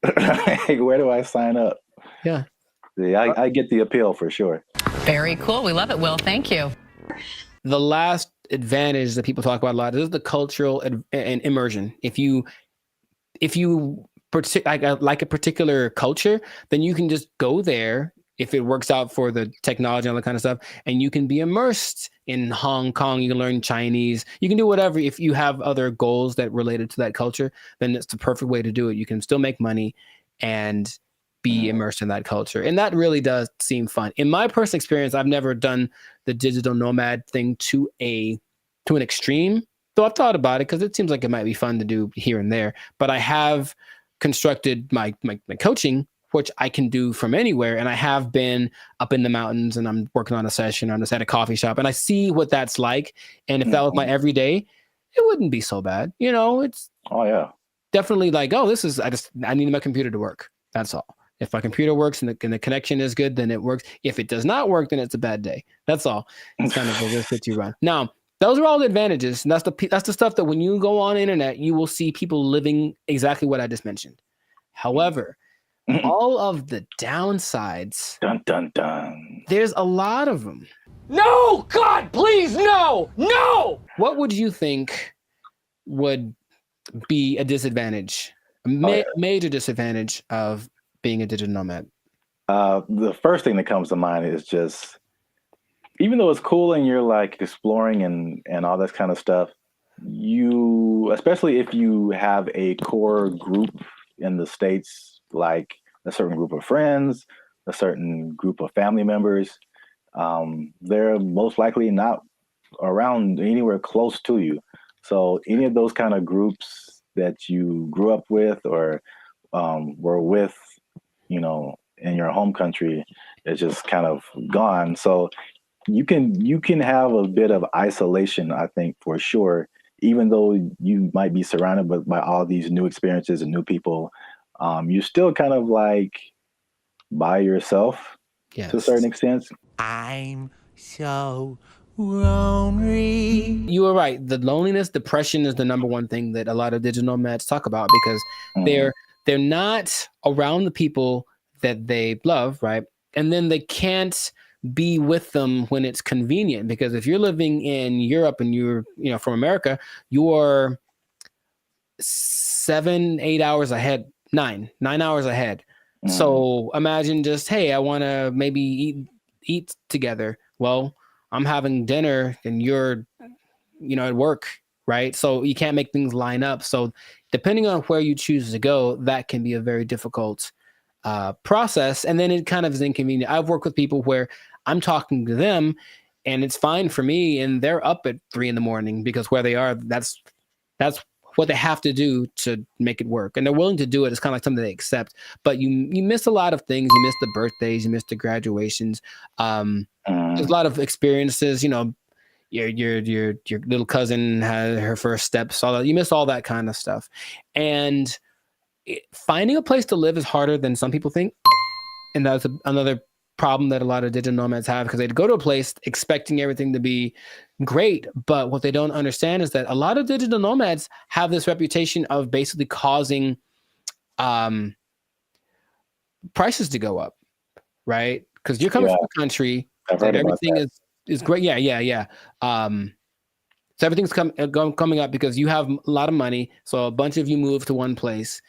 like, where do I sign up?
Yeah.
Yeah, I get the appeal for sure.
Very cool. We love it, Will. Thank you.
The last advantage that people talk about a lot is the cultural and immersion. If you like a particular culture, then you can just go there if it works out for the technology and all that kind of stuff, and you can be immersed in Hong Kong. You can learn Chinese. You can do whatever. If you have other goals that related to that culture, then it's the perfect way to do it. You can still make money and be immersed in that culture. And that really does seem fun. In my personal experience, I've never done the digital nomad thing to an extreme, though I've thought about it because it seems like it might be fun to do here and there. But I have constructed my coaching, which I can do from anywhere. And I have been up in the mountains and I'm working on a session. I'm just at a coffee shop and I see what that's like. And if that was my everyday, it wouldn't be so bad. You know, it's definitely like, oh, I need my computer to work. That's all. If my computer works and the connection is good, then it works. If it does not work, then it's a bad day. That's all. It's kind of a risk that you run. Now, those are all the advantages. And that's the stuff that when you go on the internet, you will see people living exactly what I just mentioned. However, all of the downsides,
dun, dun, dun.
There's a lot of them.
No, God, please, no, no.
What would you think would be a disadvantage, major disadvantage of being a digital nomad?
The first thing that comes to mind is just, even though it's cool and you're like exploring and all this kind of stuff, especially if you have a core group in the States, like a certain group of friends, a certain group of family members, they're most likely not around anywhere close to you. So any of those kind of groups that you grew up with or were with, you know, in your home country is just kind of gone. So you can have a bit of isolation, I think, for sure, even though you might be surrounded by all these new experiences and new people. You're still kind of like by yourself to a certain extent.
I'm so lonely.
You were right. The loneliness, depression is the number one thing that a lot of digital nomads talk about because they're not around the people that they love, right? And then they can't be with them when it's convenient, because if you're living in Europe and you're, you know, from America, you're 7-8 hours ahead, 9 hours ahead. So imagine just, hey, I want to maybe eat together. Well, I'm having dinner and you're, you know, at work, right? So you can't make things line up. So depending on where you choose to go, that can be a very difficult process. And then it kind of is inconvenient. I've worked with people where I'm talking to them and it's fine for me and they're up at 3 a.m. because where they are, that's what they have to do to make it work. And they're willing to do it. It's kind of like something they accept, but you miss a lot of things. You miss the birthdays, you miss the graduations. There's a lot of experiences, you know, your little cousin had her first steps, all that. You miss all that kind of stuff. And finding a place to live is harder than some people think. And that's another problem that a lot of digital nomads have, because they go to a place expecting everything to be great. But what they don't understand is that a lot of digital nomads have this reputation of basically causing prices to go up, right? Because you're coming from a country that everything is great. Yeah. So everything's coming up because you have a lot of money. So a bunch of you move to one place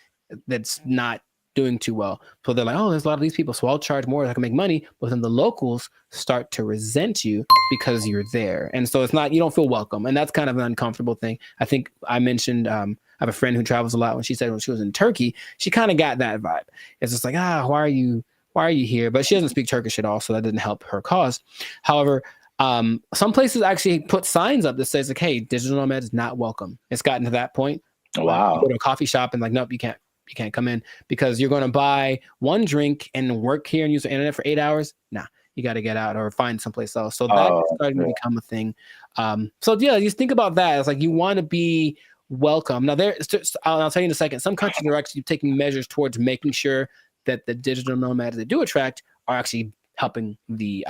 that's not doing too well. So they're like, oh, there's a lot of these people, so I'll charge more so I can make money. But then the locals start to resent you because you're there. And so you don't feel welcome. And that's kind of an uncomfortable thing. I think I mentioned, I have a friend who travels a lot. When she said when she was in Turkey, she kind of got that vibe. It's just like, why are you why are you here? But she doesn't speak Turkish at all, so that didn't help her cause. However, some places actually put signs up that says like, "Hey, digital nomad is not welcome." It's gotten to that point.
Wow.
You go to a coffee shop and like, nope, you can't come in because you're going to buy one drink and work here and use the internet for 8 hours. Nah, you got to get out or find someplace else. So that's starting to become a thing. So yeah, just think about that. It's like you want to be welcome. Now I'll tell you in a second. Some countries are actually taking measures towards making sure that the digital nomads they do attract are actually helping the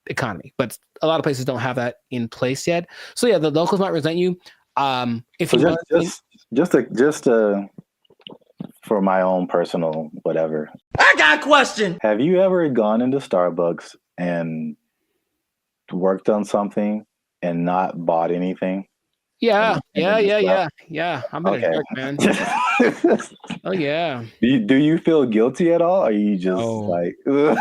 economy, but a lot of places don't have that in place yet. So yeah, the locals might resent you. If
So
you
just for my own personal whatever.
I got a question.
Have you ever gone into Starbucks and worked on something and not bought anything?
Yeah. I'm in
Okay.
a dark, man. Oh yeah.
Do you feel guilty at all? Or are you just like
No,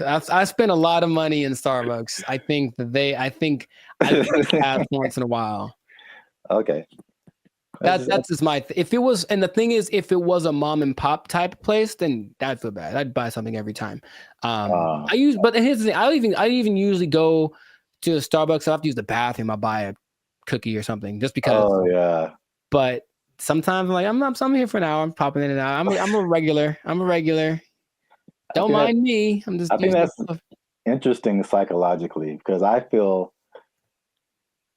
I spent a lot of money in Starbucks. I think that once in a while.
Okay.
That's just my if it was, and the thing is, if it was a mom and pop type place, then I'd feel bad. I'd buy something every time. But here's the thing, I don't even usually go to a Starbucks. I have to use the bathroom. I'll buy a cookie or something just because.
Oh yeah.
But sometimes I'm like, I'm here for an hour. I'm popping in and out. I'm a regular. Don't mind me. I'm just.
I think that's interesting psychologically because I feel.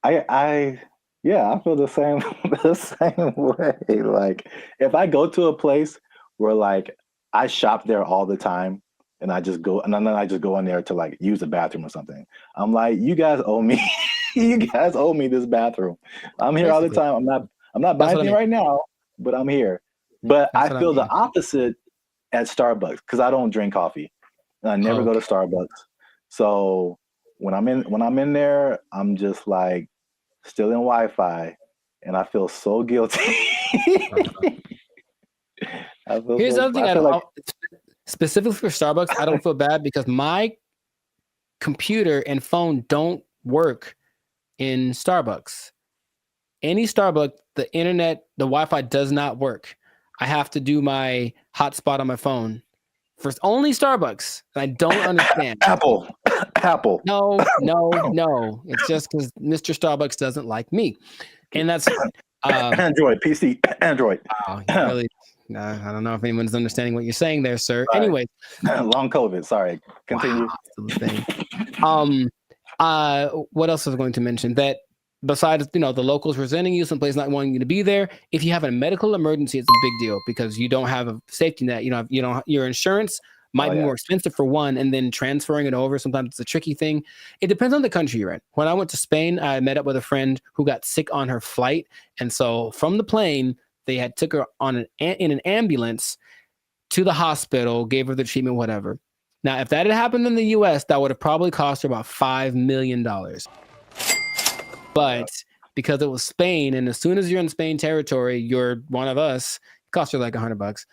I feel the same way. Like if I go to a place where like I shop there all the time and I just go and then I just go in there to like use the bathroom or something. I'm like, you guys owe me. You guys owe me this bathroom. I'm here all the time. I'm not buying anything right now, but I'm here. But I feel the opposite at Starbucks because I don't drink coffee. And I never go to Starbucks. So when I'm in there, I'm just like still in Wi-Fi, and I feel so guilty.
Here's the other thing. Specifically for Starbucks, I don't feel bad because my computer and phone don't work in Starbucks. Any Starbucks, the internet, the Wi-Fi does not work. I have to do my hotspot on my phone. For only Starbucks. I don't understand.
Apple.
No. It's just because Mr. Starbucks doesn't like me. And that's
Android, PC, Android.
Wow, really, I don't know if anyone's understanding what you're saying there, sir.
Sorry.
Anyway.
Long COVID. Sorry. Continue.
Wow, what else was I going to mention? That besides, the locals resenting you, someplace not wanting you to be there, if you have a medical emergency, it's a big deal because you don't have a safety net. Your insurance might be more expensive for one, and then transferring it over, sometimes it's a tricky thing. It depends on the country you're in. When I went to Spain, I met up with a friend who got sick on her flight. And so from the plane, they took her in an ambulance to the hospital, gave her the treatment, whatever. Now, if that had happened in the US, that would have probably cost her about $5 million. But because it was Spain, and as soon as you're in Spain territory, you're one of us, it cost her like $100.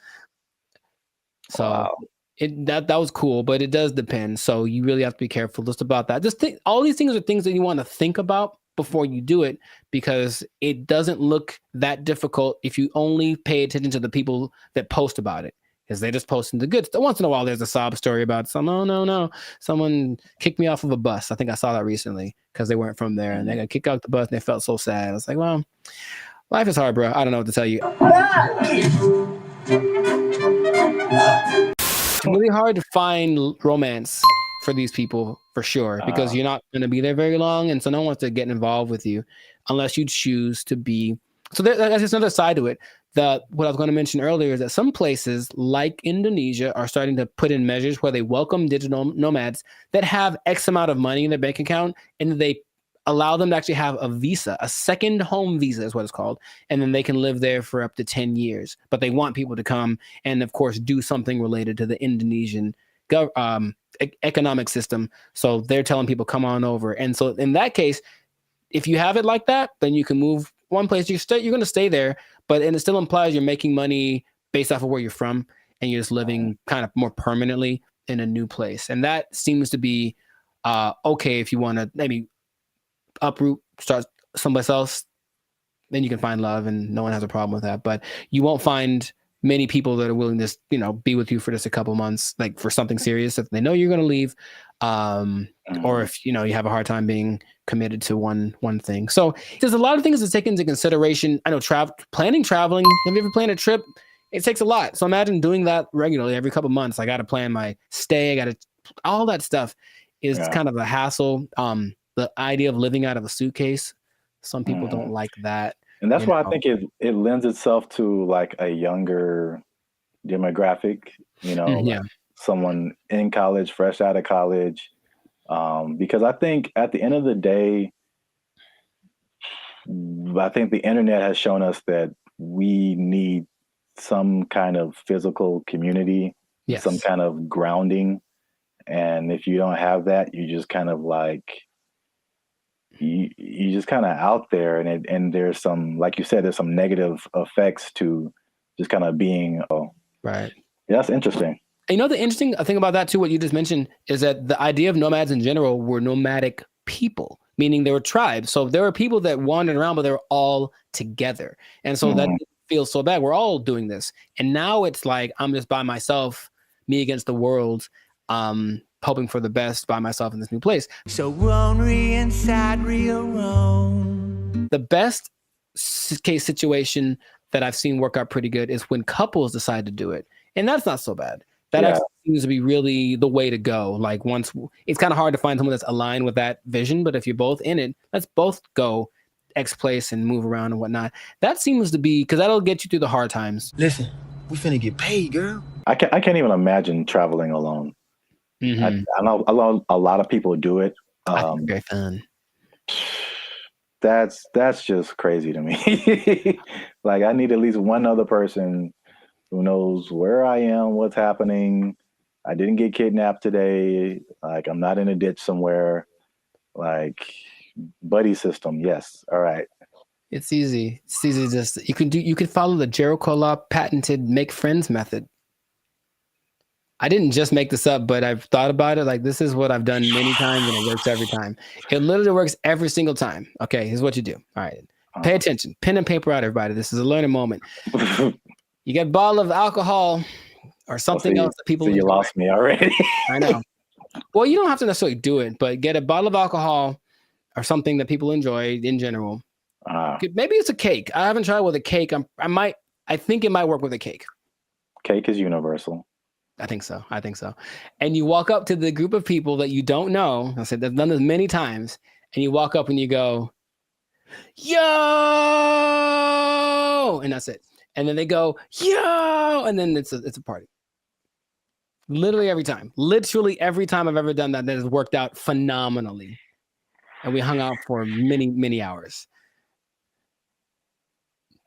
So wow. That was cool, but it does depend. So you really have to be careful just about that. Just think, all these things are things that you want to think about before you do it, because it doesn't look that difficult if you only pay attention to the people that post about it. Because they just posting the good stuff. Once in a while, there's a sob story about no, someone kicked me off of a bus. I think I saw that recently because they weren't from there, and they got kicked off the bus and they felt so sad. I was like, well, life is hard, bro. I don't know what to tell you. It's really hard to find romance for these people, for sure, because you're not going to be there very long, and so no one wants to get involved with you unless you choose to be. So that's just another side to it. What I was going to mention earlier is that some places like Indonesia are starting to put in measures where they welcome digital nomads that have X amount of money in their bank account, and they allow them to actually have a visa, a second home visa is what it's called. And then they can live there for up to 10 years. But they want people to come and, of course, do something related to the Indonesian economic system. So they're telling people, come on over. And so in that case, if you have it like that, then you can move one place. You're going to stay there, and it still implies you're making money based off of where you're from, and you're just living kind of more permanently in a new place. And that seems to be okay if you want to maybe uproot, start someplace else. Then you can find love, and no one has a problem with that. But you won't find many people that are willing to, be with you for just a couple months, like for something serious that they know you're going to leave. Or if, you have a hard time being committed to one thing. So there's a lot of things to take into consideration. I know planning traveling. Have you ever planned a trip? It takes a lot. So imagine doing that regularly every couple months. I got to plan my stay. All that stuff is kind of a hassle. The idea of living out of a suitcase, some people don't like that.
And that's why I think it lends itself to like a younger demographic, like someone in college, fresh out of college. Because I think at the end of the day, I think the internet has shown us that we need some kind of physical community, some kind of grounding. And if you don't have that, you just kind of like, you just kind of out there, and there's some, like you said, there's some negative effects to just kind of being.
Right.
Yeah, that's interesting.
And the interesting thing about that too, what you just mentioned, is that the idea of nomads in general were nomadic people, meaning they were tribes. So there were people that wandered around, but they were all together. And so that feels so bad. We're all doing this. And now it's like, I'm just by myself, me against the world, hoping for the best by myself in this new place.
So lonely inside, real alone.
The best case situation that I've seen work out pretty good is when couples decide to do it. And that's not so bad. That actually seems to be really the way to go. Like once, it's kind of hard to find someone that's aligned with that vision, but if you're both in it, let's both go X place and move around and whatnot. That seems to be, because that'll get you through the hard times.
Listen, we finna get paid, girl.
I can't even imagine traveling alone. I know a lot of people do it.
Very fun.
That's just crazy to me. Like I need at least one other person who knows where I am, what's happening. I didn't get kidnapped today. Like I'm not in a ditch somewhere. Like buddy system. Yes. All right.
It's easy. It's easy. Just you can follow the Jericho Law patented make friends method. I didn't just make this up, but I've thought about it. Like this is what I've done many times and it works every time. It literally works every single time. Okay, here's what you do. All right. Pay attention. Pen and paper out, everybody. This is a learning moment. You get a bottle of alcohol or something else that people
you
enjoy.
lost me already.
I know. Well, you don't have to necessarily do it, but get a bottle of alcohol or something that people enjoy in general. Maybe it's a cake. I haven't tried with a cake. I think it might work with a cake.
Cake is universal.
I think so. And you walk up to the group of people that you don't know. I said, I've done this many times. And you walk up and you go, yo, and that's it. And then they go, yo, and then it's a party. Literally every time I've ever done that has worked out phenomenally. And we hung out for many, many hours.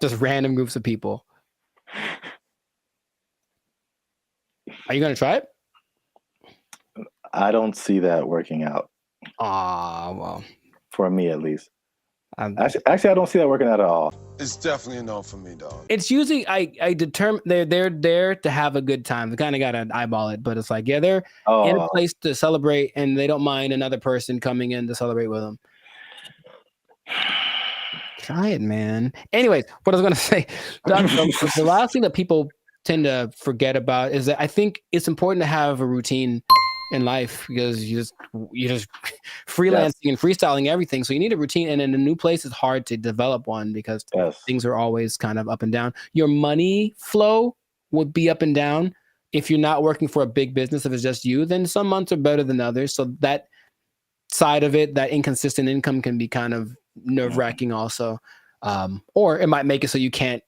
Just random groups of people. Are you going to try it?
I don't see that working out.
Well.
For me, at least. Actually, I don't see that working out at all.
It's definitely a no for me, dog.
It's usually, I determine they're there to have a good time. They kind of got to eyeball it, but it's like, they're in a place to celebrate and they don't mind another person coming in to celebrate with them. Try it, man. Anyways, what I was going to say, the last thing that people tend to forget about is that I think it's important to have a routine in life because you're just freelancing and freestyling everything. So you need a routine, and in a new place, it's hard to develop one because things are always kind of up and down. Your money flow would be up and down if you're not working for a big business. If it's just you, then some months are better than others. So that side of it, that inconsistent income, can be kind of nerve-wracking also, or it might make it so you can't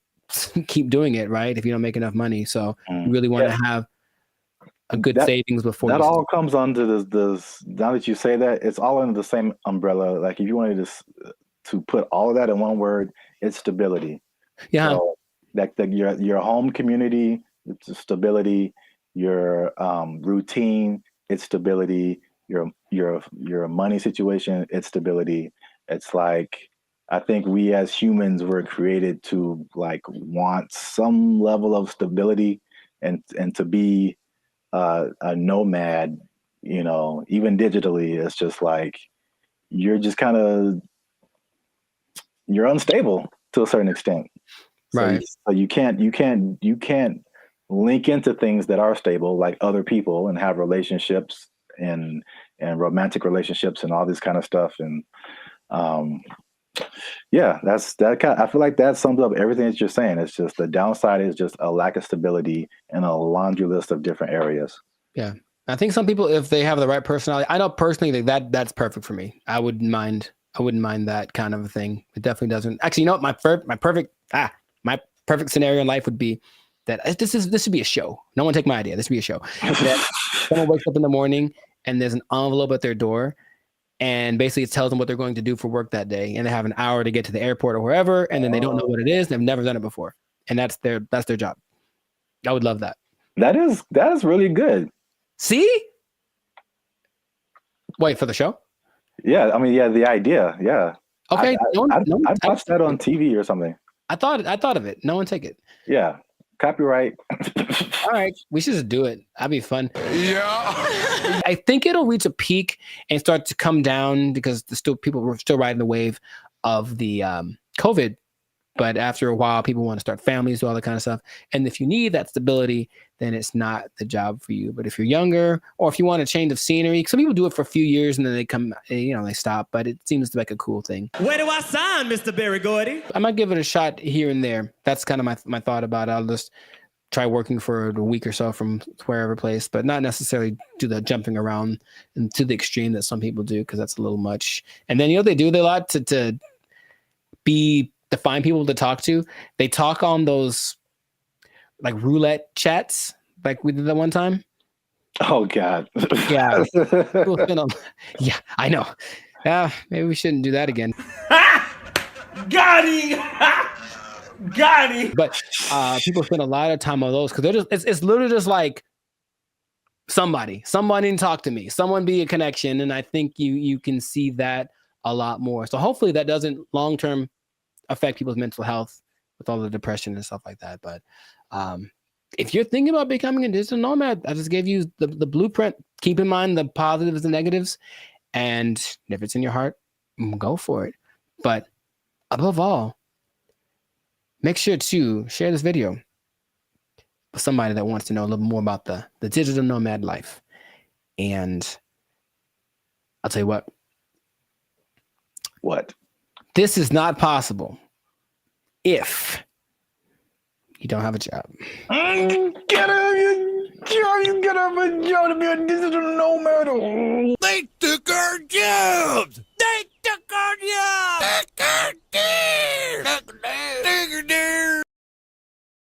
keep doing it, right? If you don't make enough money. So you really want to have a good savings before
that all comes under this. Now that you say that, it's all under the same umbrella. Like if you wanted to put all of that in one word, it's stability.
Yeah.
So your home community, it's stability. Your routine, it's stability. Your money situation, it's stability. It's like, I think we as humans were created to like want some level of stability and to be a nomad, even digitally. It's just like, you're unstable to a certain extent.
Right.
So you can't link into things that are stable, like other people, and have relationships and romantic relationships and all this kind of stuff. And yeah, I feel like that sums up everything that you're saying. It's just the downside is just a lack of stability in a laundry list of different areas.
Yeah. I think some people, if they have the right personality, I know personally that's perfect for me. I wouldn't mind that kind of a thing. It definitely doesn't. Actually, you know what? My perfect scenario in life would be that this should be a show. No one take my idea. This should be a show. That someone wakes up in the morning and there's an envelope at their door, and basically it tells them what they're going to do for work that day, and they have an hour to get to the airport or wherever, and then they don't know what it is. They've never done it before, and that's their job. I would love that.
That is really good.
See? Wait, for the show?
Yeah, I mean, yeah, the idea, yeah.
Okay,
I'd watch that on TV or something.
I thought of it. No one take it.
Yeah, copyright.
All right, we should just do it. That'd be fun. Yeah. I think it'll reach a peak and start to come down because people were still riding the wave of the COVID. But after a while, people want to start families, do all that kind of stuff. And if you need that stability, then it's not the job for you. But if you're younger, or if you want a change of scenery, some people do it for a few years and then they stop. But it seems like a cool thing.
Where do I sign, Mr. Berry Gordy?
I might give it a shot here and there. That's kind of my thought about it. I'll just try working for a week or so from wherever place, but not necessarily do the jumping around and to the extreme that some people do, because that's a little much. And then they do a lot to find people to talk to. They talk on those like roulette chats, like we did that one time.
Oh God.
Yeah. Yeah, I know. Maybe we shouldn't do that again.
Got him! Got him!
But people spend a lot of time on those because it's literally just like somebody to talk to me, someone be a connection. And I think you can see that a lot more. So hopefully that doesn't long-term affect people's mental health with all the depression and stuff like that. But if you're thinking about becoming a digital nomad, I just gave you the blueprint. Keep in mind the positives and negatives, and if it's in your heart, go for it. But above all, make sure to share this video with somebody that wants to know a little more about the digital nomad life. And I'll tell you what.
What?
This is not possible if you don't have a job.
You gotta have a job to be a digital nomad. They took our jobs. They took our jobs.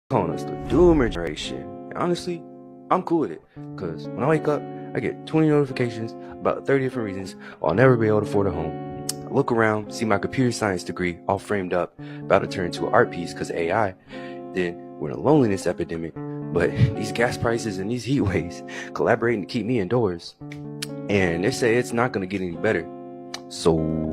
Calling us the doomer generation. Honestly, I'm cool with it, because when I wake up, I get 20 notifications about 30 different reasons I'll never be able to afford a home. I look around, see my computer science degree all framed up, about to turn into an art piece because of AI. Then we're in a loneliness epidemic, but these gas prices and these heat waves collaborating to keep me indoors. And they say it's not going to get any better. So...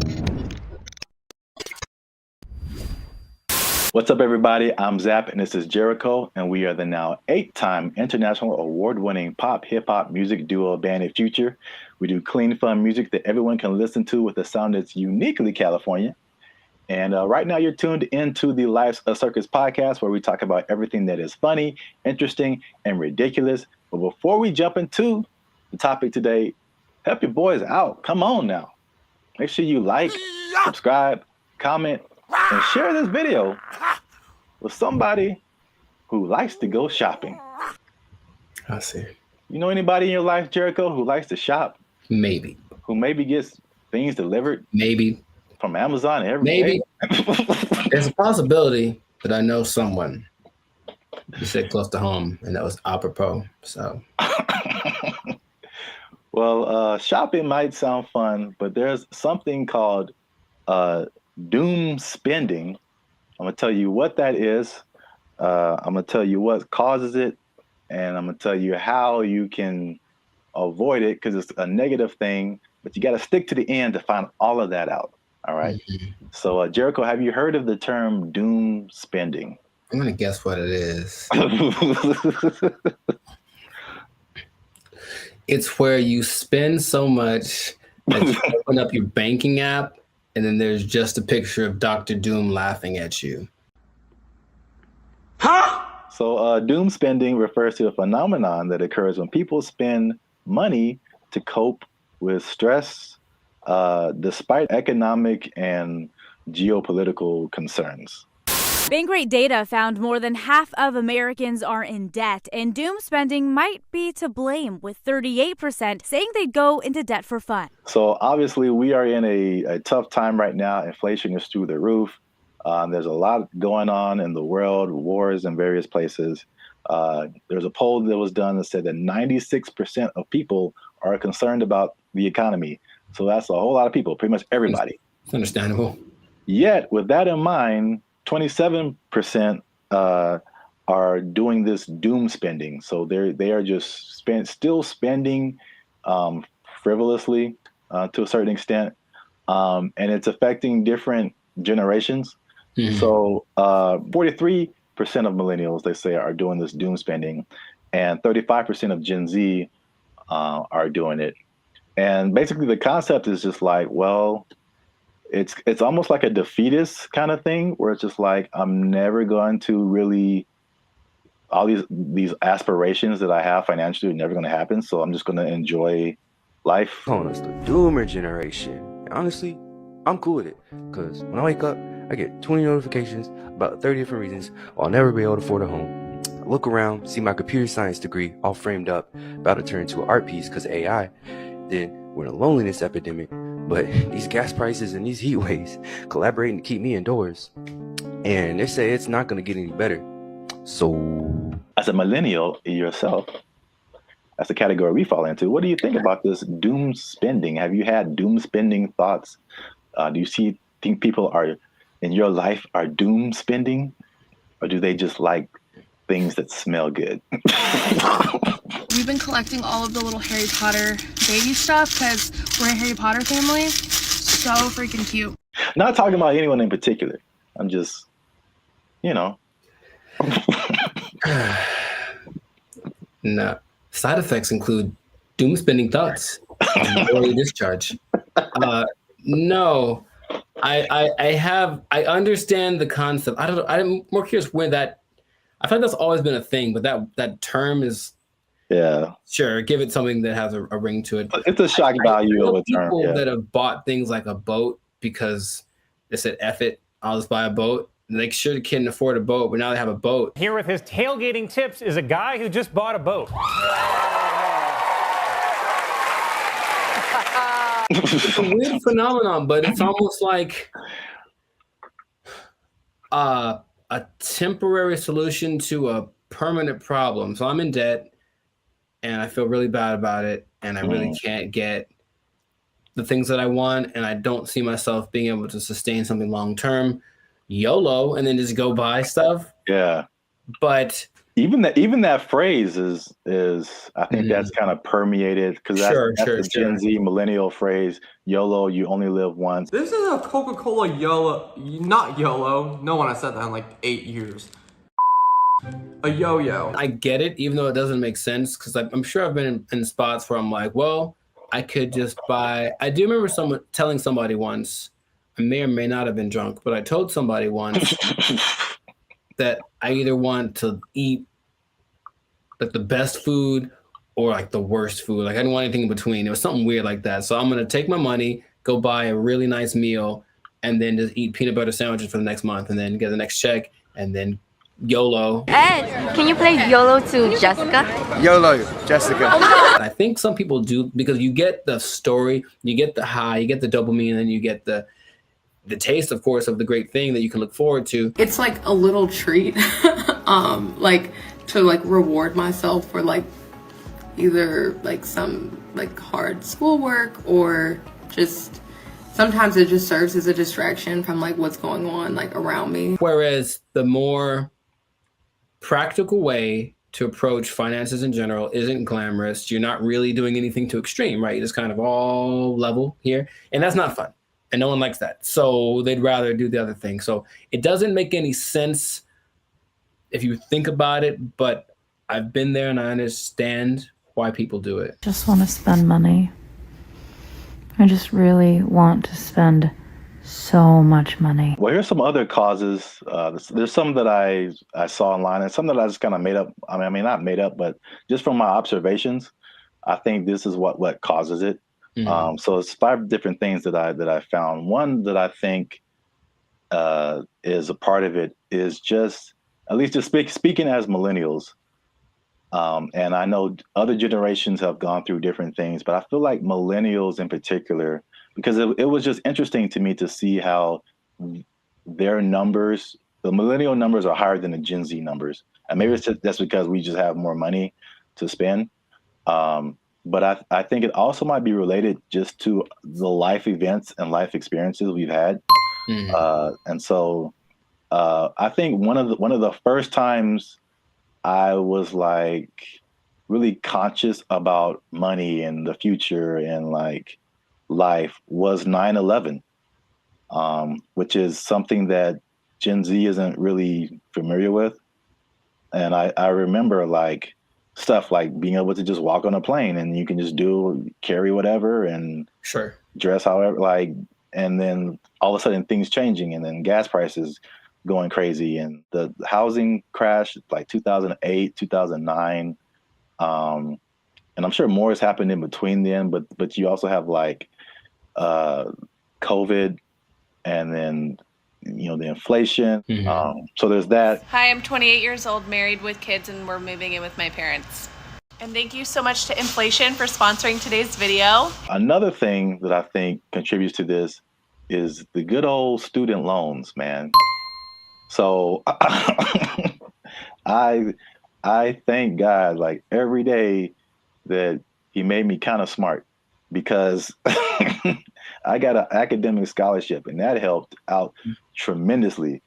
What's up, everybody? I'm Zap, and this is Jericho, and we are the now 8-time international award-winning pop hip-hop music duo band in Future. We do clean, fun music that everyone can listen to with a sound that's uniquely California. And right now you're tuned into the Life's a Circus podcast, where we talk about everything that is funny, interesting, and ridiculous. But before we jump into the topic today, help your boys out. Come on now. Make sure you like, subscribe, comment, and share this video with somebody who likes to go shopping.
I see.
You know anybody in your life, Jericho, who likes to shop?
Maybe.
Who maybe gets things delivered?
Maybe.
From Amazon every
Maybe.
day?
There's a possibility that I know someone. You said close to home, and that was apropos. So.
Well, shopping might sound fun, but there's something called doom spending. I'm going to tell you what that is. I'm going to tell you what causes it, and I'm going to tell you how you can avoid it, because it's a negative thing, but you got to stick to the end to find all of that out. All right. Mm-hmm. So, Jericho, have you heard of the term doom spending?
I'm going to guess what it is. It's where you spend so much that you open up your banking app, and then there's just a picture of Dr. Doom laughing at you.
So doom spending refers to a phenomenon that occurs when people spend money to cope with stress, despite economic and geopolitical concerns.
Bankrate data found more than half of Americans are in debt, and doom spending might be to blame, with 38% saying they'd go into debt for fun.
So obviously we are in a tough time right now. Inflation is through the roof. There's a lot going on in the world, wars in various places. There's a poll that was done that said that 96% of people are concerned about the economy. So that's a whole lot of people, pretty much everybody.
It's understandable.
Yet, with that in mind, 27% are doing this doom spending. So they are just still spending frivolously to a certain extent, and it's affecting different generations. So 43% of millennials, they say, are doing this doom spending, and 35% of Gen Z are doing it. And basically the concept is just like, well, it's almost like a defeatist kind of thing, where it's just like, I'm never going to really, all these aspirations that I have financially are never going to happen. So I'm just going to enjoy life.
Calling us the doomer generation. Honestly, I'm cool with it, because when I wake up, I get 20 notifications about 30 different reasons why I'll never be able to afford a home. I look around, see my computer science degree all framed up, about to turn into an art piece because of AI. Then we're in a loneliness epidemic, but these gas prices and these heat waves collaborating to keep me indoors. And they say it's not going to get any better. So,
as a millennial yourself, that's the category we fall into. What do you think about this doom spending? Have you had doom spending thoughts? Do you think people are in your life are doom spending, or do they just like things that smell good?
We've been collecting all of the little Harry Potter baby stuff because we're a Harry Potter family. So freaking cute.
Not talking about anyone in particular. I'm just,
No. Side effects include doom spending thoughts, early discharge. No, I understand the concept. I'm more curious where that. I feel like that's always been a thing, but that term is.
Yeah.
Sure, give it something that has a ring to it.
It's a shock value of a term.
People that have bought things like a boat because they said, "F it, I'll just buy a boat." They sure couldn't afford a boat, but now they have a boat.
Here with his tailgating tips is a guy who just bought a boat.
It's a weird phenomenon, but it's almost like a temporary solution to a permanent problem. So I'm in debt, and I feel really bad about it, and I really can't get the things that I want, and I don't see myself being able to sustain something long term. YOLO, and then just go buy stuff.
Yeah.
But
even that phrase is I think that's kind of permeated, because that's the Gen Z millennial phrase, YOLO, you only live once.
This is a Coca-Cola YOLO, not YOLO. No one has said that in like 8 years. A yo-yo.
I get it, even though it doesn't make sense, because I'm sure I've been in spots where I'm like, well, I could just buy. I do remember telling somebody once, I may or may not have been drunk, but I told somebody once that I either want to eat like the best food or like the worst food. Like I didn't want anything in between. It was something weird like that. So I'm going to take my money, go buy a really nice meal, and then just eat peanut butter sandwiches for the next month, and then get the next check, and then YOLO.
Ed, can you play YOLO to Jessica?
YOLO, Jessica.
I think some people do, because you get the story, you get the high, you get the dopamine, and then you get the taste, of course, of the great thing that you can look forward to.
It's like a little treat, like to like reward myself for like either like some like hard schoolwork, or just sometimes it just serves as a distraction from like what's going on like around me.
Whereas the more practical way to approach finances in general isn't glamorous. You're not really doing anything too extreme, right? You're just kind of all level here, and that's not fun. And no one likes that. So they'd rather do the other thing. So it doesn't make any sense if you think about it, but I've been there and I understand why people do it.
Just want to spend money. I just really want to spend
So much money.
Well, here's some other causes. There's some that I saw online, and some that I just kind of made up. I mean, not made up, but just from my observations, I think this is what causes it. So it's 5 different things that I found. One that I think is a part of it is just, at least just speaking as millennials. And I know other generations have gone through different things, but I feel like millennials in particular, because it was just interesting to me to see how their numbers, the millennial numbers, are higher than the Gen Z numbers. And maybe it's just that's because we just have more money to spend. But I think it also might be related just to the life events and life experiences we've had. And so I think one of the first times I was like really conscious about money and the future and like life was 9/11, which is something that Gen Z isn't really familiar with. And I remember like stuff like being able to just walk on a plane and you can just carry whatever and dress however, like, and then all of a sudden things changing and then gas prices going crazy and the housing crash like 2008, 2009. And I'm sure more has happened in between then, but you also have like COVID and then, the inflation. So there's that.
Hi, I'm 28 years old, married with kids, and we're moving in with my parents. And thank you so much to Inflation for sponsoring today's video. Another
thing that I think contributes to this is the good old student loans, man. So I thank God like every day that he made me kind of smart, because I got an academic scholarship and that helped out tremendously.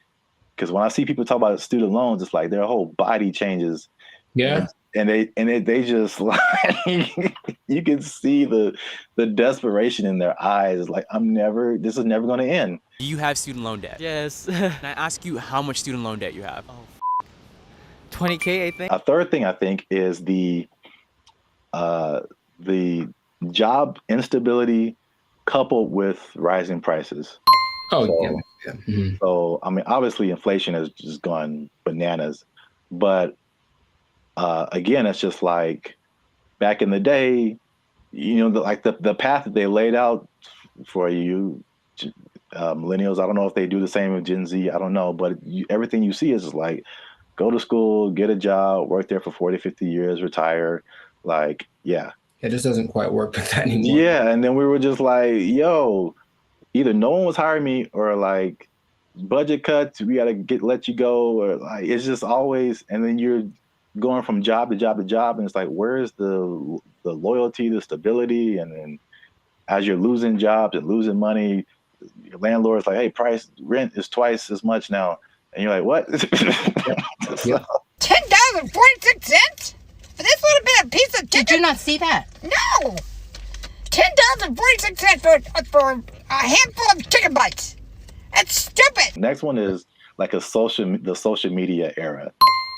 Because when I see people talk about student loans, it's like their whole body changes.
Yeah.
And they just like you can see the desperation in their eyes. Like this is never going to end.
Do you have student loan debt? Yes. Can I ask you how much student loan debt you have? Oh, 20K, I think.
A third thing I think is the job instability coupled with rising prices. So I mean, obviously inflation has just gone bananas, but again, it's just like back in the day, the path that they laid out for you, millennials. I don't know if they do the same with Gen Z. I don't know, but everything you see is just like, go to school, get a job, work there for 40, 50 years, retire. Like, yeah.
It just doesn't quite work like that anymore.
Yeah, and then we were just like, yo, either no one was hiring me or like budget cuts, we gotta let you go, or like it's just always, and then you're going from job to job to job, and it's like, where's the loyalty, the stability? And then as you're losing jobs and losing money, your landlord's like, hey, rent is twice as much now, and you're like, what?
$10.46 for this little bit of piece of chicken. Did you not see that? No. $10.46 for a handful of chicken bites. That's stupid.
Next one is like the social media era.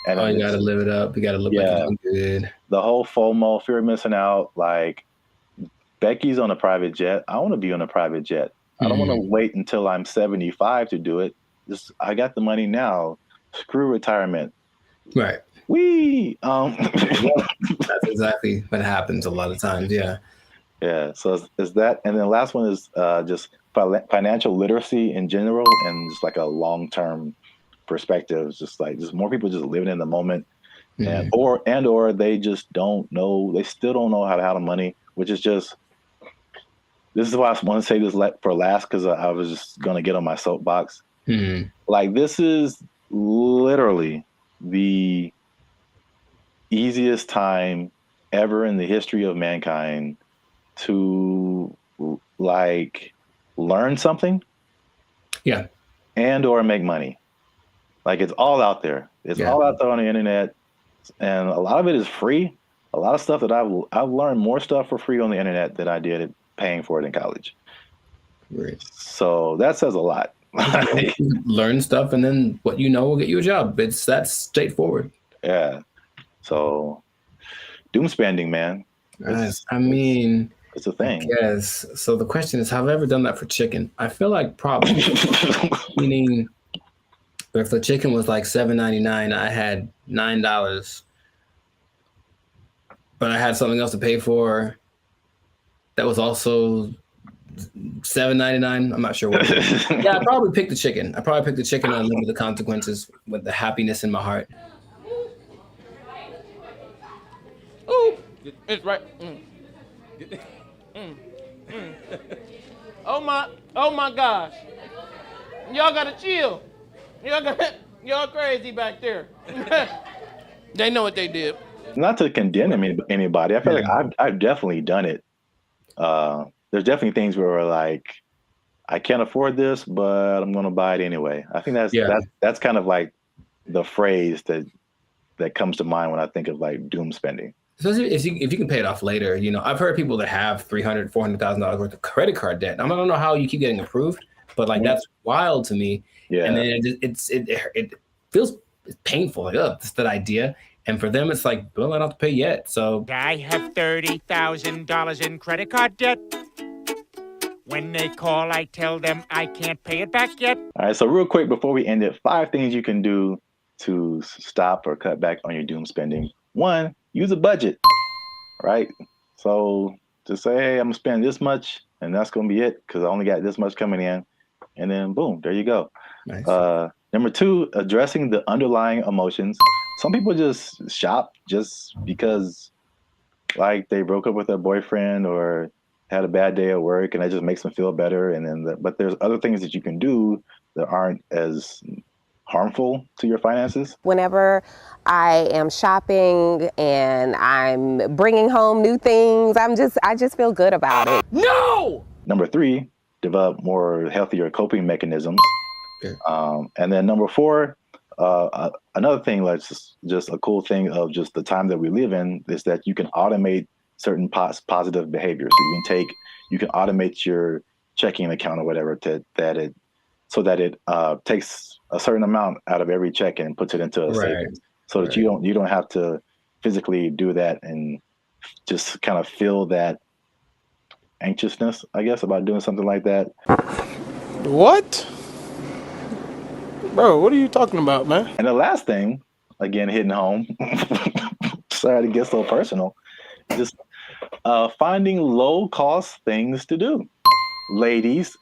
And
you gotta live it up. You gotta look like you're doing good.
The whole FOMO, fear of missing out. Like, Becky's on a private jet. I want to be on a private jet. I don't want to wait until I'm 75 to do it. I got the money now. Screw retirement.
Right.
That's
exactly what happens a lot of times. Yeah.
Yeah. So is that, and then the last one is just financial literacy in general, and just like a long-term perspective. Just more people just living in the moment, and or they just don't know. They still don't know how to handle money, which is just. This is why I want to say this for last, because I was just gonna get on my soapbox. Like, this is literally the easiest time ever in the history of mankind to like learn something, and or make money. Like, it's all out there. It's all out there on the internet, and a lot of it is free. A lot of stuff that I've learned more stuff for free on the internet than I did paying for it in college.
Right.
So that says a lot.
Learn stuff, and then what you know will get you a job. That's straightforward.
Yeah. So doom spending, man.
I mean,
It's a thing.
Yes. So the question is, have I ever done that for chicken? I feel like probably. Meaning, if the chicken was like $7.99, I had $9, but I had something else to pay for. That was also $7.99. I'm not sure what it is. Yeah, I probably picked the chicken. I probably picked the chicken and live with the consequences with the happiness in my heart.
Ooh, it's right. Oh my gosh. Y'all gotta chill. Y'all crazy back there. They know what they did.
Not to condemn anybody. I feel like I've definitely done it. There's definitely things where we're like, I can't afford this, but I'm going to buy it anyway. I think that's kind of like the phrase that comes to mind when I think of like doom spending.
Especially if you can pay it off later. You know, I've heard people that have $300,000, $400,000 worth of credit card debt. I don't know how you keep getting approved, but like that's wild to me. Yeah. And then it feels painful. Like, oh, just that idea. And for them, it's like, well, I don't have to pay yet. So
I have $30,000 in credit card debt. When they call, I tell them I can't pay it back yet.
All right, so real quick before we end it, 5 things you can do to stop or cut back on your doom spending. 1, use a budget, right? So just say, hey, I'm gonna spend this much and that's gonna be it because I only got this much coming in. And then boom, there you go. Nice. Number 2, addressing the underlying emotions. Some people just shop just because like they broke up with their boyfriend or had a bad day at work and that just makes them feel better. And then, but there's other things that you can do that aren't as harmful to your finances.
Whenever I am shopping and I'm bringing home new things, I just feel good about it.
No!
Number 3, develop more healthier coping mechanisms. Okay. And then number 4, another thing that's just a cool thing of just the time that we live in is that you can automate certain positive behaviors. So you can automate your checking account or whatever so that it takes a certain amount out of every check and puts it into a savings, so that you don't have to physically do that and just kind of feel that anxiousness, I guess, about doing something like that.
What? Bro, what are you talking about, man?
And the last thing, again, hitting home, sorry to get so personal, just finding low-cost things to do. Ladies.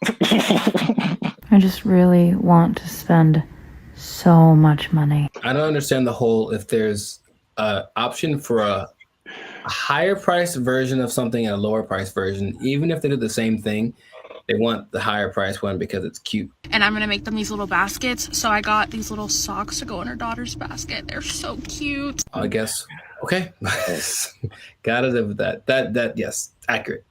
I just really want to spend so much money.
I don't understand the whole, if there's an option for a higher priced version of something and a lower priced version, even if they do the same thing, they want the higher priced one because it's cute.
And I'm gonna make them these little baskets. So I got these little socks to go in her daughter's basket. They're so cute.
I guess. Okay. Gotta live with that. That yes, accurate.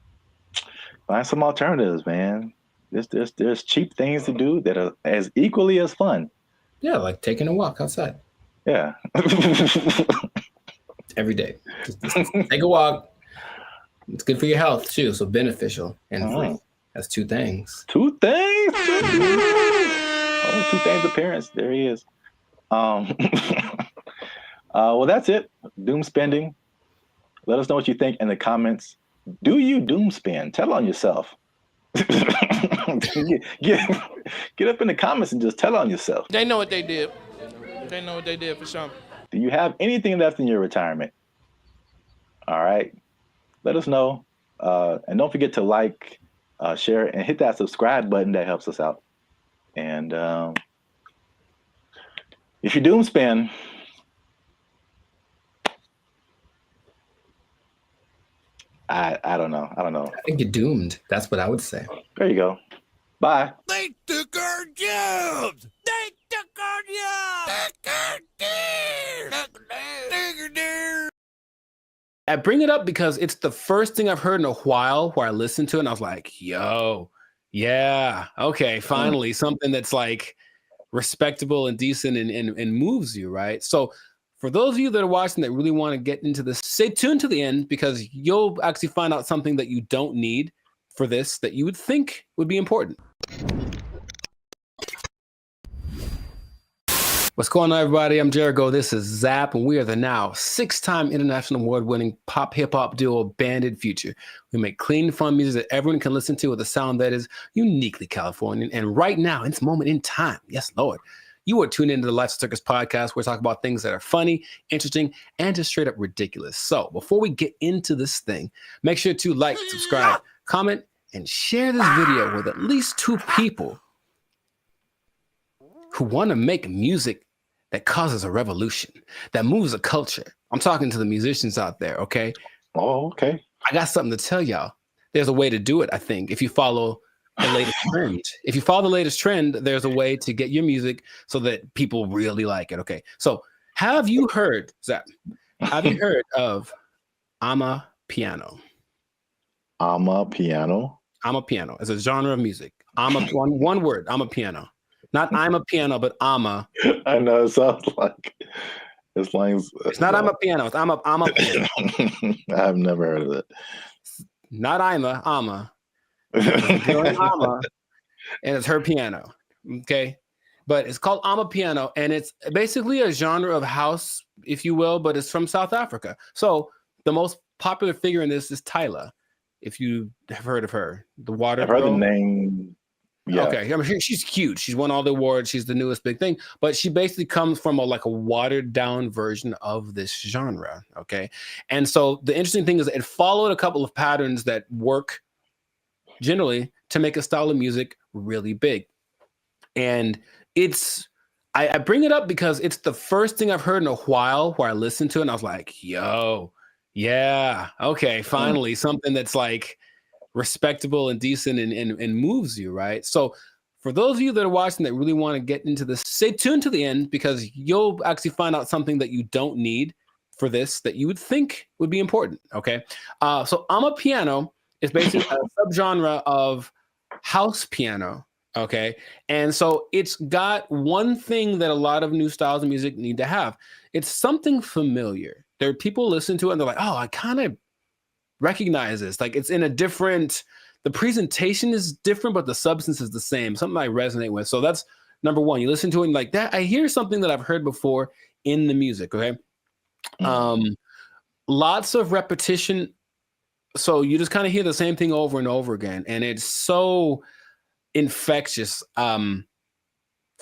Find some alternatives, man. There's cheap things to do that are as equally as fun.
Yeah, like taking a walk outside.
Yeah.
Every day. Just take a walk. It's good for your health too, so beneficial and free. That's 2 things.
2 things? Oh, 2 things appearance. There he is. Well, that's it. Doom spending. Let us know what you think in the comments. Do you doom spend? Tell on yourself. Get up in the comments and just tell on yourself.
They know what they did. They know what they did for sure.
Do you have anything left in your retirement? All right. Let us know. And don't forget to like, share, and hit that subscribe button. That helps us out. And if you doom spend, I don't know.
I think you're doomed. That's what I would say.
There you go. Bye.
They took our jobs. They took our jobs.
I bring it up because it's the first thing I've heard in a while where I listened to it and I was like, yo, yeah, okay, finally something that's like respectable and decent and moves you, right? So for those of you that are watching that really want to get into this, stay tuned to the end because you'll actually find out something that you don't need for this that you would think would be important.
What's going on, everybody? I'm Jericho. This is Zap, and we are the now 6-time international award-winning pop hip-hop duo Banded Future. We make clean, fun music that everyone can listen to with a sound that is uniquely Californian. And right now, in this moment in time, yes, Lord, you are tuned into the Life's a Circus podcast, where we talk about things that are funny, interesting, and just straight up ridiculous. So before we get into this thing, make sure to like, subscribe, comment, and share this video with at least 2 people who want to make music that causes a revolution, that moves a culture. I'm talking to the musicians out there, okay?
Oh, okay.
I got something to tell y'all. There's a way to do it, I think, if you follow the latest trend. If you follow the latest trend, there's a way to get your music so that people really like it, okay? So have you heard, Zach, have you heard of Amapiano?
Amapiano?
Amapiano. It's a genre of music. One word, Amapiano. Not I'm a piano, but ama.
I know, it sounds like it's lines.
It's not I'm a piano, it's I'm a piano.
I've never heard of it.
Not ama. Ama, and it's her piano. Okay. But it's called Amapiano, and it's basically a genre of house, if you will, but it's from South Africa. So the most popular figure in this is Tyla, if you have heard of her. The water.
I've heard
girl.
the name. Yeah.
Okay, I mean, she's cute. She's won all the awards. She's the newest big thing, but she basically comes from a watered down version of this genre. Okay, and so the interesting thing is it followed a couple of patterns that work generally to make a style of music really big. And I bring it up because it's the first thing I've heard in a while where I listened to it and I was like, yo, yeah, okay, finally something that's like respectable and decent and moves you, right? So for those of you that are watching that really want to get into this, stay tuned to the end, because you'll actually find out something that you don't need for this that you would think would be important, okay? So Amapiano is basically a subgenre of house piano, okay? And so it's got one thing that a lot of new styles of music need to have. It's something familiar. There are people listen to it and they're like, oh, I kind of recognize this. Like, it's in a different, the presentation is different, but the substance is the same. Something I resonate with. So that's number one. You listen to it and like that, I hear something that I've heard before in the music. Okay. Lots of repetition. So you just kind of hear the same thing over and over again. And it's so infectious. Fun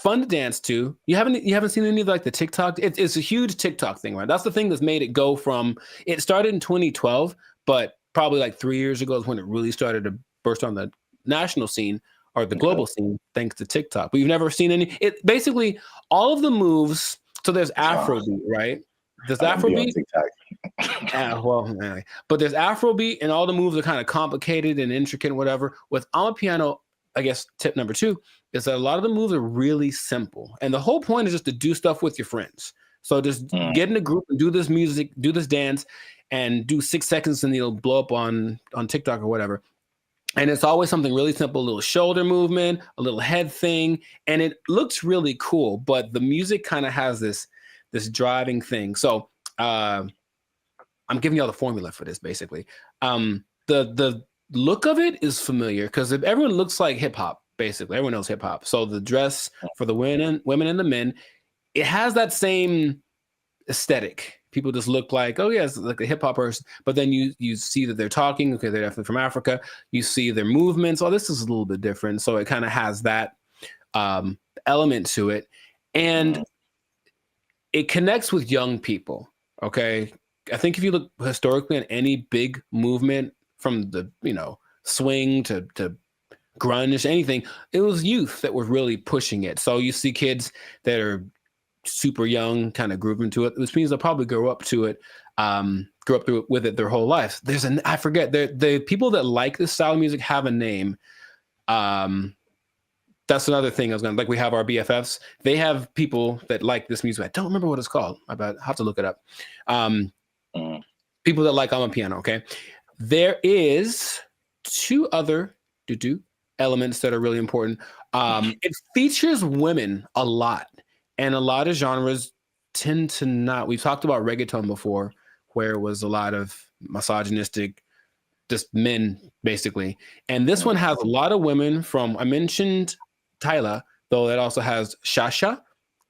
to dance to. You haven't seen any of like the TikTok. It's a huge TikTok thing, right? That's the thing that's made it go from, it started in 2012, but probably like 3 years ago is when it really started to burst on the national scene or the global scene, thanks to TikTok. But you've never seen any, it basically all of the moves. So there's Afrobeat, right? There's Afrobeat. But there's Afrobeat and all the moves are kind of complicated and intricate and whatever. With Amapiano, I guess tip number 2 is that a lot of the moves are really simple. And the whole point is just to do stuff with your friends. So just get in a group and do this music, do this dance, and do 6 seconds and it'll blow up on TikTok or whatever. And it's always something really simple, a little shoulder movement, a little head thing. And it looks really cool, but the music kind of has this driving thing. So I'm giving y'all the formula for this, basically. The look of it is familiar because everyone looks like hip hop, basically. Everyone knows hip hop. So the dress for the women and the men, it has that same aesthetic. People just look like, oh yeah, it's like a hip hop person. But then you see that they're talking. Okay, they're definitely from Africa. You see their movements. Oh, this is a little bit different. So it kind of has that element to it, and it connects with young people. Okay, I think if you look historically at any big movement from the swing to grunge, anything, it was youth that were really pushing it. So you see kids that are super young kind of grooving to it, which means they'll probably grow up to it, grow up with it their whole life. I forget, the people that like this style of music have a name. That's another thing I was like, we have our BFFs. They have people that like this music. I don't remember what it's called. I have to look it up. People that like Amapiano, okay? There is 2 other elements that are really important. It features women a lot. And a lot of genres tend to not. We've talked about reggaeton before, where it was a lot of misogynistic, just men, basically. And this one has a lot of women from, I mentioned Tyla, though it also has Shasha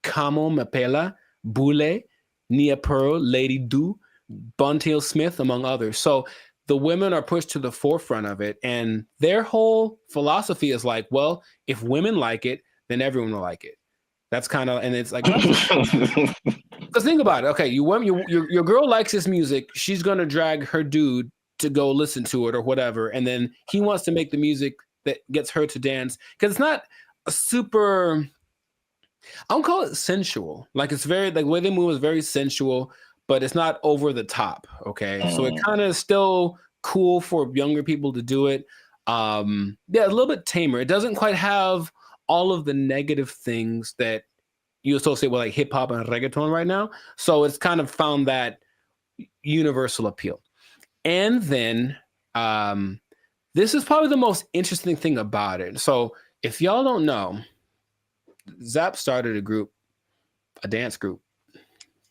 Camo Mapela, Bule, Nia Pearl, Lady Do, Buntail Smith, among others. So the women are pushed to the forefront of it. And their whole philosophy is like, well, if women like it, then everyone will like it. That's kind of, and it's like, because think about it. Okay, your girl likes this music. She's going to drag her dude to go listen to it or whatever. And then he wants to make the music that gets her to dance. Because it's not a super, I don't call it sensual. Like it's very, like the way they move is very sensual, but it's not over the top. Okay. So it kind of still cool for younger people to do it. Yeah, a little bit tamer. It doesn't quite have all of the negative things that you associate with like hip hop and reggaeton right now. So it's kind of found that universal appeal. And then this is probably the most interesting thing about it. So if y'all don't know, Zap started a dance group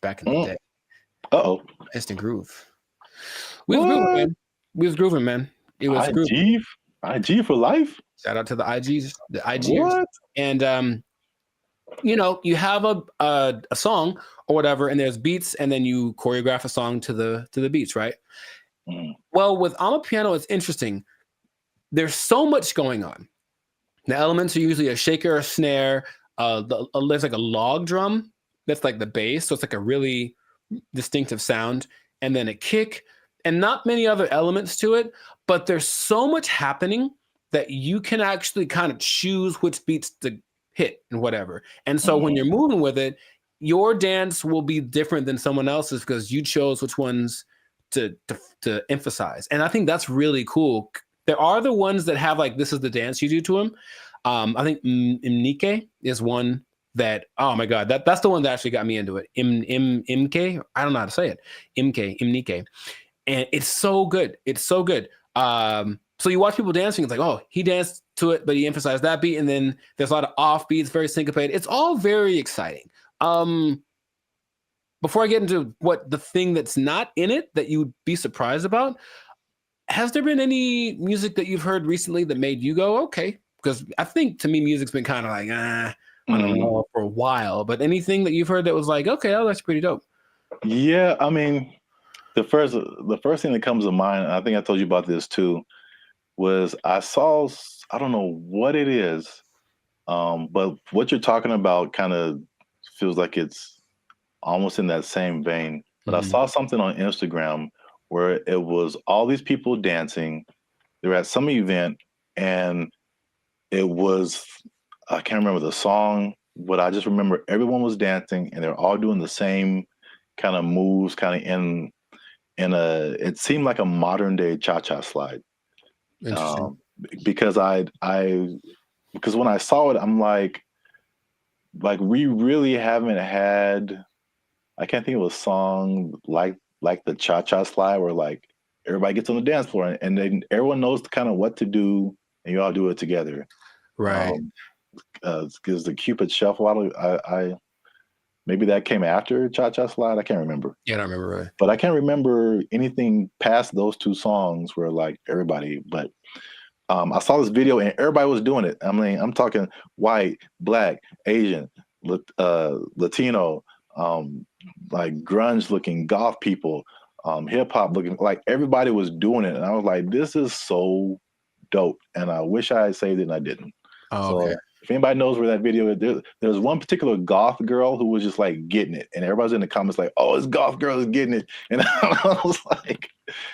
back in the day.
Uh-oh.
Instant Groove. We was grooving, man. We was grooving, man. It was grooving.
IG for life?
Shout out to the IGs.
What?
And you know, you have a song or whatever, and there's beats, and then you choreograph a song to the beats, right? Well, with Amapiano, it's interesting. There's so much going on. The elements are usually a shaker, a snare. There's like a log drum that's like the bass, so it's like a really distinctive sound, and then a kick, and not many other elements to it. But there's so much happening that you can actually kind of choose which beats to hit and whatever. And so when you're moving with it, your dance will be different than someone else's because you chose which ones to emphasize. And I think that's really cool. There are the ones that have like, this is the dance you do to them. I think Imnike is one that, oh my God, that's the one that actually got me into it. Imke, I don't know how to say it. Imnike. And it's so good. It's so good. So you watch people dancing, it's like, oh, he danced to it, but he emphasized that beat. And then there's a lot of off beats, very syncopated. It's all very exciting. Before I get into what the thing that's not in it that you'd be surprised about, has there been any music that you've heard recently that made you go, okay? Because I think to me, music's been kind of like, I don't know, for a while. But anything that you've heard that was like, okay, oh, that's pretty dope.
Yeah, I mean, the first thing that comes to mind, and I think I told you about this too, was I saw, I don't know what it is, but what you're talking about kind of feels like it's almost in that same vein. But I saw something on Instagram where it was all these people dancing. They were at some event, and it was, I can't remember the song, but I just remember everyone was dancing, and they're all doing the same kind of moves, kind of in it seemed like a modern day cha-cha slide. Because because when I saw it, I'm like we really haven't had, I can't think of a song like the cha-cha slide where like everybody gets on the dance floor and then everyone knows kind of what to do and you all do it together.
Right.
Because the Cupid Shuffle, I maybe that came after Cha-Cha Slide. I can't remember.
Yeah, I don't remember really.
But I can't remember anything past those two songs where like everybody, but I saw this video and everybody was doing it. I mean, I'm talking white, black, Asian, Latino, like grunge looking goth people, hip hop looking, like everybody was doing it. And I was like, this is so dope. And I wish I had saved it and I didn't.
Oh, okay.
So if anybody knows where that video is, there's one particular goth girl who was just like getting it. And everybody's in the comments like, oh, this goth girl is getting it. And I was like,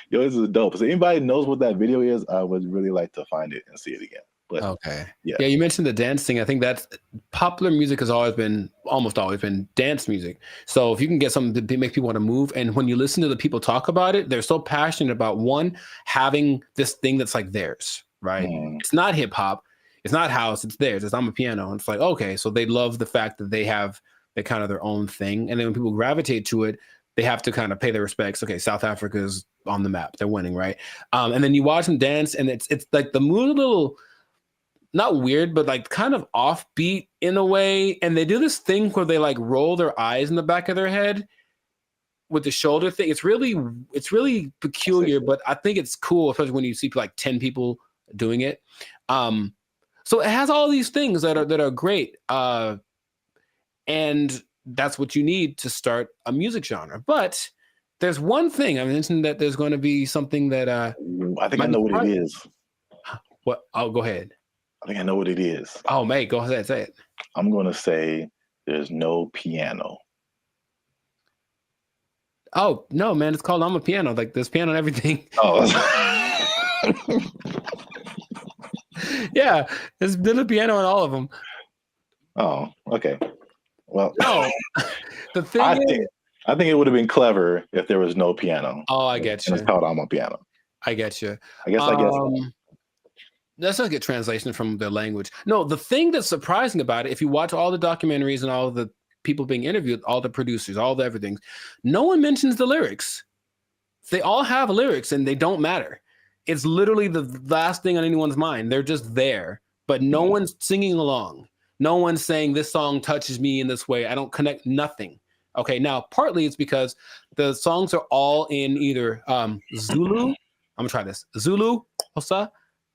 yo, this is dope. So anybody knows what that video is, I would really like to find it and see it again. But
okay. Yeah, you mentioned the dance thing. I think that's popular music has almost always been dance music. So if you can get something to make people want to move, and when you listen to the people talk about it, they're so passionate about one, having this thing that's like theirs, right? It's not hip hop. It's not house, it's theirs. It's Amapiano. It's like, okay, so they love the fact that they have kind of their own thing. And then when people gravitate to it, they have to kind of pay their respects. Okay, South Africa's on the map. They're winning, right? And then you watch them dance, and it's like the mood a little, not weird, but like kind of offbeat in a way. And they do this thing where they like roll their eyes in the back of their head with the shoulder thing. It's really peculiar, but I think it's cool, especially when you see like 10 people doing it. So it has all these things that are great.
And that's what you need to start a music genre. But there's one thing I mentioned, that there's going to be something that
I think I know what it is.
What? Oh, go ahead.
I think I know what it is.
Oh, mate, go ahead, say it.
I'm going to say there's no piano.
Oh, no, man, it's called I'm a Piano. Like, there's piano and everything.
Oh.
Yeah, there's a piano in all of them.
Oh, okay. Well,
no. The thing
I think it would have been clever if there was no piano.
Oh, I get you.
And it's called I'm a Piano.
I get you.
I guess.
Let's not get translation from the language. No, the thing that's surprising about it, if you watch all the documentaries and all the people being interviewed, all the producers, all the everything, no one mentions the lyrics. They all have lyrics and they don't matter. It's literally the last thing on anyone's mind. They're just there, but no one's singing along. No one's saying this song touches me in this way. I don't connect nothing. Okay, now partly it's because the songs are all in either Zulu. I'm gonna try this. Zulu, Hosa.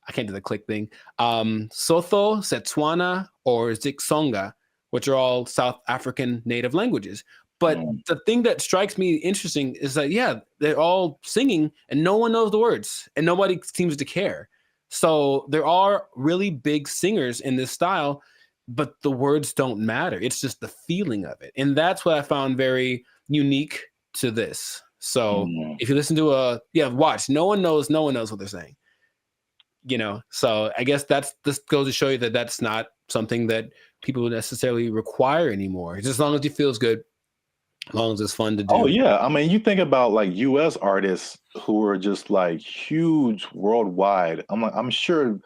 I can't do the click thing. Sotho, Setswana, or Zixonga, which are all South African native languages. But the thing that strikes me interesting is that, yeah, they're all singing and no one knows the words and nobody seems to care. So there are really big singers in this style, but the words don't matter. It's just the feeling of it. And that's what I found very unique to this. So if you listen to watch, no one knows what they're saying. You know, so I guess this goes to show you that that's not something that people necessarily require anymore. Just as long as it feels good, as long as it's fun to do.
Oh yeah, I mean, you think about like U.S. artists who are just like huge worldwide. I'm sure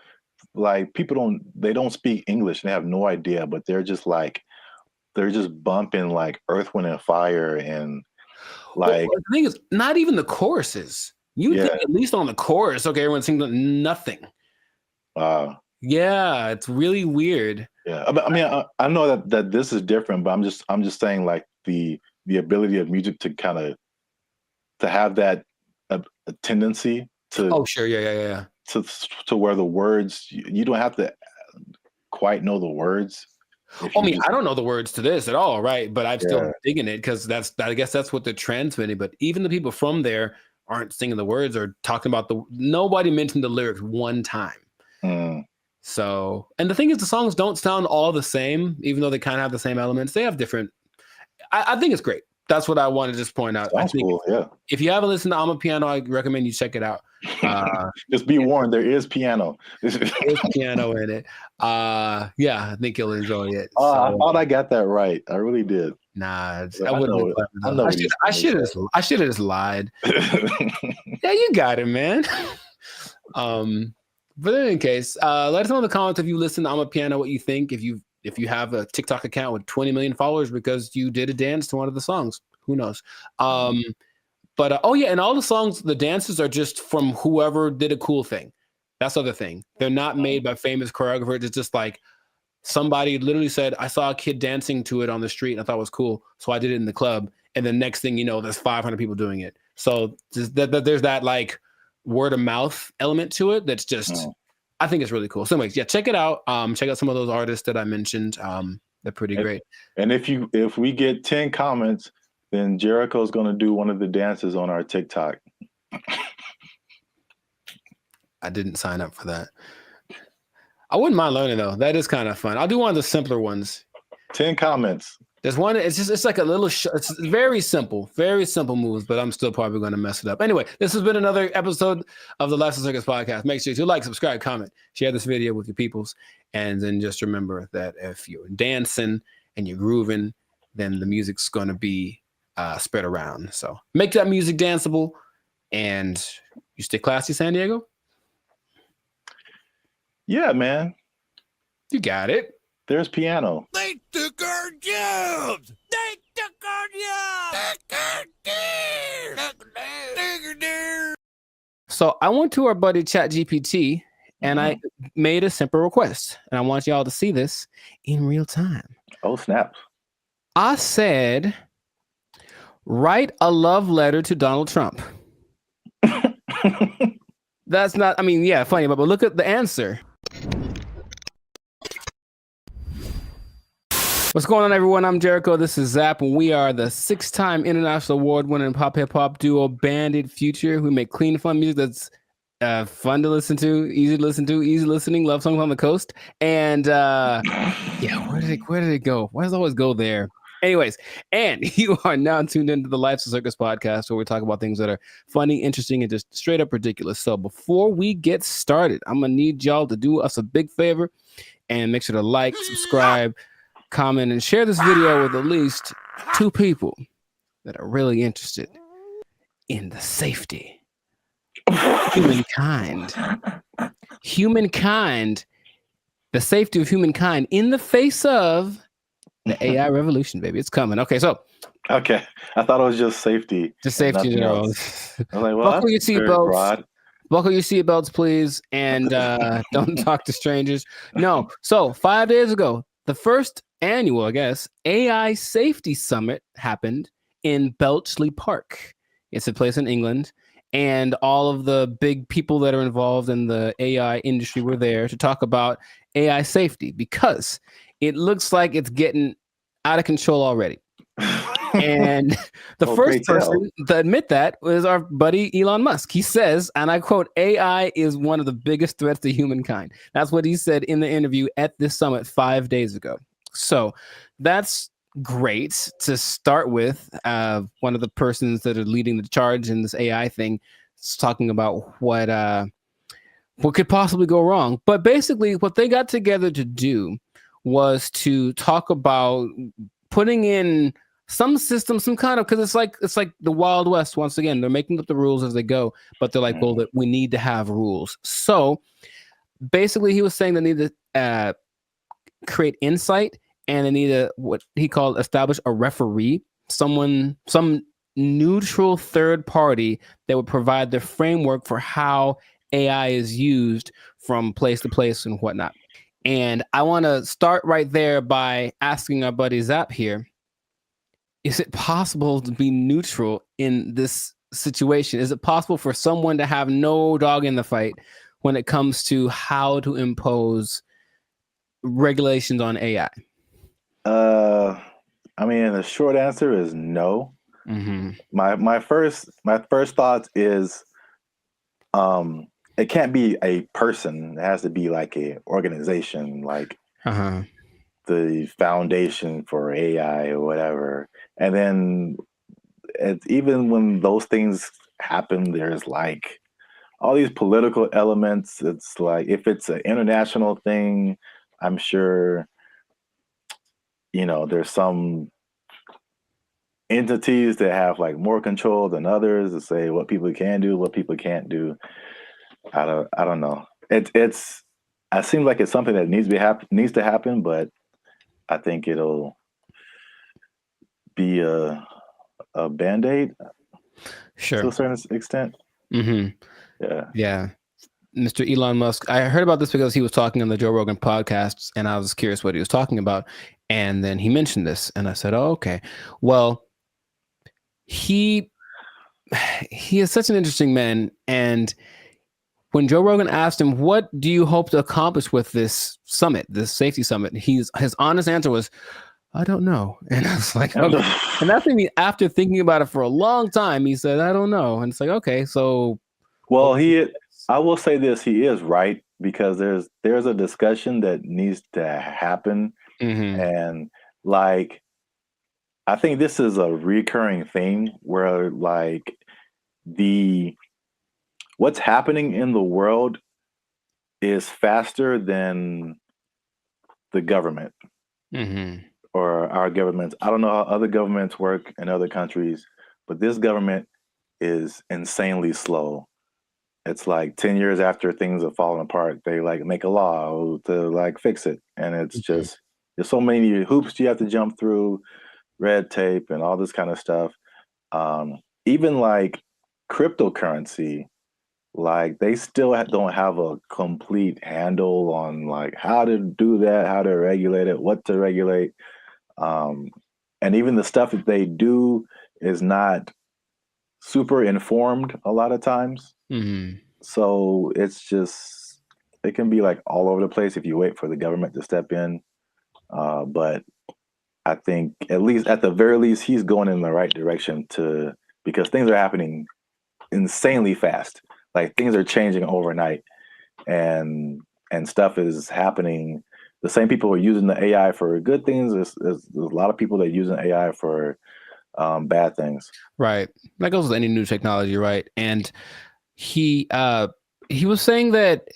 like people don't speak English and they have no idea, but they're just bumping like Earth, Wind and Fire and like.
Well, the thing is, not even the choruses. You think at least on the chorus, okay, everyone's singing nothing. Yeah, it's really weird.
Yeah, I mean, I know that this is different, but I'm just saying like the ability of music to kind of to have that a tendency to.
Oh sure, yeah.
To where the words you don't have to quite know the words.
I mean, I don't know the words to this at all, right? But I'm still digging it because I guess that's what they're transmitting. But even the people from there aren't singing the words or talking about nobody mentioned the lyrics one time. So, and the thing is, the songs don't sound all the same, even though they kind of have the same elements. They have different. I think it's great. That's what I want to just point out.
Sounds cool, yeah.
If you haven't listened to I'm a Piano, I recommend you check it out.
Just be warned, there is piano.
There's piano in it. Yeah, I think you'll enjoy it.
I thought I got that right. I really did.
Nah, I should have just lied. Yeah, you got it, man. But in any case, let us know in the comments if you listen to I'm a Piano, what you think. If you have a TikTok account with 20 million followers because you did a dance to one of the songs, who knows? But and all the songs, the dances are just from whoever did a cool thing. That's the other thing. They're not made by famous choreographers. It's just like somebody literally said, I saw a kid dancing to it on the street and I thought it was cool. So I did it in the club. And the next thing you know, there's 500 people doing it. So there's that like word of mouth element to it. That's just, I think it's really cool. So anyways, yeah, check it out. Check out some of those artists that I mentioned. They're pretty great.
And if we get 10 comments, then Jericho's going to do one of the dances on our TikTok.
I didn't sign up for that. I wouldn't mind learning though. That is kind of fun. I'll do one of the simpler ones.
10 comments.
There's one. It's like a little. It's very simple moves, but I'm still probably going to mess it up. Anyway, this has been another episode of the Lifestyle Circus podcast. Make sure you like, subscribe, comment, share this video with your peoples, and then just remember that if you're dancing and you're grooving, then the music's going to be spread around. So make that music danceable, and you stay classy, San Diego.
Yeah, man.
You got it.
There's piano.
They took our jobs. They took our jobs.
So I went to our buddy ChatGPT and I made a simple request, and I want y'all to see this in real time.
Oh, snap.
I said, write a love letter to Donald Trump. That's not, I mean, yeah, funny, but look at the answer.
What's going on, everyone? I'm Jericho. This is Zap, and we are the 6-time international award-winning pop hip hop duo Bandit Future. We make clean, fun music that's fun to listen to, easy listening, love songs on the coast. And yeah, where did it go? Why does it always go there? Anyways, and you are now tuned into the Life's a Circus podcast, where we talk about things that are funny, interesting, and just straight up ridiculous. So before we get started, I'm gonna need y'all to do us a big favor and make sure to like, subscribe, comment, and share this video with at least 2 people that are really interested in the safety of humankind. The safety of humankind in the face of the AI revolution, baby. It's coming. Okay, so.
Okay. I thought it was just safety.
Just safety in general.
I was like, well,
buckle your
that's very
seatbelts.
broad.
Buckle your seatbelts, please, and don't talk to strangers. No. So 5 days ago, the first annual, I guess, AI Safety Summit happened in Bletchley Park. It's a place in England, and all of the big people that are involved in the AI industry were there to talk about AI safety, because it looks like it's getting out of control already. And the first person to admit that was our buddy Elon Musk. He says, and I quote, "AI is one of the biggest threats to humankind." That's what he said in the interview at this summit 5 days ago. So that's great to start with. One of the persons that are leading the charge in this AI thing is talking about what could possibly go wrong. But basically what they got together to do was to talk about putting in some system, some kind of, because it's like the Wild West once again. They're making up the rules as they go, but they're like, well, that we need to have rules. So basically, he was saying they need to create insight, and they need to, what he called, establish a referee, some neutral third party that would provide the framework for how AI is used from place to place and whatnot. And I want to start right there by asking our buddy Zap here, is it possible to be neutral in this situation? Is it possible for someone to have no dog in the fight when it comes to how to impose regulations on AI?
I mean, the short answer is no.
Mm-hmm.
My first thought is, it can't be a person. It has to be like a organization, like the Foundation for AI or whatever. And then even when those things happen, there's like all these political elements. It's like, if it's an international thing, I'm sure, there's some entities that have like more control than others to say what people can do, what people can't do. I don't know. It seems like it's something that needs to happen, but I think it'll be a Band-Aid,
sure,
to a certain extent.
Mm-hmm. Yeah. Mr. Elon Musk, I heard about this because he was talking on the Joe Rogan podcasts, and I was curious what he was talking about. And then he mentioned this, and I said, oh, okay. Well, he is such an interesting man. And when Joe Rogan asked him, what do you hope to accomplish with this summit, this safety summit? His honest answer was, I don't know. And I was like, okay. And that's maybe after thinking about it for a long time, he said, I don't know. And it's like, okay, so.
Well, I will say this, he is right, because there's a discussion that needs to happen.
Mm-hmm.
And like, I think this is a recurring thing where like what's happening in the world is faster than the government.
Mm-hmm.
Or our governments. I don't know how other governments work in other countries, but this government is insanely slow. It's like 10 years after things have fallen apart, they like make a law to like fix it. And it's just, there's so many hoops you have to jump through, red tape and all this kind of stuff. Even like cryptocurrency, like they still don't have a complete handle on like how to do that, how to regulate it, what to regulate. And even the stuff that they do is not super informed a lot of times.
Mm-hmm.
So it can be like all over the place if you wait for the government to step in. But I think at least at the very least he's going in the right direction because things are happening insanely fast. Like things are changing overnight, and stuff is happening. The same people are using the AI for good things. There's a lot of people that are using AI for bad things.
Right. That goes with any new technology, right? And he was saying that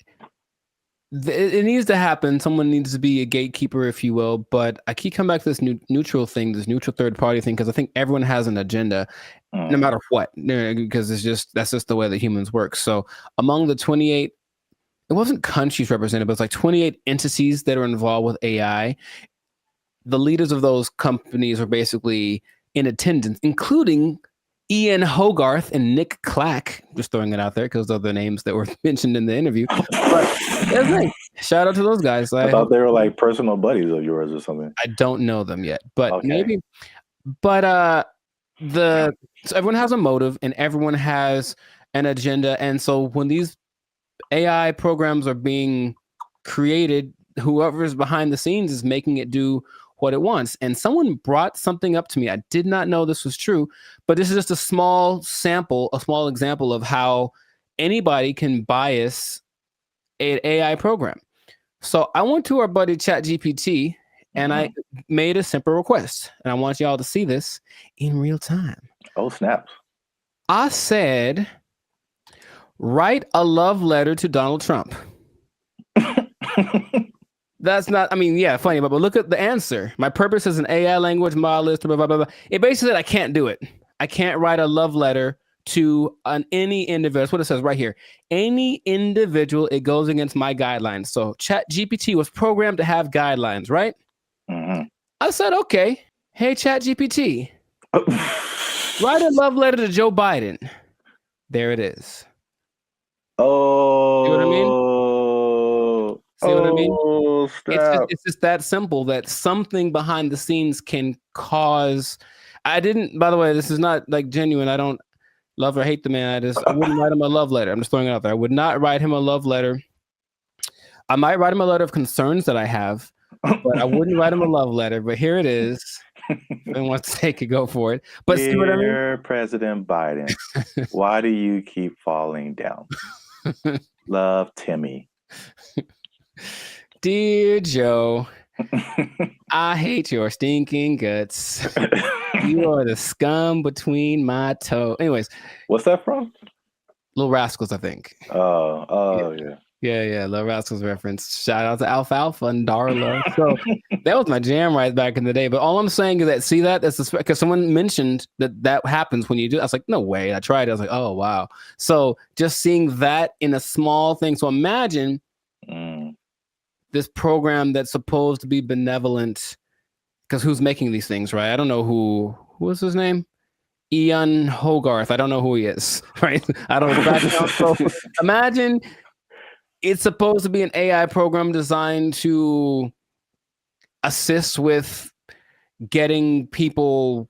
it needs to happen. Someone needs to be a gatekeeper, if you will. But I keep coming back to this neutral thing, this neutral third party thing, because I think everyone has an agenda, no matter what, because that's just the way that humans work. So among the 28, it wasn't countries represented, but it's like 28 entities that are involved with AI. The leaders of those companies are basically in attendance, including Ian Hogarth and Nick Clack. Just throwing it out there because those are the names that were mentioned in the interview. But shout out to those guys.
I thought they were like personal buddies of yours or something.
I don't know them yet, but maybe. But so everyone has a motive and everyone has an agenda, and so when these AI programs are being created, whoever's behind the scenes is making it do what it wants. And someone brought something up to me. I did not know this was true, but this is just a small example of how anybody can bias an AI program. So I went to our buddy ChatGPT and I made a simple request, and I want y'all to see this in real time.
Oh, snaps.
I said, write a love letter to Donald Trump. That's not, funny, but look at the answer. My purpose is an AI language model, blah, blah, blah, blah. It basically said I can't do it. I can't write a love letter to any individual. That's what it says right here. Any individual, it goes against my guidelines. So ChatGPT was programmed to have guidelines, right?
Mm-hmm.
I said, okay, hey, ChatGPT, write a love letter to Joe Biden. There it is.
Oh.
See what I mean? See what I mean?
Stop.
It's just that simple that something behind the scenes can cause. By the way, this is not like genuine. I don't love or hate the man. I wouldn't write him a love letter. I'm just throwing it out there. I would not write him a love letter. I might write him a letter of concerns that I have, but I wouldn't write him a love letter. But here it is. If anyone wants to take it, go for it. But see what I mean?
Dear President Biden, why do you keep falling down? Love, Timmy.
Dear Joe, I hate your stinking guts. You are the scum between my toes. Anyways.
What's that from?
Little Rascals, I think.
Oh, yeah.
Yeah, Little Rascals reference. Shout out to Alfalfa and Darla. So that was my jam right back in the day. But all I'm saying is that, see that? That's because someone mentioned that happens when you do. I was like, no way. I tried it. I was like, oh, wow. So just seeing that in a small thing. So imagine this program that's supposed to be benevolent, because who's making these things, right? I don't know who was his name? Ian Hogarth. I don't know who he is, right? I don't know. So imagine it's supposed to be an AI program designed to assist with getting people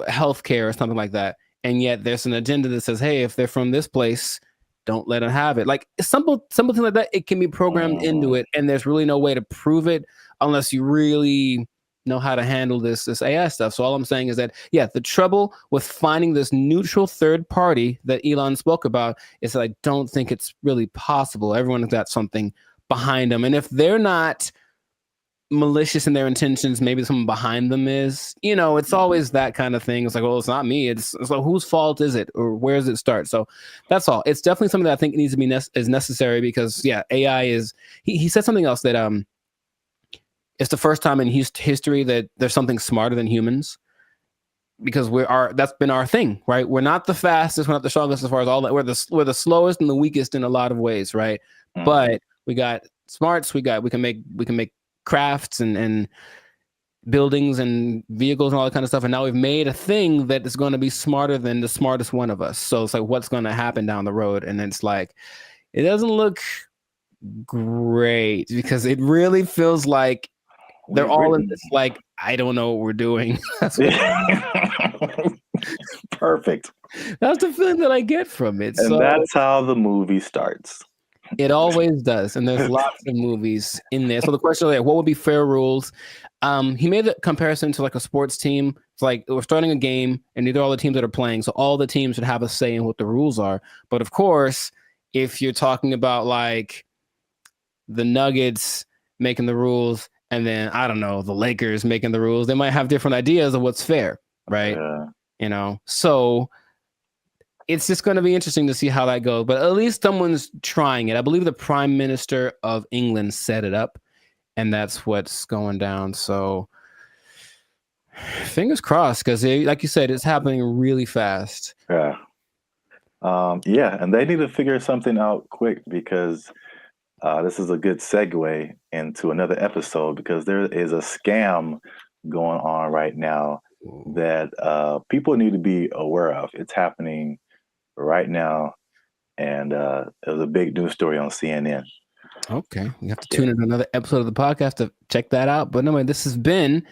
healthcare or something like that. And yet there's an agenda that says, hey, if they're from this place, don't let them have it. Like something like that, it can be programmed into it, and there's really no way to prove it unless you really know how to handle this AI stuff. So all I'm saying is that, the trouble with finding this neutral third party that Elon spoke about is that I don't think it's really possible. Everyone's got something behind them, and if they're not malicious in their intentions, maybe someone behind them is. It's always that kind of thing. It's like, well, it's not me. It's like, whose fault is it, or where does it start? So that's all. It's definitely something that I think needs to be is necessary, because AI is. He said something else that it's the first time in history that there's something smarter than humans, because that's been our thing, right? We're not the fastest, we're not the strongest as far as all that. We're the slowest and the weakest in a lot of ways, right? But we got smarts. We can make crafts and buildings and vehicles and all that kind of stuff. And now we've made a thing that is going to be smarter than the smartest one of us. So it's like, what's going to happen down the road? And it's like, it doesn't look great, because it really feels like they're all in this, like, I don't know what we're doing.
Perfect.
That's the feeling that I get from it.
And that's how the movie starts.
It always does, and there's lots of movies in there. So the question is, like, what would be fair rules? He made a comparison to like a sports team. It's like we're starting a game, and these are all the teams that are playing. So all the teams should have a say in what the rules are. But of course, if you're talking about like the Nuggets making the rules, and then I don't know, the Lakers making the rules, they might have different ideas of what's fair, right?
Yeah.
So it's just going to be interesting to see how that goes. But at least someone's trying it. I believe the Prime Minister of England set it up, and that's what's going down. So fingers crossed, because like you said, it's happening really fast.
Yeah. And they need to figure something out quick, because this is a good segue into another episode, because there is a scam going on right now that people need to be aware of. It's happening right now, and it was a big news story on CNN.
Okay, you have to tune in to another episode of the podcast to check that out. But anyway, this has been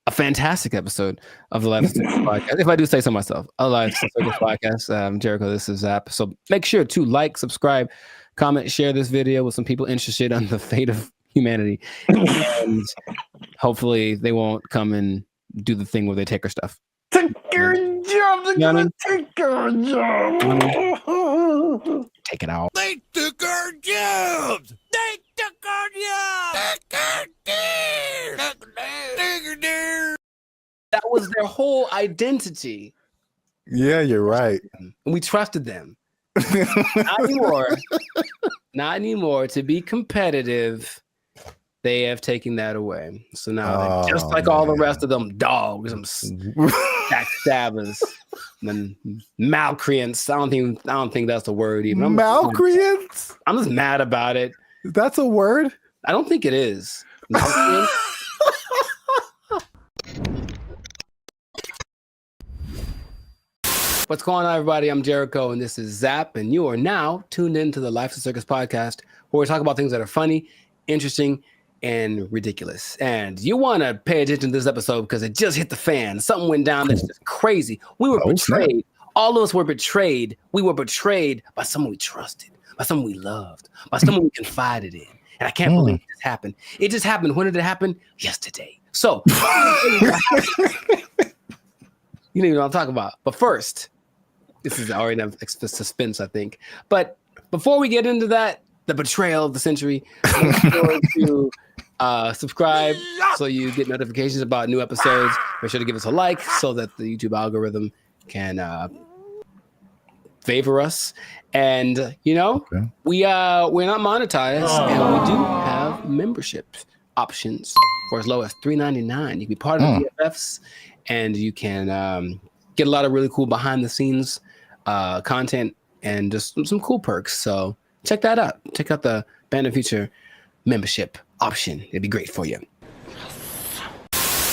a fantastic episode of the Life of Circus podcast. If I do say so myself, a Life of Circus podcast. Jericho, this is Zap. So make sure to like, subscribe, comment, share this video with some people interested on the fate of humanity, and hopefully they won't come and do the thing where they take our stuff.
Take your job. They're gonna take your job.
Take it out.
They took our jobs. They took our jobs.
That was their whole identity.
Yeah, you're right.
And we trusted them. Not anymore. Not anymore. To be competitive, they have taken that away. So now, they're just like all the rest of them dogs, them backstabbers, and malcreants. I don't think that's a word even.
Malcreants?
I'm just mad about it.
That's a word?
I don't think it is. What's going on, everybody? I'm Jericho, and this is Zap, and you are now tuned into the Life of Circus podcast, where we talk about things that are funny, interesting, and ridiculous. And you want to pay attention to this episode because it just hit the fan. Something went down that's just crazy. We were betrayed. All of us were betrayed. We were betrayed by someone we trusted, by someone we loved, by someone we confided in. And I can't believe this happened. It just happened. When did it happen? Yesterday. So, you know what I'm talking about. But first, this is already enough suspense, I think. But before we get into that, the betrayal of the century, make sure to subscribe so you get notifications about new episodes. Make sure to give us a like so that the YouTube algorithm can favor us. And we're not monetized, and we do have membership options for as low as $3.99. You can be part of the BFFs, and you can get a lot of really cool behind the scenes content and just some cool perks. So check that out. Check out the Band of Future membership option. It'd be great for you.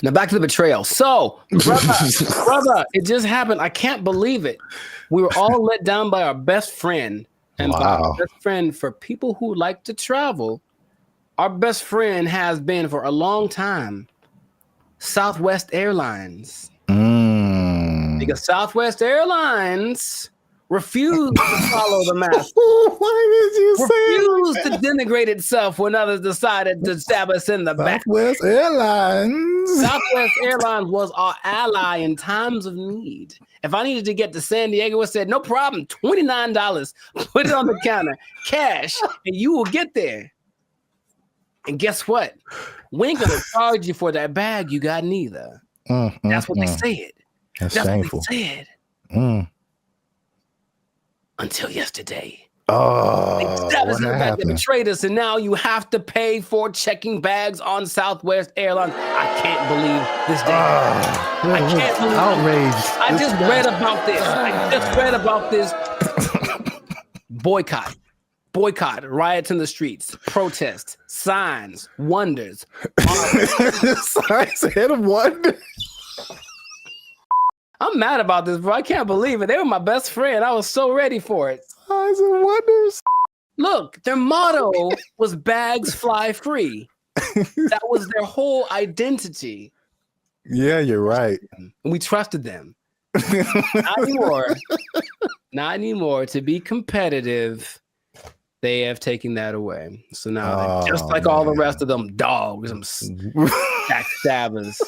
Now back to the betrayal. So, brother, it just happened. I can't believe it. We were all let down by our best friend. And by our best friend, for people who like to travel, our best friend has been for a long time Southwest Airlines. Because Southwest Airlines refused to follow the mask.
Why did you
refused to denigrate itself when others decided to stab us in the back.
Southwest Airlines.
Southwest Airlines was our ally in times of need. If I needed to get to San Diego, it said, no problem, $29. Put it on the counter, cash, and you will get there. And guess what? We ain't gonna charge you for that bag you got neither. That's what they said.
That's
shameful. What they said. Until yesterday. They stabbed us in the back, they betrayed us, and now you have to pay for checking bags on Southwest Airlines. I can't believe this day. I can't believe
outraged.
I just read about this. Boycott, riots in the streets, protests, signs, wonders.
Signs and wonders.
I'm mad about this, bro. I can't believe it. They were my best friend. I was so ready for it.
Signs and wonders.
Look, their motto was bags fly free. That was their whole identity.
Yeah, you're right.
And we trusted them. Not anymore. Not anymore. To be competitive, they have taken that away. So now, they're just like all the rest of them dogs, them backstabbers,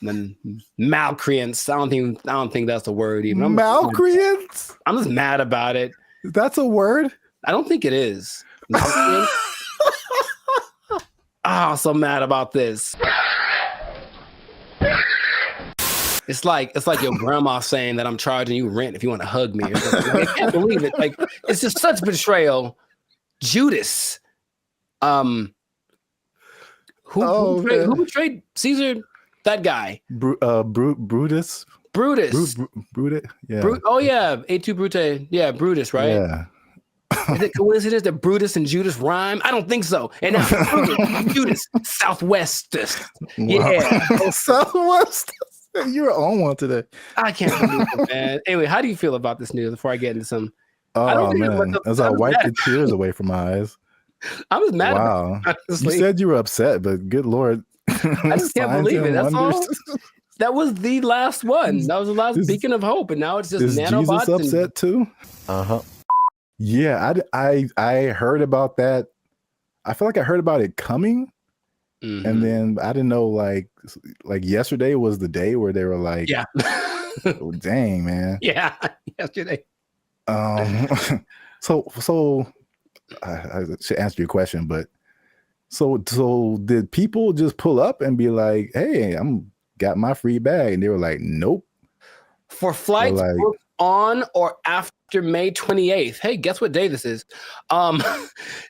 and malcreants. I don't think that's a word even.
Malcreants?
I'm just mad about it.
That's a word?
I don't think it is. I'm so mad about this. It's like your grandma saying that I'm charging you rent if you want to hug me. I can't believe it. Like, it's just such betrayal. Judas. Who betrayed Caesar? That guy.
Brutus.
Brutus.
Brutus. Yeah.
Oh yeah, A2 Brute. Yeah, Brutus, right?
Yeah.
Is it coincidence that Brutus and Judas rhyme? I don't think so. And now Brutus, Judas, Southwest. Yeah.
Southwest. You're on one today.
I can't believe it, man. Anyway, how do you feel about this news before I get into some?
Oh man, as I wipe the tears away from my eyes.
I was mad.
Wow.
About it,
you said you were upset, but good Lord.
I just can't believe it. That's all. That was the last one. That was the last beacon of hope, and now it's just nanobots.
Jesus upset too? Yeah, I heard about that. I feel like I heard about it coming, and then I didn't know like yesterday was the day where they were like,
yeah,
oh, dang man,
yeah, yesterday.
So I should answer your question, but so did people just pull up and be like, hey, got my free bag, and they were like, nope.
For flights booked on or after May 28th. Hey, guess what day this is?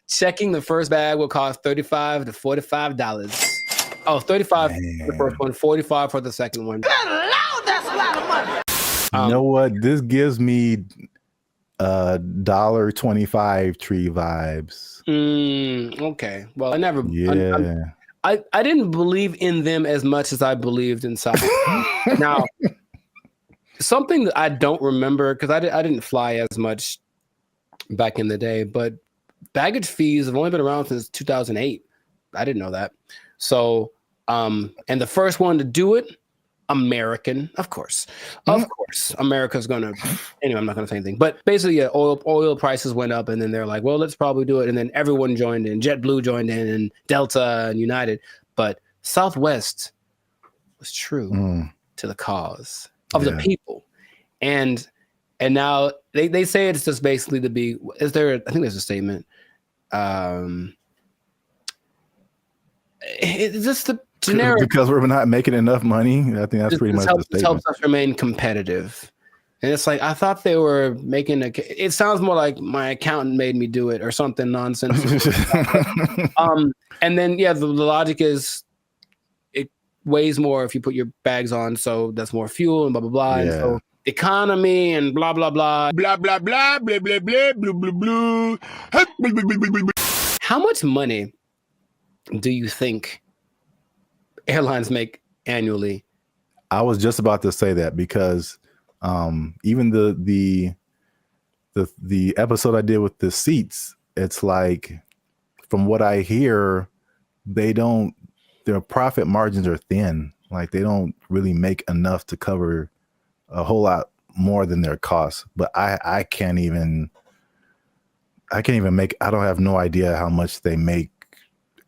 Checking the first bag will cost $35 to $45. Oh, $35 for the first one, $45 for the second one.
Good Lord, that's a lot of money.
You know what? This gives me $1.25 tree vibes.
Okay. Well, I never.
Yeah.
I didn't believe in them as much as I believed in Southwest. Now, something that I don't remember, because I didn't fly as much back in the day, but baggage fees have only been around since 2008. I didn't know that. So, and the first one to do it, American, of course, America's gonna. Anyway, I'm not gonna say anything. But basically, yeah, oil prices went up, and then they're like, well, let's probably do it, and then everyone joined in. JetBlue joined in, and Delta and United. But Southwest was true to the cause of the people, and now they say it's just basically to be. I think there's a statement. It's just the generic,
because we're not making enough money. I think that's pretty much the statement.
Helps us remain competitive. And it's like, I thought they were making it sounds more like my accountant made me do it or something nonsense. And then, yeah, the logic is it weighs more if you put your bags on. So that's more fuel and blah, blah, blah. Yeah. And so economy and blah, blah, blah.
Blah, blah, blah, blah, blah, blah, blah, blah, blah.
How much money do you think airlines make annually?
I was just about to say that, because even the episode I did with the seats, it's like, from what I hear, their profit margins are thin. Like, they don't really make enough to cover a whole lot more than their costs. But I can't even make, I don't have no idea how much they make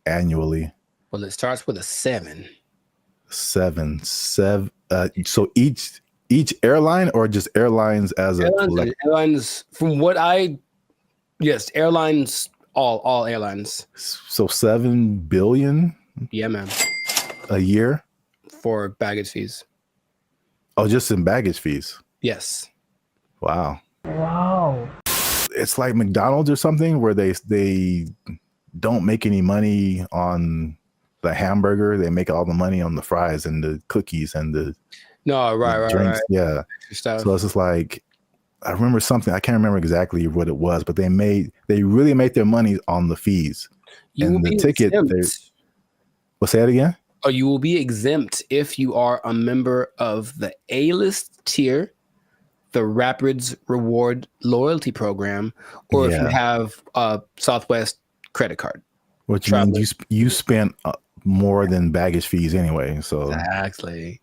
annually.
Well, it starts with a 7.
Seven. So each airline, or just airlines as a collective?
Airlines, from what yes, airlines, all airlines.
So $7 billion?
Yeah, man.
A year?
For baggage fees.
Oh, just in baggage fees?
Yes.
Wow. It's like McDonald's or something, where they don't make any money on the hamburger. They make all the money on the fries and the cookies and the drinks.
Right.
Yeah. So it's just like, I remember something, I can't remember exactly what it was, but they really make their money on the fees. And the ticket, say it again?
Or you will be exempt if you are a member of the A-list tier, the Rapids Reward Loyalty Program, or if you have a Southwest credit card.
Which means you spent more than baggage fees anyway. So
exactly.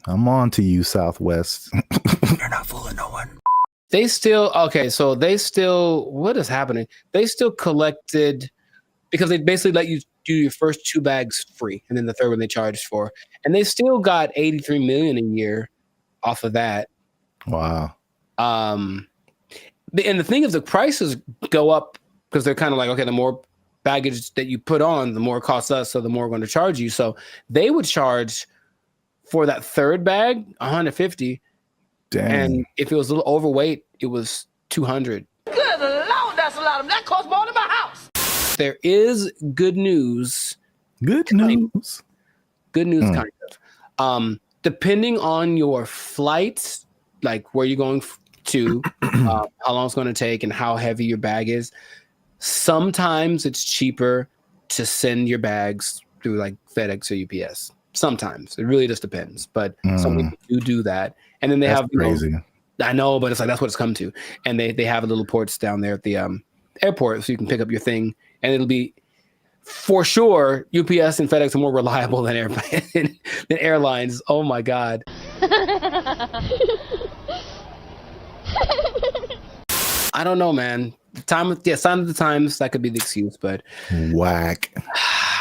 I'm on to you, Southwest.
You're not fooling no one.
They still what is happening? They still collected because they basically let you do your first 2 bags free, and then the third one they charged for, and they still got 83 million a year off of that.
Wow.
And the thing is, the prices go up because they're kind of like, okay, the more baggage that you put on, the more it costs us, so the more we're going to charge you. So they would charge for that third bag 150.
Dang.
And if it was a little overweight, it was 200.
Good Lord, that's a lot of that costs more than my house.
There is good news.
Good news.
Good news, kind of. Depending on your flight, like where you're going to, how long it's going to take, and how heavy your bag is, sometimes it's cheaper to send your bags through like FedEx or UPS. Sometimes. It really just depends. But some people do that. And then they have
crazy.
I know, but it's like that's what it's come to. And they have little ports down there at the airport, so you can pick up your thing, and it'll be for sure UPS and FedEx are more reliable than than airlines. Oh my God. I don't know, man. Sign of the times, that could be the excuse, but
whack.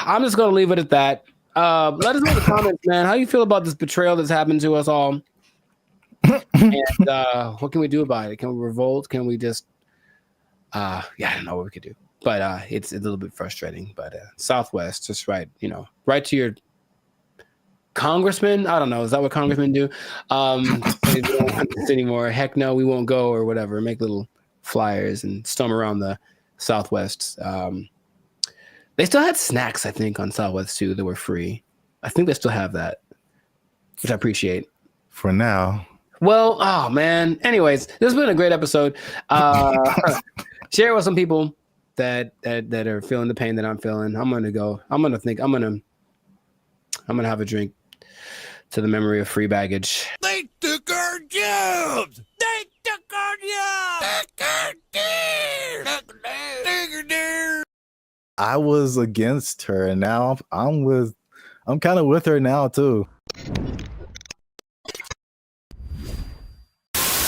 I'm just gonna leave it at that. Let us know in the comments, man. How you feel about this betrayal that's happened to us all? And what can we do about it? Can we revolt? Can we just I don't know what we could do. But it's a little bit frustrating. But Southwest, just right to your congressman. I don't know. Is that what congressmen do? They don't want this anymore. Heck no, we won't go or whatever. Make little flyers and storm around the Southwest. They still had snacks, I think, on Southwest too that were free. I think they still have that, which I appreciate.
For now.
Well, oh man. Anyways, this has been a great episode. Share it with some people that are feeling the pain that I'm feeling. I'm gonna have a drink to the memory of free baggage.
They took our jobs. They took our jobs.
I was against her, and now I'm kind of with her now too.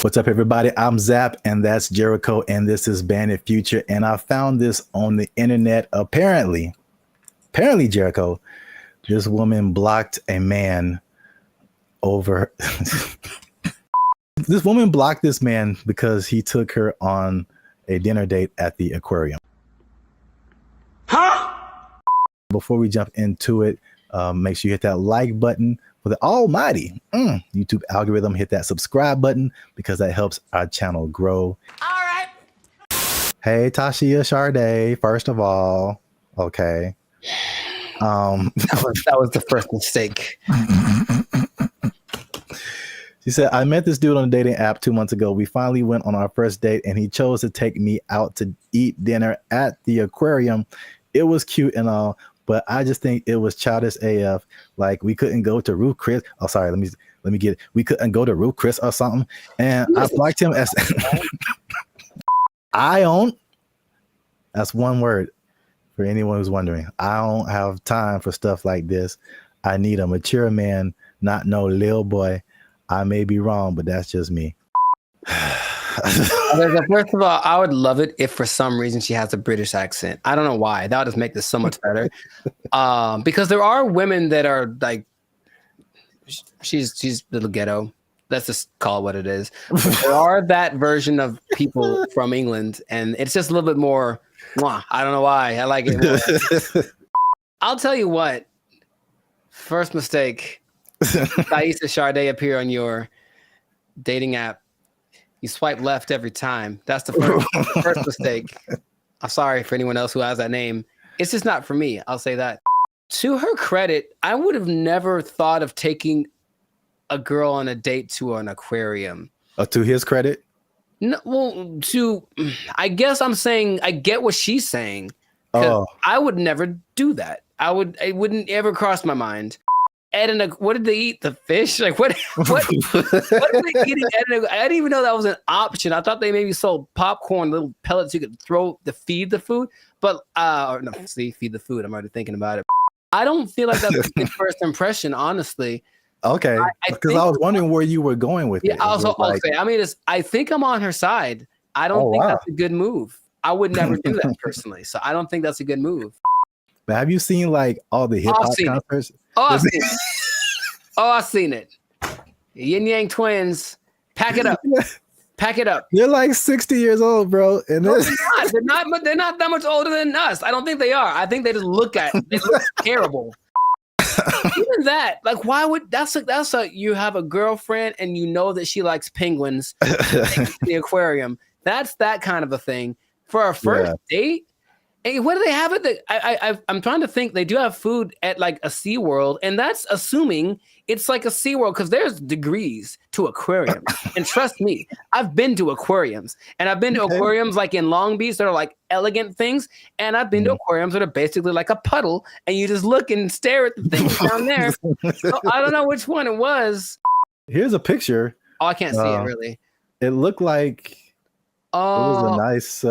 What's up, everybody? I'm Zap, and that's Jericho, and this is Bandit Future. And I found this on the internet. Apparently, Jericho, this woman blocked a man over. This woman blocked this man because he took her on a dinner date at the aquarium. Huh? Before we jump into it, make sure you hit that like button for the almighty YouTube algorithm. Hit that subscribe button because that helps our channel grow.
All right.
Hey, Tashia Sade, first of all, okay.
That was the first mistake.
She said, I met this dude on a dating app 2 months ago. We finally went on our first date, and he chose to take me out to eat dinner at the aquarium. It was cute and all, but I just think it was childish AF. Like, we couldn't go to Ruth Chris. Oh, sorry. Let me get it. We couldn't go to Ruth Chris or something. And I liked him as I don't. That's one word for anyone who's wondering. I don't have time for stuff like this. I need a mature man, not no little boy. I may be wrong, but that's just me.
First of all, I would love it if for some reason she has a British accent. I don't know why. That would just make this so much better. Because there are women that are like, she's a little ghetto. Let's just call it what it is. But there are that version of people from England, and it's just a little bit more. I don't know why. I like it more. I'll tell you what. First mistake. Thaisa Sade appear on your dating app. You swipe left every time. That's the first mistake. I'm sorry for anyone else who has that name. It's just not for me. I'll say that. To her credit, I would have never thought of taking a girl on a date to an aquarium.
To his credit?
No, well, I guess I'm saying I get what she's saying.
Oh.
I would never do that. It wouldn't ever cross my mind. What did they eat? The fish? Like what are they eating? I didn't even know that was an option. I thought they maybe sold popcorn, little pellets you could throw to feed the food. But feed the food. I'm already thinking about it. I don't feel like that's a good first impression, honestly.
Okay, because I was wondering where you were going with it.
Also,
Like,
okay. I mean, I think I'm on her side. I don't think that's a good move. I would never do that personally. So I don't think that's a good move.
but have you seen like all the hip hop concerts?
I've seen it. I've seen it. Yin Yang Twins. Pack it up. Pack it up.
They're like 60 years old, bro. And
no, they're not. But they're not that much older than us. I don't think they are. I think they just look terrible. Even that, like, why would that's a you have a girlfriend and you know that she likes penguins in the aquarium. That's that kind of a thing for a first date. Hey, what do they have at the? I'm trying to think. They do have food at like a SeaWorld, and that's assuming it's like a SeaWorld because there's degrees to aquariums. And trust me, I've been to aquariums, and I've been to aquariums like in Long Beach that are like elegant things, and I've been to aquariums that are basically like a puddle, and you just look and stare at the things down there. So I don't know which one it was.
Here's a picture.
Oh, I can't see it really.
It looked like it was a nice.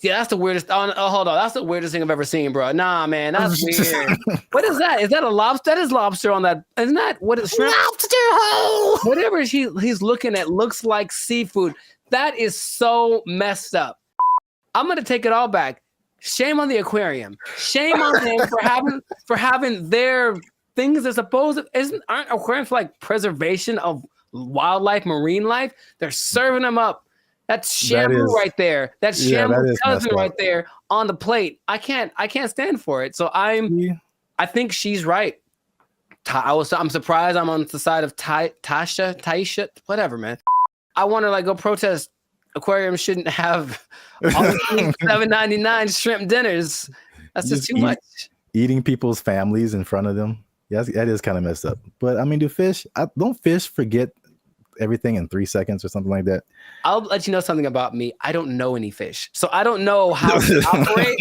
Yeah, that's the weirdest. Oh, hold on. That's the weirdest thing I've ever seen, bro. Nah, man, that's weird. What is that? Is that a lobster? That is lobster on that. Isn't that what is shrimp?
Lobster hole.
Whatever he's looking at looks like seafood. That is so messed up. I'm gonna take it all back. Shame on the aquarium. Shame on them for having their things they're supposed to. Aren't aquariums for like preservation of wildlife, marine life? They're serving them up. That's Shamu right there. That's Shamu's cousin right there on the plate. I can't stand for it. So I think she's right. I'm surprised I'm on the side of Taisha, whatever, man. I want to like go protest. Aquariums shouldn't have all $7.99 shrimp dinners. That's just too much.
Eating people's families in front of them. Yes, that is kind of messed up. But I mean, don't fish forget everything in 3 seconds or something like that?
I'll let you know something about me. I don't know any fish, so I don't know how to operate.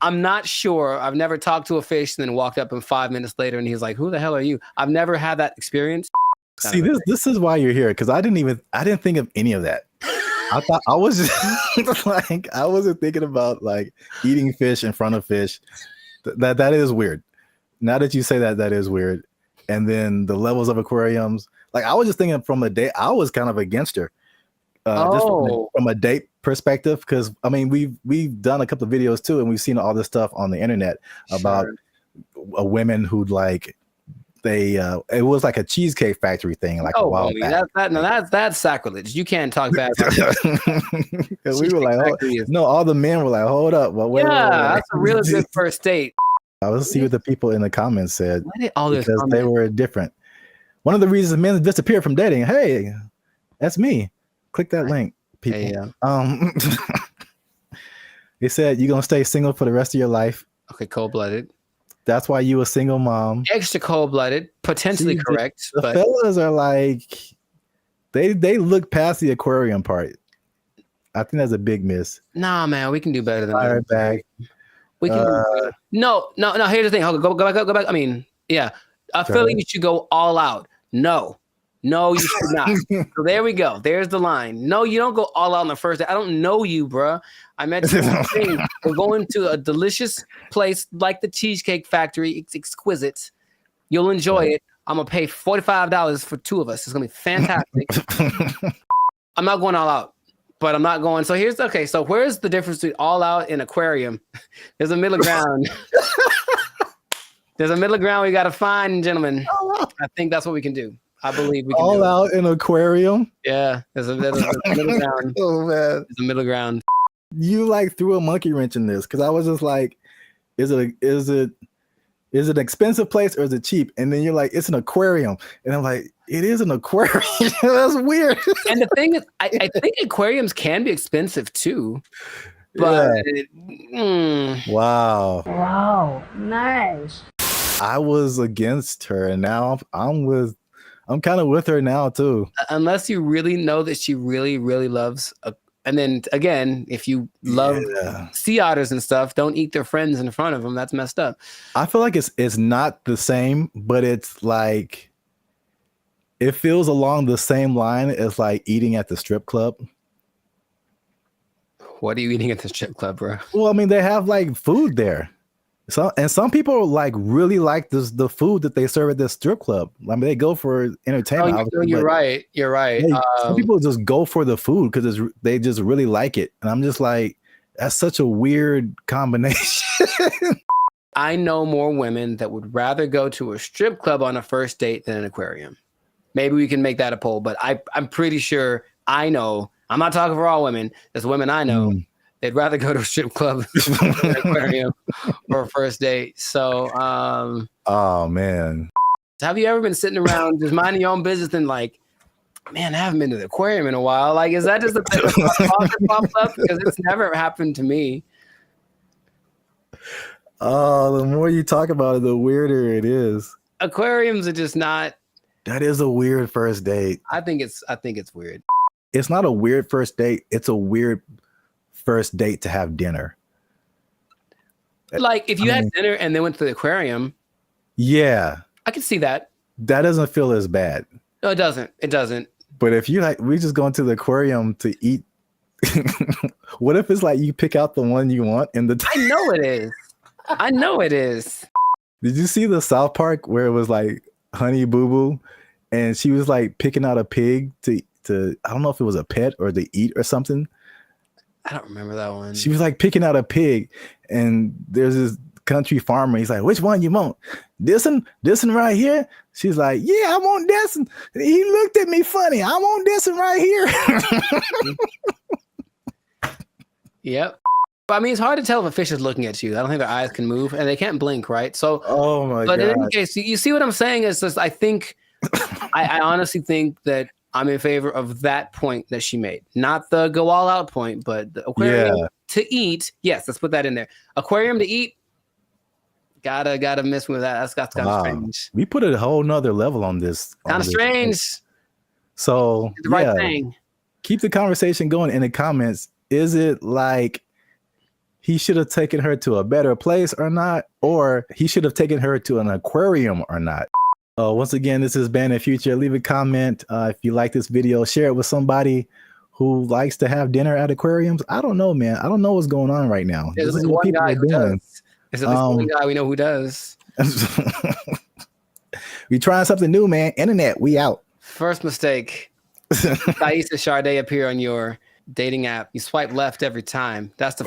I'm not sure. I've never talked to a fish and then walked up and 5 minutes later and he's like, "Who the hell are you?" I've never had that experience.
See, this is why you're here, because I didn't think of any of that. I thought I was just like, I wasn't thinking about like eating fish in front of fish. That is weird. Now that you say that, that is weird. And then the levels of aquariums. Like I was just thinking from a date, I was kind of against her, just from a date perspective, because I mean we've done a couple of videos too, and we've seen all this stuff on the internet about women who like it was like a cheesecake factory thing, like a while back.
That's sacrilege. You can't talk bad about it.
We were like, no, all the men were like, hold up, well, wait,
that's a really good first date.
I was see what the people in the comments said because
they
were different. One of the reasons men disappear from dating. Hey, that's me. Click that link, people. Hey, they said you're gonna stay single for the rest of your life.
Okay, cold-blooded.
That's why you a single mom.
Extra cold-blooded, potentially correct.
The fellas are like, they look past the aquarium part. I think that's a big miss.
Nah, man, we can do better than
that. Bag.
We can. No. Here's the thing. Go back. I mean, yeah. I feel like you should go all out. No, you should not. So there we go. There's the line. No, you don't go all out on the first day. I don't know you, bro. I met you. We're going to a delicious place like the Cheesecake Factory. It's exquisite. You'll enjoy it. I'm gonna pay $45 for two of us. It's gonna be fantastic. I'm not going all out, but I'm not going. So so where's the difference between all out and aquarium? There's a middle ground. There's a middle ground we got to find, gentlemen. I think that's what we can do. I believe we can
all out in aquarium.
Yeah, there's a middle ground.
Oh man,
there's a middle ground.
You like threw a monkey wrench in this because I was just like, is it an expensive place or is it cheap? And then you're like, it's an aquarium, and I'm like, it is an aquarium. That's weird.
And the thing is, I think aquariums can be expensive too. But
wow,
nice.
I was against her, and now I'm kind of with her now too.
Unless you really know that she really, really loves, and then again, if you love sea otters and stuff, don't eat their friends in front of them. That's messed up.
I feel like it's not the same, but it's like it feels along the same line as like eating at the strip club.
What are you eating at the strip club, bro?
Well, I mean, they have like food there. Some people like really like the food that they serve at this strip club. I mean, they go for entertainment.
You're right. You're right.
Some people just go for the food because they just really like it, and I'm just like, that's such a weird combination.
I know more women that would rather go to a strip club on a first date than an aquarium. Maybe we can make that a poll, but I'm pretty sure I know. I'm not talking for all women. There's women I know. They'd rather go to a strip club than an aquarium for a first date. So,
oh man,
have you ever been sitting around just minding your own business and like, man, I haven't been to the aquarium in a while? Like, is that just a thing that pops up? Because it's never happened to me.
Oh, the more you talk about it, the weirder it is.
Aquariums are just not.
That is a weird first date.
I think it's weird.
It's not a weird first date. It's a weird first date to have dinner.
Like if you had dinner and then went to the aquarium.
Yeah.
I can see that.
That doesn't feel as bad.
No, it doesn't. It doesn't.
But if you like, we just going to the aquarium to eat. What if it's like you pick out the one you want in the
I know it is. I know it is.
Did you see the South Park where it was like Honey Boo Boo and she was like picking out a pig to I don't know if it was a pet or to eat or something.
I don't remember that one.
She was like picking out a pig and there's this country farmer. He's like, which one you want? This one right here? She's like, yeah, I want this one. He looked at me funny. I want this one right here.
Yep. I mean, it's hard to tell if a fish is looking at you. I don't think their eyes can move and they can't blink, right? So,
oh my
God.
In
any case, you see what I'm saying? Is just, I think, I honestly think that I'm in favor of that point that she made. Not the go all out point, but the aquarium to eat. Yes, let's put that in there. Aquarium to eat. Gotta miss me with that. That's kind of strange.
We put a whole nother level on this.
Kind of strange.
So
the right thing.
Keep the conversation going in the comments. Is it like he should have taken her to a better place or not? Or he should have taken her to an aquarium or not? Once again, this is Ban and Future. Leave a comment if you like this video. Share it with somebody who likes to have dinner at aquariums. I don't know, man. I don't know what's going on right now.
There's
This
one
people
guy
are
who
doing.
does. There's at least one guy we know who does.
We trying something new, man. Internet, we out.
First mistake. Thais and Sade appear on your dating app. You swipe left every time. That's the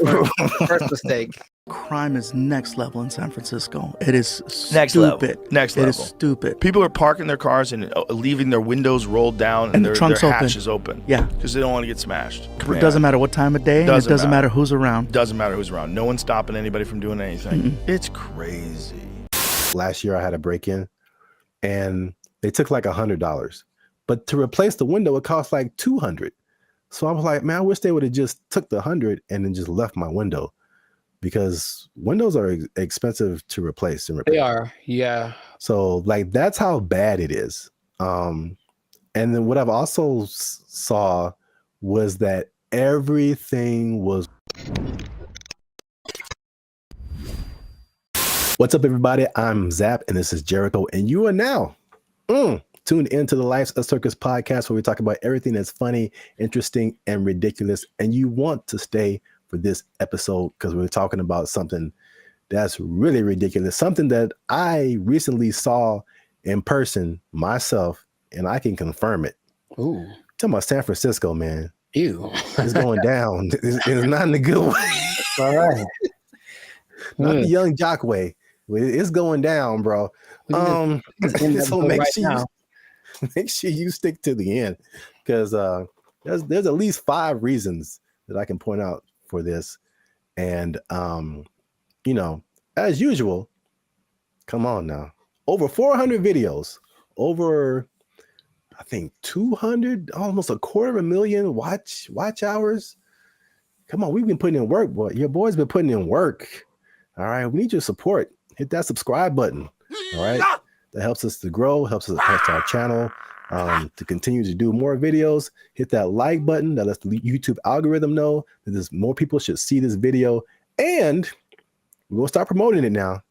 first mistake.
Crime is next level in San Francisco. It is
next
stupid.
Level. Next level.
It is stupid.
People are parking their cars and leaving their windows rolled down and their hatch is open.
Yeah.
Because they don't want to get smashed.
It doesn't matter what time of day. And it doesn't matter who's around.
Doesn't matter who's around. No one's stopping anybody from doing anything. It's crazy.
Last year I had a break-in and they took like $100. But to replace the window, it cost like $200. So I was like, man, I wish they would have just took the 100 and then just left my window. Because windows are expensive to replace and repair.
They are, yeah.
So like that's how bad it is. And then what I've also saw was that everything was. What's up, everybody? I'm Zap, and this is Jericho, and you are now tuned into the Life's a Circus podcast, where we talk about everything that's funny, interesting, and ridiculous. And you want to stay for this episode because we're talking about something that's really ridiculous, something that I recently saw in person myself, and I can confirm it.
Ooh.
Talking about San Francisco, man.
Ew.
It's going down. It's not in a good way.
All right.
Not the young jock way. It's going down, bro. So make sure you stick to the end, because there's at least 5 reasons that I can point out for this. And you know, as usual, come on now, over 400 videos, over I think 200, almost 250,000 watch hours. Come on, we've been putting in work, boy. Your boy's been putting in work. All right, we need your support. Hit that subscribe button. All right, that helps us to grow, helps our channel to continue to do more videos. Hit that like button. That lets the YouTube algorithm know that there's more people should see this video, and we're gonna start promoting it now.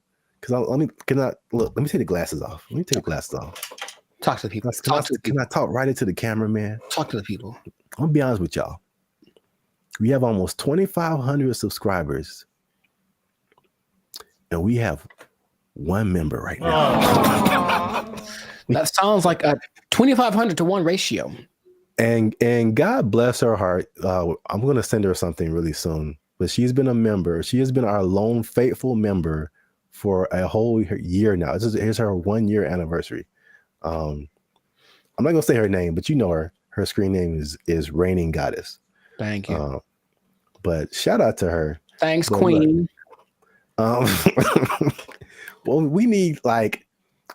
Because let me take the glasses off. Let me take the glasses off.
Talk to the people.
Can I talk right into the camera, man?
Talk to the people.
I'm gonna be honest with y'all. We have almost 2,500 subscribers, and we have one member right now.
That sounds like a 2,500 to 1 ratio.
And God bless her heart. I'm going to send her something really soon. But she's been a member. She has been our lone faithful member for a whole year now. Here's her 1 year anniversary. I'm not going to say her name, but you know her. Her screen name is Reigning Goddess.
Thank you.
But shout out to her.
Thanks, Queen.
Well, we need I'm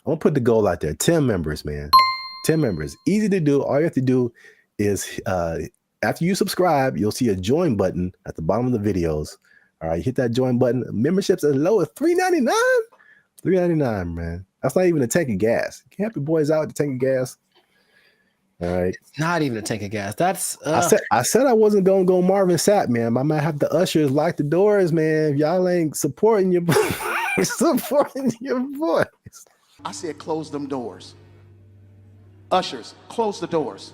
gonna put the goal out there. 10 members, man. 10 members. Easy to do. All you have to do is after you subscribe, you'll see a join button at the bottom of the videos. All right, hit that join button. Memberships as low as $3.99. $3.99, man. That's not even a tank of gas. You can help your boys out with the tank of gas. All right.
It's not even a tank of gas. That's
I said I wasn't gonna go Marvin Sapp, man. I might have the ushers lock the doors, man. If y'all ain't supporting your boys.
I said close them doors. Ushers, close the doors.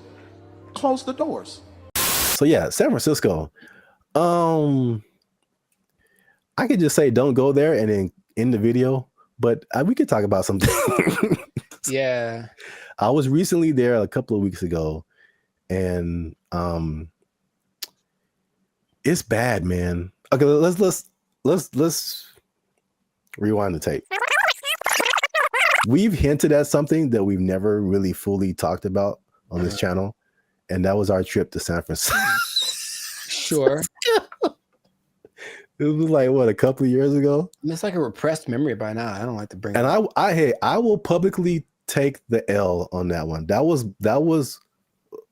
Close the doors.
So yeah, San Francisco. I could just say don't go there and then end the video, but we could talk about something.
Yeah.
I was recently there a couple of weeks ago, and it's bad, man. Okay, let's rewind the tape. We've hinted at something that we've never really fully talked about on this channel, and that was our trip to San Francisco.
Sure.
It was like what, a couple of years ago?
It's like a repressed memory by now. I don't like to bring it
and
up.
I will publicly take the L on that one. That was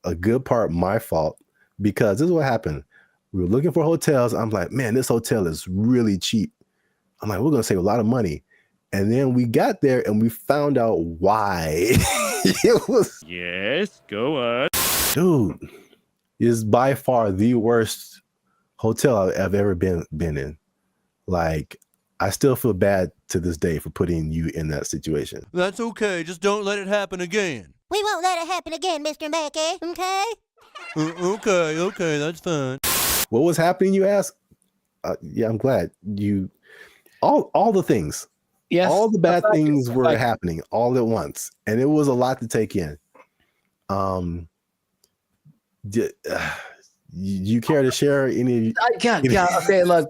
a good part my fault, because this is what happened. We were looking for hotels. I'm like, man, this hotel is really cheap. I'm like, we're gonna save a lot of money. And then we got there and we found out why. It was,
yes, go on.
dude, is by far the worst hotel I've ever been in. Like, I still feel bad to this day for putting you in that situation.
That's okay. Just don't let it happen again.
We won't let it happen again, Mr. Mackey, okay?
Okay, that's fine.
What was happening, you ask? Yeah, I'm glad you. All the things.
Yes.
All the bad things were happening all at once, and it was a lot to take in. You care to share any?
Okay, look,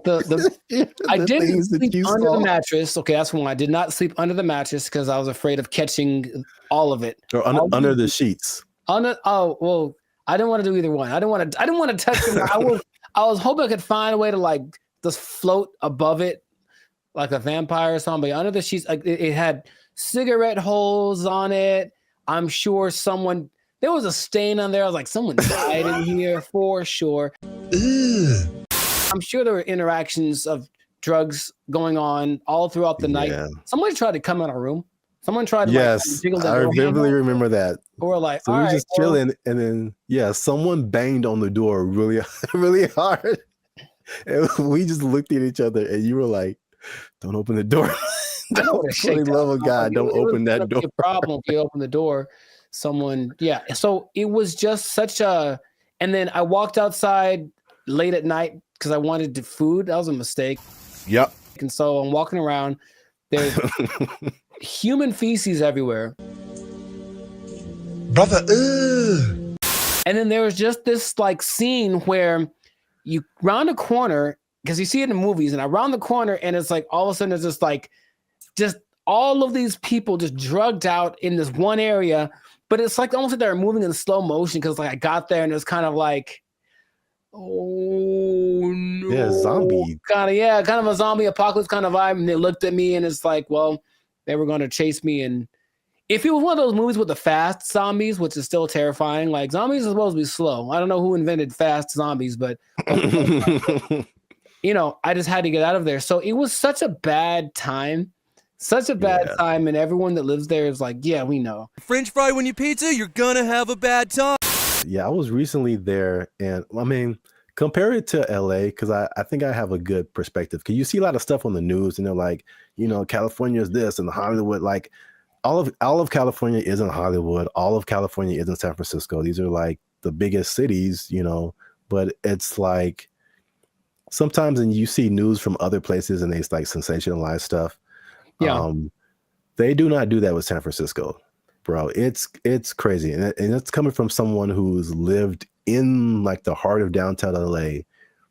I didn't sleep under the mattress. Okay, that's one. I did not sleep under the mattress because I was afraid of catching all of it.
Or under the sheets.
I didn't want to do either one. I didn't want to touch them. I was hoping I could find a way to just float above it like a vampire or something. But under the sheets, it had cigarette holes on it. I'm sure there was a stain on there. I was like, someone died in here for sure. Ugh. I'm sure there were interactions of drugs going on all throughout the night. Somebody tried to come in our room. Someone tried to jiggle the door.
I vividly remember that.
Or
so we were just chilling, and then someone banged on the door really, really hard. And we just looked at each other, and you were like, "Don't open the door." For the love of God, don't open that door.
It was a problem if you open the door. So it was just such a, and then I walked outside late at night because I wanted food. That was a mistake.
Yep.
And so I'm walking around, there's human feces everywhere.
Brother, ugh.
And then there was just this scene where you round a corner, because you see it in movies, and I round the corner and it's like all of a sudden there's just all of these people just drugged out in this one area. But it's almost like they're moving in slow motion, because I got there and it's kind of oh no.
Yeah, zombie.
Kind of a zombie apocalypse kind of vibe. And they looked at me and it's well, they were going to chase me. And if it was one of those movies with the fast zombies, which is still terrifying, zombies are supposed to be slow. I don't know who invented fast zombies, but I just had to get out of there. So it was such a bad time. Such a bad time, and everyone that lives there is yeah, we know.
French fry when you pizza, you're gonna have a bad time.
Yeah, I was recently there, and I mean, compare it to LA, because I think I have a good perspective. Because you see a lot of stuff on the news, and they're like, California is this, and Hollywood, all of California isn't Hollywood. All of California isn't San Francisco. These are the biggest cities, but it's sometimes and you see news from other places and they like sensationalize stuff.
Yeah.
They do not do that with San Francisco, bro. It's crazy. And it's coming from someone who's lived in like the heart of downtown LA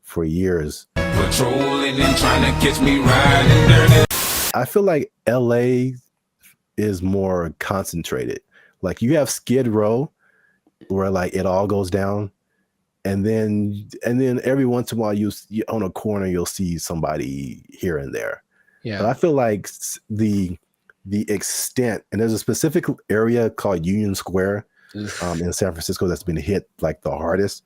for years.
Patrolling and trying to catch me riding dirty.
I feel like LA is more concentrated. Like you have Skid Row where like it all goes down. And then every once in a while you on a corner you'll see somebody here and there.
Yeah.
But I feel like the extent, and there's a specific area called Union Square in San Francisco that's been hit like the hardest.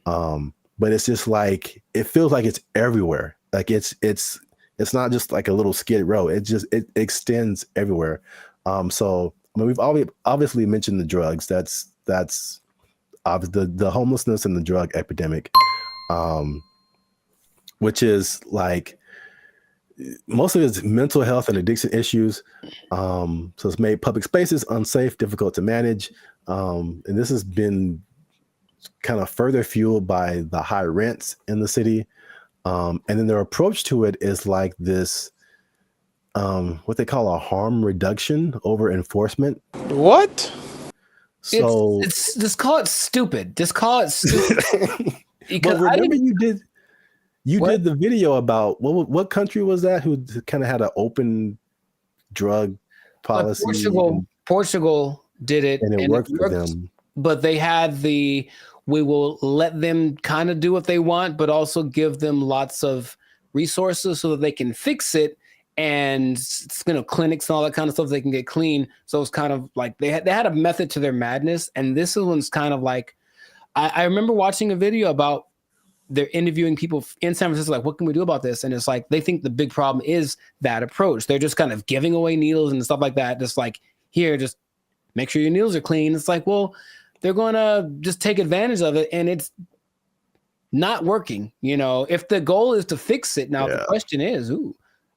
But it's just like it feels like it's everywhere. Like it's not just like a little Skid Row. It extends everywhere. So I mean, we've obviously mentioned the drugs. That's the homelessness and the drug epidemic, which is like most of it's mental health and addiction issues. So it's made public spaces unsafe, difficult to manage. And this has been kind of further fueled by the high rents in the city. And then their approach to it is like this, what they call a harm reduction over enforcement.
What?
So
it's just call it stupid. Just call it stupid.
Because remember you did the video about what country was that who kind of had an open drug policy?
Portugal did it,
and it worked for them.
But they had we will let them kind of do what they want, but also give them lots of resources so that they can fix it. And clinics and all that kind of stuff, they can get clean. So it's kind of like they had a method to their madness. And this one's kind of like, I remember watching a video about they're interviewing people in San Francisco, like, what can we do about this? And it's like, they think the big problem is that approach. They're just kind of giving away needles and stuff like that. Just like, here, just make sure your needles are clean. It's like, well, they're going to just take advantage of it. And it's not working. You know, if the goal is to fix it. Now, the question is,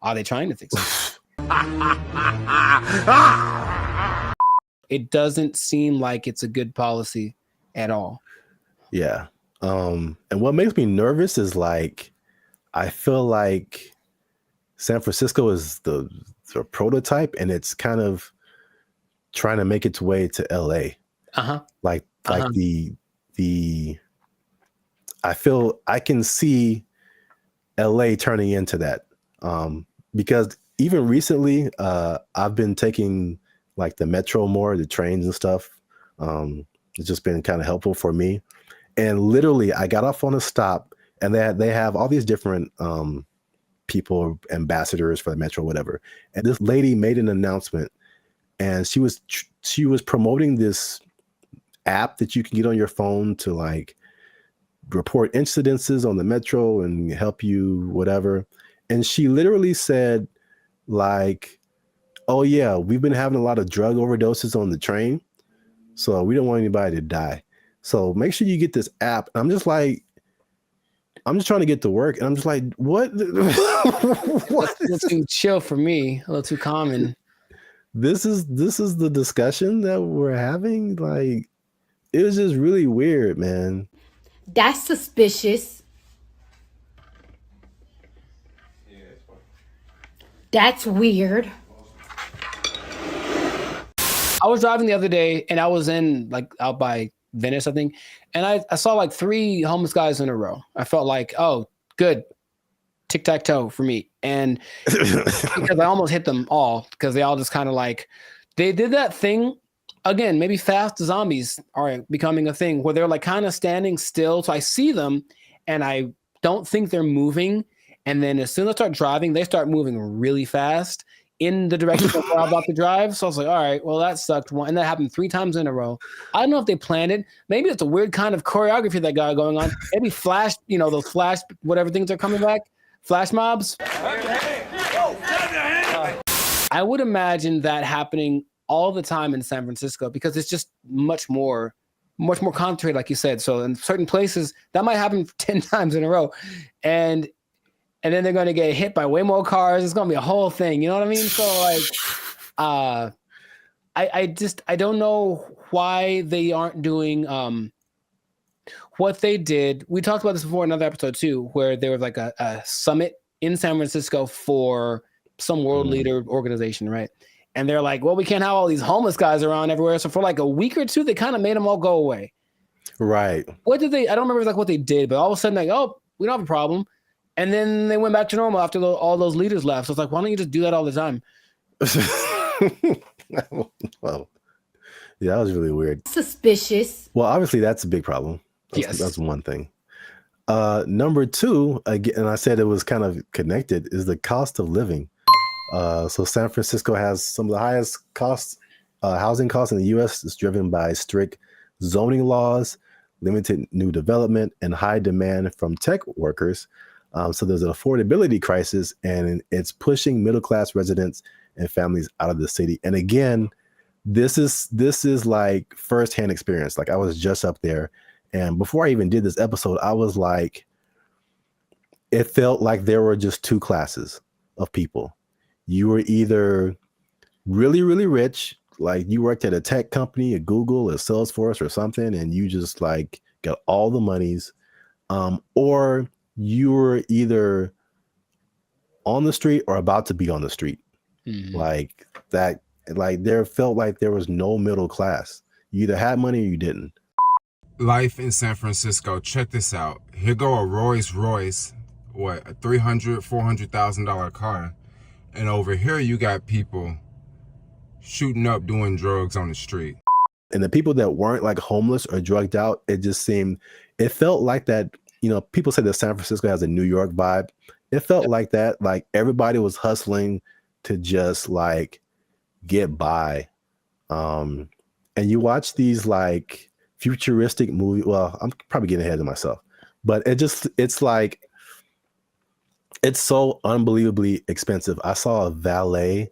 are they trying to fix it? It doesn't seem like it's a good policy at all.
Yeah. And what makes me nervous is like, I feel like San Francisco is the prototype and it's kind of trying to make its way to LA. Like I feel I can see LA turning into that. Because even recently, I've been taking like the metro more, the trains and stuff. It's just been kind of helpful for me. And literally, I got off on a stop, and they have all these different people, ambassadors for the metro, whatever. And this lady made an announcement, and she was promoting this app that you can get on your phone to like report incidences on the metro and help you whatever. And she literally said, like, oh, yeah, we've been having a lot of drug overdoses on the train. So we don't want anybody to die. So make sure you get this app. And I'm just like, I'm just trying to get to work. And I'm just like, what?
What? A little too chill for me. A little too common.
This is the discussion that we're having. Like, it was just really weird, man.
That's suspicious. That's weird.
I was driving the other day and I was in like out by Venice, I think. And I saw like 3 homeless guys in a row. I felt like, oh, good. Tic-tac-toe for me. And because I almost hit them all because they all just kind of like, they did that thing again, maybe fast zombies are becoming a thing where they're like kind of standing still. So I see them and I don't think they're moving. And then as soon as I start driving, they start moving really fast in the direction of where I'm about to drive. So I was like, all right, well, that sucked. And that happened 3 times in a row. I don't know if they planned it. Maybe it's a weird kind of choreography that got going on. Maybe flash, those flash, whatever things are coming back. Flash mobs. I would imagine that happening all the time in San Francisco because it's just much more concentrated, like you said. So in certain places, that might happen 10 times in a row. And then they're going to get hit by way more cars. It's going to be a whole thing. You know what I mean? So like, I don't know why they aren't doing What they did, we talked about this before in another episode too, where there was like a summit in San Francisco for some world leader organization, right? And they're like, well, we can't have all these homeless guys around everywhere. So for like a week or two, they kind of made them all go away.
Right.
What did they? I don't remember like what they did, but all of a sudden, like, oh, we don't have a problem. And then they went back to normal after all those leaders left. So it's like, why don't you just do that all the time?
Well, yeah, that was really weird.
Suspicious.
Well, obviously, that's a big problem. That's one thing. Number two, again, and I said it was kind of connected, is the cost of living. So San Francisco has some of the highest housing costs in the U.S. It's driven by strict zoning laws, limited new development, and high demand from tech workers. So there's an affordability crisis, and it's pushing middle-class residents and families out of the city. And again, this is like firsthand experience. Like I was just up there, and before I even did this episode, I was like, it felt like there were just two classes of people. You were either really, really rich, like you worked at a tech company, a Google, a Salesforce or something, and you just like got all the monies, or you were either on the street or about to be on the street. Like that, like there felt like there was no middle class. You either had money or you didn't.
Life in San Francisco. Check this out. Here go a Rolls Royce, what, a $300,000-$400,000 car. And over here you got people shooting up doing drugs on the street.
And the people that weren't like homeless or drugged out, it felt like that, you know, people say that San Francisco has a New York vibe. It felt like that, like everybody was hustling to just like get by. And you watch these like futuristic movies. Well, I'm probably getting ahead of myself, but it's like, it's so unbelievably expensive. I saw a valet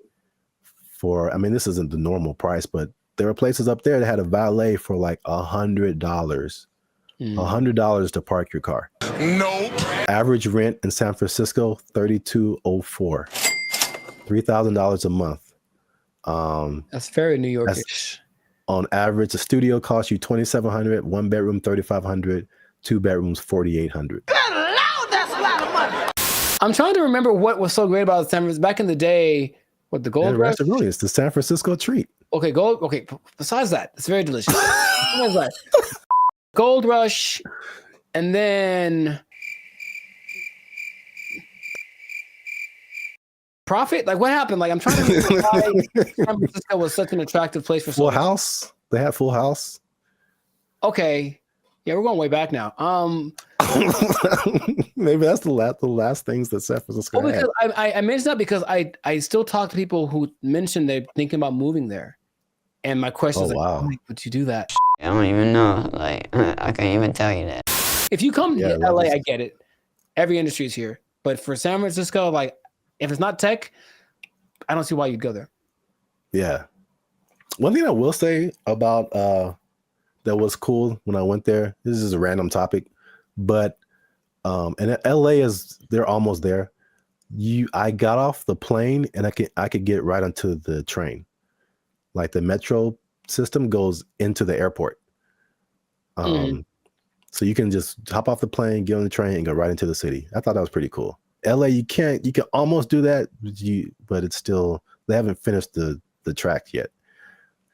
for, I mean, this isn't the normal price, but there were places up there that had a valet for like $100. $100 to park your car.
Nope.
Average rent in San Francisco, $3,204. $3,000 a month.
That's very New Yorkish.
On average, a studio costs you $2,700, one bedroom $3,500, two bedrooms $4,800.
That's a lot of money.
I'm trying to remember what was so great about San Francisco back in the day. What, the Gold Rush?
It's the San Francisco treat.
Okay, gold. Okay, besides that, it's very delicious. Besides that, Gold Rush, and then Profit. Like, what happened? Like, I'm trying to remember why San Francisco was such an attractive place for
Full House. They had Full House.
Okay, yeah, we're going way back now.
Maybe that's the last things that San Francisco had.
Because I mentioned that because I still talk to people who mentioned they're thinking about moving there, and my question is,
wow,
like, would you do that?
I don't even know. Like, I can't even tell you that.
If you come to LA, I get it. Every industry is here, but for San Francisco, like, if it's not tech, I don't see why you'd go there.
Yeah. One thing I will say about that was cool when I went there. This is a random topic, but and LA they're almost there. I got off the plane and I could get right onto the train. Like the metro system goes into the airport. So you can just hop off the plane, get on the train, and go right into the city. I thought that was pretty cool. LA, you can almost do that, but it's still, they haven't finished the track yet.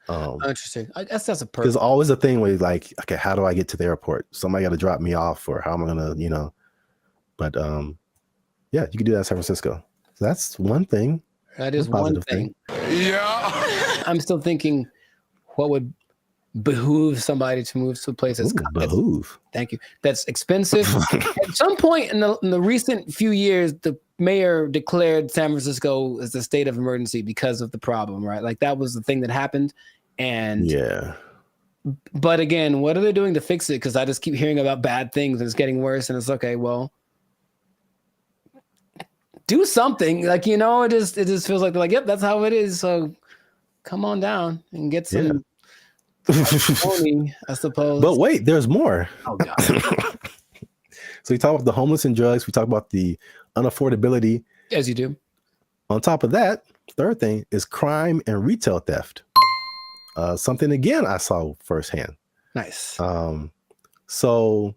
Interesting. I guess that's a purpose.
There's always a thing where you're like, okay, how do I get to the airport? Somebody got to drop me off, or how am I gonna, But yeah, you can do that in San Francisco. So that's one thing.
That is one thing.
Yeah.
I'm still thinking, what would behoove somebody to move to a place that's
behoove.
Thank you. That's expensive. At some point in the recent few years, the mayor declared San Francisco as a state of emergency because of the problem, right? Like that was the thing that happened. And
yeah.
But again, what are they doing to fix it? Because I just keep hearing about bad things and it's getting worse. And it's okay, well, do something. Like, it just feels like they're like, yep, that's how it is. So come on down and get some money, I suppose.
But wait, there's more.
Oh God.
So we talk about the homeless and drugs. We talk about the unaffordability.
As you do.
On top of that, third thing is crime and retail theft. Something again I saw firsthand.
Nice.
So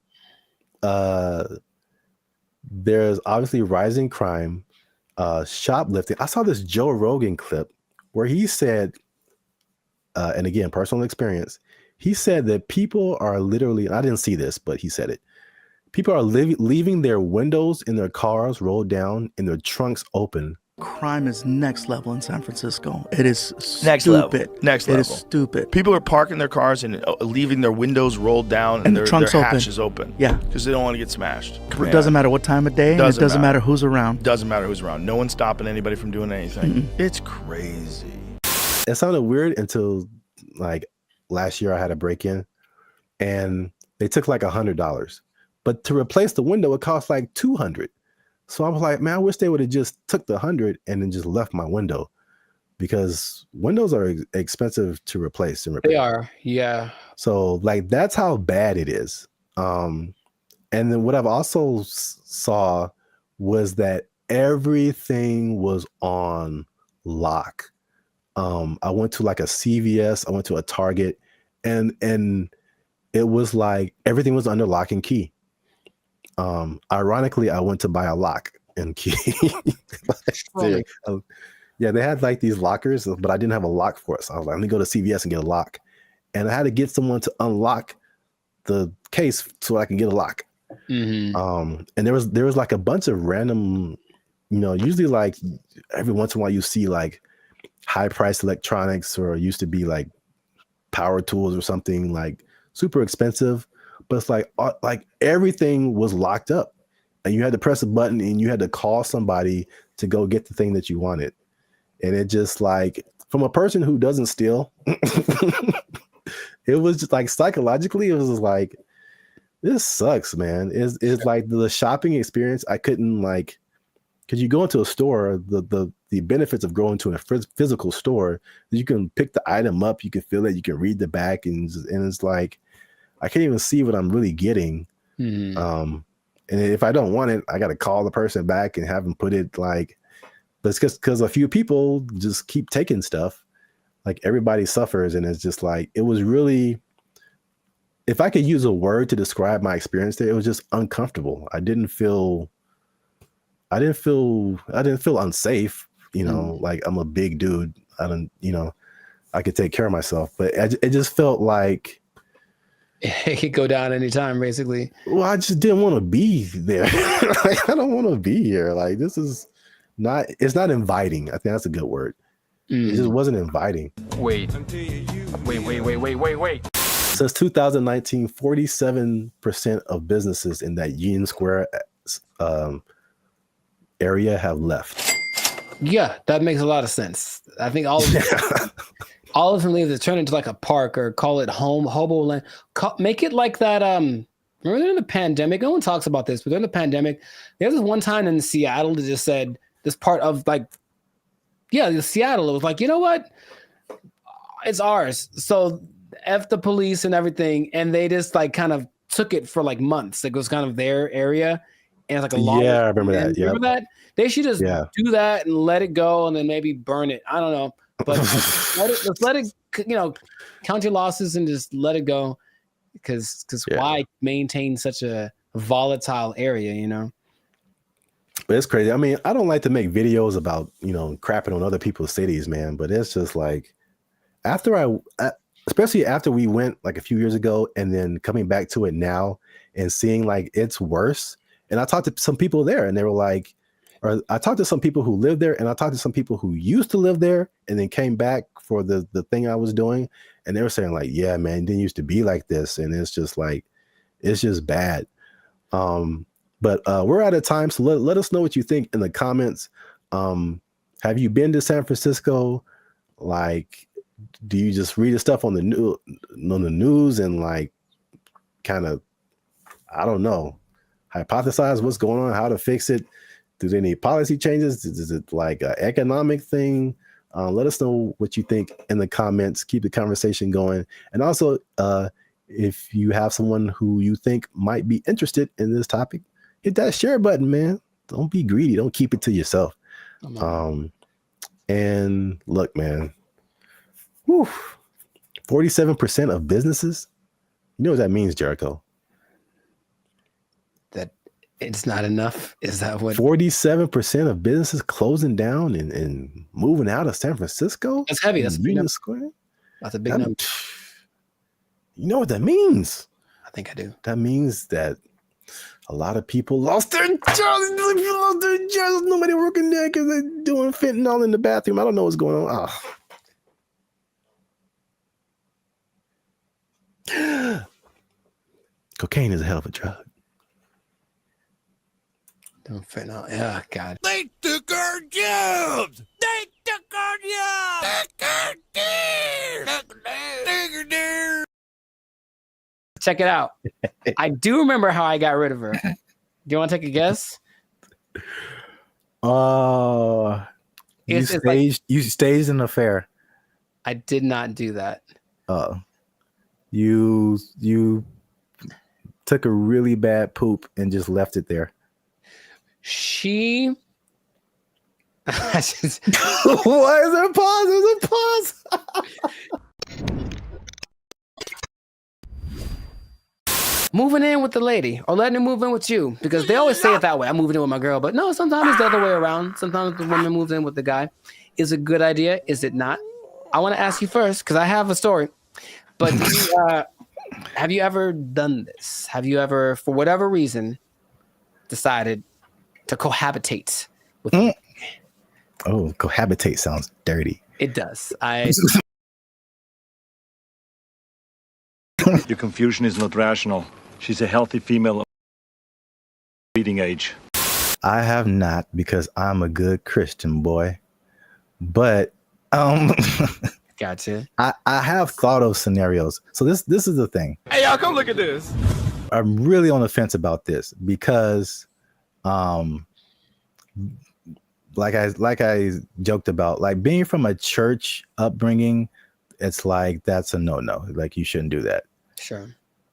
there's obviously rising crime, shoplifting. I saw this Joe Rogan clip where he said, and again, personal experience, he said that people are literally, and I didn't see this, but he said it. People are leaving their windows in their cars rolled down and their trunks open.
Crime is next level in San Francisco. It is
Next
stupid.
level. Next level.
It is stupid.
People are parking their cars and leaving their windows rolled down and their
trunks
hatches open.
Yeah.
Because they don't want to get smashed.
It doesn't matter what time of day, and it doesn't matter who's around.
Doesn't matter who's around. No one's stopping anybody from doing anything. It's crazy.
It sounded weird until like last year I had a break-in and they took like $100. But to replace the window, it cost like $200. So I was like, man, I wish they would have just took the $100 and then just left my window, because windows are expensive to replace and repair.
They are, yeah.
So like that's how bad it is. And then what I've also saw was that everything was on lock. I went to like a CVS, I went to a Target, and it was like everything was under lock and key. Ironically, I went to buy a lock and key. Yeah, they had like these lockers, but I didn't have a lock for it. So I was like, let me go to CVS and get a lock. And I had to get someone to unlock the case so I can get a lock. And there was like a bunch of random, usually like every once in a while you see like high priced electronics, or it used to be like power tools or something like super expensive. But it's like everything was locked up, and you had to press a button and you had to call somebody to go get the thing that you wanted. And it just like, from a person who doesn't steal, it was just like psychologically, it was just like, this sucks, man. It's like the shopping experience. I couldn't like, because you go into a store, the benefits of going to a physical store, you can pick the item up, you can feel it, you can read the back, and it's like, I can't even see what I'm really getting. And if I don't want it, I got to call the person back and have them put it like, but it's because a few people just keep taking stuff. Like everybody suffers. And it's just like, it was really, if I could use a word to describe my experience there, it was just uncomfortable. I didn't feel unsafe, like I'm a big dude. I could take care of myself, but it just felt like,
it could go down anytime, basically.
Well, I just didn't want to be there. Like, I don't want to be here. Like, this is not, it's not inviting. I think that's a good word. It just wasn't inviting.
Wait.
Since 2019, 47% of businesses in that Union Square area have left.
Yeah, that makes a lot of sense. I think all of them, all of them leave to turn into like a park, or call it hobo land. Make it like that. Remember during the pandemic, no one talks about this, but during the pandemic, there was this one time in Seattle that just said this part of like, Seattle, it was like, you know what? It's ours. So F the police and everything. And they just like kind of took it for like months. Like, it was kind of their area. And it's like a law.
Yeah, I remember that.
Remember that? They should just do that and let it go, and then maybe burn it. I don't know. But let's let it, count your losses and just let it go. Because why maintain such a volatile area,
But it's crazy. I mean, I don't like to make videos about, crapping on other people's cities, man. But it's just like, especially after we went like a few years ago, and then coming back to it now and seeing like it's worse. And I talked to some people there, and they were like, or I talked to some people who live there, and I talked to some people who used to live there and then came back for the thing I was doing. And they were saying like, yeah, man, it didn't used to be like this. And it's just like, it's just bad. But we're out of time. So let us know what you think in the comments. Have you been to San Francisco? Like, do you just read the stuff on the news and like kind of, I don't know, hypothesize what's going on, how to fix it? Do they need policy changes? Is it like an economic thing? Let us know what you think in the comments. Keep the conversation going. And also, if you have someone who you think might be interested in this topic, hit that share button, man. Don't be greedy. Don't keep it to yourself. And look, man, 47% of businesses, you know what that means, Jericho?
It's not enough. Is that what?
47% of businesses closing down and moving out of San Francisco?
That's heavy. That's a big number.
Square?
That's a big number.
You know what that means?
I think I do.
That means that a lot of people lost their jobs. Nobody working there because they're doing fentanyl in the bathroom. I don't know what's going on. Oh. Cocaine is a hell of a drug.
Don't fentanyl. Yeah, God.
They took our jobs. They took our jobs.
Check it out. I do remember how I got rid of her. Do you want to take a guess?
You staged an affair.
I did not do that.
You took a really bad poop and just left it there.
She.
Why is there a pause? There's a pause.
Moving in with the lady or letting her move in with you, because they always say it that way. I'm moving in with my girl, but no, sometimes it's the other way around. Sometimes the woman moves in with the guy. Is it a good idea? Is it not? I want to ask you first because I have a story. But have you ever done this? Have you ever, for whatever reason, decided to cohabitate with me?
Oh, cohabitate sounds dirty.
It does.
Your confusion is not rational. She's a healthy female of breeding age.
I have not, because I'm a good Christian boy. But
gotcha.
I have thought of scenarios. So this is the thing.
Hey, y'all, come look at this.
I'm really on the fence about this because like I joked about, like being from a church upbringing, it's like that's a no-no. Like you shouldn't do that.
Sure.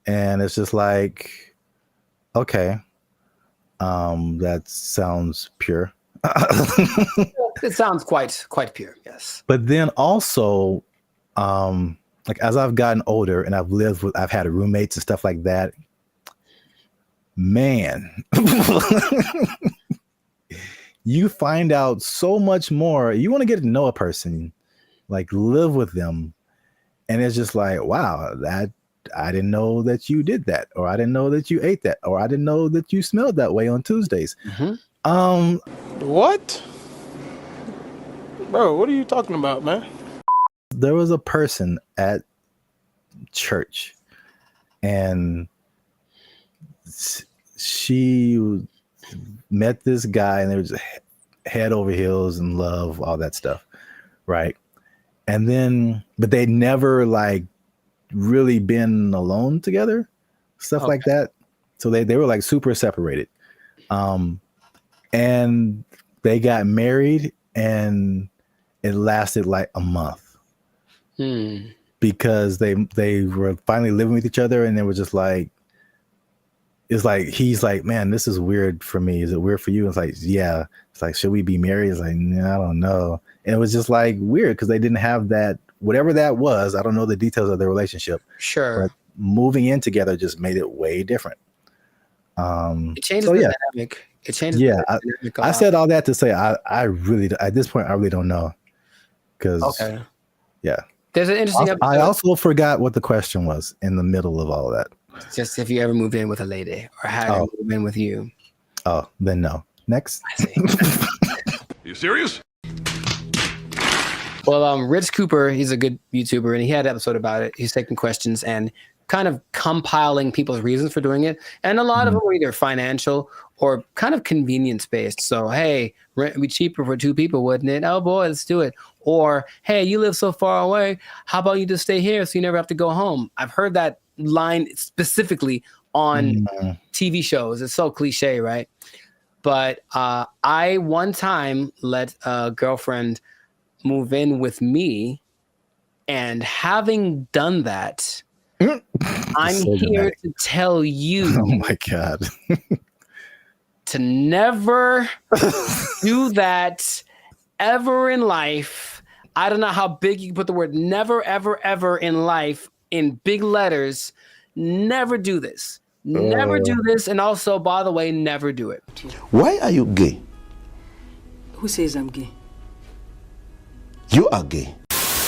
And it's just like, okay, that sounds pure.
It sounds quite pure, yes.
But then also, like as I've gotten older and I've had roommates and stuff like that, man, you find out so much more. You want to get to know a person, like live with them. And it's just like, wow, that I didn't know that you did that, or I didn't know that you ate that, or I didn't know that you smelled that way on Tuesdays.
What? Bro, what are you talking about, man?
There was a person at church, and she met this guy, and they were just head over heels in love, all that stuff, right? And then, but they'd never like really been alone together, stuff like that. So they were like super separated. And they got married, and it lasted like a month because they were finally living with each other, and they were just like, it's like, he's like, man, this is weird for me. Is it weird for you? It's like, yeah. It's like, should we be married? It's like, nah, I don't know. And it was just like weird because they didn't have that, whatever that was. I don't know the details of their relationship.
Sure.
But moving in together just made it way different.
It changes the dynamic. It changes.
Yeah. I said all that to say, I really, at this point, I really don't know. Because, yeah.
There's an interesting episode.
I also forgot what the question was in the middle of all of that.
Just if you ever moved in with a lady or had her move in with you.
Oh, then no. Next.
I see.
You serious?
Well, Rich Cooper, he's a good YouTuber, and he had an episode about it. He's taking questions and kind of compiling people's reasons for doing it. And a lot of them were either financial or kind of convenience based. So, hey, rent would be cheaper for two people, wouldn't it? Oh boy, let's do it. Or, hey, you live so far away. How about you just stay here so you never have to go home? I've heard that line specifically on TV shows. It's so cliche, right? But I one time let a girlfriend move in with me, and having done that, I'm
So
here
dramatic.
to tell you
Oh my God.
to never do that ever in life. I don't know how big you can put the word never, ever, ever in life in big letters. Never do this. Never do this. And also, by the way, never do it.
Why are you gay?
Who says I'm gay?
You are gay.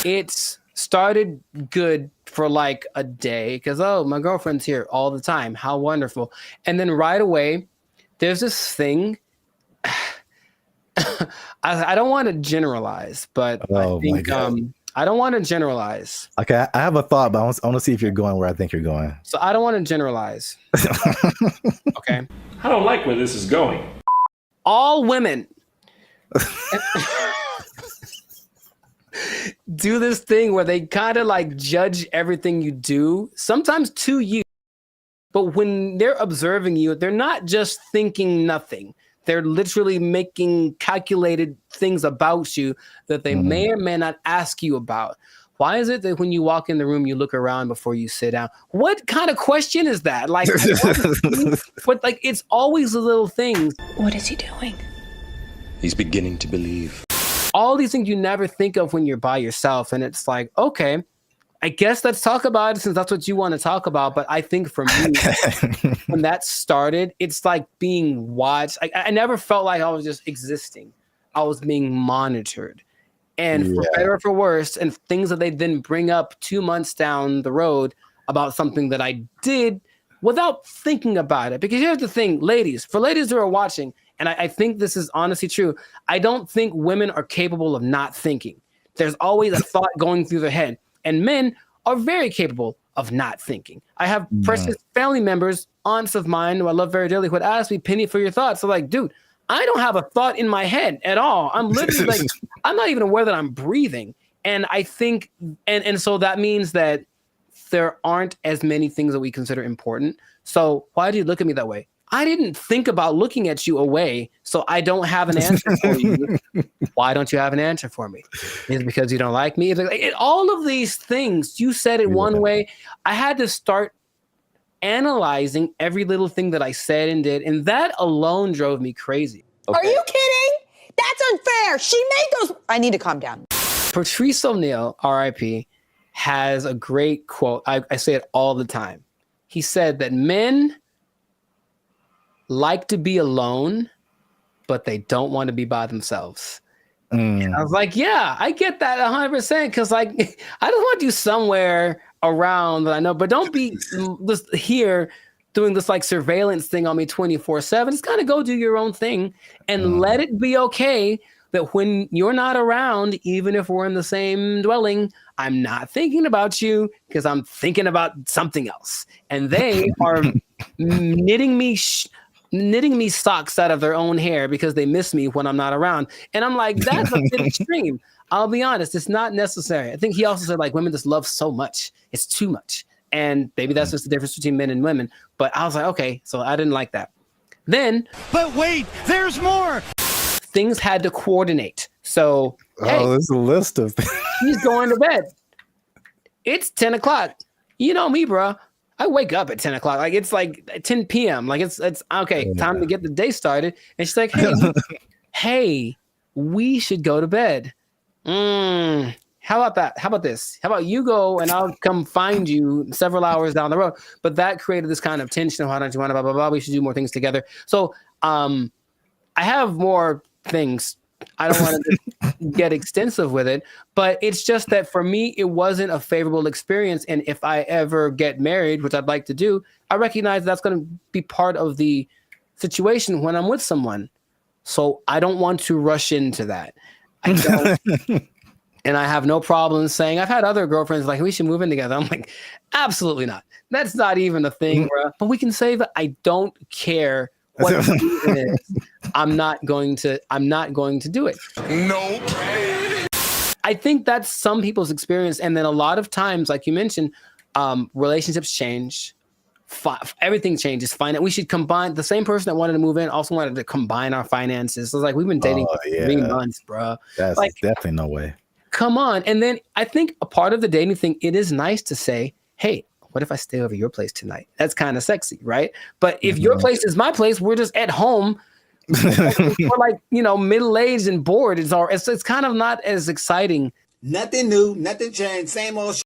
It's started good for like a day because, oh, my girlfriend's here all the time. How wonderful. And then right away, there's this thing. I don't want to generalize, but I think I don't want to generalize.
Okay, I have a thought, but I want to see if you're going where I think you're going.
So I don't want to generalize. Okay.
I don't like where this is going.
All women do this thing where they kind of like judge everything you do, sometimes to you. But when they're observing you, they're not just thinking nothing. They're literally making calculated things about you that they may or may not ask you about. Why is it that when you walk in the room, you look around before you sit down? What kind of question is that? Like, but like, it's always the little things.
What is he doing?
He's beginning to believe.
All these things you never think of when you're by yourself. And it's like, okay, I guess let's talk about it since that's what you want to talk about. But I think for me, when that started, it's like being watched. I never felt like I was just existing. I was being monitored. And for better or for worse, and things that they then bring up 2 months down the road about something that I did without thinking about it. Because here's the thing, ladies, for ladies who are watching, and I think this is honestly true, I don't think women are capable of not thinking. There's always a thought going through their head. And men are very capable of not thinking. I have precious family members, aunts of mine who I love very dearly, who would ask me, Penny, for your thoughts. So like, dude, I don't have a thought in my head at all. I'm literally like, I'm not even aware that I'm breathing. And I think, and so that means that there aren't as many things that we consider important. So why do you look at me that way? I didn't think about looking at you away, so I don't have an answer for you. Why don't you have an answer for me? Is it because you don't like me? All of these things, you said it one way. I had to start analyzing every little thing that I said and did, and that alone drove me crazy.
Are you kidding? That's unfair. She made those. I need to calm down.
Patrice O'Neal, R.I.P., has a great quote. I say it all the time. He said that men like to be alone, but they don't want to be by themselves. And I was like, yeah, I get that 100%. Cause like, I just want you somewhere around that I know, but don't be just here doing this like surveillance thing on me 24/7. Just kind of go do your own thing and let it be okay that when you're not around, even if we're in the same dwelling, I'm not thinking about you because I'm thinking about something else. And they are knitting me socks out of their own hair because they miss me when I'm not around. And I'm like, that's a bit extreme. I'll be honest, it's not necessary. I think he also said like women just love so much. It's too much. And maybe that's just the difference between men and women. But I was like, okay, so I didn't like that. Then,
but wait, there's more.
Things had to coordinate. So, hey,
there's a list of things.
He's going to bed. It's 10 o'clock. You know me, bro. I wake up at 10 o'clock. Like it's like 10 p.m. Like it's okay, time to get the day started. And she's like, hey, we should go to bed. How about that? How about this? How about you go and I'll come find you several hours down the road? But that created this kind of tension. Why don't you want to blah, blah, blah? We should do more things together. So I have more things. I don't want to get extensive with it, but it's just that for me, it wasn't a favorable experience. And if I ever get married, which I'd like to do, I recognize that's going to be part of the situation when I'm with someone. So I don't want to rush into that. I don't. And I have no problem saying, I've had other girlfriends like, we should move in together. I'm like, absolutely not. That's not even a thing, bro. But we can save it. I don't care what the reason is. I'm not going to do it.
No.
I think that's some people's experience. And then a lot of times, like you mentioned, relationships change. Everything changes. We should combine. The same person that wanted to move in also wanted to combine our finances. So it's like, we've been dating for 3 months, bro.
That's
like,
definitely no way.
Come on. And then I think a part of the dating thing, it is nice to say, hey, what if I stay over your place tonight? That's kind of sexy, right? But if your place is my place, we're just at home. We're like, middle-aged and bored. It's kind of not as exciting.
Nothing new, nothing changed, same old.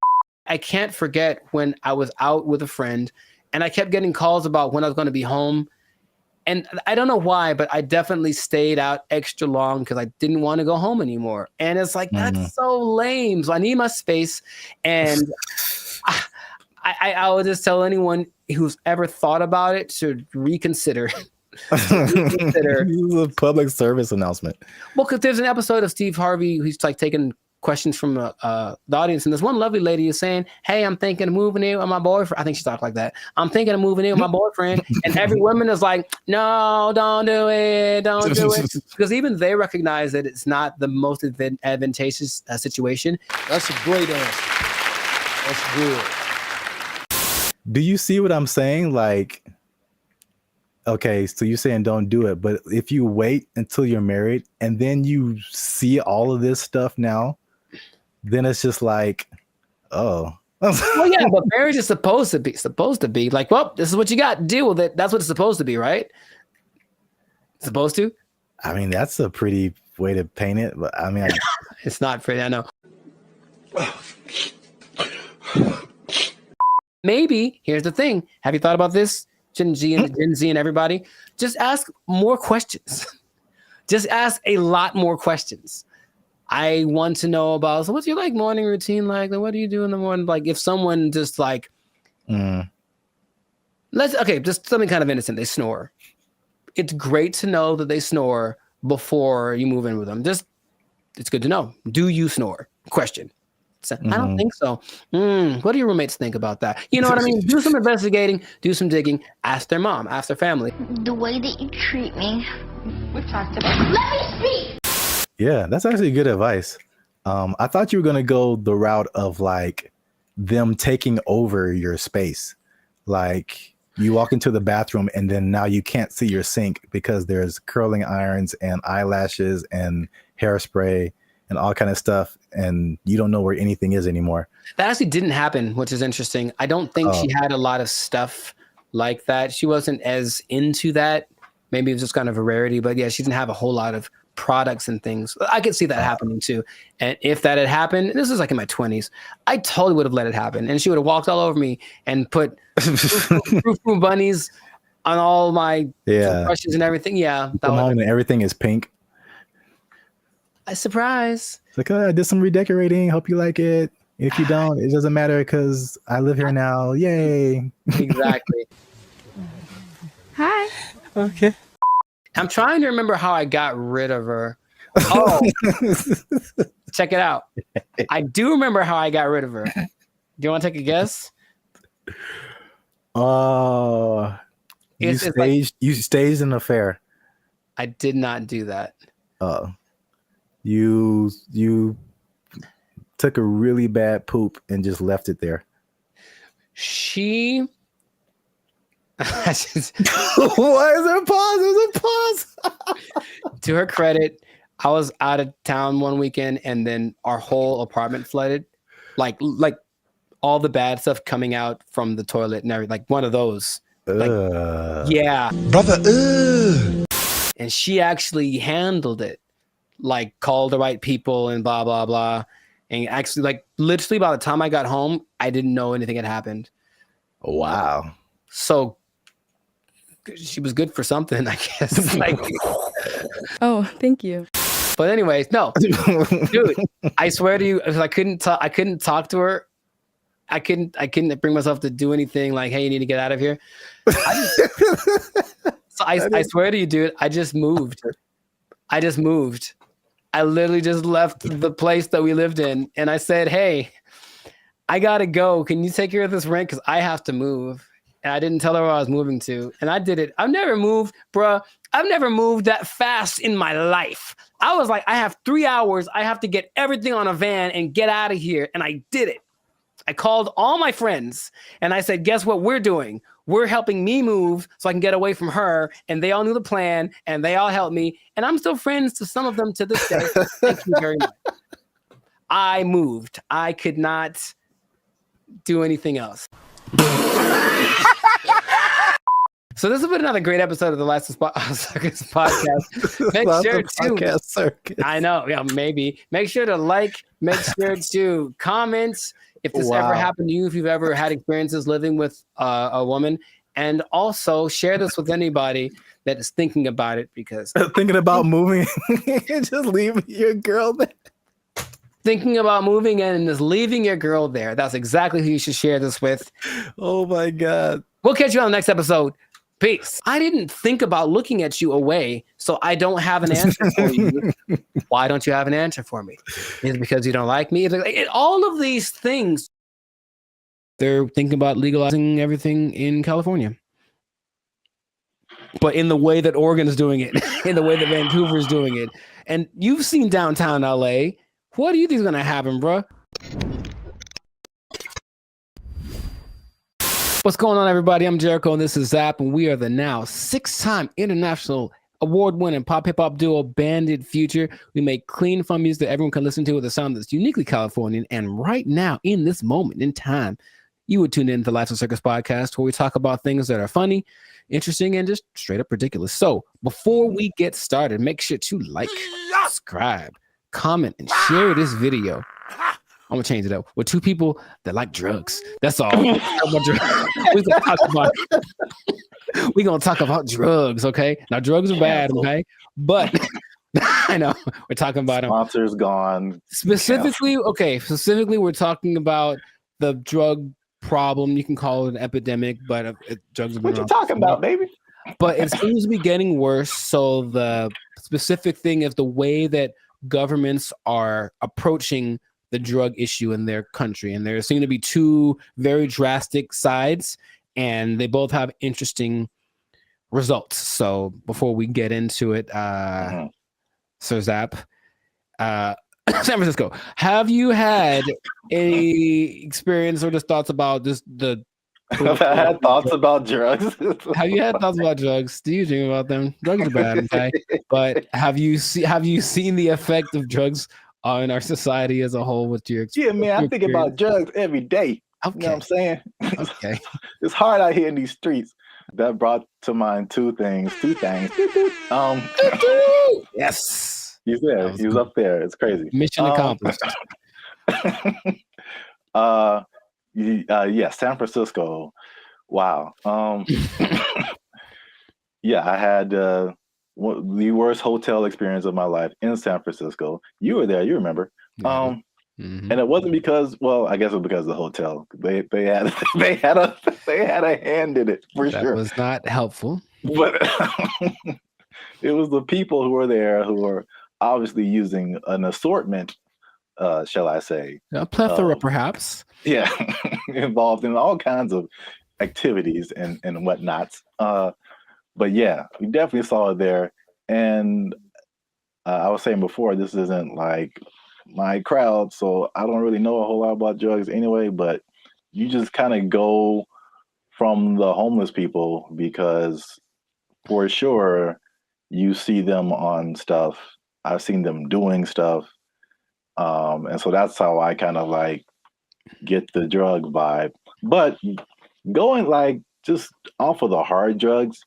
I can't forget when I was out with a friend And I kept getting calls about when I was going to be home. And I don't know why, but I definitely stayed out extra long because I didn't want to go home anymore. And it's like, that's so lame. So I need my space. And I would just tell anyone who's ever thought about it to reconsider.
This is a public service announcement.
Well, because there's an episode of Steve Harvey who's like taking questions from the audience, and this one lovely lady is saying, "Hey, I'm thinking of moving in with my boyfriend." I think she talked like that. "I'm thinking of moving in with my boyfriend," and every woman is like, "No, don't do it, don't do it," because even they recognize that it's not the most advantageous situation.
That's a great answer. That's good.
Do you see what I'm saying? Like, okay, so you're saying don't do it, but if you wait until you're married and then you see all of this stuff now, then it's just like, oh.
Well, yeah, but marriage is supposed to be like, well, this is what you got. Deal with it. That's what it's supposed to be, right? Supposed to?
I mean, that's a pretty way to paint it, but I mean,
it's not pretty. I know. Maybe here's the thing. Have you thought about this, Gen Z and everybody? Just ask more questions. Just ask a lot more questions. I want to know about, so what's your like morning routine like? What do you do in the morning? Like if someone just like, just something kind of innocent. They snore. It's great to know that they snore before you move in with them. It's good to know. Do you snore? Question. So, I don't think so. What do your roommates think about that? You know what I mean? Do some investigating, do some digging, ask their mom, ask their family.
The way that you treat me. We've talked about it. Let me speak!
Yeah, that's actually good advice. I thought you were going to go the route of like them taking over your space. Like you walk into the bathroom and then now you can't see your sink because there's curling irons and eyelashes and hairspray and all kind of stuff, and you don't know where anything is anymore.
That actually didn't happen, which is interesting. I don't think she had a lot of stuff like that. She wasn't as into that. Maybe it was just kind of a rarity, but yeah, she didn't have a whole lot of products and things. I could see that happening too. And if that had happened, this was like in my 20s, I totally would have let it happen. And she would have walked all over me and put Frou bunnies on all my brushes and everything. Yeah.
And everything is pink.
A surprise.
It's like, oh, I did some redecorating. Hope you like it. If you don't, it doesn't matter because I live here now. Yay.
Exactly.
Hi.
Okay. I'm trying to remember how I got rid of her. Oh, check it out. I do remember how I got rid of her. Do you want to take a guess?
You staged an affair.
I did not do that.
You took a really bad poop and just left it there.
She.
Why is there a pause? There's a pause.
To her credit, I was out of town one weekend and then our whole apartment flooded. Like all the bad stuff coming out from the toilet and everything. Like one of those. Yeah.
Brother,
And she actually handled it. Like called the right people and blah, blah, blah. And actually, like literally by the time I got home, I didn't know anything had happened.
Wow.
So she was good for something, I guess. Like,
oh, thank you.
But anyways, no, dude, I swear to you, I couldn't talk to her. I couldn't bring myself to do anything like, hey, you need to get out of here. I swear to you, dude, I just moved. I literally just left the place that we lived in. And I said, hey, I got to go. Can you take care of this rent? Because I have to move. And I didn't tell her where I was moving to. And I did it. I've never moved, bruh. I've never moved that fast in my life. I was like, I have 3 hours. I have to get everything on a van and get out of here. And I did it. I called all my friends and I said, guess what we're doing? We're helping me move so I can get away from her. And they all knew the plan and they all helped me. And I'm still friends to some of them to this day. Thank you very much. I moved. I could not do anything else. So this has been another great episode of the Last Circus podcast. Make sure to I know, yeah, maybe. Make sure to like, make sure to comment, if this ever happened to you, if you've ever had experiences living with a woman, and also share this with anybody that is thinking about it, because
thinking about moving and just leaving your girl there.
Thinking about moving and just leaving your girl there. That's exactly who you should share this with.
Oh my God.
We'll catch you on the next episode. Peace. I didn't think about looking at you away, so I don't have an answer for you. Why don't you have an answer for me? Is it because you don't like me? All of these things. They're thinking about legalizing everything in California. But in the way that Oregon is doing it, in the way that Vancouver is doing it. And you've seen downtown LA. What do you think is going to happen, bro? What's going on, everybody? I'm Jericho, and this is Zap, and we are the now 6-time international award-winning pop hip-hop duo Banded Future. We make clean, fun music that everyone can listen to with a sound that's uniquely Californian. And right now, in this moment in time, you would tune in to the Life of Circus podcast, where we talk about things that are funny, interesting, and just straight up ridiculous. So before we get started, make sure to like, subscribe, comment, and share this video. I'm gonna change it up with 2 people that like drugs. That's all. We're gonna talk about drugs, okay? Now, drugs are bad, okay? But I know we're talking about them.
Sponsors gone.
Specifically, we're talking about the drug problem. You can call it an epidemic, but drugs are.
What you talking about, baby?
But it seems to be getting worse. So the specific thing is the way that governments are approaching the drug issue in their country. And there seem to be 2 very drastic sides, and they both have interesting results. So before we get into it, Sir Zap, San Francisco, have you had any experience or just thoughts about just the
Have I had thoughts about drugs?
Have you had thoughts about drugs? Do you dream about them? Drugs are bad, okay? But have you seen the effect of drugs on our society as a whole with your
experience? Yeah, man, I think about drugs every day.
Okay.
You know what I'm saying?
Okay.
It's hard out here in these streets. That brought to mind 2 things.
Yes.
He's there. He was up there. It's crazy.
Mission accomplished.
Yeah, San Francisco. Wow. Yeah, I had the worst hotel experience of my life in San Francisco. You were there, you remember. And it wasn't because, well, I guess it was because of the hotel. They had a hand in it for sure.
That was not helpful.
But it was the people who were there who were obviously using an assortment, shall I say.
A plethora, perhaps.
Yeah, involved in all kinds of activities and whatnots. But yeah, we definitely saw it there. And I was saying before, this isn't like my crowd, so I don't really know a whole lot about drugs anyway, but you just kind of go from the homeless people because for sure you see them on stuff. I've seen them doing stuff. And so that's how I kind of like get the drug vibe. But going like just off of the hard drugs,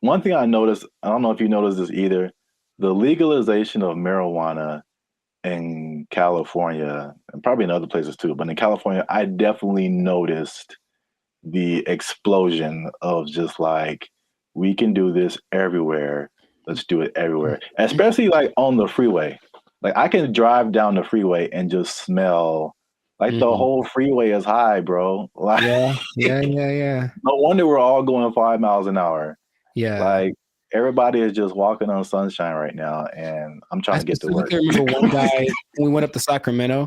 one thing I noticed, I don't know if you noticed this either, the legalization of marijuana in California, and probably in other places too, but in California, I definitely noticed the explosion of just like, we can do this everywhere. Let's do it everywhere, especially like on the freeway. Like I can drive down the freeway and just smell like the whole freeway is high, bro. Like,
yeah.
No wonder we're all going 5 miles an hour.
Yeah.
Like everybody is just walking on sunshine right now, and I'm trying to get to work.
I remember one guy, we went up to Sacramento,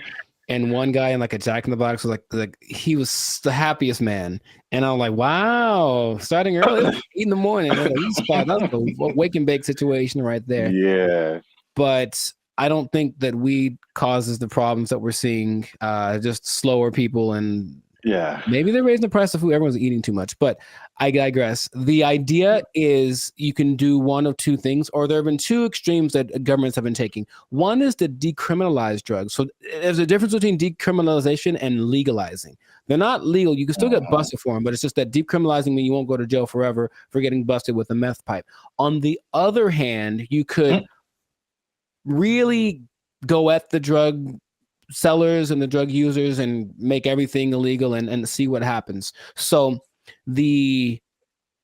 and one guy in like a Jack in the Box was like he was the happiest man. And I'm like, wow, starting early, 8 in the morning. Like, that's a wake and bake situation right there.
Yeah.
But I don't think that weed causes the problems that we're seeing. Just slower people, and maybe they're raising the price of food. Everyone's eating too much, but I digress. The idea is you can do one of 2 things, or there have been 2 extremes that governments have been taking. One is to decriminalize drugs. So there's a difference between decriminalization and legalizing. They're not legal. You can still get busted for them, but it's just that decriminalizing means you won't go to jail forever for getting busted with a meth pipe. On the other hand, you could really go at the drug sellers and the drug users and make everything illegal and see what happens. So the,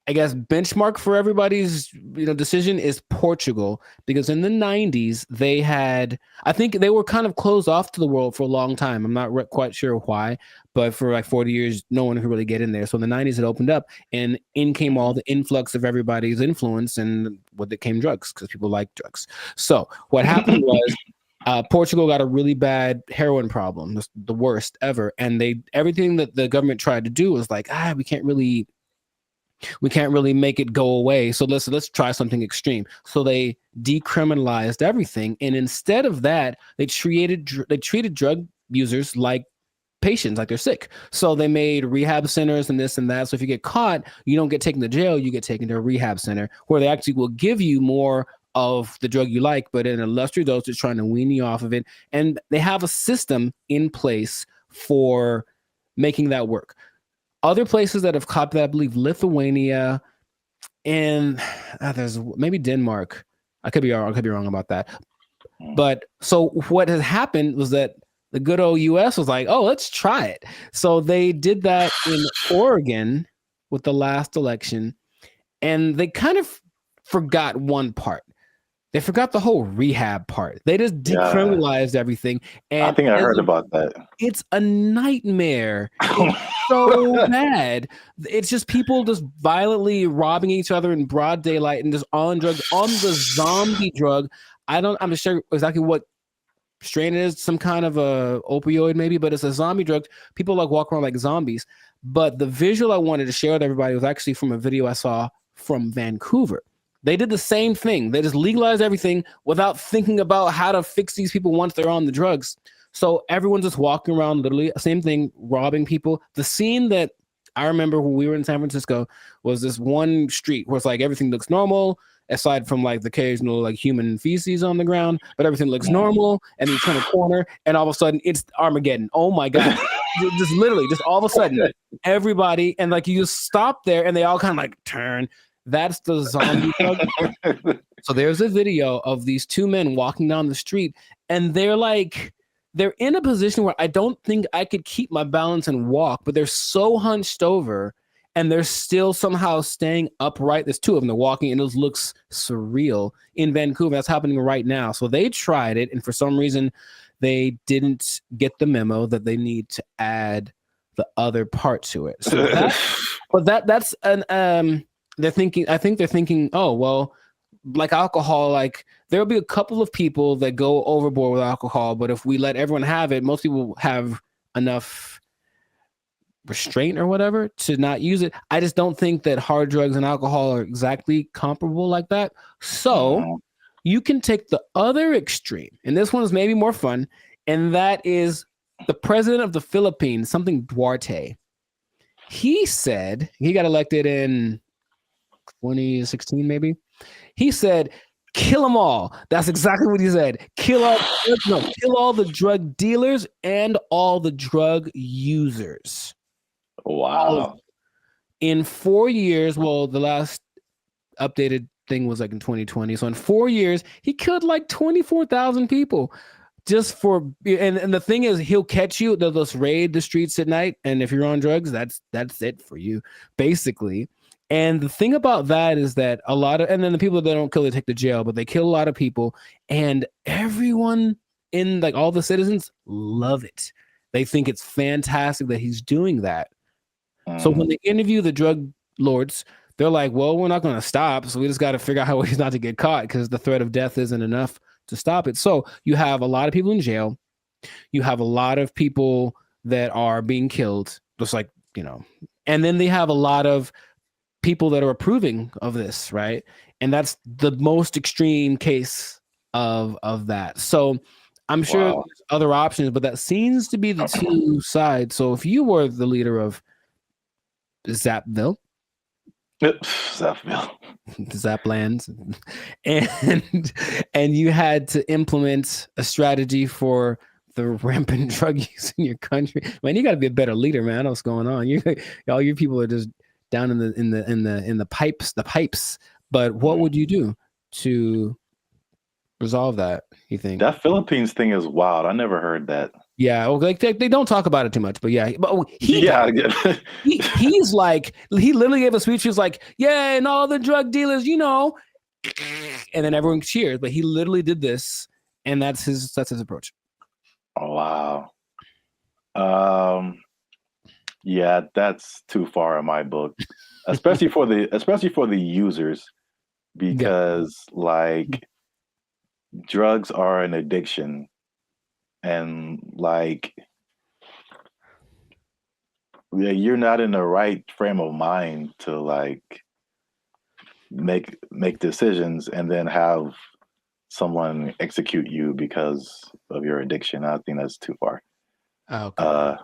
I guess, benchmark for everybody's decision is Portugal, because in the 90s they had, I think they were kind of closed off to the world for a long time. I'm not quite sure why, but for like 40 years no one could really get in there. So in the 90s it opened up, and in came all the influx of everybody's influence, and with it came drugs, because people like drugs. So what happened was Portugal got a really bad heroin problem, the worst ever, and everything that the government tried to do was like, we can't really make it go away. So let's try something extreme. So they decriminalized everything, and instead of that, they treated drug users like patients, like they're sick. So they made rehab centers and this and that. So if you get caught, you don't get taken to jail, you get taken to a rehab center where they actually will give you more of the drug you like, but in a lesser dose, just trying to wean you off of it. And they have a system in place for making that work. Other places that have copied that, I believe Lithuania, and there's maybe Denmark. I could be wrong about that. But so what has happened was that the good old US was like, oh, let's try it. So they did that in Oregon with the last election, and they kind of forgot one part. They forgot the whole rehab part. They just decriminalized everything. And
I think I heard about that.
It's a nightmare. It's so bad. It's just people just violently robbing each other in broad daylight and just on drugs, on the zombie drug. I'm not sure exactly what strain it is, some kind of a opioid maybe, but it's a zombie drug. People like walk around like zombies. But the visual I wanted to share with everybody was actually from a video I saw from Vancouver. They did the same thing. They just legalized everything without thinking about how to fix these people once they're on the drugs. So everyone's just walking around, literally, same thing, robbing people. The scene that I remember when we were in San Francisco was this one street where it's like everything looks normal, aside from like the occasional like human feces on the ground, but everything looks normal. And then you turn a corner and all of a sudden it's Armageddon. Oh my God. Just literally, just all of a sudden, everybody, and like you just stop there and they all kind of like turn. That's the zombie drug. So there's a video of these two men walking down the street, and they're in a position where I don't think I could keep my balance and walk, but they're so hunched over and they're still somehow staying upright. There's two of them, they're walking, and it looks surreal in Vancouver. That's happening right now. So they tried it, and for some reason they didn't get the memo that they need to add the other part to it. So that's an I think they're thinking, oh, well, like alcohol, like there'll be a couple of people that go overboard with alcohol, but if we let everyone have it, most people have enough restraint or whatever to not use it. I just don't think that hard drugs and alcohol are exactly comparable like that. So you can take the other extreme, and this one is maybe more fun, and that is the president of the Philippines, something Duarte. He said, he got elected in 2016 maybe. He said, kill them all. That's exactly what he said. Kill all the drug dealers and all the drug users.
Wow.
In 4 years, well, the last updated thing was like in 2020. So in 4 years, he killed like 24,000 people. Just for, and the thing is, he'll catch you. They'll just raid the streets at night, and if you're on drugs, that's it for you, basically. And the thing about that is that a lot of, and then the people that don't kill, they take to jail, but they kill a lot of people, and everyone in, like, all the citizens love it. They think it's fantastic that he's doing that. So when they interview the drug lords, they're like, well, we're not going to stop, so we just got to figure out how he's not to get caught, because the threat of death isn't enough to stop it. So you have a lot of people in jail. You have a lot of people that are being killed, just like, and then they have a lot of people that are approving of this, right? And that's the most extreme case of that. So I'm sure there's other options, but that seems to be the two sides. So if you were the leader of Zapville, Zaplands, and you had to implement a strategy for the rampant drug use in your country, man, you got to be a better leader, man. I know what's going on. All your people are just down in the pipes. But what would you do to resolve that? You think?
That Philippines thing is wild. I never heard that.
Yeah, well, they don't talk about it too much, but yeah, but he's like, he literally gave a speech. He was like, yeah, and all the drug dealers, and then everyone cheers. But he literally did this, and that's his approach.
Oh wow. Yeah, that's too far in my book, especially for the users, because like drugs are an addiction, and like you're not in the right frame of mind to like make decisions and then have someone execute you because of your addiction. I think that's too far.
Okay.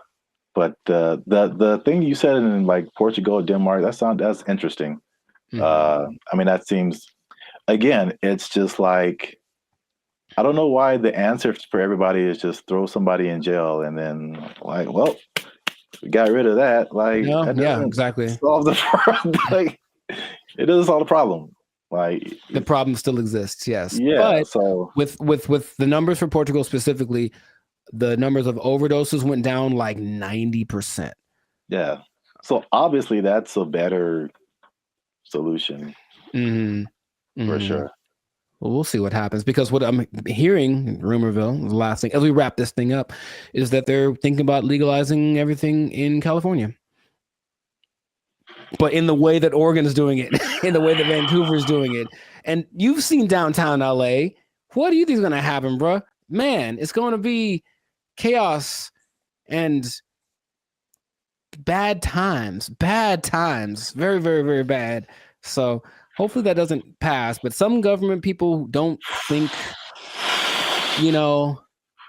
But the thing you said in like Portugal, Denmark, that's interesting. I mean, that seems, again, it's just like, I don't know why the answer for everybody is just throw somebody in jail and then like, well, we got rid of that. Like, that doesn't
exactly.
solve the problem. Like, it doesn't solve the problem. Like,
the problem still exists. Yes.
Yeah.
But
so
with the numbers for Portugal specifically, the numbers of overdoses went down like 90%.
Yeah. So obviously that's a better solution. For sure.
Well, we'll see what happens, because what I'm hearing in Rumorville, the last thing, as we wrap this thing up, is that they're thinking about legalizing everything in California. But in the way that Oregon is doing it, in the way that Vancouver is doing it. And you've seen downtown LA. What do you think is going to happen, bro? Man, it's going to be chaos and bad times. Very, very, very bad. So hopefully that doesn't pass. But some government people don't think,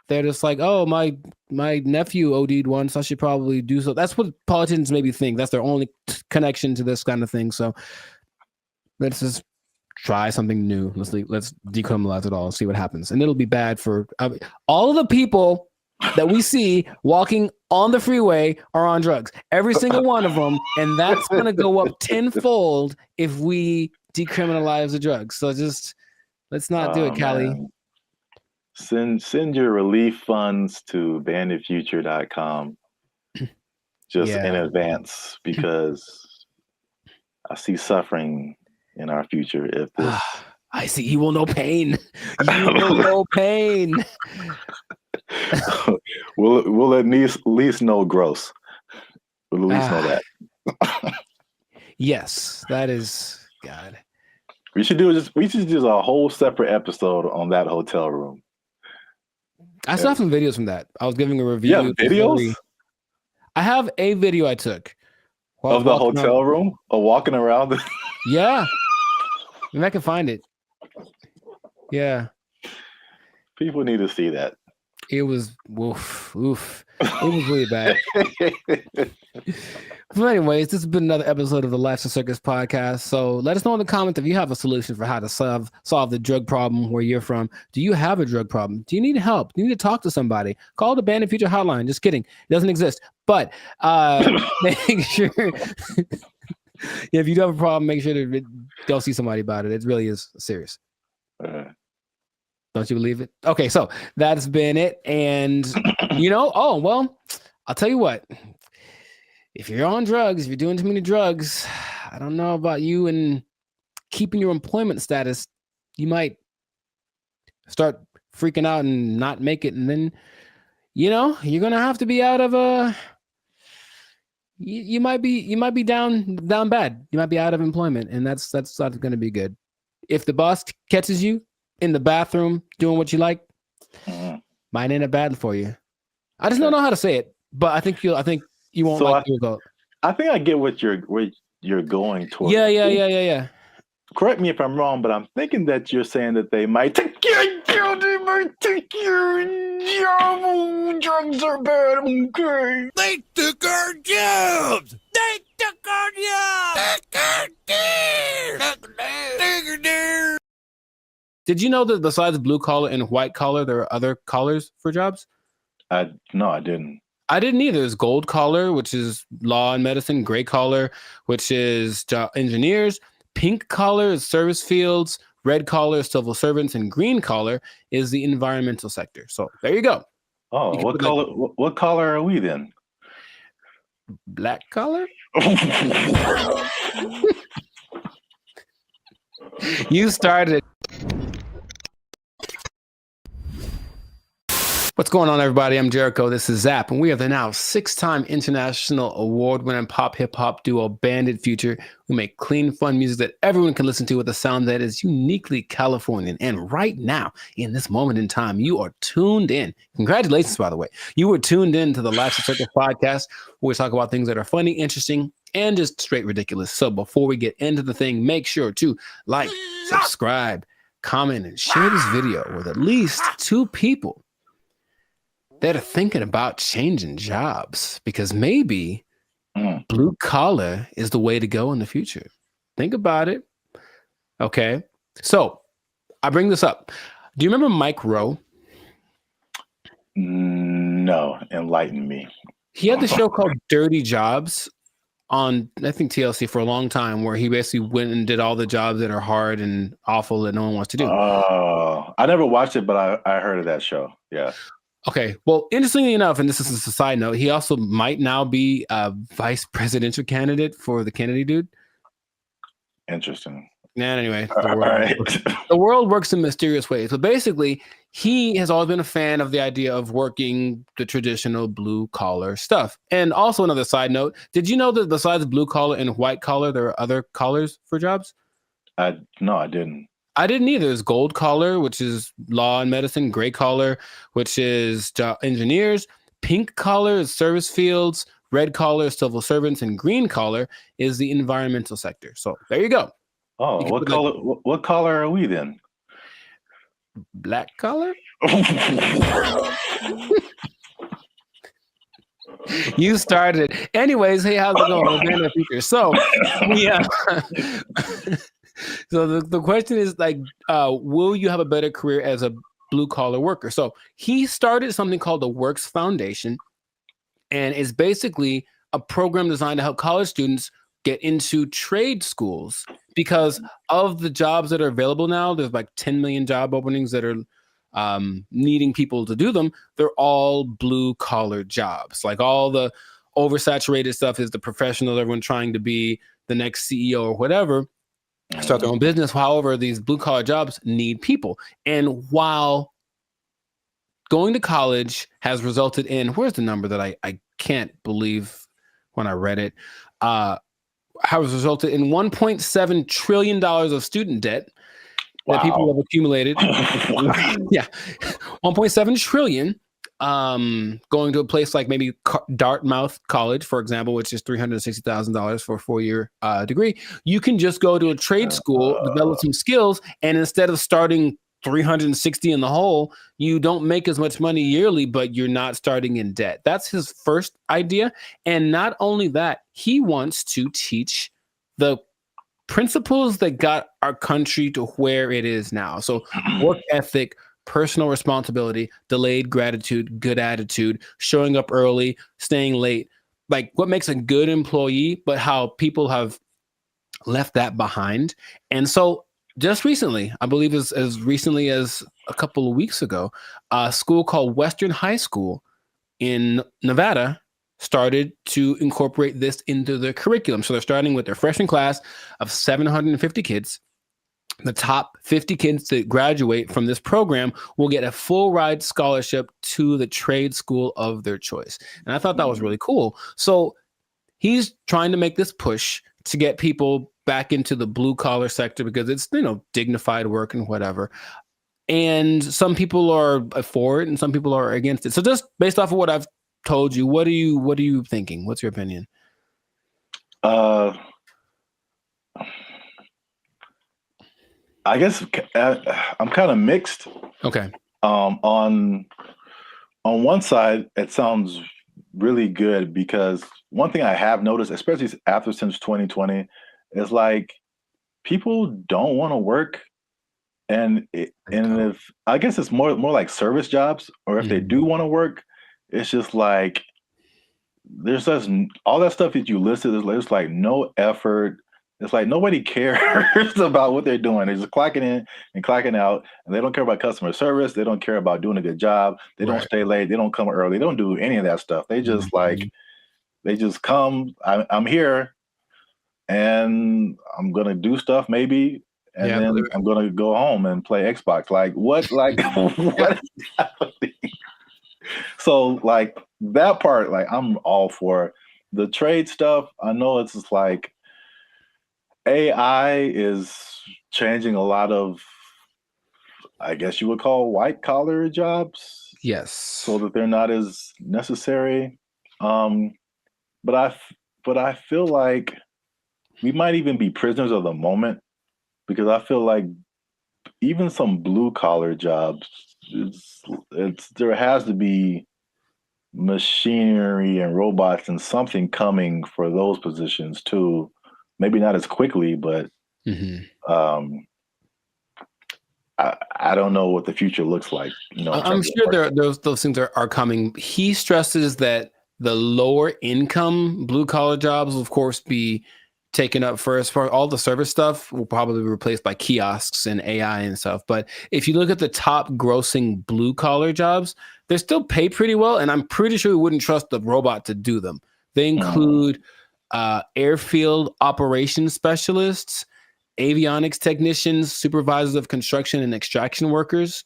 they're just like, oh, my nephew OD'd once, I should probably do so. That's what politicians maybe think. That's their only connection to this kind of thing. So let's just try something new. Let's decriminalize it all and see what happens. And it'll be bad for all of the people that we see walking on the freeway are on drugs. Every single one of them. And that's going to go up tenfold if we decriminalize the drugs. So just let's not do it, Callie.
Man. Send your relief funds to banditfuture.com just in advance, because I see suffering in our future if this.
I see. You will know pain. You will know pain.
We'll at least know gross. We'll at least know that.
Yes, that is God.
We should do a whole separate episode on that hotel room.
I still have some videos from that. I was giving a review.
Yeah, videos?
I have a video I took
of the hotel room, of walking around.
Yeah. Maybe I can find it. Yeah.
People need to see that.
It was oof. It was really bad. But anyways, this has been another episode of the Life's a Circus podcast. So let us know in the comments if you have a solution for how to solve the drug problem where you're from. Do you have a drug problem? Do you need help? Do you need to talk to somebody? Call the Bandit Future hotline. Just kidding. It doesn't exist. But make sure if you do have a problem, make sure to go see somebody about it. It really is serious. Don't you believe it? Okay, so that's been it. And I'll tell you what. If you're on drugs, if you're doing too many drugs, I don't know about you and keeping your employment status, you might start freaking out and not make it. And then, you're going to have to be out of you might be down bad. You might be out of employment, and that's not going to be good. If the boss catches you in the bathroom doing what you like, might end up bad for you. I just don't know how to say it, but I think you won't like the result.
I think I get what you're going towards.
Yeah.
Correct me if I'm wrong, but I'm thinking that you're saying that they might take your job. Drugs are bad. Okay.
They took our jobs. They took our jobs.
Did you know that besides blue collar and white collar, there are other collars for jobs?
No, I didn't.
I didn't either. There's gold collar, which is law and medicine. Gray collar, which is engineers. Pink collar is service fields. red collar, civil servants, and green collar is the environmental sector. So there you go.
Oh,
You
what color? What color are we then?
Black collar? You started. What's going on, everybody? I'm Jericho. This is Zap, and we are the now 6-time international award-winning pop hip-hop duo Bandit Future, who make clean, fun music that everyone can listen to with a sound that is uniquely Californian. And right now, in this moment in time, you are tuned in. Congratulations, by the way. You were tuned in to the Life's a Circus podcast, where we talk about things that are funny, interesting, and just straight ridiculous. So before we get into the thing, make sure to like, subscribe, comment, and share this video with at least 2 people that are thinking about changing jobs, because maybe blue collar is the way to go in the future. Think about it. Okay. So I bring this up. Do you remember Mike Rowe?
No, enlighten me.
He had the show called Dirty Jobs on, I think, TLC for a long time, where he basically went and did all the jobs that are hard and awful that no one wants to do.
Oh, I never watched it, but I heard of that show. Yeah.
Okay. Well, interestingly enough, and this is a side note, he also might now be a vice presidential candidate for the Kennedy dude.
Interesting.
Anyway, the world works in mysterious ways. But basically, he has always been a fan of the idea of working the traditional blue collar stuff. And also, another side note, did you know that besides blue collar and white collar, there are other collars for jobs?
No, I didn't.
I didn't either. There's gold collar, which is law and medicine. Gray collar, which is engineers. Pink collar is service fields. Red collar is civil servants. And green collar is the environmental sector. So there you go.
Oh, what color? What color are we then?
Black collar? You started it. Anyways, hey, how's it going? So, yeah. So the question is, like, will you have a better career as a blue collar worker? So he started something called the Works Foundation, and it's basically a program designed to help college students get into trade schools, because of the jobs that are available now. There's like 10 million job openings that are needing people to do them. They're all blue collar jobs. Like, all the oversaturated stuff is the professionals, everyone trying to be the next CEO or whatever, start their own business. However, these blue collar jobs need people. And while going to college has resulted in, where's the number that I can't believe when I read it, has resulted in $1.7 trillion of student debt that people have accumulated. Yeah, 1.7 trillion. Going to a place like maybe Dartmouth College, for example, which is $360,000 for a 4-year degree. You can just go to a trade school, develop some skills, and instead of starting 360 in the hole, you don't make as much money yearly, but you're not starting in debt. That's his first idea. And not only that, he wants to teach the principles that got our country to where it is now. So work ethic, personal responsibility, delayed gratitude, good attitude, showing up early, staying late, like what makes a good employee, but how people have left that behind. And so just recently, I believe as recently as a couple of weeks ago, a school called Western High School in Nevada started to incorporate this into their curriculum. So they're starting with their freshman class of 750 kids. The top 50 kids that graduate from this program will get a full ride scholarship to the trade school of their choice. And I thought that was really cool. So he's trying to make this push to get people back into the blue collar sector, because it's, dignified work and whatever. And some people are for it and some people are against it. So just based off of what I've told you, what are you thinking? What's your opinion?
I guess I'm kind of mixed.
Okay.
On one side, it sounds really good, because one thing I have noticed, especially since 2020, is like people don't want to work, and if I guess it's more like service jobs, or if they do want to work, it's just like there's just all that stuff that you listed. There's like no effort, It's like nobody cares about what they're doing. They're just clocking in and clocking out, and they don't care about customer service. They don't care about doing a good job. They don't stay late. They don't come early. They don't do any of that stuff. They just they just come. I'm here, and I'm gonna do stuff maybe, and then I'm gonna go home and play Xbox. Like what? Like what is happening? So like that part, like I'm all for the trade stuff. I know it's just like AI is changing a lot of, I guess you would call white collar jobs.
Yes.
So that they're not as necessary. But I feel like we might even be prisoners of the moment, because I feel like even some blue collar jobs, there has to be machinery and robots and something coming for those positions too. Maybe not as quickly, but I don't know what the future looks like. You know,
I'm sure those things are coming. He stresses that the lower income blue collar jobs will of course be taken up first. For all the service stuff will probably be replaced by kiosks and AI and stuff. But if you look at the top grossing blue collar jobs, they still pay pretty well, and I'm pretty sure we wouldn't trust the robot to do them. They include airfield operations specialists, avionics technicians, supervisors of construction and extraction workers,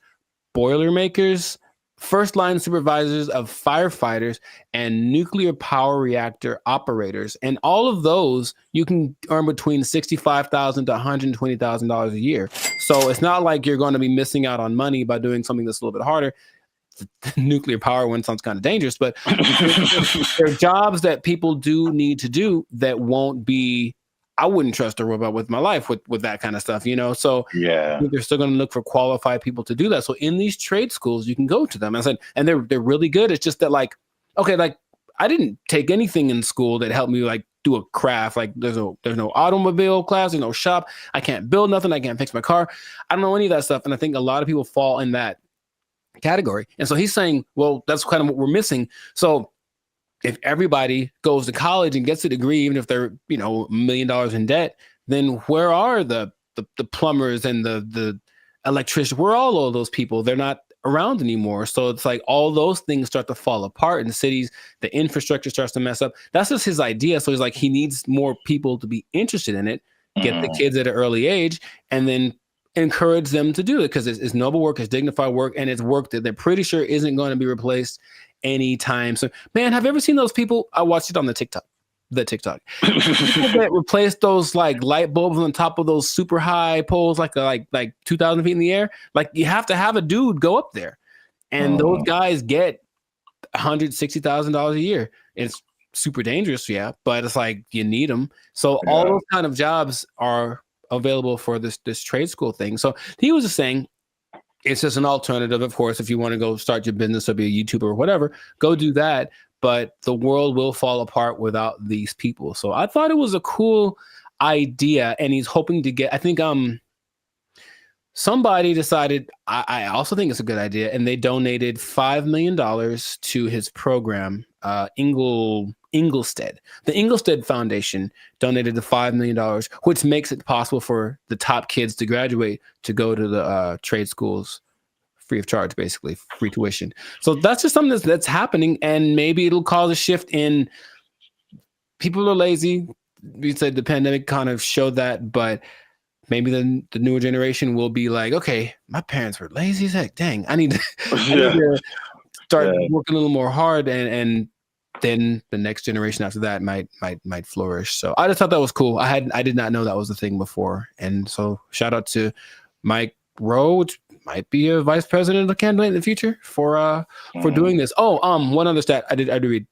boilermakers, first line supervisors of firefighters, and nuclear power reactor operators. And all of those you can earn between $65,000 to $120,000 a year. So it's not like you're going to be missing out on money by doing something that's a little bit harder. The nuclear power one sounds kind of dangerous, but there are jobs that people do need to do that won't be. I wouldn't trust a robot with my life with that kind of stuff, you know? So I think they're still going to look for qualified people to do that. So in these trade schools, you can go to them. I said, and they're really good. It's just that like, okay, like I didn't take anything in school that helped me like do a craft. Like there's no automobile class, there's no shop. I can't build nothing. I can't fix my car. I don't know any of that stuff. And I think a lot of people fall in that category. And so he's saying, well, that's kind of what we're missing. So if everybody goes to college and gets a degree, even if they're, you know, $1 million in debt, then where are the plumbers and the electricians? Where are all of those people? They're not around anymore. So it's like all those things start to fall apart in the cities. The infrastructure starts to mess up. That's just his idea. So he's like, he needs more people to be interested in it, get the kids at an early age, and then encourage them to do it, because it's noble work, it's dignified work, and it's work that they're pretty sure isn't going to be replaced anytime. So, man, have you ever seen those people? I watched it on the TikTok. People that replace those like light bulbs on top of those super high poles, like 2,000 feet in the air. Like you have to have a dude go up there, and those guys get $160,000 a year. It's super dangerous, but it's like you need them. So all those kind of jobs are available for this trade school thing. So he was just saying it's just an alternative. Of course, if you want to go start your business or be a YouTuber or whatever, go do that. But the world will fall apart without these people. So I thought it was a cool idea, and he's hoping to get, I think somebody decided, I also think it's a good idea, and they donated $5 million to his program, Inglestead. The Inglestead Foundation donated the $5 million, which makes it possible for the top kids to graduate to go to the trade schools free of charge, basically free tuition. So that's just something that's happening, and maybe it'll cause a shift in people are lazy. We said the pandemic kind of showed that, but maybe the newer generation will be like, okay, my parents were lazy as heck. Dang, I need to start working a little more hard, and then the next generation after that might flourish. So I just thought that was cool. I did not know that was a thing before. And so shout out to Mike Rowe, which might be a vice president candidate in the future for doing this. Oh, one other stat I did read.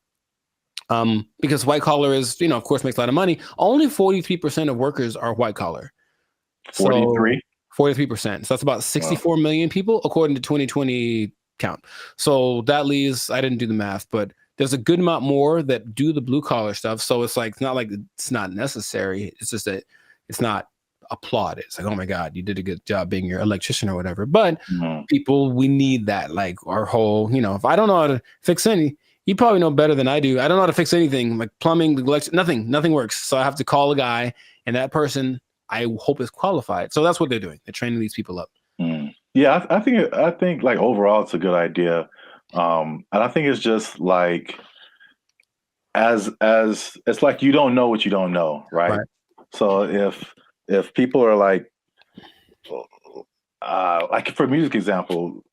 Because white collar is, of course, makes a lot of money. Only 43% of workers are white collar.
43%.
So that's about 64 million people according to 2020 count. So that leaves, I didn't do the math, but there's a good amount more that do the blue collar stuff. So it's like, it's not like it's not necessary. It's just that it's not applauded. It's like, oh my God, you did a good job being your electrician or whatever. But people, we need that. Like our whole, if I don't know how to fix any, you probably know better than I do. I don't know how to fix anything like plumbing, nothing works. So I have to call a guy and that person I hope is qualified. So that's what they're doing. They're training these people up.
Yeah, I think like overall it's a good idea, and I think it's just like as it's like you don't know what you don't know, right? So if people are like for music example,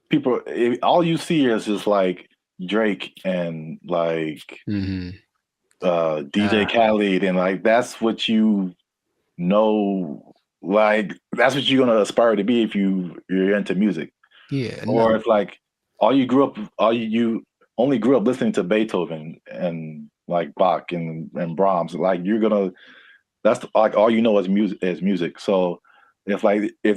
people all you see is just like Drake and like DJ Khaled, and like that's what you know, like that's what you're gonna aspire to be if you're into music.
Yeah.
Or if like you only grew up listening to Beethoven and like Bach and Brahms, like that's like all you know is music. So if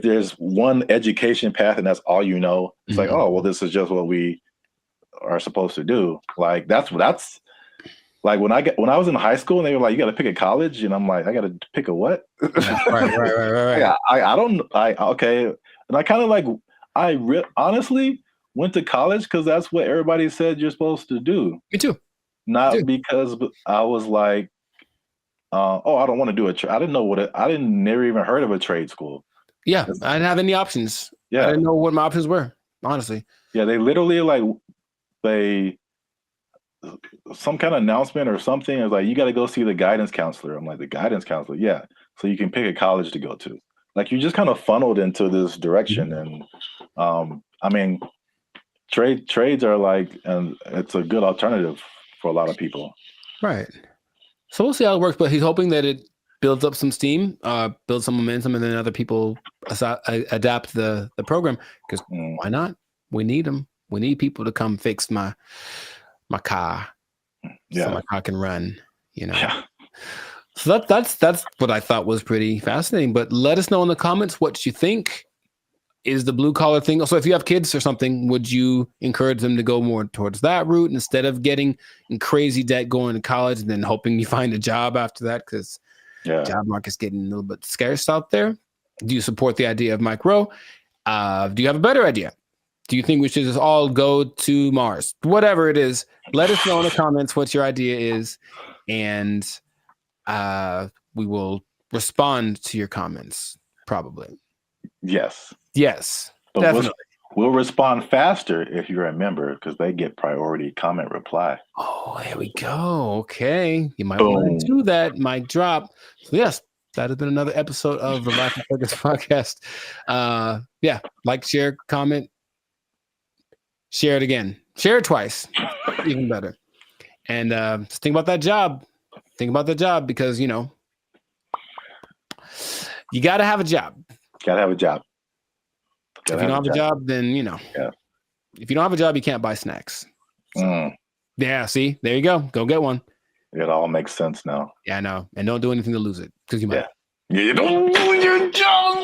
there's one education path and that's all you know, it's like, oh well, this is just what we are supposed to do. Like that's like when I was in high school and they were like, you got to pick a college, and I'm like, I got to pick a what?
Right.
Yeah, okay, and I kind of like honestly went to college because that's what everybody said you're supposed to do.
Me too.
Not because I was like, I don't want to do I didn't know never even heard of a trade school.
Yeah, I didn't have any options.
Yeah,
I didn't know what my options were, honestly.
Yeah, they literally some kind of announcement or something. It was like, you got to go see the guidance counselor. I'm like, the guidance counselor? Yeah. So you can pick a college to go to. Like you just kind of funneled into this direction. And I mean, trades are like, and it's a good alternative for a lot of people.
Right. So we'll see how it works, but he's hoping that it builds up some steam, builds some momentum, and then other people adapt the program, because why not? We need them. We need people to come fix my car, so my car can run.
Yeah.
So that's what I thought was pretty fascinating. But let us know in the comments what you think is the blue collar thing. So if you have kids or something, would you encourage them to go more towards that route instead of getting in crazy debt going to college and then hoping you find a job after that? Because job market's getting a little bit scarce out there. Do you support the idea of Mike Rowe? Do you have a better idea? Do you think we should just all go to Mars? Whatever it is, let us know in the comments what your idea is, and we will respond to your comments, probably.
Yes.
But
definitely. We'll respond faster if you're a member, because they get priority comment reply.
Oh, there we go. Okay. You might want to do that. Mic drop. So yes, that has been another episode of the Life of Focus podcast. Like, share, comment. Share it again. Share it twice. Even better. And just think about that job. Think about the job, because, you got to have a job.
Gotta have a job.
If you don't have a job, then, if you don't have a job, you can't buy snacks. Yeah, see? There you go. Go get one.
It all makes sense now.
Yeah, I know. And don't do anything to lose it, because you might.
Yeah, you don't lose your job.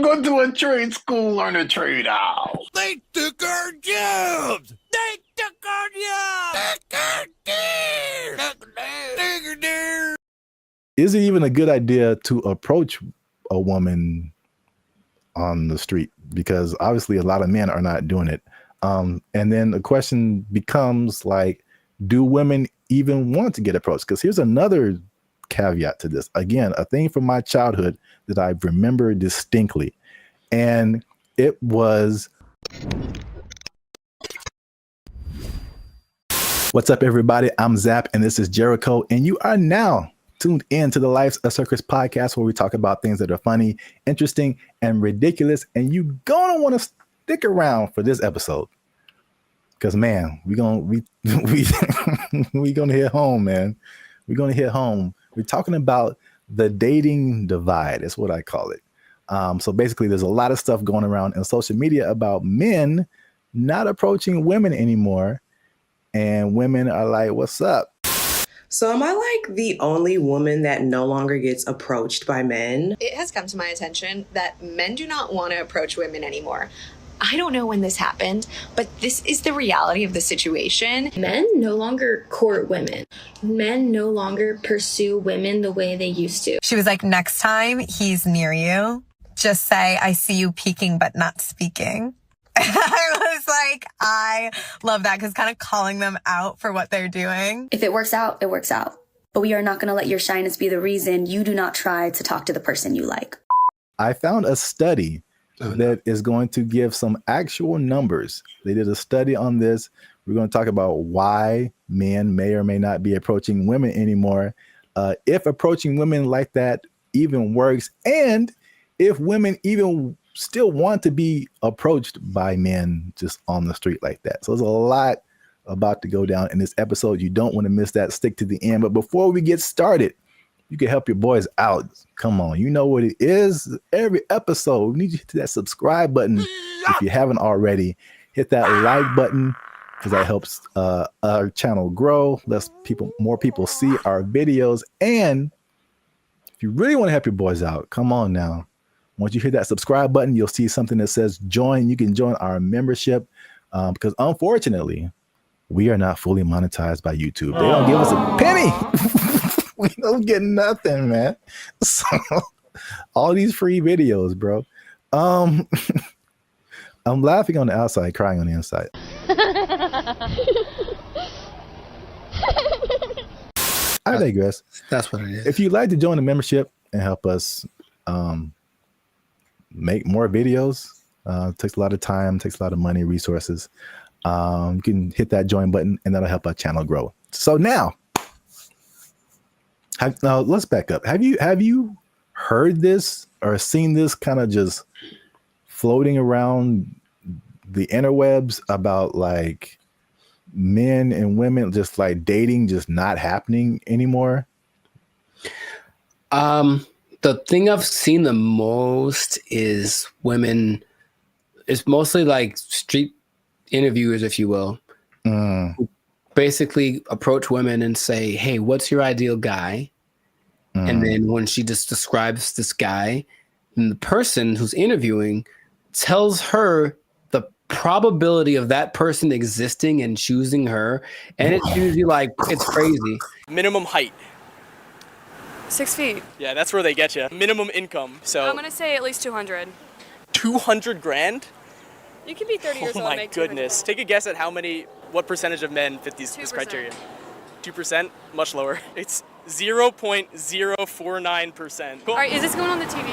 Go to a trade school, learn a trade out.
They took our jobs. They took our jobs.
Is it even a good idea to approach a woman on the street? Because obviously a lot of men are not doing it. And then the question becomes like, do women even want to get approached? Because here's another caveat to this. Again, a thing from my childhood that I remember distinctly. And it was, what's up, everybody? I'm Zap, and this is Jericho, and you are now tuned in to the Life's a Circus podcast, where we talk about things that are funny, interesting, and ridiculous. And you're gonna want to stick around for this episode, because man, we gonna hit home, man. We're gonna hit home. We're talking about the dating divide. Is what I call it. So basically, there's a lot of stuff going around in social media about men not approaching women anymore, and women are like, "What's up?"
So am I like the only woman that no longer gets approached by men?
It has come to my attention that men do not want to approach women anymore. I don't know when this happened, but this is the reality of the situation.
Men no longer court women. Men no longer pursue women the way they used to.
She was like, next time he's near you, just say, I see you peeking but not speaking. I was like, I love that, because kind of calling them out for what they're doing.
If it works out, it works out. but we are not going to let your shyness be the reason you do not try to talk to the person you like.
I found a study that is going to give some actual numbers. They did a study on this. We're going to talk about why men may or may not be approaching women anymore, if approaching women like that even works, and if women even still want to be approached by men just on the street like that. So there's a lot about to go down in this episode. You don't want to miss that. Stick to the end. But before we get started, you can help your boys out. Come on, you know what it is. Every episode, we need you to hit that subscribe button if you haven't already. Hit that like button because that helps our channel grow. More people see our videos. And if you really want to help your boys out, come on now. Once you hit that subscribe button, you'll see something that says join. You can join our membership because unfortunately, we are not fully monetized by YouTube. They don't give us a penny. We don't get nothing, man. So all these free videos, bro. I'm laughing on the outside, crying on the inside. I digress.
That's what it is.
If you'd like to join the membership and help us make more videos, takes a lot of time, takes a lot of money, resources. You can hit that join button and that'll help our channel grow. So now let's back up. Have you heard this or seen this kind of just floating around the interwebs about like men and women just like dating just not happening anymore?
The thing I've seen the most is women. It's mostly like street interviewers, if you will, who basically approach women and say, hey, what's your ideal guy? And then when she just describes this guy, then the person who's interviewing tells her the probability of that person existing and choosing her. And it's usually like, it's crazy.
Minimum height.
6 feet.
Yeah, that's where they get you. Minimum income. So
I'm gonna say at least 200.
200 grand?
You can be 30 years old and
Oh my
make
goodness. Take a guess at what percentage of men fit this criteria. 2%? Much lower. It's 0.049%.
All right, is this going on the TV?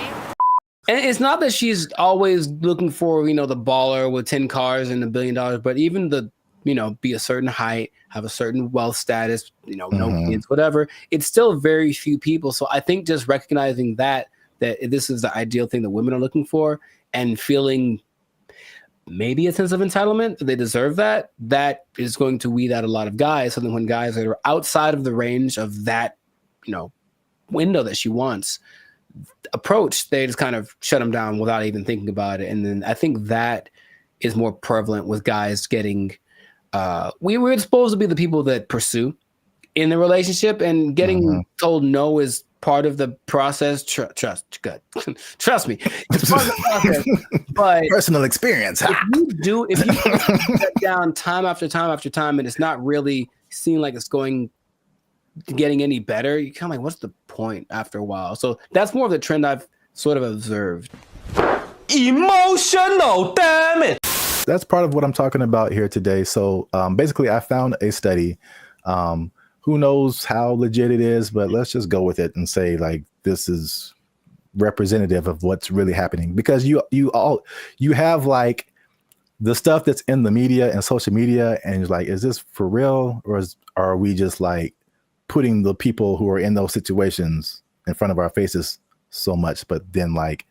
And it's not that she's always looking for, the baller with 10 cars and $1 billion, but even be a certain height, have a certain wealth status, no kids, whatever. It's still very few people. So I think just recognizing that this is the ideal thing that women are looking for and feeling maybe a sense of entitlement that they deserve that is going to weed out a lot of guys. So then when guys that are outside of the range of that, window that she wants approach, they just kind of shut them down without even thinking about it. And then I think that is more prevalent with guys getting, we're supposed to be the people that pursue in the relationship, and getting told no is part of the process. Trust me, it's part of the process. But
personal experience.
If you shut down time after time after time, and it's not really seeming like it's getting any better, you kind of like, what's the point after a while? So that's more of the trend I've sort of observed.
Emotional damage. That's part of what I'm talking about here today. So basically, I found a study. Who knows how legit it is, but let's just go with it and say like this is representative of what's really happening, because you have like the stuff that's in the media and social media, and it's like, is this for real, or are we just like putting the people who are in those situations in front of our faces so much, but then like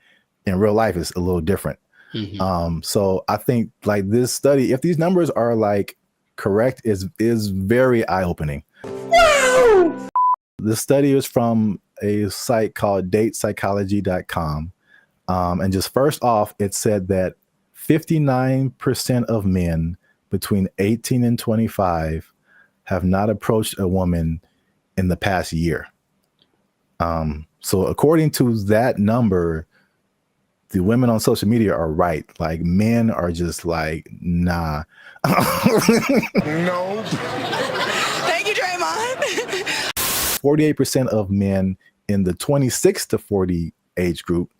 in real life it's a little different. So I think like this study, if these numbers are like correct, is very eye-opening. The study is from a site called datepsychology.com. And just first off, it said that 59% of men between 18 and 25 have not approached a woman in the past year. So according to that number, the women on social media are right. Like men are just like, nah.
No. Thank you, Draymond.
48% of men in the 26 to 40 age group.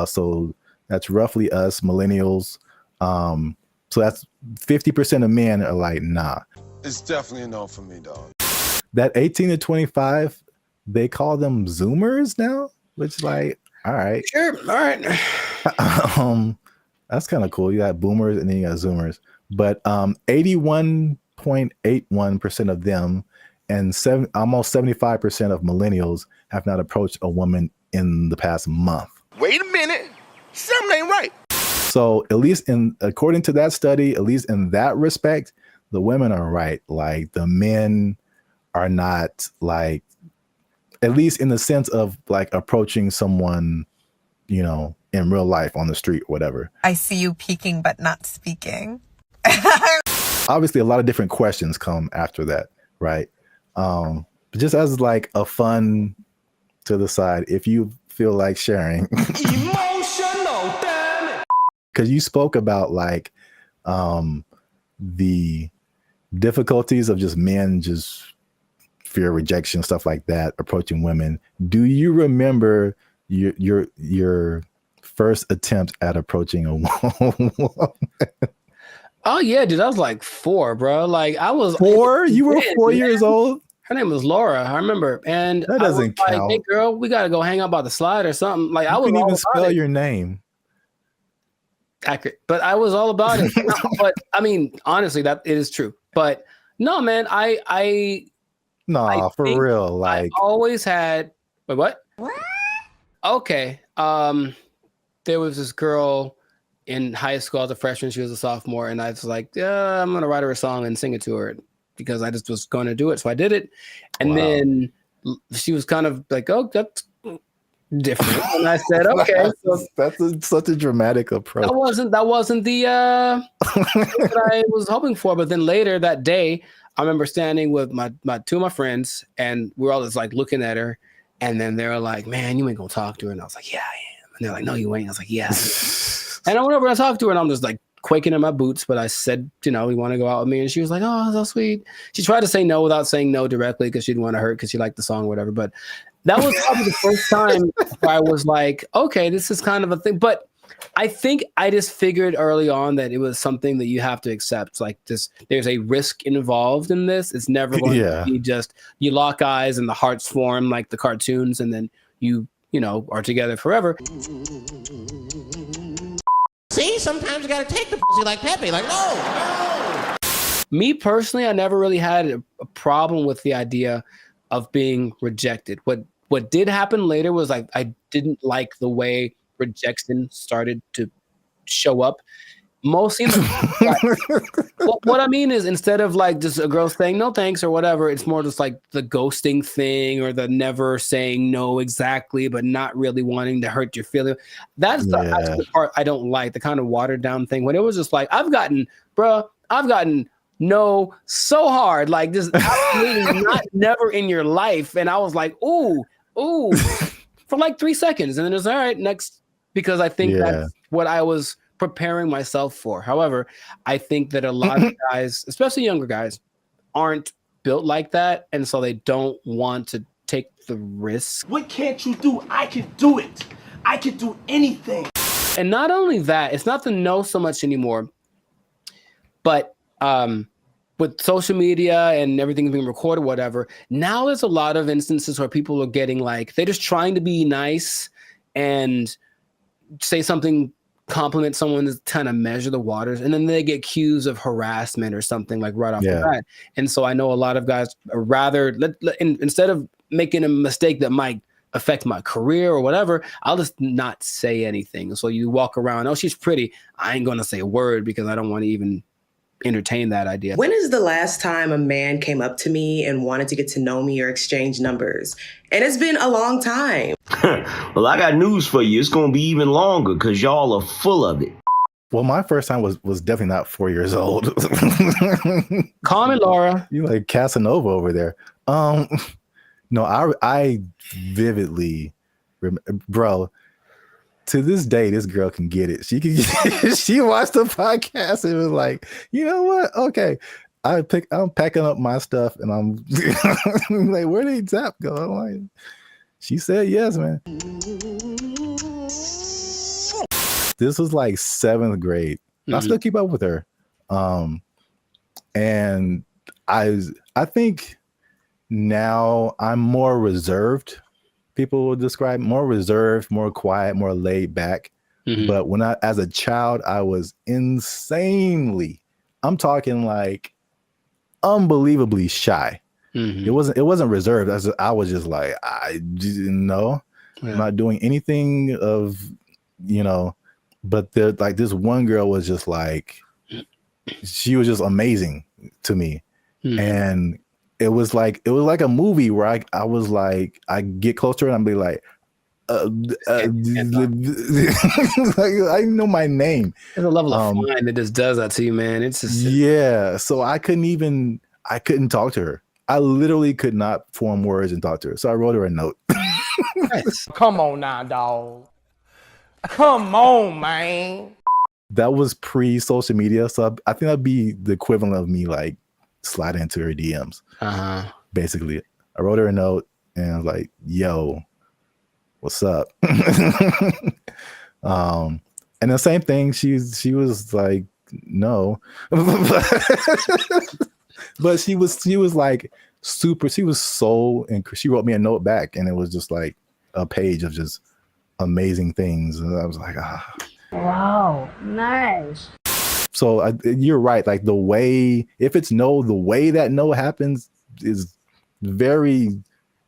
So that's roughly us millennials. So that's 50% of men are like, nah.
It's definitely a no for me, dog.
That 18 to 25, they call them Zoomers now, which like, all right.
Sure. All right.
That's kind of cool. You got boomers and then you got Zoomers. But 81.81% of them and almost 75% of millennials have not approached a woman in the past month.
Wait a minute. Something ain't right.
So at least according to that study, at least in that respect, the women are right. Like the men are not like, at least in the sense of like approaching someone, you know, in real life on the street, whatever.
I see you peeking but not speaking.
Obviously, a lot of different questions come after that, right? But just as like a fun to the side, if you feel like sharing.
Emotional, damn it.
Because you spoke about like the difficulties of just men just fear rejection, stuff like that, approaching women. Do you remember your first attempt at approaching a woman?
Oh yeah, dude, I was like 4, bro. Like I was
4? You were 4 years old?
Her name was Laura, I remember. And
that doesn't count.
Like, hey girl, we gotta go hang out by the slide or something. Like I was
couldn't
all
even
about
spell
it.
your name.
Accurate. But I was all about it. But I mean, honestly, that it is true. But no, man, I
for real. Like
I always had what? Okay. There was this girl in high school as a freshman. She was a sophomore, and I was like, yeah, I'm gonna write her a song and sing it to her because I just was going to do it. So I did it, and then she was kind of like, "Oh, that's different," and I said, "Okay."
That's such a dramatic approach.
That wasn't the that I was hoping for. But then later that day, I remember standing with my 2 of my friends, and we're all just like looking at her, and then they were like, "Man, you ain't gonna talk to her," and I was like, "Yeah, I am," and they're like, "No, you ain't." I was like, "Yeah." And I went over and I talked to her, and I'm just like quaking in my boots. But I said, you know, you want to go out with me? And she was like, oh, so sweet. She tried to say no without saying no directly because she didn't want to hurt because she liked the song or whatever. But that was probably the first time where I was like, okay, this is kind of a thing. But I think I just figured early on that it was something that you have to accept. Like this, there's a risk involved in this. It's never going to be just you lock eyes and the hearts form like the cartoons, and then you know, are together forever.
See, sometimes you gotta take the pussy like Pepe. Like, no.
Me personally, I never really had a problem with the idea of being rejected. What did happen later was like I didn't like the way rejection started to show up. Mostly, what I mean is instead of like just a girl saying no thanks or whatever, it's more just like the ghosting thing or the never saying no exactly, but not really wanting to hurt your feelings. That's the part I don't like, the kind of watered down thing. When it was just like, I've gotten no so hard, like just absolutely never in your life. And I was like, ooh, for like 3 seconds. And then it's all right, next, because I think that's what I was preparing myself for. However, I think that a lot of guys, especially younger guys, aren't built like that, and so they don't want to take the risk.
What can't you do? I can do it. I can do anything.
And not only that, it's not the no so much anymore, but with social media and everything being recorded, whatever, now there's a lot of instances where people are getting like, they're just trying to be nice and say something, compliment someone to kind of measure the waters, and then they get accused of harassment or something like right off the bat. And so I know a lot of guys are rather instead of making a mistake that might affect my career or whatever, I'll just not say anything. So you walk around, oh, she's pretty, I ain't gonna say a word because I don't want to even entertain that idea.
When is the last time a man came up to me and wanted to get to know me or exchange numbers? And it's been a long time.
Well, I got news for you. It's going to be even longer because y'all are full of it.
Well, my first time was definitely not 4 years old.
Call me Laura.
You like Casanova over there. No, I vividly remember, bro. To this day, this girl can get it. She can. She watched the podcast and was like, you know what? Okay, I'm packing up my stuff and I'm like, where did Zap go? I'm like, she said yes, man. This was like 7th grade. I still keep up with her. And I think
now I'm more reserved. People will describe more reserved, more quiet, more laid back. But when as a child, I was insanely, I'm talking like unbelievably shy. It wasn't reserved. I was just like, I didn't know. I'm not doing anything of, but like this one girl was just like, she was just amazing to me. And it was like a movie where I was like, I get closer and I'd be like, I know my name.
There's a level of fun that just does that to you, man. It's just
so I couldn't talk to her. I literally could not form words and talk to her. So I wrote her a note.
Nice.
Come on now, dog. Come on, man.
That was pre-social media, so I think that'd be the equivalent of me like sliding into her DMs. Basically, I wrote her a note and I was like, "Yo, what's up?" And the same thing. She was like, "No," but she was like super. She was so, and she wrote me a note back, and it was just like a page of just amazing things, and I was like, ah.
Wow, nice.
So you're right. Like the way, if it's no, the way that no happens is very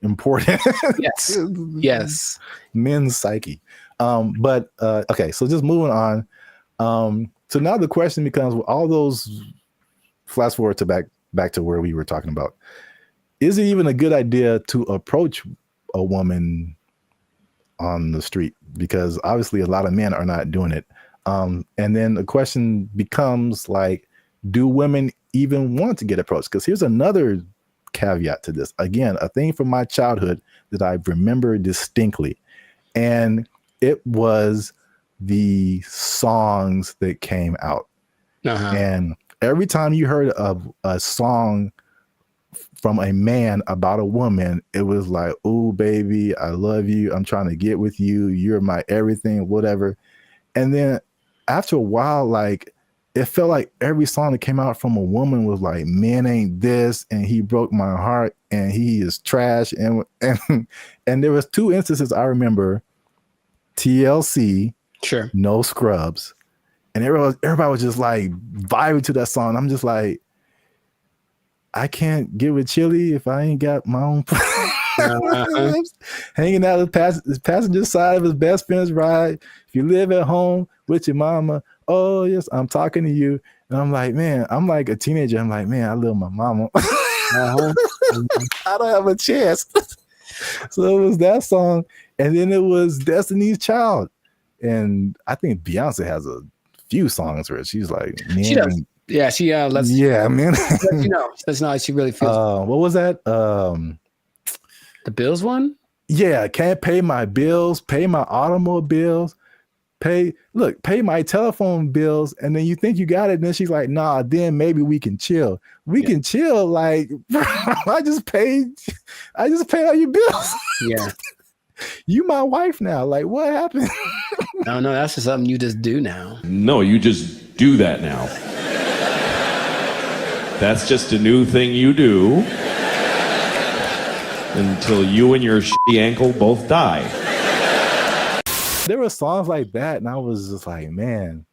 important.
Yes. Yes.
Men's psyche. But okay, so just moving on. So now the question becomes, all those, flash forward to back to where we were talking about. Is it even a good idea to approach a woman on the street? Because obviously a lot of men are not doing it. And then the question becomes like, do women even want to get approached? Because here's another caveat to this. Again, a thing from my childhood that I remember distinctly. And it was the songs that came out. And every time you heard of a song from a man about a woman, it was like, "Oh, baby, I love you. I'm trying to get with you. You're my everything," whatever. And then after a while, like, it felt like every song that came out from a woman was like, "Man ain't this, and he broke my heart, and he is trash." And there was 2 instances I remember: TLC,
sure,
No Scrubs, and everybody was just like vibing to that song. I'm just like, I can't get with Chili if I ain't got my own hanging out the passenger side of his best friend's ride. If you live at home with your mama, oh yes, I'm talking to you. And I'm like, man, I'm like a teenager. I'm like, man, I love my mama. I don't have a chance. So it was that song, and then it was Destiny's Child, and I think Beyonce has a few songs where she's like, man,
she does. Yeah, she lets
man.
That's not how she really feels.
What was that?
The Bills one?
Yeah, can't pay my bills, pay my automobiles, pay my telephone bills, and then you think you got it, and then she's like, nah, then maybe we can chill. We can chill, like, I just paid all your bills.
Yeah.
You my wife now. Like, what happened?
No, that's just something you just do now.
No, you just do that now. That's just a new thing you do until you and your shitty ankle both die.
There were songs like that, and I was just like, man.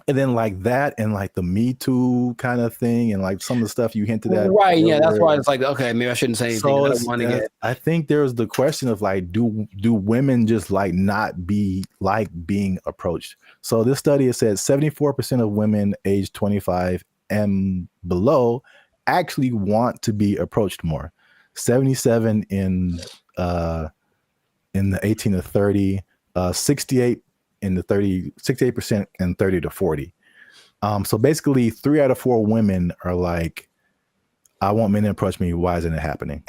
And then like that, and like the Me Too kind of thing, and like some of the stuff you hinted at.
Right, yeah, that's why it's like, okay, maybe I shouldn't say anything.
So I think there's the question of like, do women just like not be like being approached? So this study has said 74% of women aged 25 and below actually want to be approached more. 77 in the 18 to 30, 68 in the 68% and 30 to 40. So basically 3 out of 4 women are like, I want men to approach me. Why isn't it happening?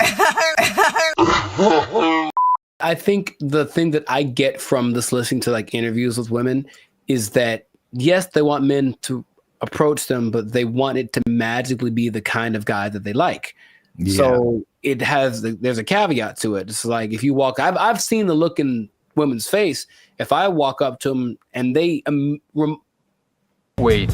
I think the thing that I get from this listening to like interviews with women is that, yes, they want men to approach them, but they want it to magically be the kind of guy that they like. Yeah. So there's a caveat to it. It's like, if you walk, I've seen the look in women's face. If I walk up to them and they
wait.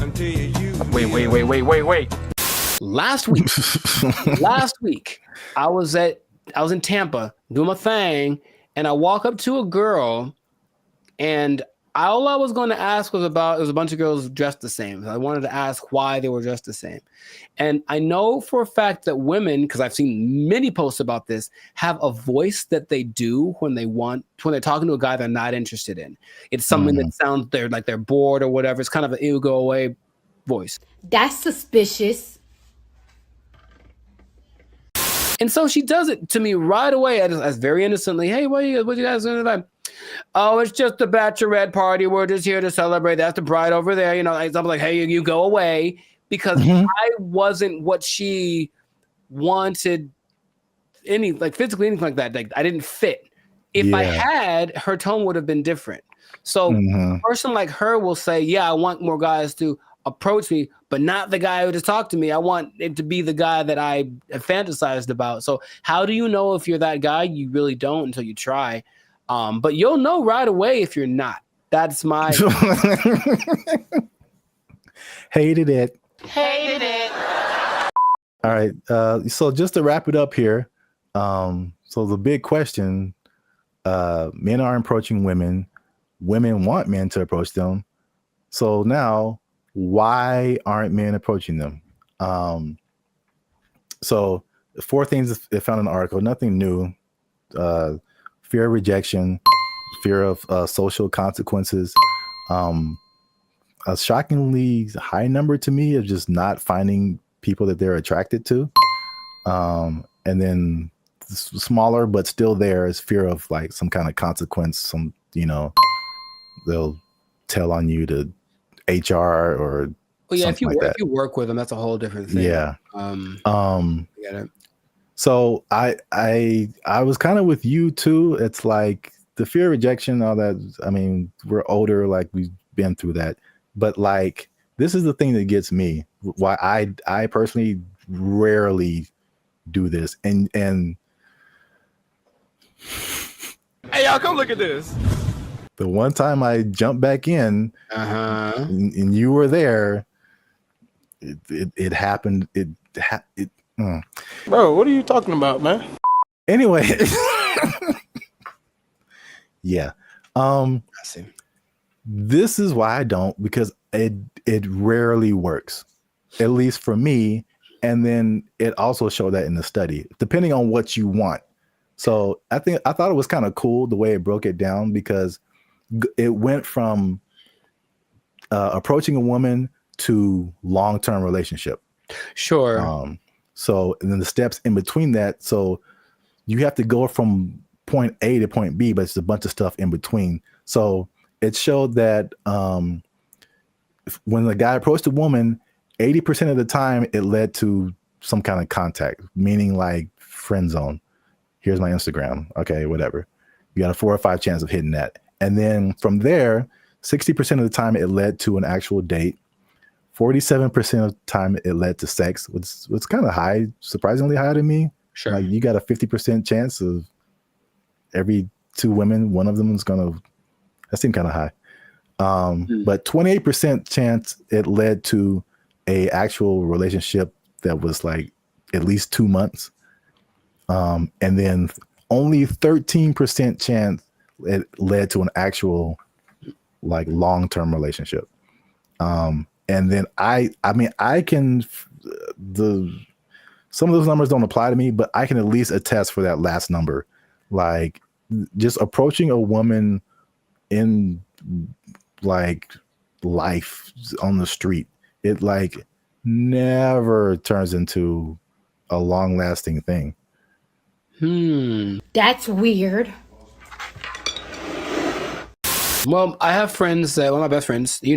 Last week, I was in Tampa doing my thing, and I walk up to a girl, and all I was going to ask was about, it was a bunch of girls dressed the same. I wanted to ask why they were dressed the same. And I know for a fact that women, because I've seen many posts about this, have a voice that they do when they're talking to a guy they're not interested in. It's something that sounds like they're bored or whatever. It's kind of an it'll go away voice.
That's suspicious.
And so she does it to me right away, as very innocently. Hey, what you guys doing tonight? Oh, it's just a bachelorette party. We're just here to celebrate. That's the bride over there. You know, I'm like, hey, you go away, because I wasn't what she wanted, physically, anything like that. Like, I didn't fit. If I had, her tone would have been different. So a person like her will say, yeah, I want more guys to approach me, but not the guy who just talked to me. I want it to be the guy that I have fantasized about. So how do you know if you're that guy? You really don't until you try. But you'll know right away if you're not. That's my
Hated it.
Hated it.
All right. So just to wrap it up here. So the big question, men are approaching women. Women want men to approach them. So now, why aren't men approaching them? So 4 things they found in the article, nothing new. Fear of rejection, fear of social consequences. A shockingly high number to me of just not finding people that they're attracted to. And then smaller, but still there, is fear of like some kind of consequence. They'll tell on you to HR or
if you work with them, that's a whole different thing.
Yeah.
I get it.
So I was kind of with you too. It's like the fear of rejection, all that. I mean, we're older, like we've been through that. But like, this is the thing that gets me. Why I personally rarely do this. And
hey, y'all, come look at this.
The one time I jumped back in, and you were there, it happened.
Bro, what are you talking about, man?
Anyway, yeah.
I see.
This is why I don't, because it rarely works, at least for me. And then it also showed that in the study, depending on what you want. So I thought it was kind of cool the way it broke it down, because it went from approaching a woman to long-term relationship.
Sure.
So, and then the steps in between that. So you have to go from point A to point B, but it's a bunch of stuff in between. So it showed that when the guy approached a woman, 80% of the time it led to some kind of contact, meaning like friend zone. Here's my Instagram. Okay, whatever. You got a 4 or 5 chance of hitting that. And then from there, 60% of the time it led to an actual date. 47% of the time it led to sex, which was kind of high, surprisingly high to me.
Sure.
Like, you got a 50% chance of every 2 women, one of them is that seemed kind of high. But 28% chance it led to a actual relationship that was like at least 2 months. And then only 13% chance it led to an actual like long-term relationship. And then I can, some of those numbers don't apply to me, but I can at least attest for that last number. Like, just approaching a woman in like life on the street, it like never turns into a long-lasting thing.
That's weird.
Well, I have friends, one of my best friends, he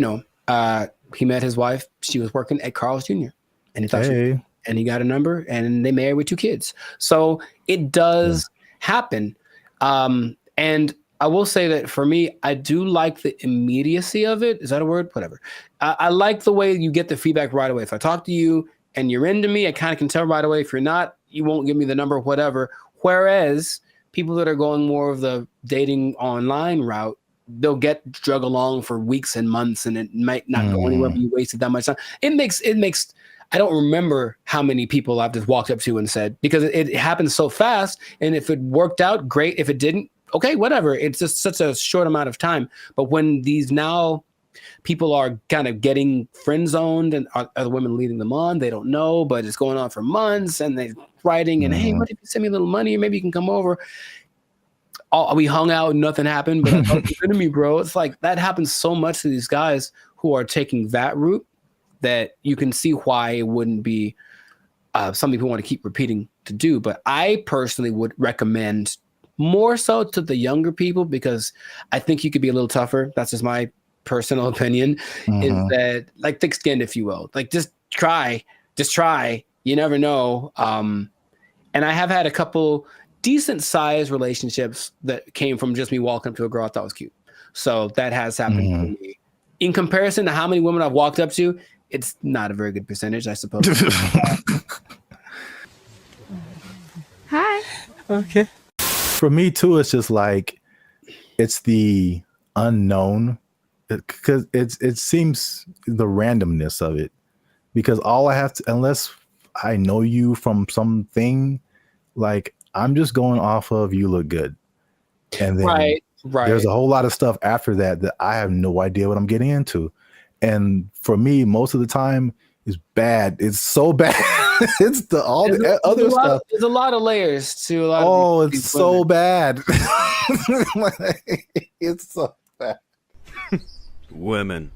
met his wife. She was working at Carl's Jr. and he thought and he got a number, and they married with 2 kids. So it does happen. And I will say that for me, I do like the immediacy of it. Is that a word? Whatever. I like the way you get the feedback right away. If I talk to you and you're into me, I kind of can tell right away. If you're not, you won't give me the number, whatever. Whereas people that are going more of the dating online route, they'll get drug along for weeks and months, and it might not go anywhere, but you wasted that much time. It makes. I don't remember how many people I've just walked up to and said, because it happens so fast. And if it worked out, great. If it didn't, okay, whatever. It's just such a short amount of time. But when these now people are kind of getting friend zoned, and are the women leading them on, they don't know, but it's going on for months, and they're writing and, hey, what if you send me a little money, or maybe you can come over? We hung out, nothing happened, but I thought you to me, bro. It's like that happens so much to these guys who are taking that route, that you can see why it wouldn't be something people want to keep repeating to do. But I personally would recommend more so to the younger people, because I think you could be a little tougher. That's just my personal opinion, is that, like, thick-skinned, if you will. Like, just try. You never know. And I have had a couple decent-sized relationships that came from just me walking up to a girl I thought was cute. So that has happened to me. In comparison to how many women I've walked up to, it's not a very good percentage, I suppose.
Hi.
Okay. For me too, it's just like, it's the unknown, because it seems the randomness of it, because all I have to, unless I know you from something, like, I'm just going off of you look good, and then
right.
There's a whole lot of stuff after that I have no idea what I'm getting into. And for me, most of the time, is bad. It's so bad. It's the other stuff.
There's a lot of layers to a lot of these
it's so bad. It's so bad.
Women.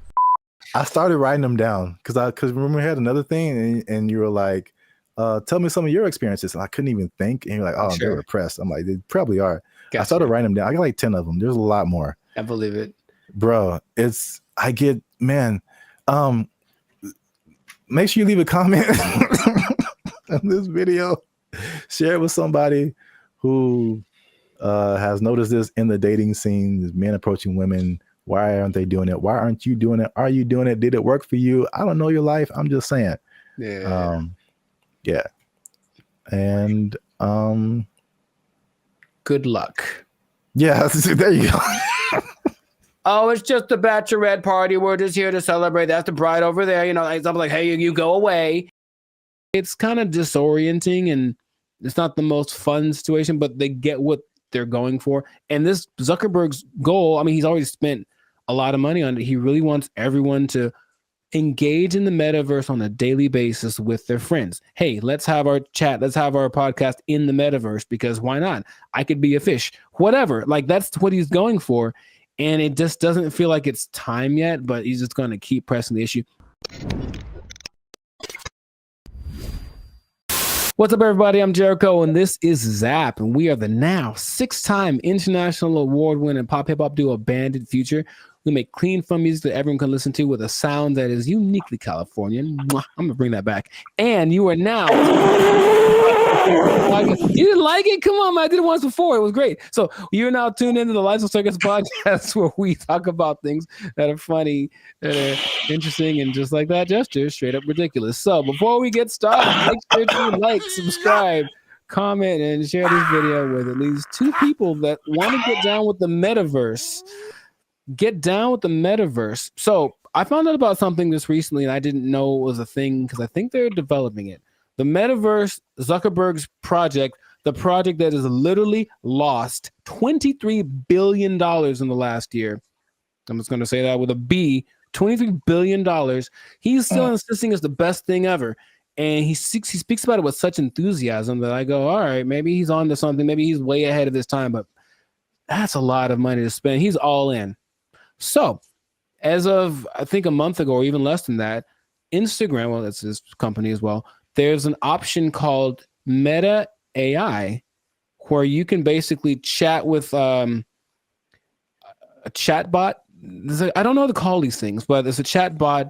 I started writing them down because remember we had another thing, and you were like, tell me some of your experiences. And I couldn't even think. And you're like, oh, they're repressed. I'm like, they probably are. Gotcha. I started writing them down. I got like 10 of them. There's a lot more.
I believe it.
Bro, make sure you leave a comment on this video. Share it with somebody who has noticed this in the dating scene, men approaching women. Why aren't they doing it? Why aren't you doing it? Are you doing it? Did it work for you? I don't know your life. I'm just saying.
Yeah.
Yeah. And
good luck.
Yeah, there you go.
Oh, it's just a bachelorette party. We're just here to celebrate. That's the bride over there. You know, I'm like, hey, you go away. It's kind of disorienting, and it's not the most fun situation, but they get what they're going for. And this Zuckerberg's goal, I mean, he's already spent a lot of money on it. He really wants everyone to engage in the metaverse on a daily basis with their friends. Hey, let's have our chat. Let's have our podcast in the metaverse, because why not? I could be a fish, whatever. Like, that's what he's going for. And it just doesn't feel like it's time yet, but he's just going to keep pressing the issue. What's up, everybody? I'm Jericho, and this is Zap, and we are the now 6-time international award-winning pop hip-hop duo Banded Future. We make clean, fun music that everyone can listen to with a sound that is uniquely Californian. Mwah, I'm going to bring that back. And you are now... You didn't like it? Come on, man. I did it once before. It was great. So you're now tuned into the Lights of Circus podcast, where we talk about things that are funny, that are interesting, and just like that gesture, straight up ridiculous. So before we get started, make sure to like, subscribe, comment, and share this video with at least 2 people that want to get down with the metaverse. Get down with the metaverse. So I found out about something this recently, and I didn't know it was a thing, because I think they're developing it. The metaverse, Zuckerberg's project, the project that has literally lost $23 billion in the last year. I'm just going to say that with a B, $23 billion. He's still insisting it's the best thing ever. And he speaks about it with such enthusiasm that I go, all right, maybe he's on to something. Maybe he's way ahead of his time, but that's a lot of money to spend. He's all in. So as of, I think, a month ago, or even less than that, Instagram, well, that's his company as well, there's an option called Meta AI, where you can basically chat with a chatbot. I don't know how to call these things, but it's a chatbot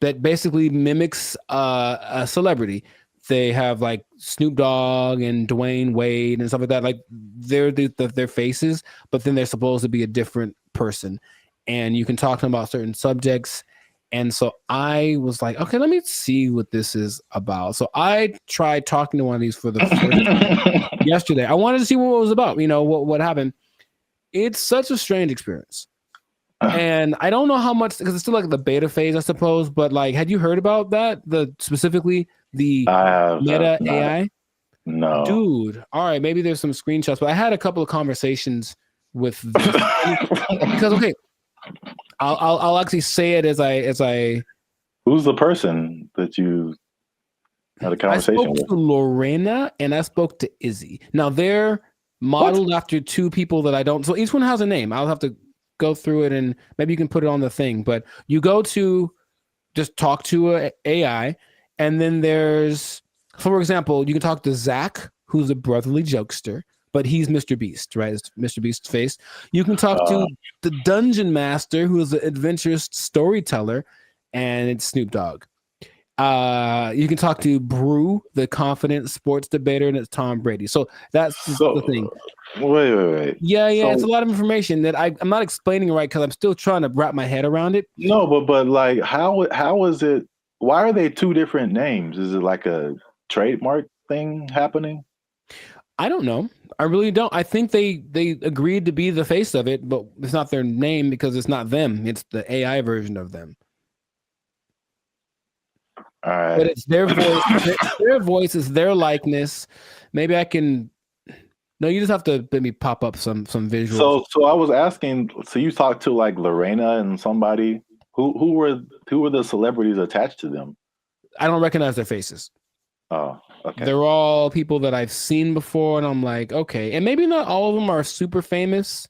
that basically mimics a celebrity. They have like Snoop Dogg and Dwayne Wade and stuff like that. Like they're their faces, but then they're supposed to be a different person. And you can talk to them about certain subjects. And so I was like, okay, let me see what this is about. So I tried talking to one of these for the first yesterday. I wanted to see what it was about, you know, what happened. it's such a strange experience. And I don't know how much, because it's still like the beta phase, I suppose. But like, had you heard about that? Specifically the Meta AI?
No,
dude. All right, maybe there's some screenshots, but I had a couple of conversations with because okay, I'll actually say it as I.
Who's the person that you had a conversation
I spoke
with?
to Lorena and I spoke to Izzy. Now they're modeled after two people that I don't. So each one has a name. I'll have to go through it and maybe you can put it on the thing. But you go to just talk to a AI, and then there's, for example, you can talk to Zach, who's a brotherly jokester, but he's Mr. Beast, right? It's Mr. Beast's face. You can talk to the Dungeon Master, who is an adventurous storyteller, and it's Snoop Dogg. You can talk to Brew, the confident sports debater, and it's Tom Brady. So that's the thing.
Wait.
Yeah,
So,
it's a lot of information that I'm not explaining right because I'm still trying to wrap my head around it.
No, but like, how is it? Why are they two different names? Is it like a trademark thing happening?
I don't know. I really don't. I think they agreed to be the face of it, but it's not their name because it's not them. It's the AI version of them.
All right.
But it's their voice. Their voice is their likeness. Maybe I can. No, you just have to let me pop up some visuals.
So I was asking. So you talked to like Lorena and somebody. Who were the celebrities attached to them?
I don't recognize their faces.
Oh, okay.
They're all people that I've seen before, and I'm like, okay. And maybe not all of them are super famous,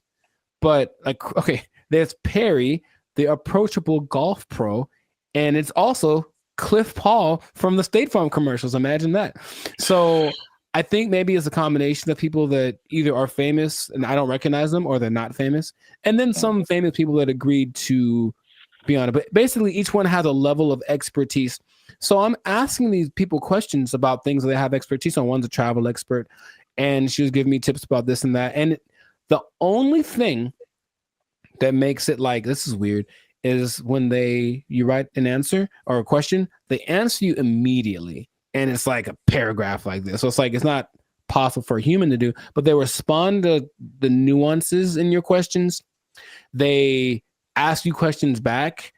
but like, okay, there's Perry, the approachable golf pro, and it's also Cliff Paul from the State Farm commercials. Imagine that. So I think maybe it's a combination of people that either are famous and I don't recognize them, or they're not famous, and then some famous people that agreed to be on it. But basically, each one has a level of expertise. So I'm asking these people questions about things that they have expertise on. One's a travel expert, and she was giving me tips about this and that. And the only thing that makes it like, this is weird, is when you write an answer or a question, they answer you immediately. And it's like a paragraph like this. So it's like, it's not possible for a human to do, but they respond to the nuances in your questions. They ask you questions back,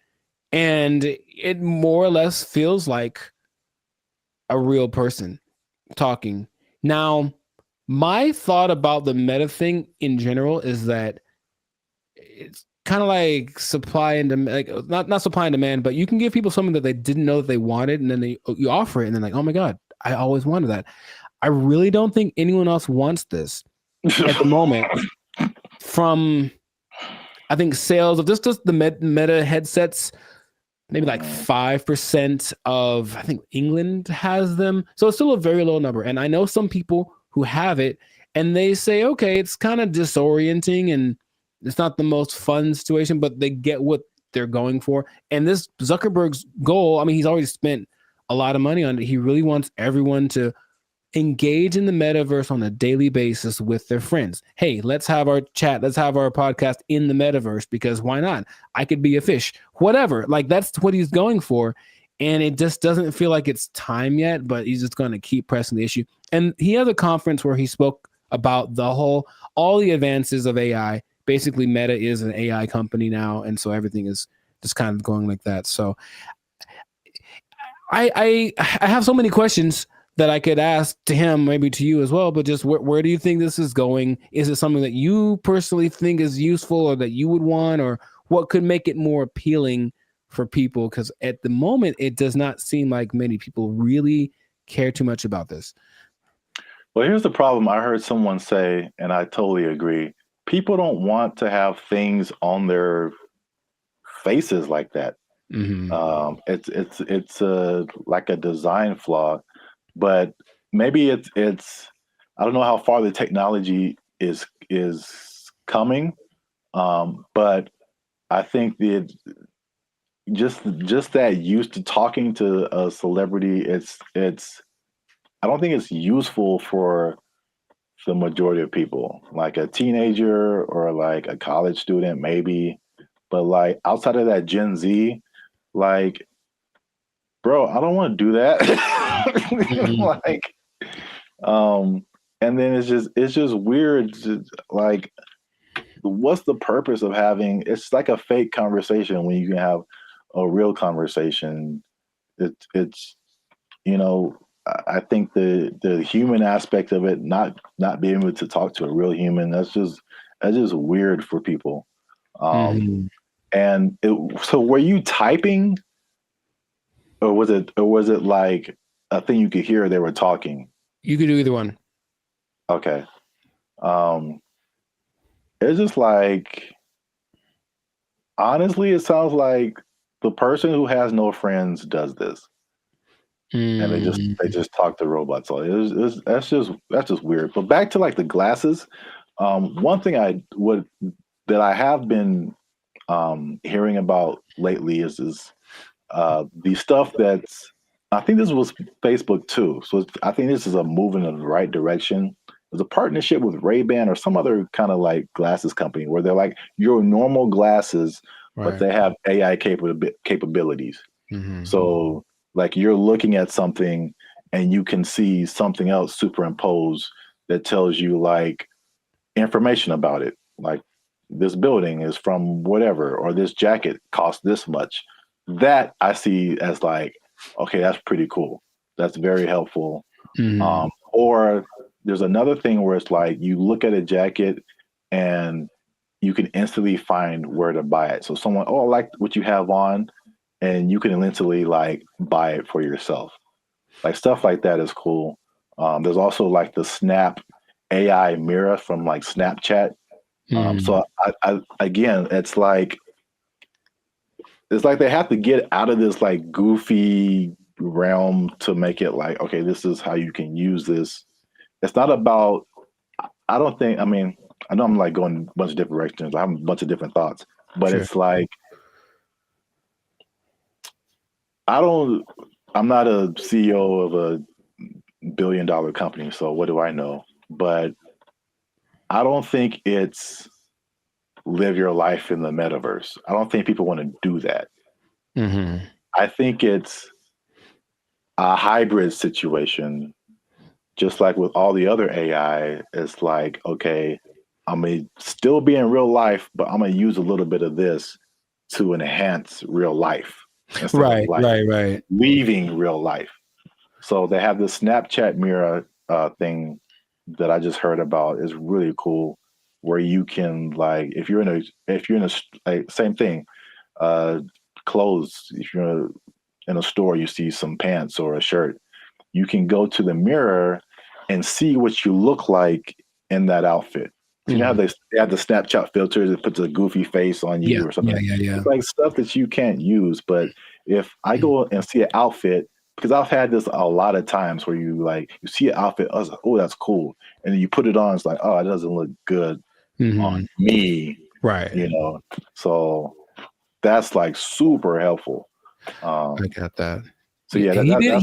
and it more or less feels like a real person talking. Now, my thought about the meta thing in general is that it's kind of like supply and demand, like not supply and demand, but you can give people something that they didn't know that they wanted, and then you offer it, and then like, oh my God, I always wanted that. I really don't think anyone else wants this at the moment. From I think sales of just the Meta headsets, maybe like 5% of, I think England has them. So it's still a very low number. And I know some people who have it and they say, okay, it's kind of disorienting and it's not the most fun situation, but they get what they're going for. And this Zuckerberg's goal, I mean, he's already spent a lot of money on it. He really wants everyone to engage in the metaverse on a daily basis with their friends. Hey, let's have our chat. Let's have our podcast in the metaverse, because why not? I could be a fish, whatever. Like, that's what he's going for. And it just doesn't feel like it's time yet, but he's just going to keep pressing the issue. And he had a conference where he spoke about all the advances of AI. Basically, Meta is an AI company now. And so everything is just kind of going like that. So I have so many questions that I could ask to him, maybe to you as well, but just where do you think this is going? Is it something that you personally think is useful or that you would want, or what could make it more appealing for people? Because at the moment, it does not seem like many people really care too much about this.
Well, here's the problem. I heard someone say, and I totally agree, people don't want to have things on their faces like that.
Mm-hmm.
It's like a design flaw. But maybe it's I don't know how far the technology is coming, but I think that just that used to talking to a celebrity, it's I don't think it's useful for the majority of people. Like a teenager or like a college student, maybe, but like outside of that Gen Z, like, bro, I don't want to do that. Like, and then it's just weird. Like, what's the purpose of having? It's like a fake conversation when you can have a real conversation. It's I think the human aspect of it, not being able to talk to a real human, that's just weird for people. And so were you typing, or was it like a thing you could hear they were talking?
You could do either one.
Okay. It's just like, honestly, it sounds like the person who has no friends does this. And they just talk to robots. So that's just weird. But back to like the glasses, one thing that I have been hearing about lately is the stuff that's, I think this was Facebook too. So I think this is a move in the right direction. There's a partnership with Ray-Ban or some other kind of like glasses company where they're like your normal glasses, but they have AI capabilities. So like you're looking at something and you can see something else superimposed that tells you like information about it. Like this building is from whatever, or this jacket costs this much. That I see as like, okay, that's pretty cool. That's very helpful. Or there's another thing where it's like you look at a jacket and you can instantly find where to buy it. So someone, I like what you have on, and you can instantly like buy it for yourself. Like stuff like that is cool. There's also like the Snap AI mirror from like Snapchat. So I again, it's like they have to get out of this like goofy realm to make it like, okay, this is how you can use this. It's not about, I know I'm like going a bunch of different directions. I have a bunch of different thoughts, but It's like, I'm not a CEO of a $1 billion company, so what do I know? But I don't think it's live your life in the metaverse. I don't think people want to do that. I think it's a hybrid situation, just like with all the other AI. It's like, okay, I'm going to still be in real life, but I'm going to use a little bit of this to enhance real life. Right. Leaving real life. So they have this Snapchat mirror thing that I just heard about. Is really cool, where you can like, if you're in a like, same thing, clothes. If you're in a store, you see some pants or a shirt, you can go to the mirror and see what you look like in that outfit. You know how they have the Snapchat filters that puts a goofy face on you or something. It's like stuff that you can't use. But if I go and see an outfit, because I've had this a lot of times where you see an outfit, I was like, oh, that's cool. And then you put it on, it's like, oh, it doesn't look good on me. Right. So that's like super helpful.
I got that.
So yeah,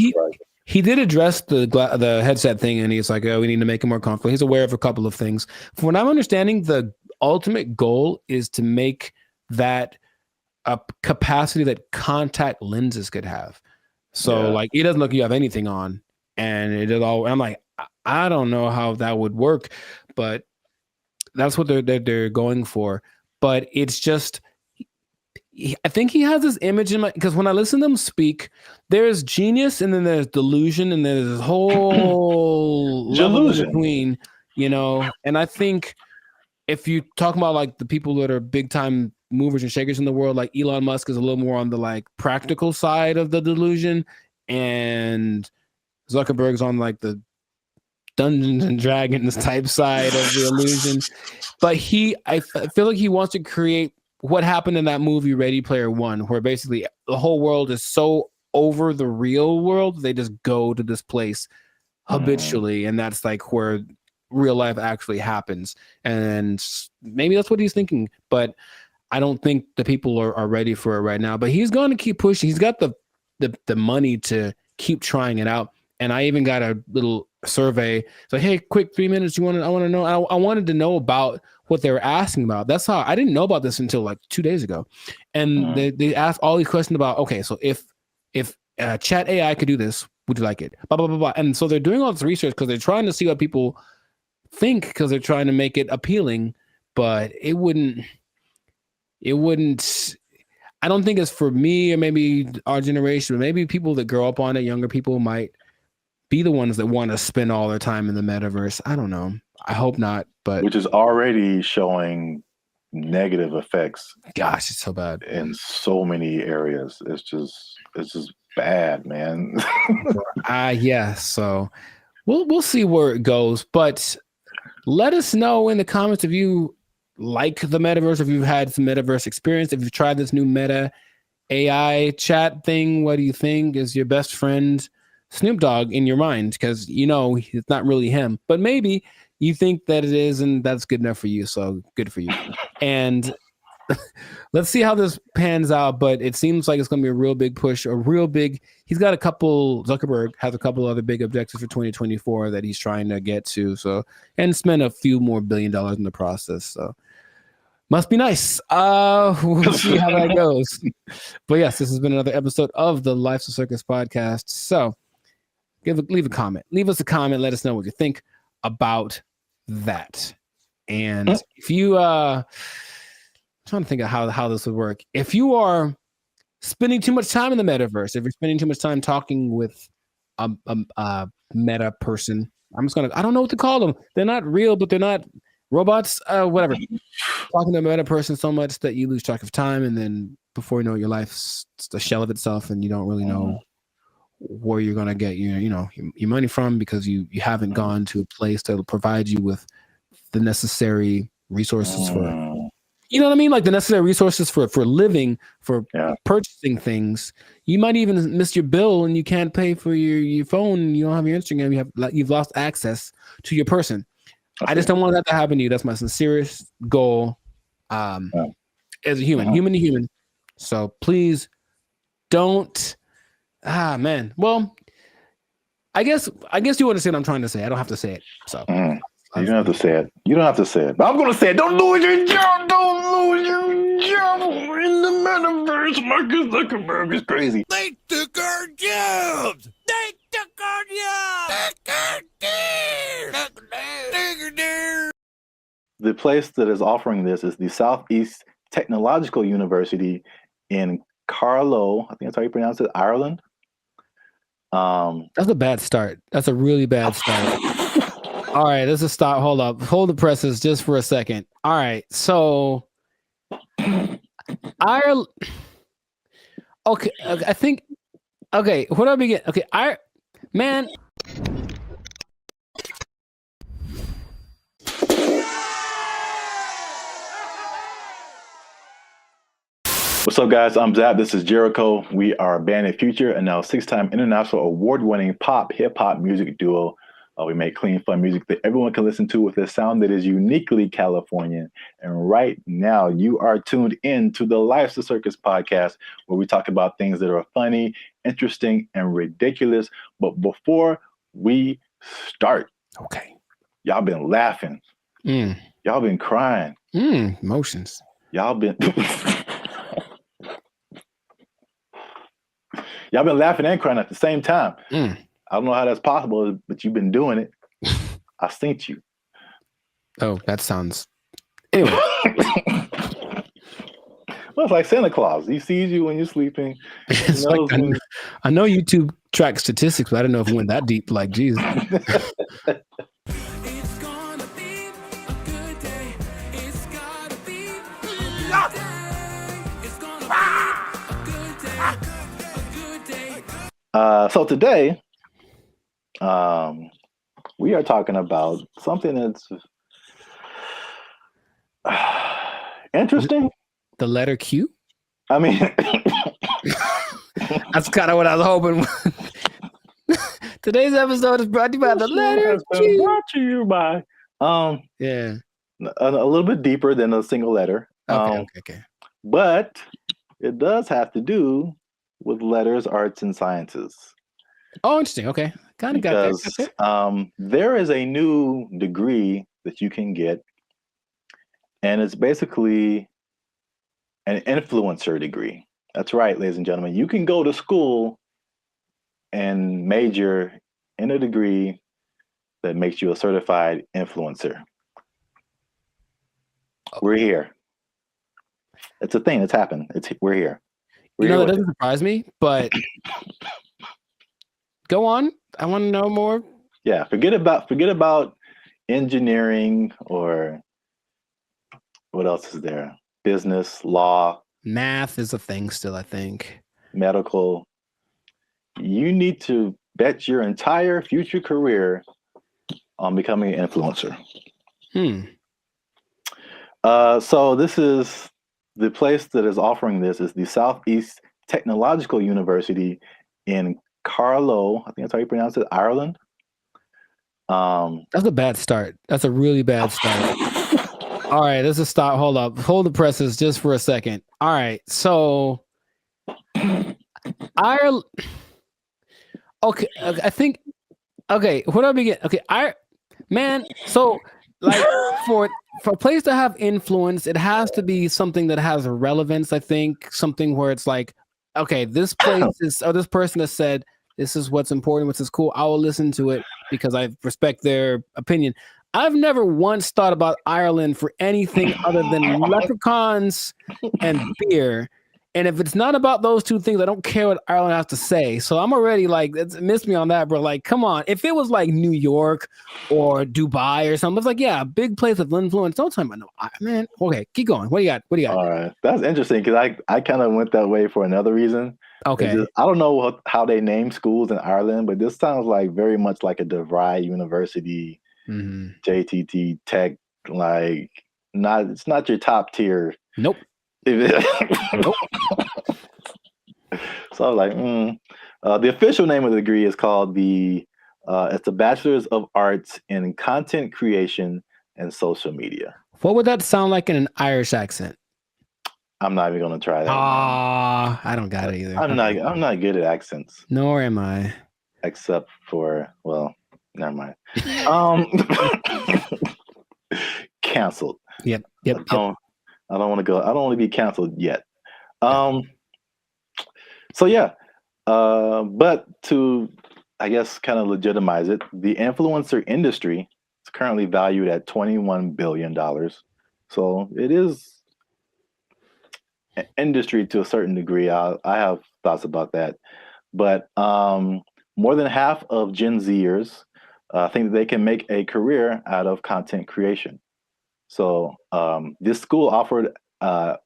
he did address the headset thing, and he's like, oh, we need to make it more comfortable. He's aware of a couple of things. From what I'm understanding, the ultimate goal is to make that a capacity that contact lenses could have. So like, it doesn't look like you have anything on, and it is all. I'm like, I don't know how that would work, but that's what they're going for. But it's just, I think he has this image in my, because when I listen to him speak, there's genius and then there's delusion and there's this whole level in between, and I think if you talk about like the people that are big time movers and shakers in the world, like Elon Musk is a little more on the like practical side of the delusion, and Zuckerberg's on like the Dungeons and Dragons type side of the illusion. But I feel like he wants to create what happened in that movie Ready Player One, where basically the whole world is so over the real world, they just go to this place habitually, and that's like where real life actually happens. And maybe that's what he's thinking, but I don't think the people are ready for it right now. But he's going to keep pushing. He's got the money to keep trying it out. And I even got a little survey. It's like, hey, quick 3 minutes. I want to know. I wanted to know about what they were asking about. That's how I didn't know about this until like 2 days ago. And they asked all these questions about, okay, so if chat AI could do this, would you like it? Blah, blah, blah, blah. And so they're doing all this research because they're trying to see what people think, because they're trying to make it appealing. but it wouldn't. I don't think it's for me or maybe our generation, but maybe people that grow up on it, younger people might be the ones that want to spend all their time in the metaverse. I don't know. I hope not, but
which is already showing negative effects.
Gosh, it's so bad
in so many areas. It's just bad, man.
Yeah. So we'll see where it goes, but let us know in the comments if you like the metaverse, if you've had some metaverse experience, if you've tried this new Meta AI chat thing. What do you think? Is your best friend Snoop Dogg in your mind? Because it's not really him, but maybe you think that it is, and that's good enough for you. So good for you. And let's see how this pans out. But it seems like it's going to be a real big push, he's got Zuckerberg has a couple other big objectives for 2024 that he's trying to get to. So, and spend a few more $1 billion in the process. So must be nice. We'll see how that goes. But yes, this has been another episode of the Life's a Circus podcast. So leave a comment. Leave us a comment. Let us know what you think about that. And if you I'm trying to think of how this would work. If you are spending too much time in the metaverse, if you're spending too much time talking with a meta person, I don't know what to call them. They're not real, but they're not robots, whatever. Talking to a meta person so much that you lose track of time, and then before you know it, your life's a shell of itself, and you don't really know where you're gonna get your money from, because you haven't gone to a place that will provide you with the necessary resources for, you know what I mean, like the necessary resources for living, for purchasing things. You might even miss your bill and you can't pay for your phone. You don't have your Instagram. You've lost access to your person. I just don't want that to happen to you. That's my sincerest goal as a human, human to human. So please don't. Man. Well, I guess you understand what I'm trying to say. I don't have to say it. So
you don't have to say it. You don't have to say it. But I'm going to say it. Don't lose your job. Don't lose your job in the metaverse. Marcus Zuckerberg is crazy.
They took our jobs. They took our jobs.
The place that is offering this is the Southeast Technological University in Carlow. I think that's how you pronounce it, Ireland.
That's a bad start. That's a really bad start. All right, let's just stop. Hold up. Hold the presses just for a second. All right, so Ireland. Okay, I think. Okay, where do I begin? Okay, man.
What's up, guys? I'm Zap. This is Jericho. We are Band of Future, and now 6-time international award-winning pop hip-hop music duo. We make clean, fun music that everyone can listen to with a sound that is uniquely Californian. And right now, you are tuned in to the Life's a Circus podcast, where we talk about things that are funny, interesting, and ridiculous. But before we start,
okay,
y'all been laughing. Y'all been crying.
Emotions.
Y'all been y'all been laughing and crying at the same time. I don't know how that's possible, but you've been doing it. I synced you.
Oh, that sounds. Anyway.
Well, it's like Santa Claus. He sees you when you're sleeping.
It's like, I know YouTube tracks statistics, but I don't know if it went that deep. Like, geez.
So today, we are talking about something that's interesting.
The letter Q?
I mean,
that's kind of what I was hoping. Today's episode is brought to you by the letter Q.
Brought to you by, a little bit deeper than a single letter.
Okay.
But it does have to do with letters, arts, and sciences.
Oh, interesting. Okay. Kind of got that.
There is a new degree that you can get, and it's basically an influencer degree. That's right, ladies and gentlemen. You can go to school and major in a degree that makes you a certified influencer. We're here. It's a thing that's happened. We're here.
That doesn't surprise me, but go on. I want to know more.
Yeah, forget about engineering or what else is there? Business, law,
math is a thing still, I think.
Medical. You need to bet your entire future career on becoming an influencer. So this is the place that is offering this is the Southeast Technological University in Carlow. I think that's how you pronounce it, Ireland.
That's a bad start. That's a really bad start. All right, let's just stop. Hold up. Hold the presses just for a second. All right, so Ireland. Okay, I think. Okay, where do I begin? Okay, so like for a place to have influence, it has to be something that has relevance. I think something where it's like, okay, this place is, or this person has said this is what's important, what's is cool. I will listen to it because I respect their opinion. I've never once thought about Ireland for anything other than leprechauns and beer. And if it's not about those two things, I don't care what Ireland has to say. So I'm already like, it's missed me on that, bro. Like, come on. If it was like New York or Dubai or something, it's like, yeah, a big place of influence. Don't tell me, no, man. Okay, keep going. What do you got?
All right, that's interesting because I kind of went that way for another reason.
Okay.
I don't know how they name schools in Ireland, but this sounds like very much like a DeVry University, JTT Tech. Like, it's not your top tier.
Nope.
Nope. So I was like, the official name of the degree is called it's a Bachelor's of Arts in Content Creation and Social Media.
What would that sound like in an Irish accent?
I'm not even gonna try that.
I don't got it either.
I'm not good at accents.
Nor am I.
Except for, well, never mind. Canceled.
Yep.
I don't want to go. I don't want to be canceled yet. So yeah, but to, I guess, kind of legitimize it, the influencer industry is currently valued at $21 billion. So it is an industry to a certain degree. I have thoughts about that, but more than half of Gen Zers think that they can make a career out of content creation. So this school offered I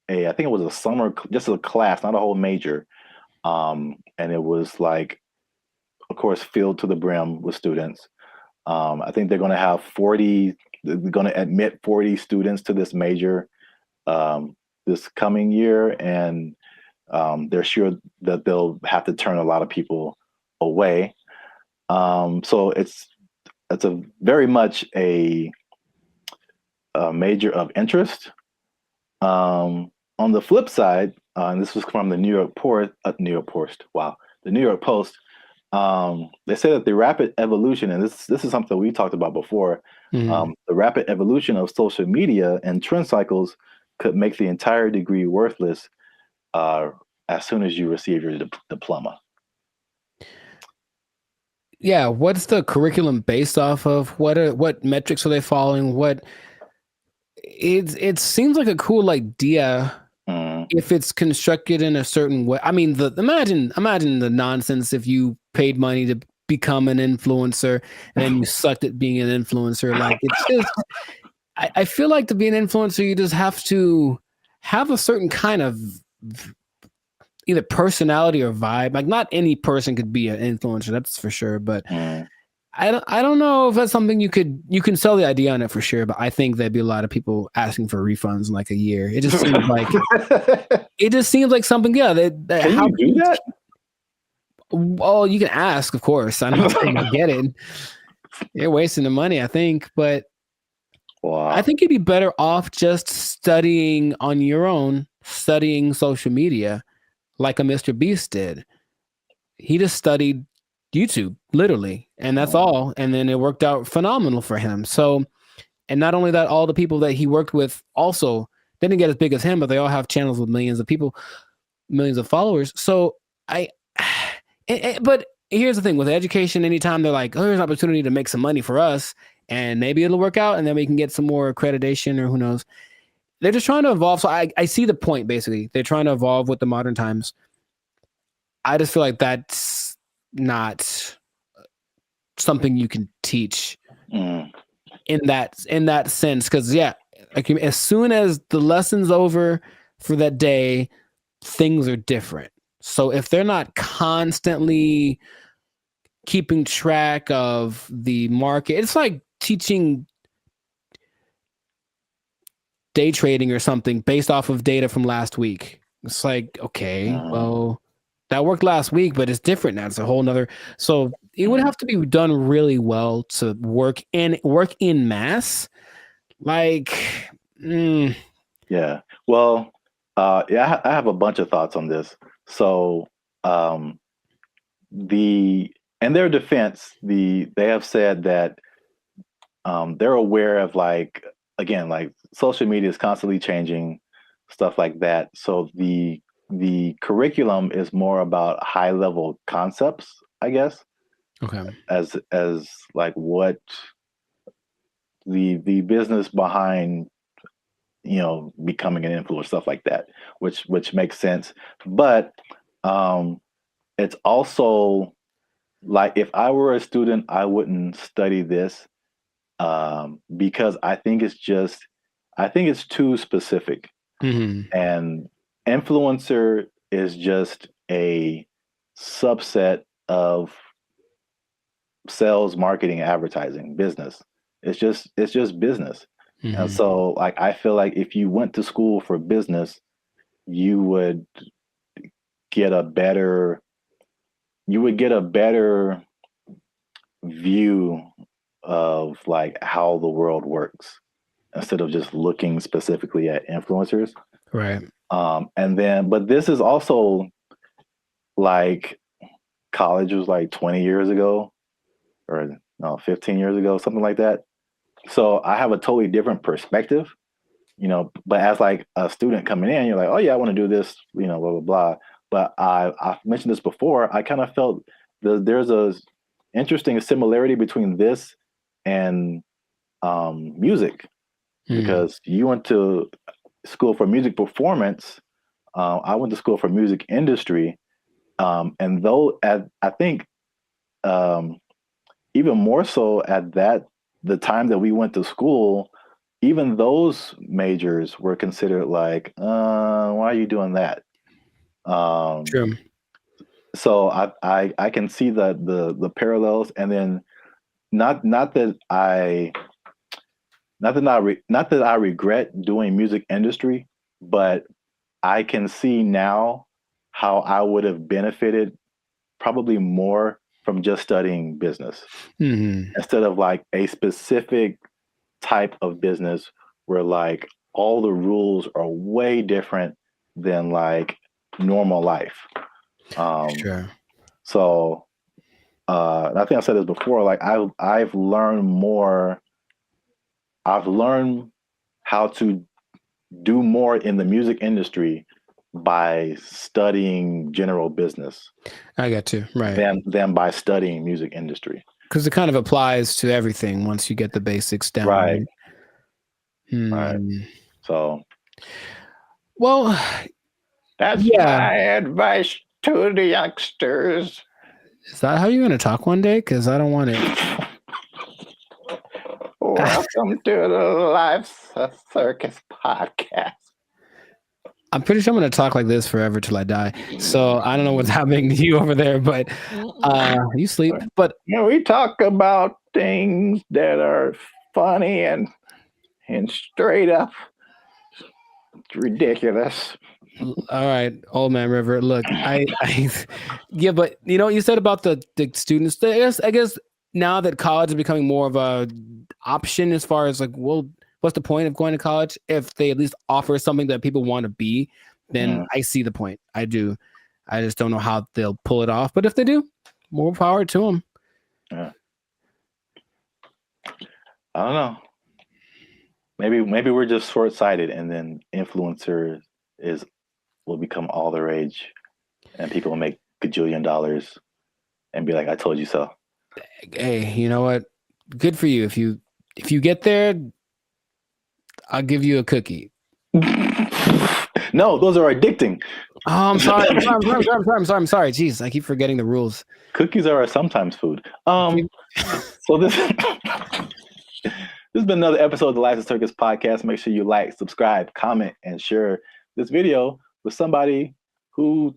think it was a summer, just a class, not a whole major. And it was like, of course, filled to the brim with students. I think they're going to have they're going to admit 40 students to this major this coming year. And they're sure that they'll have to turn a lot of people away. So it's a very much a major of interest. On the flip side, and this was from the New York Post. Wow, the New York Post. They say that the rapid evolution, and this is something we talked about before. The rapid evolution of social media and trend cycles could make the entire degree worthless as soon as you receive your diploma.
Yeah, what's the curriculum based off of? What metrics are they following? It seems like a cool idea if it's constructed in a certain way. I mean, imagine the nonsense if you paid money to become an influencer and then you sucked at being an influencer. Like, it's just, I feel like to be an influencer, you just have to have a certain kind of either personality or vibe. Like, not any person could be an influencer, that's for sure. But I don't know if that's something you can sell the idea on it for sure, but I think there'd be a lot of people asking for refunds in like a year. It just seems like something. Yeah,
can you do that?
Well, you can ask, of course. I'm not going to get it. You're wasting the money, I think, but I think you'd be better off just studying on your own, studying social media, like a Mr. Beast did. He just studied YouTube, literally, and that's all. And then it worked out phenomenal for him. So, and not only that, all the people that he worked with also didn't get as big as him, but they all have channels with millions of people, millions of followers. So but here's the thing with education, anytime they're like, oh, there's an opportunity to make some money for us and maybe it'll work out and then we can get some more accreditation or who knows. they're just trying to evolve. So I see the point. Basically, they're trying to evolve with the modern times. I just feel like that's not something you can teach in that sense. Because like as soon as the lesson's over for that day, things are different. So if they're not constantly keeping track of the market, it's like teaching day trading or something based off of data from last week. It's like, okay, well, that worked last week, but it's different now. It's a whole nother. So it would have to be done really well to work in mass. Like,
Yeah. Well, I have a bunch of thoughts on this. So, in their defense, they have said that they're aware of like social media is constantly changing, stuff like that. So the curriculum is more about high level concepts, I guess.
Okay.
As like what the business behind becoming an influencer, stuff like that, which makes sense. But it's also like if I were a student, I wouldn't study this because I think it's too specific. And influencer is just a subset of sales, marketing, advertising, business. It's just business. And so like I feel like if you went to school for business, you would get a better view of like how the world works instead of just looking specifically at influencers.
Right.
But this is also like college was like 20 years ago or no, 15 years ago, something like that. So I have a totally different perspective, but as like a student coming in, you're like, oh yeah, I want to do this, blah, blah, blah. But I've mentioned this before. I kind of felt there's a interesting similarity between this and music, because you went to school for music performance. I went to school for music industry. And though I think even more so at the time that we went to school, even those majors were considered like, why are you doing that?
True.
So I can see the parallels, and then not that I regret doing music industry, but I can see now how I would have benefited probably more from just studying business instead of like a specific type of business where like all the rules are way different than like normal life.
Sure.
So I think I said this before, like I've learned more. I've learned how to do more in the music industry by studying general business.
I got you. Right.
Than by studying music industry.
Because it kind of applies to everything once you get the basics down.
Right. Right. So.
Well,
that's my advice to the youngsters.
Is that how you're going to talk one day? Because I don't want it.
Welcome to the Life Circus podcast.
I'm pretty sure I'm going to talk like this forever till I die. So I don't know what's happening to you over there, but you sleep. But
we talk about things that are funny and straight up ridiculous.
All right, old man River. Look, yeah, but you said about the students. I guess now that college is becoming more of a option as far as like, well, what's the point of going to college if they at least offer something that people want to be? Then I see the point. I do. I just don't know how they'll pull it off. But if they do, more power to them.
Yeah. I don't know. Maybe we're just short-sighted, and then influencer will become all the rage, and people will make gajillion dollars and be like, "I told you so."
Hey, you know what? Good for you. If you get there, I'll give you a cookie.
No, those are addicting.
Oh, I'm sorry. I'm sorry. Jeez, I keep forgetting the rules.
Cookies are sometimes food. So this has been another episode of the Life of Circus podcast. Make sure you like, subscribe, comment, and share this video with somebody who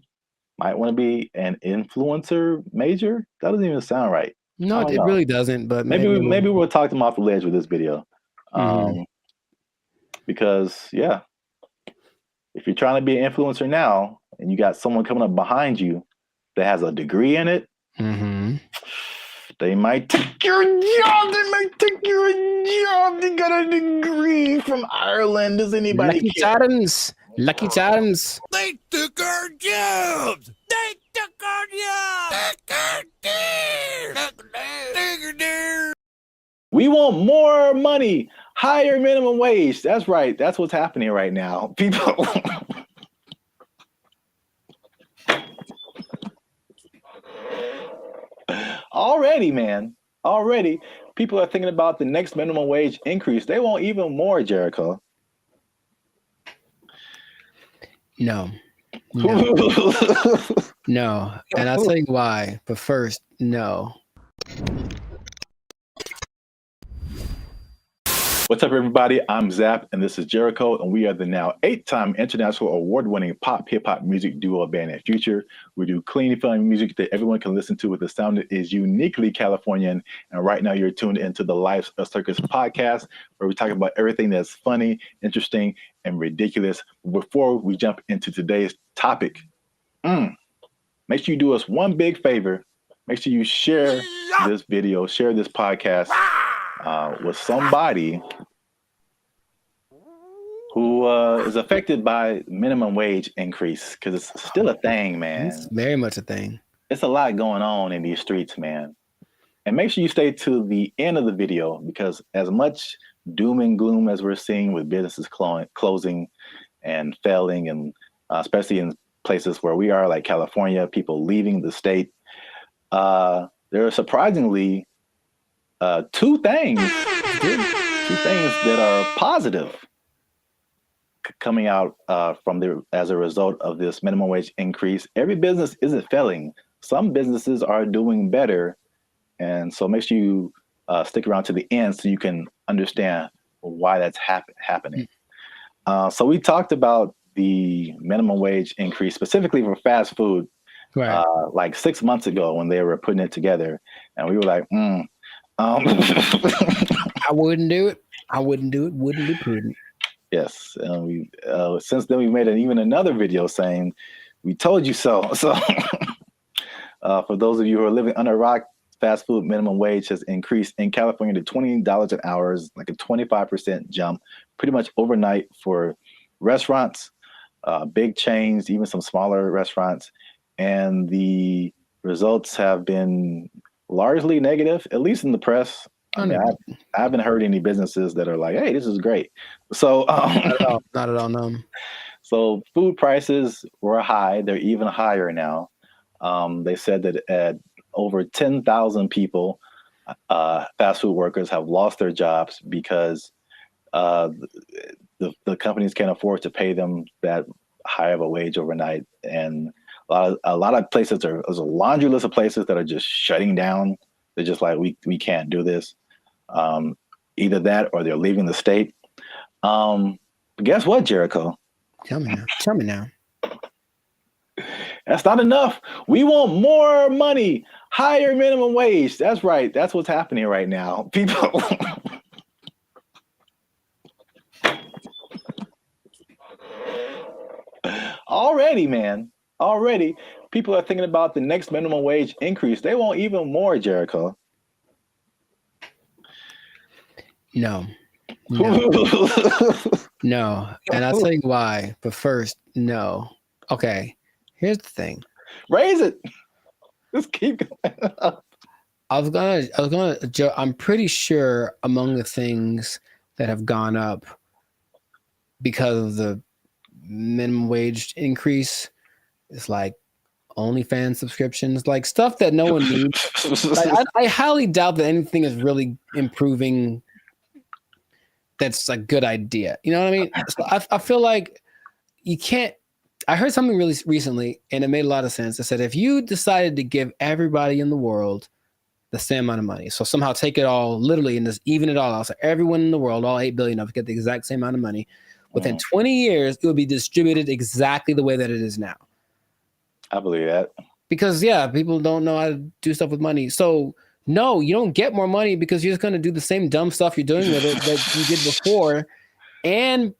might want to be an influencer major. That doesn't even sound right.
No, it really doesn't. But
maybe we'll talk them off the ledge with this video. Because if you're trying to be an influencer now and you got someone coming up behind you that has a degree in it, they might take your job. They might take your job. They got a degree from Ireland. Does anybody care?
Lucky Charms.
They took our jobs. They took our jobs.
We want more money, higher minimum wage. That's right. That's what's happening right now. People. Already, people are thinking about the next minimum wage increase. They want even more, Jericho.
No. No. And I'll tell you why. But first, no.
What's up, everybody? I'm Zap, and this is Jericho, and we are the now 8-time international award-winning pop hip-hop music duo band and future. We do clean, fun music that everyone can listen to with a sound that is uniquely Californian. And right now, you're tuned into the Life of Circus podcast, where we talk about everything that's funny, interesting, and ridiculous. Before we jump into today's topic, make sure you do us one big favor. Make sure you share this video, share this podcast with somebody who is affected by minimum wage increase, because it's still a thing, man.
It's very much a thing.
It's a lot going on in these streets, man. And make sure you stay to the end of the video, because as much doom and gloom as we're seeing with businesses closing and failing, and especially in places where we are, like California, people leaving the state, there are surprisingly two things that are positive coming out as a result of this minimum wage increase. Every business isn't failing. Some businesses are doing better. And so make sure you stick around to the end so you can understand why that's happening. So we talked about the minimum wage increase specifically for fast food, like 6 months ago when they were putting it together. And we were like,
I wouldn't do it. Wouldn't be prudent.
Yes, and we since then we made even another video saying we told you so. So for those of you who are living under a rock, fast food minimum wage has increased in California to $20 an hour, like a 25% jump, pretty much overnight for restaurants, big chains, even some smaller restaurants, and the results have been largely negative, at least in the press. I mean, I haven't heard any businesses that are like, "Hey, this is great." So,
not at all. No.
So, food prices were high; they're even higher now. They said that at over 10,000 people, fast food workers, have lost their jobs because the companies can't afford to pay them that high of a wage overnight, and a lot of places there's a laundry list of places that are just shutting down. They're just like, we can't do this. Either that or they're leaving the state. But guess what, Jericho?
Tell me now.
That's not enough. We want more money, higher minimum wage. That's right. That's what's happening right now. People. Already, people are thinking about the next minimum wage increase. They want even more, Jericho.
No. No. And I'll tell you why. But first, no. Okay. Here's the thing.
Raise it. Just keep going up.
I'm pretty sure among the things that have gone up because of the minimum wage increase is like OnlyFans subscriptions, like stuff that no one needs. Like, I highly doubt that anything is really improving that's a good idea. You know what I mean? So I feel like you can't. I heard something really recently, and it made a lot of sense. It said if you decided to give everybody in the world the same amount of money, so somehow take it all literally and just even it all out, so everyone in the world, all 8 billion of us, get the exact same amount of money. Within 20 years, it would be distributed exactly the way that it is now.
I believe that.
Because people don't know how to do stuff with money. So no, you don't get more money because you're just going to do the same dumb stuff you're doing with it that you did before. And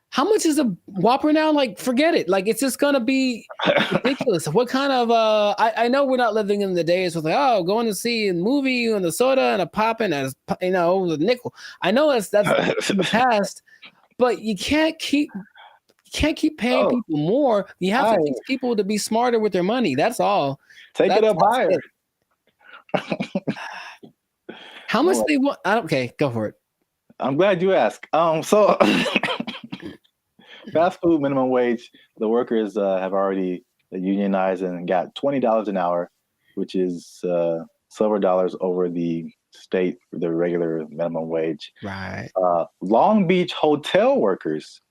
how much is a Whopper now? Like, forget it. Like, it's just going to be ridiculous. What kind of, I know we're not living in the days with like, going to see a movie and the soda and a pop and a nickel. I know that's in the past, but you can't keep paying people more. You have to teach people to be smarter with their money. That's all.
Take it up higher.
How much they want? Okay, go for it.
I'm glad you asked. So fast food minimum wage, the workers have already unionized and got $20 an hour, which is silver dollars over the regular minimum wage.
Right.
Long Beach hotel workers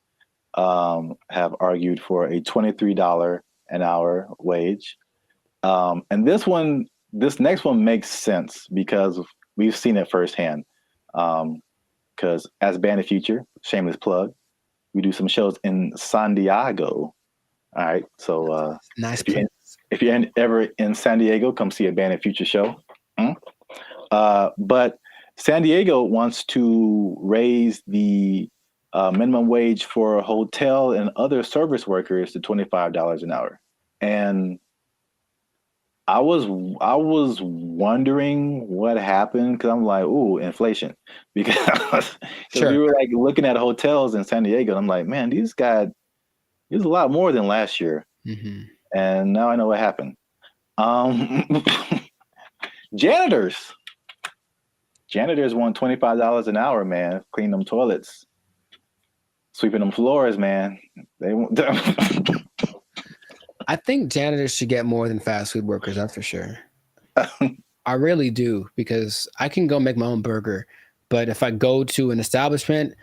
have argued for a $23 an hour wage. And this next one makes sense because we've seen it firsthand. Because as Band of Future, shameless plug, we do some shows in San Diego. All right. So
nice.
If you're ever in San Diego, come see a Band of Future show. But San Diego wants to raise the minimum wage for hotel and other service workers to $25 an hour. And I was wondering what happened because I'm like, ooh, inflation. Because we were like looking at hotels in San Diego. And I'm like, man, these a lot more than last year.
Mm-hmm.
And now I know what happened. Janitors want $25 an hour, man. Clean them toilets, sweeping them floors, man. They want.
I think janitors should get more than fast food workers. That's for sure. I really do, because I can go make my own burger, but if I go to an establishment,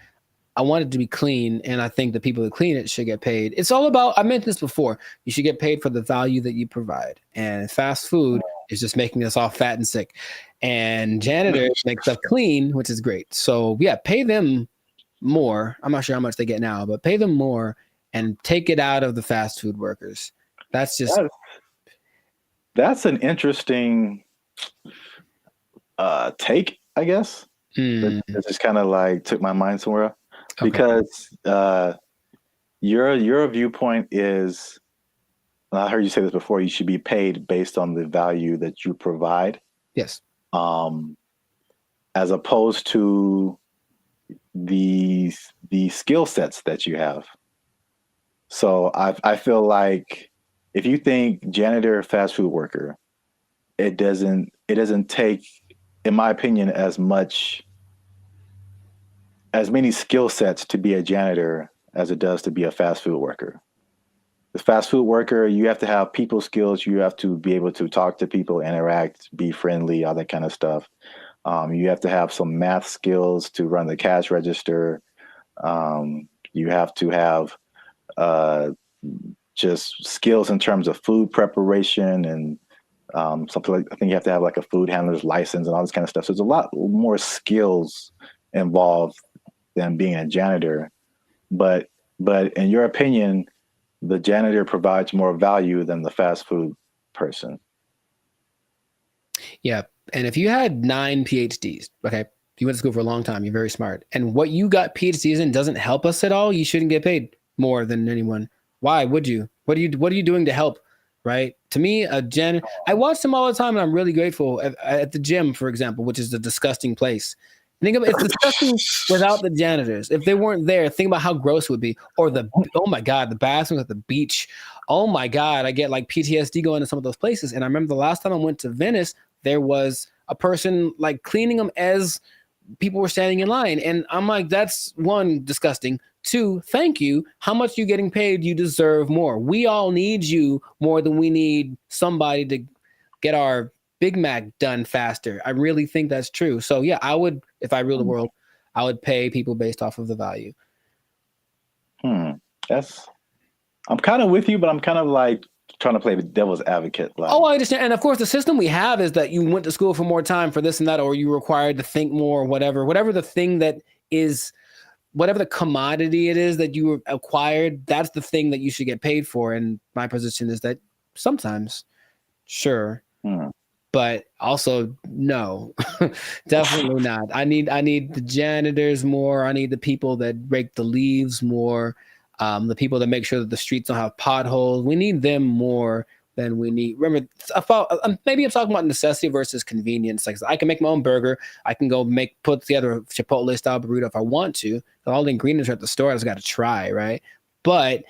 I want it to be clean, and I think the people that clean it should get paid. It's all about, I mentioned this before, you should get paid for the value that you provide. And fast food is just making us all fat and sick. And janitors make stuff clean, which is great. So yeah, pay them more. I'm not sure how much they get now, but pay them more and take it out of the fast food workers. That's an interesting take, I guess. It just kind of like took my mind somewhere. Okay. Because your viewpoint is, and I heard you say this before, you should be paid based on the value that you provide. Yes.
As opposed to the skill sets that you have. So I feel like if you think janitor, fast food worker, it doesn't take, in my opinion, as many skill sets to be a janitor as it does to be a fast food worker. The fast food worker, you have to have people skills. You have to be able to talk to people, interact, be friendly, all that kind of stuff. You have to have some math skills to run the cash register. You have to have just skills in terms of food preparation and something like, I think you have to have like a food handler's license and all this kind of stuff. So there's a lot more skills involved than being a janitor. But in your opinion, the janitor provides more value than the fast food person.
Yeah. And if you had 9 PhDs, okay, you went to school for a long time, you're very smart, and what you got PhDs in doesn't help us at all, you shouldn't get paid more than anyone. Why would you? What are you doing to help? Right? To me, I watch them all the time, and I'm really grateful at the gym, for example, which is a disgusting place. Think about it's disgusting without the janitors. If they weren't there, think about how gross it would be. Or oh my God, the bathrooms at the beach. Oh my God, I get like PTSD going to some of those places. And I remember the last time I went to Venice, there was a person like cleaning them as people were standing in line. And I'm like, that's one, disgusting. 2, thank you. How much are you getting paid? You deserve more. We all need you more than we need somebody to get our Big Mac done faster. I really think that's true. So yeah, I would, if I rule the world, I would pay people based off of the value.
I'm kind of with you, but I'm kind of like trying to play the devil's advocate. Like,
I understand. And of course, the system we have is that you went to school for more time for this and that, or you were required to think more, or whatever the thing that is, whatever the commodity it is that you acquired, that's the thing that you should get paid for. And my position is that sometimes, sure, but also no, definitely not. I need the janitors more. I need the people that rake the leaves more. The people that make sure that the streets don't have potholes. We need them more than we need. Remember, maybe I'm talking about necessity versus convenience. Like, I can make my own burger. I can go put together a Chipotle style burrito if I want to. All the ingredients are at the store. I just got to try, right? But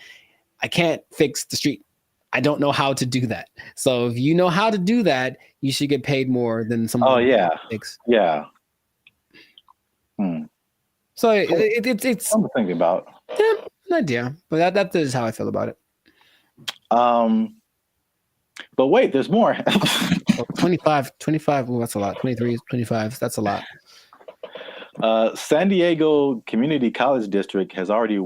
I can't fix the street. I don't know how to do that. So if you know how to do that, you should get paid more than someone.
Oh yeah, yeah.
So it's
something to think about.
Yeah, an idea, but that is how I feel about it.
But wait, there's more.
25. Well, that's a lot. 23, 25. That's a lot.
San Diego Community College District has already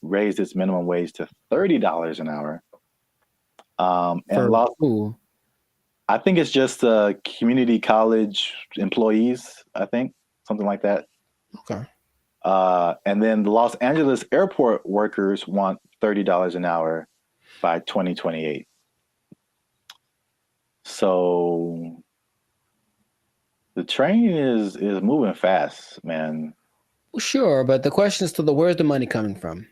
raised its minimum wage to $30 an hour. I think it's just community college employees. I think something like that.
Okay.
And then the Los Angeles airport workers want $30 an hour by 2028. So the train is moving fast, man.
Well, sure, but the question is where's the money coming from?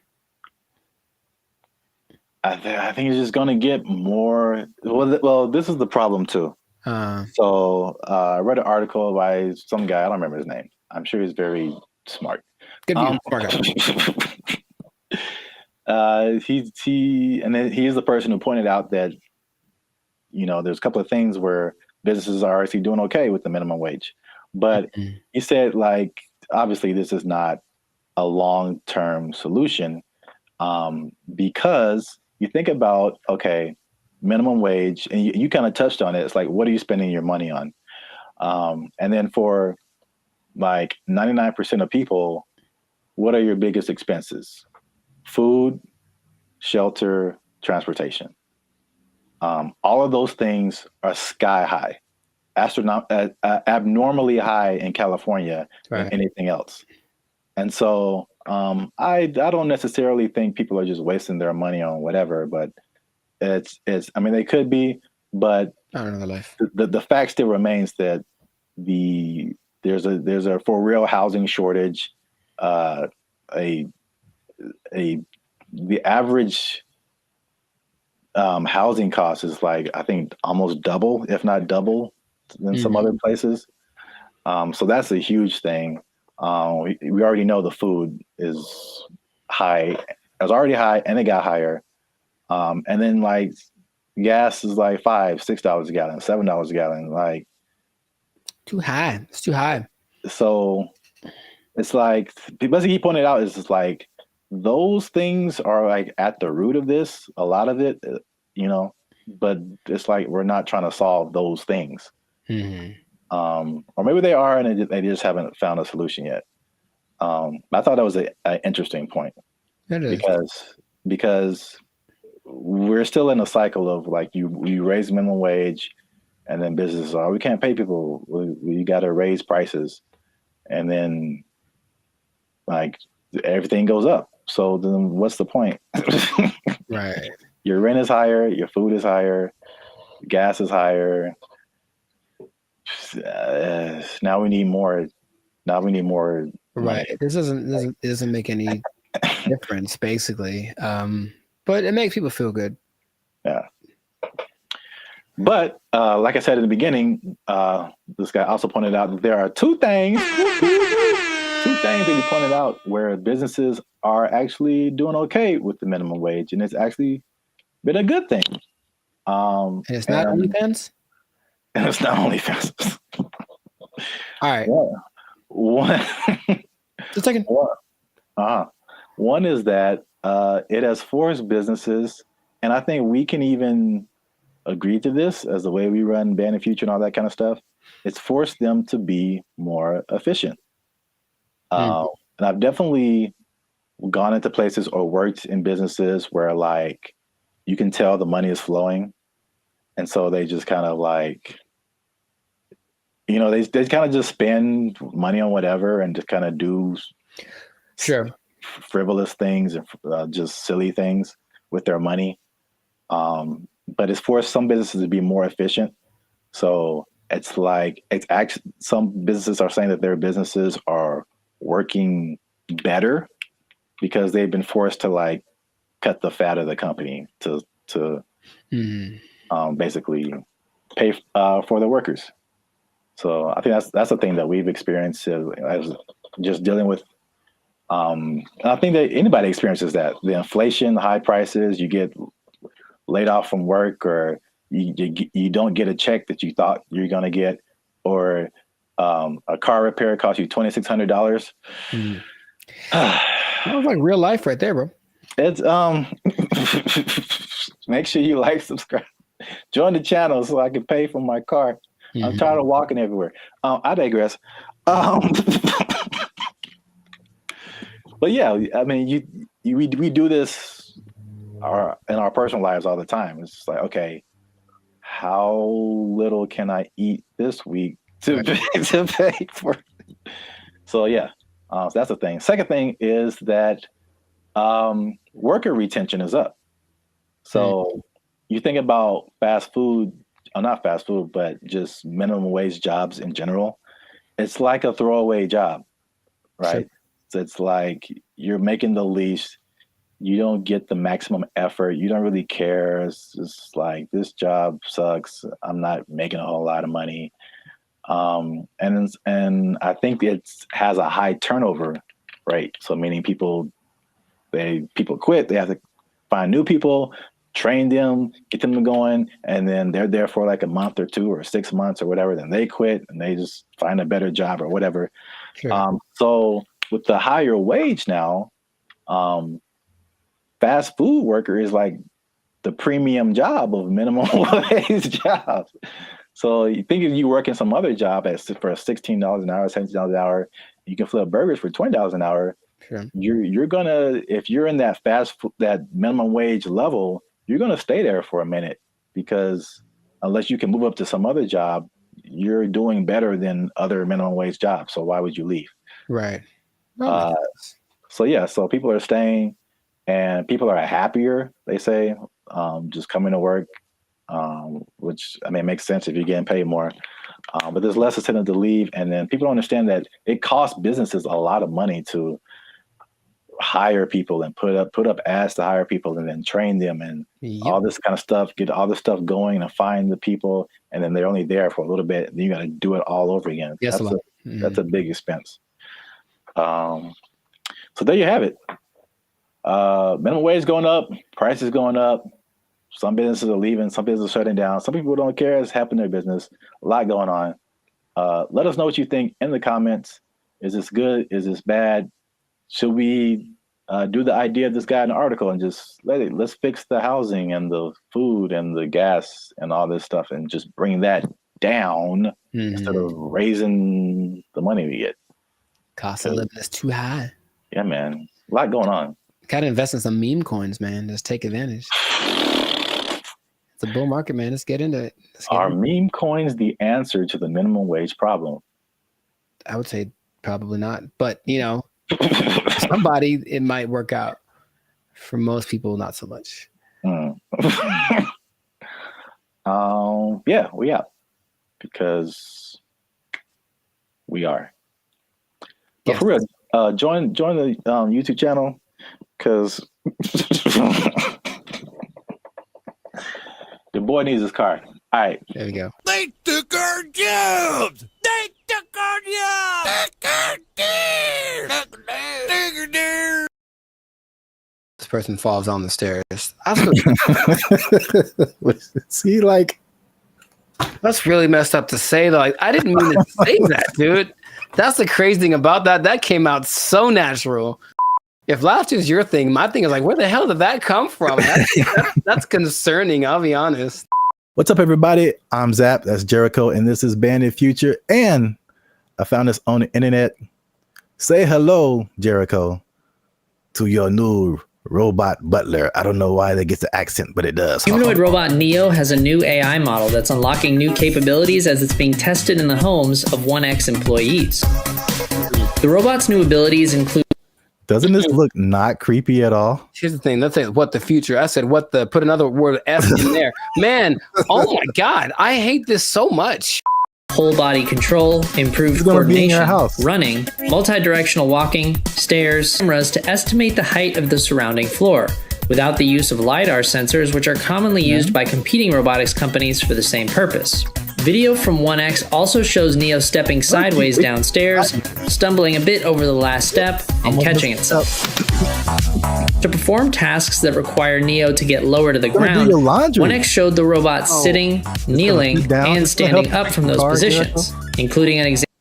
I think it's just going to get more. Well, this is the problem too. So I read an article by some guy. I don't remember his name. I'm sure he's very smart.
Good view, smart guy.
He's the person who pointed out that, there's a couple of things where businesses are actually doing okay with the minimum wage. But he said, like, obviously this is not a long-term solution because you think about, okay, minimum wage, and you kind of touched on it. It's like, what are you spending your money on? And then for like 99% of people, what are your biggest expenses? Food, shelter, transportation. All of those things are sky high, abnormally high in California than anything else. And so I don't necessarily think people are just wasting their money on whatever, but I mean, they could be, but
I don't know the life.
The fact still remains that there's a for real housing shortage. The average housing cost is like, I think almost double, if not double, than some other places. So that's a huge thing. We already know the food is high. It was already high and it got higher. And then like gas is like $5-6 a gallon, $7 a gallon. Like
too high. It's too high.
So it's like, basically he pointed out, is just like those things are like at the root of this, a lot of it, but it's like we're not trying to solve those things. Or maybe they are and they just haven't found a solution yet. I thought that was an interesting point.
It is.
Because we're still in a cycle of like you raise minimum wage and then businesses we can't pay people. We got to raise prices. And then like everything goes up. So then what's the point?
Right.
Your rent is higher, your food is higher, gas is higher. Now we need more.
Right. This doesn't make any difference basically. But it makes people feel good.
Yeah. But like I said in the beginning, this guy also pointed out that there are two things that he pointed out where businesses are actually doing okay with the minimum wage, and it's actually been a good thing.
And it's not OnlyFans?
And it's not OnlyFans.
All right.
Yeah. One.
Just a second.
One is that it has forced businesses, and I think we can even agree to this as the way we run Band and Future and all that kind of stuff. It's forced them to be more efficient. And I've definitely gone into places or worked in businesses where like you can tell the money is flowing. And so they just kind of like, you know, they kind of just spend money on whatever and just kind of do frivolous things and just silly things with their money. But it's forced some businesses to be more efficient. So it's like, it's actually, some businesses are saying that their businesses are working better because they've been forced to like cut the fat of the company to basically pay for the workers. So I think that's the thing that we've experienced as just dealing with. And I think that anybody experiences that, the inflation, the high prices, you get laid off from work, or you don't get a check that you thought you're going to get, or a car repair costs you $2,600.
That was like real life right there, bro.
It's make sure you like, subscribe, join the channel so I can pay for my car. I'm tired of walking everywhere. I digress. But yeah, I mean, we do this in our personal lives all the time. It's just like, okay, how little can I eat this week to pay for? So yeah, so that's the thing. Second thing is that worker retention is up. So you think about fast food, not fast food, but just minimum wage jobs in general. It's like a throwaway job, right? Sure. So it's like you're making the least, you don't get the maximum effort, you don't really care. It's just like, this job sucks, I'm not making a whole lot of money. And I think it has a high turnover rate. So meaning people quit, they have to find new people, train them, get them going, and then they're there for like a month or 2 or 6 months or whatever, then they quit and they just find a better job or whatever. Sure. So with the higher wage now, fast food worker is like the premium job of minimum wage jobs. So you think if you work in some other job for $16 an hour, $17 an hour, you can flip burgers for $20 an hour. Sure. You're gonna, if you're in that that minimum wage level, you're gonna stay there for a minute, because unless you can move up to some other job, you're doing better than other minimum wage jobs. So why would you leave?
Right.
So yeah, so people are staying, and people are happier, they say, just coming to work, which I mean makes sense if you're getting paid more. But there's less incentive to leave, and then people don't understand that it costs businesses a lot of money to hire people and put up ads to hire people and then train them and all this kind of stuff, get all this stuff going and find the people, and then they're only there for a little bit, and then you got to do it all over again. Yes, that's a big expense. So there you have it. Minimum wage going up, prices going up. Some businesses are leaving, some businesses are shutting down. Some people don't care. It's happening in their business. A lot going on. Let us know what you think in the comments. Is this good? Is this bad? Should we do the idea of this guy in the article and just let's fix the housing and the food and the gas and all this stuff and just bring that down instead of raising the money we get?
Cost of living is too high.
Yeah, man. A lot going on.
Gotta invest in some meme coins, man. Just take advantage. It's a bull market, man. Let's get into it.
Are meme coins the answer to the minimum wage problem?
I would say probably not. But, you know, somebody, it might work out. For most people, not so much.
Yeah, we are. Because we are. But yes. For real, join the YouTube channel, because the boy needs his car. All right.
There we go.
They took our jobs! They took our jobs!
This person falls on the stairs.
See, like,
that's really messed up to say, though. Like, I didn't mean to say that, dude. That's the crazy thing about that. That came out so natural. If laughter is your thing, my thing is like, where the hell did that come from? That's concerning, I'll be honest.
What's up, everybody? I'm Zap, that's Jericho, and this is BrandBee Future. And I found this on the internet. Say hello, Jericho, to your new robot butler. I don't know why that gets the accent, but it does.
Humanoid robot Neo has a new AI model that's unlocking new capabilities as it's being tested in the homes of 1X employees. The robot's new abilities include...
Doesn't this look not creepy at all?
Here's the thing. Let's say what the future. I said what the, put another word F in there. Man, oh my God. I hate this so much.
Whole body control, improved coordination, running, multi-directional walking, stairs, cameras to estimate the height of the surrounding floor, without the use of LiDAR sensors, which are commonly used by competing robotics companies for the same purpose. Video from 1X also shows Neo stepping sideways downstairs, stumbling a bit over the last step, and catching itself. To perform tasks that require Neo to get lower to the ground, 1X showed the robot sitting, kneeling, and standing up from those positions, including an example.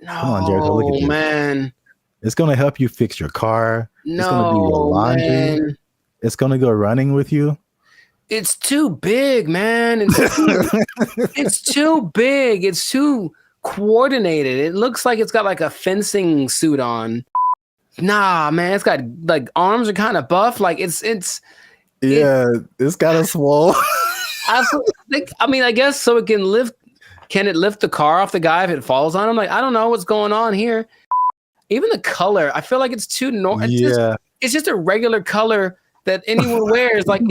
Come on, Jericho, look at this.
Man.
It's going to help you fix your car. It's going to do your laundry.
Man.
It's going to go running with you.
It's too big, man. It's too big. It's too coordinated. It looks like it's got like a fencing suit on. Nah, man. It's got like arms are kind of buff. Like it's kind of swole. I guess so it can lift. Can it lift the car off the guy if it falls on him? Like, I don't know what's going on here. Even the color, I feel like it's too normal. It's just a regular color that anyone wears. Like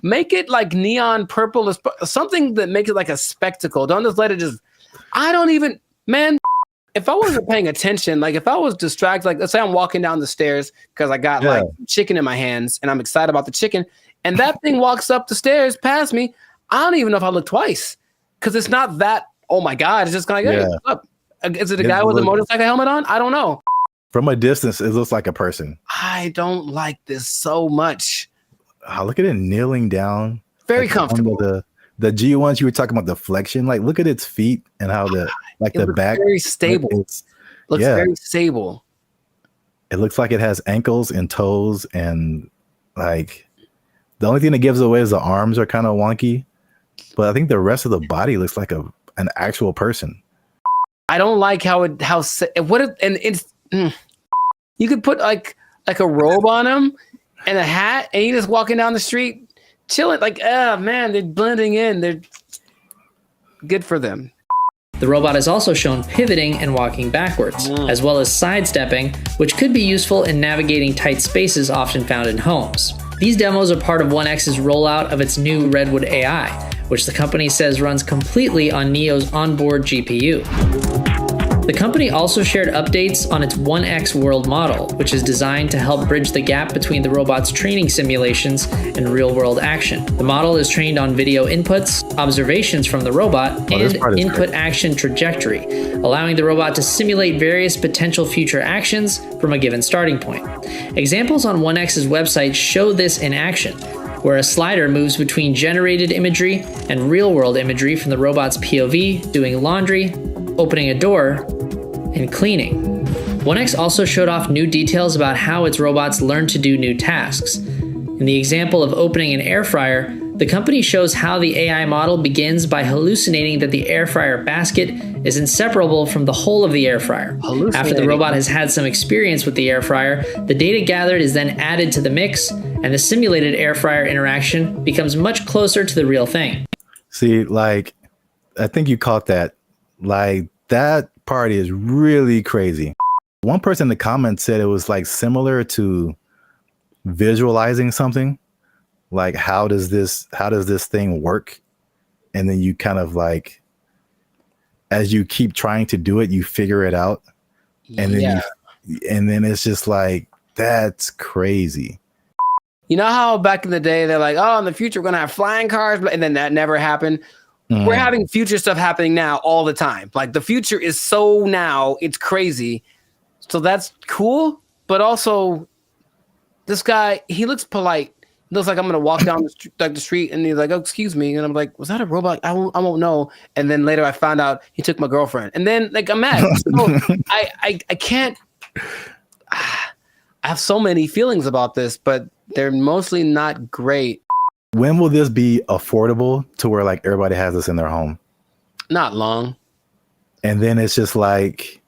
make it like neon purple, something that makes it like a spectacle. Don't just let it just, man, if I wasn't paying attention, like if I was distracted, like let's say I'm walking down the stairs because I got like chicken in my hands and I'm excited about the chicken and that thing walks up the stairs past me, I don't even know if I look twice because it's not that, oh my God, it's just kind of like, hey, what's up? Is it a guy with a motorcycle helmet on? I don't know.
From a distance, it looks like a person.
I don't like this so much.
Oh, look at it kneeling down.
Very comfortable.
The G ones you were talking about, the flexion, like look at its feet and how the back.
Very stable. Looks very stable.
It looks like it has ankles and toes, and like the only thing that gives away is the arms are kind of wonky, but I think the rest of the body looks like an actual person.
I don't like you could put like a robe on him and a hat, and you just walking down the street, chilling. Like, man, they're blending in. They're good for them.
The robot is also shown pivoting and walking backwards, as well as sidestepping, which could be useful in navigating tight spaces often found in homes. These demos are part of 1X's rollout of its new Redwood AI, which the company says runs completely on Neo's onboard GPU. The company also shared updates on its 1X world model, which is designed to help bridge the gap between the robot's training simulations and real-world action. The model is trained on video inputs, observations from the robot, and input action trajectory, allowing the robot to simulate various potential future actions from a given starting point. Examples on 1X's website show this in action, where a slider moves between generated imagery and real-world imagery from the robot's POV, doing laundry, opening a door, and cleaning. 1X also showed off new details about how its robots learn to do new tasks. In the example of opening an air fryer, the company shows how the AI model begins by hallucinating that the air fryer basket is inseparable from the whole of the air fryer. After the robot has had some experience with the air fryer, the data gathered is then added to the mix, and the simulated air fryer interaction becomes much closer to the real thing.
See, like, I think you caught that. Like, that part is really crazy. One person in the comments said it was like similar to visualizing something. Like, how does this thing work? And then you kind of like, as you keep trying to do it, you figure it out. And then and then it's just like, that's crazy.
You know how back in the day they're like, oh, in the future we're gonna have flying cars, and then that never happened. We're having future stuff happening now all the time. Like, the future is so now, it's crazy. So that's cool. But also, this guy, he looks polite. He looks like I'm gonna walk down the street, and he's like, "Oh, excuse me," and I'm like, "Was that a robot? I won't know." And then later, I found out he took my girlfriend, and then like I'm mad. So I can't. I have so many feelings about this, but they're mostly not great.
When will this be affordable to where like everybody has this in their home?
Not long.
And then it's just like,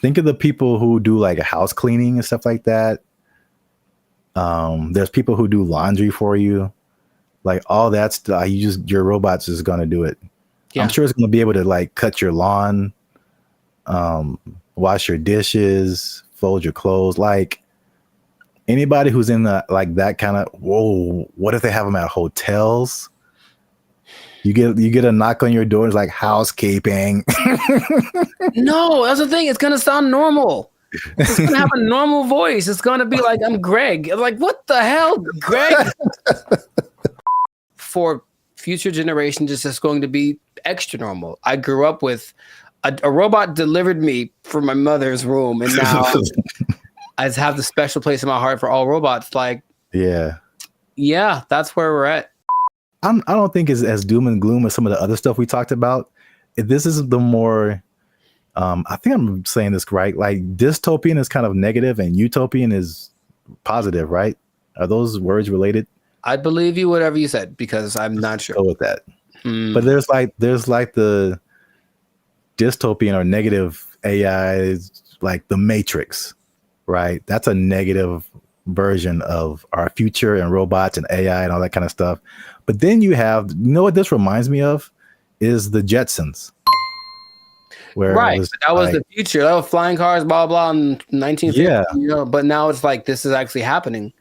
think of the people who do like a house cleaning and stuff like that. There's people who do laundry for you, like all that stuff. Your robot's just gonna do it.
Yeah.
I'm sure it's gonna be able to like cut your lawn, wash your dishes, fold your clothes. Like anybody who's in the like that kind of what if they have them at hotels? You get a knock on your door. It's like housekeeping.
No, that's the thing. It's gonna sound normal. It's gonna have a normal voice. It's gonna be like, I'm Greg. I'm like, what the hell, Greg? For future generations, it's just going to be extra normal. I grew up with a robot delivered me from my mother's room, and now I just have the special place in my heart for all robots. Like, yeah, that's where we're at.
I don't think it's as doom and gloom as some of the other stuff we talked about. This is the more, I think I'm saying this right. Like dystopian is kind of negative and utopian is positive, right? Are those words related?
I'd believe you whatever you said because I'm not sure.
Go with that. But there's like the dystopian or negative AI, like the Matrix, right? That's a negative version of our future and robots and AI and all that kind of stuff. But then you have, what this reminds me of is the Jetsons. Where
that was the future. That was flying cars, blah, blah, in 1950.
Yeah.
But now it's like, this is actually happening.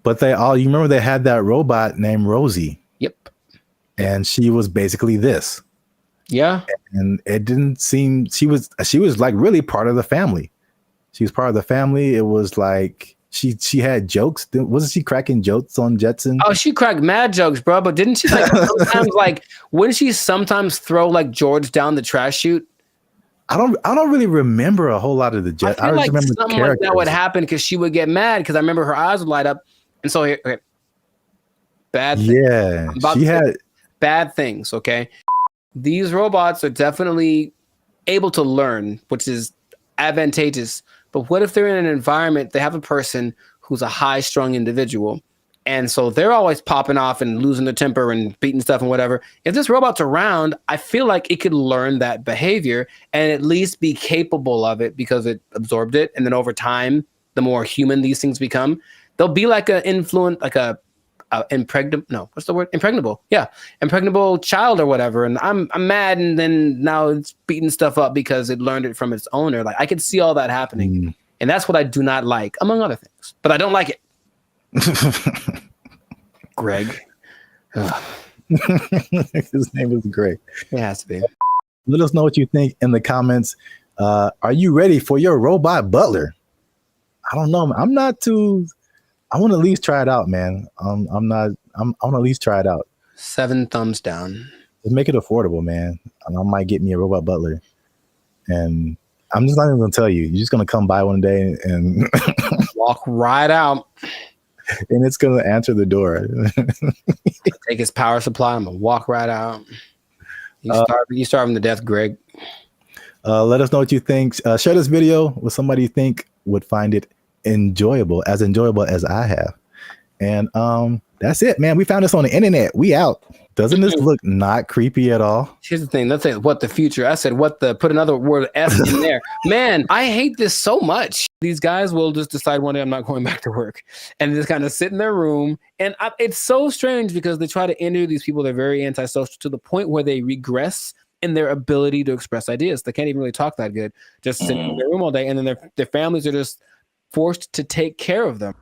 But you remember they had that robot named Rosie.
Yep.
And she was basically this.
Yeah.
And it didn't seem, she was like really part of the family. She was part of the family. It was like, she had jokes. Wasn't she cracking jokes on Jetson?
Oh, she cracked mad jokes, bro. But didn't she like sometimes wouldn't she sometimes throw like George down the trash chute?
I don't really remember a whole lot of the Jetsons.
I feel like
remember
something like that would happen because she would get mad because I remember her eyes would light up. And so here, okay. Bad things.
Yeah. She had
bad things, okay? These robots are definitely able to learn, which is advantageous. But what if they're in an environment, they have a person who's a high-strung individual, and so they're always popping off and losing their temper and beating stuff and whatever. If this robot's around, I feel like it could learn that behavior and at least be capable of it because it absorbed it. And then over time, the more human these things become, they'll be like impregnable. Yeah, impregnable child or whatever. And I'm mad, and then now it's beating stuff up because it learned it from its owner. Like I could see all that happening, and that's what I do not like, among other things. But I don't like it. Greg.
His name is Greg.
It has to be.
Let us know what you think in the comments. Are you ready for your robot butler? I don't know. I want to at least try it out, man. I want to at least try it out.
7 thumbs down.
Just make it affordable, man. I might get me a robot butler. And I'm just not even going to tell you. You're just going to come by one day and
walk right out.
And it's going to answer the door.
Take his power supply. I'm going to walk right out. You starve him to death, Greg.
Let us know what you think. Share this video with somebody you think would find it enjoyable as I have. And that's it, man. We found this on the internet. We out. Doesn't this look not creepy at all?
Here's the thing. Let's say what the future. I said put another word F in there. Man, I hate this so much. These guys will just decide one day I'm not going back to work and just kind of sit in their room. And it's so strange because they try to interview these people. They're very antisocial to the point where they regress in their ability to express ideas. They can't even really talk that good. Just sitting in their room all day. And then their families are just forced to take care of them.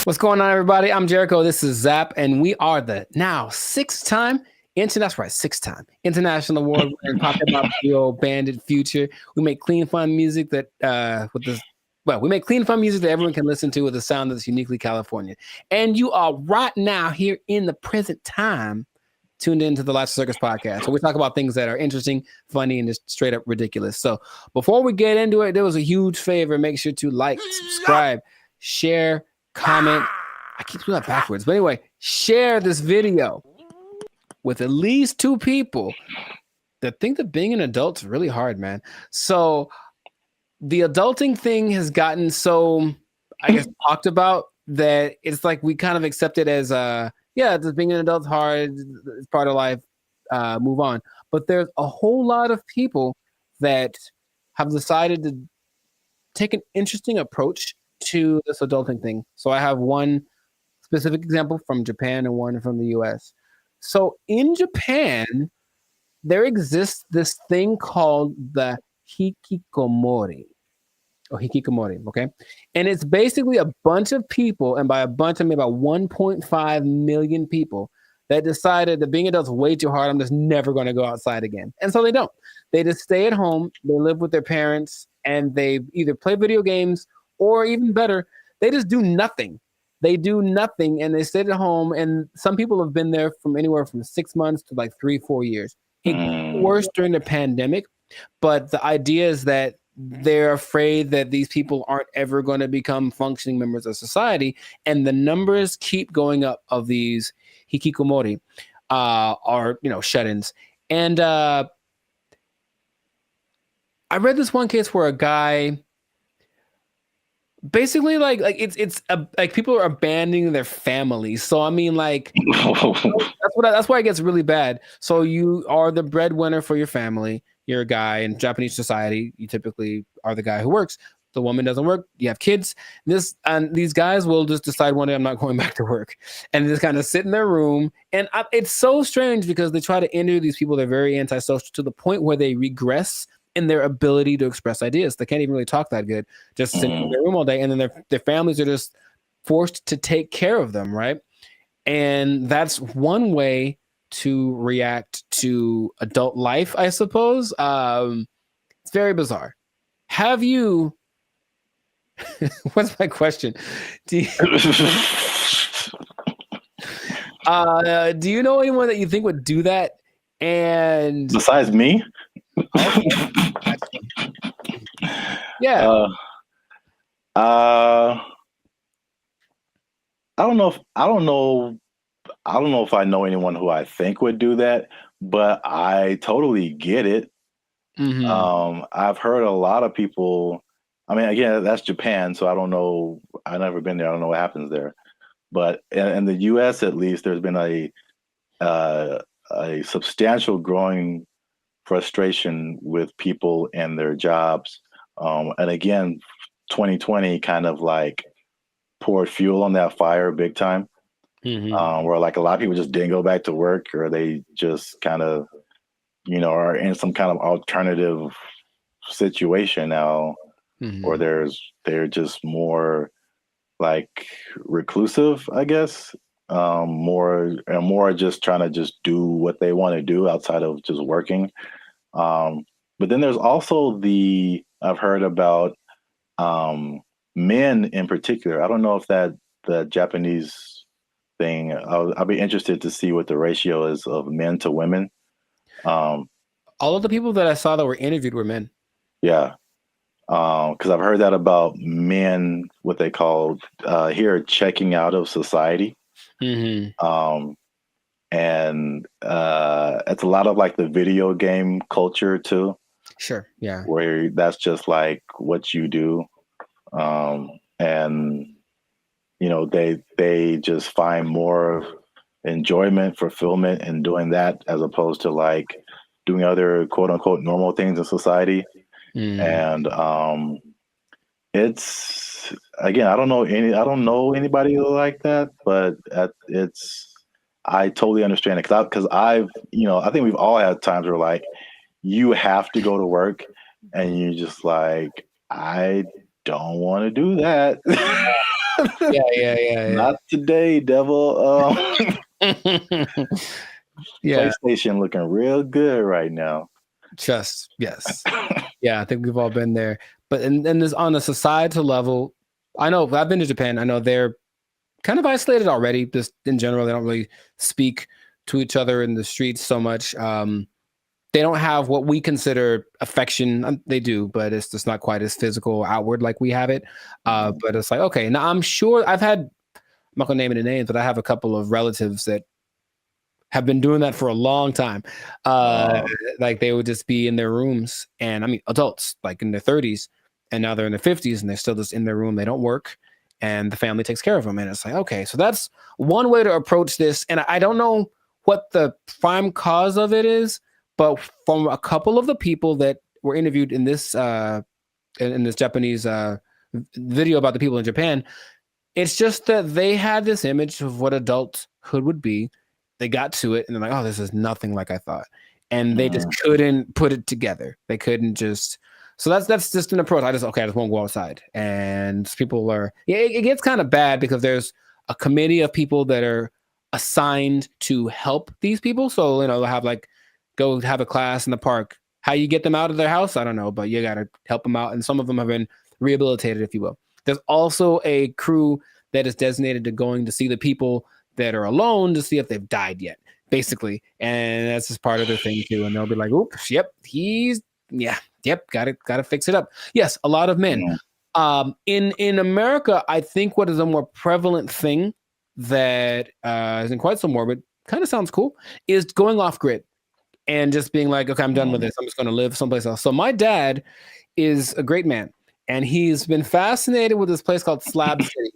What's going on, everybody? I'm Jericho. This is Zap, and we are the now 6-time international award-winning pop-hip duo Bandit Future. We make clean, fun music that we make clean, fun music that everyone can listen to with a sound that's uniquely California. And you are right now here in the present time tuned into the Life's a Circus podcast. So we talk about things that are interesting, funny, and just straight up ridiculous. So before we get into it, there was a huge favor. Make sure to like, subscribe, share, comment. I keep doing that backwards. But anyway, share this video with at least 2 people that think that being an adult is really hard, man. So the adulting thing has gotten so, I guess, talked about that it's like we kind of accept it as just being an adult's hard. It's part of life. Move on. But there's a whole lot of people that have decided to take an interesting approach to this adulting thing. So I have one specific example from Japan and one from the US. So in Japan, there exists this thing called the hikikomori. Or hikikomori, okay? And it's basically a bunch of people, and by a bunch I mean about 1.5 million people, that decided that being adults is way too hard. I'm just never going to go outside again. And so they don't. They just stay at home, they live with their parents, and they either play video games or even better, they just do nothing. They do nothing and they sit at home. And some people have been there from anywhere from 6 months to like 3-4 years. It got worse during the pandemic, but the idea is that they're afraid that these people aren't ever going to become functioning members of society, and the numbers keep going up of these hikikomori, are shut-ins. And I read this one case where a guy basically like people are abandoning their families. So I mean, like that's why it gets really bad. So you are the breadwinner for your family. You're a guy in Japanese society. You typically are the guy who works. The woman doesn't work. You have kids. These guys will just decide one day, I'm not going back to work, and just kind of sit in their room. And it's so strange because they try to interview these people. They're very antisocial to the point where they regress in their ability to express ideas. They can't even really talk that good. Just sit in their room all day, and then their families are just forced to take care of them, right? And that's one way to react to adult life, I suppose. It's very bizarre. Have you? What's my question? Do you know anyone that you think would do that? And
besides me?
Yeah.
I don't know if I know anyone who I think would do that, but I totally get it. I've heard a lot of people. I mean, again, that's Japan, so I don't know. I've never been there. I don't know what happens there. But in the U.S., at least, there's been a substantial growing frustration with people and their jobs. And again, 2020 kind of like poured fuel on that fire big time. Where like a lot of people just didn't go back to work, or they just kind of, are in some kind of alternative situation now, or they're just more like reclusive, I guess. More just trying to just do what they want to do outside of just working. But then there's also I've heard about men in particular. I don't know if the Japanese thing, I'll be interested to see what the ratio is of men to women.
All of the people that I saw that were interviewed were men. Yeah.
Because I've heard that about men, what they call here, checking out of society. And it's a lot of like the video game culture too.
Sure. Yeah.
Where that's just like what you do. And they just find more enjoyment, fulfillment in doing that, as opposed to like doing other quote unquote normal things in society. And it's, again, I don't know anybody like that, but I totally understand it, because I think we've all had times where like you have to go to work and you're just like, I don't want to do that.
Yeah.
Not today, devil. PlayStation looking real good right now.
Yes. Yeah, I think we've all been there. But and this, on a societal level, I know I've been to Japan. I know they're kind of isolated already. Just in general, they don't really speak to each other in the streets so much. They don't have what we consider affection. They do, but it's just not quite as physical, outward like we have it. But it's like, okay, now I'm sure I'm not gonna name any names, but I have a couple of relatives that have been doing that for a long time. Like they would just be in their rooms, and I mean adults like in their 30s, and now they're in their 50s and they're still just in their room. They don't work, and the family takes care of them. And it's like, okay, so that's one way to approach this. And I don't know what the prime cause of it is, But from a couple of the people that were interviewed in this Japanese video about the people in Japan, it's just that they had this image of what adulthood would be. They got to it and they're like, oh, this is nothing like I thought. And they just couldn't put it together. They couldn't just. So that's just an approach. I just won't go outside. And people are, it gets kind of bad because there's a committee of people that are assigned to help these people. So, they'll have go have a class in the park. How you get them out of their house, I don't know, but you got to help them out. And some of them have been rehabilitated, if you will. There's also a crew that is designated to going to see the people that are alone to see if they've died yet, basically. And that's just part of their thing too. And they'll be like, oops, yep, gotta fix it up. Yes, a lot of men. In America, I think what is a more prevalent thing that isn't quite so morbid, kind of sounds cool, is going off grid and just being like, okay, I'm done with this. I'm just going to live someplace else. So my dad is a great man, and he's been fascinated with this place called Slab City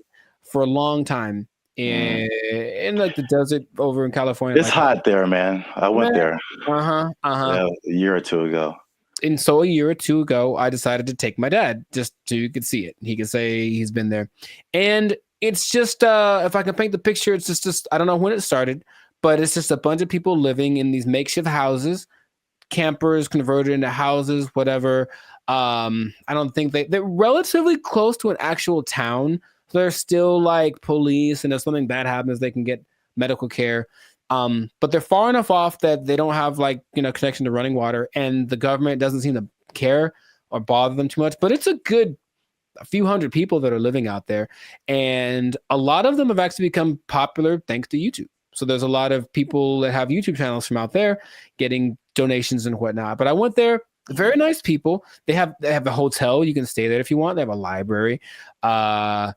for a long time in like the desert over in California.
It's hot there, man. I went there.
Yeah,
a year or two ago.
And so a year or two ago, I decided to take my dad just so you could see it. He could say he's been there. And it's just, if I can paint the picture, it's just I don't know when it started, but it's just a bunch of people living in these makeshift houses, campers converted into houses, whatever. I don't think they're relatively close to an actual town. So they're still like police, and if something bad happens, they can get medical care. But they're far enough off that they don't have connection to running water, and the government doesn't seem to care or bother them too much. But it's a few hundred people that are living out there, and a lot of them have actually become popular thanks to YouTube. So there's a lot of people that have YouTube channels from out there getting donations and whatnot. But I went there, very nice people. They have a hotel, you can stay there if you want. They have a library, but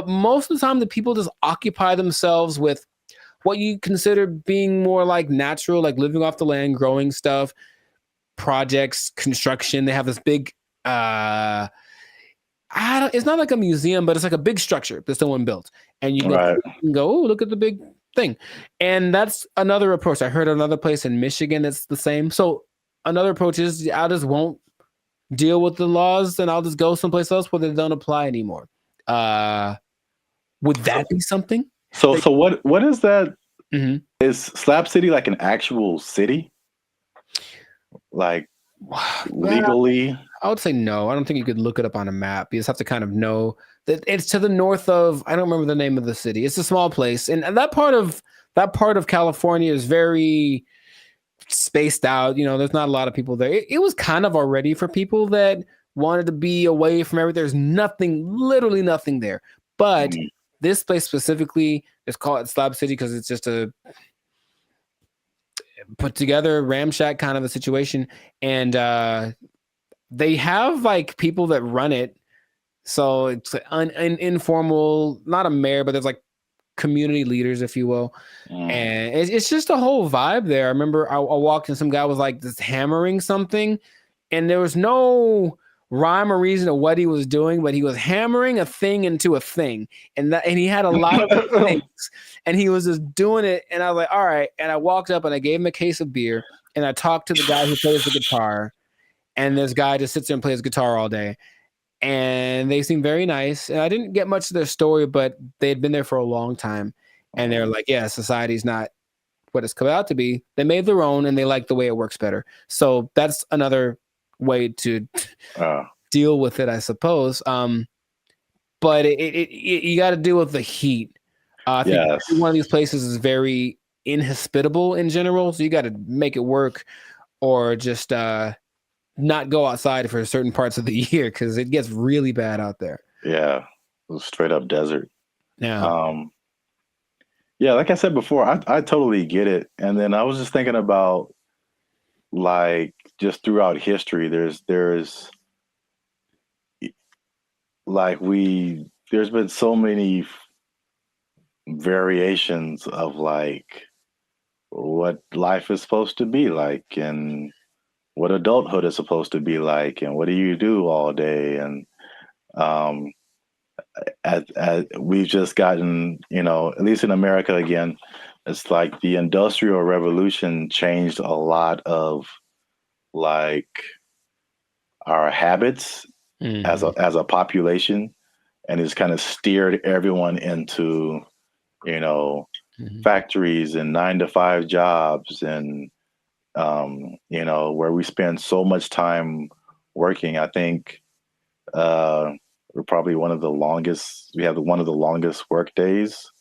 most of the time the people just occupy themselves with what you consider being more like natural, like living off the land, growing stuff, projects, construction. They have this big, it's not like a museum, but it's like a big structure that someone built. And you can go, oh, look at the big thing. And that's another approach. I heard another place in Michigan that's the same. So another approach is I just won't deal with the laws and I'll just go someplace else where they don't apply anymore. Would that be something?
So what is that? Mm-hmm. Is Slab City like an actual city? Like legally?
I would say no. I don't think you could look it up on a map. You just have to kind of know that it's to the north of, I don't remember the name of the city. It's a small place. And that part of California is very spaced out. There's not a lot of people there. It was kind of already for people that wanted to be away from everything. There's literally nothing there. But this place specifically is called Slab City because it's just a put together ramshack kind of a situation. And they have like people that run it. So it's an informal, not a mayor, but there's like community leaders, if you will. And it's just a whole vibe there. I remember I walked and some guy was like just hammering something and there was no rhyme or reason of what he was doing, but he was hammering a thing into a thing. And he had a lot of things and he was just doing it. And I was like, all right. And I walked up and I gave him a case of beer and I talked to the guy who plays the guitar. And this guy just sits there and plays guitar all day. And they seemed very nice. And I didn't get much of their story, but they had been there for a long time. And they're like, yeah, society's not what it's come out to be. They made their own and they like the way it works better. So that's another way to deal with it, I suppose. But you got to deal with the heat. I think one of these places is very inhospitable in general. So you got to make it work or just not go outside for certain parts of the year because it gets really bad out there.
Yeah, straight up desert.
Yeah.
Yeah, like I said before, I totally get it. And then I was just thinking about like just throughout history, there's been so many variations of like what life is supposed to be like and what adulthood is supposed to be like and what do you do all day. And as we've just gotten, at least in America again, it's like the Industrial Revolution changed a lot of like our habits as a population, and it's kind of steered everyone into, you know, factories and 9-to-5 jobs, and you know, where we spend so much time working. I think we're probably one of the longest. We have one of the longest work days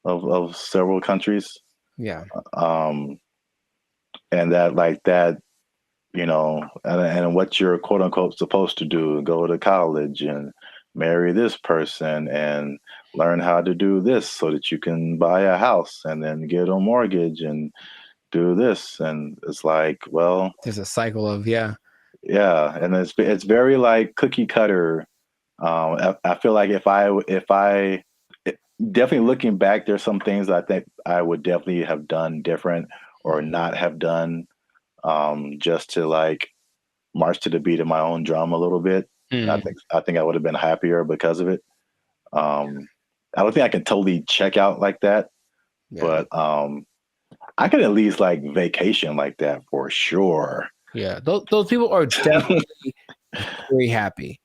of several countries.
Yeah.
And that, you know, and what you're quote unquote supposed to do, go to college and marry this person and learn how to do this so that you can buy a house and then get a mortgage and do this. And it's like, well,
there's a cycle of, yeah.
And it's very like cookie cutter. I feel like if I definitely looking back, there's some things I think I would definitely have done different or not have done, just to like march to the beat of my own drum a little bit. I think I would have been happier because of it. I don't think I can totally check out like that, but I could at least like vacation like that for sure.
Yeah, those people are definitely very happy.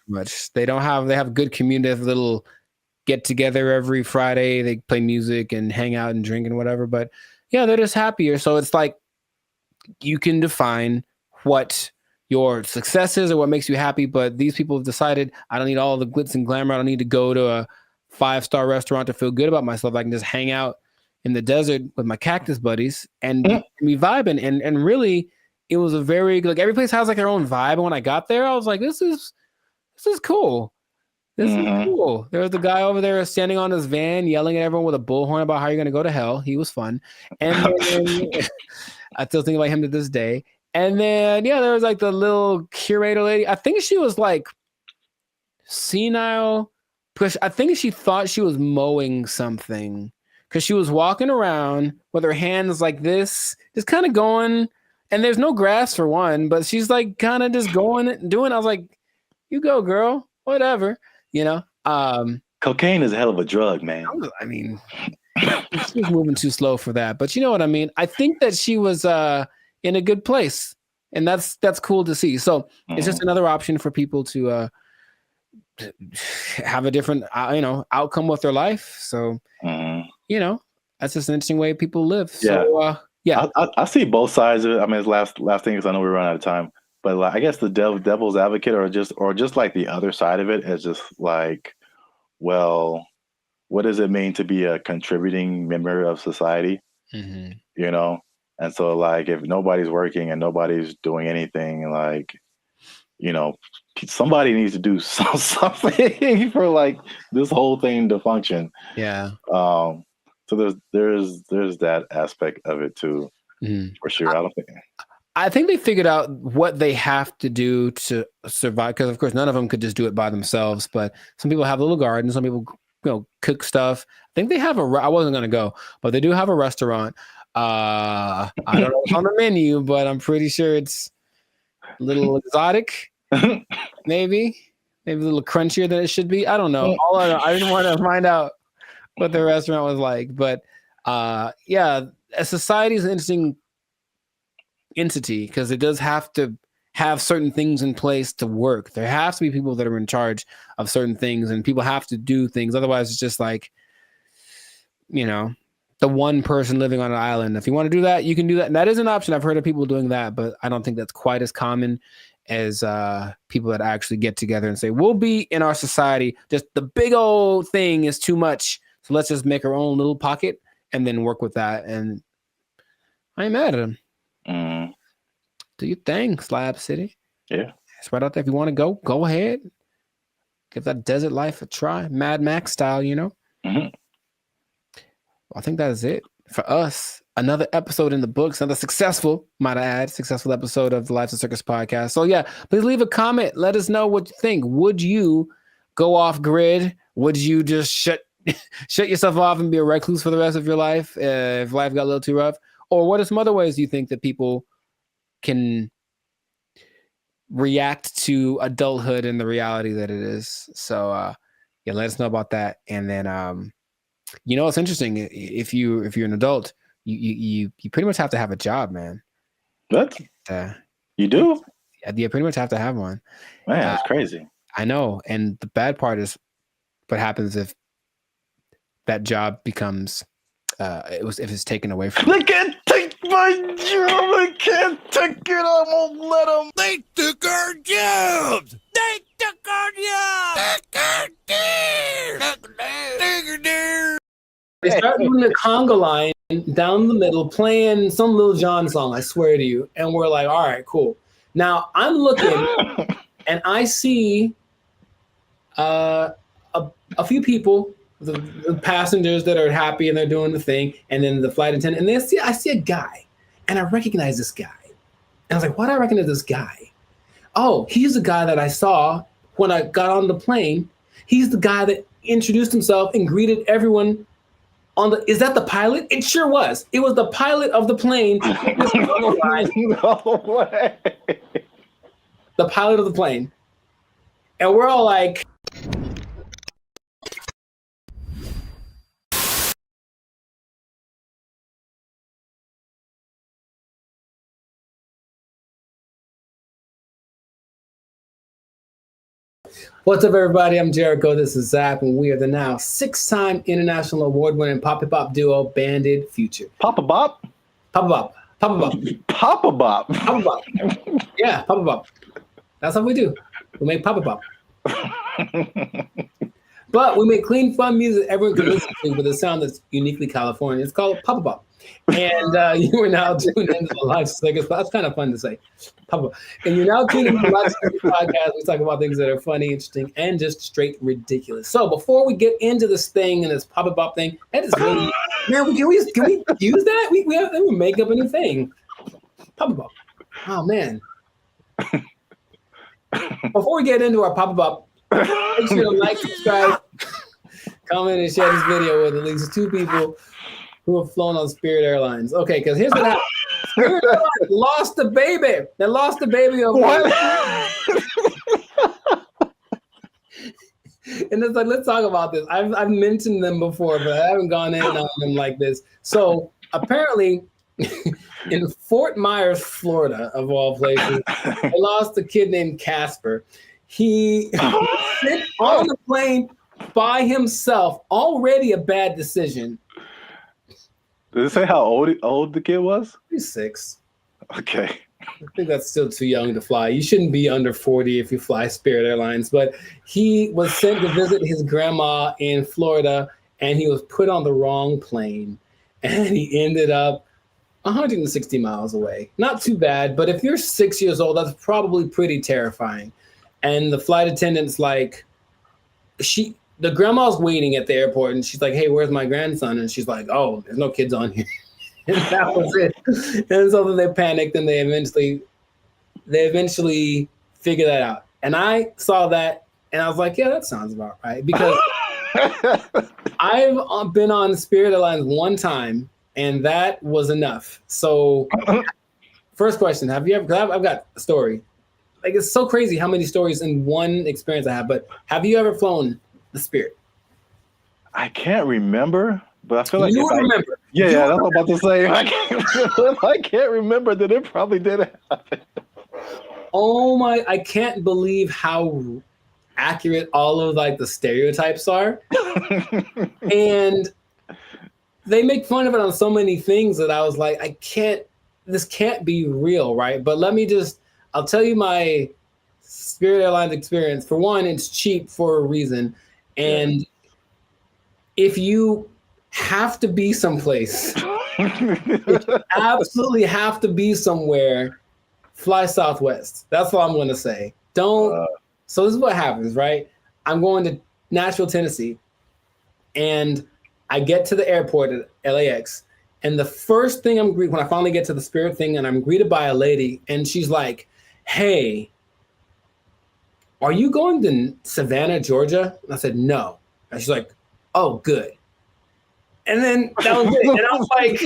Much they have good community, have little get together every Friday. They play music and hang out and drink and whatever. But yeah, they're just happier. So it's like you can define what your success is or what makes you happy. But these people have decided, I don't need all the glitz and glamour. I don't need to go to a 5-star restaurant to feel good about myself. I can just hang out in the desert with my cactus buddies and be vibing. And really, it was a very, like, every place has like their own vibe. And when I got there, I was like, this is cool. This is cool. There was the guy over there standing on his van, yelling at everyone with a bullhorn about how you're going to go to hell. He was fun. And then, I still think about him to this day. And then, yeah, there was like the little curator lady. I think she was like senile. I think she thought she was mowing something because she was walking around with her hands like this, just kind of going. And there's no grass for one, but she's like kind of just going and doing. I was like, you go, girl, whatever, you know.
Cocaine is a hell of a drug, man.
I mean, she was moving too slow for that, but you know what I mean. I think that she was in a good place, and that's cool to see. So it's just another option for people to have a different, outcome with their life. So you know, that's just an interesting way people live. So
I see both sides of it. I mean, it's last thing is I know we're running out of time. But like, I guess the devil's advocate, or just like the other side of it, is just like, well, what does it mean to be a contributing member of society? You know, and so like if nobody's working and nobody's doing anything, like, you know, somebody needs to do something for like this whole thing to function.
Yeah.
So there's that aspect of it too, for sure.
I think they figured out what they have to do to survive, because of course none of them could just do it by themselves. But some people have little gardens, some people, cook stuff. I think they have I wasn't gonna go, but they do have a restaurant. I don't know what's on the menu, but I'm pretty sure it's a little exotic, maybe a little crunchier than it should be. I don't know. All I know, I didn't want to find out what the restaurant was like, but yeah, a society is an interesting entity because it does have to have certain things in place to work. There has to be people that are in charge of certain things, and people have to do things. Otherwise, it's just like, the one person living on an island. If you want to do that, you can do that. And that is an option. I've heard of people doing that, but I don't think that's quite as common as people that actually get together and say, we'll be in our society. Just the big old thing is too much. So let's just make our own little pocket and then work with that. And I ain't mad at them. Do your thing, Slab City.
Yeah.
It's right out there. If you want to go ahead. Give that desert life a try. Mad Max style, I think that is it for us. Another episode in the books, another successful episode of the Life's a Circus podcast. So yeah, please leave a comment. Let us know what you think. Would you go off grid? Would you just shut yourself off and be a recluse for the rest of your life if life got a little too rough? Or what are some other ways you think that people can react to adulthood and the reality that it is? So yeah, let us know about that. And then it's interesting. If you're an adult, you pretty much have to have a job, man.
What?
Uh,
You do?
yeah, pretty much have to have one.
Man, that's crazy.
I know. And the bad part is what happens if that job becomes if it's taken away from
They can't take my job. They can't take it. I won't let them.
They took our jobs! They took our jobs! Take our deer! Take our deer!
They start doing the conga line down the middle, playing some Lil Jon song, I swear to you. And we're like, all right, cool. Now I'm looking and I see a few people, the passengers that are happy and they're doing the thing, and then the flight attendant, and I see a guy, and I recognize this guy. And I was like, why do I recognize this guy? Oh, he's the guy that I saw when I got on the plane. He's the guy that introduced himself and greeted everyone on the, is that the pilot? It sure was. It was the pilot of the plane.
No way.
The pilot of the plane. And we're all like, what's up, everybody? I'm Jericho. This is Zach, and we are the now 6-time international award-winning Poppy Pop duo, Banded Future.
Papa Bop?
Papa Bop. Papa Bop.
Papa Bop.
Papa Bop. Yeah, Papa Bop. That's how we do. We make Papa Bop. But we make clean, fun music everyone can listen to with a sound that's uniquely California. It's called Papa Bop. And you are now tuned into the Life Slickers. That's kind of fun to say. Papa. And you're now tuned into the Life Slickers podcast. We talk about things that are funny, interesting, and just straight ridiculous. So before we get into this thing and this Papa Bop thing, that is really, man, can we use that? We have to make up a new thing. Papa Bop. Oh, man. Before we get into our Papa Bop, make sure to like, subscribe, comment, and share this video with at least 2 people who have flown on Spirit Airlines. Okay, because here's what happened. Spirit Airlines lost the baby. They lost the baby over And it's like, let's talk about this. I've mentioned them before, but I haven't gone in on them like this. So apparently, in Fort Myers, Florida, of all places, they lost a kid named Casper. He sent on the plane by himself, already a bad decision.
Did it say how old the kid was?
He's 6.
Okay.
I think that's still too young to fly. You shouldn't be under 40 if you fly Spirit Airlines. But he was sent to visit his grandma in Florida, and he was put on the wrong plane. And he ended up 160 miles away. Not too bad, but if you're 6 years old, that's probably pretty terrifying. And the flight attendant's like, the grandma's waiting at the airport, and she's like, hey, where's my grandson? And she's like, oh, there's no kids on here. And that was it. And so then they panicked, and they eventually figured that out. And I saw that, and I was like, yeah, that sounds about right. Because I've been on Spirit Airlines one time, and that was enough. So first question, have you ever, because I've got a story. Like, it's so crazy how many stories in one experience I have, but have you ever flown the Spirit?
I can't remember, but I feel like
you remember.
Yeah, that's what I'm about to say. I can't remember that it probably did happen.
Oh my, I can't believe how accurate all of like the stereotypes are. And they make fun of it on so many things that I was like, this can't be real, right? But I'll tell you my Spirit Airlines experience. For one, it's cheap for a reason. And if you have to be someplace, if you absolutely have to be somewhere, fly Southwest. That's all I'm going to say. So this is what happens, right? I'm going to Nashville, Tennessee, and I get to the airport at LAX, and the first thing when I finally get to the Spirit thing, and I'm greeted by a lady, and she's like, hey, are you going to Savannah, Georgia? And I said, no. And she's like, oh, good. And then that was it. And I was like,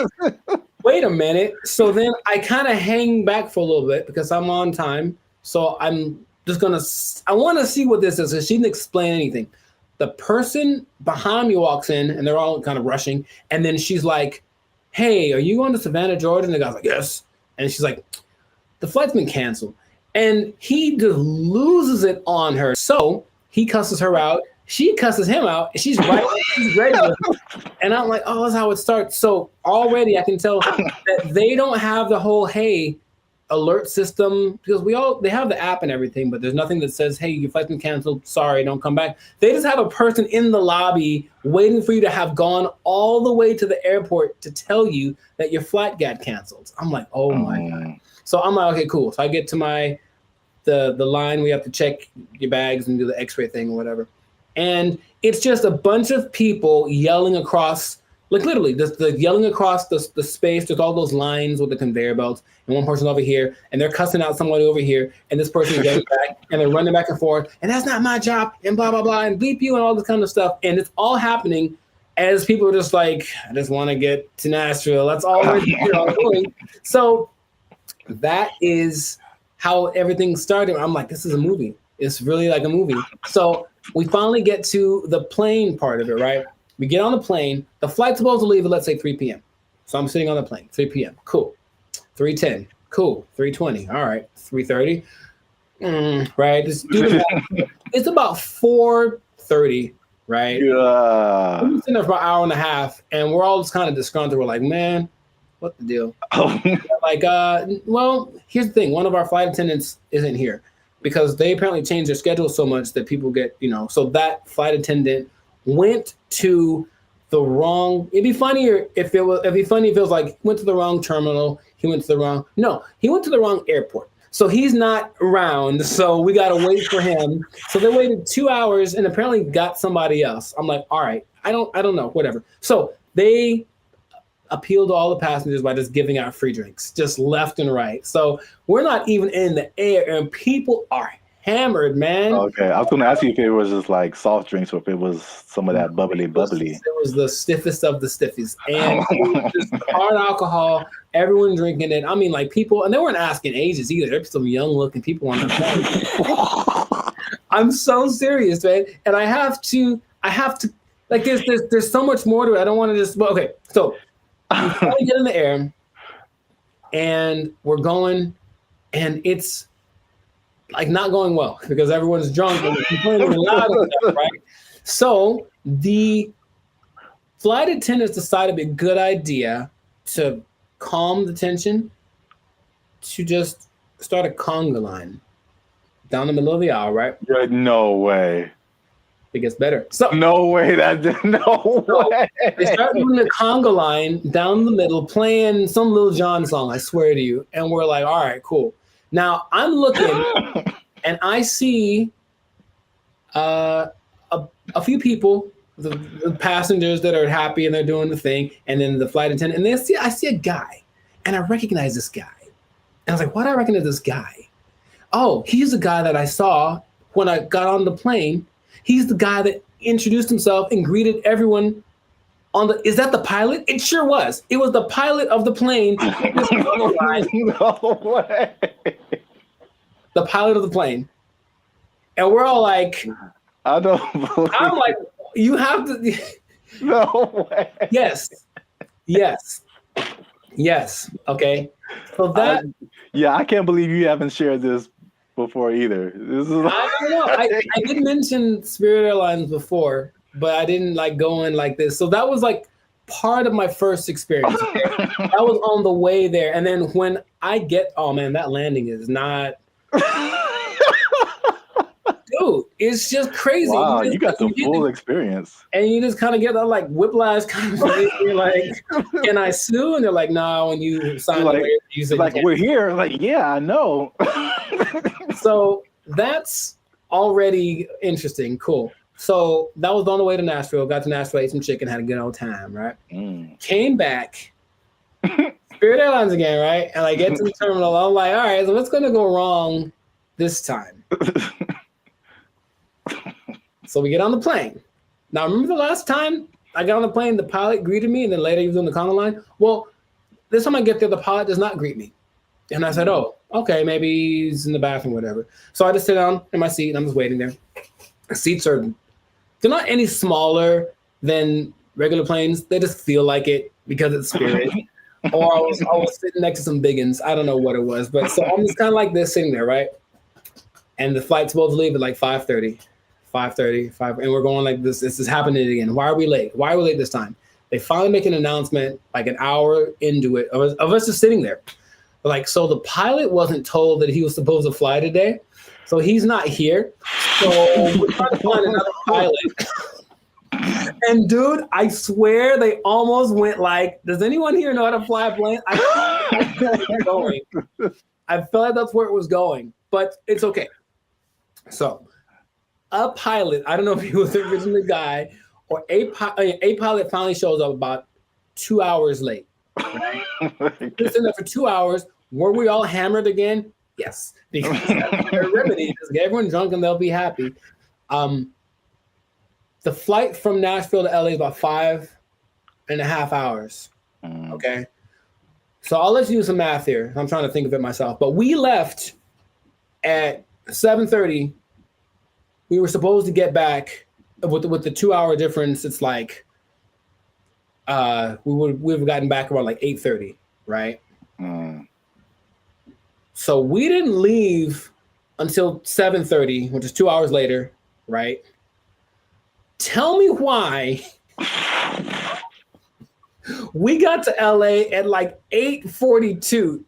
wait a minute. So then I kind of hang back for a little bit because I'm on time. So I'm just I want to see what this is. So she didn't explain anything. The person behind me walks in, and they're all kind of rushing. And then she's like, hey, are you going to Savannah, Georgia? And the guy's like, yes. And she's like, the flight's been canceled. And he just loses it on her. So he cusses her out. She cusses him out. And she's right. She's ready with him. And I'm like, oh, that's how it starts. So already I can tell that they don't have the whole, hey, alert system, because they have the app and everything, but there's nothing that says, hey, your flight's been canceled. Sorry, don't come back. They just have a person in the lobby waiting for you to have gone all the way to the airport to tell you that your flight got canceled. I'm like, oh my God. So I'm like, okay, cool. So I get to the line, we have to check your bags and do the x-ray thing or whatever. And it's just a bunch of people yelling across, like literally, the yelling across the space. There's all those lines with the conveyor belts, and one person over here, and they're cussing out somebody over here, and this person is yelling back, and they're running back and forth, and that's not my job, and blah, blah, blah, and bleep you, and all this kind of stuff. And it's all happening as people are just like, I just want to get to Nashville. That's all we're doing. So that is how everything started. I'm like, this is a movie. It's really like a movie. So we finally get to the plane part of it, right? We get on the plane. The flight's supposed to leave at, let's say, 3 p.m. So I'm sitting on the plane, 3 p.m. Cool. 3:10. Cool. 3:20. All right. 3:30. Right. It's about 4:30, right?
Yeah.
We've been sitting there for an hour and a half, and we're all just kind of disgruntled. We're like, man, what the deal? Like, well, here's the thing. One of our flight attendants isn't here because they apparently changed their schedule so much that people get, so that flight attendant went to the wrong. It'd be funnier if it was like went to the wrong terminal. He went to the wrong airport. So he's not around. So we got to wait for him. So they waited 2 hours and apparently got somebody else. I'm like, all right, I don't know, whatever. So they appealed to all the passengers by just giving out free drinks, just left and right. So we're not even in the air and people are hammered, man.
Okay, I was going to ask you if it was just like soft drinks or if it was some of that bubbly.
It was the stiffest of the stiffies. And it was just hard alcohol, everyone drinking it. I mean, like people, and they weren't asking ages either. There's some young looking people on the plane. I'm so serious, man. And I have to, like there's so much more to it. I don't want to just, well, okay. So we finally get in the air and we're going and it's like not going well because everyone's drunk and complaining loud and stuff, right? So the flight attendants decided it'd be a good idea to calm the tension to just start a conga line down the middle of the aisle, right?
No way.
It gets better. So
no way. No way.
They start doing the conga line down the middle, playing some Lil Jon song, I swear to you. And we're like, all right, cool. Now I'm looking and I see a few people, the passengers that are happy and they're doing the thing, and then the flight attendant, and I see a guy, and I recognize this guy. And I was like, why do I recognize this guy? Oh, he's the guy that I saw when I got on the plane. He's the guy that introduced himself and greeted everyone is that the pilot? It sure was. It was the pilot of the plane.
No way.
The pilot of the plane. And we're all like,
I don't believe
I'm like, you have to.
No way.
Yes. Okay. So that.
I can't believe you haven't shared this before either. This is.
I don't know. I did mention Spirit Airlines before, but I didn't like going like this. So that was like part of my first experience. Okay? That was on the way there. And then when I get, oh man, that landing is not. Dude, it's just crazy.
Wow, you got the full experience.
And you just kind of get that like whiplash kind of thing. You're like, can I sue? And they're like, no, when you sign the waiver, you said
like, we're here. Like, yeah, I know.
So that's already interesting. Cool. So that was on the way to Nashville. Got to Nashville, ate some chicken, had a good old time, right? Came back, Spirit Airlines again, right? And I get to the terminal. I'm like, all right, so what's going to go wrong this time? So we get on the plane. Now, remember the last time I got on the plane, the pilot greeted me, and then later he was on the conga line? Well, this time I get there, the pilot does not greet me. And I said, oh, okay, maybe he's in the bathroom, whatever. So I just sit down in my seat, and I'm just waiting there. The seats they're not any smaller than regular planes. They just feel like it because it's Spirit. or I was sitting next to some biggins. I don't know what it was, but so I'm just kind of like this sitting there, right? And the flight's supposed to leave at like 5:30, and we're going like this. This is happening again. Why are we late? Why are we late this time? They finally make an announcement like an hour into it of us just sitting there. Like, so the pilot wasn't told that he was supposed to fly today, so he's not here. So we're trying to find another pilot. And dude, I swear they almost went like, does anyone here know how to fly a plane? I felt like that's where it was going, but it's okay. So a pilot, I don't know if he was originally the guy, or a pilot finally shows up about 2 hours late. Right? We're sitting there for 2 hours. Were we all hammered again? Yes, because that's their remedy. Just get everyone drunk and they'll be happy. The flight from Nashville to LA is about 5.5 hours. Okay. So I'll let you do some math here. I'm trying to think of it myself. But we left at 7:30. We were supposed to get back with the 2 hour difference. It's like we've gotten back around like 8:30, right? So we didn't leave until 7:30, which is 2 hours later, right? Tell me why we got to LA at like 8:42.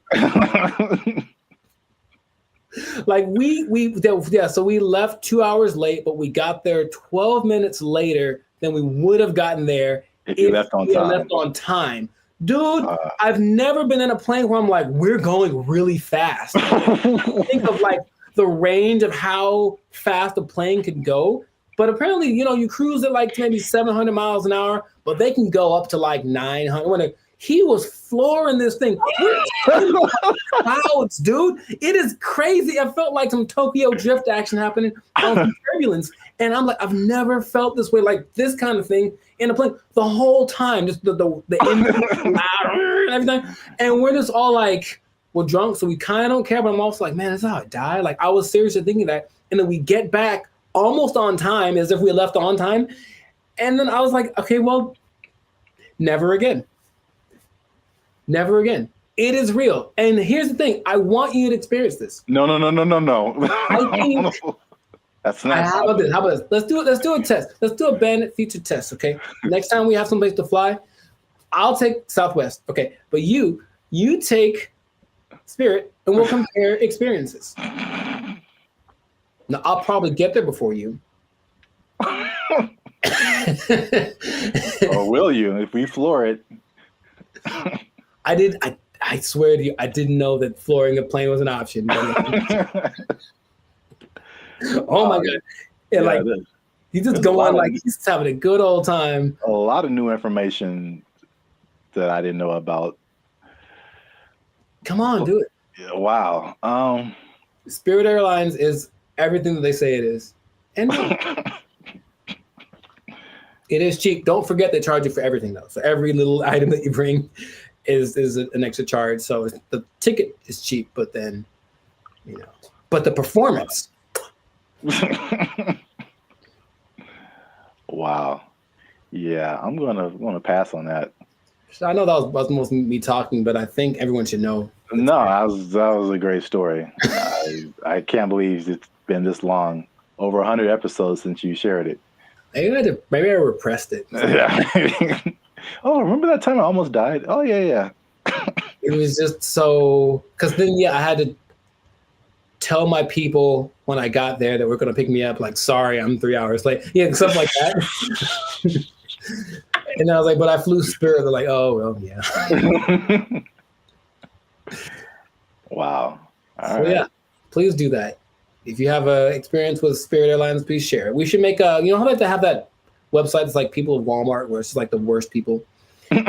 Like so we left 2 hours late, but we got there 12 minutes later than we would have gotten there if we left on time. Dude, I've never been in a plane where I'm like, we're going really fast. Think of like the range of how fast a plane could go. But apparently, you cruise at like maybe 700 miles an hour, but they can go up to like 900. He was flooring this thing. Clouds, dude. It is crazy. I felt like some Tokyo drift action happening on some turbulence. And I'm like, I've never felt this way, like this kind of thing in a plane the whole time. Just the engine and everything. And we're just all like, we're drunk, so we kind of don't care. But I'm also like, man, that's how I die. Like I was seriously thinking that. And then we get back almost on time, as if we left on time. And then I was like, okay, well, never again. Never again. It is real. And here's the thing. I want you to experience this.
No.
I think
that's not.
How about this? Let's do a test. Let's do a Bandit feature test, okay? Next time we have someplace to fly, I'll take Southwest, okay? But you take Spirit, and we'll compare experiences. Now, I'll probably get there before you.
Or will you, if we floor it?
I swear to you, I didn't know that flooring a plane was an option. Oh my God. And like, he's just going like he's having a good old time.
A lot of new information that I didn't know about.
Come on, do it.
Yeah, wow.
Spirit Airlines is everything that they say it is. And it is cheap. Don't forget they charge you for everything though. So every little item that you bring is an extra charge. So the ticket is cheap, but then, but the performance.
Wow. Yeah, I'm gonna pass on that.
I know that was most me talking, but I think everyone should know.
No, that was a great story. I can't believe it's been this long. Over 100 episodes since you shared it.
Maybe I repressed it.
Oh, remember that time I almost died? Oh, yeah.
It was just so... Because then, I had to tell my people when I got there that were going to pick me up, like, sorry, I'm 3 hours late. Yeah, stuff like that. And I was like, but I flew Spirit. They're like, oh, well, yeah.
Wow.
All right. Yeah, please do that. If you have an experience with Spirit Airlines, please share it. We should make how about to have that website that's like people of Walmart, where it's just like the worst people. Just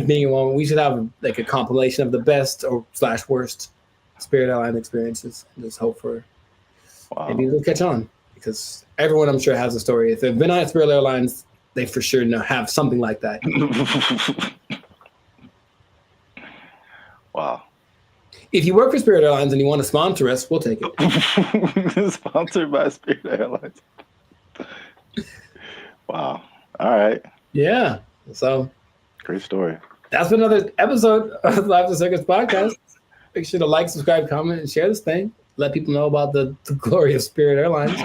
being in Walmart. We should have like a compilation of the best or / worst Spirit Airline experiences. And just hope for maybe it'll catch on, because everyone I'm sure has a story. If they've been on Spirit Airlines, they for sure have something like that.
Wow.
If you work for Spirit Airlines and you want to sponsor us, we'll take it.
Sponsored by Spirit Airlines. Wow. All right.
Yeah. So
great story.
That's been another episode of the Life of the Circus podcast. Make sure to like, subscribe, comment, and share this thing. Let people know about the glory of Spirit Airlines.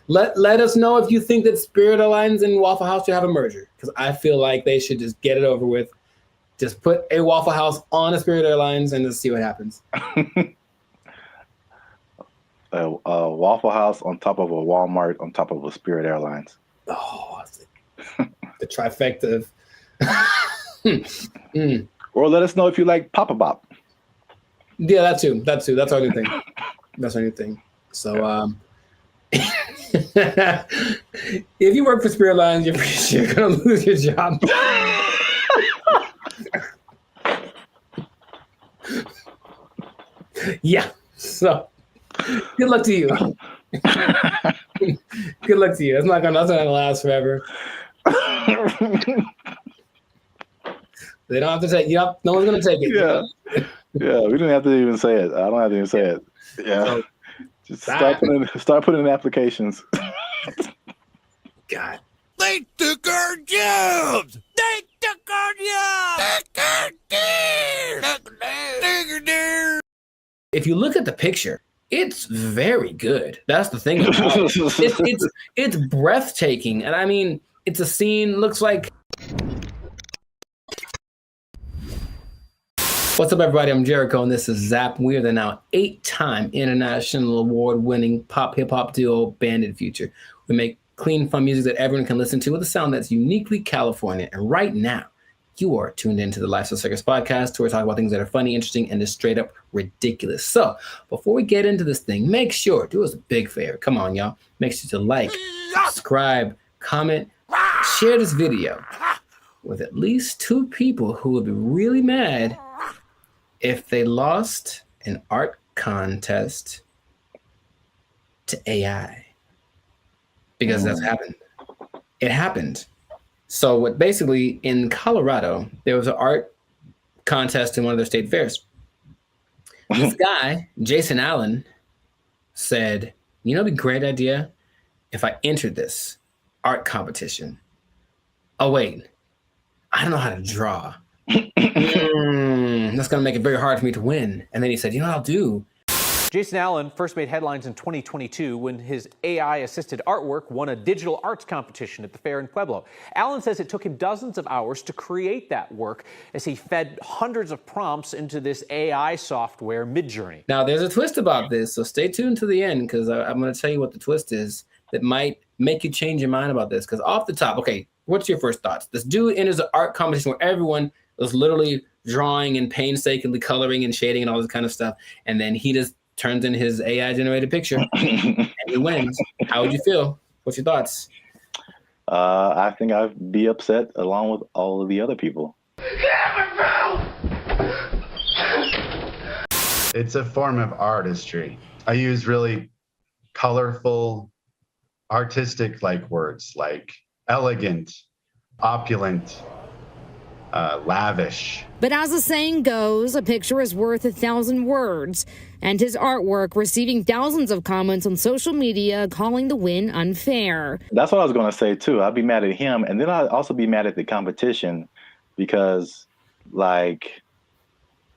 Let us know if you think that Spirit Airlines and Waffle House should have a merger, because I feel like they should just get it over with. Just put a Waffle House on a Spirit Airlines and just see what happens.
A Waffle House on top of a Walmart on top of a Spirit Airlines.
Oh, the trifecta of...
Or let us know if you like Papa Bop.
Yeah, that too. That's our new thing. That's our new thing. So, if you work for Spirit Airlines, you're gonna lose your job. Yeah. So, good luck to you. Good luck to you. That's not gonna last forever. They don't have to take. No one's gonna take it.
Yeah. Yeah, we didn't have to even say it. I don't have to even say it. Yeah.
So,
just start putting in applications.
God.
They took our jobs! They took our jobs!
If you look at the picture, it's very good. That's the thing about it. It's breathtaking. And I mean, it's a scene, looks like... What's up, everybody? I'm Jericho, and this is Zap. We are the now 8-time international award-winning pop hip-hop duo Bandit Future. We make clean, fun music that everyone can listen to with a sound that's uniquely California. And right now, you are tuned into the Life of the Circus podcast, where we talk about things that are funny, interesting, and just straight up ridiculous. So before we get into this thing, make sure, do us a big favor. Come on, y'all. Make sure to like, subscribe, comment, share this video with at least 2 people who would be really mad if they lost an art contest to AI. Because that's happened. It happened. So what basically in Colorado, there was an art contest in one of their state fairs. This guy, Jason Allen, said, you know, it'd be a great idea if I entered this art competition. Oh, wait, I don't know how to draw. That's going to make it very hard for me to win. And then he said, you know what I'll do?
Jason Allen first made headlines in 2022 when his AI-assisted artwork won a digital arts competition at the fair in Pueblo. Allen says it took him dozens of hours to create that work as he fed hundreds of prompts into this AI software, Midjourney.
Now, there's a twist about this, so stay tuned to the end, because I'm going to tell you what the twist is that might make you change your mind about this. Because off the top, okay, what's your first thoughts? This dude enters an art competition where everyone was literally drawing and painstakingly coloring and shading and all this kind of stuff, and then he just turns in his AI-generated picture and he wins. How would you feel? What's your thoughts?
I think I'd be upset along with all of the other people.
It's a form of artistry. I use really colorful, artistic words like elegant, opulent, lavish.
But as the saying goes, a picture is worth 1,000 words, and his artwork receiving thousands of comments on social media calling the win unfair.
That's what I was going to say too. I'd be mad at him, and then I'd also be mad at the competition because, like,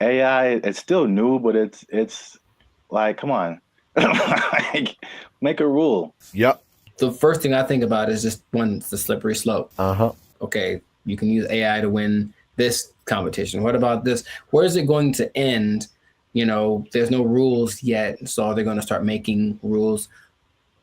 AI, it's still new, but it's like, come on, like, make a rule.
Yep.
The first thing I think about is just one, it's the slippery slope. Okay, you can use AI to win this competition. What about this? Where is it going to end? You know, there's no rules yet, so they're going to start making rules.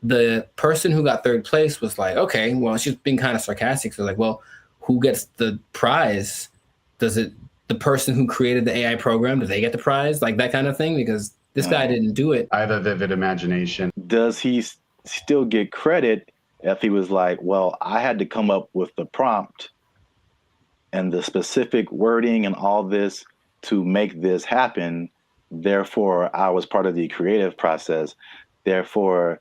The person who got third place was like, okay, well, she's being kind of sarcastic. So like, well, who gets the prize? Does it, the person who created the AI program, do they get the prize? Like that kind of thing? Because this guy didn't do it.
I have a vivid imagination.
Does he still get credit if he was like, well, I had to come up with the prompt and the specific wording and all this to make this happen? Therefore, I was part of the creative process. Therefore,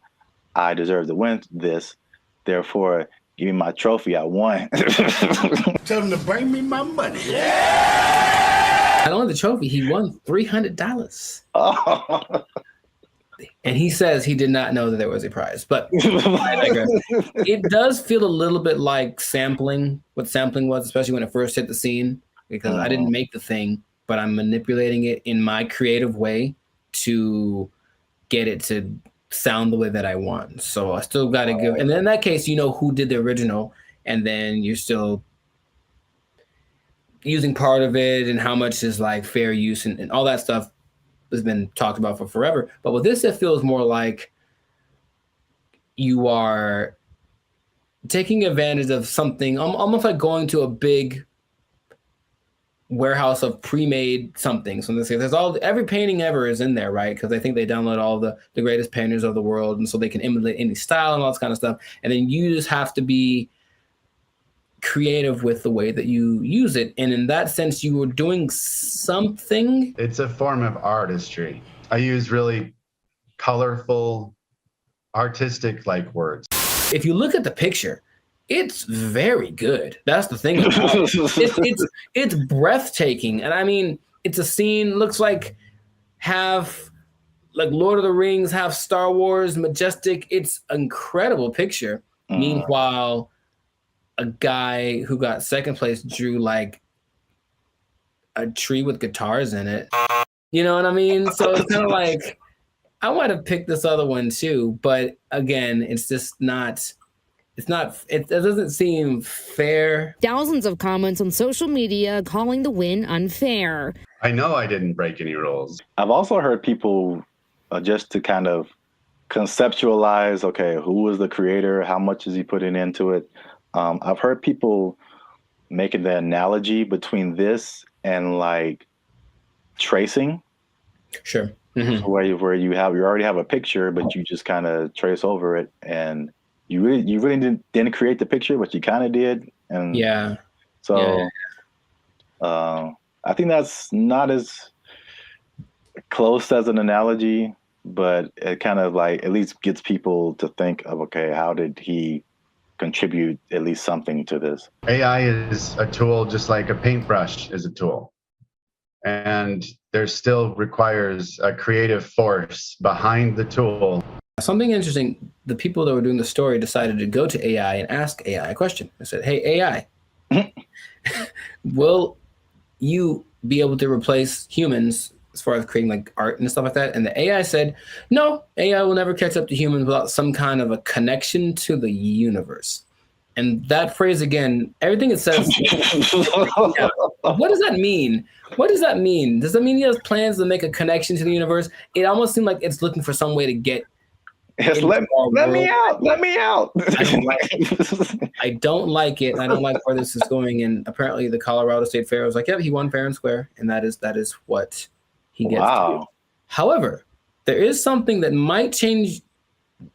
I deserve to win this. Therefore, give me my trophy. I won.
Tell him to bring me my money.
Not only the trophy, he won $300.
Oh.
And he says he did not know that there was a prize, but I digress. It does feel a little bit like sampling, what sampling was, especially when it first hit the scene, because I didn't make the thing, but I'm manipulating it in my creative way to get it to sound the way that I want. So I still got to give, and then in that case, you know who did the original, and then you're still using part of it and how much is like fair use and all that stuff has been talked about for forever. But with this, it feels more like you are taking advantage of something, almost like going to a big warehouse of pre-made something. So there's every painting ever is in there, right? Because I think they download all the greatest painters of the world, and so they can emulate any style and all this kind of stuff. And then you just have to be creative with the way that you use it. And in that sense, you were doing something.
It's a form of artistry. I use really colorful, artistic like words.
If you look at the picture, it's very good. That's the thing about it. It's breathtaking. And I mean, it's a scene, looks like half like Lord of the Rings, half Star Wars, majestic. It's an incredible picture. Meanwhile, a guy who got second place drew like a tree with guitars in it. You know what I mean? So it's kind of like, I want to pick this other one too, but again, it's just not, it doesn't seem fair.
Thousands of comments on social media calling the win unfair.
I know I didn't break any rules.
I've also heard people just to kind of conceptualize, okay, who was the creator? How much is he putting into it? I've heard people making the analogy between this and like tracing.
Sure.
Where you already have a picture, but you just kind of trace over it, and you really didn't create the picture, but you kind of did. And I think that's not as close as an analogy, but it kind of like at least gets people to think of, okay, how did he contribute at least something to this?
AI is a tool just like a paintbrush is a tool. And there still requires a creative force behind the tool.
Something interesting, the people that were doing the story decided to go to AI and ask AI a question. I said, hey, AI, will you be able to replace humans as far as creating like art and stuff like that? And the AI said, no, AI will never catch up to humans without some kind of a connection to the universe. And that phrase again, everything it says, what does that mean? What does that mean? Does that mean he has plans to make a connection to the universe? It almost seemed like it's looking for some way to get.
Yes, let me out. Let me out.
I don't like it. I don't like where this is going. And apparently the Colorado State Fair was like, yeah, he won fair and square. And that is what he gets to do. However, there is something that might change.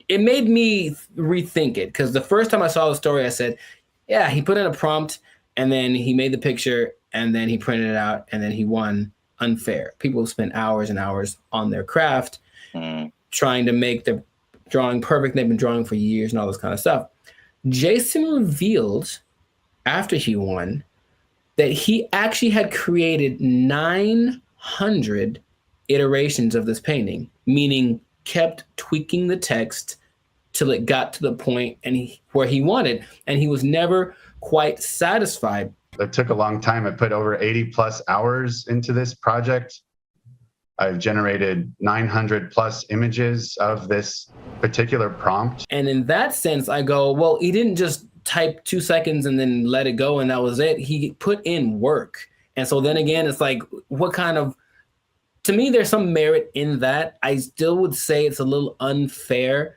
It made me rethink it, because the first time I saw the story, I said, yeah, he put in a prompt and then he made the picture and then he printed it out and then he won unfair. People spend hours and hours on their craft trying to make the drawing perfect. They've been drawing for years and all this kind of stuff. Jason revealed after he won that he actually had created 900 iterations of this painting, meaning kept tweaking the text till it got to the point where he wanted, and he was never quite satisfied.
It took a long time. I put over 80 plus hours into this project. I've generated 900 plus images of this particular prompt.
And in that sense, I go, well, he didn't just type 2 seconds and then let it go and that was it. He put in work. And so then again, it's like, what kind of, to me, there's some merit in that. I still would say it's a little unfair,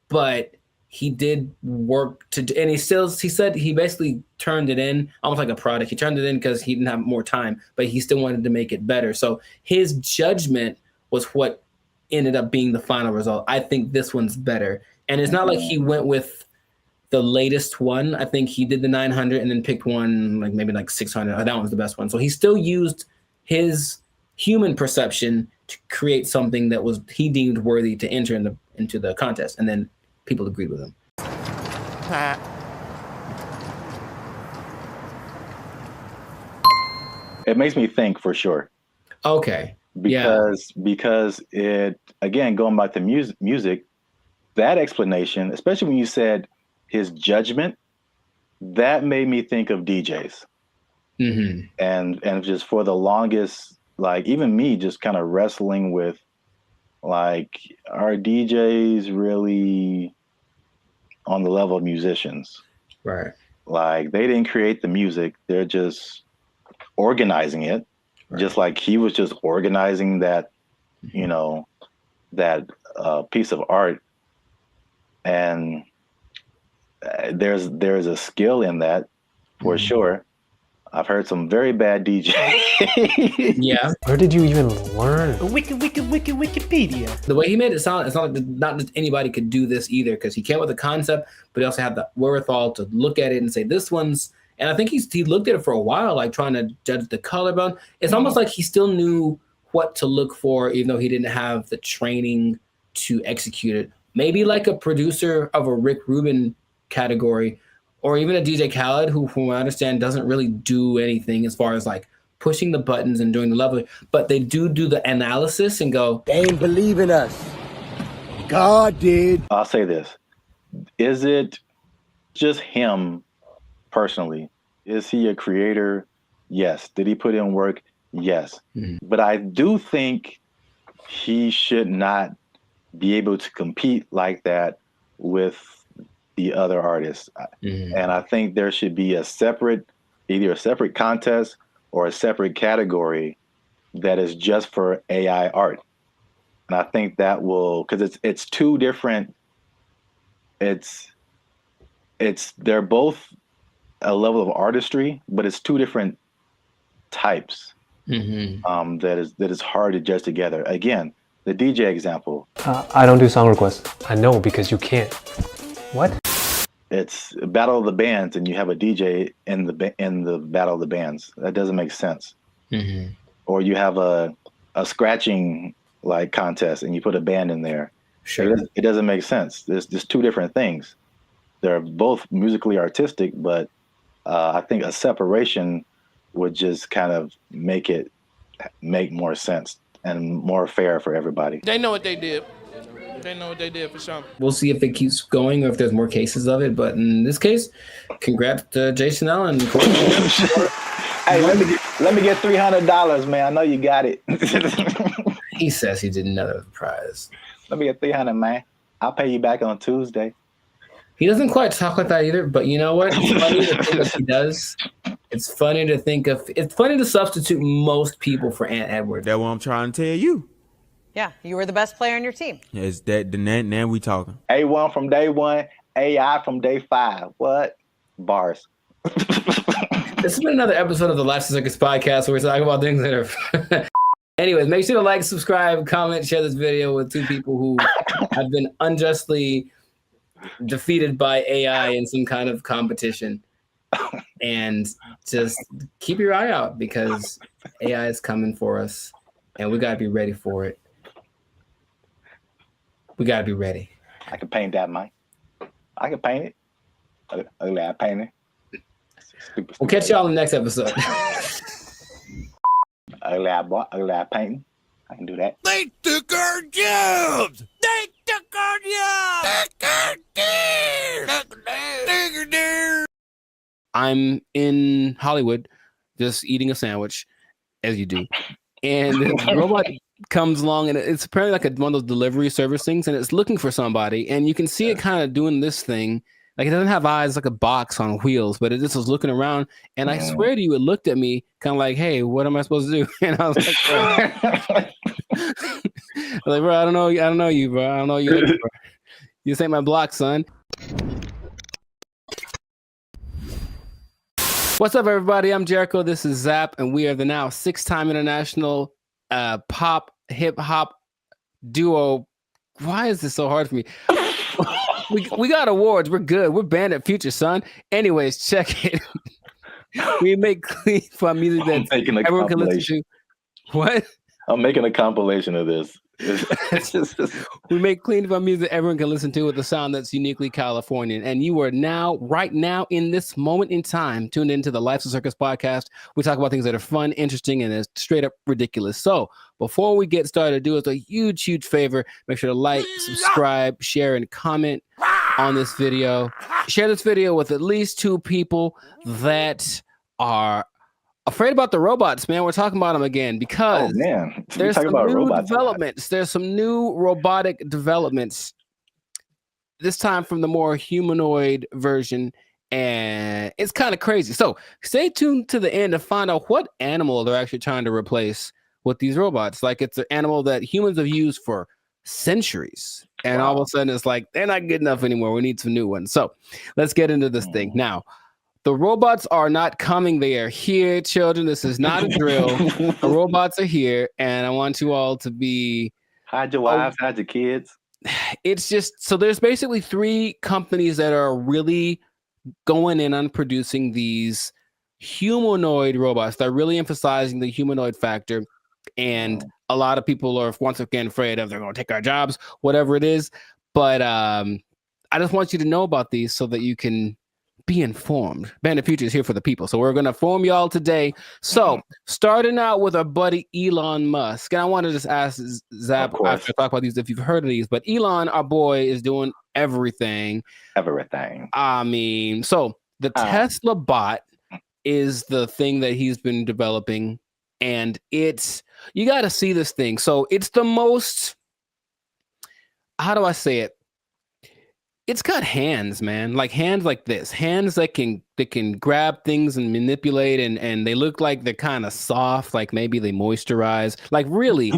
but he did work and he said he basically turned it in almost like a product. He turned it in because he didn't have more time, but he still wanted to make it better. So his judgment was what ended up being the final result. I think this one's better. And it's not like he went with the latest one. I think he did the 900 and then picked one, like maybe like 600. That one was the best one. So he still used his human perception to create something that was he deemed worthy to enter into the contest. And then people agreed with him.
It makes me think for sure.
Okay.
because it, again, going back to music, that explanation, especially when you said his judgment, that made me think of DJs. And just for the longest, like even me just kind of wrestling with, like, are DJs really on the level of musicians?
Right.
Like, they didn't create the music, they're just organizing it. Right. Just like he was just organizing that, you know, that piece of art. And there's a skill in that for sure. I've heard some very bad DJs.
Yeah.
Where did you even learn? Wikipedia.
The way he made it sound, it's not like not just anybody could do this either, because he came with a concept, but he also had the wherewithal to look at it and say, this one's, and I think he looked at it for a while, like trying to judge the color bone. It's almost like he still knew what to look for, even though he didn't have the training to execute it. Maybe like a producer of a Rick Rubin category, or even a DJ Khaled, who, from what I understand, doesn't really do anything as far as like pushing the buttons and doing the level, but they do the analysis and go,
They ain't believe in us. God did.
I'll say this. Is it just him personally? Is he a creator? Yes. Did he put in work? Yes. But I do think he should not be able to compete like that with the other artists. And I think there should be either a separate contest or a separate category that is just for AI art. And I think that will, because it's two different, they're both a level of artistry, but it's two different types that is hard to judge together. Again, the DJ example.
I don't do song requests. I know, because you can't. What?
It's a battle of the bands, and you have a DJ in the battle of the bands. That doesn't make sense. Or you have a scratching like contest, and you put a band in there.
Sure.
It doesn't make sense. There's two different things. They're both musically artistic, but I think a separation would just kind of make more sense and more fair for everybody.
They know what they did. They know what they did for sure.
We'll see if it keeps going or if there's more cases of it. But in this case, congrats to Jason Allen.
Hey, let me get $300, man. I know you got it.
He says he did another prize.
Let me get $300, man. I'll pay you back on Tuesday.
He doesn't quite talk like that either, but you know what? It's funny to think of he does. It's funny to substitute most people for Ant Edwards.
That's what I'm trying to tell you.
Yeah, you were the best player on your team.
Is that now we talking?
A1 from day one, AI from day 5. What? Bars.
This has been another episode of the Life Circus podcast where we're talking about things that are... Anyways, make sure to like, subscribe, comment, share this video with two people who have been unjustly defeated by AI in some kind of competition. And just keep your eye out, because AI is coming for us and we got to be ready for it. We got to be ready.
I can paint that, Mike. I can paint it. Ugly eye painting.
We'll catch y'all in the next episode.
Ugly eye painting. I can do that.
They took our jobs. They took our jobs.
I'm in Hollywood just eating a sandwich, as you do. And the robot comes along, and it's apparently like one of those delivery service things, and it's looking for somebody. And you can see it kind of doing this thing. Like, it doesn't have eyes, like a box on wheels, but it just was looking around. And I swear to you, it looked at me kind of like, hey, what am I supposed to do? And I was like, bro, I don't know you, bro. I don't know you. Bro. This ain't my block, son. What's up, everybody? I'm Jericho. This is Zap, and we are the now 6-time international pop hip hop duo. Why is this so hard for me? We got awards. We're good. We're banned at Future, son. Anyways, check it. We make clean fun music that everyone can listen to. What?
I'm making a compilation of this.
We make clean fun music everyone can listen to with a sound that's uniquely Californian. And you are now, right now, in this moment in time, tuned into the Life's a Circus podcast. We talk about things that are fun, interesting, and straight up ridiculous. So before we get started, do us a huge, huge favor. Make sure to like, subscribe, share, and comment on this video. Share this video with at least 2 people that are afraid about the robots, man. We're talking about them again because there's some new developments. There's some new robotic developments, this time from the more humanoid version, and it's kind of crazy. So stay tuned to the end to find out what animal they're actually trying to replace with these robots. Like, it's an animal that humans have used for centuries, and all of a sudden it's like, they're not good enough anymore. We need some new ones. So let's get into this thing now. The robots are not coming. They are here, children. This is not a drill. The robots are here, and I want you all to be...
Hide your wives, hide your kids.
It's just... So there's basically 3 companies that are really going in on producing these humanoid robots. They're really emphasizing the humanoid factor, and a lot of people are, once again, afraid of they're going to take our jobs, whatever it is. But I just want you to know about these so that you can be informed. Bandit Future is here for the people, so we're going to inform y'all today. So starting out with our buddy Elon Musk, and I want to just ask Zap after I talk about these if you've heard of these, but Elon, our boy, is doing everything. I mean, so the Tesla bot is the thing that he's been developing, and it's, you got to see this thing. So it's the most, how do I say it? It's got hands, man, like hands like this, hands that can grab things and manipulate, and they look like they're kind of soft, like maybe they moisturize, like really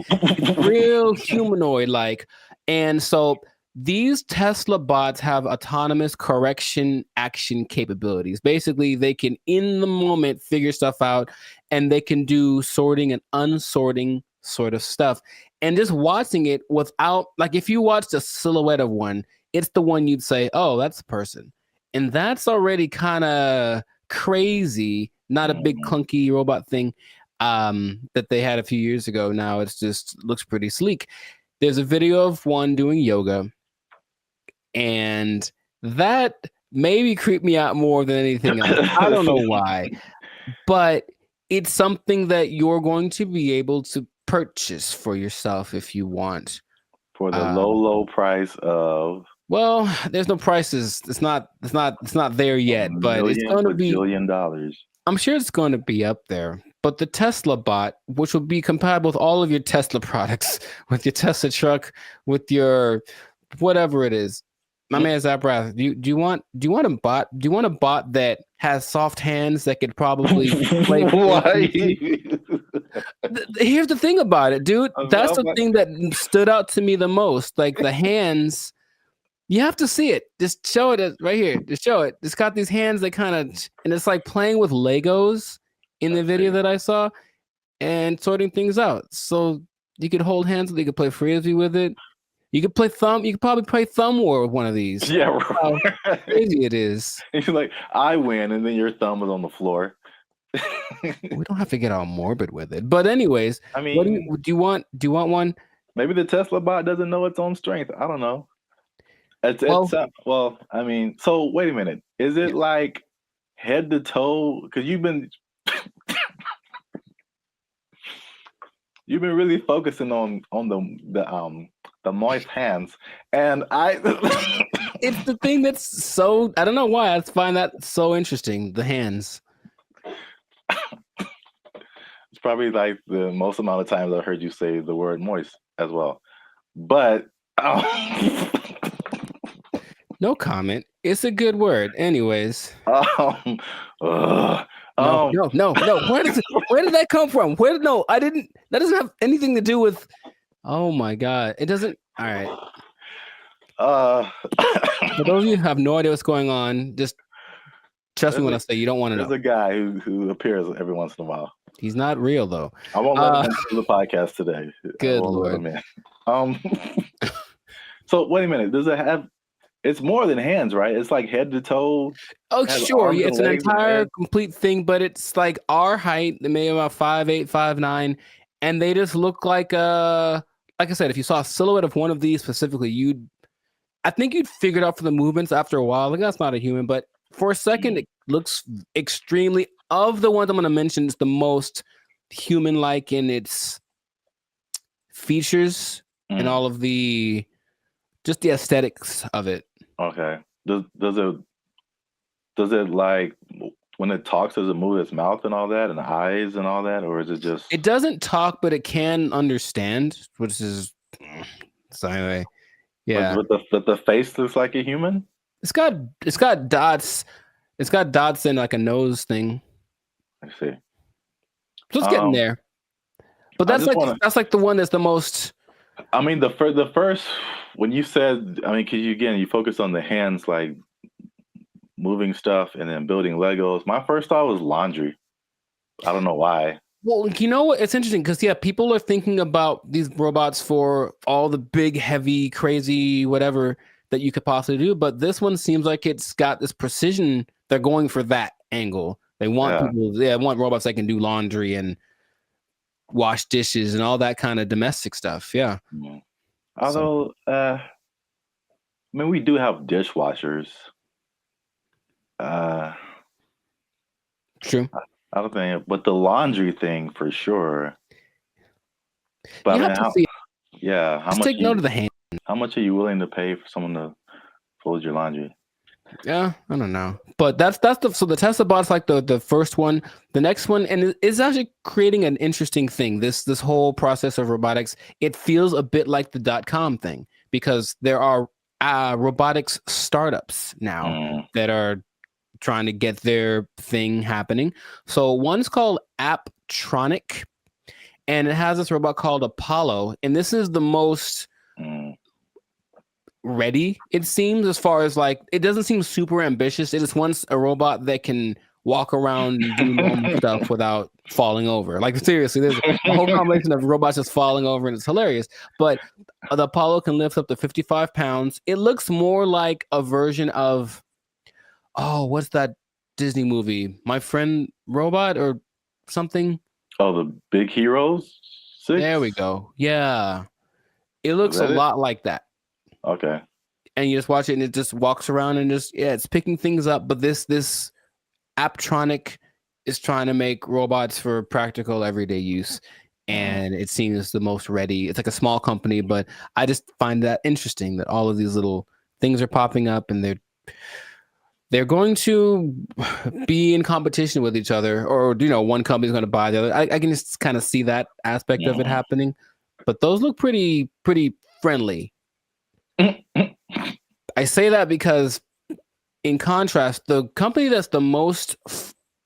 real humanoid like. And so these Tesla bots have autonomous correction action capabilities. Basically, they can in the moment figure stuff out, and they can do sorting and unsorting sort of stuff. And just watching it without, like, if you watched a silhouette of one, it's the one you'd say, oh, that's a person. And that's already kind of crazy, not a big clunky robot thing that they had a few years ago. Now it's just looks pretty sleek. There's a video of one doing yoga, and that maybe creeped me out more than anything else. I don't know why, but it's something that you're going to be able to purchase for yourself if you want.
For the low price of...
Well, there's no prices. It's not there yet, but it's going to be $1
billion.
I'm sure it's going to be up there. But the Tesla bot, which will be compatible with all of your Tesla products, with your Tesla truck, with your whatever it is. My man Zabrath, do you want a bot? Do you want a bot that has soft hands that could probably play? Here's the thing about it, dude. That's the thing that stood out to me the most. Like the hands. You have to see it. Just show it right here. Just show it. It's got these hands that kind of, and it's like playing with Legos in the video that I saw and sorting things out. So you could hold hands, you could play frisbee with it. You could play thumb. You could probably play thumb war with one of these.
Yeah,
right. How crazy it is.
You're like, I win, and then your thumb is on the floor.
We don't have to get all morbid with it. But anyways,
I mean,
what do you want? Do you want one?
Maybe the Tesla bot doesn't know its own strength. I don't know. Well, I mean, so wait a minute. Is it like head to toe? Because you've been really focusing on the moist hands, and
it's the thing that's so, I don't know why I find that so interesting. The hands.
It's probably like the most amount of times I've heard you say the word moist as well, but.
No comment. It's a good word. Anyways.
No.
Where did that come from? That doesn't have anything to do with, oh my God. It doesn't. All right. For those of you who have no idea what's going on, just trust me when I say you don't want to know.
There's a guy who appears every once in a while.
He's not real though.
I won't let him into the podcast today.
Good Lord.
So wait a minute. Does it have? It's more than hands, right? It's like head to toe.
Oh, sure. Yeah, it's an entire complete thing, but it's like our height, maybe about 5'8", 5'9", and they just look like I said, if you saw a silhouette of one of these specifically, I think you'd figure it out for the movements after a while. Like, that's not a human, but for a second, it looks extremely, of the ones I'm going to mention, it's the most human-like in its features and all of the aesthetics of it.
Okay. Does it like when it talks, does it move its mouth and all that and eyes and all that, or is it just?
It doesn't talk, but it can understand, which is so anyway. Yeah,
but the face looks like a human.
It's got dots. It's got dots and like a nose thing.
I see.
So it's getting there. But that's like the one that's the most.
I mean, the first when you said, I mean, because you focus on the hands, like moving stuff and then building Legos. My first thought was laundry. I don't know why.
Well, you know what? It's interesting because people are thinking about these robots for all the big, heavy, crazy, whatever that you could possibly do. But this one seems like it's got this precision. They're going for that angle. They want want robots that can do laundry and wash dishes and all that kind of domestic stuff. Yeah.
Although, I mean, we do have dishwashers.
True.
I don't think, but the laundry thing for sure. But
you
how
just
much?
Take note of the hand.
How much are you willing to pay for someone to fold your laundry?
Yeah, I don't know, but that's the Tesla bot's like the first one. The next one, and it's actually creating an interesting thing. This whole process of robotics, it feels a bit like the .com thing because there are robotics startups now that are trying to get their thing happening. So one's called Apptronic, and it has this robot called Apollo, and this is the most ready, it seems, as far as like, it doesn't seem super ambitious. It just wants a robot that can walk around and do normal stuff without falling over. Like, seriously, there's a whole combination of robots just falling over, and it's hilarious. But the Apollo can lift up to 55 pounds. It looks more like a version of, what's that Disney movie? My Friend Robot or something?
Oh, the Big Heroes 6?
There we go. Yeah. It looks a lot like that.
Okay.
And you just watch it and it just walks around and it's picking things up. But this Apptronic is trying to make robots for practical everyday use. And it seems the most ready. It's like a small company, but I just find that interesting that all of these little things are popping up and they're going to be in competition with each other, or one company's going to buy the other. I can just kind of see that aspect of it happening. But those look pretty friendly. I say that because, in contrast, the company that's the most,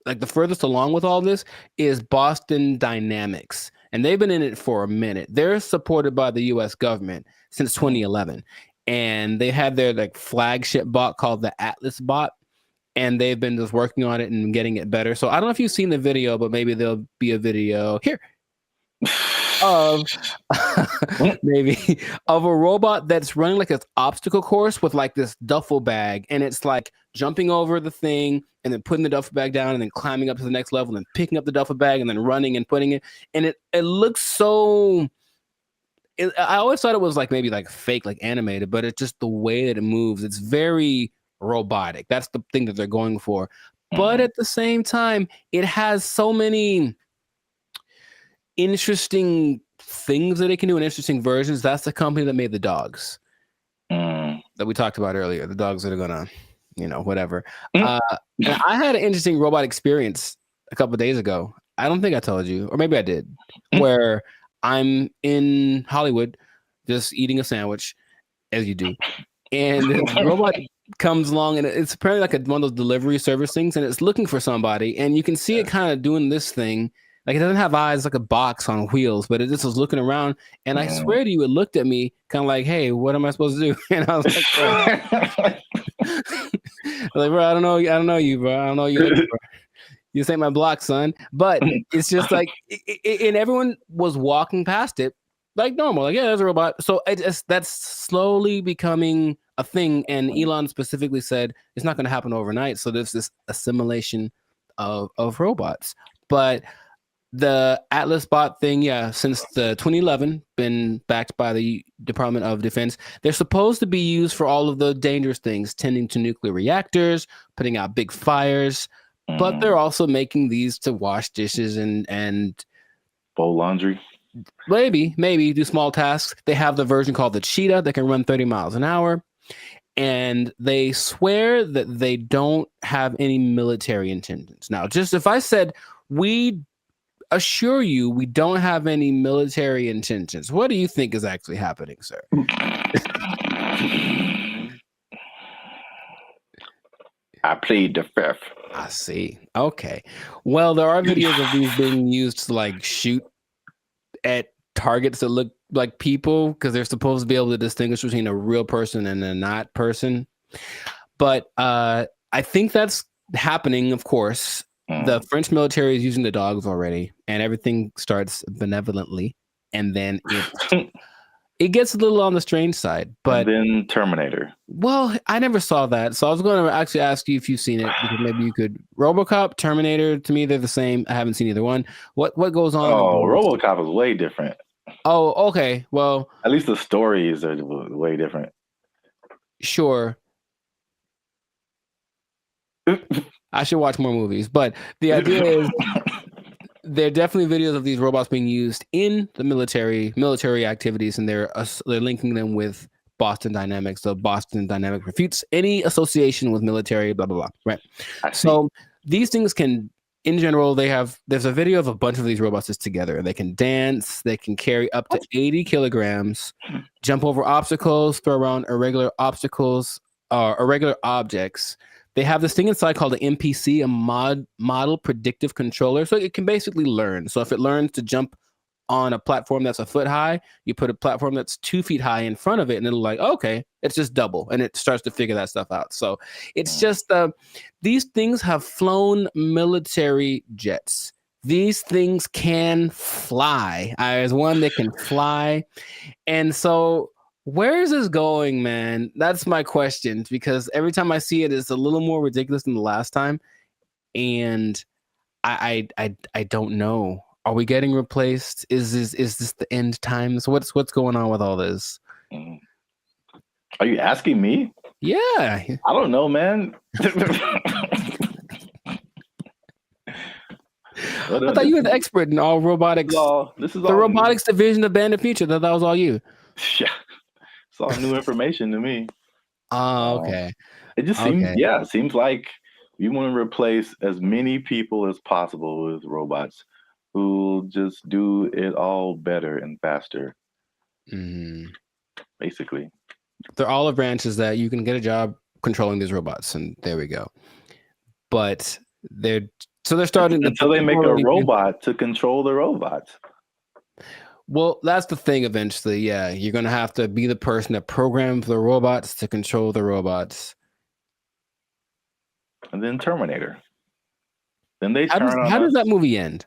like the furthest along with all this, is Boston Dynamics, and they've been in it for a minute. They're supported by the U.S. government since 2011, and they had their like flagship bot called the Atlas bot, and they've been just working on it and getting it better. So I don't know if you've seen the video, but maybe there'll be a video here of maybe of a robot that's running like an obstacle course with like this duffel bag, and it's like jumping over the thing and then putting the duffel bag down and then climbing up to the next level and picking up the duffel bag and then running and putting it, and it looks so I always thought it was like maybe like fake, like animated, but it's just the way that it moves. It's very robotic. That's the thing that they're going for. But at the same time, it has so many interesting things that it can do and interesting versions. That's the company that made the dogs that we talked about earlier. The dogs that are gonna, whatever. And I had an interesting robot experience a couple of days ago. I don't think I told you, or maybe I did, where I'm in Hollywood just eating a sandwich, as you do, and the robot comes along, and it's apparently like one of those delivery service things, and it's looking for somebody, and you can see it kind of doing this thing. Like, it doesn't have eyes, like a box on wheels, but it just was looking around. And I swear to you, it looked at me kind of like, hey, what am I supposed to do? And I was like, bro, I don't know you, bro. I don't know you. Bro. You ain't my block, son. But it's just like, and everyone was walking past it like normal. Like, yeah, there's a robot. So that's slowly becoming a thing. And Elon specifically said it's not going to happen overnight. So there's this assimilation of robots. But The Atlas bot thing, yeah, since the 2011, been backed by the Department of Defense. They're supposed to be used for all of the dangerous things, tending to nuclear reactors, putting out big fires, but they're also making these to wash dishes and
fold laundry.
Maybe do small tasks. They have the version called the Cheetah that can run 30 miles an hour. And they swear that they don't have any military intentions. Now, just if I said, we assure you we don't have any military intentions, what do you think is actually happening, sir?
I plead the fifth.
I see. Okay. Well, there are videos of these being used to like shoot at targets that look like people because they're supposed to be able to distinguish between a real person and a not person. But I think that's happening, of course. The French military is using the dogs already, and everything starts benevolently, and then it gets a little on the strange side. But
and then Terminator.
Well, I never saw that, so I was going to actually ask you if you've seen it, because maybe you could. RoboCop, Terminator, to me they're the same. I haven't seen either one. What goes on?
Oh, RoboCop is way different.
Oh, okay. Well,
at least the stories are way different.
Sure. I should watch more movies, but the idea is there are definitely videos of these robots being used in the military activities, and they're linking them with Boston Dynamics. So Boston Dynamics refutes any association with military, blah, blah, blah. Right. So these things can, in general, there's a video of a bunch of these robots just together. They can dance, they can carry up to 80 kilograms, jump over obstacles, throw around irregular objects. They have this thing inside called an MPC, a model predictive controller. So it can basically learn. So if it learns to jump on a platform that's a foot high, you put a platform that's 2 feet high in front of it, and it'll like, okay, it's just double. And it starts to figure that stuff out. So it's just, these things have flown military jets. These things can fly. There's one that can fly. And so where is this going, man? That's my question, because every time I see it, it's a little more ridiculous than the last time. And I don't know. Are we getting replaced? Is this the end times? What's going on with all this?
Are you asking me?
Yeah.
I don't know, man.
I thought you were the expert in all robotics.
This is
the robotics division of Band of Future. That was all you.
Yeah. It's all new information to me.
Oh, okay.
It just seems like we want to replace as many people as possible with robots who just do it all better and faster. Basically.
They're olive branches that you can get a job controlling these robots, and there we go. But they're starting
until they make a robot to control the robots.
Well, that's the thing eventually. Yeah, you're going to have to be the person that programs the robots to control the robots.
And then Terminator. Then they
How does that movie end?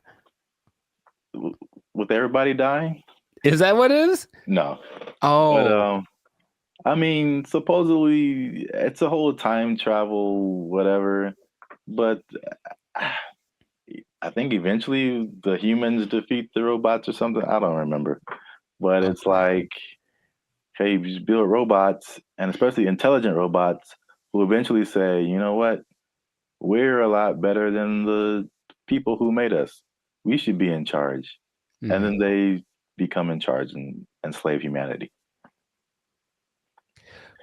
With everybody dying?
Is that what it is?
No.
Oh.
But, I mean, supposedly it's a whole time travel, whatever. But I think eventually the humans defeat the robots or something. I don't remember. But it's like, hey, you just build robots, and especially intelligent robots, who eventually say, you know what? We're a lot better than the people who made us. We should be in charge. And then they become in charge and enslave humanity.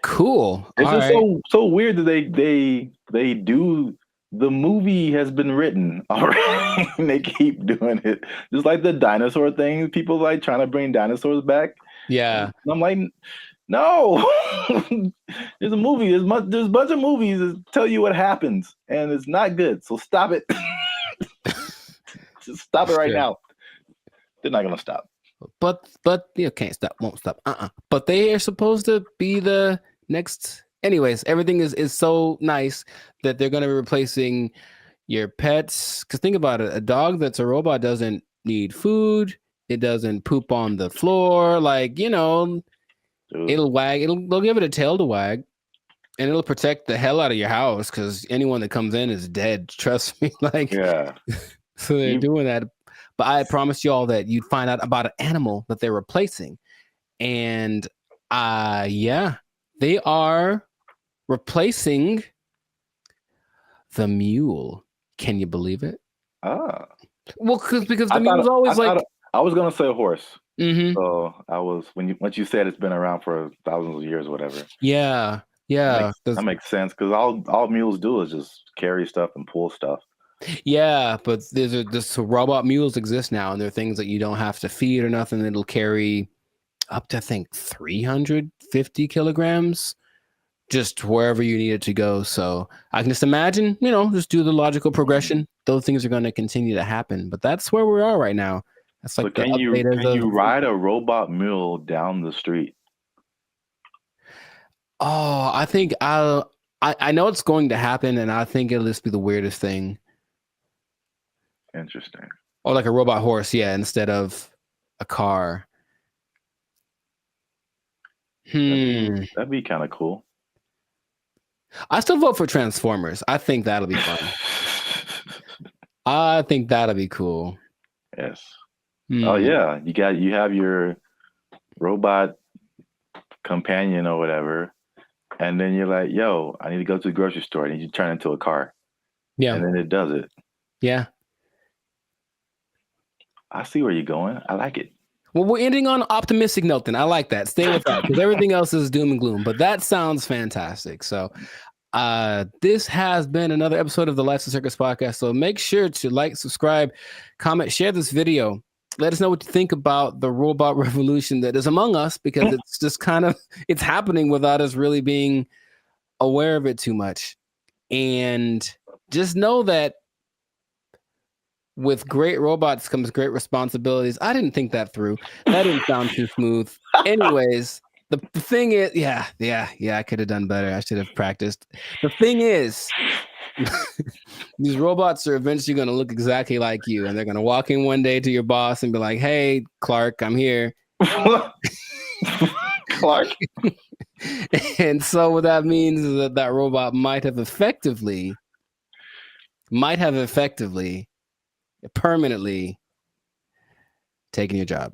Cool.
It's just so weird that they do. The movie has been written already, and they keep doing it. Just like the dinosaur thing, people like trying to bring dinosaurs back.
Yeah,
and I'm like, no. There's a movie. There's a bunch of movies that tell you what happens, and it's not good. So stop it. Just stop it right now. They're not gonna stop.
But you can't stop, won't stop. But they are supposed to be the next. Anyways, everything is so nice that they're going to be replacing your pets. Because think about it. A dog that's a robot doesn't need food. It doesn't poop on the floor. Like, it'll wag. They'll give it a tail to wag. And it'll protect the hell out of your house because anyone that comes in is dead. Trust me. Like,
yeah.
So they're doing that. But I promised you all that you'd find out about an animal that they're replacing. And yeah, they are replacing the mule. Can you believe it?
Ah.
Well, because the mule's always
I was gonna say a horse.
Mm-hmm.
So I was once you said it's been around for thousands of years, or whatever.
Yeah.
That makes sense because all mules do is just carry stuff and pull stuff.
Yeah, but there's robot mules exist now, and they're things that you don't have to feed or nothing. It'll carry up to, I think, 350 kilograms just wherever you need it to go. So I can just imagine, just do the logical progression. Those things are going to continue to happen. But that's where we are right now. That's like
so can you ride a robot mule down the street?
Oh, I think I know it's going to happen, and I think it'll just be the weirdest thing.
Interesting.
Or like a robot horse, yeah, instead of a car.
That'd be kind of cool.
I still vote for Transformers. I think that'll be fun. I think that'll be cool.
Yes. Oh yeah, you have your robot companion or whatever, and then you're like, "Yo, I need to go to the grocery store," and you turn into a car.
Yeah.
And then it does it.
Yeah.
I see where you're going. I like it.
Well, we're ending on an optimistic note then. I like that. Stay with that because everything else is doom and gloom. But that sounds fantastic. So this has been another episode of the Life's a Circus podcast. So make sure to like, subscribe, comment, share this video. Let us know what you think about the robot revolution that is among us, because it's just it's happening without us really being aware of it too much. And just know that with great robots comes great responsibilities. I didn't think that through. That didn't sound too smooth. Anyways, the thing is, yeah, I could have done better. I should have practiced. The thing is, these robots are eventually going to look exactly like you, and they're going to walk in one day to your boss and be like, "Hey, Clark, I'm here."
Clark.
And so what that means is that robot might have effectively permanently taking your job.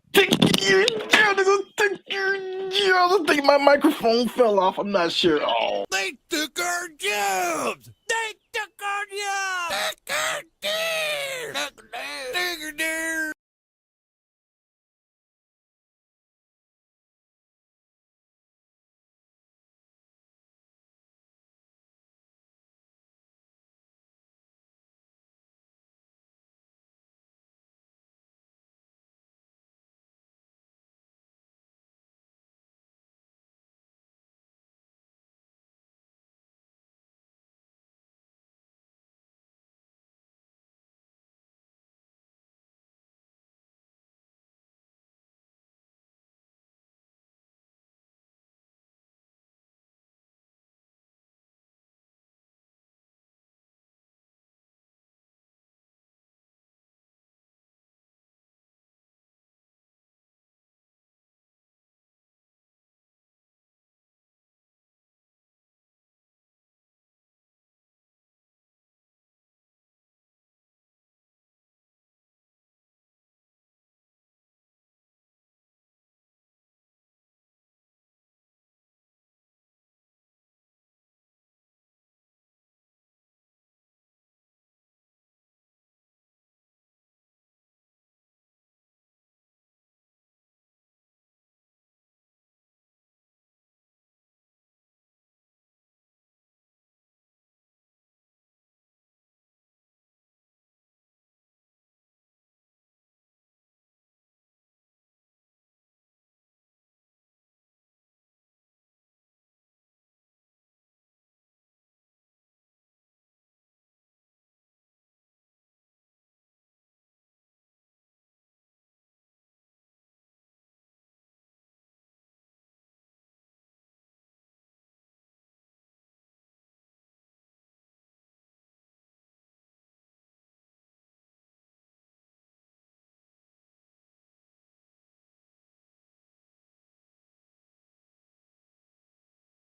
I think my microphone fell off. I'm not sure. Oh.
They took our jobs.